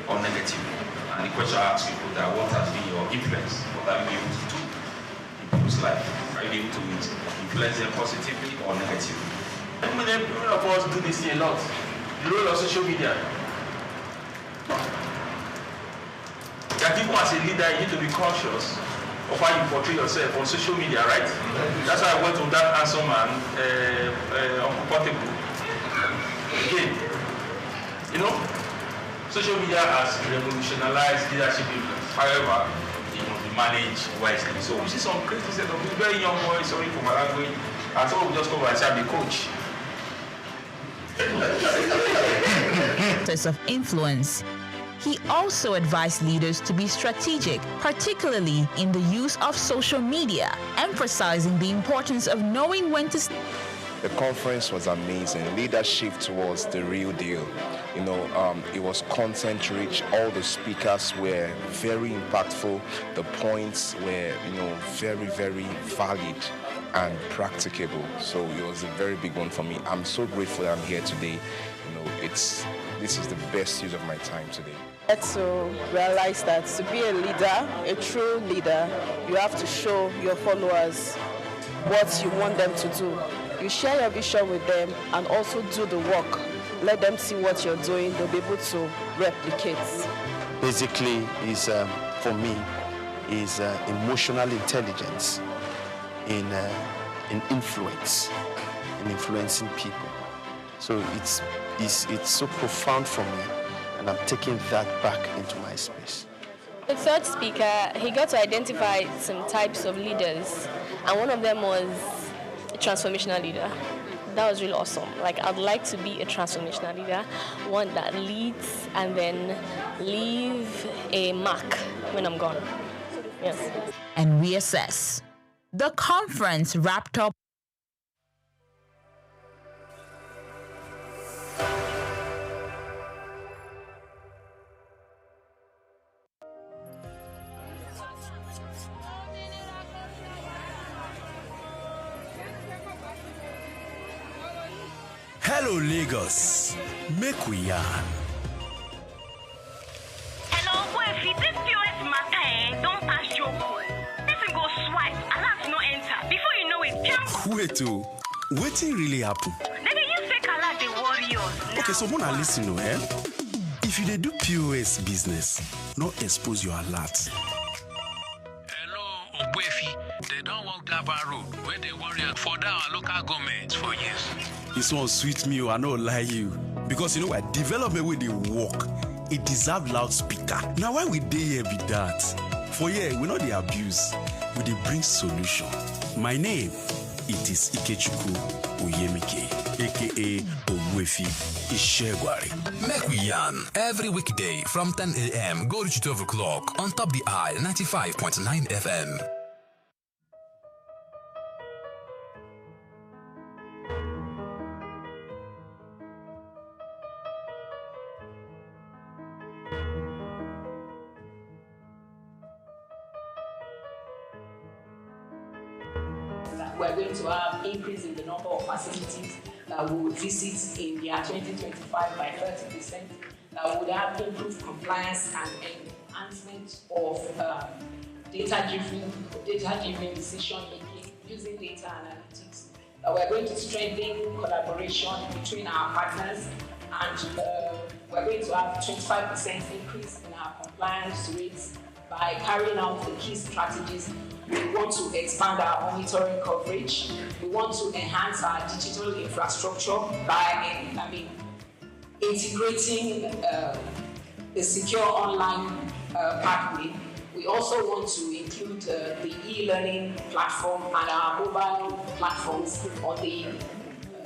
or negatively. And the question I ask people that what has been your influence? What have you been able to do in people's life? Are you able to influence them positively or negatively? Many of us do this a lot. The role of social media. There are people as a leader, you need to be cautious of how you portray yourself on social media, right? That's why I went with that handsome man, uncomfortable. Again, you know, social media has revolutionized leadership influence. However, it must be managed wisely. So we see some crazy set of very young boys, sorry for my language, and some will just come and say, I'm the coach. Of influence. He also advised leaders to be strategic, particularly in the use of social media, emphasizing the importance of knowing when to. The conference was amazing. Leadership was the real deal. You know, it was content rich. All the speakers were very impactful. The points were, you know, very, very valid and practicable. So it was a very big one for me. I'm so grateful that I'm here today. You know, this is the best use of my time today. To realize that to be a leader, a true leader, you have to show your followers what you want them to do. You share your vision with them and also do the work. Let them see what you're doing. They'll be able to replicate. Basically, is for me, is emotional intelligence in influence, in influencing people. So it's so profound for me, and I'm taking that back into my space. The third speaker, he got to identify some types of leaders, and one of them was a transformational leader. That was really awesome. Like, I'd like to be a transformational leader, one that leads and then leave a mark when I'm gone. Yes. And reassess. The conference wrapped up. Hello, Lagos. Make we yarn. Hello, boy, this POS matter, don't pass your call. This go swipe, alert no enter. Before you know it, jump. Wait, wetin really happen? Maybe you fake alert the warriors. Okay, so wanna listen, If you dey do POS business, no expose your alert. Hello, Ogbefi. They don't walk Glaba Road where they worry for our local government for years. This one sweet me, I no lie you. Because you know what, development where they work, it deserve loudspeaker. Now why we dey here be that? For here, we know the abuse, we dey bring solution. My name, it is Ikechukwu Oyemike, aka Ogbefi Ishegwari. Make we yarn every weekday from 10 a.m. go to 12 o'clock on Top the Eye 95.9 FM. We're going to have increase in the number of facilities that we will visit in the year 2025 by 30%. That would have improved compliance and enhancement of data-driven decision making using data analytics. We're going to strengthen collaboration between our partners, and we're going to have 25% increase in our compliance rates by carrying out the key strategies. We want to expand our monitoring coverage. We want to enhance our digital infrastructure by integrating a secure online pathway. We also want to include the e-learning platform and our mobile platforms on the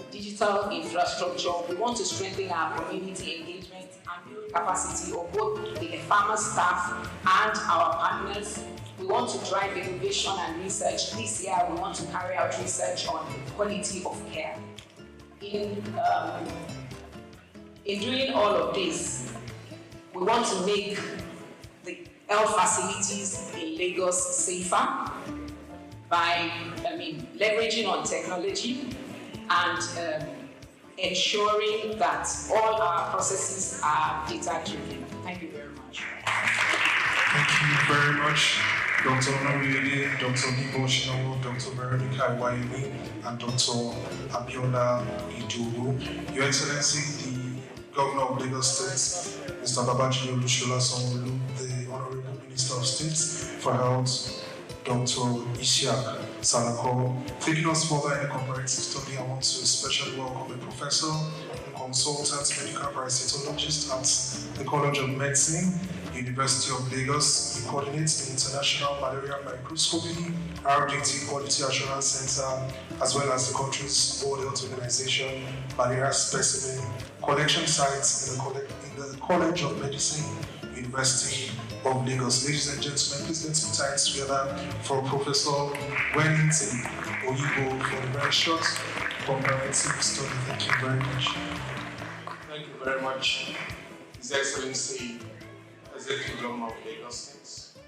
digital infrastructure. We want to strengthen our community engagement and build capacity of both the farmer staff and our partners. We want to drive innovation and research. This year, we want to carry out research on quality of care. In doing all of this, we want to make the health facilities in Lagos safer by leveraging on technology and ensuring that all our processes are data-driven. Thank you very much. Thank you very much, Dr. Onoriede, Dr. Gibo Shinowo, Dr. Veronica Iwayemi, and Dr. Abiola Idowu. Your Excellency, the Governor of Lagos State, Mr. Babajide Olusola Sanwo-Olu, the Honorable Minister of State for Health, Dr. Isiaq Salako. Taking us further in the comparative study, I want to especially welcome a professor and consultant medical parasitologist at the College of Medicine, University of Lagos. He coordinates the International Malaria Microscopy RDT Quality Assurance Center, as well as the country's World Health Organization malaria specimen collection sites in the College of Medicine, University of Lagos. Ladies and gentlemen, please let's put hands together for Professor Wellington Oyibo for the very short comparative study. Thank you very much. Thank you very much, His Excellency, Executive Governor of Lagos State,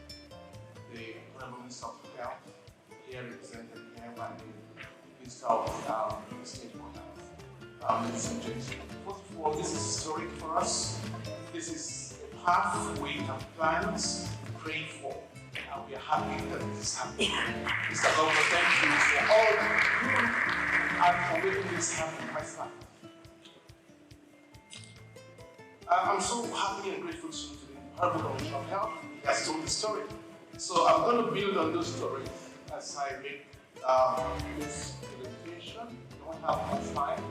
the Honorable Minister of Health, here represented here by the Minister of State for Health. Ladies and gentlemen, first of all, this is historic for us. This is a path we have planned, prayed for, and we are happy that this is happening. Mr. Governor, thank you for all you and for making this happen myself. I'm so happy and grateful to the Honorable Commissioner of Health. He has told the story. So I'm going to build on those stories as I make this presentation. I don't have much time.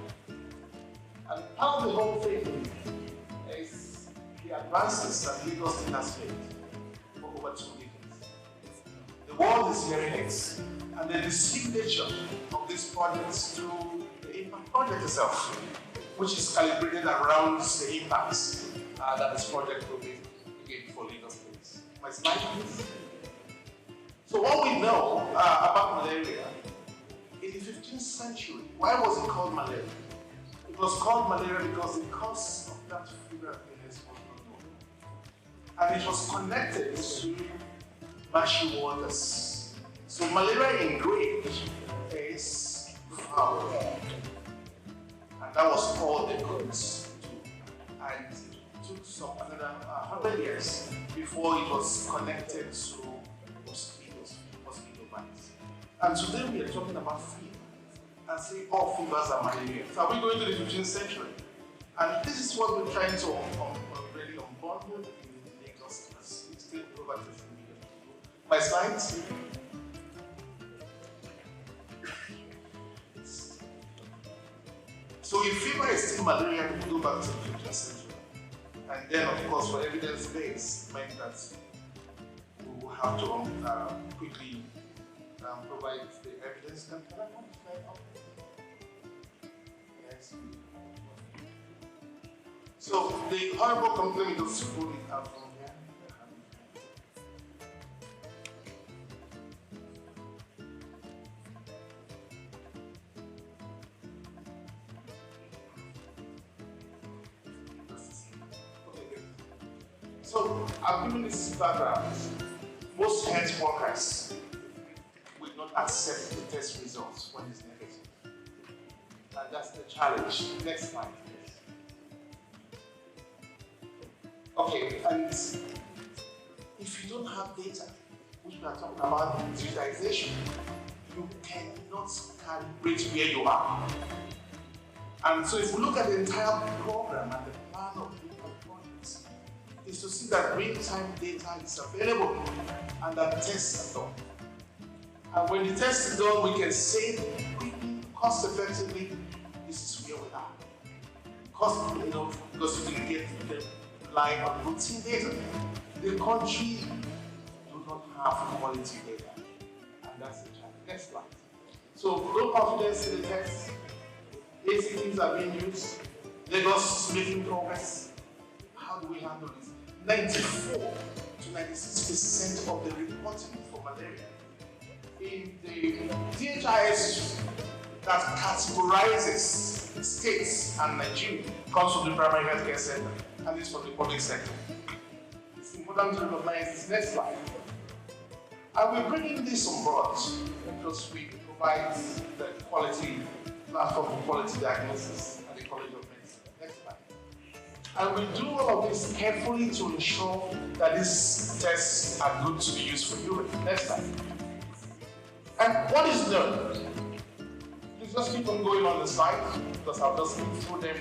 And part of the whole thing is the advances that Lagos State has made for over 2 decades. The world is hearing it, and the signature of this project through the impact project itself, which is calibrated around the impacts that this project will be again for Lagos State. My slide, please. So what we know about malaria, in the 15th century, why was it called malaria? It was called malaria because the cause of that fever illness was not known. And it was connected to marshy waters. So malaria in Greek is foul. And that was all they could do. And it took some another 100 years before it was connected to mosquito bites. And today we are talking about fever. And say all fevers are malaria. So are we going to the 15th century? And this is what we're trying to really unbundle in Lagos. It's still over 50 million people. My slides. So if fever is still malaria, we go back to the 15th century. And then, of course, for evidence base, meant that we will have to quickly provide the evidence. Can I have the slide up? Yes. So the horrible let me just pull it out from here. So I've given this background. Most health workers will not accept the test results when it's negative. And that's the challenge. Next slide, please. Okay, and if you don't have data, which we are talking about digitization, you cannot calibrate where you are. And so if we look at the entire program and the plan of different projects, is to see that real-time data is available and that tests are done. And when the test is done, we can say quickly, cost-effectively, this is where we are. Because we can get rely on routine data. The country do not have quality data, and that's the challenge. Next slide. So low confidence in the test. Basic things are being used. Lagos is making progress. How do we handle this? 94 to 96% of the reporting for malaria in the DHIS that categorizes states and Nigeria comes from the primary healthcare center, and this from the public sector. It's important to recognize this. Next slide. And we're bringing this on board because we provide the quality platform for quality diagnosis and the quality And we do all of this carefully to ensure that these tests are good to be used for urine. Next time. And what is learned? Please just keep on going on the slide, because I'll just go through them.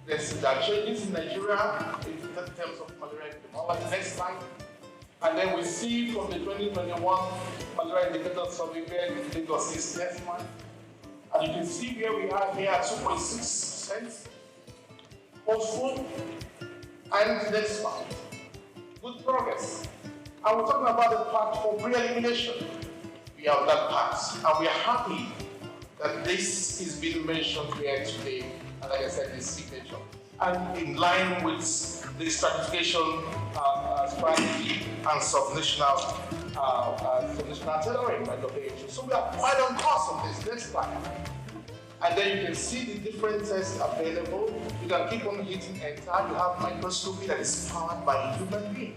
There are changes in Nigeria in terms of malaria epidemiology. Next slide. And then we see from the 2021 malaria indicator survey where Lagos is next month. And you can see where we are here at 2.6%. Hopeful. And next slide. Good progress. And we're talking about the platform re-elimination. We have that part, and we are happy that this is being mentioned here today, and like I said, this signature. And in line with the stratification strategy and subnational tailoring by WHO. So we are quite on course on this. Next slide. And then you can see the different tests available. You can keep on hitting enter. You have microscopy that is powered by a human being.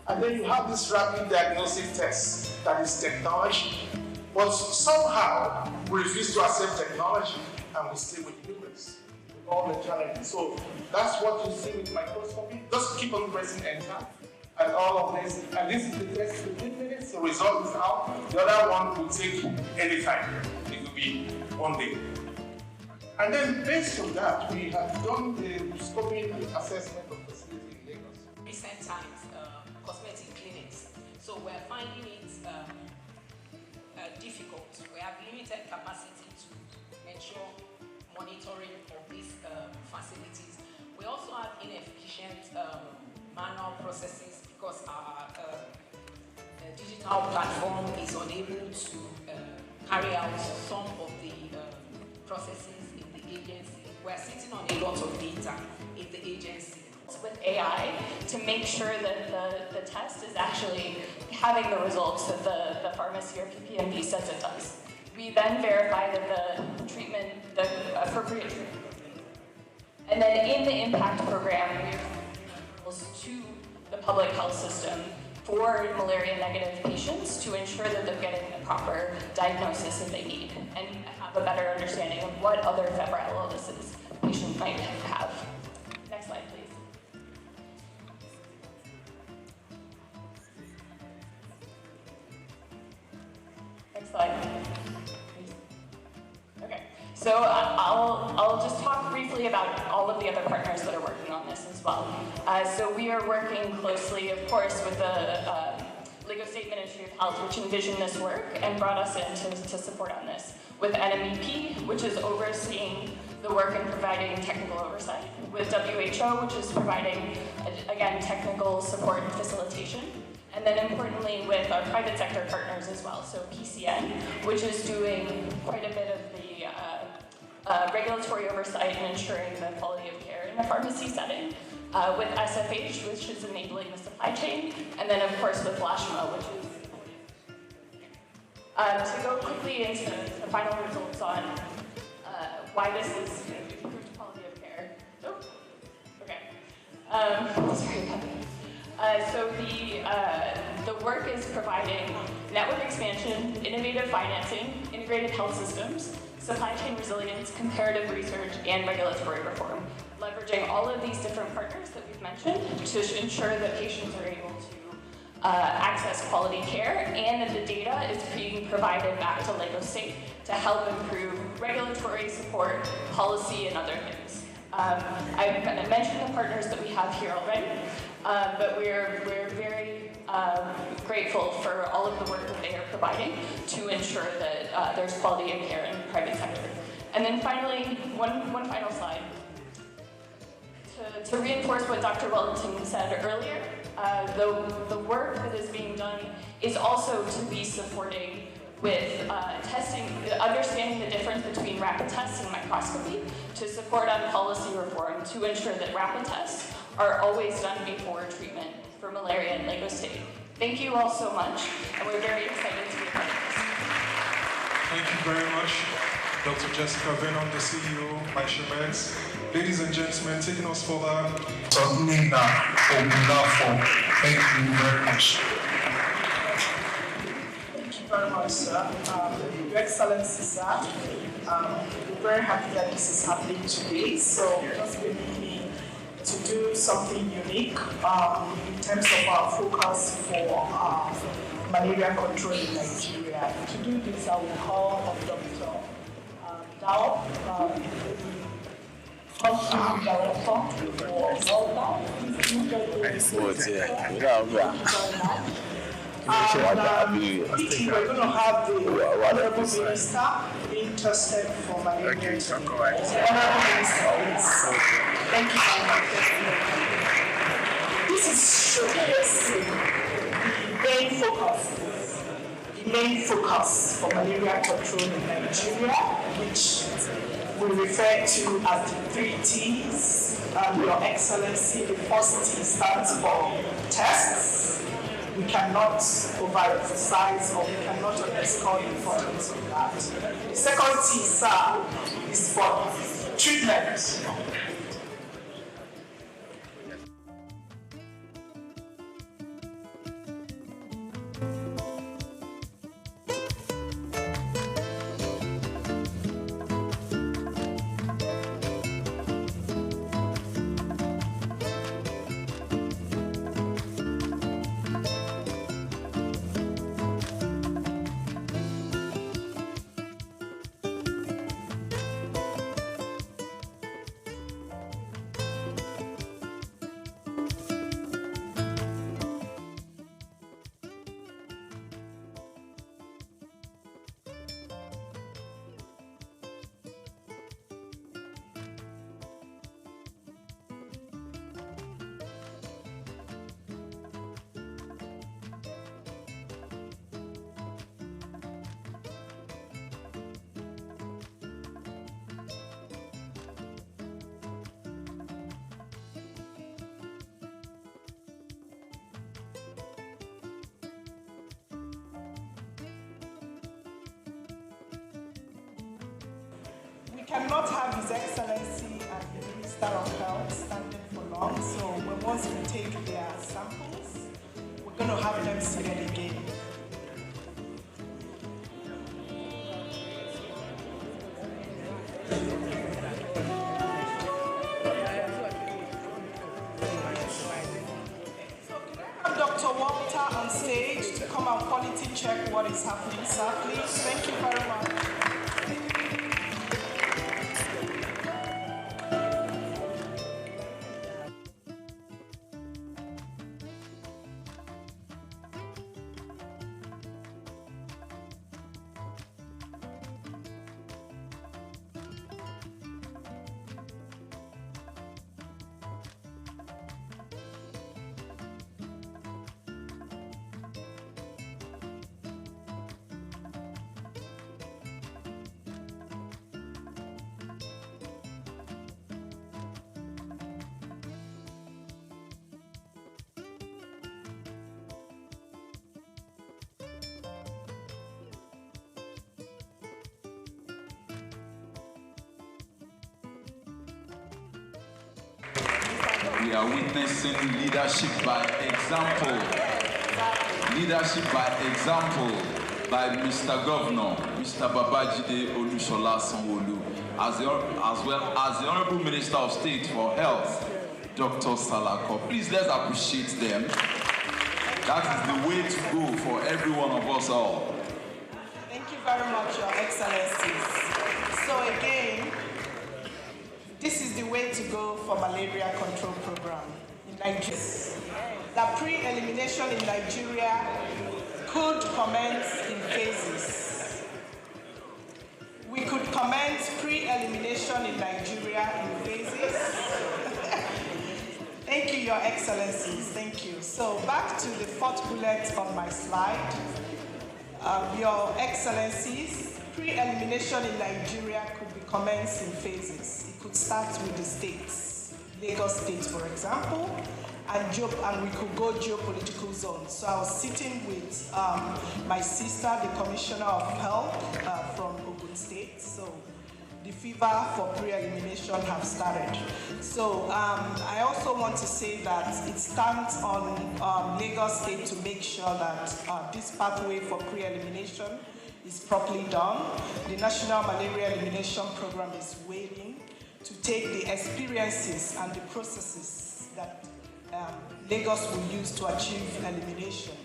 And then you have this rapid diagnostic test that is technology. But somehow we refuse to accept technology and we stay with humans, with all the challenges. So that's what you see with microscopy. Just keep on pressing enter and all of this. And this is the test 15 minutes. The result is out. The other one will take any time. It will be 1 day. And then based on that, we have done the scoping assessment of facility in Lagos. Recent times, cosmetic clinics. So we're finding it difficult. We have limited capacity to ensure monitoring of these facilities. We also have inefficient manual processes because our digital platform is unable to carry out some of the processes in the agency. We're sitting on a lot of data in the agency. With AI to make sure that the test is actually having the results that the pharmacy or PPMD says it does. We then verify that the treatment, the appropriate treatment. And then in the impact program, we have to the public health system for malaria negative patients to ensure that they're getting the proper diagnosis that they need and have a better understanding of what other febrile illnesses patients might have. Next slide, please. Next slide. Okay, so I'll just talk briefly about all of the other partners that are working on this as well. So we are working closely, of course, with the Lagos State Ministry of Health, which envisioned this work and brought us in to support on this. With NMEP, which is overseeing the work and providing technical oversight. With WHO, which is providing, again, technical support and facilitation. And then importantly, with our private sector partners as well. So PCN, which is doing quite a bit of the regulatory oversight and ensuring the quality of care in the pharmacy setting. With SFH, which is enabling the supply chain. And then of course with LASHMA, which is to go quickly into the final results on why this is improved quality of care. Oh, okay. Sorry about that. So the work is providing network expansion, innovative financing, integrated health systems, supply chain resilience, comparative research, and regulatory reform, leveraging all of these different partners that we've mentioned to ensure that patients are able to access quality care and that the data is being provided back to Lagos State to help improve regulatory support, policy, and other things. I've mentioned the partners that we have here already, but we're very grateful for all of the work that they are providing to ensure that there's quality of care in the private sector. And then finally, one final slide. To reinforce what Dr. Wellington said earlier, the work that is being done is also to be supporting with testing, understanding the difference between rapid tests and microscopy, to support on policy reform to ensure that rapid tests are always done before treatment for malaria in Lagos State. Thank you all so much, and we're very excited to be a part of this. Thank you very much, Dr. Jessica Venom, the CEO, Meds. Ladies and gentlemen, taking us further, Nina Obulafo. Thank you very much. Thank you very much, sir. Your Excellency, sir. We're very happy that this is happening today. So just been meaning to do something unique in terms of our focus for malaria control in Nigeria. To do this, I will call on Dr. Dao, Country Director for Volta. We're going to have the Honorable Minister interested for malaria. Okay, Honorable Minister, please. Thank you very much. This is showcasing the main focus for malaria control in Nigeria, which we refer to as the 3 T's. Your Excellency, the first T stands for tests. We cannot overemphasize or we cannot underscore the importance of that. The second T, sir, is for treatment. We cannot have His Excellency and the Minister of Health standing for long, so once we take their samples, we're going to have them seated again. So can I have Dr. Walter on stage to come and quality check what is happening, sir, please? Thank you very much. We are witnessing leadership by example. Leadership by example by Mr. Governor, Mr. Babajide Olusola Sanwo-Olu, as well as the Honorable Minister of State for Health, Dr. Salako. Please, let's appreciate them. That is the way to go for every one of us all. Thank you very much, Your Excellencies. So again, this is the way to go for malaria control program in Nigeria. The pre-elimination in Nigeria could commence in phases. We could commence pre-elimination in Nigeria in phases. Thank you, Your Excellencies. Thank you. So back to the fourth bullet on my slide. Your Excellencies, pre-elimination in Nigeria could be commenced in phases. It could start with the states, Lagos State, for example, and we could go geopolitical zones. So I was sitting with my sister, the Commissioner of Health from Ogun State. So the fever for pre-elimination have started. So I also want to say that it stands on Lagos State to make sure that this pathway for pre-elimination is properly done. The National Malaria Elimination Program is waiting to take the experiences and the processes that Lagos will use to achieve elimination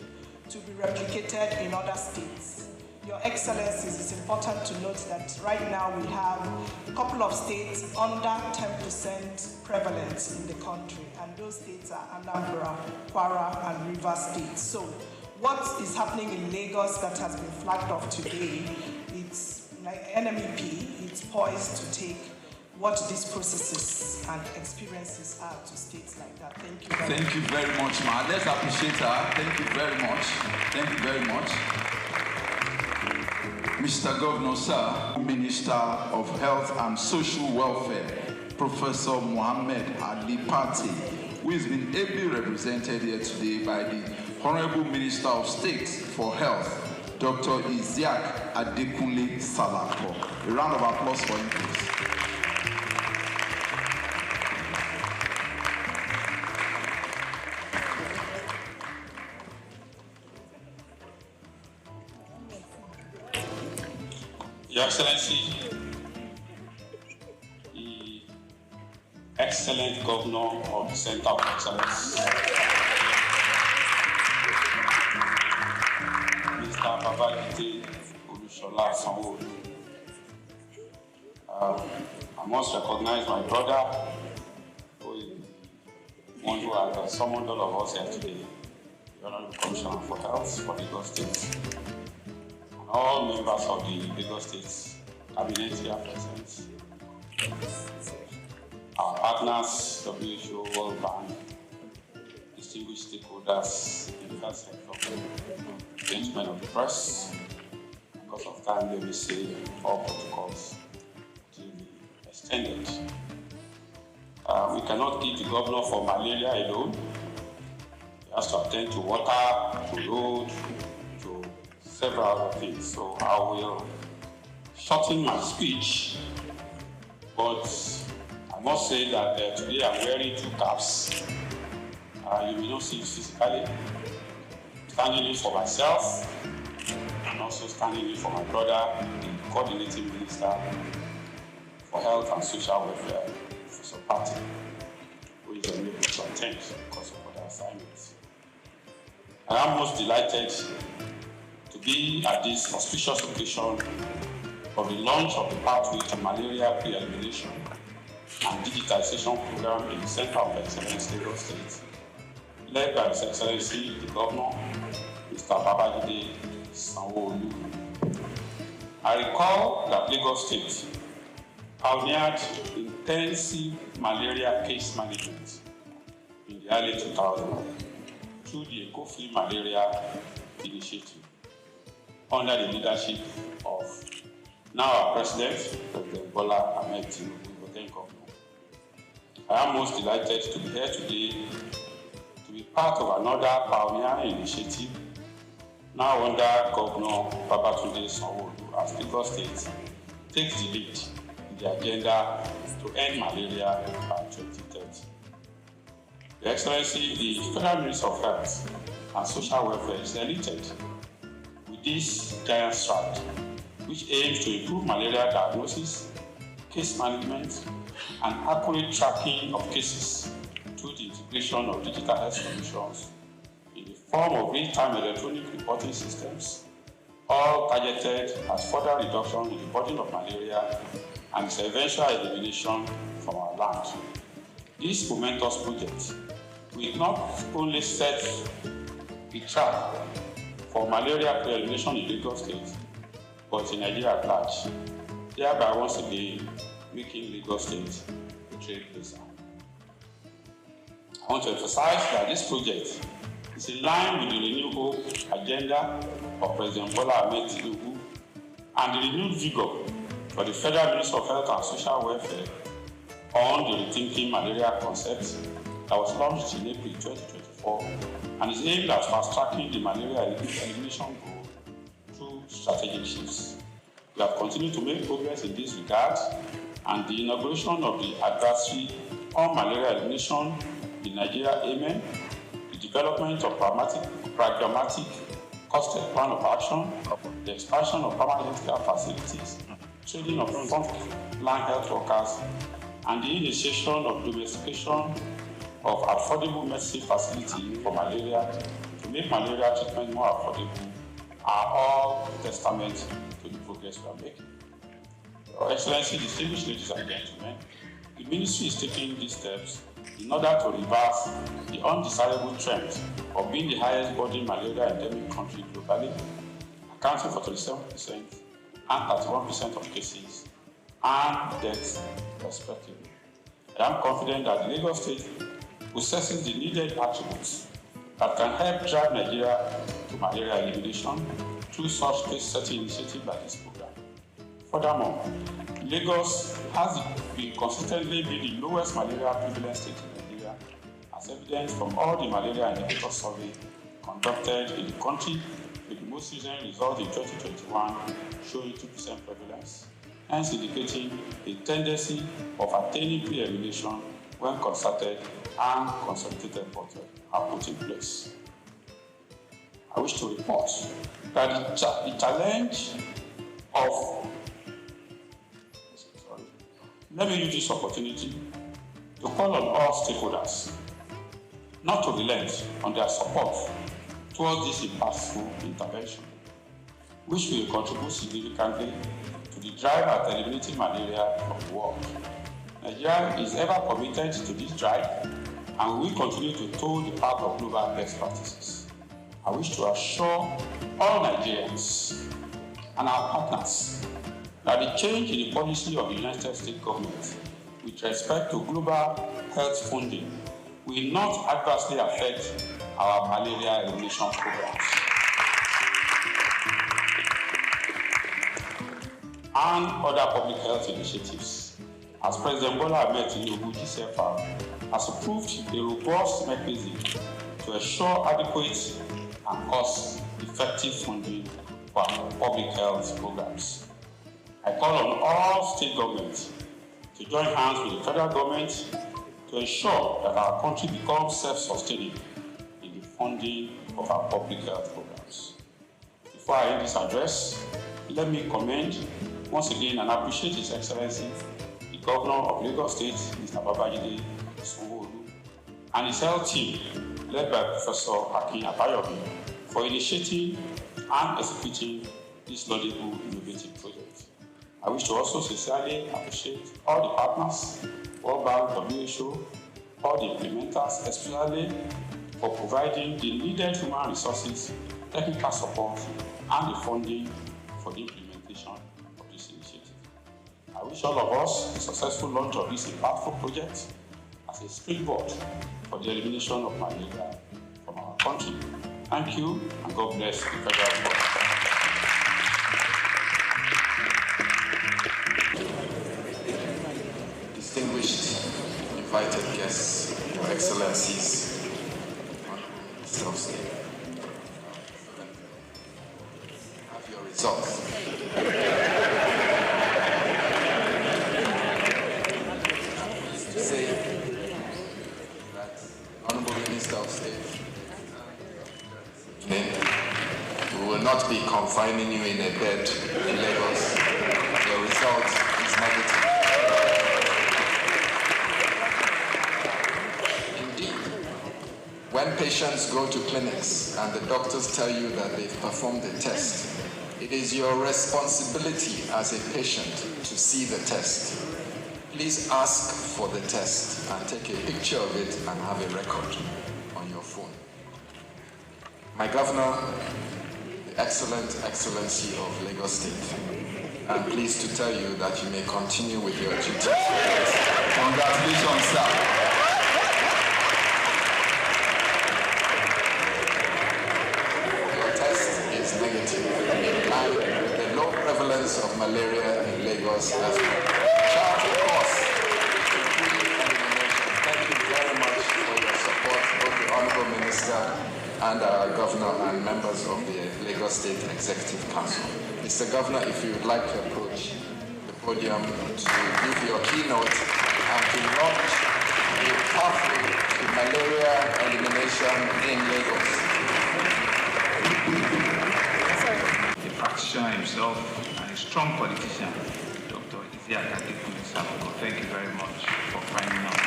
to be replicated in other states. Your Excellencies, it's important to note that right now we have a couple of states under 10% prevalence in the country, and those states are Anambra, Kwara, and Rivers states. So what is happening in Lagos that has been flagged off today, it's like NMEP, it's poised to take what these processes and experiences are to states like that. Thank you very much. Thank you very much, ma. Let's appreciate her. Thank you very much. Thank you very much. Mr. Governor, sir, Minister of Health and Social Welfare, Professor Mohammed Ali Pate, who has been ably represented here today by the Honorable Minister of State for Health, Dr. Isiaq Adekunle Salako. A round of applause for him, please. Your Excellency, the excellent Governor of the Center of Excellence, Mr. Babajide Sanwo-Olu. I must recognize my brother, who is one who has summoned all of us here today, the Honorable Commissioner for Health for Lagos State. All members of the Lagos State Cabinet here present, our partners, WHO, World Bank, distinguished stakeholders in the health sector, gentlemen of the press. Because of time, they will say all protocols to be extended. We cannot keep the governor for malaria alone. He has to attend to water, to road, several other things, so I will shorten my speech, but I must say that today I'm wearing two caps. You will not see it physically. Standing in for myself, and also standing in for my brother, the coordinating minister for health and social welfare, Professor Pate, who is unable to attend because of other assignments. I am most delighted to be at this auspicious occasion of the launch of the Pathway to Malaria Pre-Elimination and Digitization Program in the Center of Excellence, Lagos State, led by His Excellency, the Governor, Mr. Babajide Sanwo-Olu. I recall that Lagos State pioneered intensive malaria case management in the early 2000s through the Eco-Free Malaria Initiative, under the leadership of now our President, President Bola Ahmed Tinubu, the Governor. I am most delighted to be here today to be part of another pioneering initiative now under Governor Babatunde Sanwo-Olu as Lagos State takes the lead in the agenda to end malaria by 2030. Your Excellency, the Federal Ministry of Health and Social Welfare is elated with this giant stride, which aims to improve malaria diagnosis, case management, and accurate tracking of cases through the integration of digital health solutions in the form of real-time electronic reporting systems, all targeted at further reduction in the burden of malaria and its eventual elimination from our land. This momentous project will not only set the track for malaria pre-elimination in Lagos State, but in Nigeria at large, thereby once again making Lagos State a trailblazer. I want to emphasize that this project is in line with the renewable agenda of President Bola Ahmed Tinubu and the renewed vigor for the Federal Ministry of Health and Social Welfare on the Rethinking Malaria concept that was launched in April 2024 and is aimed at fast-tracking the malaria elimination goal through strategic shifts. We have continued to make progress in this regard, and the inauguration of the advisory on malaria elimination in Nigeria, AMEN, the development of pragmatic costed plan of action, the expansion of permanent healthcare facilities, training of frontline health workers, and the initiation of domestication of affordable medicine facility for malaria to make malaria treatment more affordable are all testament to the progress we are making. Your Excellency, distinguished ladies and gentlemen, the Ministry is taking these steps in order to reverse the undesirable trend of being the highest burden malaria endemic country globally, accounting for 37% and 31% of cases and deaths respectively. I am confident that the Lagos State possesses the needed attributes that can help drive Nigeria to malaria elimination through such case-setting initiatives like this program. Furthermore, Lagos has been consistently the lowest malaria prevalent state in Nigeria, as evidenced from all the malaria indicator survey conducted in the country, with the most recent result in 2021 showing 2% prevalence, hence indicating a tendency of attaining pre-elimination when concerted and consolidated efforts are put in place. I wish to report that the challenge of let me use this opportunity to call on all stakeholders not to relent on their support towards this impactful intervention, which will contribute significantly to the drive at eliminating malaria from the world. Nigeria is ever committed to this drive and will continue to toe the path of global best practices. I wish to assure all Nigerians and our partners that the change in the policy of the United States government with respect to global health funding will not adversely affect our malaria elimination programs and other public health initiatives, as President Bola Ahmed Tinubu GCFR has approved a robust mechanism to ensure adequate and cost-effective funding for our public health programs. I call on all state governments to join hands with the federal government to ensure that our country becomes self-sustaining in the funding of our public health programs. Before I end this address, let me commend once again and appreciate His Excellency, the Governor of Lagos State, Mr. Babajide Sanwo-Olu, and his health team, led by Professor Akin Abayomi, for initiating and executing this laudable innovative project. I wish to also sincerely appreciate all the partners, World Bank, WHO, all the implementers, especially for providing the needed human resources, technical support, and the funding for the implementation of this initiative. I wish all of us a successful launch of this impactful project as a springboard for the elimination of malaria from our country. Thank you, and God bless the federal government. Distinguished invited guests, Your Excellencies, Minister of State, have your results. To say that Honorable Minister of State, we will not be confining you in a bed in Lagos. Your result is negative. When patients go to clinics and the doctors tell you that they've performed a test, it is your responsibility as a patient to see the test. Please ask for the test and take a picture of it and have a record on your phone. My Governor, the excellent Excellency of Lagos State, I'm pleased to tell you that you may continue with your duties. Congratulations, sir. Negative, in line with the low prevalence of malaria in Lagos as well. Chart course to pre-elimination. Thank you very much for your support, both the Honorable Minister and our Governor and members of the Lagos State Executive Council. Mr. Governor, if you would like to approach the podium to give your keynote and to launch a pathway to malaria elimination in Lagos. Practitioner himself and a strong politician, Dr. Isiaka. Thank you very much for finding out.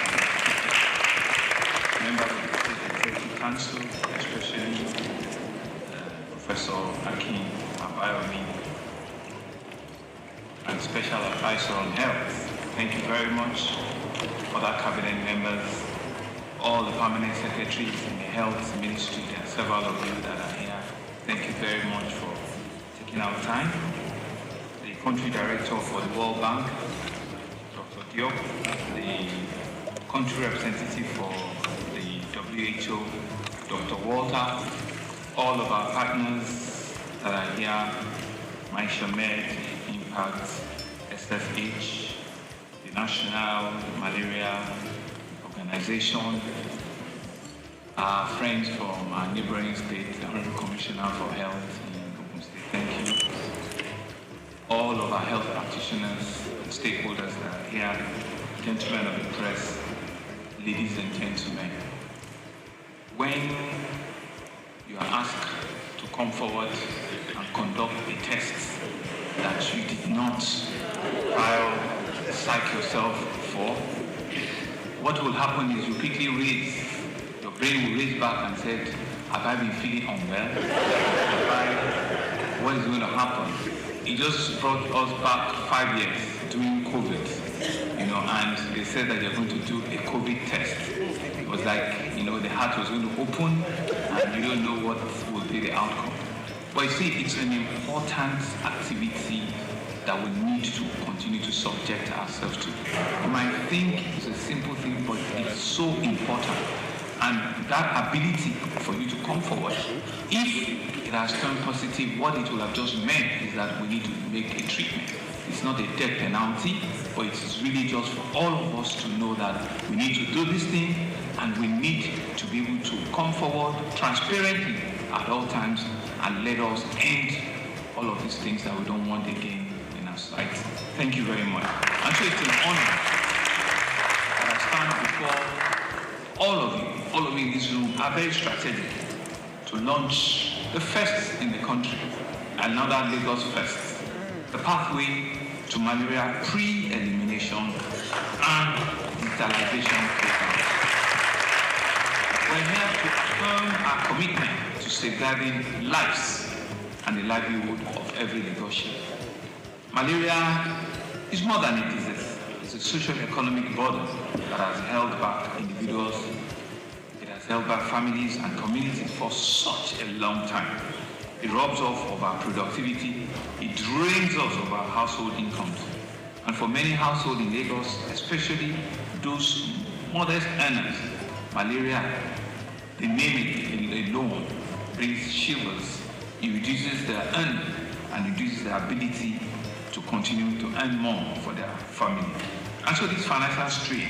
members of the State Executive Council, especially Professor Akin Abayomi, and Special Advisor on Health. Thank you very much. Other cabinet members, all the permanent secretaries in the Health Ministry, and several of you that are here. Thank you very much for taking our time. The Country Director for the World Bank, Dr. Diop, the Country Representative for the WHO, Dr. Walter, all of our partners that are here, MyShamed, Impact, SFH, the National Malaria Organization, our friends from our neighboring state, the Honorable Commissioner for Health in Ogun State, thank you. All of our health practitioners, stakeholders that are here, gentlemen of the press, ladies and gentlemen. When you are asked to come forward and conduct a test that you did not psych yourself for, what will happen is you quickly raise, your brain will raise back and say, have I been feeling unwell? What is going to happen? It just brought us back 5 years during COVID, and they said that they're going to do a COVID test. It was like, the heart was going to open and you don't know what will be the outcome. But you see, it's an important activity that we need to continue to subject ourselves to. You might think it's a simple thing, but it's so important. And that ability for you to come forward, if it has turned positive, what it will have just meant is that we need to make a treatment. It's not a death penalty, but it is really just for all of us to know that we need to do this thing and we need to be able to come forward transparently at all times and let us end all of these things that we don't want again in our sight. Thank you very much. And so it's an honor that I stand before all of you in this room are very strategic to launch the first in the country, another Lagos first, the pathway to malaria pre-elimination and digitalization programs. We're here to affirm our commitment to safeguarding lives and the livelihood of every Lagosian. Malaria is more than a disease. It's a social-economic burden that has held back individuals, it has held back families and communities for such a long time. It robs off of our productivity, it drains us of our household incomes. And for many households in Lagos, especially those modest earners, malaria, the name it alone brings shivers. It reduces their earning and reduces their ability to continue to earn more for their family. And so this financial strain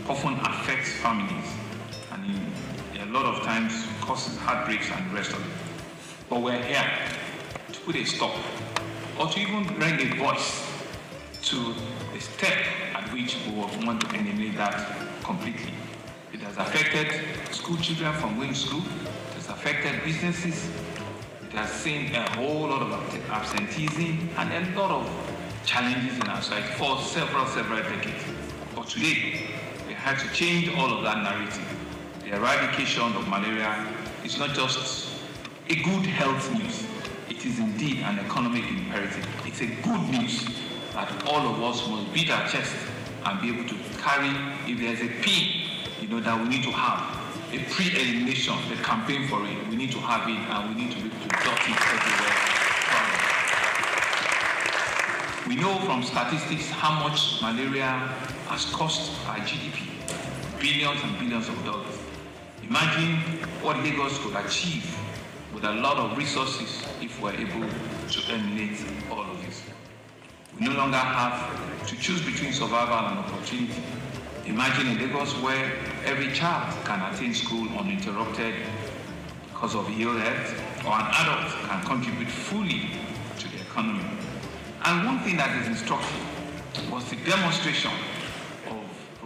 often affects families and a lot of times causes heartbreaks and the rest of it. But we're here to put a stop or to even bring a voice to the step at which we want to eliminate that completely. It has affected school children from going to school, it has affected businesses, it has seen a whole lot of absenteeism and a lot of challenges in our society for several decades. But today, we have to change all of that narrative. The eradication of malaria is not just a good health news, it is indeed an economic imperative. It's a good news that all of us must beat our chest and be able to carry, if there's a pin, that we need to have, a pre-elimination, the campaign for it, we need to have it and we need to be able to dot it everywhere. We know from statistics how much malaria has cost our GDP, billions and billions of dollars. Imagine what Lagos could achieve with a lot of resources if we're able to eliminate all of this. We no longer have to choose between survival and opportunity. Imagine a Lagos where every child can attend school uninterrupted because of ill health, or an adult can contribute fully to the economy. And one thing that is instructive was the demonstration of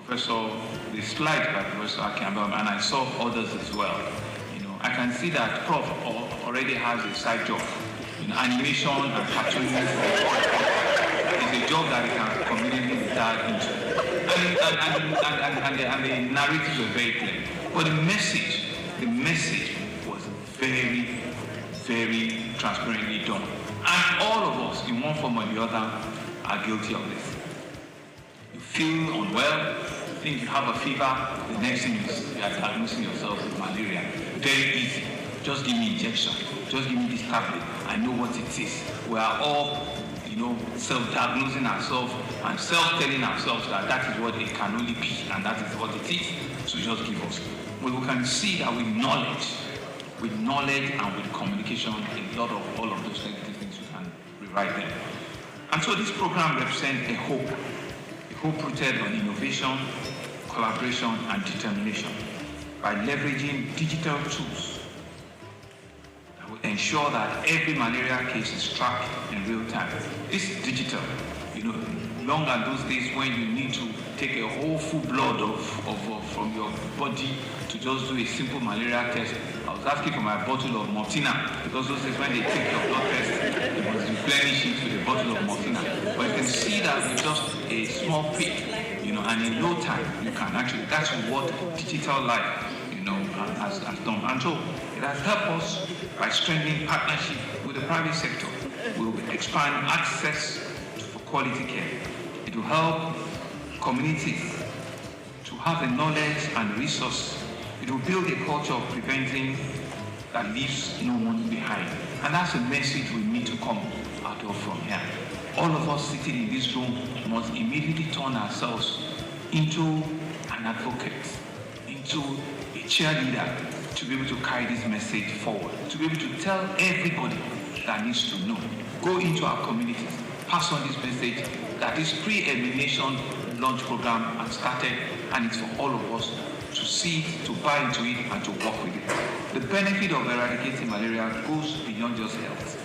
the slide by Professor Akin, and I saw others as well. I can see that Prof already has a side job. Animation and cartooning is a job that he can conveniently retire into. and the narratives were very clear. But the message was very, very transparently done. And all of us, in one form or the other, are guilty of this. You feel unwell, you think you have a fever, the next thing is you are diagnosing yourself with malaria. Very easy. Just give me injection. Just give me this tablet. I know what it is. We are all, self-diagnosing ourselves and self-telling ourselves that that is what it can only be and that is what it is. So just give us. We can see that with knowledge and with communication, a lot of all of those negative things you can rewrite them. And so this program represents a hope rooted on innovation, collaboration, and determination by leveraging digital tools that will ensure that every malaria case is tracked in real time. This is digital, long as those days when you need to take a whole full blood from your body to just do a simple malaria test. I was asking for my bottle of Mortina because those days when they take your blood test, you must replenish it with a bottle of Mortina. But you can see that with just a small prick, and in no time you can actually. That's what digital life, has done. And so it has helped us by strengthening partnership with the private sector. We will expand access for quality care. It will help communities to have the knowledge and resources. It will build a culture of preventing that leaves no one behind. And that's a message we need to come out of from here. All of us sitting in this room must immediately turn ourselves into an advocate, into a cheerleader to be able to carry this message forward, to be able to tell everybody that needs to know. Go into our communities, pass on this message that this pre-elimination launch program has started, and it's for all of us to see it, to buy into it, and to work with it. The benefit of eradicating malaria goes beyond just health.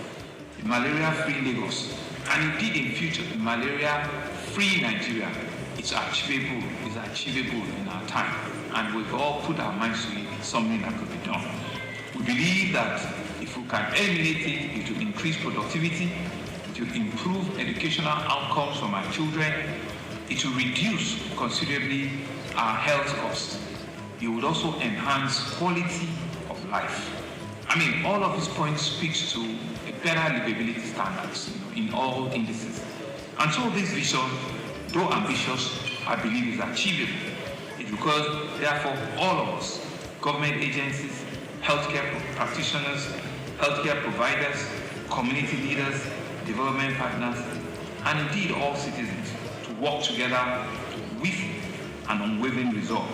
In malaria-free Lagos, and indeed in future, in malaria-free Nigeria, it's achievable in our time. And we've all put our minds to it, it's something that could be done. We believe that if we can eliminate it, it will increase productivity, it will improve educational outcomes for our children, it will reduce considerably our health costs. It would also enhance quality of life. All of these points speaks to a better livability standards in all indices. And so this vision, though ambitious, I believe is achievable. It requires, therefore, all of us, government agencies, healthcare practitioners, healthcare providers, community leaders, development partners, and indeed all citizens to work together with an unwavering resolve.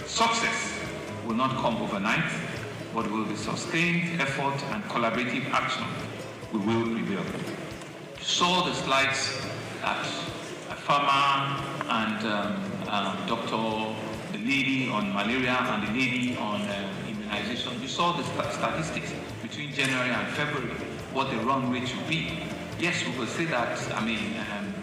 Success will not come overnight, but will be sustained effort and collaborative action. We will prevail. You saw the slides that a farmer and the lady on malaria and the lady on immunization. You saw the statistics between January and February, what the run rate should be. Yes, we will say that,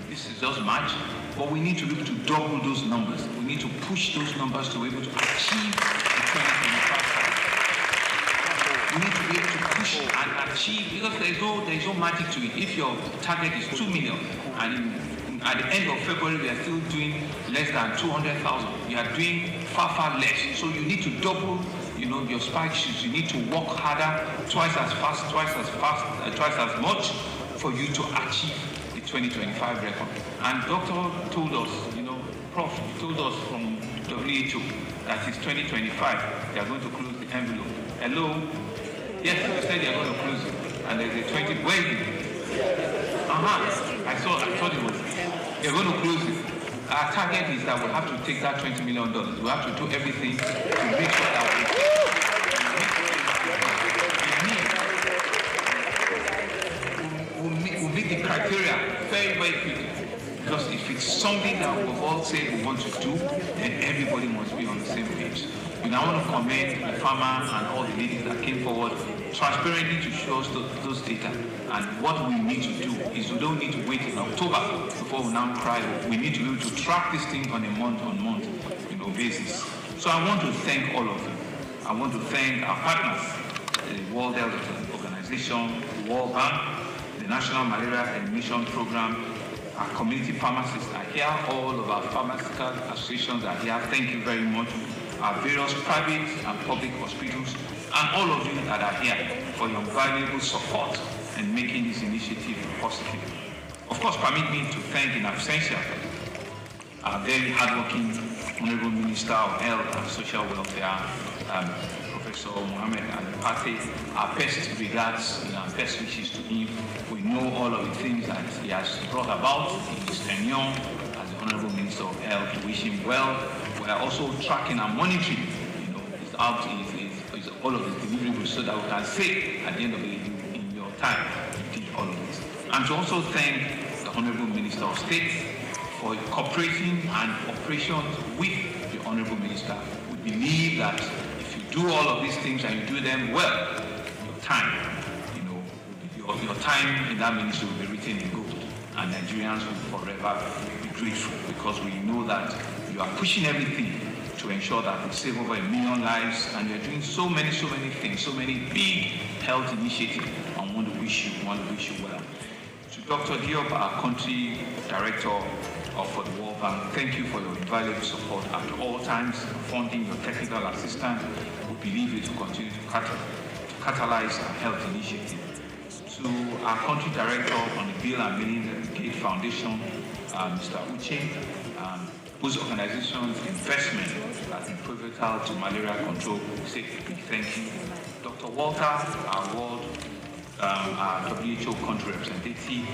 this is just March, but we need to be able to double those numbers. We need to push those numbers to be able to achieve the 2025 target. We need to be able to push and achieve, because there is no magic to it. If your target is 2 million, and at the end of February we are still doing less than 200,000, you are doing far less. So you need to double, your spike shoots. You need to work harder, twice as fast, twice as much, for you to achieve the 2025 record. And Doctor told us, Prof told us from WHO that it's 2025, they are going to close the envelope. Hello? Yes, they said they are going to close it. And there's a 20, where is it? I thought it was, they're going to close it. Our target is that we'll have to take that $20 million. We'll have to do everything to make sure that we'll meet the criteria very quickly. Because if it's something that we've all said we want to do, then everybody must be on the same page. I want to commend the farmer and all the ladies that came forward transparently to show us those data. And what we need to do is we don't need to wait in October before we now cry. We need to be able to track this thing on a month-on-month basis. So I want to thank all of you. I want to thank our partners, the World Health Organization, the World Bank, the National Malaria Elimination Program, Our community pharmacists are here. All of our pharmaceutical associations are here. Thank you very much. Our various private and public hospitals, and all of you that are here for your valuable support in making this initiative possible. Of course, permit me to thank in absentia our very hardworking Honorable Minister of Health and Social Welfare, Professor Mohammed Al-Fateh. Our best regards and our best wishes to him. We know all of the things that he has brought about in his tenure as the Honorable Minister of Health. We wish him well. We are also tracking and monitoring, all of the deliverables so that we can say at the end of the day, in your time, you did all of this. And to also thank the Honorable Minister of State for cooperating and operations with the Honorable Minister. We believe that if you do all of these things and you do them well, your time, your time in that ministry will be written in gold, and Nigerians will forever be grateful because we know that you are pushing everything to ensure that we save over 1 million lives, and you're doing so many things, so many big health initiatives. I want to wish you well. To Dr. Diop, our country director for the World Bank, thank you for your invaluable support at all times, funding your technical assistance. We believe it will continue to catalyze our health initiative. To our country director on the Bill and Melinda Gates Foundation, Mr. Uche, whose organization's investment has been pivotal to malaria control. We say a big thank you. Dr. Walter, our WHO country representative,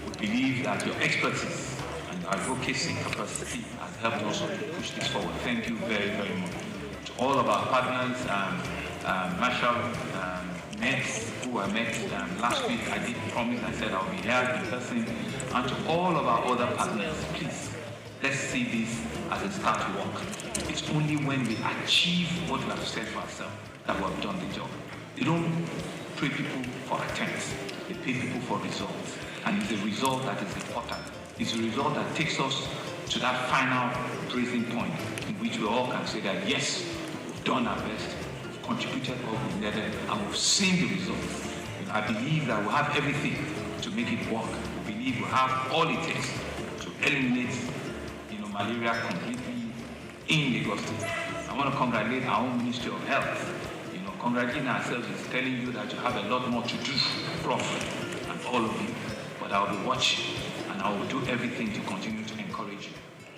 we believe that your expertise and your advocacy capacity has helped us to push this forward. Thank you very, very much. To all of our partners, Marshall, Nets, who I met last week, I did promise, I said I'll be here in person. And to all of our other partners, please, let's see this as a start to work. It's only when we achieve what we have set for ourselves that we have done the job. They don't pay people for attempts, they pay people for results. And it's the result that is important. It's the result that takes us to that final praising point in which we all can say that yes, we've done our best, we've contributed what we've needed, and we've seen the results. I believe that we have everything to make it work. We believe we have all it takes to eliminate malaria completely in Lagos State. I want to congratulate our own Ministry of Health. Congratulating ourselves is telling you that you have a lot more to do, Prof, and all of you. But I will be watching, and I will do everything to continue to encourage you.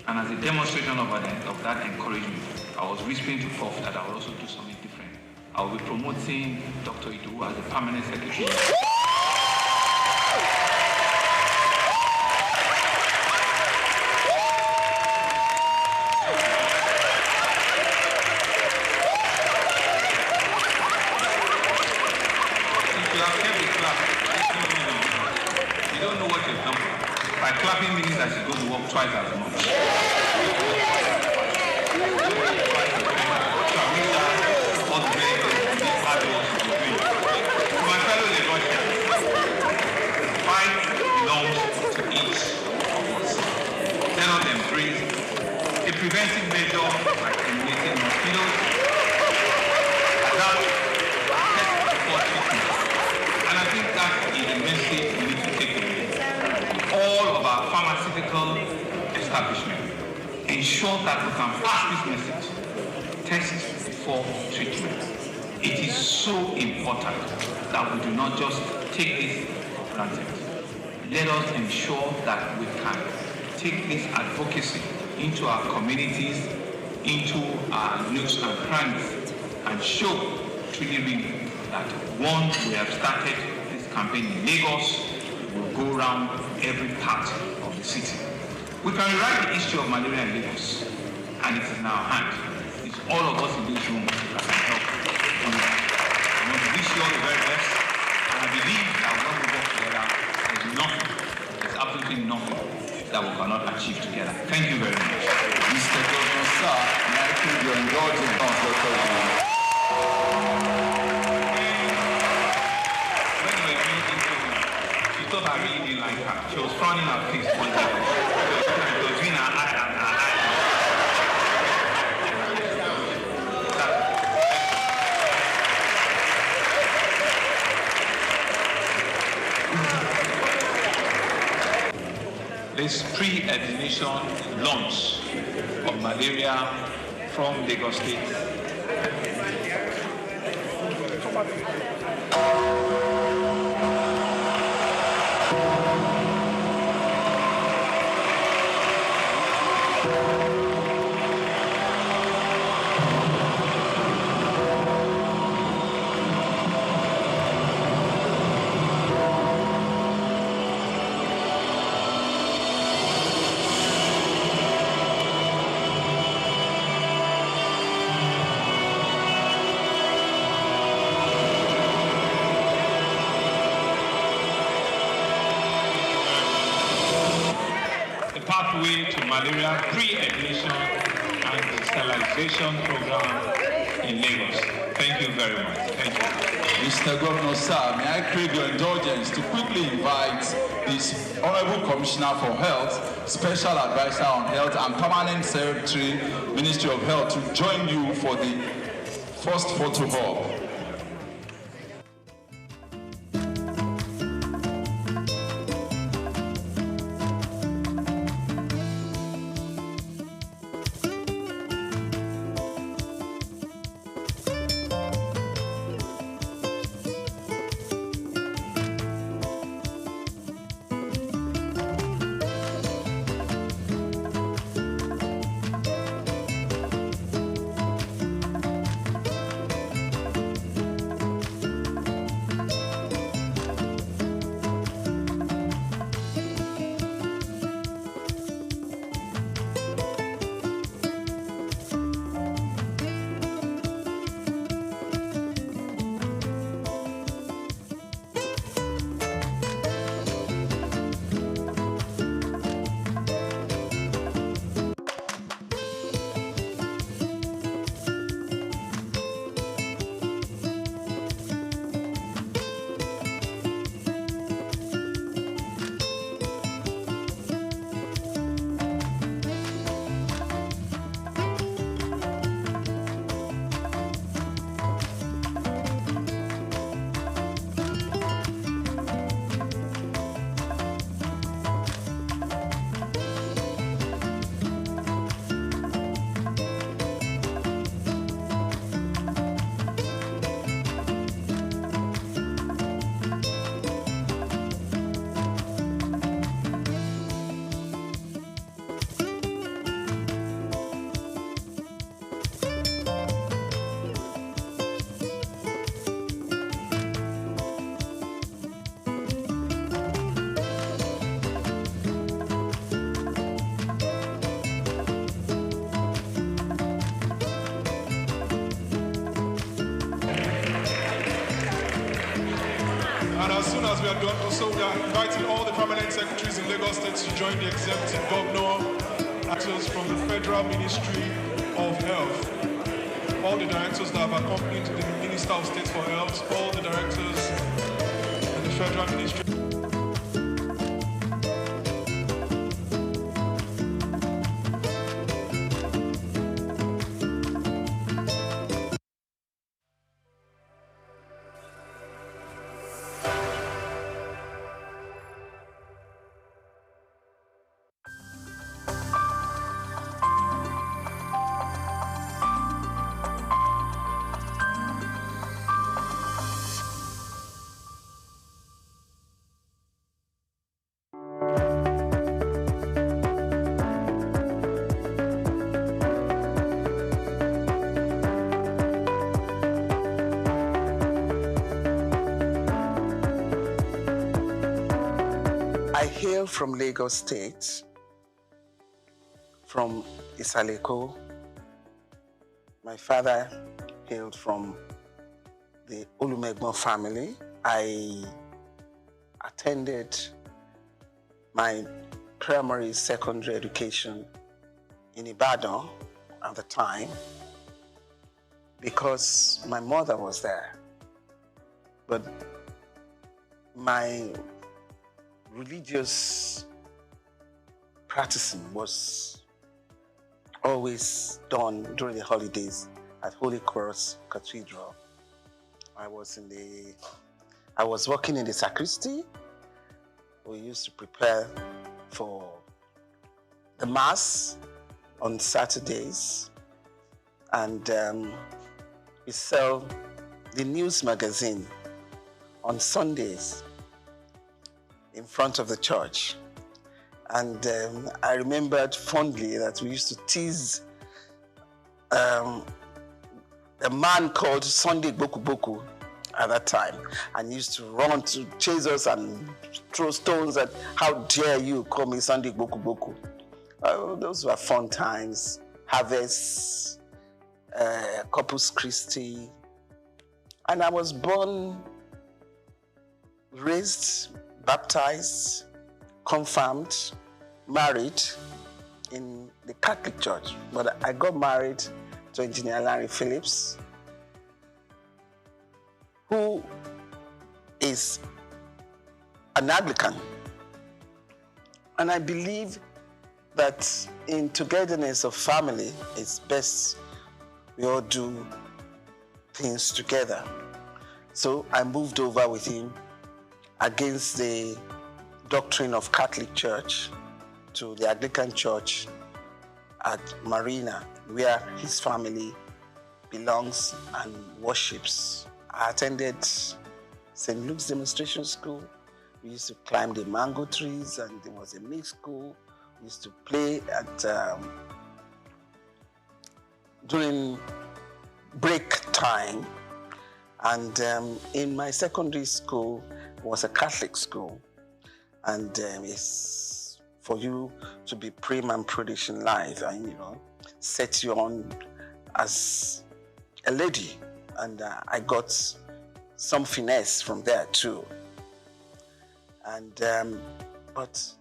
And as a demonstration of that encouragement, I was whispering to Prof that I will also do something different. I will be promoting Dr. Idu as a permanent secretary. Clapping means that she's going to work twice as much. To my fellow Lagosians, fight belongs to each of us. Let us embrace a preventive measure like eliminating mosquitoes, adapt, test before treatment. And I think that is the message we need to take away. All of our pharmaceutical establishments ensure that we can pass this message. Test before treatment. It is so important that we do not just take this for granted. Let us ensure that we can take this advocacy into our communities, into our nooks and crannies, and show really that once we have started this campaign in Lagos, will go around every part of the city. We can rewrite the history of malaria in Lagos, and it is in our hand. It's all of us in this room that can help. I want to wish you all the very best, and I believe that when we work together, there's absolutely nothing that we cannot achieve together. Thank you very much. Mr. Governor, sir, may I plead your indulgence, thought I really didn't like her. She was frowning her face one day. It was between her eye and her eye. this pre-examination launch of malaria from Lagos State. Pathway to Malaria Pre-Ignition and Sterilization Program in Lagos. Thank you very much. Thank you. Mr. Governor, sir, may I crave your indulgence to quickly invite this Honorable Commissioner for Health, Special Advisor on Health and Permanent Secretary, Ministry of Health, to join you for the first photo op. And as soon as we are done, also we are inviting all the permanent secretaries in Lagos State to join the executive governor, actors from the Federal Ministry of Health, all the directors that have accompanied the Minister of State for Health, all the directors in the Federal Ministry. I hail from Lagos State, from Isaleko. My father hailed from the Olumegbo family. I attended my primary, secondary education in Ibadan at the time because my mother was there. But my religious practicing was always done during the holidays at Holy Cross Cathedral. I was working in the sacristy. We used to prepare for the Mass on Saturdays, and we sell the news magazine on Sundays in front of the church. And I remembered fondly that we used to tease a man called Sunday Boku Boku at that time, and he used to run to chase us and throw stones at, how dare you call me Sunday Boku Boku. Those were fun times. Harvest, Corpus Christi. And I was born, raised, baptized, confirmed, married in the Catholic Church. But I got married to Engineer Larry Phillips, who is an Anglican. And I believe that in togetherness of family, it's best we all do things together. So I moved over with him against the doctrine of Catholic Church to the Anglican Church at Marina, where his family belongs and worships. I attended St. Luke's Demonstration School. We used to climb the mango trees, and there was a mixed school. We used to play at during break time. And in my secondary school was a Catholic school. And it's for you to be prim and prudish in life, and set you on as a lady. And I got some finesse from there too. And but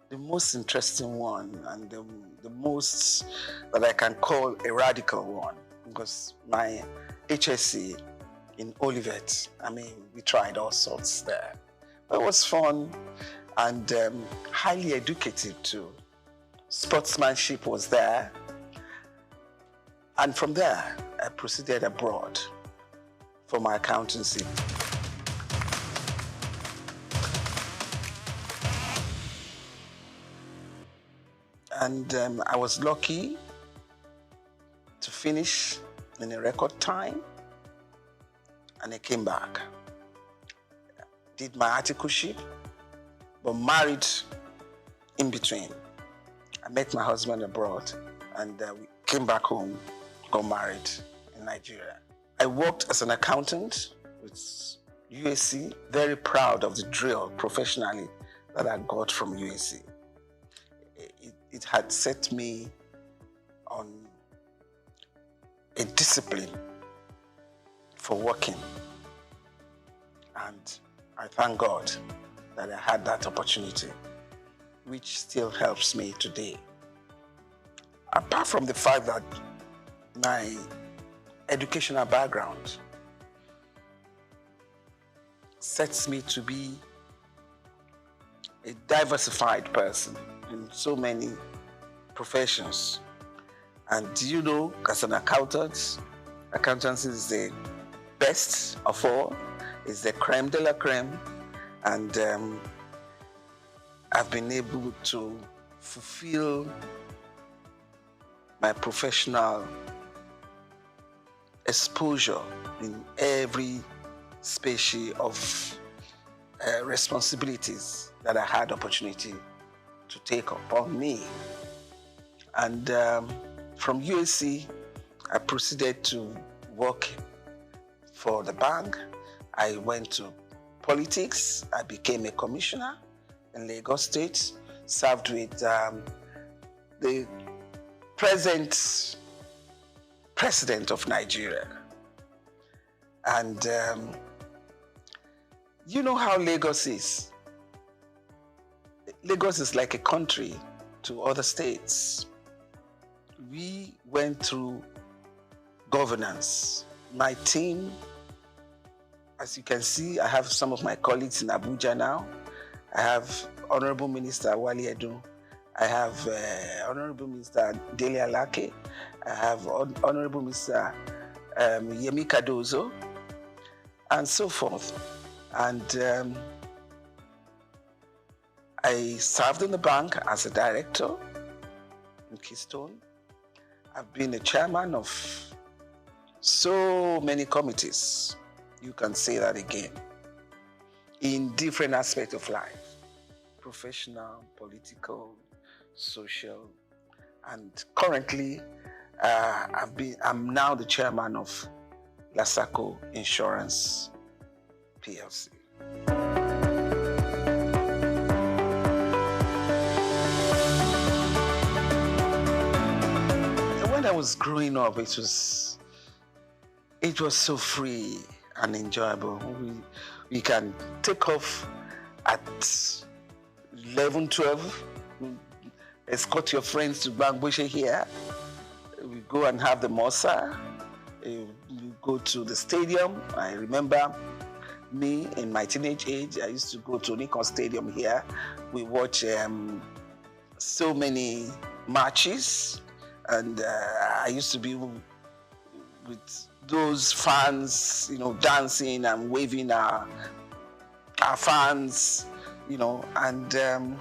the most interesting one, and the most that I can call a radical one, was my HSC in Olivet. I mean, we tried all sorts there. But it was fun and highly educative too. Sportsmanship was there. And from there, I proceeded abroad for my accountancy. And I was lucky to finish in a record time, and I came back. Did my articleship, but married in between. I met my husband abroad, and we came back home, got married in Nigeria. I worked as an accountant with USC, very proud of the drill professionally that I got from USC. It had set me on a discipline for working. And I thank God that I had that opportunity, which still helps me today. Apart from the fact that my educational background sets me to be a diversified person in so many professions. And as an accountant, accountancy is the best of all. It's the creme de la creme. And I've been able to fulfill my professional exposure in every species of responsibilities that I had opportunity to take upon me. And from USC, I proceeded to work for the bank. I went to politics. I became a commissioner in Lagos State, served with the present president of Nigeria. And you know how Lagos is. Lagos is like a country to other states. We went through governance. My team, as you can see, I have some of my colleagues in Abuja now. I have Honorable Minister Wali Edun. I have Honorable Minister Dele Alake. I have Honorable Minister Yemi Cardozo, and so forth. And I served in the bank as a director, in Keystone. I've been a chairman of so many committees. You can say that again. In different aspects of life. Professional, political, social. And currently, I'm now the chairman of SOUQ Insurance PLC. When I was growing up, it was so free and enjoyable. We can take off at 11, 12, escort your friends to Bangboshe here. We go and have the Mosa. We go to the stadium. I remember me in my teenage age, I used to go to Nikon Stadium here. We watch so many matches, and I used to be with those fans, dancing and waving our fans, and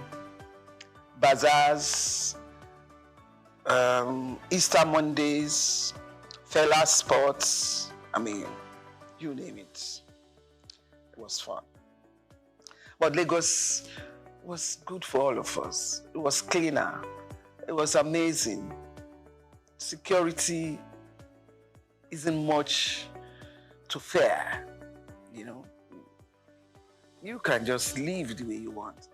bazaars, Easter Mondays, Fella Sports, you name it. It was fun. But Lagos was good for all of us. It was cleaner. It was amazing. Security isn't much to fear, You can just live the way you want.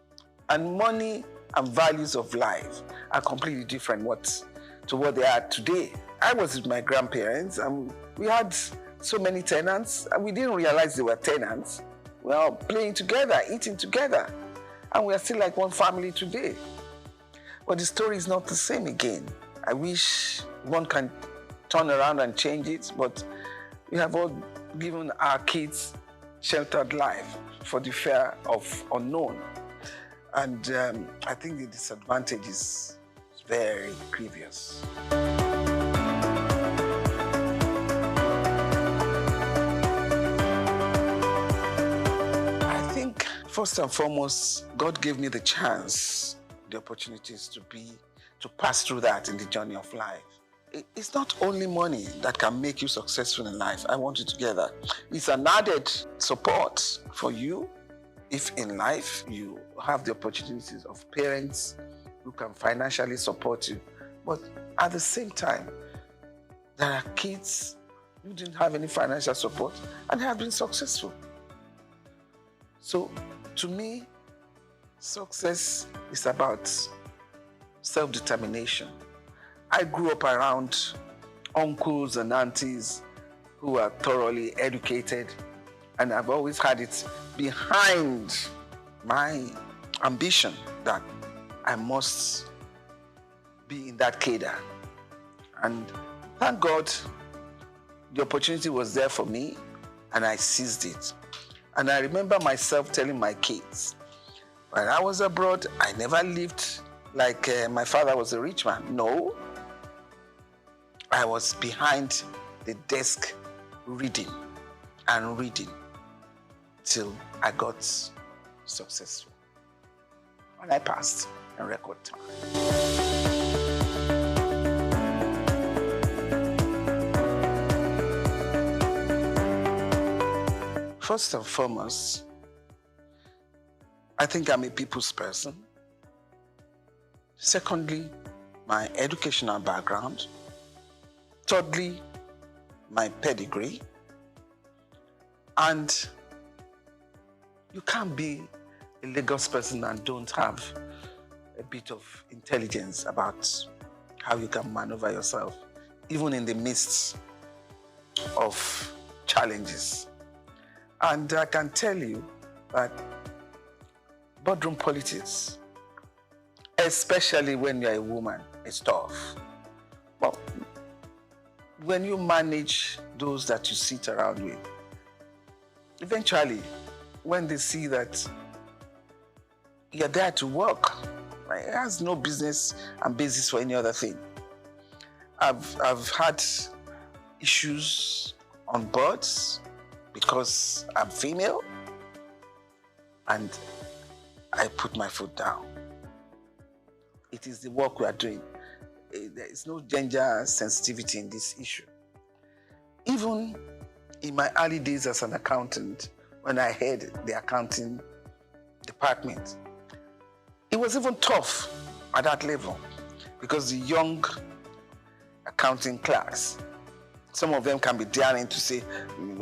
And money and values of life are completely different to what they are today. I was with my grandparents, and we had so many tenants, and we didn't realize they were tenants. We were all playing together, eating together, and we are still like one family today. But the story is not the same again. I wish one can turn around and change it, but we have all given our kids sheltered life for the fear of unknown. And I think the disadvantage is very grievous. I think first and foremost, God gave me the chance, the opportunities to pass through that in the journey of life. It's not only money that can make you successful in life. I want you to get that. It's an added support for you if in life you have the opportunities of parents who can financially support you. But at the same time, there are kids who didn't have any financial support and have been successful. So to me, success is about self-determination. I grew up around uncles and aunties who are thoroughly educated, and I've always had it behind my ambition that I must be in that cadre. And thank God the opportunity was there for me, and I seized it. And I remember myself telling my kids, when I was abroad, I never lived like my father was a rich man. No. I was behind the desk reading and reading till I got successful. And I passed in record time. First and foremost, I think I'm a people's person. Secondly, my educational background. Thirdly, my pedigree. And you can't be a Lagos person and don't have a bit of intelligence about how you can maneuver yourself, even in the midst of challenges. And I can tell you that boardroom politics, especially when you're a woman, is tough. But when you manage those that you sit around with, eventually, when they see that you're there to work, it has no business and basis for any other thing. I've had issues on boards because I'm female, and I put my foot down. It is the work we are doing. there is no gender sensitivity in this issue. Even in my early days as an accountant, when I head the accounting department, it was even tough at that level because the young accounting clerks, some of them can be daring to say,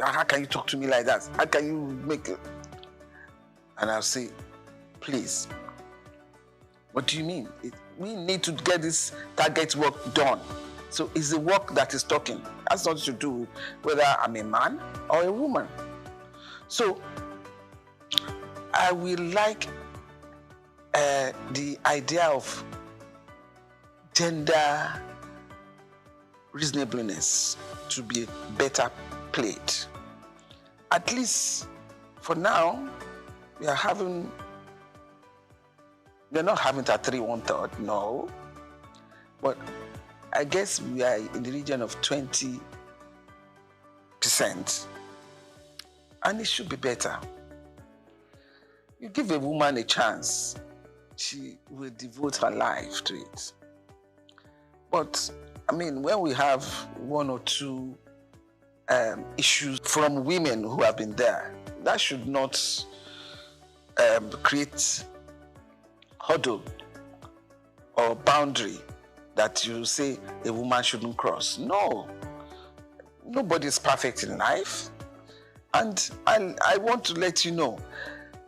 how can you talk to me like that? How can you make it? And I'll say, please, what do you mean? We need to get this target work done. So it's the work that is talking. That's not to do whether I'm a man or a woman. So I will like the idea of gender reasonableness to be better played. At least for now, we're not having that 3 1/3, no. But I guess we are in the region of 20%. And it should be better. You give a woman a chance, she will devote her life to it. But, I mean, when we have 1 or 2 issues from women who have been there, that should not create hurdle or boundary that you say a woman shouldn't cross. No. Nobody is perfect in life. And I want to let you know,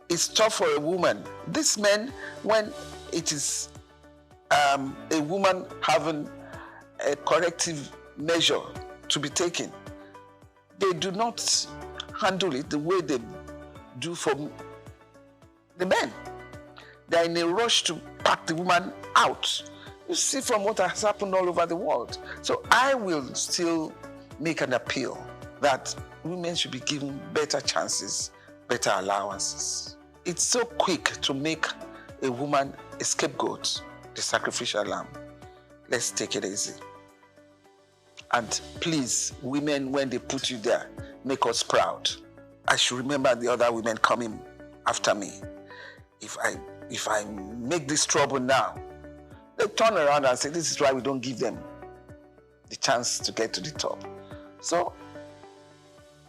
it's tough for a woman. These men, when it is a woman having a corrective measure to be taken, they do not handle it the way they do for the men. They're in a rush to pack the woman out. You see from what has happened all over the world. So I will still make an appeal that women should be given better chances, better allowances. It's so quick to make a woman a scapegoat, the sacrificial lamb. Let's take it easy. And please, women, when they put you there, make us proud. I should remember the other women coming after me. If I make this trouble now, they turn around and say, this is why we don't give them the chance to get to the top. So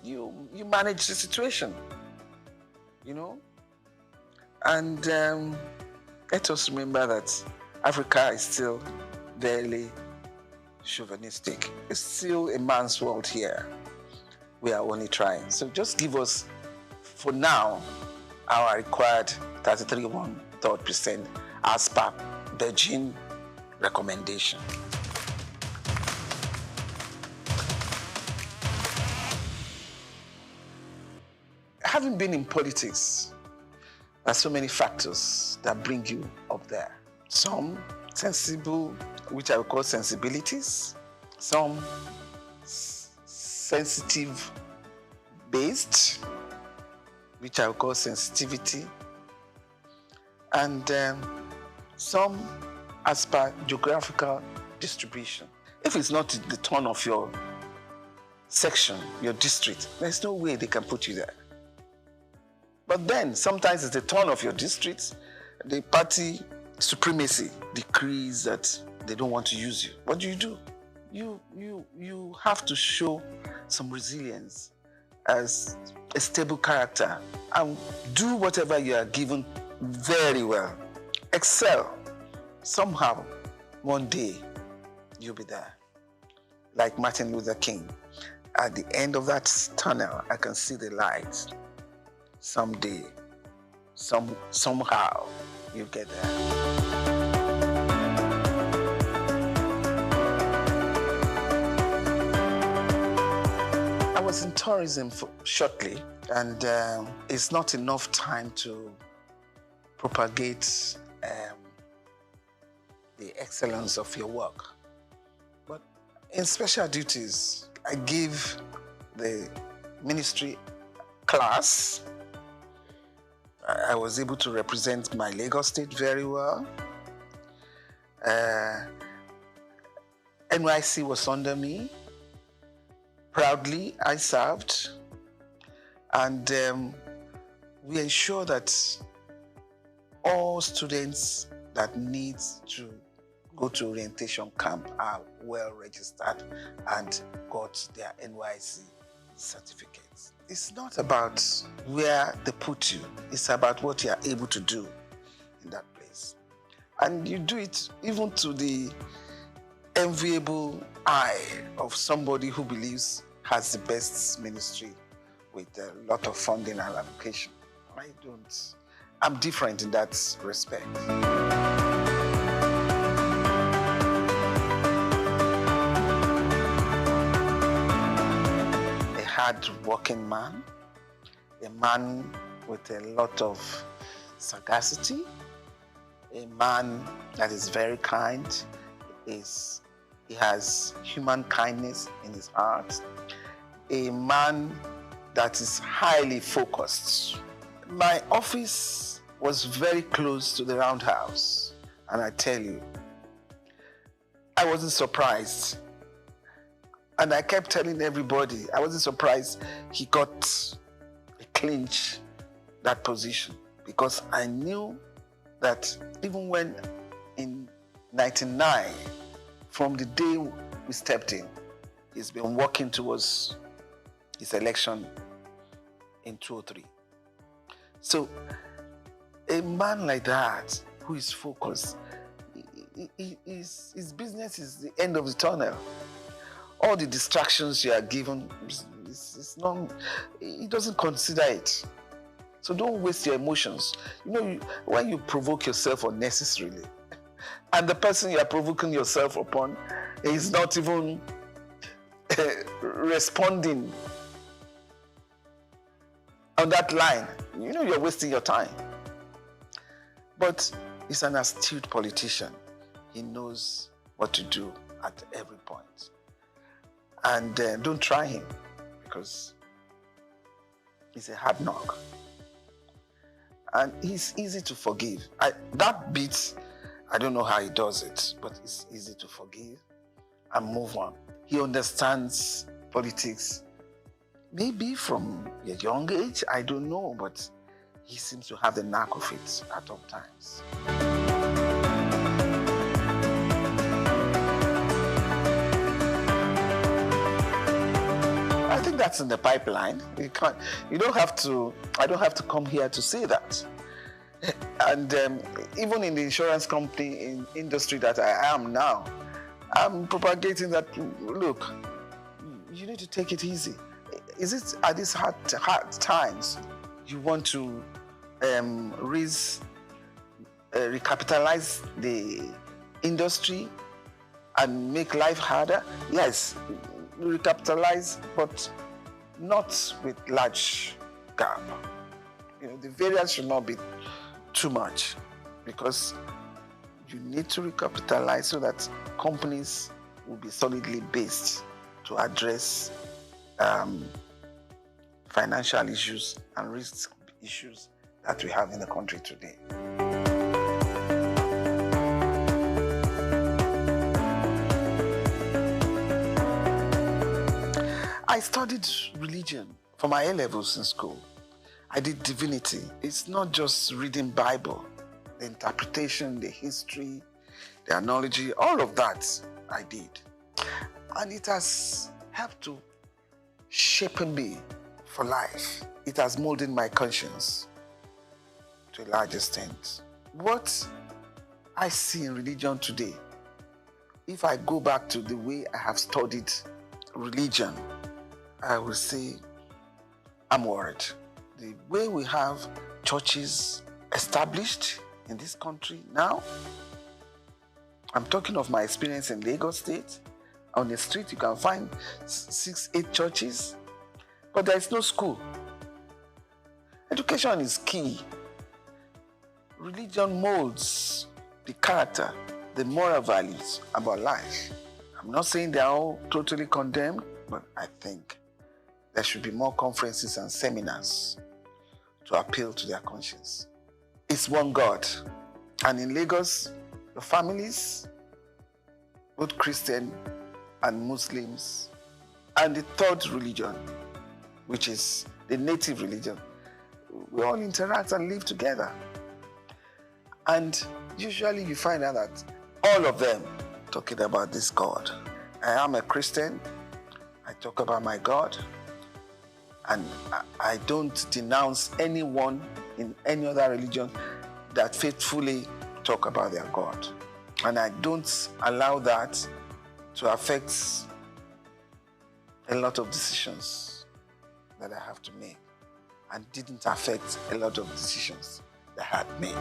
you manage the situation, you know? And let us remember that Africa is still barely chauvinistic. It's still a man's world here. We are only trying. So just give us, for now, our required 33 1/3% as per Beijing recommendation. Having been in politics, there are so many factors that bring you up there. Some sensible, which I would call sensibilities. Some sensitive based, which I would call sensitivity. And some as per geographical distribution. If it's not the turn of your section, your district, there's no way they can put you there. But then sometimes it's the turn of your district, the party supremacy decrees that they don't want to use you. What do? You have to show some resilience as a stable character and do whatever you are given very well. Excel. Somehow, one day, you'll be there. Like Martin Luther King. At the end of that tunnel, I can see the light. Someday, somehow, you get there. I was in tourism shortly, and it's not enough time to propagate the excellence of your work. But in special duties, I give the ministry class. I was able to represent my Lagos State very well. NYC was under me. Proudly, I served. And we ensure that all students that need to go to orientation camp are well registered and got their NYC certificates. It's not about where they put you, it's about what you are able to do in that place. And you do it even to the enviable eye of somebody who believes has the best ministry with a lot of funding and allocation. I'm different in that respect. A hard-working man, a man with a lot of sagacity, a man that is very kind, he has human kindness in his heart, a man that is highly focused. My office was very close to the roundhouse, and I tell you, I wasn't surprised. And I kept telling everybody, I wasn't surprised he got a clinch that position, because I knew that even when in 99, from the day we stepped in, he's been working towards his election in 2003. So a man like that who is focused, his business is the end of the tunnel. All the distractions you are given, he doesn't consider it. So don't waste your emotions. You know, when you provoke yourself unnecessarily, and the person you are provoking yourself upon is not even responding on that line, you know you're wasting your time. But he's an astute politician. He knows what to do at every point. And don't try him, because he's a hard knock. And he's easy to forgive. That bit, I don't know how he does it, but it's easy to forgive and move on. He understands politics, maybe from a young age, I don't know, but he seems to have the knack of it at all times. I think that's in the pipeline. I don't have to come here to say that. And even in the insurance company industry that I am now, I'm propagating that, look, you need to take it easy. Is it at these hard times you want to recapitalize the industry and make life harder? Yes, recapitalize, but not with large gap. You know, the variance should not be too much, because you need to recapitalize so that companies will be solidly based to address financial issues and risk issues that we have in the country today. I studied religion for my A-levels in school. I did divinity. It's not just reading Bible, the interpretation, the history, the analogy, all of that I did. And it has helped to shape me for life. It has molded my conscience to a large extent. What I see in religion today, if I go back to the way I have studied religion, I will say I'm worried. The way we have churches established in this country now, I'm talking of my experience in Lagos State. On the street, you can find 6, 8 churches, but there is no school. Education is key. Religion molds the character, the moral values about life. I'm not saying they are all totally condemned, but I think there should be more conferences and seminars to appeal to their conscience. It's one God. And in Lagos, the families, both Christian and Muslims, and the third religion, which is the native religion, we all interact and live together. And usually you find out that all of them talking about this God. I am a Christian. I talk about my God. And I don't denounce anyone in any other religion that faithfully talk about their God. And I don't allow that to affect a lot of decisions that I have to make, and didn't affect a lot of decisions that I had made.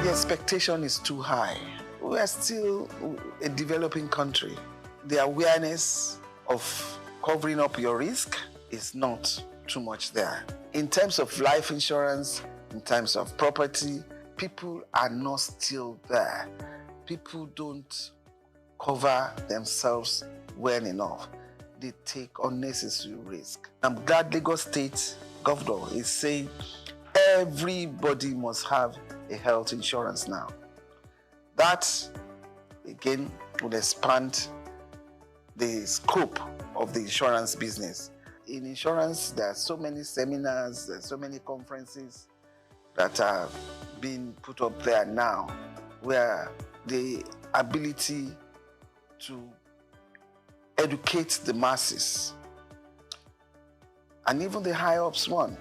The expectation is too high. We are still a developing country. The awareness of covering up your risk is not too much there. In terms of life insurance, in terms of property, people are not still there. People don't cover themselves well enough. They take unnecessary risk. I'm glad Lagos State Governor is saying everybody must have a health insurance now. That, again, will expand the scope of the insurance business. In insurance, there are so many seminars, there are so many conferences that are being put up there now, where the ability to educate the masses, and even the high-ups one,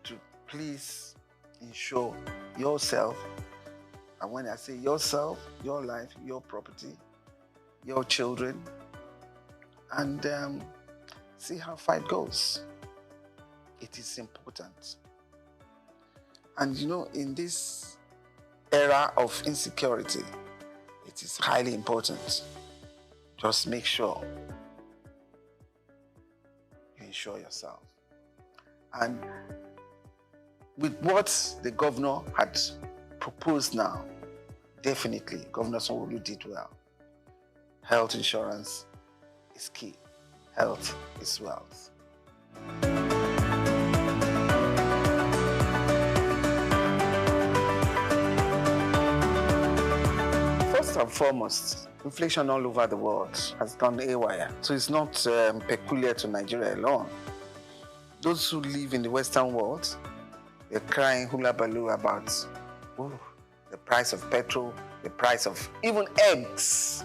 to please insure yourself. And when I say yourself, your life, your property, your children, and see how far it goes. It is important. And you know, in this era of insecurity, it is highly important. Just make sure you insure yourself. And with what the governor had proposed now, definitely Governor Sanwo-Olu did well. Health insurance is key. Health is wealth. First and foremost, inflation all over the world has gone haywire. So it's not peculiar to Nigeria alone. Those who live in the Western world, they're crying hula baloo about the price of petrol, the price of even eggs.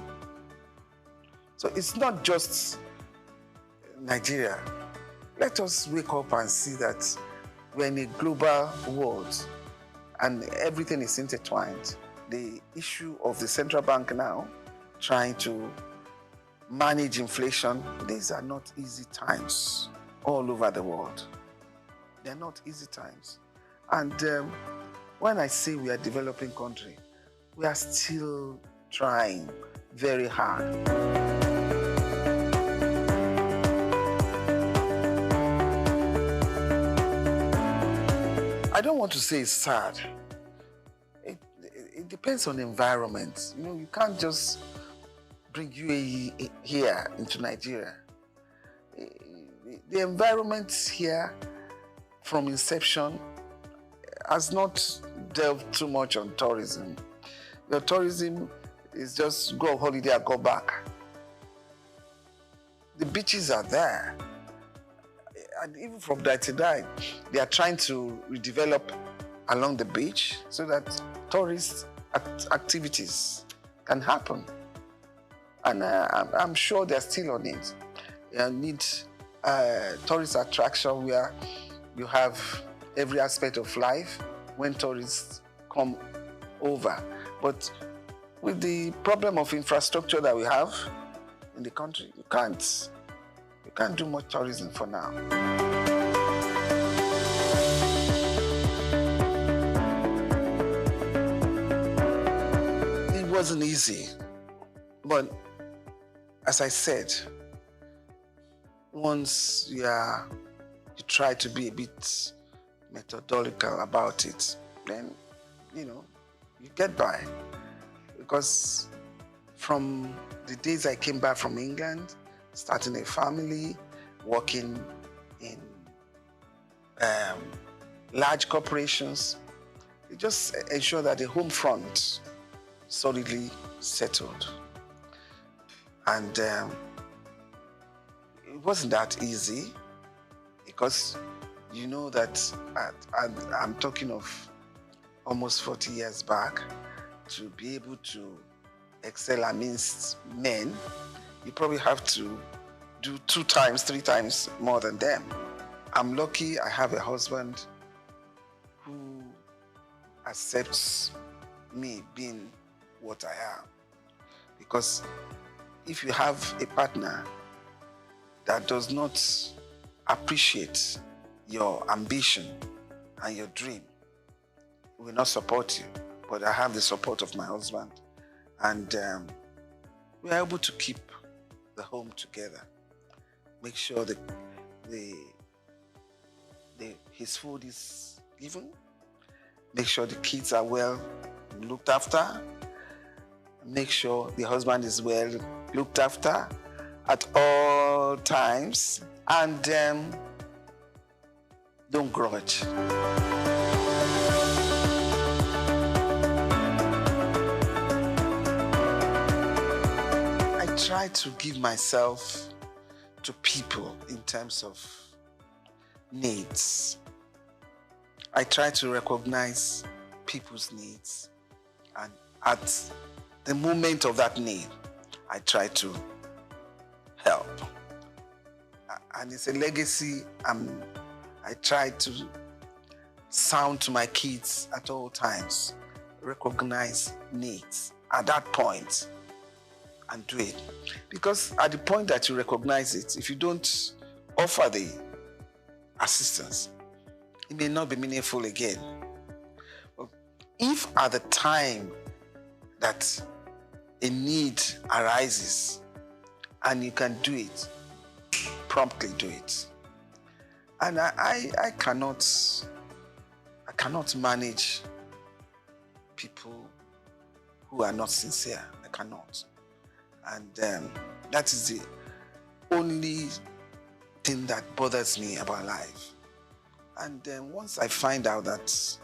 So it's not just Nigeria. Let us wake up and see that we're in a global world and everything is intertwined. The issue of the central bank now trying to manage inflation, these are not easy times all over the world. They're not easy times. And when I say we are a developing country, we are still trying very hard. I don't want to say it's sad. It depends on the environment. You know, you can't just bring UAE here into Nigeria. The environment here from inception has not delved too much on tourism. The tourism is just go on holiday and go back. The beaches are there. And even from day to day, they are trying to redevelop along the beach so that tourist activities can happen. And I'm sure they're still on it. You need tourist attraction where you have every aspect of life when tourists come over. But with the problem of infrastructure that we have in the country, you can't do much tourism for now. It wasn't easy, but as I said, once you try to be a bit methodological about it, then you get by. Because from the days I came back from England, starting a family, working in large corporations, you just ensure that the home front solidly settled. And it wasn't that easy because You know that I'm talking of almost 40 years back. To be able to excel amidst men, you probably have to do 2 times, 3 times more than them. I'm lucky I have a husband who accepts me being what I am. Because if you have a partner that does not appreciate your ambition and your dream, will not support you. But I have the support of my husband, and we are able to keep the home together. Make sure that his food is given. Make sure the kids are well looked after. Make sure the husband is well looked after at all times, and don't grudge. I try to give myself to people in terms of needs. I try to recognize people's needs, and at the moment of that need, I try to help. And it's a legacy I try to sound to my kids at all times. Recognize needs at that point and do it. Because at the point that you recognize it, if you don't offer the assistance, it may not be meaningful again. But if at the time that a need arises and you can do it, promptly do it. And I cannot manage people who are not sincere. I cannot. And that is the only thing that bothers me about life. And once I find out that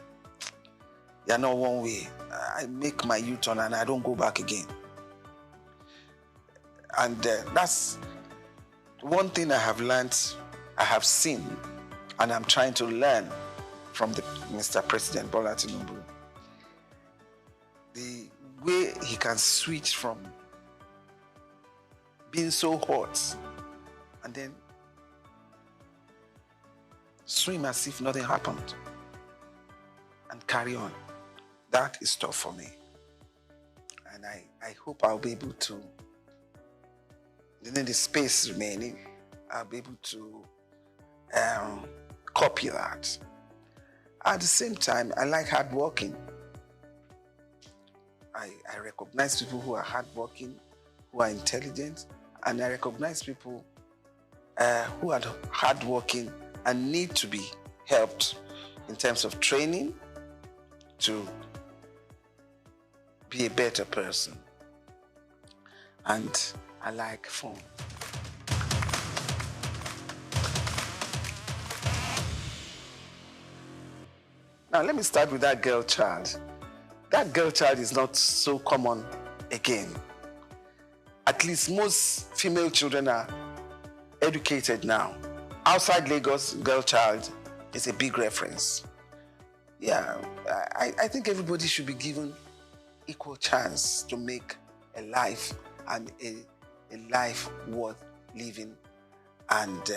you're not one way, I make my U-turn and I don't go back again. And that's one thing I have learned, I have seen, and I'm trying to learn from Mr. President Bola Tinubu. The way he can switch from being so hot and then swim as if nothing happened and carry on. That is tough for me. And I hope I'll be able to, within the space remaining, I'll be able to copy that. At the same time, I like hardworking. I recognize people who are hardworking, who are intelligent, and I recognize people who are hardworking and need to be helped in terms of training to be a better person. And I like fun. Now let me start with that girl child. That girl child is not so common again. At least most female children are educated now. Outside Lagos, girl child is a big reference. Yeah, I think everybody should be given equal chance to make a life, and a life worth living and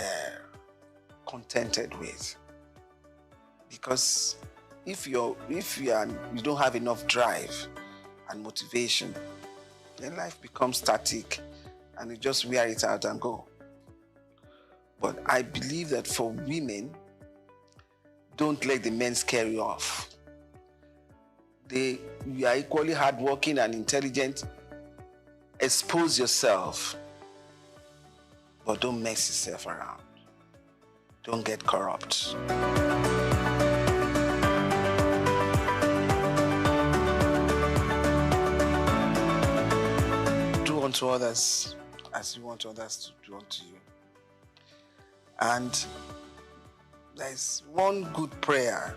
contented with. Because if you don't have enough drive and motivation, then life becomes static and you just wear it out and go. But I believe that for women, don't let the men scare you off. You are equally hardworking and intelligent. Expose yourself, but don't mess yourself around. Don't get corrupt. Do unto others as you want others to do unto you. And there's one good prayer.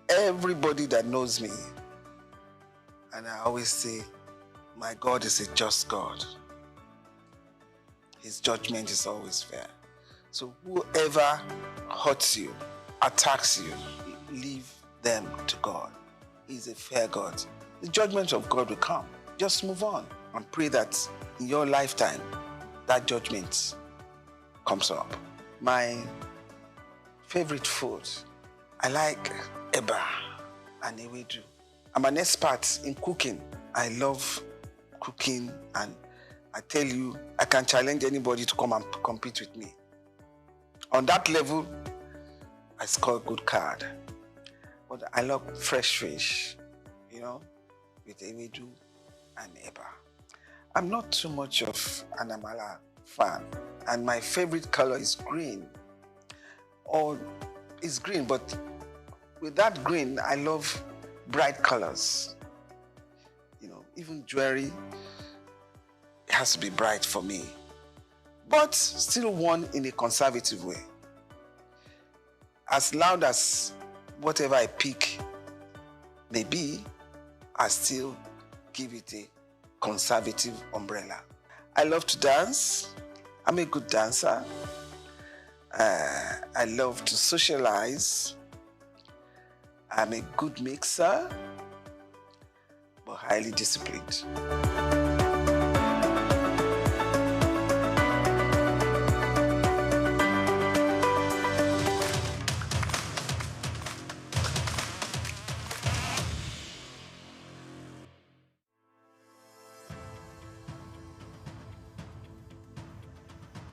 Everybody that knows me, and I always say, my God is a just God. His judgment is always fair. So whoever hurts you, attacks you, leave them to God. He's a fair God. The judgment of God will come. Just move on and pray that in your lifetime, that judgment comes up. My favorite food, I like eba and ewedu. I'm an expert in cooking. I love cooking, and I tell you, I can challenge anybody to come and compete with me. On that level, I score a good card. But I love fresh fish, with ewedu and eba. I'm not too much of an amala fan, and my favorite color is green. Or it's green, but with that green, I love bright colors. Even jewelry has to be bright for me, but still worn in a conservative way. As loud as whatever I pick may be, I still give it a conservative umbrella. I love to dance. I'm a good dancer. I love to socialize. I'm a good mixer, but highly disciplined.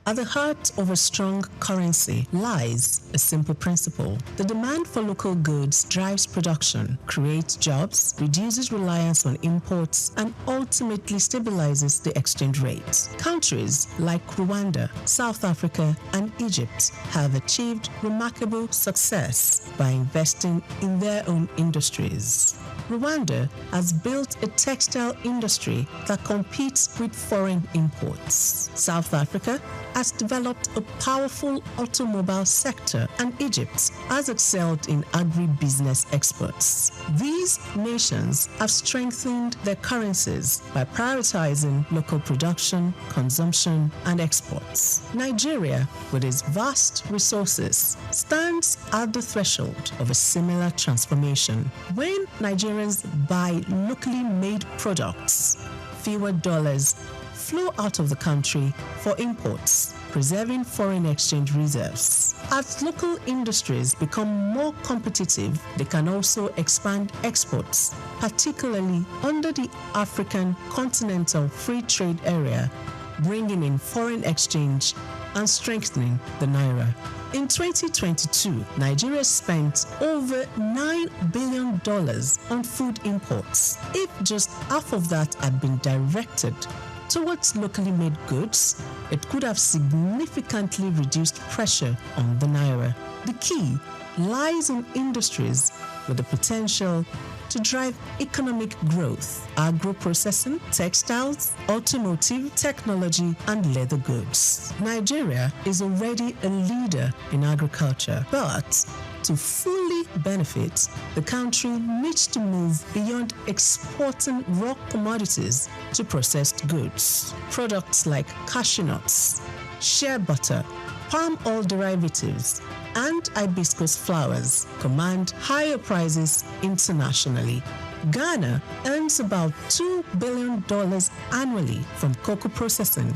At the heart of a strong currency lies a simple principle. The demand for local goods drives production, creates jobs, reduces reliance on imports, and ultimately stabilizes the exchange rate. Countries like Rwanda, South Africa, and Egypt have achieved remarkable success by investing in their own industries. Rwanda has built a textile industry that competes with foreign imports. South Africa has developed a powerful automobile sector, and Egypt has excelled in agribusiness exports. These nations have strengthened their currencies by prioritizing local production, consumption, and exports. Nigeria, with its vast resources, stands at the threshold of a similar transformation. When Nigerians buy locally made products, fewer dollars flow out of the country for imports, preserving foreign exchange reserves. As local industries become more competitive, they can also expand exports, particularly under the African Continental Free Trade Area, bringing in foreign exchange and strengthening the naira. In 2022, Nigeria spent over $9 billion on food imports. If just half of that had been directed towards locally made goods, it could have significantly reduced pressure on the naira. The key lies in industries with the potential to drive economic growth: agro-processing, textiles, automotive, technology, and leather goods. Nigeria is already a leader in agriculture, but to fully benefit, the country needs to move beyond exporting raw commodities to processed goods. Products like cashew nuts, shea butter, palm oil derivatives, and hibiscus flowers command higher prices internationally. Ghana earns about $2 billion annually from cocoa processing,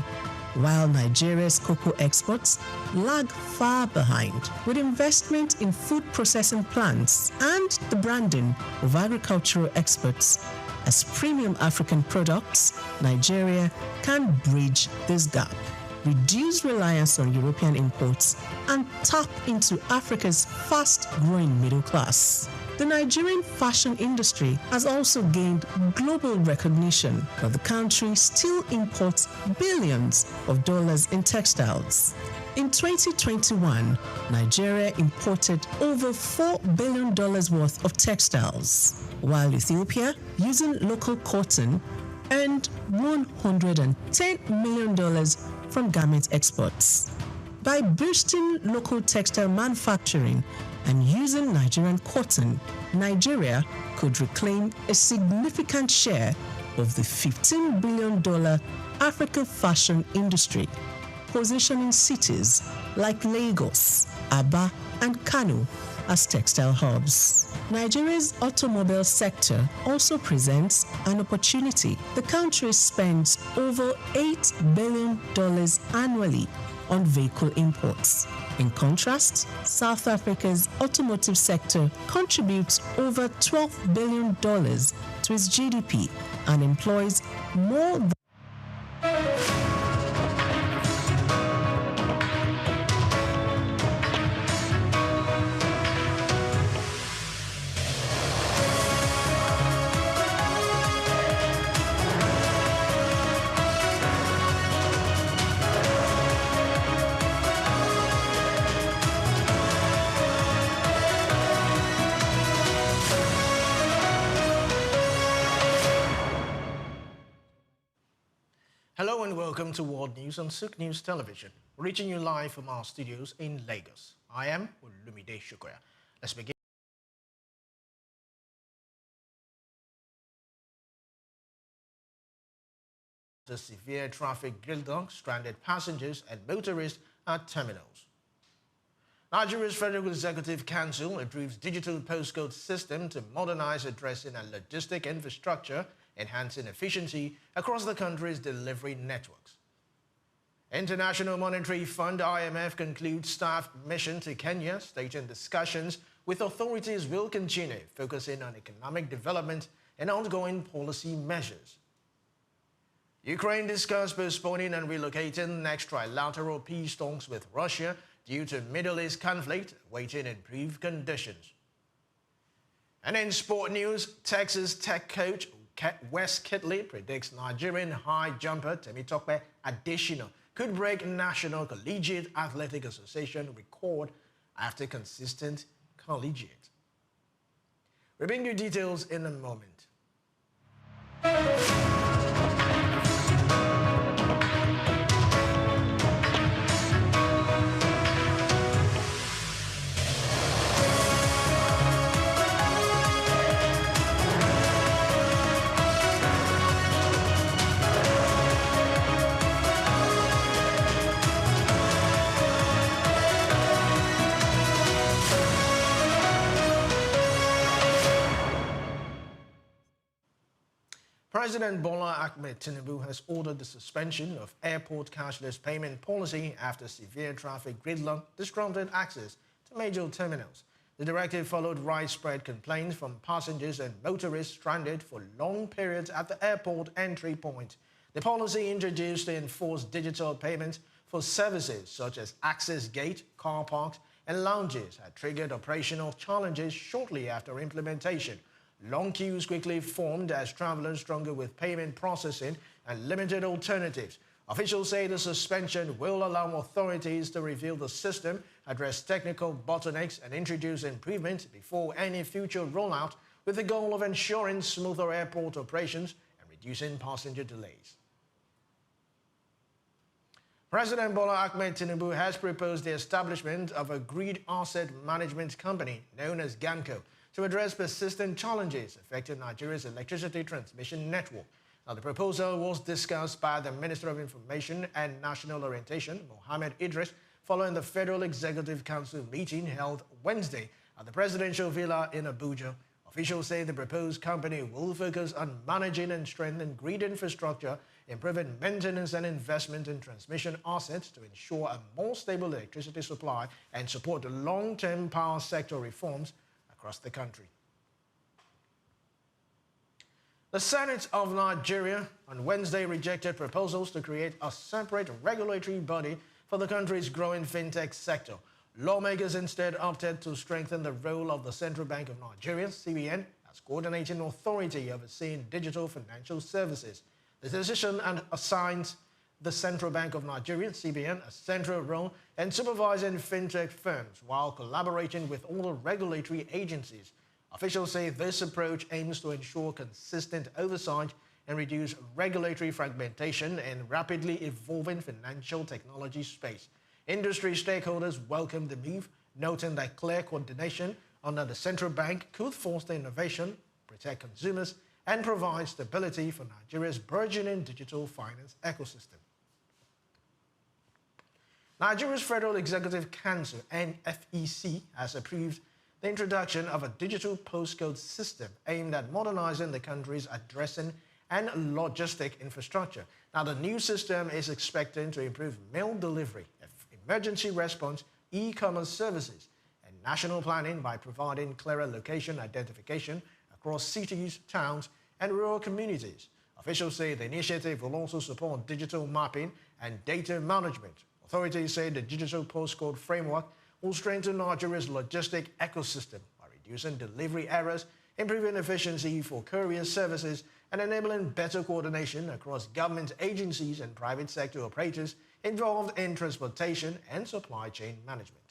while Nigeria's cocoa exports lag far behind. With investment in food processing plants and the branding of agricultural exports as premium African products, Nigeria can bridge this gap, reduce reliance on European imports, and tap into Africa's fast-growing middle class. The Nigerian fashion industry has also gained global recognition, but the country still imports billions of dollars in textiles. In 2021, Nigeria imported over $4 billion worth of textiles, while Ethiopia, using local cotton, earned $110 million from garment exports. By boosting local textile manufacturing and using Nigerian cotton, Nigeria could reclaim a significant share of the $15 billion African fashion industry. positioning cities like Lagos, Aba, and Kano as textile hubs. Nigeria's automobile sector also presents an opportunity. The country spends over $8 billion annually on vehicle imports. In contrast, South Africa's automotive sector contributes over $12 billion to its GDP and employs more than Hello and welcome to World News on SOUQ News Television, reaching you live from our studios in Lagos. I am Olumide Shukoya. Let's begin. The severe traffic gridlock stranded passengers and motorists at terminals. Nigeria's Federal Executive Council approves digital postcode system to modernize addressing and logistic infrastructure, enhancing efficiency across the country's delivery networks. International Monetary Fund (IMF) concludes staff mission to Kenya, stating discussions with authorities will continue, focusing on economic development and ongoing policy measures. Ukraine discussed postponing and relocating next trilateral peace talks with Russia due to Middle East conflict, awaiting improved conditions. And in sport news, Texas Tech coach Wes Kitley predicts Nigerian high jumper Temitope Adesina could break National Collegiate Athletic Association record after consistent collegiate. We'll bring you details in a moment. President Bola Ahmed Tinubu has ordered the suspension of airport cashless payment policy after severe traffic gridlock disrupted access to major terminals. The directive followed widespread complaints from passengers and motorists stranded for long periods at the airport entry point. The policy, introduced to enforce digital payments for services such as access gate, car parks, and lounges, had triggered operational challenges shortly after implementation. Long queues quickly formed as travelers struggled with payment processing and limited alternatives. Officials say the suspension will allow authorities to review the system, address technical bottlenecks, and introduce improvements before any future rollout, with the goal of ensuring smoother airport operations and reducing passenger delays. President Bola Ahmed Tinubu has proposed the establishment of a grid asset management company known as GANCO to address persistent challenges affecting Nigeria's electricity transmission network. Now, the proposal was discussed by the Minister of Information and National Orientation, Mohammed Idris, following the Federal Executive Council meeting held Wednesday at the Presidential Villa in Abuja. Officials say the proposed company will focus on managing and strengthening grid infrastructure, improving maintenance and investment in transmission assets to ensure a more stable electricity supply and support the long-term power sector reforms across the country. The Senate of Nigeria on Wednesday rejected proposals to create a separate regulatory body for the country's growing fintech sector. Lawmakers instead opted to strengthen the role of the Central Bank of Nigeria, CBN, as coordinating authority overseeing digital financial services. The decision assigns the Central Bank of Nigeria, CBN, a central role in supervising fintech firms while collaborating with all the regulatory agencies. Officials say this approach aims to ensure consistent oversight and reduce regulatory fragmentation in rapidly evolving financial technology space. Industry stakeholders welcomed the move, noting that clear coordination under the central bank could foster innovation, protect consumers, and provide stability for Nigeria's burgeoning digital finance ecosystem. Nigeria's Federal Executive Council, NFEC, has approved the introduction of a digital postcode system aimed at modernizing the country's addressing and logistic infrastructure. Now, the new system is expected to improve mail delivery, emergency response, e-commerce services, and national planning by providing clearer location identification across cities, towns, and rural communities. Officials say the initiative will also support digital mapping and data management. Authorities say the digital postcode framework will strengthen Nigeria's logistic ecosystem by reducing delivery errors, improving efficiency for courier services, and enabling better coordination across government agencies and private sector operators involved in transportation and supply chain management.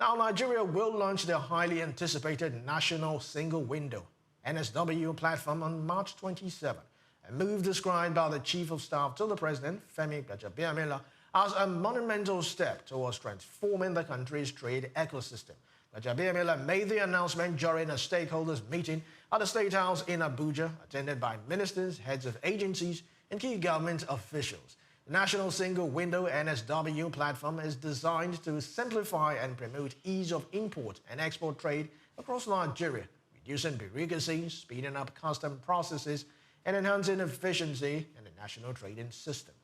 Now, Nigeria will launch the highly anticipated National Single Window (NSW) platform on March 27, a move described by the Chief of Staff to the President, Femi Gbajabiamila, as a monumental step towards transforming the country's trade ecosystem. Gbajabiamila made the announcement during a stakeholders meeting at the State House in Abuja, attended by ministers, heads of agencies, and key government officials. The National Single Window (NSW) platform is designed to simplify and promote ease of import and export trade across Nigeria, reducing bureaucracy, speeding up custom processes, and enhancing efficiency in the national trading system.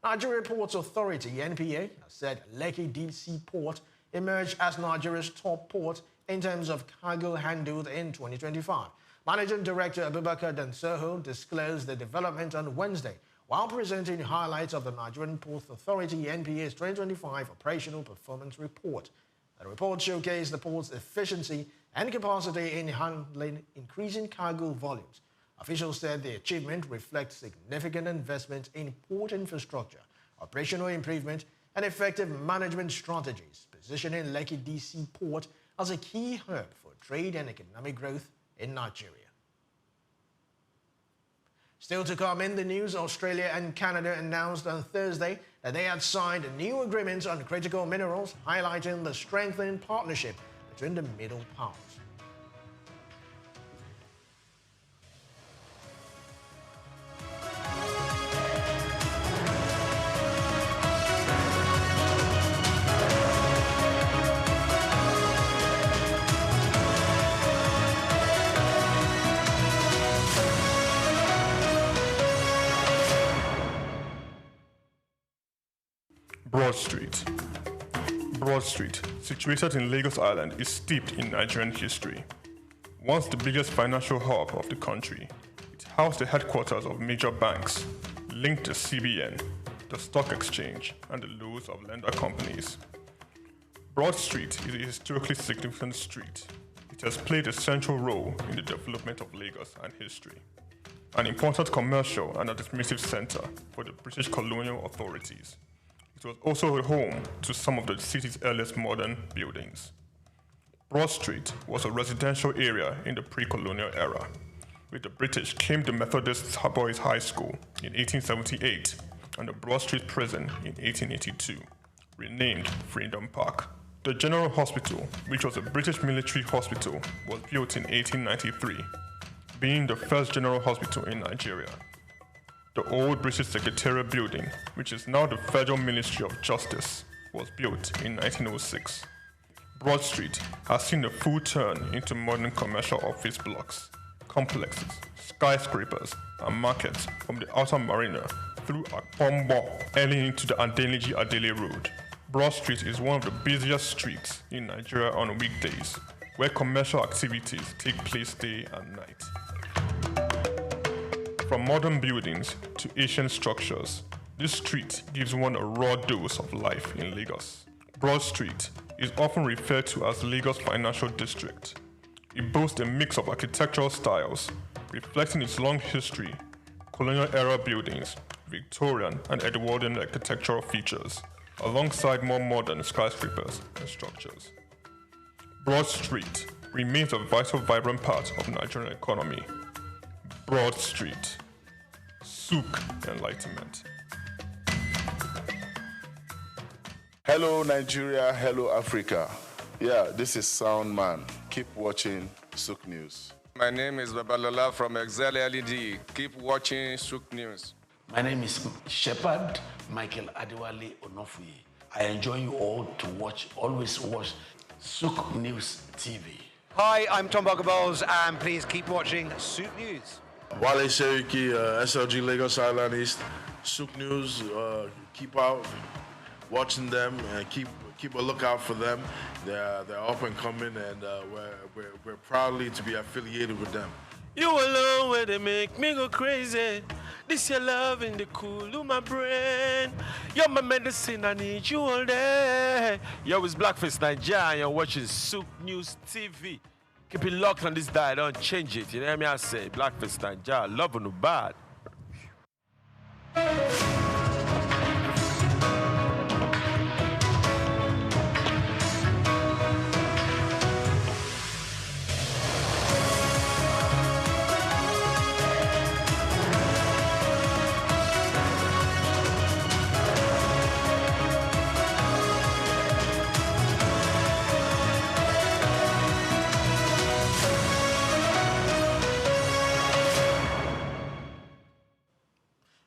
Nigeria Ports Authority (NPA) has said Lekki Deep Sea Port emerged as Nigeria's top port in terms of cargo handled in 2025. Managing Director Abubakar Dansoho disclosed the development on Wednesday while presenting highlights of the Nigerian Ports Authority (NPA's) 2025 Operational Performance Report. The report showcased the port's efficiency and capacity in handling increasing cargo volumes. Officials said the achievement reflects significant investment in port infrastructure, operational improvement, and effective management strategies, positioning Lekki DC Port as a key hub for trade and economic growth in Nigeria. Still to come in the news, Australia and Canada announced on Thursday that they had signed new agreements on critical minerals, highlighting the strengthened partnership between the middle powers. Broad Street, situated in Lagos Island, is steeped in Nigerian history. Once the biggest financial hub of the country, it housed the headquarters of major banks, linked to CBN, the stock exchange, and the loads of lender companies. Broad Street is a historically significant street. It has played a central role in the development of Lagos and history, an important commercial and administrative center for the British colonial authorities. It was also a home to some of the city's earliest modern buildings. Broad Street was a residential area in the pre-colonial era. With the British came the Methodist Boys High School in 1878 and the Broad Street Prison in 1882, renamed Freedom Park. The General Hospital, which was a British military hospital, was built in 1893, being the first general hospital in Nigeria. The old British Secretariat building, which is now the Federal Ministry of Justice, was built in 1906. Broad Street has seen a full turn into modern commercial office blocks, complexes, skyscrapers, and markets from the outer marina through Akpombo early into the Adeniji Adele Road. Broad Street is one of the busiest streets in Nigeria on weekdays, where commercial activities take place day and night. From modern buildings to ancient structures, this street gives one a raw dose of life in Lagos. Broad Street is often referred to as Lagos Financial District. It boasts a mix of architectural styles, reflecting its long history, colonial-era buildings, Victorian and Edwardian architectural features, alongside more modern skyscrapers and structures. Broad Street remains a vital, vibrant part of the Nigerian economy. Broad Street, SOUQ Enlightenment. Hello Nigeria, hello Africa. Yeah, this is Sound Man. Keep watching SOUQ News. My name is Babalola from Excel LED. Keep watching SOUQ News. My name is Shepherd Michael Adewale Onofuye. I enjoy you all to always watch SOUQ News TV. Hi, I'm Tom Boggaballs, and please keep watching SOUQ News. Wale Seriki, SLG Lagos Island East, SOUQ News, keep out watching them and keep a lookout for them. They're up and coming, and we're proudly to be affiliated with them. You alone where they make me go crazy. This your love in the cool of my brain. You're my medicine, I need you all day. Yo, it's Blackface Nigeria, and you're watching SOUQ News TV. Keep it locked on this dial, don't change it. You know what I say? Blackface Nigeria, love on the bad.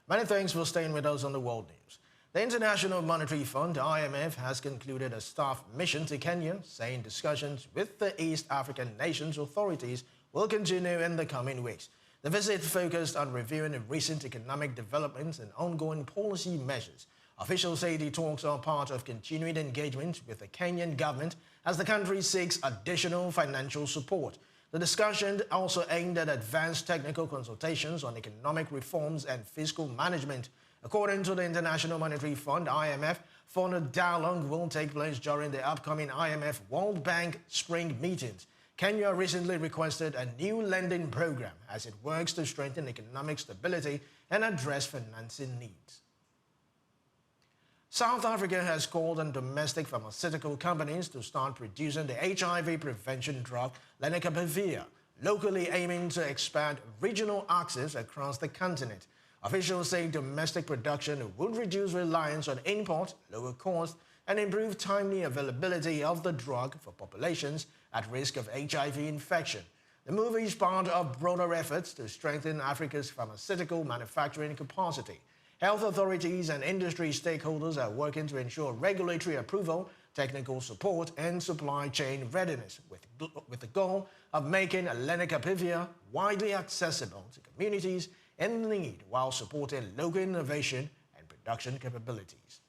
Many thanks for staying with us on the World News. The International Monetary Fund, IMF, has concluded a staff mission to Kenya, saying discussions with the East African nations' authorities will continue in the coming weeks. The visit focused on reviewing recent economic developments and ongoing policy measures. Officials say the talks are part of continued engagement with the Kenyan government as the country seeks additional financial support. The discussion also aimed at advanced technical consultations on economic reforms and fiscal management. According to the International Monetary Fund, IMF, funded dialogue will take place during the upcoming IMF World Bank spring meetings. Kenya recently requested a new lending program as it works to strengthen economic stability and address financing needs. South Africa has called on domestic pharmaceutical companies to start producing the HIV prevention drug lenacapavir, locally aiming to expand regional access across the continent. Officials say domestic production would reduce reliance on import, lower cost, and improve timely availability of the drug for populations at risk of HIV infection. The move is part of broader efforts to strengthen Africa's pharmaceutical manufacturing capacity. Health authorities and industry stakeholders are working to ensure regulatory approval, technical support, and supply chain readiness, with the goal of making lenacapavir widely accessible to communities in need while supporting local innovation and production capabilities.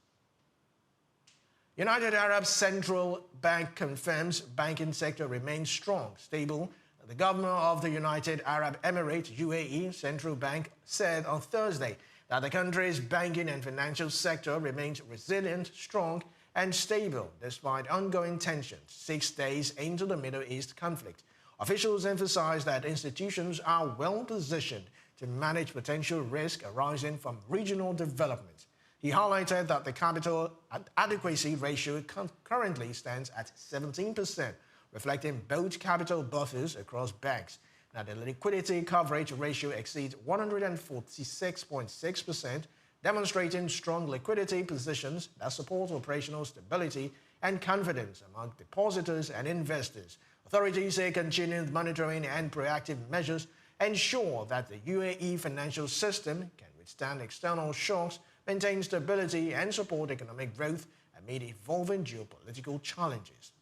United Arab Central Bank confirms banking sector remains strong, stable. The governor of the United Arab Emirates, UAE, Central Bank said on Thursday that the country's banking and financial sector remains resilient, strong, and stable despite ongoing tensions 6 days into the Middle East conflict. Officials emphasized that institutions are well positioned to manage potential risk arising from regional development. He highlighted that the capital adequacy ratio currently stands at 17%, reflecting both capital buffers across banks. Now, the liquidity coverage ratio exceeds 146.6%, demonstrating strong liquidity positions that support operational stability and confidence among depositors and investors. Authorities say continued monitoring and proactive measures ensure that the UAE financial system can withstand external shocks, maintain stability, and support economic growth amid evolving geopolitical challenges.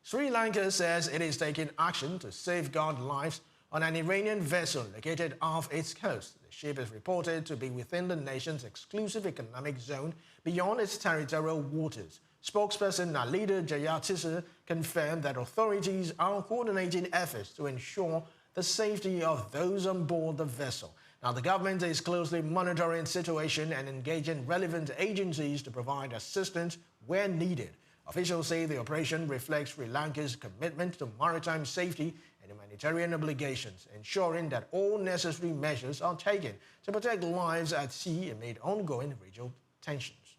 Sri Lanka says it is taking action to safeguard lives on an Iranian vessel located off its coast. The ship is reported to be within the nation's exclusive economic zone beyond its territorial waters. Spokesperson Nalida Jayatissa confirmed that authorities are coordinating efforts to ensure the safety of those on board the vessel. Now, the government is closely monitoring the situation and engaging relevant agencies to provide assistance where needed. Officials say the operation reflects Sri Lanka's commitment to maritime safety and humanitarian obligations, ensuring that all necessary measures are taken to protect lives at sea amid ongoing regional tensions.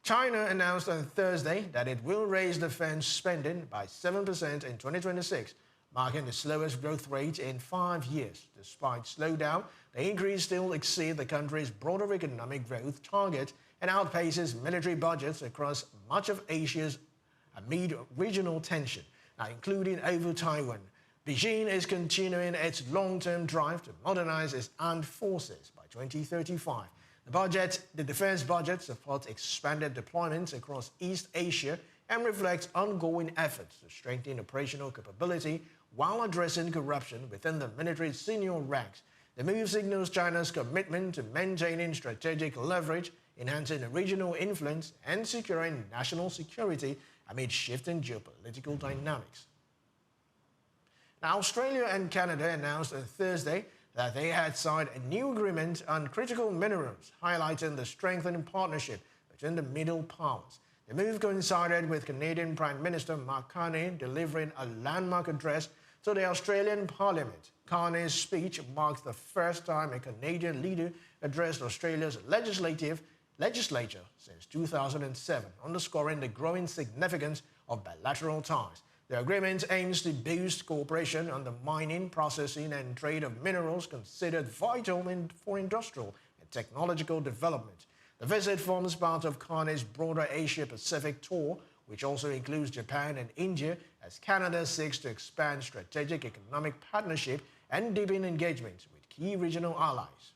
China announced on Thursday that it will raise defense spending by 7% in 2026, marking the slowest growth rate in 5 years. Despite slowdown, the increase still exceeds the country's broader economic growth target and outpaces military budgets across much of Asia's amid regional tension, including over Taiwan. Beijing is continuing its long-term drive to modernize its armed forces by 2035. The defense budget supports expanded deployments across East Asia and reflects ongoing efforts to strengthen operational capability while addressing corruption within the military's senior ranks. The move signals China's commitment to maintaining strategic leverage, enhancing regional influence, and securing national security amid shifting geopolitical dynamics. Now, Australia and Canada announced on Thursday that they had signed a new agreement on critical minerals, highlighting the strengthening partnership between the middle powers. The move coincided with Canadian Prime Minister Mark Carney delivering a landmark address to the Australian Parliament. Carney's speech marks the first time a Canadian leader addressed Australia's legislature since 2007, underscoring the growing significance of bilateral ties. The agreement aims to boost cooperation on the mining, processing, and trade of minerals considered vital for industrial and technological development. The visit forms part of Carney's broader Asia-Pacific tour, which also includes Japan and India, as Canada seeks to expand strategic economic partnership and deepen engagement with key regional allies.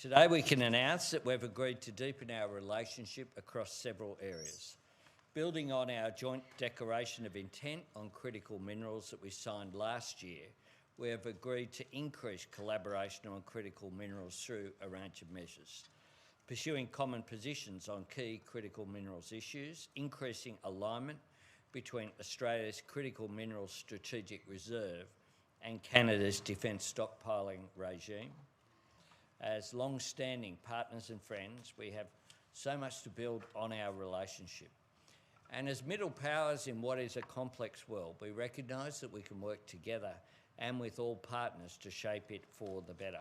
Today we can announce that we've agreed to deepen our relationship across several areas. Building on our joint declaration of intent on critical minerals that we signed last year, we have agreed to increase collaboration on critical minerals through a range of measures. Pursuing common positions on key critical minerals issues, increasing alignment between Australia's critical minerals strategic reserve and Canada's defence stockpiling regime. As long-standing partners and friends, we have so much to build on our relationship. And as middle powers in what is a complex world, we recognise that we can work together and with all partners to shape it for the better.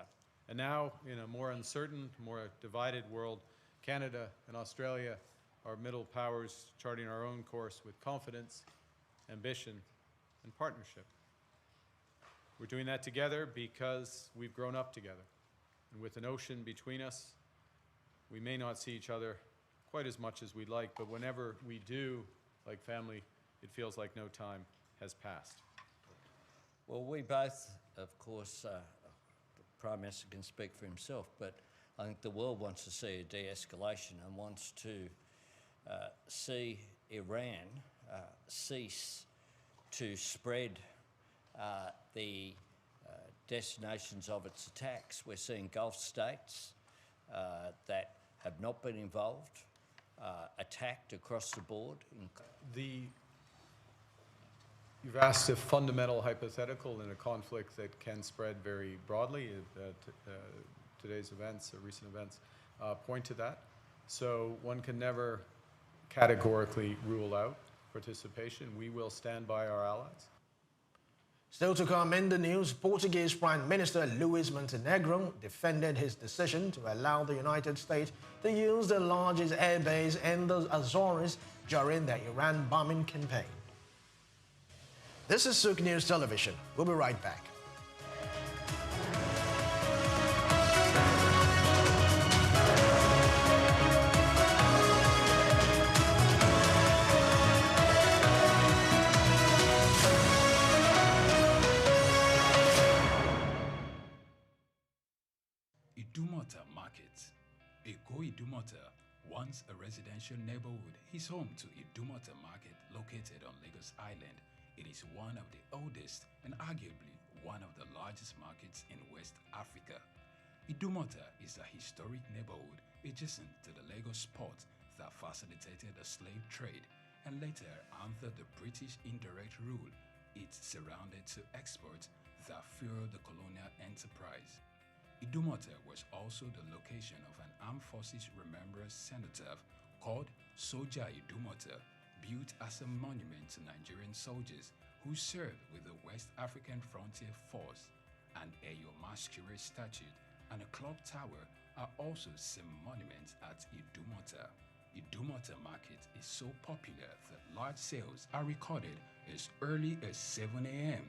And now, in a more uncertain, more divided world, Canada and Australia are middle powers charting our own course with confidence, ambition, and partnership. We're doing that together because we've grown up together. And with an ocean between us, we may not see each other quite as much as we'd like, but whenever we do, like family, it feels like no time has passed. Well, we both, of course, the Prime Minister can speak for himself, but I think the world wants to see a de-escalation and wants to see Iran cease to spread the destinations of its attacks. We're seeing Gulf states that have not been involved, attacked across the board. You've asked a fundamental hypothetical in a conflict that can spread very broadly. Today's events, recent events, point to that. So one can never categorically rule out participation. We will stand by our allies. Still to come in the news, Portuguese Prime Minister Luis Montenegro defended his decision to allow the United States to use the largest airbase in the Azores during the Iran bombing campaign. This is SOUQ News Television. We'll be right back. Idumota Market. Eko Idumota, once a residential neighborhood, is home to Idumota Market located on Lagos Island. It is one of the oldest and arguably one of the largest markets in West Africa. Idumota is a historic neighborhood adjacent to the Lagos port that facilitated the slave trade, and later, under the British indirect rule, it surrounded to exports that fueled the colonial enterprise. Idumota was also the location of an armed forces remembrance cenotaph called Soja Idumota, built as a monument to Nigerian soldiers who served with the West African Frontier Force. An Eyo Masquerade statue and a clock tower are also some monuments at Idumota. Idumota Market is so popular that large sales are recorded as early as 7 a.m.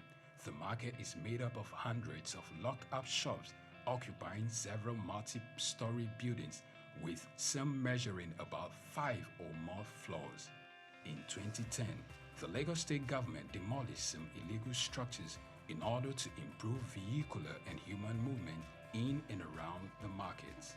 The market is made up of hundreds of locked-up shops occupying several multi-story buildings, with some measuring about 5 or more floors. In 2010, the Lagos State government demolished some illegal structures in order to improve vehicular and human movement in and around the markets.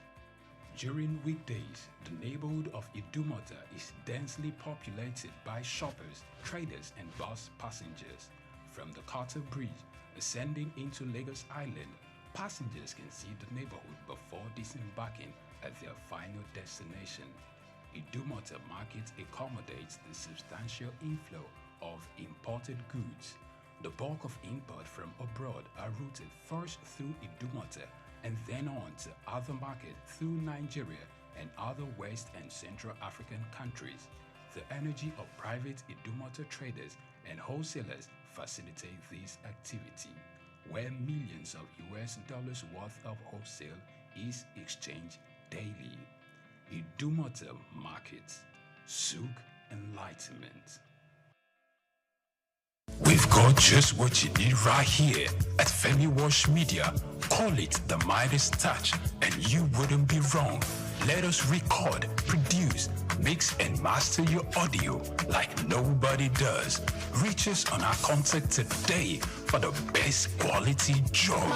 During weekdays, the neighborhood of Idumota is densely populated by shoppers, traders, and bus passengers. From the Carter Bridge, ascending into Lagos Island, passengers can see the neighborhood before disembarking at their final destination. Idumota Market accommodates the substantial inflow of imported goods. The bulk of import from abroad are routed first through Idumota and then on to other markets through Nigeria and other West and Central African countries. The energy of private Idumota traders and wholesalers facilitate this activity, where millions of US dollars worth of wholesale is exchanged daily. Idumota Markets, SOUQ Enlightenment. We've got just what you need right here at Femi Wash Media. Call it the Midas touch and you wouldn't be wrong. Let us record, produce, mix and master your audio like nobody does. Reach us on our contact today for the best quality job.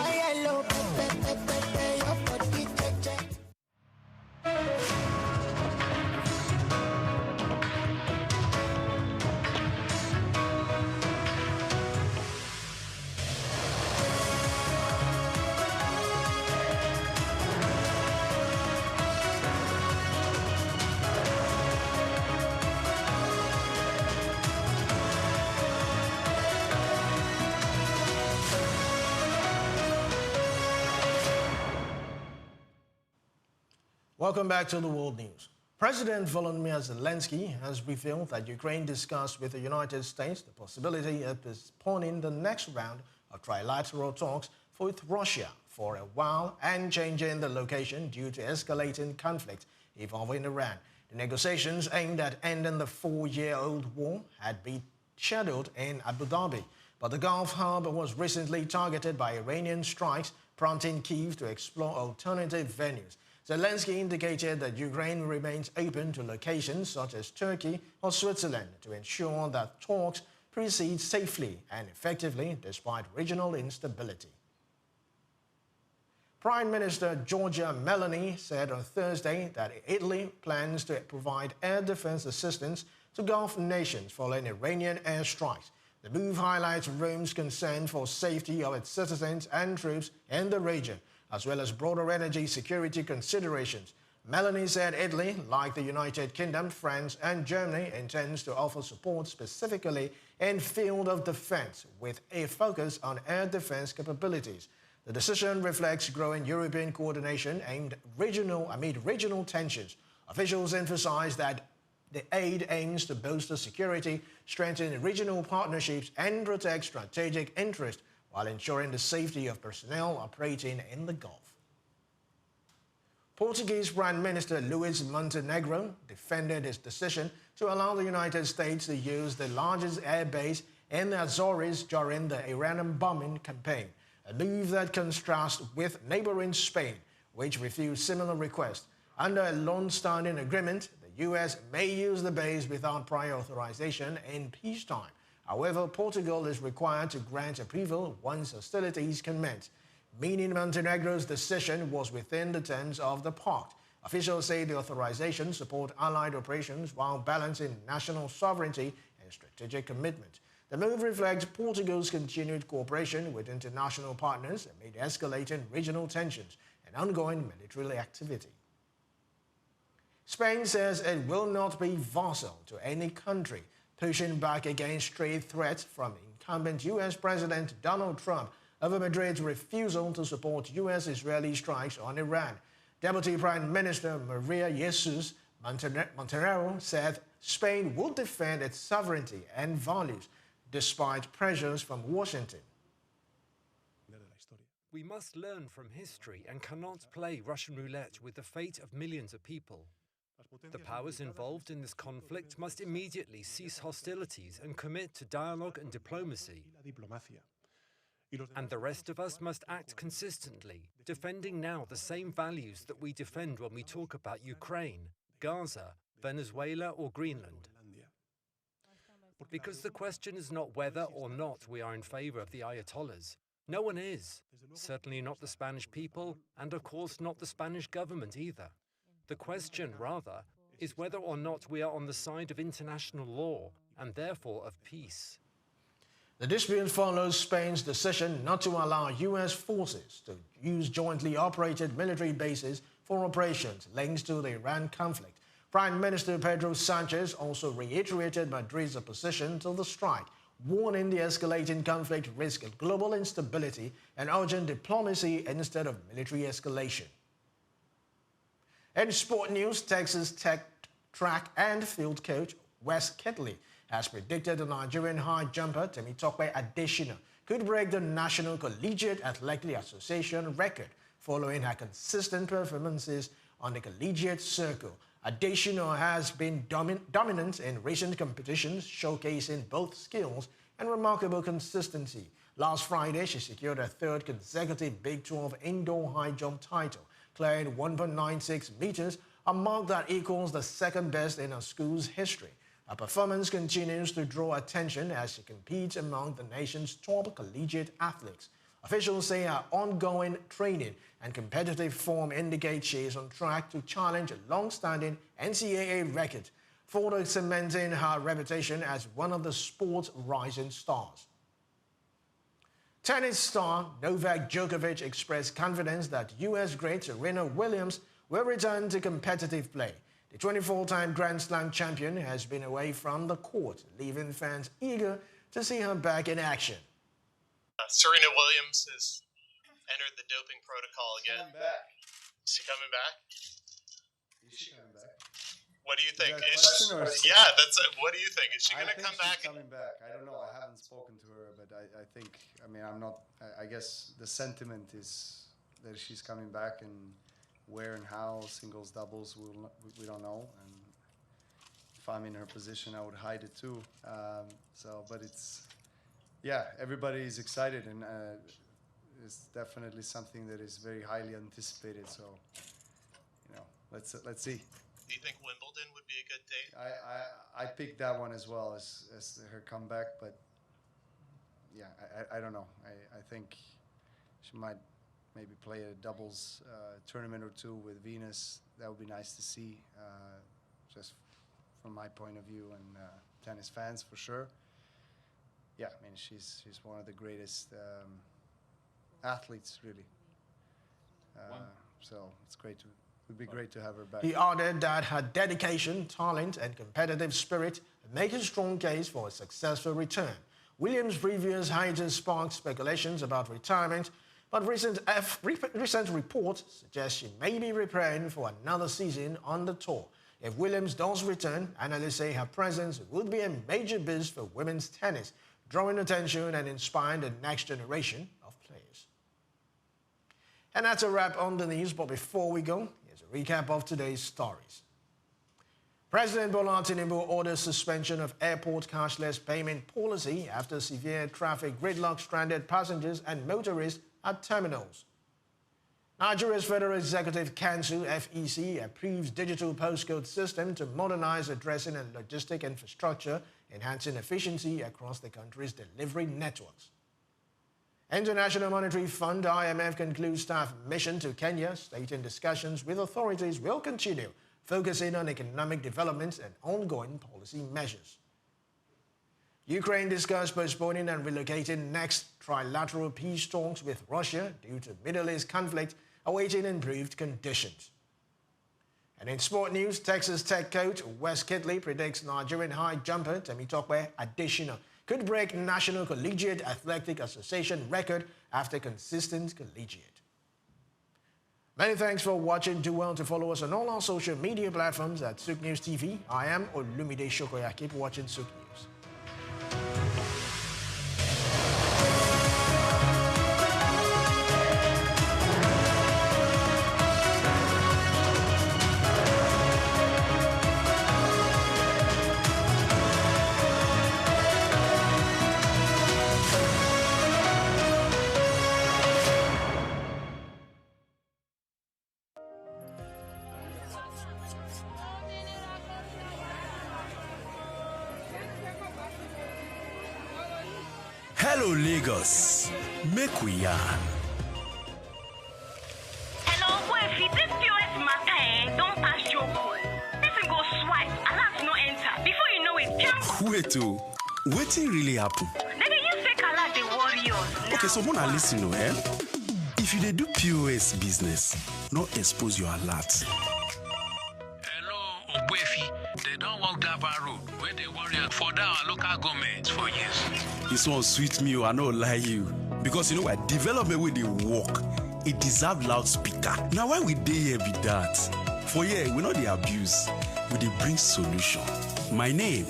Welcome back to the World News. President Volodymyr Zelensky has revealed that Ukraine discussed with the United States the possibility of postponing the next round of trilateral talks with Russia for a while and changing the location due to escalating conflict involving Iran. The negotiations aimed at ending the 4-year-old war had been scheduled in Abu Dhabi, but the Gulf hub was recently targeted by Iranian strikes, prompting Kyiv to explore alternative venues. Zelensky indicated that Ukraine remains open to locations such as Turkey or Switzerland to ensure that talks proceed safely and effectively despite regional instability. Prime Minister Giorgia Meloni said on Thursday that Italy plans to provide air defense assistance to Gulf nations following Iranian airstrikes. The move highlights Rome's concern for safety of its citizens and troops in the region, as well as broader energy security considerations. Meloni said Italy, like the United Kingdom, France, and Germany, intends to offer support specifically in field of defense, with a focus on air defense capabilities. The decision reflects growing European coordination amid regional tensions. Officials emphasize that the aid aims to bolster security, strengthen regional partnerships, and protect strategic interests, while ensuring the safety of personnel operating in the Gulf. Portuguese Prime Minister Luis Montenegro defended his decision to allow the United States to use the largest air base in the Azores during the Iranian bombing campaign, a move that contrasts with neighboring Spain, which refused similar requests. Under a long-standing agreement, the U.S. may use the base without prior authorization in peacetime. However, Portugal is required to grant approval once hostilities commence, meaning Montenegro's decision was within the terms of the pact. Officials say the authorization support allied operations while balancing national sovereignty and strategic commitment. The move reflects Portugal's continued cooperation with international partners amid escalating regional tensions and ongoing military activity. Spain says it will not be vassal to any country, pushing back against trade threats from incumbent U.S. President Donald Trump over Madrid's refusal to support U.S.-Israeli strikes on Iran. Deputy Prime Minister Maria Jesus Montenegro said Spain will defend its sovereignty and values despite pressures from Washington. We must learn from history and cannot play Russian roulette with the fate of millions of people. The powers involved in this conflict must immediately cease hostilities and commit to dialogue and diplomacy. And the rest of us must act consistently, defending now the same values that we defend when we talk about Ukraine, Gaza, Venezuela or Greenland. Because the question is not whether or not we are in favor of the Ayatollahs. No one is. Certainly not the Spanish people, and of course not the Spanish government either. The question, rather, is whether or not we are on the side of international law, and therefore of peace. The dispute follows Spain's decision not to allow U.S. forces to use jointly operated military bases for operations linked to the Iran conflict. Prime Minister Pedro Sanchez also reiterated Madrid's opposition to the strike, warning the escalating conflict risked global instability and urgent diplomacy instead of military escalation. In sport news, Texas Tech track and field coach Wes Kitley has predicted the Nigerian high jumper Temitope Adesina could break the National Collegiate Athletic Association record following her consistent performances on the collegiate circle. Adesina has been dominant in recent competitions, showcasing both skills and remarkable consistency. Last Friday, she secured her third consecutive Big 12 indoor high jump title, clearing 1.96 meters, a mark that equals the second best in her school's history. Her performance continues to draw attention as she competes among the nation's top collegiate athletes. Officials say her ongoing training and competitive form indicate she is on track to challenge a long-standing NCAA record, further cementing her reputation as one of the sport's rising stars. Tennis star Novak Djokovic expressed confidence that U.S. great Serena Williams will return to competitive play. The 24-time Grand Slam champion has been away from the court, leaving fans eager to see her back in action. Serena Williams has entered the doping protocol again. Is she coming back? What do you think? What do you think? Is she going to come back? She's coming back. I don't know. I haven't spoken to her, but I think, I'm not, I guess the sentiment is that she's coming back, and where and how, singles, doubles, we don't know. And if I'm in her position, I would hide it too. But it's, everybody is excited, and it's definitely something that is very highly anticipated. So, let's see. Do you think Wimbledon would be a good date? I picked that one as well as her comeback, but I don't know. I think she might maybe play a doubles tournament or two with Venus. That would be nice to see, just from my point of view, and tennis fans for sure. She's one of the greatest athletes, really. So it's great to. It would be great to have her back. He added that her dedication, talent, and competitive spirit make a strong case for a successful return. Williams' previous hiatus sparked speculations about retirement, but recent reports suggest she may be preparing for another season on the tour. If Williams does return, analysts say her presence would be a major boost for women's tennis, drawing attention and inspiring the next generation of players. And that's a wrap on the news, but before we go, here's a recap of today's stories. President Bola Tinubu orders suspension of airport cashless payment policy after severe traffic gridlock stranded passengers and motorists at terminals. Nigeria's Federal Executive Council, FEC, approves digital postcode system to modernize addressing and logistic infrastructure, enhancing efficiency across the country's delivery networks. International Monetary Fund, IMF, concludes staff mission to Kenya, stating discussions with authorities will continue, focusing on economic development and ongoing policy measures. Ukraine discussed postponing and relocating next trilateral peace talks with Russia due to Middle East conflict, awaiting improved conditions. And in sport news, Texas Tech coach Wes Kitley predicts Nigerian high jumper Temitope Adesina could break National Collegiate Athletic Association record after consistent collegiate. Many thanks for watching. Do well to follow us on all our social media platforms at SOUQ News TV. I am Olumide Shokoya. Keep watching SOUQ News. Hello, Lagos. Make we yarn. Hello, boy, if this POS matter, don't pass your call. Person go swipe, alert no enter. Before you know it, jump. Wait, wetin really happen? Maybe you say alert the warriors. Okay, so Mona listen, if you dey do POS business, no expose your alert. Hello, Ogbefi. They don't walk that bar road where they worry for our local government for years. This one sweet me, I no lie you. Because you know what? Development with the work, it deserve loudspeaker. Now why we dey here be that? For here, we know the abuse, we dey bring solution. My name,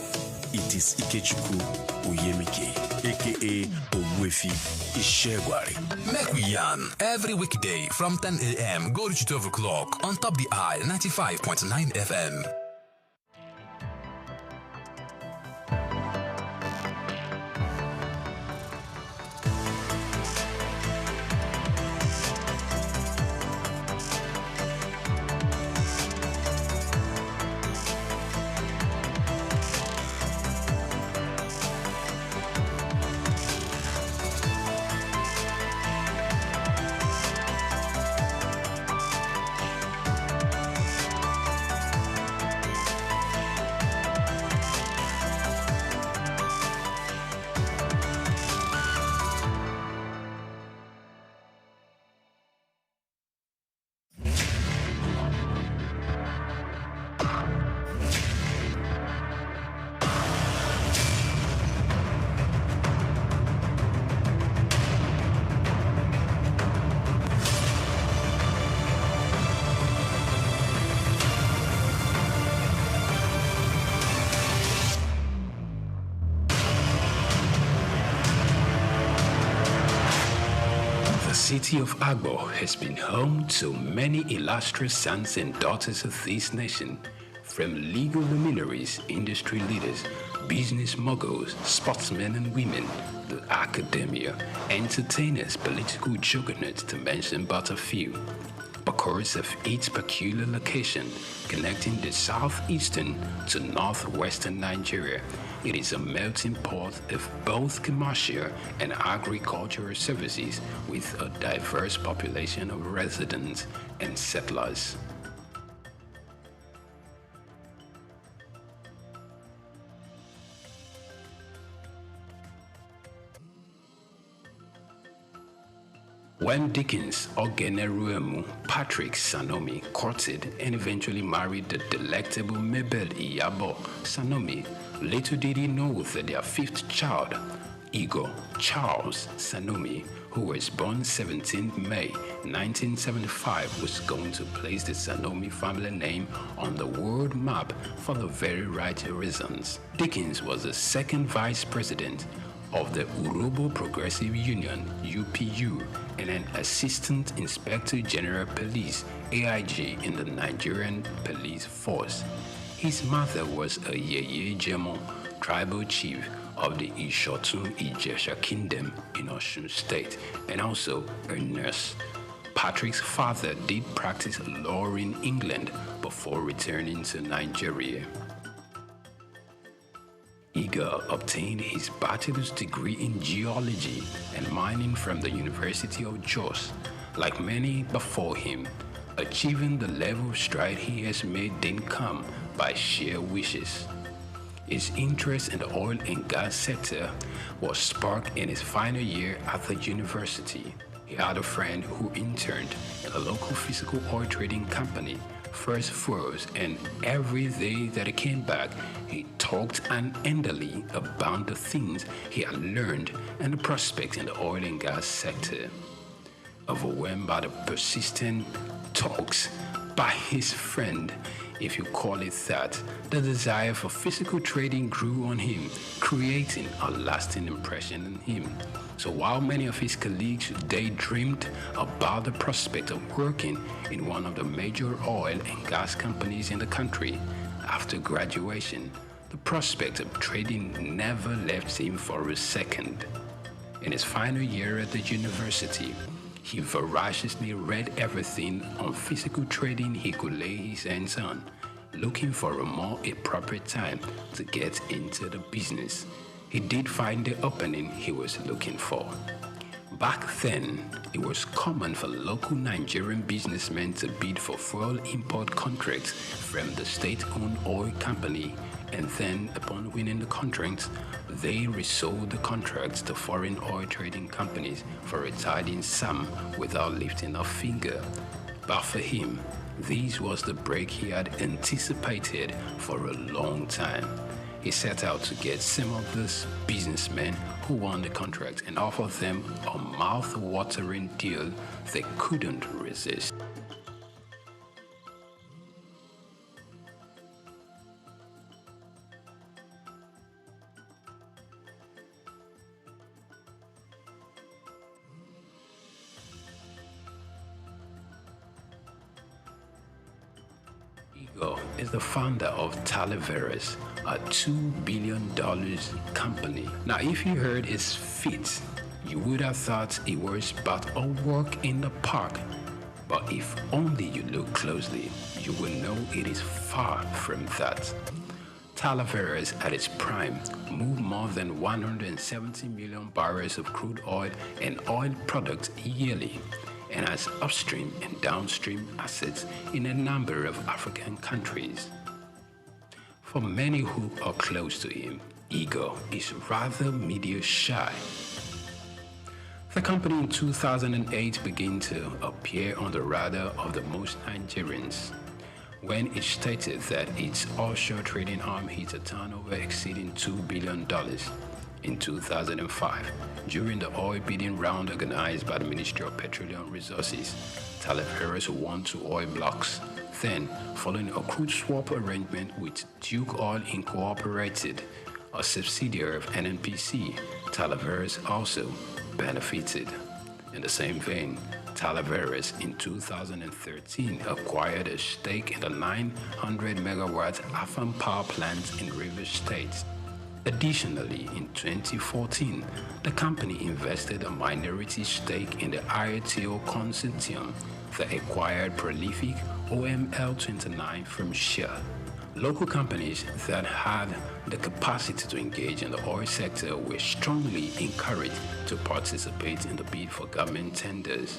it is Ikechukwu Oyemike, aka Ogbefi Ishegwari. Make we yarn every weekday from 10 a.m. go to 12 o'clock on Top the Eye 95.9 FM. The city of Agbo has been home to many illustrious sons and daughters of this nation, from legal luminaries, industry leaders, business moguls, sportsmen and women, the academia, entertainers, political juggernauts, to mention but a few. Because of its peculiar location, connecting the southeastern to northwestern Nigeria, it is a melting pot of both commercial and agricultural services with a diverse population of residents and settlers. When Dickens Ogeneruemu Patrick Sanomi courted and eventually married the delectable Mabel Iyabo Sanomi, little did he know that their fifth child, Igor Charles Sanomi, who was born 17 May 1975, was going to place the Sanomi family name on the world map for the very right reasons. Dickens was the second vice president of the Urobo Progressive Union, UPU, and an Assistant Inspector General Police, AIG, in the Nigerian Police Force. His mother was a Yeye Jemo, tribal chief of the Ishotun Ijesha Kingdom in Osun State, and also a nurse. Patrick's father did practice law in England before returning to Nigeria. Igor obtained his bachelor's degree in geology and mining from the University of Jos. Like many before him, achieving the level of stride he has made didn't come by sheer wishes. His interest in the oil and gas sector was sparked in his final year at the university. He had a friend who interned in a local physical oil trading company, First Furs, and every day that he came back, he talked unendingly about the things he had learned and the prospects in the oil and gas sector. Overwhelmed by the persistent talks by his friend, if you call it that, the desire for physical trading grew on him, creating a lasting impression on him. So while many of his colleagues daydreamed about the prospect of working in one of the major oil and gas companies in the country, after graduation, the prospect of trading never left him for a second. In his final year at the university, he voraciously read everything on physical trading he could lay his hands on, looking for a more appropriate time to get into the business. he did find the opening he was looking for. Back then, it was common for local Nigerian businessmen to bid for fuel import contracts from the state-owned oil company, and then, upon winning the contracts, they resold the contracts to foreign oil trading companies for a tidy sum without lifting a finger. But for him, this was the break he had anticipated for a long time. He set out to get some of these businessmen who won the contract and offered them a mouth-watering deal they couldn't resist. Igor is the founder of Talaveras, a $2 billion company. Now, if you heard his feat, you would have thought it was but a walk in the park. But if only you look closely, you will know it is far from that. Talaveras at its prime moved more than 170 million barrels of crude oil and oil products yearly, and has upstream and downstream assets in a number of African countries. For many who are close to him, Igor is rather media shy. The company in 2008 began to appear on the radar of the most Nigerians when it stated that its offshore trading arm hit a turnover exceeding $2 billion. In 2005, during the oil bidding round organized by the Ministry of Petroleum Resources, Talaveras won 2 oil blocks. Then, following a crude swap arrangement with Duke Oil Incorporated, a subsidiary of NNPC, Talaveras also benefited. In the same vein, Talaveras in 2013 acquired a stake in the 900 megawatt Afam power plant in Rivers State. Additionally, in 2014, the company invested a minority stake in the IOTO consortium that acquired prolific OML-29 from Shell. Local companies that had the capacity to engage in the oil sector were strongly encouraged to participate in the bid for government tenders.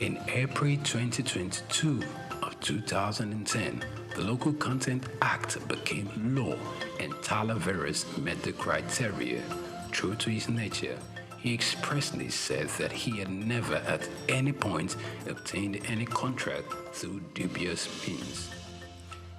In April 2022 of 2010, the Local Content Act became law, and Talaveras met the criteria. True to his nature, he expressly said that he had never at any point obtained any contract through dubious means.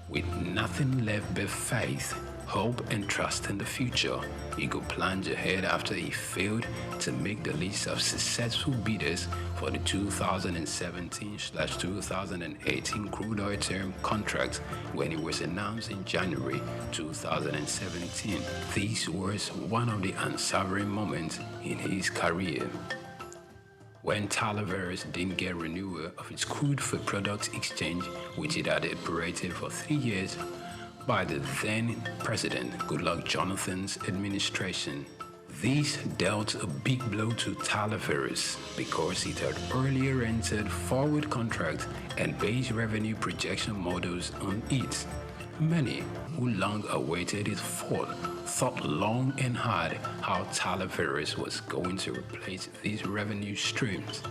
With nothing left but faith, hope, and trust in the future, Igor plunged ahead after he failed to make the list of successful bidders for the 2017/2018 crude oil term contract when it was announced in January 2017. This was one of the unsavory moments in his career. When Talaveras didn't get renewal of its crude for products exchange, which it had operated for 3 years, by the then President Goodluck Jonathan's administration. This dealt a big blow to Talaveras because it had earlier entered forward contracts and based revenue projection models on it. Many who long awaited its fall thought long and hard how Talaveras was going to replace these revenue streams.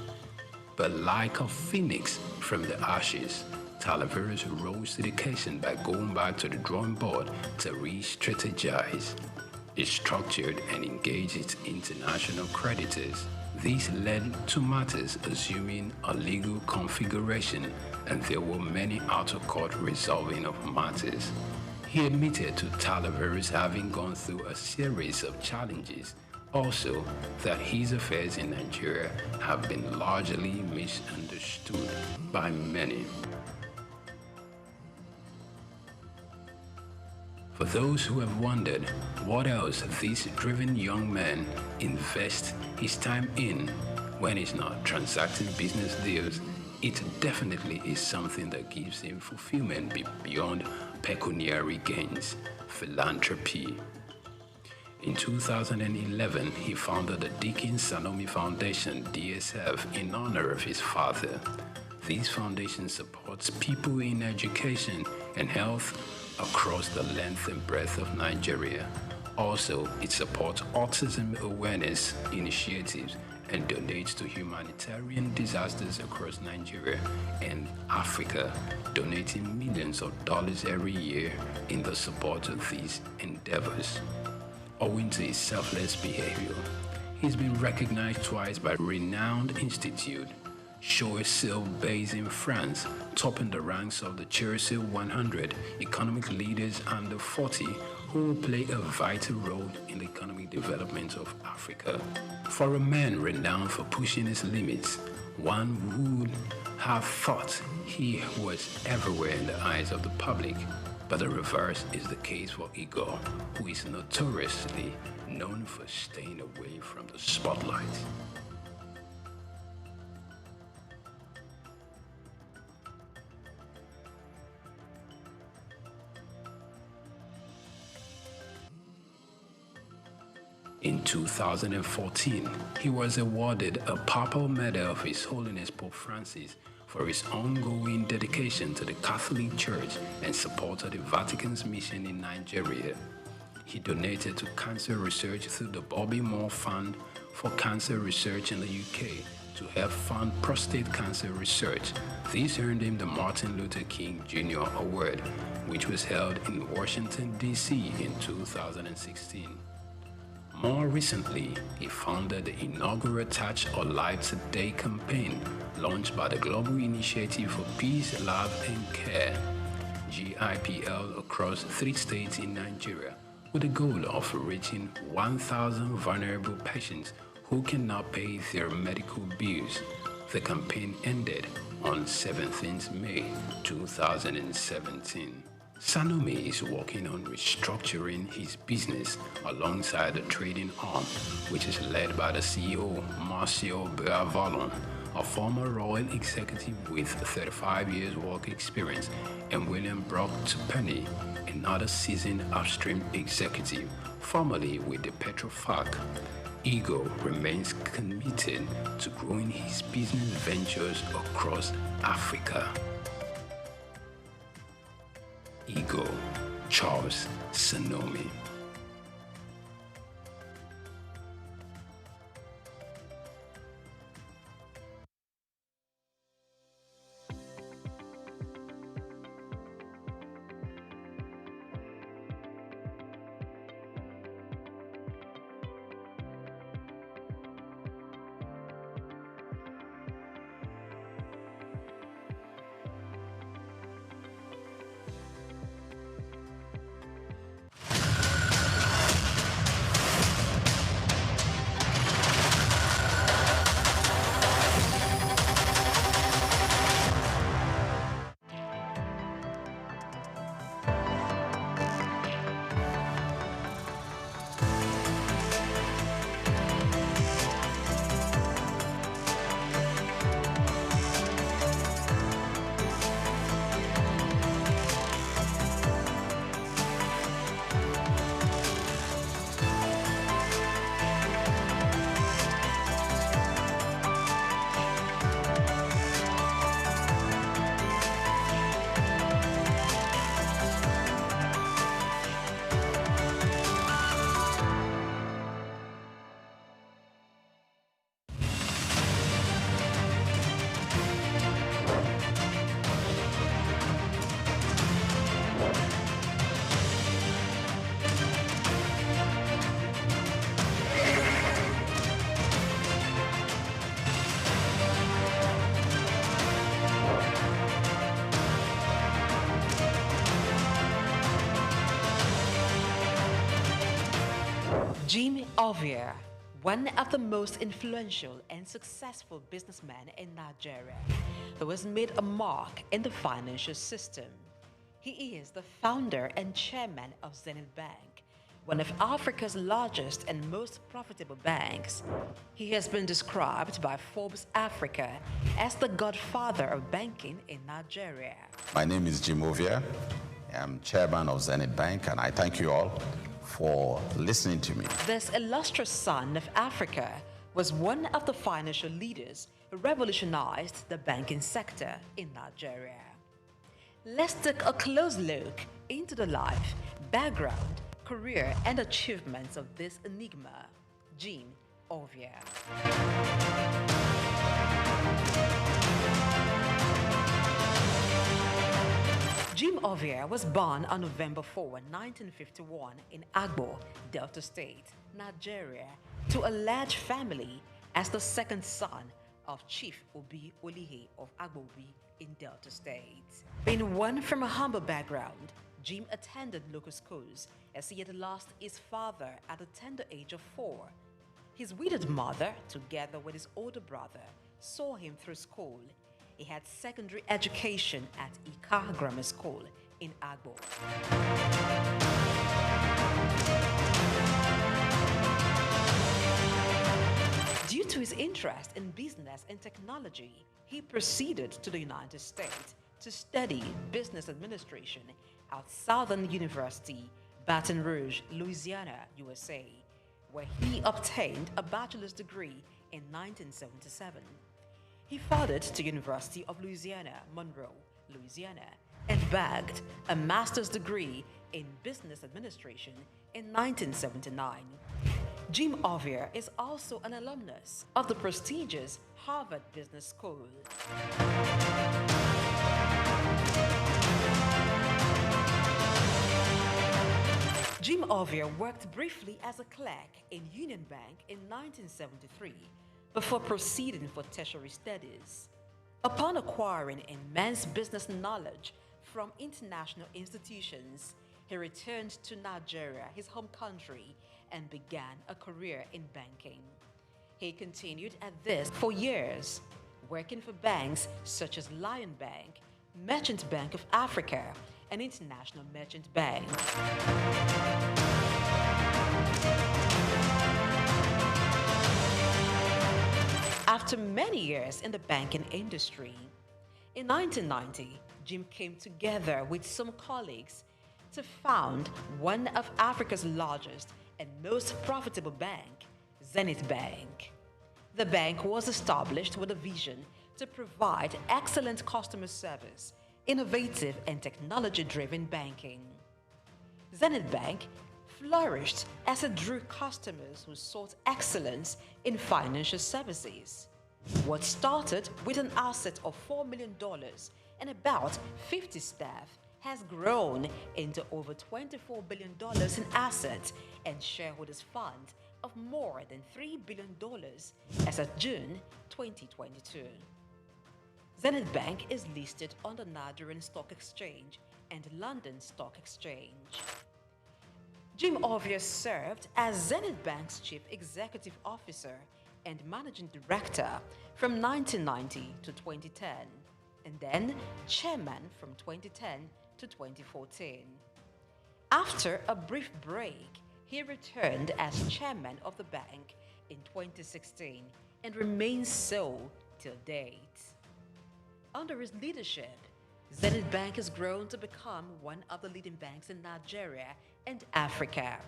But like a phoenix from the ashes, Talaveras rose to the occasion by going back to the drawing board to re-strategize. It structured and engaged its international creditors. This led to matters assuming a legal configuration, and there were many out-of-court resolving of matters. He admitted to Talaveras having gone through a series of challenges, also that his affairs in Nigeria have been largely misunderstood by many. For those who have wondered what else this driven young man invests his time in when he's not transacting business deals, it definitely is something that gives him fulfillment beyond pecuniary gains, philanthropy. In 2011, he founded the Deacon Sanomi Foundation, DSF, in honor of his father. This foundation supports people in education and health across the length and breadth of Nigeria. Also, it supports autism awareness initiatives and donates to humanitarian disasters across Nigeria and Africa, donating millions of dollars every year in the support of these endeavors. Owing to his selfless behavior, he's been recognized twice by renowned institute, SOUQ based in France, topping the ranks of the Chercel 100 economic leaders under 40 who will play a vital role in the economic development of Africa. For a man renowned for pushing his limits, one would have thought he was everywhere in the eyes of the public, but the reverse is the case for Igor, who is notoriously known for staying away from the spotlight. In 2014, he was awarded a Papal Medal of His Holiness Pope Francis for his ongoing dedication to the Catholic Church and support of the Vatican's mission in Nigeria. He donated to cancer research through the Bobby Moore Fund for Cancer Research in the UK to help fund prostate cancer research. This earned him the Martin Luther King Jr. Award, which was held in Washington, D.C. in 2016. More recently, he founded the inaugural Touch a Life Today campaign launched by the Global Initiative for Peace, Love and Care, GIPL, across 3 states in Nigeria, with the goal of reaching 1,000 vulnerable patients who cannot pay their medical bills. The campaign ended on 17th May 2017. Sanomi is working on restructuring his business alongside the trading arm, which is led by the CEO, Marcio Beavalon, a former royal executive with 35 years work experience, and William Brock Tupeni, another seasoned upstream executive, formerly with the Petrofac. Igor remains committed to growing his business ventures across Africa. Igor Charles Sanomi. Jim Ovia, one of the most influential and successful businessmen in Nigeria, who has made a mark in the financial system. He is the founder and chairman of Zenith Bank, one of Africa's largest and most profitable banks. He has been described by Forbes Africa as the godfather of banking in Nigeria. My name is Jim Ovia. I'm chairman of Zenith Bank, and I thank you all for listening to me. This illustrious son of Africa was one of the financial leaders who revolutionized the banking sector in Nigeria. Let's take a close look into the life, background, career and achievements of this enigma, Jim Ovia. Jim Ovia was born on November 4, 1951 in Agbo, Delta State, Nigeria, to a large family as the second son of Chief Obi Olihe of Agbobi in Delta State. Being one from a humble background, Jim attended local schools as he had lost his father at the tender age of 4. His widowed mother, together with his older brother, saw him through school. He had secondary education at Ika Grammar School in Agbo. Due to his interest in business and technology, he proceeded to the United States to study business administration at Southern University, Baton Rouge, Louisiana, USA, where he obtained a bachelor's degree in 1977. He furthered to University of Louisiana, Monroe, Louisiana, and bagged a master's degree in business administration in 1979. Jim Ovia is also an alumnus of the prestigious Harvard Business School. Jim Ovia worked briefly as a clerk in Union Bank in 1973 before proceeding for tertiary studies. Upon acquiring immense business knowledge from international institutions, he returned to Nigeria, his home country, and began a career in banking. He continued at this for years, working for banks such as Lion Bank, Merchant Bank of Africa, and International Merchant Bank. After many years in the banking industry, in 1990, Jim came together with some colleagues to found one of Africa's largest and most profitable bank, Zenith Bank. The bank was established with a vision to provide excellent customer service, innovative and technology-driven banking. Zenith Bank flourished as it drew customers who sought excellence in financial services. What started with an asset of $4 million and about 50 staff has grown into over $24 billion in assets and shareholders' funds of more than $3 billion as of June 2022. Zenith Bank is listed on the Nigerian Stock Exchange and London Stock Exchange. Jim Ovia served as Zenith Bank's Chief Executive Officer and Managing Director from 1990 to 2010, and then Chairman from 2010 to 2014. After a brief break, he returned as Chairman of the bank in 2016 and remains so till date. Under his leadership, Zenith Bank has grown to become one of the leading banks in Nigeria and Africa,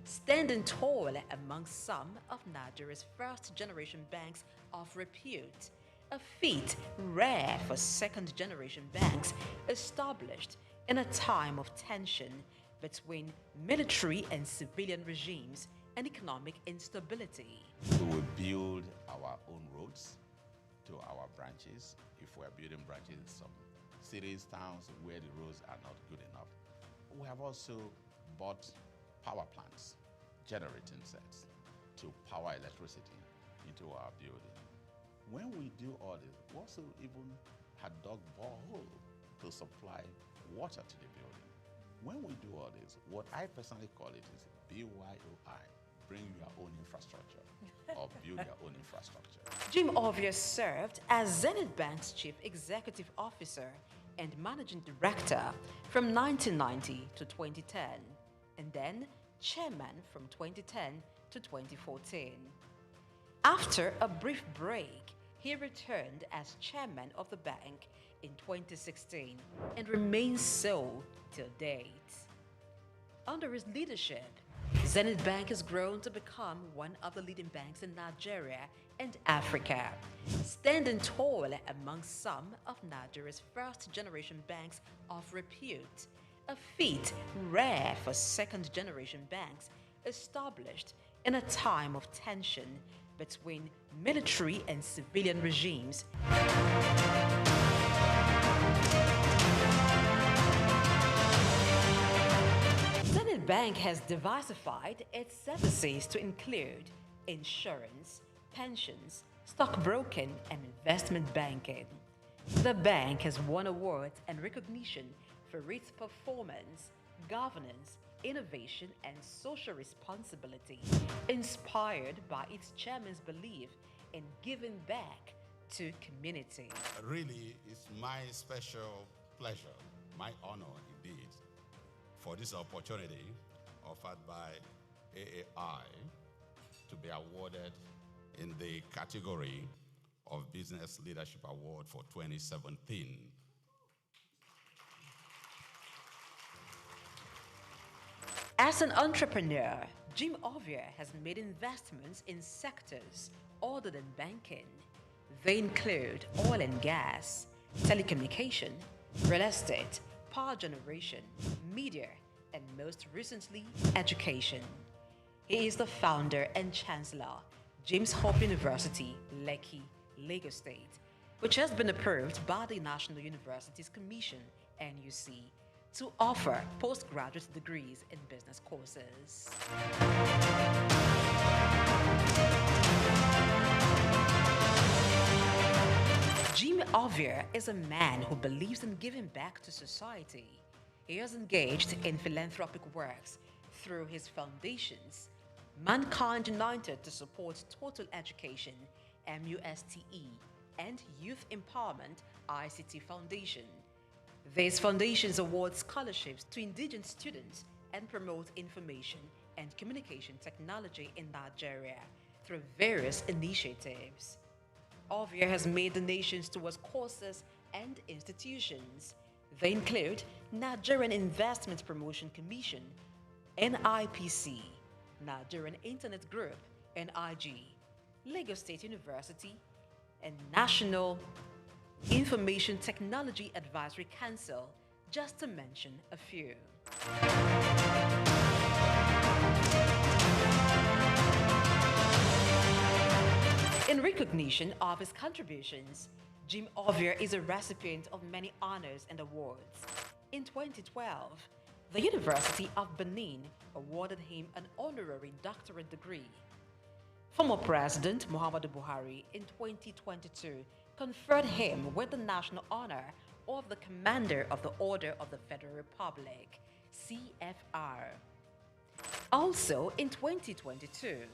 standing tall among some of Nigeria's first-generation banks of repute, a feat rare for second-generation banks established in a time of tension between military and civilian regimes and economic instability. We will build our own roads to our branches. If we're building branches in some cities, towns where the roads are not good enough. We have also bought power plants, generating sets to power electricity into our building. When we do all this, we also even had dug borehole to supply water to the building. When we do all this, what I personally call it is BYOI, bring your own infrastructure or build your own infrastructure. Jim Ovia served as Zenith Bank's Chief Executive Officer and Managing Director from 1990 to 2010, and then Chairman from 2010 to 2014. After a brief break, he returned as Chairman of the bank in 2016 and remains so till date. Under his leadership, Zenith Bank has grown to become one of the leading banks in Nigeria and Africa, standing tall among some of Nigeria's first-generation banks of repute, a feat rare for second-generation banks established in a time of tension between military and civilian regimes. Zenith Bank has diversified its services to include insurance, pensions, stockbroking, and investment banking. The bank has won awards and recognition for its performance, governance, innovation, and social responsibility, inspired by its chairman's belief in giving back to community. Really, it's my special pleasure, my honor indeed, for this opportunity offered by AAI to be awarded in the category of Business Leadership Award for 2017. As an entrepreneur, Jim Ovia has made investments in sectors other than banking. They include oil and gas, telecommunication, real estate, power generation, media, and most recently, education. He is the founder and chancellor, James Hope University, Lekki, Lagos State, which has been approved by the National Universities Commission, NUC, to offer postgraduate degrees in business courses. Jim Ovia is a man who believes in giving back to society. He has engaged in philanthropic works through his foundations, Mankind United to support total education, MUSTE, and Youth Empowerment, ICT Foundation. These foundations award scholarships to indigenous students and promote information and communication technology in Nigeria through various initiatives. Ovia has made donations towards courses and institutions. They include Nigerian Investment Promotion Commission, NIPC, Nigerian Internet Group, NIG, Lagos State University, and National Information Technology Advisory Council, just to mention a few. In recognition of his contributions, Jim Ovia is a recipient of many honors and awards. In 2012, the University of Benin awarded him an honorary doctorate degree. Former President Muhammadu Buhari in 2022 conferred him with the national honor of the Commander of the Order of the Federal Republic, CFR. Also in 2022,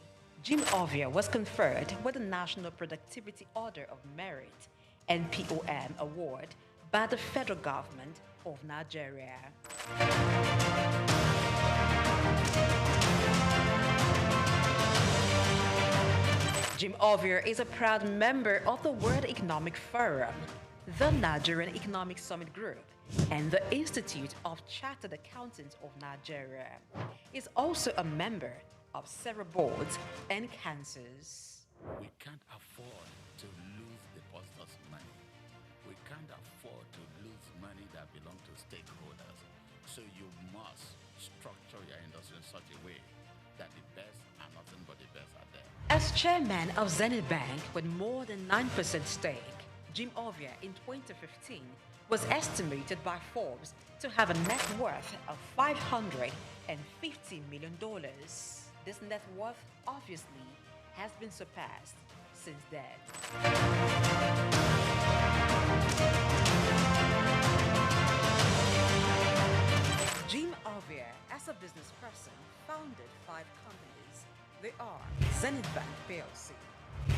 Jim Ovia was conferred with the National Productivity Order of Merit, NPOM Award, by the federal government of Nigeria. Jim Ovia is a proud member of the World Economic Forum, the Nigerian Economic Summit Group, and the Institute of Chartered Accountants of Nigeria. He is also a member of several boards and councils. We can't afford to lose depositors' money. We can't afford to lose money that belongs to stakeholders. So you must structure your industry in such a way that the best and nothing but the best are there. As chairman of Zenith Bank with more than 9% stake, Jim Ovia in 2015 was estimated by Forbes to have a net worth of $550 million. This net worth obviously has been surpassed since then. Jim Ovia, as a business person, founded 5 companies. They are Zenith Bank PLC,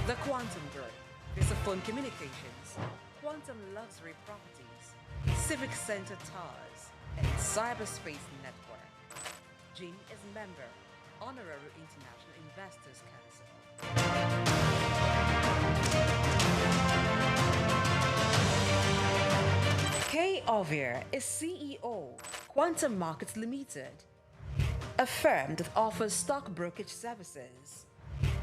the Quantum Group, Visaphone Communications, Quantum Luxury Properties, Civic Center Towers, and Cyberspace Network. Jim is member, Honorary International Investors Council. Kay Ovia is CEO, Quantum Markets Limited, a firm that offers stock brokerage services.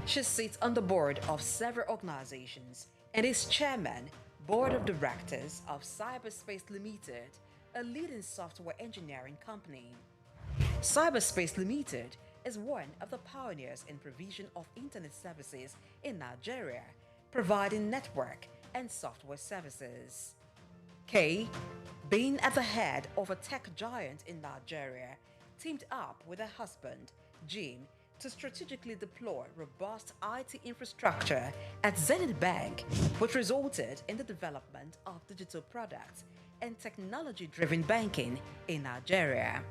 She sits on the board of several organizations and is chairman, board of directors of Cyberspace Limited, a leading software engineering company. Cyberspace Limited is one of the pioneers in provision of internet services in Nigeria, providing network and software services. Kay, being at the head of a tech giant in Nigeria, teamed up with her husband, Jim, to strategically deploy robust IT infrastructure at Zenith Bank, which resulted in the development of digital products and technology-driven banking in Nigeria.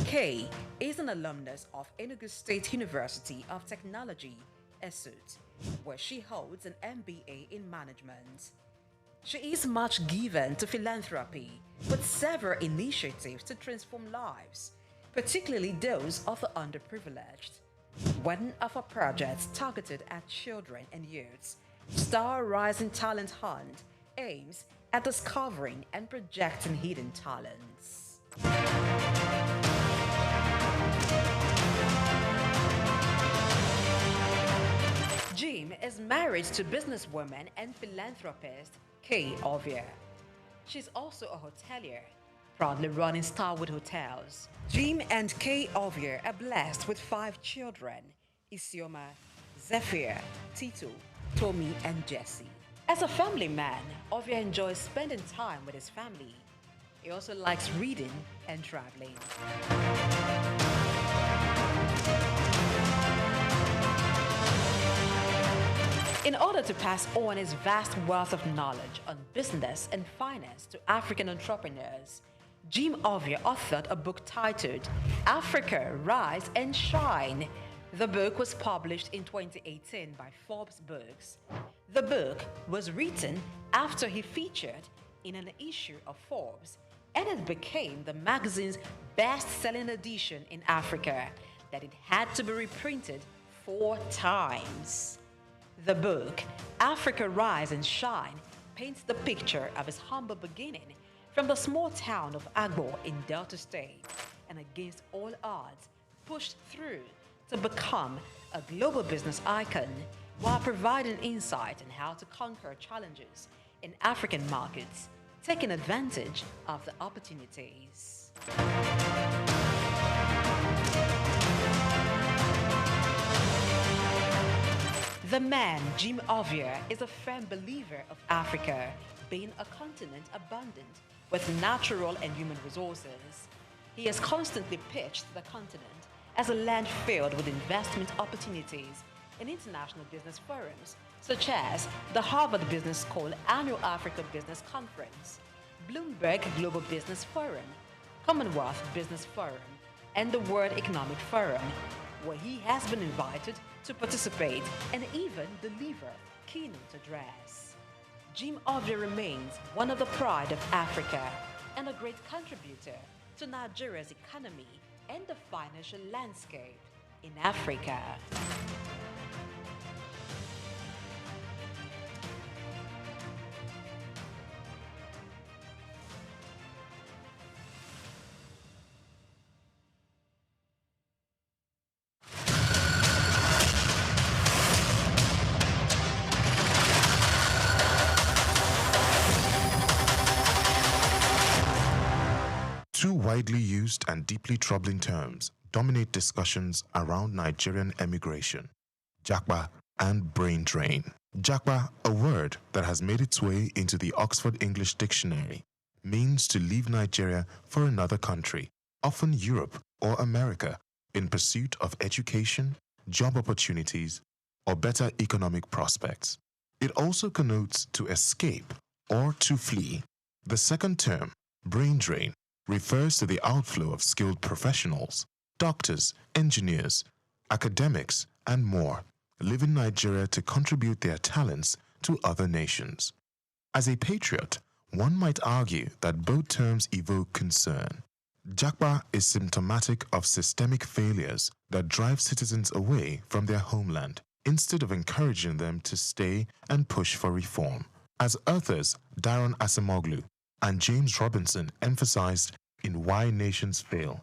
Kay is an alumnus of Enugu State University of Technology, SOUQ, where she holds an MBA in management. She is much given to philanthropy, with several initiatives to transform lives, particularly those of the underprivileged. One of her projects targeted at children and youths, Star Rising Talent Hunt, aims at discovering and projecting hidden talents. Jim is married to businesswoman and philanthropist Kay Ovia. She's also a hotelier, proudly running Starwood Hotels. Jim and Kay Ovia are blessed with 5 children: Isioma, Zephyr, Tito, Tommy, and Jesse. As a family man, Ovia enjoys spending time with his family. He also likes reading and traveling. In order to pass on his vast wealth of knowledge on business and finance to African entrepreneurs, Jim Ovia authored a book titled Africa, Rise and Shine. The book was published in 2018 by Forbes Books. The book was written after he featured in an issue of Forbes, and it became the magazine's best-selling edition in Africa, that it had to be reprinted 4 times. The book, Africa Rise and Shine, paints the picture of his humble beginning from the small town of Agbo in Delta State, and against all odds, pushed through to become a global business icon, while providing insight on how to conquer challenges in African markets, taking advantage of the opportunities. The man, Jim Ovia, is a firm believer of Africa being a continent abundant with natural and human resources. He has constantly pitched the continent as a land filled with investment opportunities in international business forums, such as the Harvard Business School Annual Africa Business Conference, Bloomberg Global Business Forum, Commonwealth Business Forum, and the World Economic Forum, where he has been invited to participate and even deliver keynote address. Jim Ovia remains one of the pride of Africa and a great contributor to Nigeria's economy and the financial landscape in Africa. Two widely used and deeply troubling terms dominate discussions around Nigerian emigration: japa and brain drain. Japa, a word that has made its way into the Oxford English Dictionary, means to leave Nigeria for another country, often Europe or America, in pursuit of education, job opportunities, or better economic prospects. It also connotes to escape or to flee. The second term, brain drain, refers to the outflow of skilled professionals, doctors, engineers, academics, and more, leaving Nigeria to contribute their talents to other nations. As a patriot, one might argue that both terms evoke concern. Japa is symptomatic of systemic failures that drive citizens away from their homeland, instead of encouraging them to stay and push for reform. As authors Daron Acemoglu and James Robinson emphasized in Why Nations Fail,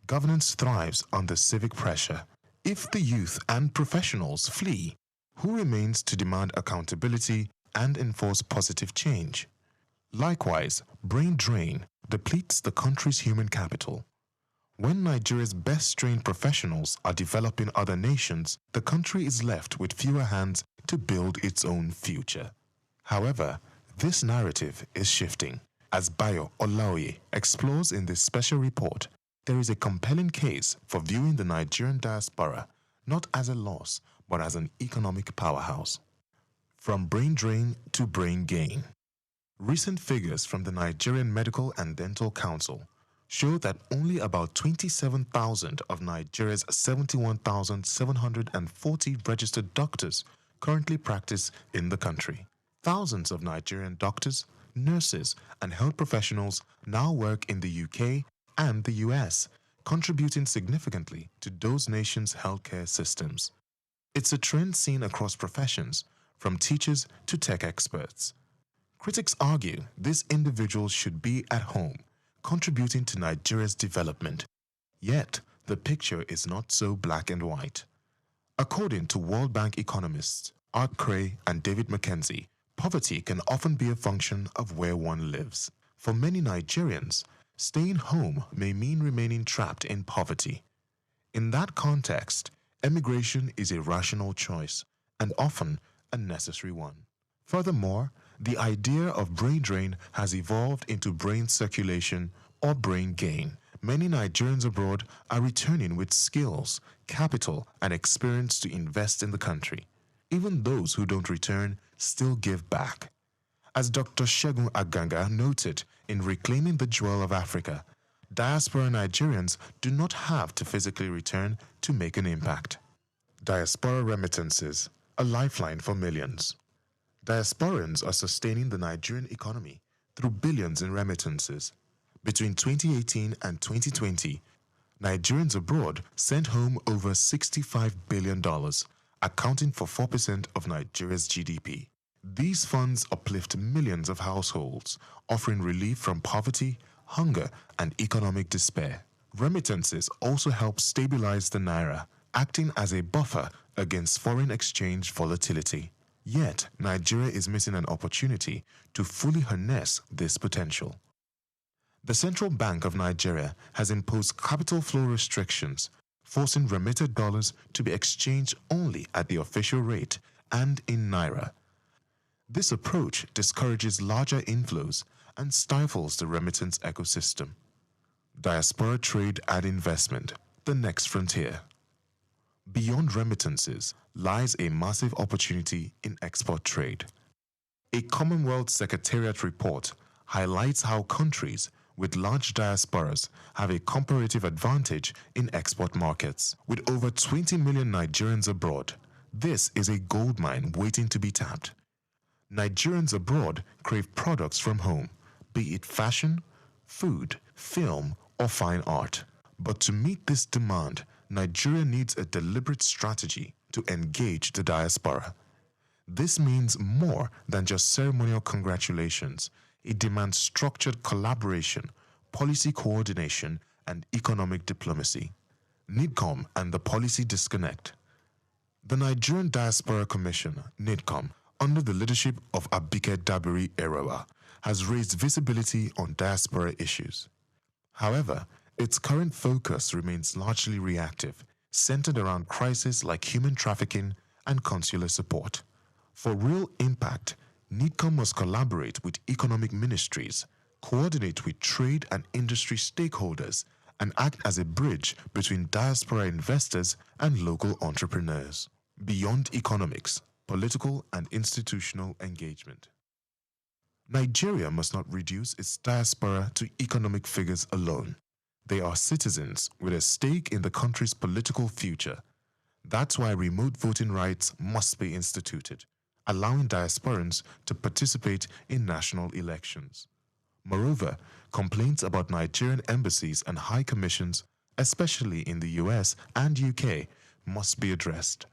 governance thrives under civic pressure. If the youth and professionals flee, who remains to demand accountability and enforce positive change? Likewise, brain drain depletes the country's human capital. When Nigeria's best-trained professionals are developing other nations, the country is left with fewer hands to build its own future. However, this narrative is shifting. As Bayo Olaoye explores in this special report, there is a compelling case for viewing the Nigerian diaspora not as a loss, but as an economic powerhouse. From brain drain to brain gain. Recent figures from the Nigerian Medical and Dental Council show that only about 27,000 of Nigeria's 71,740 registered doctors currently practice in the country. Thousands of Nigerian doctors, nurses, and health professionals now work in the UK and the US, contributing significantly to those nations' healthcare systems. It's a trend seen across professions, from teachers to tech experts. Critics argue these individuals should be at home, contributing to Nigeria's development. Yet, the picture is not so black and white. According to World Bank economists Art Cray and David McKenzie, poverty can often be a function of where one lives. For many Nigerians, staying home may mean remaining trapped in poverty. In that context, emigration is a rational choice and often a necessary one. Furthermore, the idea of brain drain has evolved into brain circulation or brain gain. Many Nigerians abroad are returning with skills, capital, and experience to invest in the country. Even those who don't return still give back. As Dr. Segun Aganga noted in Reclaiming the Jewel of Africa, diaspora Nigerians do not have to physically return to make an impact. Diaspora remittances, a lifeline for millions. Diasporans are sustaining the Nigerian economy through billions in remittances. Between 2018 and 2020, Nigerians abroad sent home over $65 billion, accounting for 4% of Nigeria's GDP. These funds uplift millions of households, offering relief from poverty, hunger, and economic despair. Remittances also help stabilize the naira, acting as a buffer against foreign exchange volatility. Yet, Nigeria is missing an opportunity to fully harness this potential. The Central Bank of Nigeria has imposed capital flow restrictions, forcing remitted dollars to be exchanged only at the official rate and in naira. This approach discourages larger inflows and stifles the remittance ecosystem. Diaspora trade and investment, the next frontier. Beyond remittances lies a massive opportunity in export trade. A Commonwealth Secretariat report highlights how countries with large diasporas have a comparative advantage in export markets. With over 20 million Nigerians abroad, this is a goldmine waiting to be tapped. Nigerians abroad crave products from home, be it fashion, food, film, or fine art. But to meet this demand, Nigeria needs a deliberate strategy to engage the diaspora. This means more than just ceremonial congratulations. It demands structured collaboration, policy coordination, and economic diplomacy. NIDCOM and the policy disconnect. The Nigerian Diaspora Commission, NIDCOM, under the leadership of Abike Dabiri Erewa, has raised visibility on diaspora issues. However, its current focus remains largely reactive, centered around crises like human trafficking and consular support. For real impact, NIDCOM must collaborate with economic ministries, coordinate with trade and industry stakeholders, and act as a bridge between diaspora investors and local entrepreneurs. Beyond economics, political and institutional engagement. Nigeria must not reduce its diaspora to economic figures alone. They are citizens with a stake in the country's political future. That's why remote voting rights must be instituted, allowing diasporans to participate in national elections. Moreover, complaints about Nigerian embassies and high commissions, especially in the US and UK, must be addressed.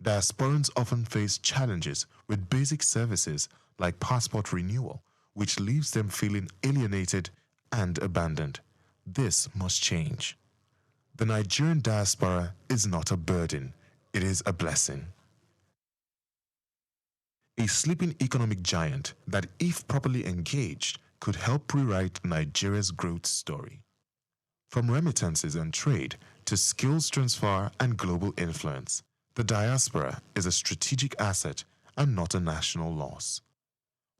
Diasporans often face challenges with basic services like passport renewal, which leaves them feeling alienated and abandoned. This must change. The Nigerian diaspora is not a burden, it is a blessing. A sleeping economic giant that, if properly engaged, could help rewrite Nigeria's growth story. From remittances and trade to skills transfer and global influence, the diaspora is a strategic asset and not a national loss.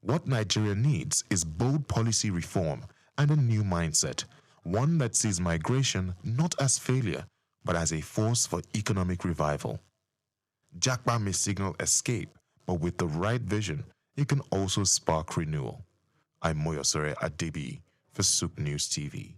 What Nigeria needs is bold policy reform and a new mindset, one that sees migration not as failure, but as a force for economic revival. Japa may signal escape, but with the right vision, it can also spark renewal. I'm Moyosore Adebi for SOUQ News TV.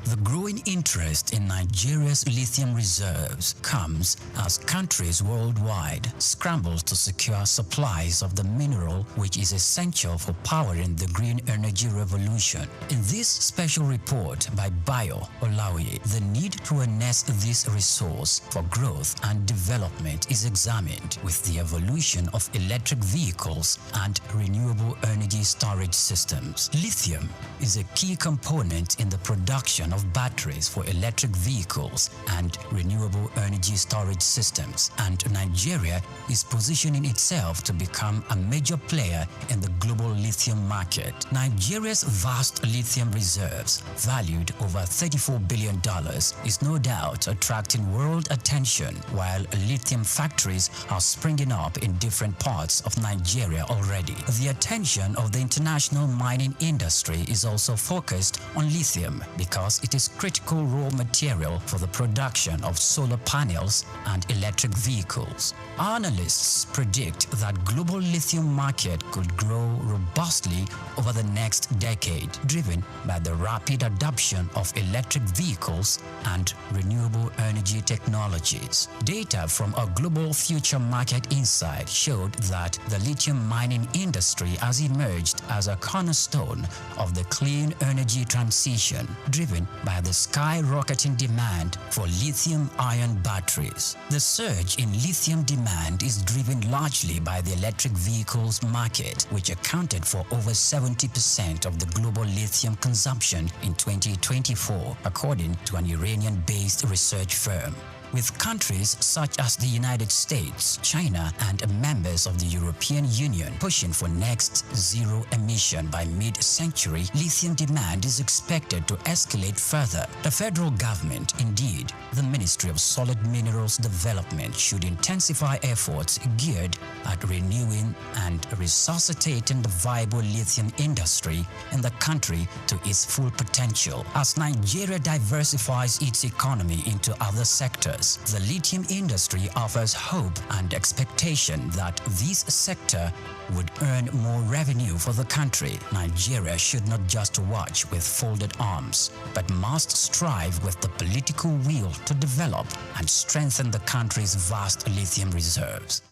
The growing interest in Nigeria's lithium reserves comes as countries worldwide scramble to secure supplies of the mineral which is essential for powering the green energy revolution. In this special report by Bayo Olaoye, the need to harness this resource for growth and development is examined with the evolution of electric vehicles and renewable energy storage systems. Lithium is a key component in the production of batteries for electric vehicles and renewable energy storage systems, and Nigeria is positioning itself to become a major player in the global lithium market. Nigeria's vast lithium reserves, valued over $34 billion, is no doubt attracting world attention, while lithium factories are springing up in different parts of Nigeria already. The attention of the international mining industry is also focused on lithium because it is critical raw material for the production of solar panels and electric vehicles. Analysts predict that global lithium market could grow robustly over the next decade, driven by the rapid adoption of electric vehicles and renewable energy technologies. Data from a global future market insight showed that the lithium mining industry has emerged as a cornerstone of the clean energy transition, driven by the skyrocketing demand for lithium-ion batteries. The surge in lithium demand is driven largely by the electric vehicles market, which accounted for over 70% of the global lithium consumption in 2024, according to an Iranian-based research firm. With countries such as the United States, China, and members of the European Union pushing for next zero emission by mid-century, lithium demand is expected to escalate further. The federal government, indeed, the Ministry of Solid Minerals Development, should intensify efforts geared at renewing and resuscitating the viable lithium industry in the country to its full potential. As Nigeria diversifies its economy into other sectors, the lithium industry offers hope and expectation that this sector would earn more revenue for the country. Nigeria should not just watch with folded arms, but must strive with the political will to develop and strengthen the country's vast lithium reserves.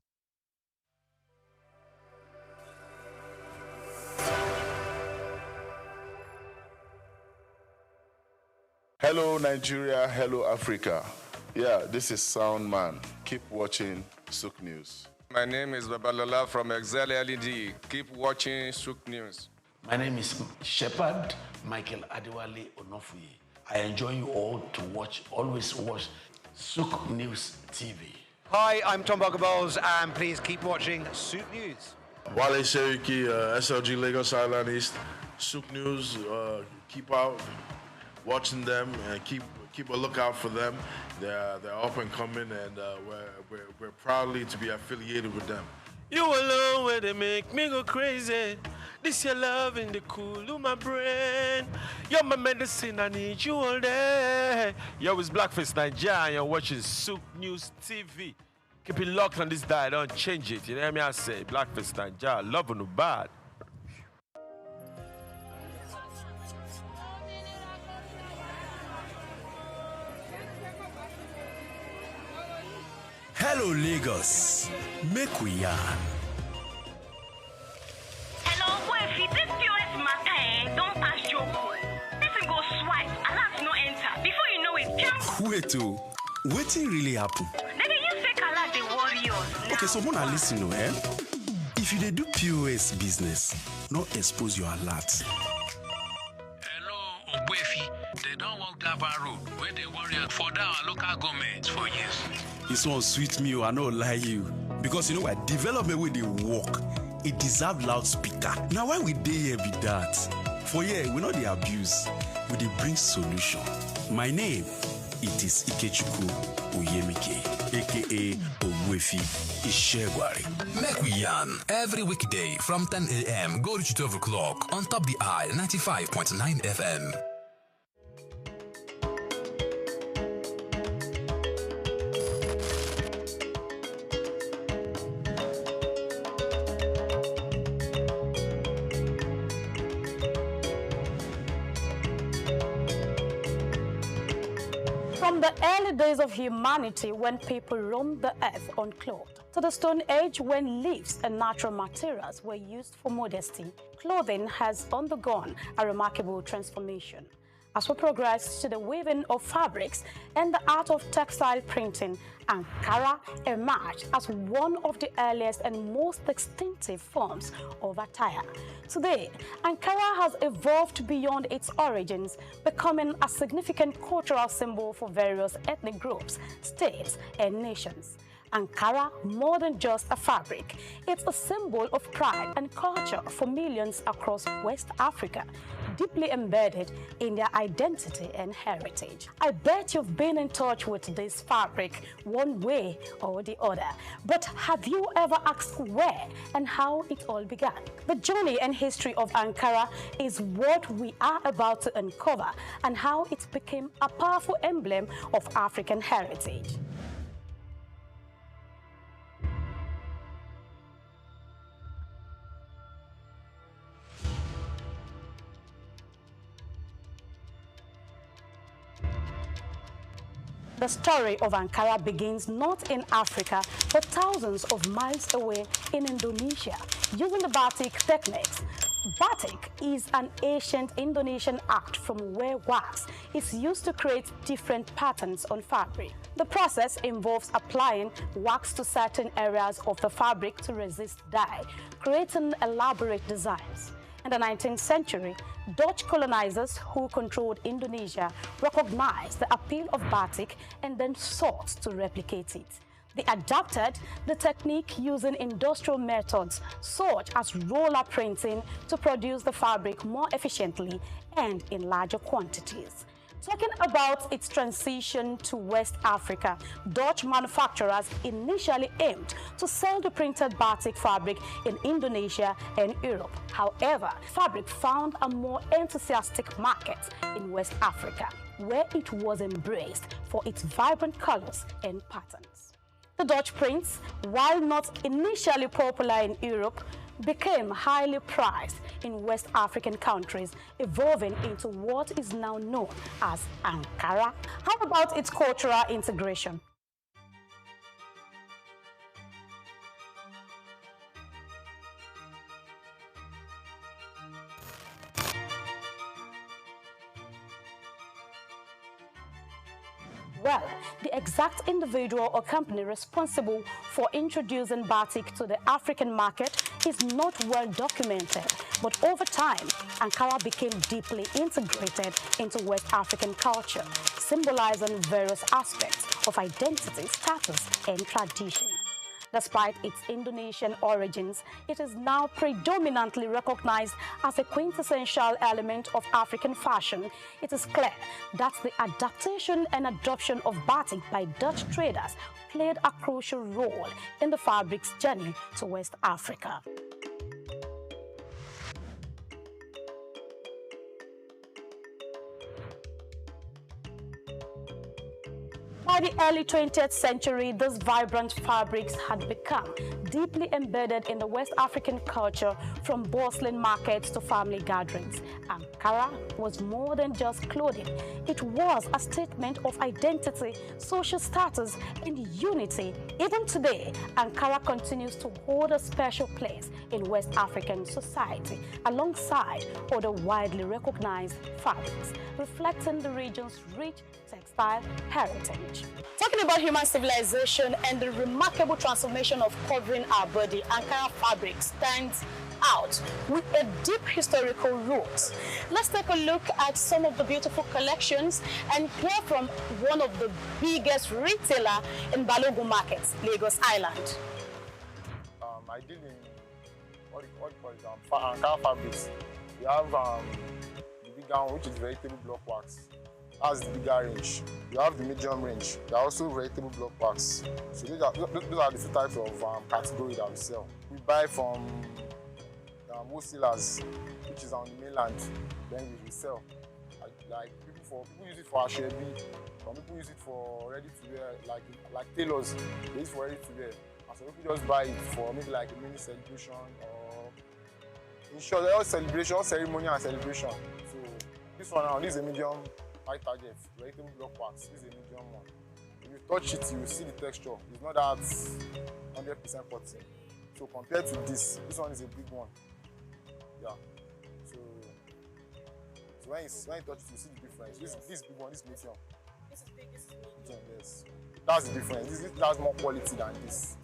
Hello Nigeria, hello Africa. Yeah, this is Sound Man. Keep watching SOUQ News. My name is Babalola from Excel LED. Keep watching SOUQ News. My name is Shepherd Michael Adewale Onofuye. I enjoy you all to watch, always watch SOUQ News TV. Hi, I'm Tom Boggables, and please keep watching SOUQ News. Wale Seriki, SLG Lagos Island East, SOUQ News. Keep out watching them and keep a lookout for them. They're up and coming, and we're proudly to be affiliated with them. You alone where they make me go crazy. This your love in the cool of my brain. You're my medicine, I need you all day. Yo, it's Blackface Nigeria, and you're watching SOUQ News TV. Keep it locked on this dial, don't change it. You know what I say? Blackface Nigeria, love no bad. Hello, Lagos. Make we yarn. Hello, boy, this POS matter, don't pass your code. Person go swipe, alert no enter. Before you know it, jump. Wait, wetin really happen? Maybe you fake alert the warriors. Okay, so wanna listen, If you dey do POS business, no expose your alert. Hello, Ogbefi. Yoruba road, where they warrior for our local government for years. This one sweet me, I don't lie you. Because you know what? Development with the work, it deserve loudspeaker. Now why we dey here be that? For here, we know the abuse, we dey bring solution. My name, it is Ikechukwu Oyemike, aka Ogwefi Ishegwari. Make we yarn every weekday from 10 a.m. go to 12 o'clock on Top the Eye 95.9 FM. From the early days of humanity when people roamed the earth unclothed, to the Stone Age when leaves and natural materials were used for modesty, clothing has undergone a remarkable transformation. As we progress to the weaving of fabrics and the art of textile printing, Ankara emerged as one of the earliest and most distinctive forms of attire. Today, Ankara has evolved beyond its origins, becoming a significant cultural symbol for various ethnic groups, states, and nations. Ankara, more than just a fabric, it's a symbol of pride and culture for millions across West Africa, deeply embedded in their identity and heritage. I bet you've been in touch with this fabric one way or the other, but have you ever asked where and how it all began? The journey and history of Ankara is what we are about to uncover, and how it became a powerful emblem of African heritage. The story of Ankara begins not in Africa, but thousands of miles away in Indonesia, using the batik techniques. Batik is an ancient Indonesian art from where wax is used to create different patterns on fabric. The process involves applying wax to certain areas of the fabric to resist dye, creating elaborate designs. In the 19th century, Dutch colonizers who controlled Indonesia recognized the appeal of batik and then sought to replicate it. They adapted the technique using industrial methods such as roller printing to produce the fabric more efficiently and in larger quantities. Talking about its transition to West Africa, Dutch manufacturers initially aimed to sell the printed batik fabric in Indonesia and Europe. However, fabric found a more enthusiastic market in West Africa, where it was embraced for its vibrant colors and patterns. The Dutch prints, while not initially popular in Europe, became highly prized in West African countries, evolving into what is now known as Ankara. How about its cultural integration? Well, the exact individual or company responsible for introducing batik to the African market is not well documented, but over time, Ankara became deeply integrated into West African culture, symbolizing various aspects of identity, status, and tradition. Despite its Indonesian origins, it is now predominantly recognized as a quintessential element of African fashion. It is clear that the adaptation and adoption of batik by Dutch traders played a crucial role in the fabric's journey to West Africa. By the early 20th century, these vibrant fabrics had become deeply embedded in the West African culture, from bustling markets to family gatherings. Ankara was more than just clothing. It was a statement of identity, social status, and unity. Even today, Ankara continues to hold a special place in West African society, alongside other widely recognized fabrics, reflecting the region's rich textile heritage. Talking about human civilization and the remarkable transformation of covering our body, Ankara fabric stands out with a deep historical root. Let's take a look at some of the beautiful collections and hear from one of the biggest retailer in Balogun Market, Lagos Island. I deal in what you call it, Ankara fabrics. We have the bigger one, which is vegetable block wax. That's the bigger range. You have the medium range. There are also vegetable block wax. So those are the two types of category that we sell. We buy from wholesalers, which is on the mainland. Then we sell. Like people use it for ashebi. Some people use it for ready to wear, like tailors. They use it for ready to wear. And some people just buy it for maybe like a mini celebration or in short, all celebration, all ceremony and celebration. So this one now, this is a medium high target, vegetable block wax. This is a medium one. If you touch it, you will see the texture. It's not that 100% cotton. So compared to this one is a big one. Yeah. So when you touch it, you see the difference. This big one, this medium. This is big, this is medium. Yes. That's the difference. This has more quality than this.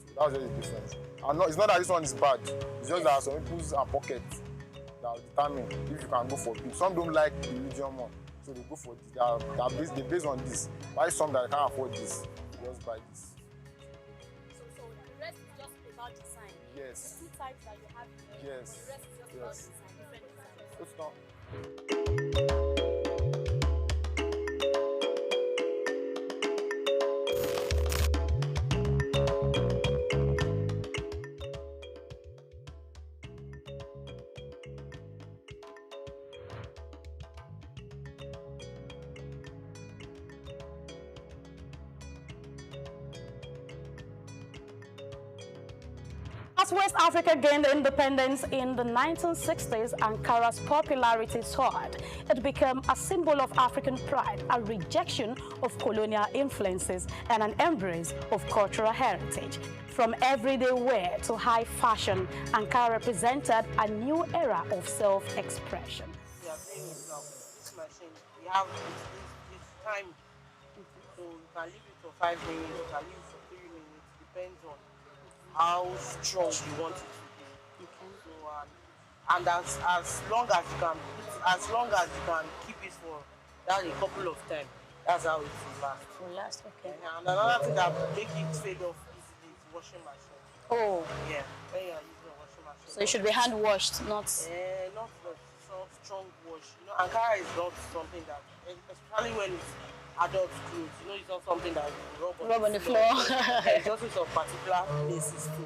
So that's the difference. And it's not that this one is bad. It's just that some people's pockets that will determine if you can go for big. Some don't like the medium one, so they go for this. They based on this. Buy some that can't afford this. Just buy this. So the rest is just about design. Yes. The two types that you have here. Yes. The rest is just about design, different designs. It's not. As West Africa gained independence in the 1960s, Ankara's popularity soared. It became a symbol of African pride, a rejection of colonial influences, and an embrace of cultural heritage. From everyday wear to high fashion, Ankara represented a new era of self-expression. We are playing with this machine. We have this time, so you can leave it for 5 minutes, you can leave it for 3 minutes, depends on how strong you want it to be. So, and as long as you can keep it for that a couple of times, that's how it will last. Will last, okay. And another thing that makes it fade off easily is washing machine. Oh. Yeah, when you are using a washing machine. So it should be hand washed, not... not soft, strong wash. You know, Ankara is not something that, especially when it's adult clothes, you know, it's not something that you rub on the floor. It's also some particular places to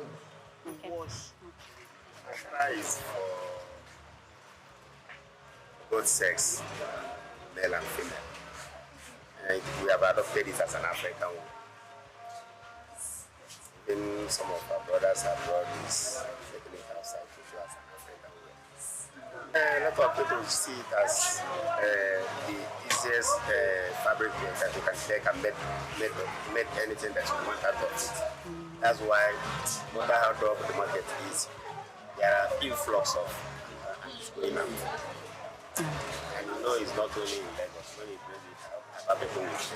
wash. Ankara is for both sex, male and female. And we have adopted it as an African one. Even some of our brothers have brought this technique outside to do as an African one. A lot of people see it as the easiest fabric that you can take and make anything that you want out of it. That's why no matter how drop the market is, there are influx of going out. And you know it's not only in Lagos, when you bring it out, other people will say,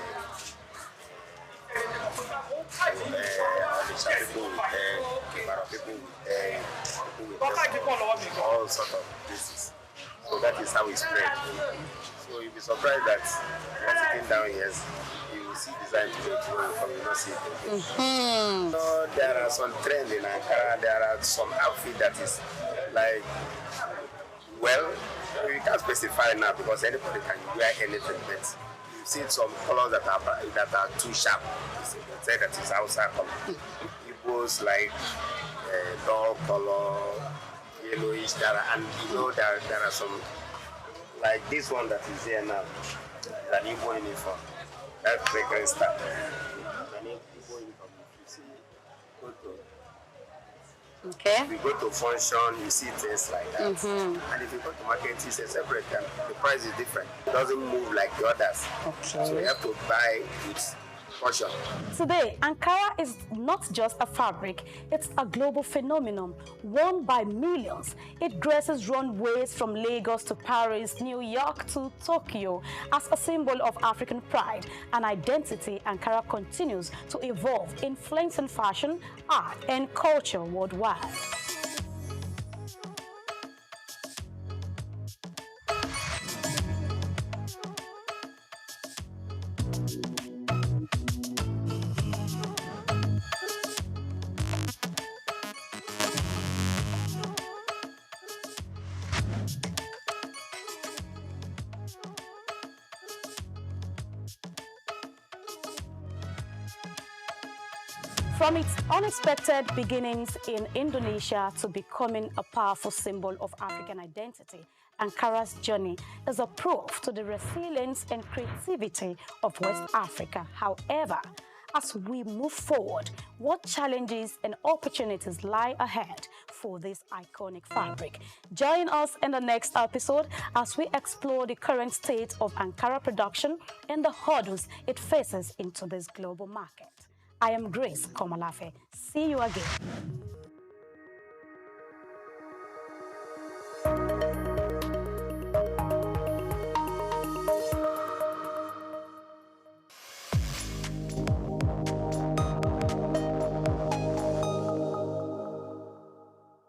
people with all sorts of places. So that is how it spread. So you'll be surprised that you're sitting down here, you will see design today, you don't see it. So there are some trends in Ankara, there are some outfit that is like, well, we can't specify now because anybody can wear anything, but you see some colors that are too sharp. You say that is outside color. Igbos like dull color, yellowish, and you know there are some like this one that is here now, an Igbo uniform. That's fragrance stuff. An Igbo uniform. You see, okay. If you go to function, you see things like that. And if you go to market, it's a separate and the price is different. It doesn't move like the others. Okay. So you have to buy with caution. Today, Ankara is not just a fabric, it's a global phenomenon, worn by millions. It graces runways from Lagos to Paris, New York to Tokyo. As a symbol of African pride and identity, Ankara continues to evolve, influencing fashion, art, and culture worldwide. From its unexpected beginnings in Indonesia to becoming a powerful symbol of African identity, Ankara's journey is a proof to the resilience and creativity of West Africa. However, as we move forward, what challenges and opportunities lie ahead for this iconic fabric? Join us in the next episode as we explore the current state of Ankara production and the hurdles it faces into this global market. I am Grace Komalafe. See you again.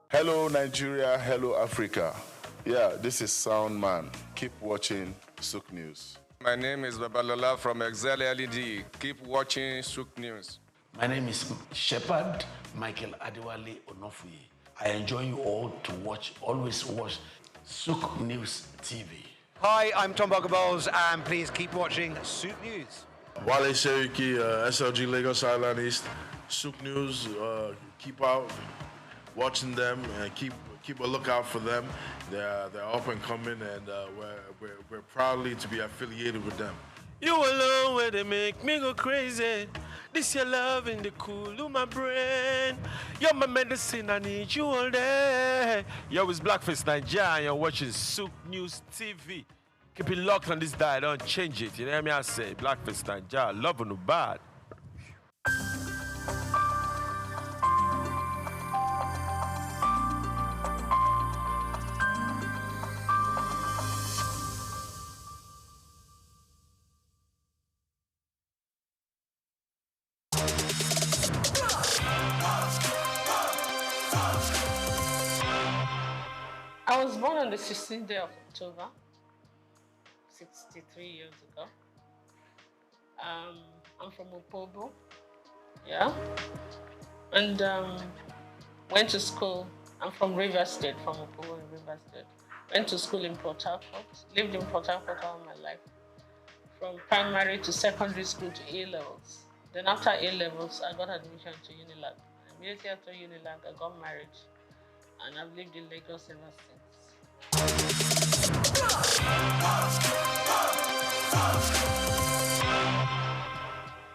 Hello, Nigeria. Hello, Africa. Yeah, this is Sound Man. Keep watching SOUQ News. My name is Babalola from Excel LED. Keep watching SOUQ News. My name is Shepherd Michael Adewale Onofuye. I enjoy you all to always watch SOUQ News TV. Hi, I'm Tom Bogaballs, and please keep watching SOUQ News. Wale Seriki, SLG Lagos Island East, SOUQ News. Keep out watching them and keep a lookout for them. They're up and coming, and we're proudly to be affiliated with them. You alone where they make me go crazy. This your love in the cool of my brain. You're my medicine, I need you all day. Yo, it's Blackface Nigeria, and you're watching SOUQ News TV. Keep it locked on this dial, don't change it. You know what I say? Blackface Nigeria, love no bad. I was born on the 16th day of October, 63 years ago. I'm from Opobo, yeah, and went to school. I'm from River State, from Opobo in River State. Went to school in Port Harcourt, lived in Port Harcourt all my life, from primary to secondary school to A-levels. Then after A-levels, I got admission to Unilag. Immediately after Unilag, I got married, and I've lived in Lagos ever since.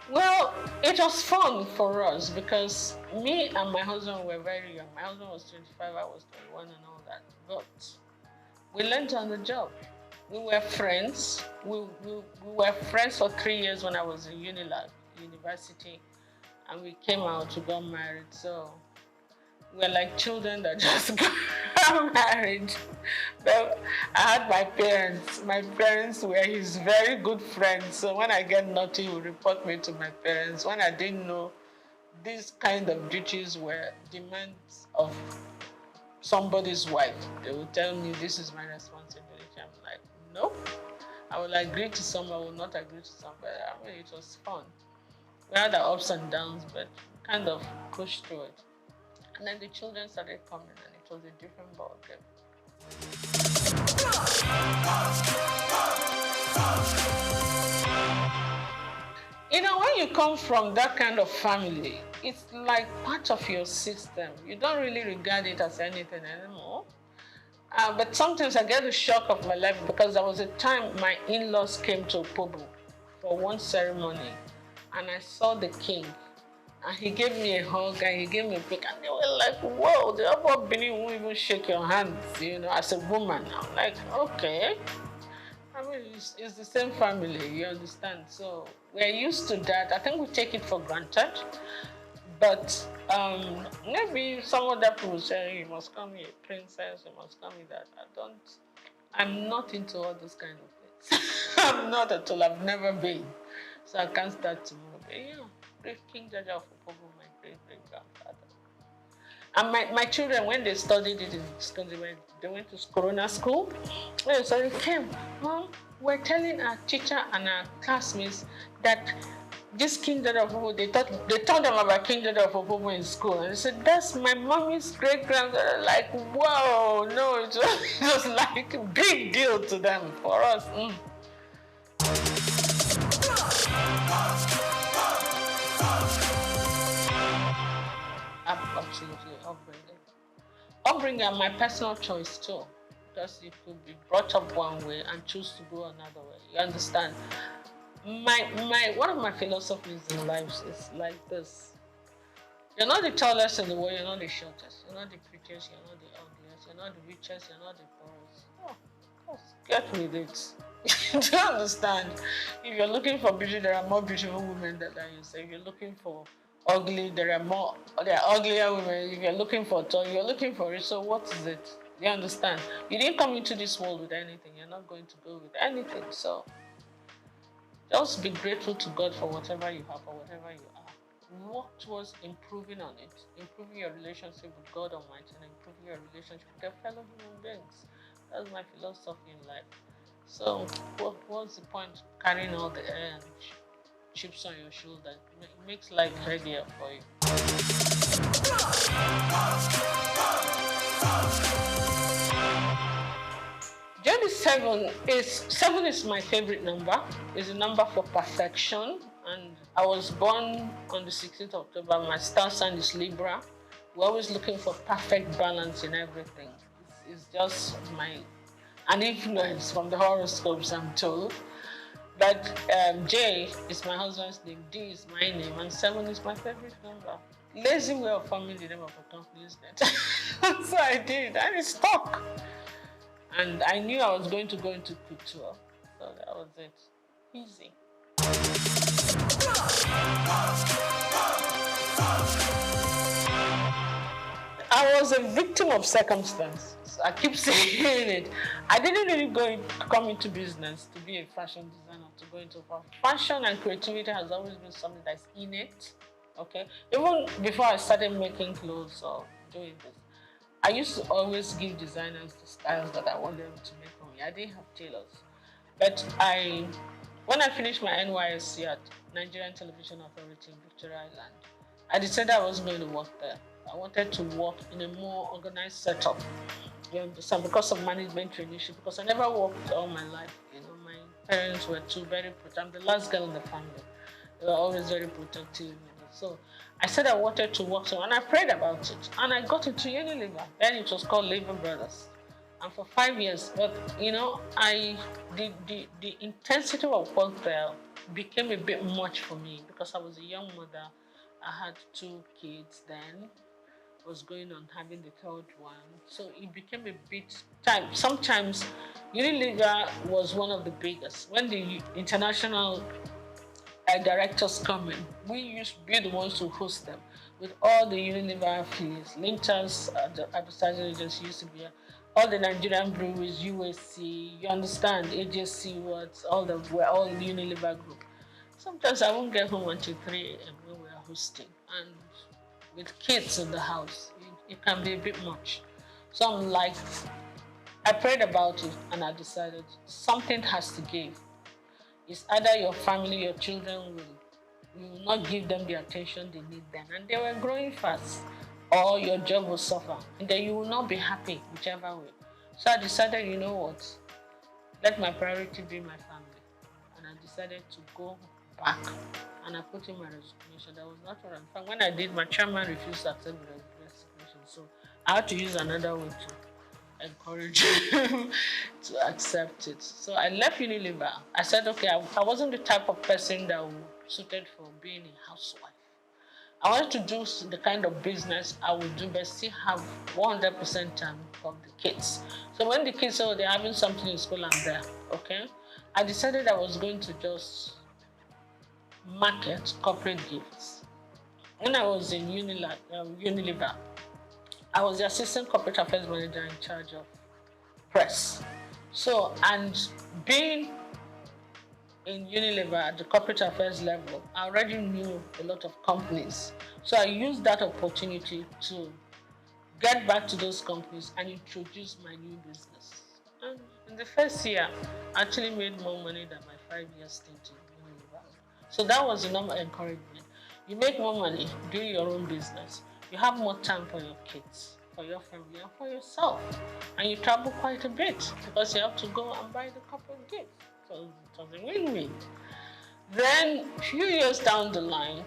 Well, it was fun for us because me and my husband were very young. My husband was 25, I was 21 and all that. But we learned on the job. We were friends. We were friends for 3 years when I was in Unilag, university, and we came out to get married. So we're like children that just got married. But I had my parents. My parents were his very good friends. So when I get naughty, he would report me to my parents. When I didn't know these kind of duties were demands of somebody's wife, they would tell me this is my responsibility. I'm like, nope. I will agree to some, I will not agree to some. But I mean, it was fun. We had our ups and downs, but kind of pushed through it. And then the children started coming, and it was a different ball game. You know, when you come from that kind of family, it's like part of your system. You don't really regard it as anything anymore. But sometimes I get the shock of my life because there was a time my in-laws came to Opobo for one ceremony, and I saw the king. And he gave me a hug and he gave me a pic, and they were like, whoa, the upper Benin won't even shake your hands, you know, as a woman. I'm like, okay. I mean, it's the same family, you understand? So we're used to that. I think we take it for granted. But maybe some other people say, you must call me a princess, you must call me that. I'm not into all those kind of things. I'm not at all, I've never been. So I can't start tomorrow. But yeah. King Jaja of Opobo, my great-great-grandfather. And my children, when they studied it in school, they went to Corona school. So they came, Mom, we're telling our teacher and our classmates that this King Jaja of Opobo, they told them about King Jaja of Opobo in school. And they said, that's my mommy's great-grandfather. Like, whoa, no, it was like a big deal to them, for us. Absolutely upbringing. Upbringing and my personal choice too. Because you could be brought up one way and choose to go another way. You understand? One of my philosophies in life is like this. You're not the tallest in the world, you're not the shortest, you're not the prettiest, you're not the ugliest, you're not the richest, you're not the poorest. Oh, of course, get with it. Do you understand? If you're looking for beauty, there are more beautiful women than you say. If you're looking for ugly, there are uglier women. If you're looking for tall, you're looking for it. So what is it? Do you understand? You didn't come into this world with anything. You're not going to go with anything. So just be grateful to God for whatever you have or whatever you are. Work towards improving on it, improving your relationship with God Almighty and improving your relationship with your fellow human beings. That's my philosophy in life. So what's the point carrying all the chips on your shoulder? It makes life heavier for you. Seven is my favorite number. It's a number for perfection. And I was born on the 16th of October. My star sign is Libra. We're always looking for perfect balance in everything. It's just an influence from the horoscopes, I'm told. But J is my husband's name, D is my name, and 7 is my favorite number. Lazy way of forming the name of a company, isn't it? So I did, and it stuck. And I knew I was going to go into couture, so that was it. Easy. I was a victim of circumstance. I keep saying it. I didn't really come into business to be a fashion designer, to go into fashion, and creativity has always been something that's innate. Okay, even before I started making clothes or doing this, I used to always give designers the styles that I want them to make for me. I didn't have tailors, but when I finished my NYSC at Nigerian Television Authority in Victoria Island, I decided I wasn't going to work there. I wanted to work in a more organized setup. You understand? Because of management traineeship, because I never worked all my life. You know, my parents were very protective. I'm the last girl in the family. They were always very protective. You know? So I said I wanted to work somewhere, and I prayed about it. And I got into Unilever. Then it was called Lever Brothers. And for 5 years, but you know, the intensity of work there became a bit much for me because I was a young mother. I had 2 kids then. Was going on having the 3rd one. So it became a bit time. Sometimes Unilever was one of the biggest. When the international directors come in, we used to be the ones to host them with all the Unilever affiliates. Linters, the advertising agency used to be here. All the Nigerian breweries, USC, you understand, AJC, we're all Unilever group. Sometimes I won't get home until 3 a.m. when we're hosting. And with kids in the house, it can be a bit much. So I'm like, I prayed about it and I decided something has to give. It's either your family, your children you will not give them the attention they need then. And they were growing fast. Or your job will suffer. And then you will not be happy, whichever way. So I decided, you know what? Let my priority be my family. And I decided to go back. And I put in my resignation. That was not what I'm. When I did, my chairman refused to accept the resignation. So I had to use another way to encourage him to accept it. So I left Unilever. I said, okay, I wasn't the type of person that was suited for being a housewife. I wanted to do the kind of business I would do, but still have 100% time for the kids. So when the kids said they're having something in school, I'm there, okay? I decided I was going to just market corporate gifts. When I was in Unilever, I was the assistant corporate affairs manager in charge of press. So, and being in Unilever at the corporate affairs level, I already knew a lot of companies. So I used that opportunity to get back to those companies and introduce my new business. And in the first year, I actually made more money than my 5-year stint in Unilever. So that was the number encouragement. You make more money doing your own business. You have more time for your kids, for your family, and for yourself. And you travel quite a bit because you have to go and buy the corporate gifts. So it was a win-win. Then, a few years down the line,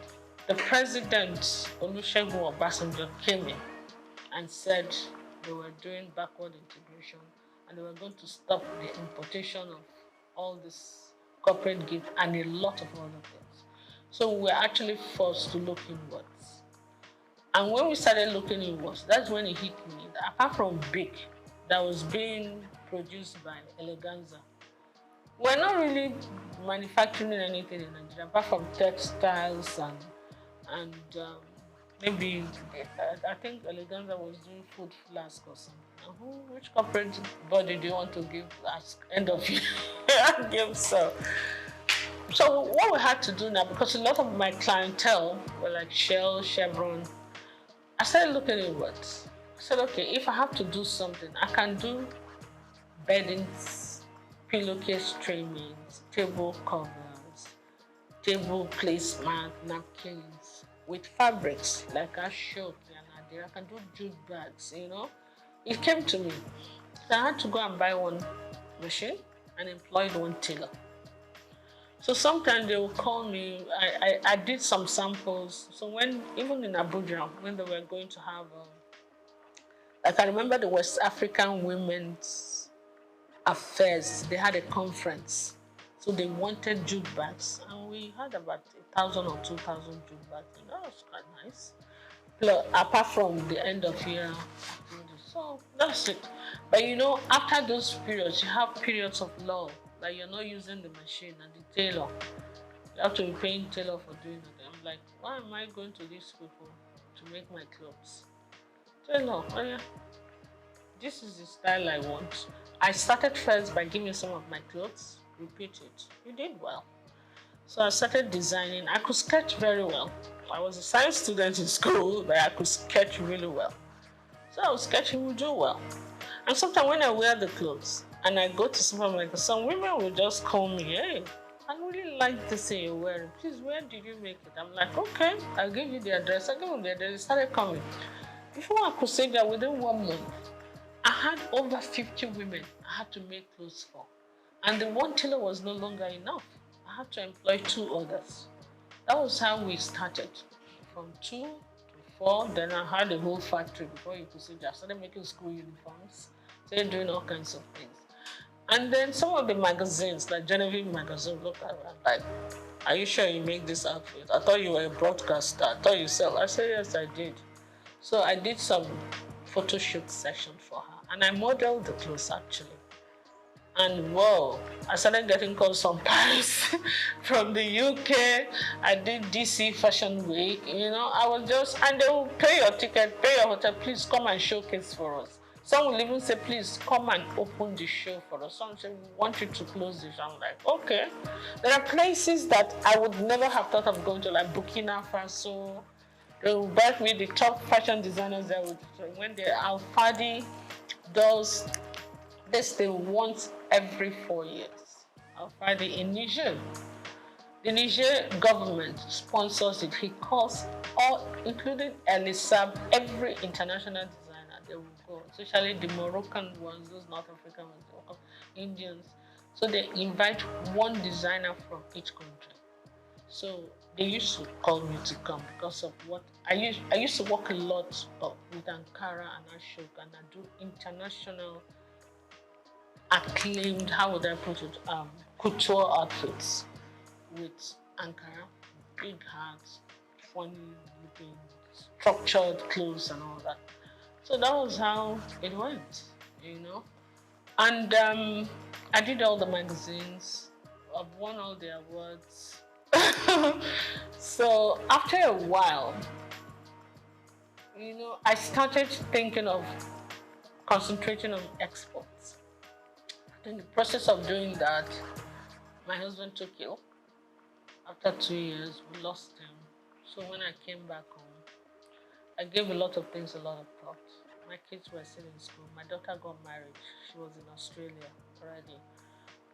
the president, Olusegun Obasanjo, came in and said they were doing backward integration and they were going to stop the importation of all this corporate gift and a lot of other things. So we were actually forced to look inwards. And when we started looking inwards, that's when it hit me that apart from BIC that was being produced by Eleganza, we're not really manufacturing anything in Nigeria apart from textiles and maybe I think Eleganza was doing food flask or something. Which corporate body do you want to give as end of year gift? So what we had to do now, because a lot of my clientele were like Shell, Chevron, I started looking at what. I said, okay, if I have to do something, I can do beddings, pillowcase trimmings, table covers, table placemat, napkins with fabrics like I showed and I can do jute bags, you know. It came to me. So I had to go and buy one machine and employed one tailor. So sometimes they will call me. I did some samples. So when, even in Abuja, when they were going to have, like I remember the West African Women's Affairs, they had a conference. So they wanted jute bags. And we had about 1,000 or 2,000 jute bags. And that was quite nice. Plus, apart from the end of year. So that's it. But you know, after those periods, you have periods of lull. Like you're not using the machine and the tailor. You have to be paying tailor for doing it. I'm like, why am I going to these people to make my clothes? Tailor, oh yeah, this is the style I want. I started first by giving some of my clothes, repeat it. You did well. So I started designing. I could sketch very well. I was a science student in school, but I could sketch really well. So I was sketching, would do well. And sometimes when I wear the clothes and I go to supermarket, some women will just call me, hey, I really like this thing you're wearing. Please, where did you make it? I'm like, okay, I'll give you the address. I give them the address. They started coming. Before I could say that, within 1 month, I had over 50 women I had to make clothes for. And the one tailor was no longer enough. I had to employ 2 others. That was how we started. From 2 to 4, then I had a whole factory before you could see that. I started making school uniforms, started doing all kinds of things. And then some of the magazines, like Genevieve magazine, look at me like, are you sure you make this outfit? I thought you were a broadcaster. I thought you sell. I said, yes, I did. So I did some photo shoot session for her. And I modeled the clothes, actually. And whoa, I started getting calls from Paris, from the UK. I did DC Fashion Week, you know. I was just, and they will pay your ticket, pay your hotel, please come and showcase for us. Some will even say, please come and open the show for us. Some say, we want you to close this. I'm like, okay. There are places that I would never have thought of going to, like Burkina Faso. They will back me, the top fashion designers there. When the Al-Fadi does this, they once every 4 years. Al-Fadi in Niger. The Niger government sponsors it. He calls all, including Elisab, every international designer, they will go, especially the Moroccan ones, those North African ones, Indians. So they invite one designer from each country. So they used to call me to come because of what I used to work a lot with Ankara and SOUQ, and I do international acclaimed, how would I put it, couture outfits with Ankara, big hats, funny looking, structured clothes and all that. So that was how it went, you know. And I did all the magazines. I've won all the awards. So after a while, you know, I started thinking of concentrating on exports. In the process of doing that, my husband took ill. After 2 years, we lost him. So when I came back home, I gave a lot of things a lot of thought. My kids were still in school. My daughter got married. She was in Australia already.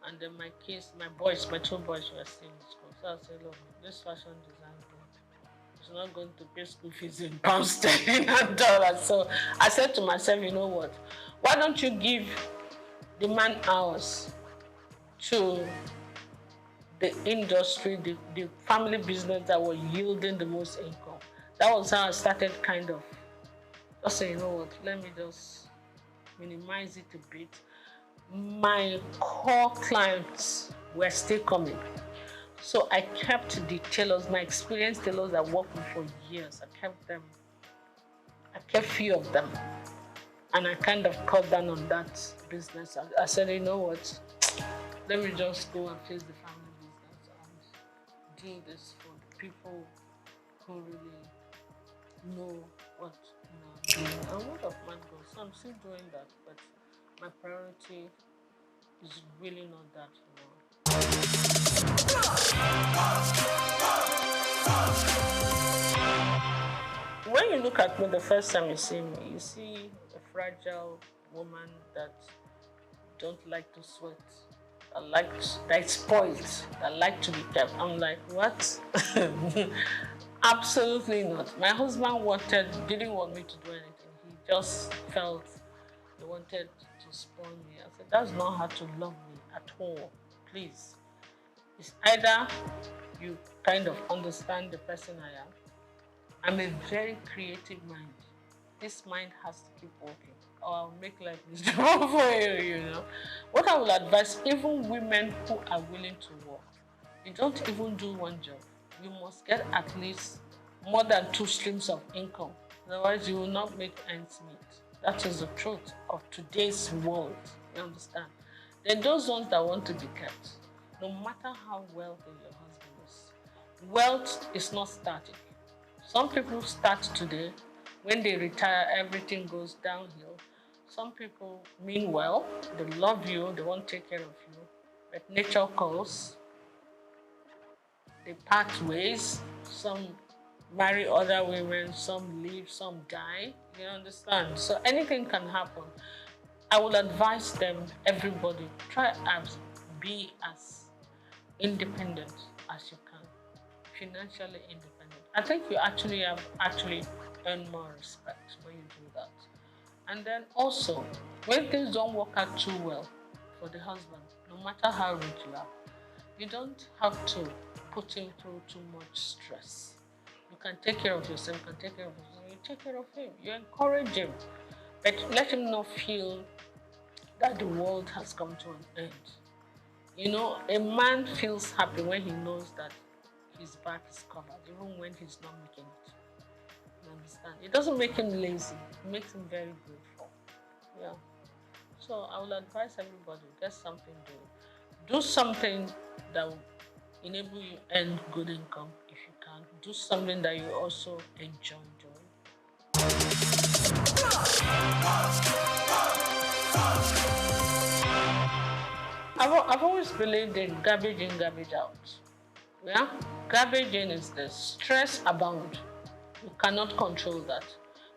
And then my kids, my 2 boys were still in school. So I said, look, this fashion design thing is not going to pay school fees in pounds sterling and dollars. So I said to myself, you know what? Why don't you give the man hours to the industry, the family business that were yielding the most income. That was how I started kind of just saying, you know what, let me just minimize it a bit. My core clients were still coming. So I kept the tailors, my experienced tailors that worked with for years. I kept them. I kept few of them. And I kind of cut down on that business. I said, you know what, let me just go and face the family business and do this for the people who really know what I'm doing. And word of mouth goes. So I'm still doing that, but my priority is really not that now. When you look at me the first time you see me, you see a fragile woman that don't like to sweat, that's spoiled, that like to be kept. I'm like, what? Absolutely not. My husband didn't want me to do anything. He just felt he wanted to spoil me. I said, that's not how to love me at all. Please. It's either you kind of understand the person I am. I'm a very creative mind. This mind has to keep working, or I'll make life miserable for you, you know. What I will advise, even women who are willing to work, you don't even do one job. You must get at least more than 2 streams of income. Otherwise, you will not make ends meet. That is the truth of today's world. You understand? Then those ones that want to be kept, no matter how wealthy your husband is, wealth is not static. Some people start today. When they retire, everything goes downhill. Some people mean well, they love you, they want to take care of you, but nature calls. They part ways. Some marry other women, some leave, some die. You understand? So anything can happen. I will advise them, everybody, try and be as independent as you can, financially independent. I think you actually earn more respect when you do that. And then also, when things don't work out too well for the husband, no matter how rich you are, you don't have to put him through too much stress. You can take care of yourself, you can take care of yourself, you take care of him, you encourage him, but let him not feel that the world has come to an end. You know, a man feels happy when he knows that his back is covered, even when he's not making it. You understand? It doesn't make him lazy. It makes him very grateful. Yeah. So I will advise everybody, get something to do. Something that will enable you earn good income if you can. Do something that you also enjoy doing. I've always believed in garbage in, garbage out. Yeah? Garbage in is the stress abound. You cannot control that.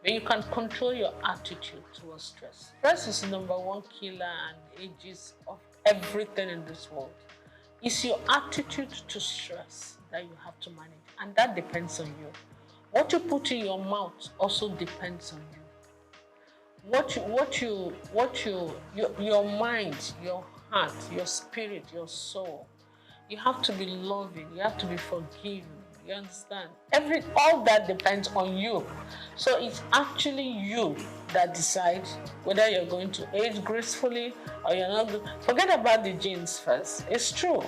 But you can control your attitude towards stress. Stress is the #1 killer and ages of everything in this world. It's your attitude to stress that you have to manage, and that depends on you. What you put in your mouth also depends on you. Your mind, your heart, your spirit, your soul. You have to be loving. You have to be forgiving. You understand? All that depends on you. So it's actually you that decides whether you're going to age gracefully or you're not. Forget about the genes first. It's true.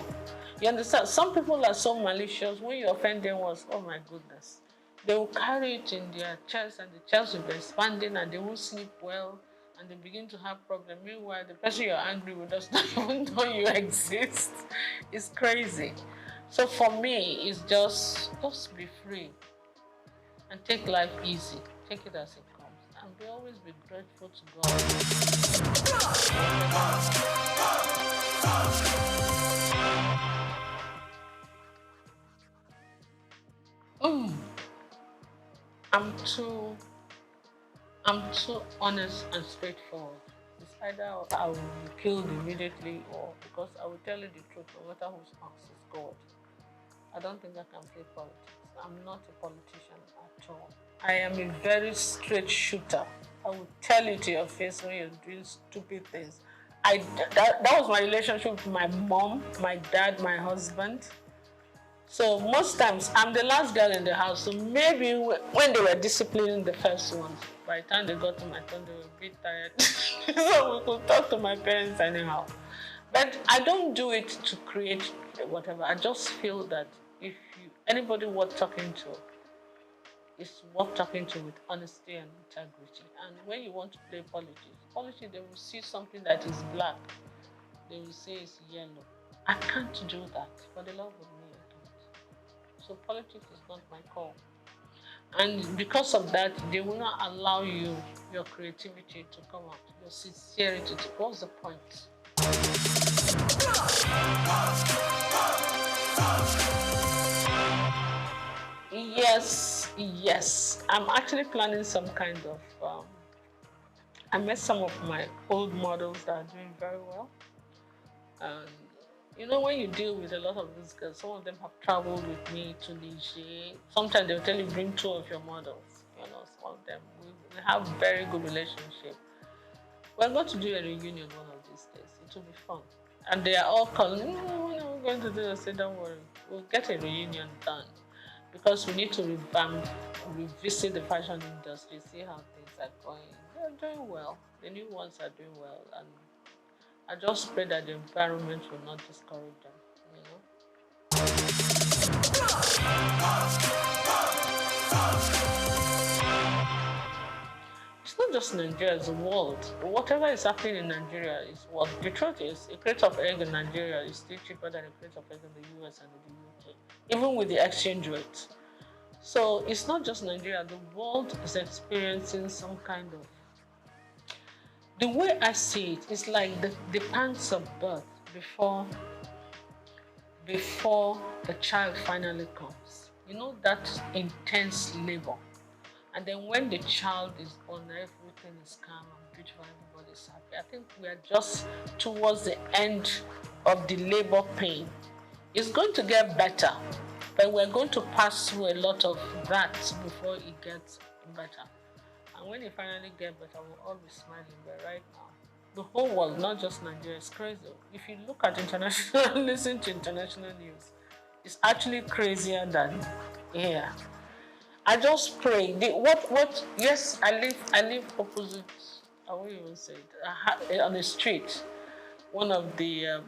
You understand? Some people are so malicious. When you offend them once, oh my goodness. They will carry it in their chest and the chest will be expanding and they won't sleep well and they begin to have problems. Meanwhile, the person you're angry with does not even know you exist. It's crazy. So for me, it's just be free and take life easy. Take it as it comes and always be grateful to God. I'm too honest and straightforward. It's either I will be killed immediately or because I will tell you the truth no matter whose house is God. I don't think I can play politics. I'm not a politician at all. I am a very straight shooter. I will tell you to your face when you're doing stupid things. That was my relationship with my mom, my dad, my husband. So most times I'm the last girl in the house. So maybe when they were disciplining the first ones, by the time they got to my turn, they were a bit tired. So we could talk to my parents anyhow. But I don't do it to create whatever. I just feel that if anybody worth talking to, it's worth talking to with honesty and integrity. And when you want to play politics, they will see something that is black. They will say it's yellow. I can't do that. For the love of me, I can't. So politics is not my call. And because of that, they will not allow you, your creativity to come out, your sincerity to, what's the point? Yes. I'm actually planning some kind of, I met some of my old models that are doing very well. And you know, when you deal with a lot of these girls, some of them have traveled with me to Niger. Sometimes they'll tell you, bring 2 of your models. You know, some of them, we have very good relationship. We're going to do a reunion one of these days. It will be fun. And they are all calling, when are we going to do this? I say, don't worry, we'll get a reunion done. Because we need to revamp, revisit the fashion industry, see how things are going. They're doing well. The new ones are doing well. And I just pray that the environment will not discourage them, you know. It's not just Nigeria, it's the world. Whatever is happening in Nigeria is what the truth is. A crate of egg in Nigeria is still cheaper than a crate of egg in the US and in the UK, even with the exchange rate. So it's not just Nigeria, the world is experiencing some kind of. The way I see it is like the pangs of birth before the child finally comes. You know, that intense labor. And then when the child is born, everything is calm and beautiful, everybody's happy. I think we are just towards the end of the labor pain. It's going to get better, but we're going to pass through a lot of that before it gets better. And when it finally gets better, we'll all be smiling. But right now, the whole world, not just Nigeria, is crazy. If you look at international, listen to international news, it's actually crazier than here. I just pray. Yes, I live opposite, I won't even say it, on the street. One of the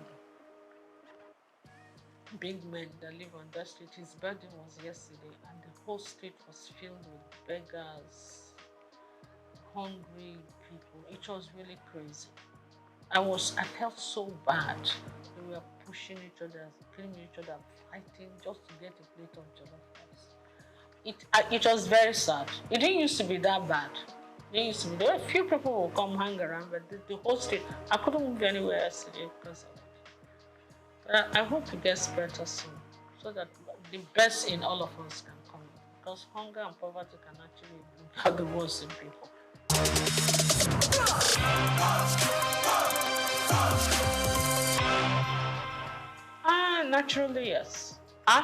big men that live on that street, his birthday was yesterday, and the whole street was filled with beggars, hungry people. It was really crazy. I felt so bad. They were pushing each other, killing each other, fighting just to get a plate of jollof rice. It was very sad. It didn't used to be that bad. There were a few people who would come hang around, but the whole street, I couldn't move anywhere yesterday because of it. But I hope it gets better soon, so that the best in all of us can come. Because hunger and poverty can actually bring out the worst in people. Naturally, yes. I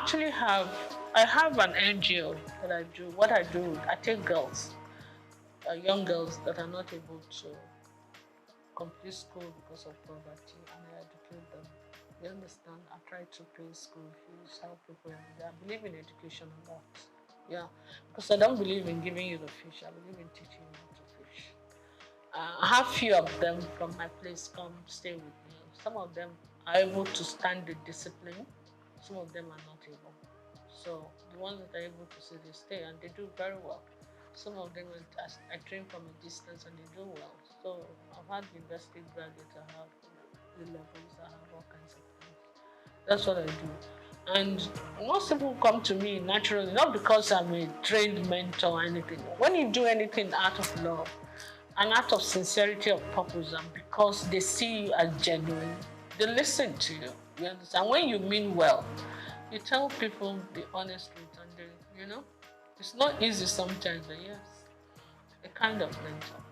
have an NGO that I do. What I do, I take girls, young girls that are not able to complete school because of poverty, and I educate them. You understand? I try to pay school fees, help people. I believe in education a lot. Yeah, because I don't believe in giving you the fish. I believe in teaching you how to fish. I have few of them from my place come stay with me. Some of them are able to stand the discipline. Some of them are not able. So the ones that are able to say they stay, and they do very well. Some of them I train from a distance and they do well. So I've had university graduates, I have the levels, I have all kinds of things. That's what I do. And most people come to me naturally, not because I'm a trained mentor or anything. When you do anything out of love, an act of sincerity of purpose, and because they see you as genuine, they listen to you. You understand? When you mean well, you tell people the honest truth, and they, you know, it's not easy sometimes, but yes, a kind of mentor.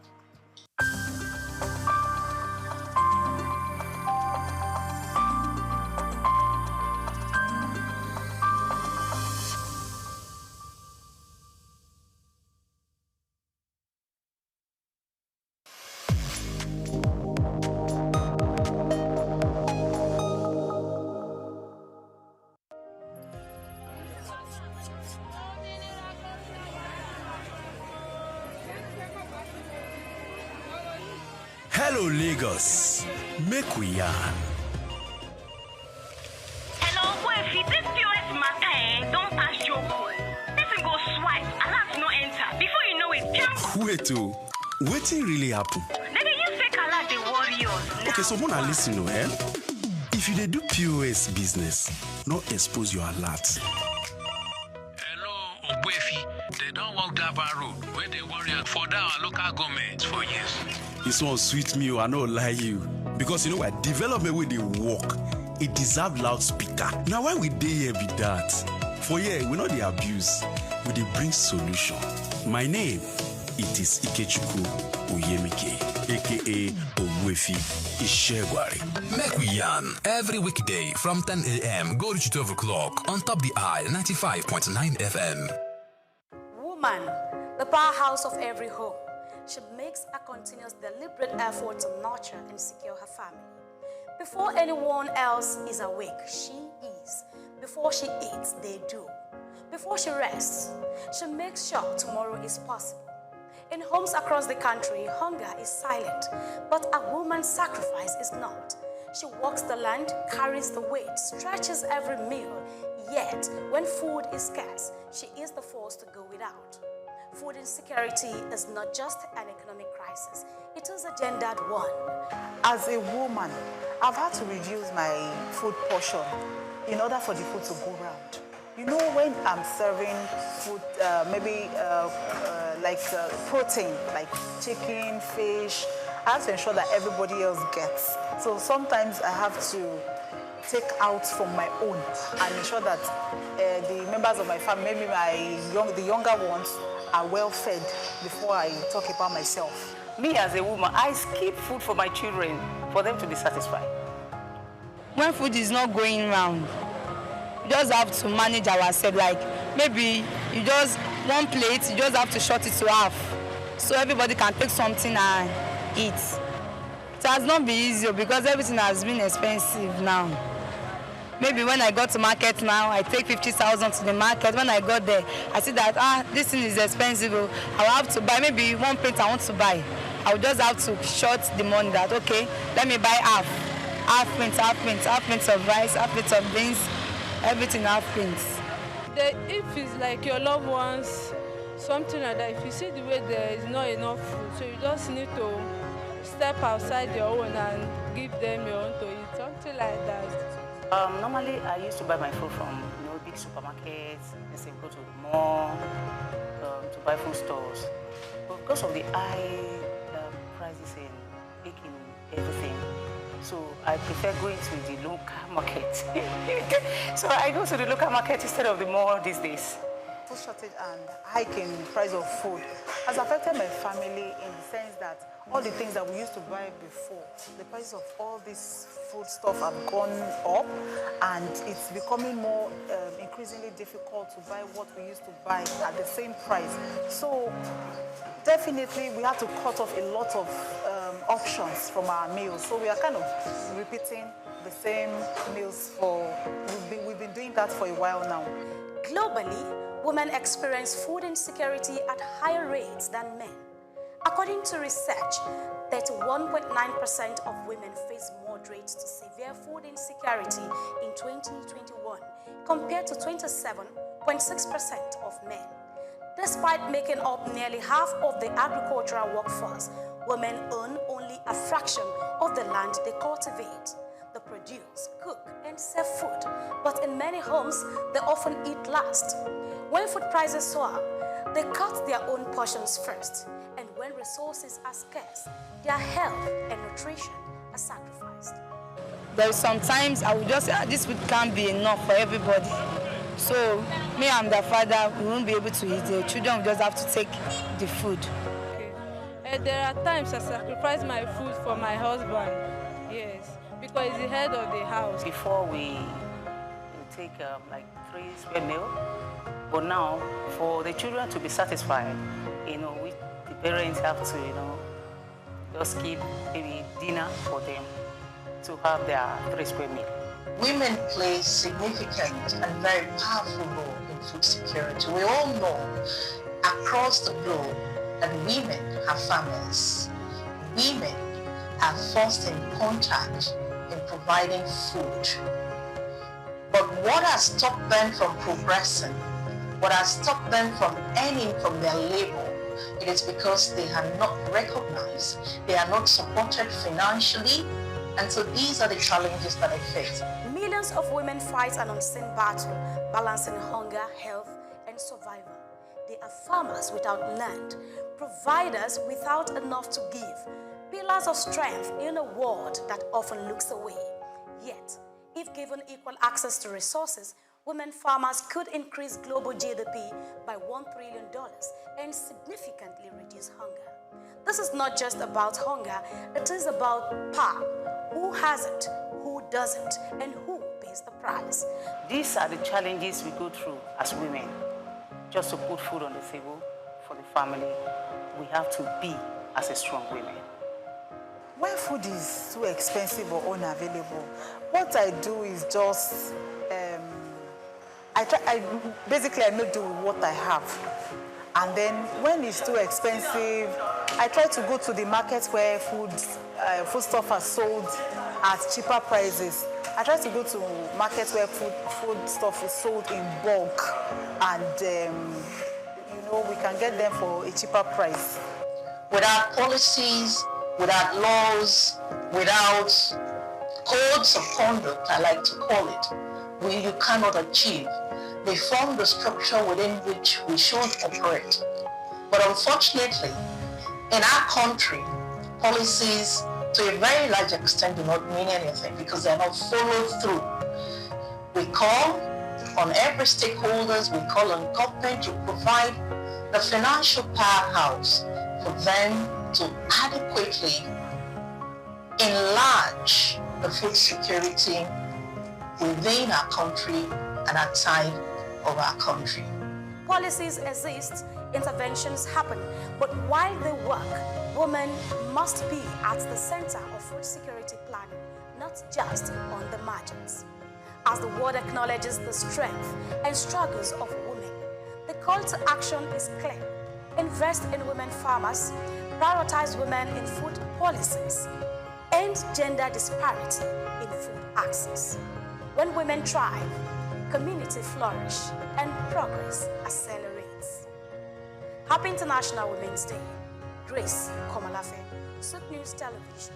Hello, Lagos. Make we yarn. Hello, boy, if this POS matter, don't pass your call. Person go swipe, alert no enter. Before you know it, Wait, wetin really happen? Maybe you fake alert the warriors. Okay, so Mona, listen, if you dey do POS business, no expose your alert. Ogbuefi, they don't walk that bar road where they warrior for our local government for years. This one sweet me, I no lie you. Because you know what, development with the work, it deserve loudspeaker. Now why we dey here be that? For here, we know the abuse, we dey bring solution. My name, it is Ikechukwu Oyemike, aka Ogbuefi Ishegwari. Make we yarn every weekday from 10 a.m. go to 12 o'clock on Top the Eye 95.9 FM. Woman, the powerhouse of every home. She makes a continuous, deliberate effort to nurture and secure her family. Before anyone else is awake, she is. Before she eats, they do. Before she rests, she makes sure tomorrow is possible. In homes across the country, hunger is silent, but a woman's sacrifice is not. She walks the land, carries the weight, stretches every meal, yet when food is scarce, she is the force to go without. Food insecurity is not just an economic crisis, it is a gendered one. As a woman, I've had to reduce my food portion in order for the food to go round. You know, when I'm serving food, protein, like chicken, fish, I have to ensure that everybody else gets. So sometimes I have to take out from my own and ensure that the members of my family, maybe the younger ones, are well fed before I talk about myself. Me as a woman, I skip food for my children for them to be satisfied. When food is not going round, you just have to manage ourselves. Like maybe you just one plate, you just have to short it to half, so everybody can take something and eat. It has not been easy because everything has been expensive now. Maybe when I got to market now, I take 50,000 to the market. When I got there, I see that this thing is expensive. I'll have to buy maybe one plate I want to buy. I'll just have to short the money that okay, let me buy half pint of rice, half pint of beans, everything half pints. If it's like your loved ones, something like that, if you see the way there is not enough food, so you just need to step outside your own and give them your own to eat, something like that. Normally, I used to buy my food from big supermarkets, let's say go to the mall, to buy food stores. But because of the high prices in making everything, so I prefer going to the local market. So I go to the local market instead of the mall these days. Food shortage and hiking price of food has affected my family in the sense that all the things that we used to buy before, the prices of all this food stuff have gone up, and it's becoming more increasingly difficult to buy what we used to buy at the same price. So definitely we have to cut off a lot of options from our meals. So we are kind of repeating the same meals we've been doing that for a while now. Globally, women experience food insecurity at higher rates than men. According to research, 31.9% of women face moderate to severe food insecurity in 2021, compared to 27.6% of men. Despite making up nearly half of the agricultural workforce, women earn only a fraction of the land they cultivate. They produce, cook, and sell food, but in many homes, they often eat last. When food prices soar, they cut their own portions first, and when resources are scarce, their health and nutrition are sacrificed. There sometimes I would just say this food can't be enough for everybody. So me and the father, we won't be able to eat. The children will just have to take the food. Okay. There are times I sacrifice my food for my husband. Yes, because he's the head of the house. Before we take like 3 square meals, but now for the children to be satisfied, we the parents have to just keep maybe dinner for them to have their 3 square meals. Women play significant and very powerful role in food security. We all know across the globe that women have families. Women are first in contact in providing food. But what has stopped them from progressing, what has stopped them from earning from their labor, it is because they are not recognized, they are not supported financially, and so these are the challenges that I face. Millions of women fight an unseen battle, balancing hunger, health, and survival. They are farmers without land, providers without enough to give, pillars of strength in a world that often looks away. Yet, if given equal access to resources, women farmers could increase global GDP by $1 trillion and significantly reduce hunger. This is not just about hunger, it is about power. Who has it, who doesn't, and who pays the price? These are the challenges we go through as women. Just to put food on the table for the family, we have to be as a strong women. When food is too expensive or unavailable, what I do is just, I make do with what I have. And then when it's too expensive, I try to go to the market where foodstuff are sold at cheaper prices. I try to go to markets where food stuff is sold in bulk, and we can get them for a cheaper price. Without policies, without laws, without codes of conduct, I like to call it, you cannot achieve. They form the structure within which we should operate. But unfortunately, in our country, policies to a very large extent do not mean anything because they are not followed through. We call on every stakeholders, we call on government to provide the financial powerhouse for them to adequately enlarge the food security within our country and outside of our country. Policies exist, interventions happen, but while they work, women must be at the center of food security planning, not just on the margins. As the world acknowledges the strength and struggles of women, the call to action is clear. Invest in women farmers, prioritize women in food policies, end gender disparity in food access. When women thrive, community flourish, and progress accelerates. Happy International Women's Day. Grace Komalafe, SOUQ News Television.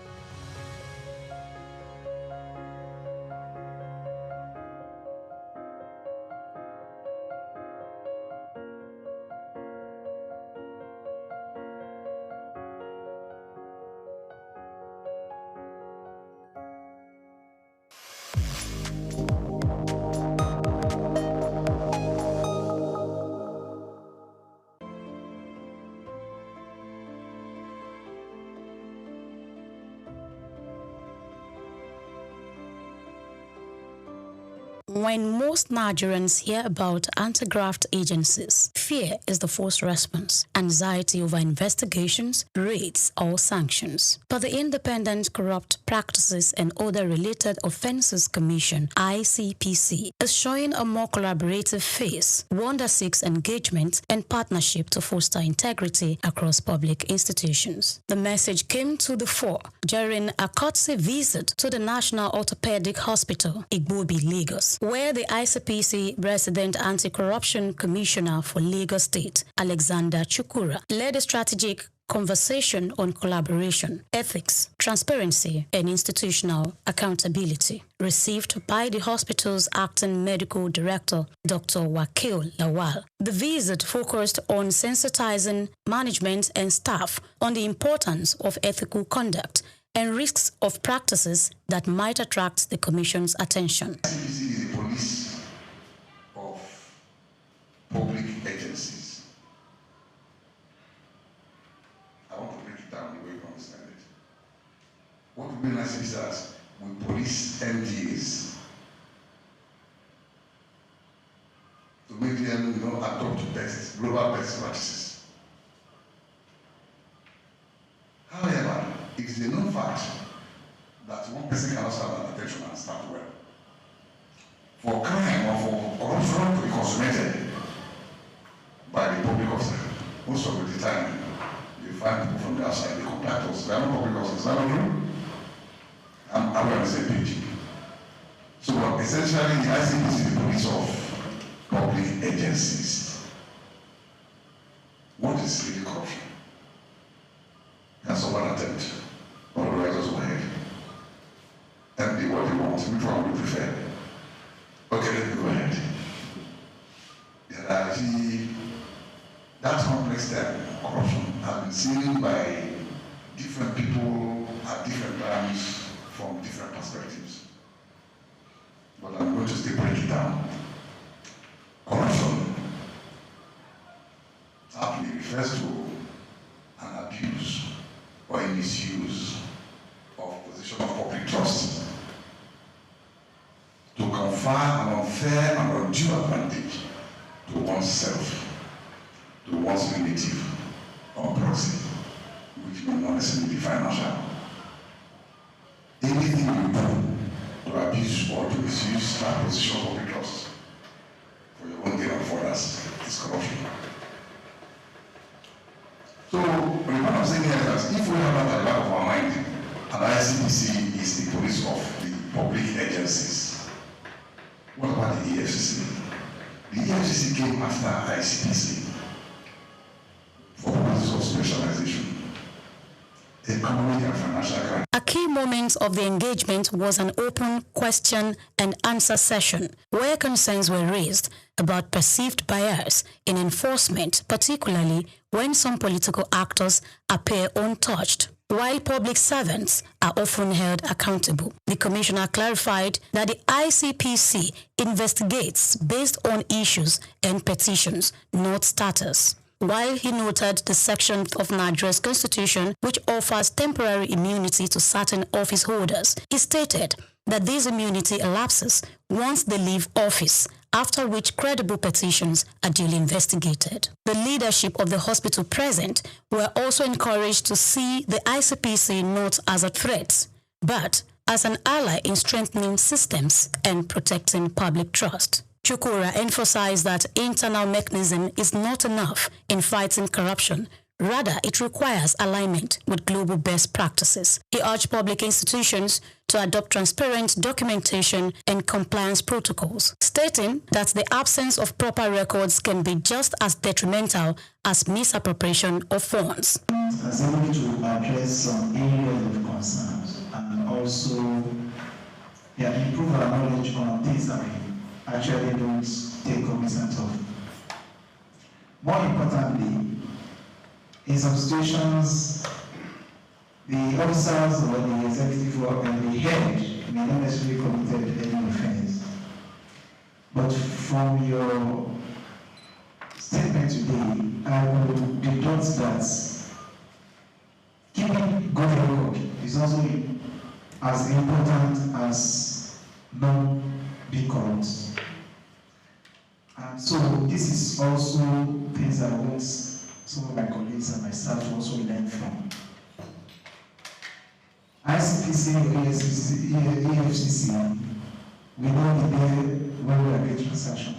When most Nigerians hear about anti-graft agencies, fear is the first response, anxiety over investigations, raids, or sanctions. But the Independent Corrupt Practices and Other Related Offences Commission, ICPC, is showing a more collaborative face, one that seeks engagement and partnership to foster integrity across public institutions. The message came to the fore during a courtesy visit to the National Orthopedic Hospital, Igbobi, Lagos, where the ICPC Resident Anti-Corruption Commissioner for Lagos State, Alexander Chukura, led a strategic conversation on collaboration, ethics, transparency, and institutional accountability, received by the hospital's acting medical director, Dr. Wakil Lawal. The visit focused on sensitizing management and staff on the importance of ethical conduct and risks of practices that might attract the Commission's attention. ICPC is the police of public agencies. I want to break it down the way you understand it. What we mean as is that we police MDAs to make them adopt global best practices. However, it is a known fact that one person cannot serve an attention and start well. For crime or for corruption to be consummated by the public officer, most of the time you find people from the outside, they comply to us. They are not public officers, is that not true? Are we on the same page? So essentially, the ICPC is the police of public agencies. What is really corruption? Can someone attempt? Or do I just go ahead? And what do you want? Which one would you prefer? Okay, let me go ahead. That complex term, corruption, has been seen by different people at different times from different perspectives. But I'm going to still break it down. Corruption aptly refers to an abuse or a misuse of position of public trust to confer an unfair and undue advantage to oneself, to one's relative or proxy, which may not necessarily be financial. Anything you do to abuse or to misuse that position of public trust for your own gain or for others is corruption. So, what I'm saying here is that if we have that at the back of our mind, and ICPC is the police of the public agencies, what about the EFCC? The EFCC came after ICPC for purposes of specialization, economic and financial crime. A key moment of the engagement was an open question and answer session where concerns were raised about perceived bias in enforcement, particularly when some political actors appear untouched, while public servants are often held accountable. The commissioner clarified that the ICPC investigates based on issues and petitions, not status. While he noted the section of Nigeria's constitution which offers temporary immunity to certain office holders, he stated that this immunity elapses once they leave office, after which credible petitions are duly investigated. The leadership of the hospital present were also encouraged to see the ICPC not as a threat, but as an ally in strengthening systems and protecting public trust. Chukura emphasized that internal mechanism is not enough in fighting corruption. Rather, it requires alignment with global best practices. He urged public institutions to adopt transparent documentation and compliance protocols, stating that the absence of proper records can be just as detrimental as misappropriation of funds. As able to address some areas of concerns and also improve our knowledge on things that we actually don't take cognizance of. More importantly, in some situations, the officers or the executive or the head may not necessarily committed any offense. But from your statement today, I will deduct that keeping good record is also as important as not being corrupt. And so this is also things I want some of my colleagues and myself to also learn from. ICPC or EFCC, we know the day when we are getting transaction.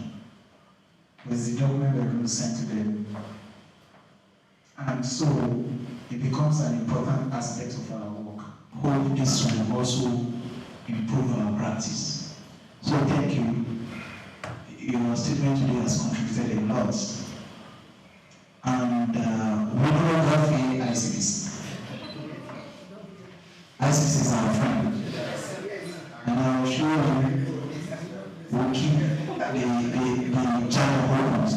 There's the document we're going to send to them. And so it becomes an important aspect of our work. Hope this will also improve our practice. So thank you. Your statement today has contributed a lot. And we don't have the ICPC. ICPC is our friend. And I'm sure we'll keep the channel hold.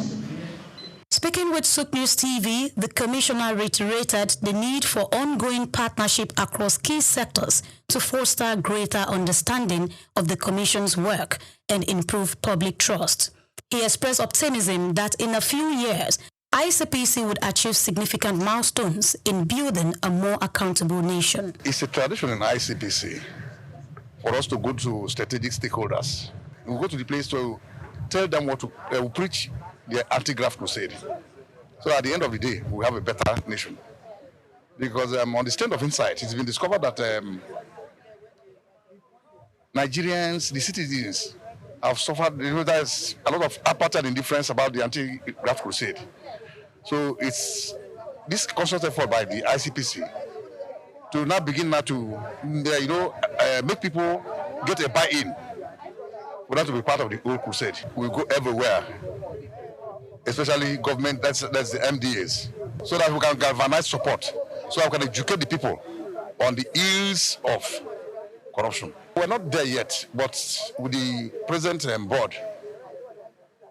Speaking with SOUQ News TV, the commissioner reiterated the need for ongoing partnership across key sectors to foster greater understanding of the commission's work and improve public trust. He expressed optimism that in a few years, ICPC would achieve significant milestones in building a more accountable nation. It's a tradition in ICPC for us to go to strategic stakeholders. We go to the place to tell them what to preach the anti-graft crusade. So at the end of the day, we have a better nation. Because on the stand of insight, it's been discovered that Nigerians, the citizens, have suffered. There's a lot of apartheid indifference about the anti-graft crusade. So it's this constant effort by the ICPC to now begin to, make people get a buy-in for that to be part of the whole crusade. We go everywhere, especially government, that's the MDAs, so that we can galvanize support, so that we can educate the people on the ills of corruption. We're not there yet, but with the present board,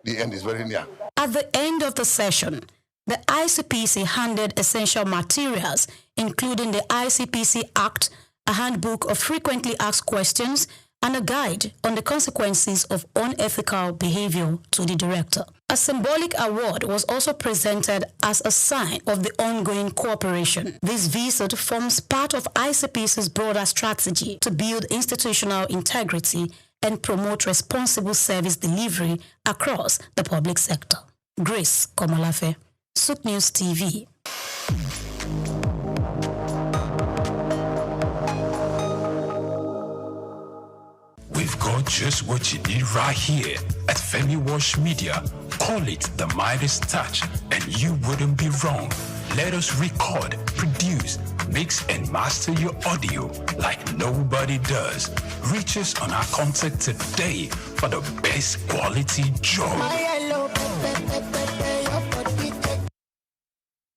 the end is very near. At the end of the session, the ICPC handed essential materials, including the ICPC Act, a handbook of frequently asked questions, and a guide on the consequences of unethical behavior to the director. A symbolic award was also presented as a sign of the ongoing cooperation. This visit forms part of ICPC's broader strategy to build institutional integrity and promote responsible service delivery across the public sector. Grace Komolafe, SOUQ News TV. We've got just what you need right here at Femi Wash Media. Call it the Midas Touch, and you wouldn't be wrong. Let us record, produce, mix, and master your audio like nobody does. Reach us on our contact today for the best quality job.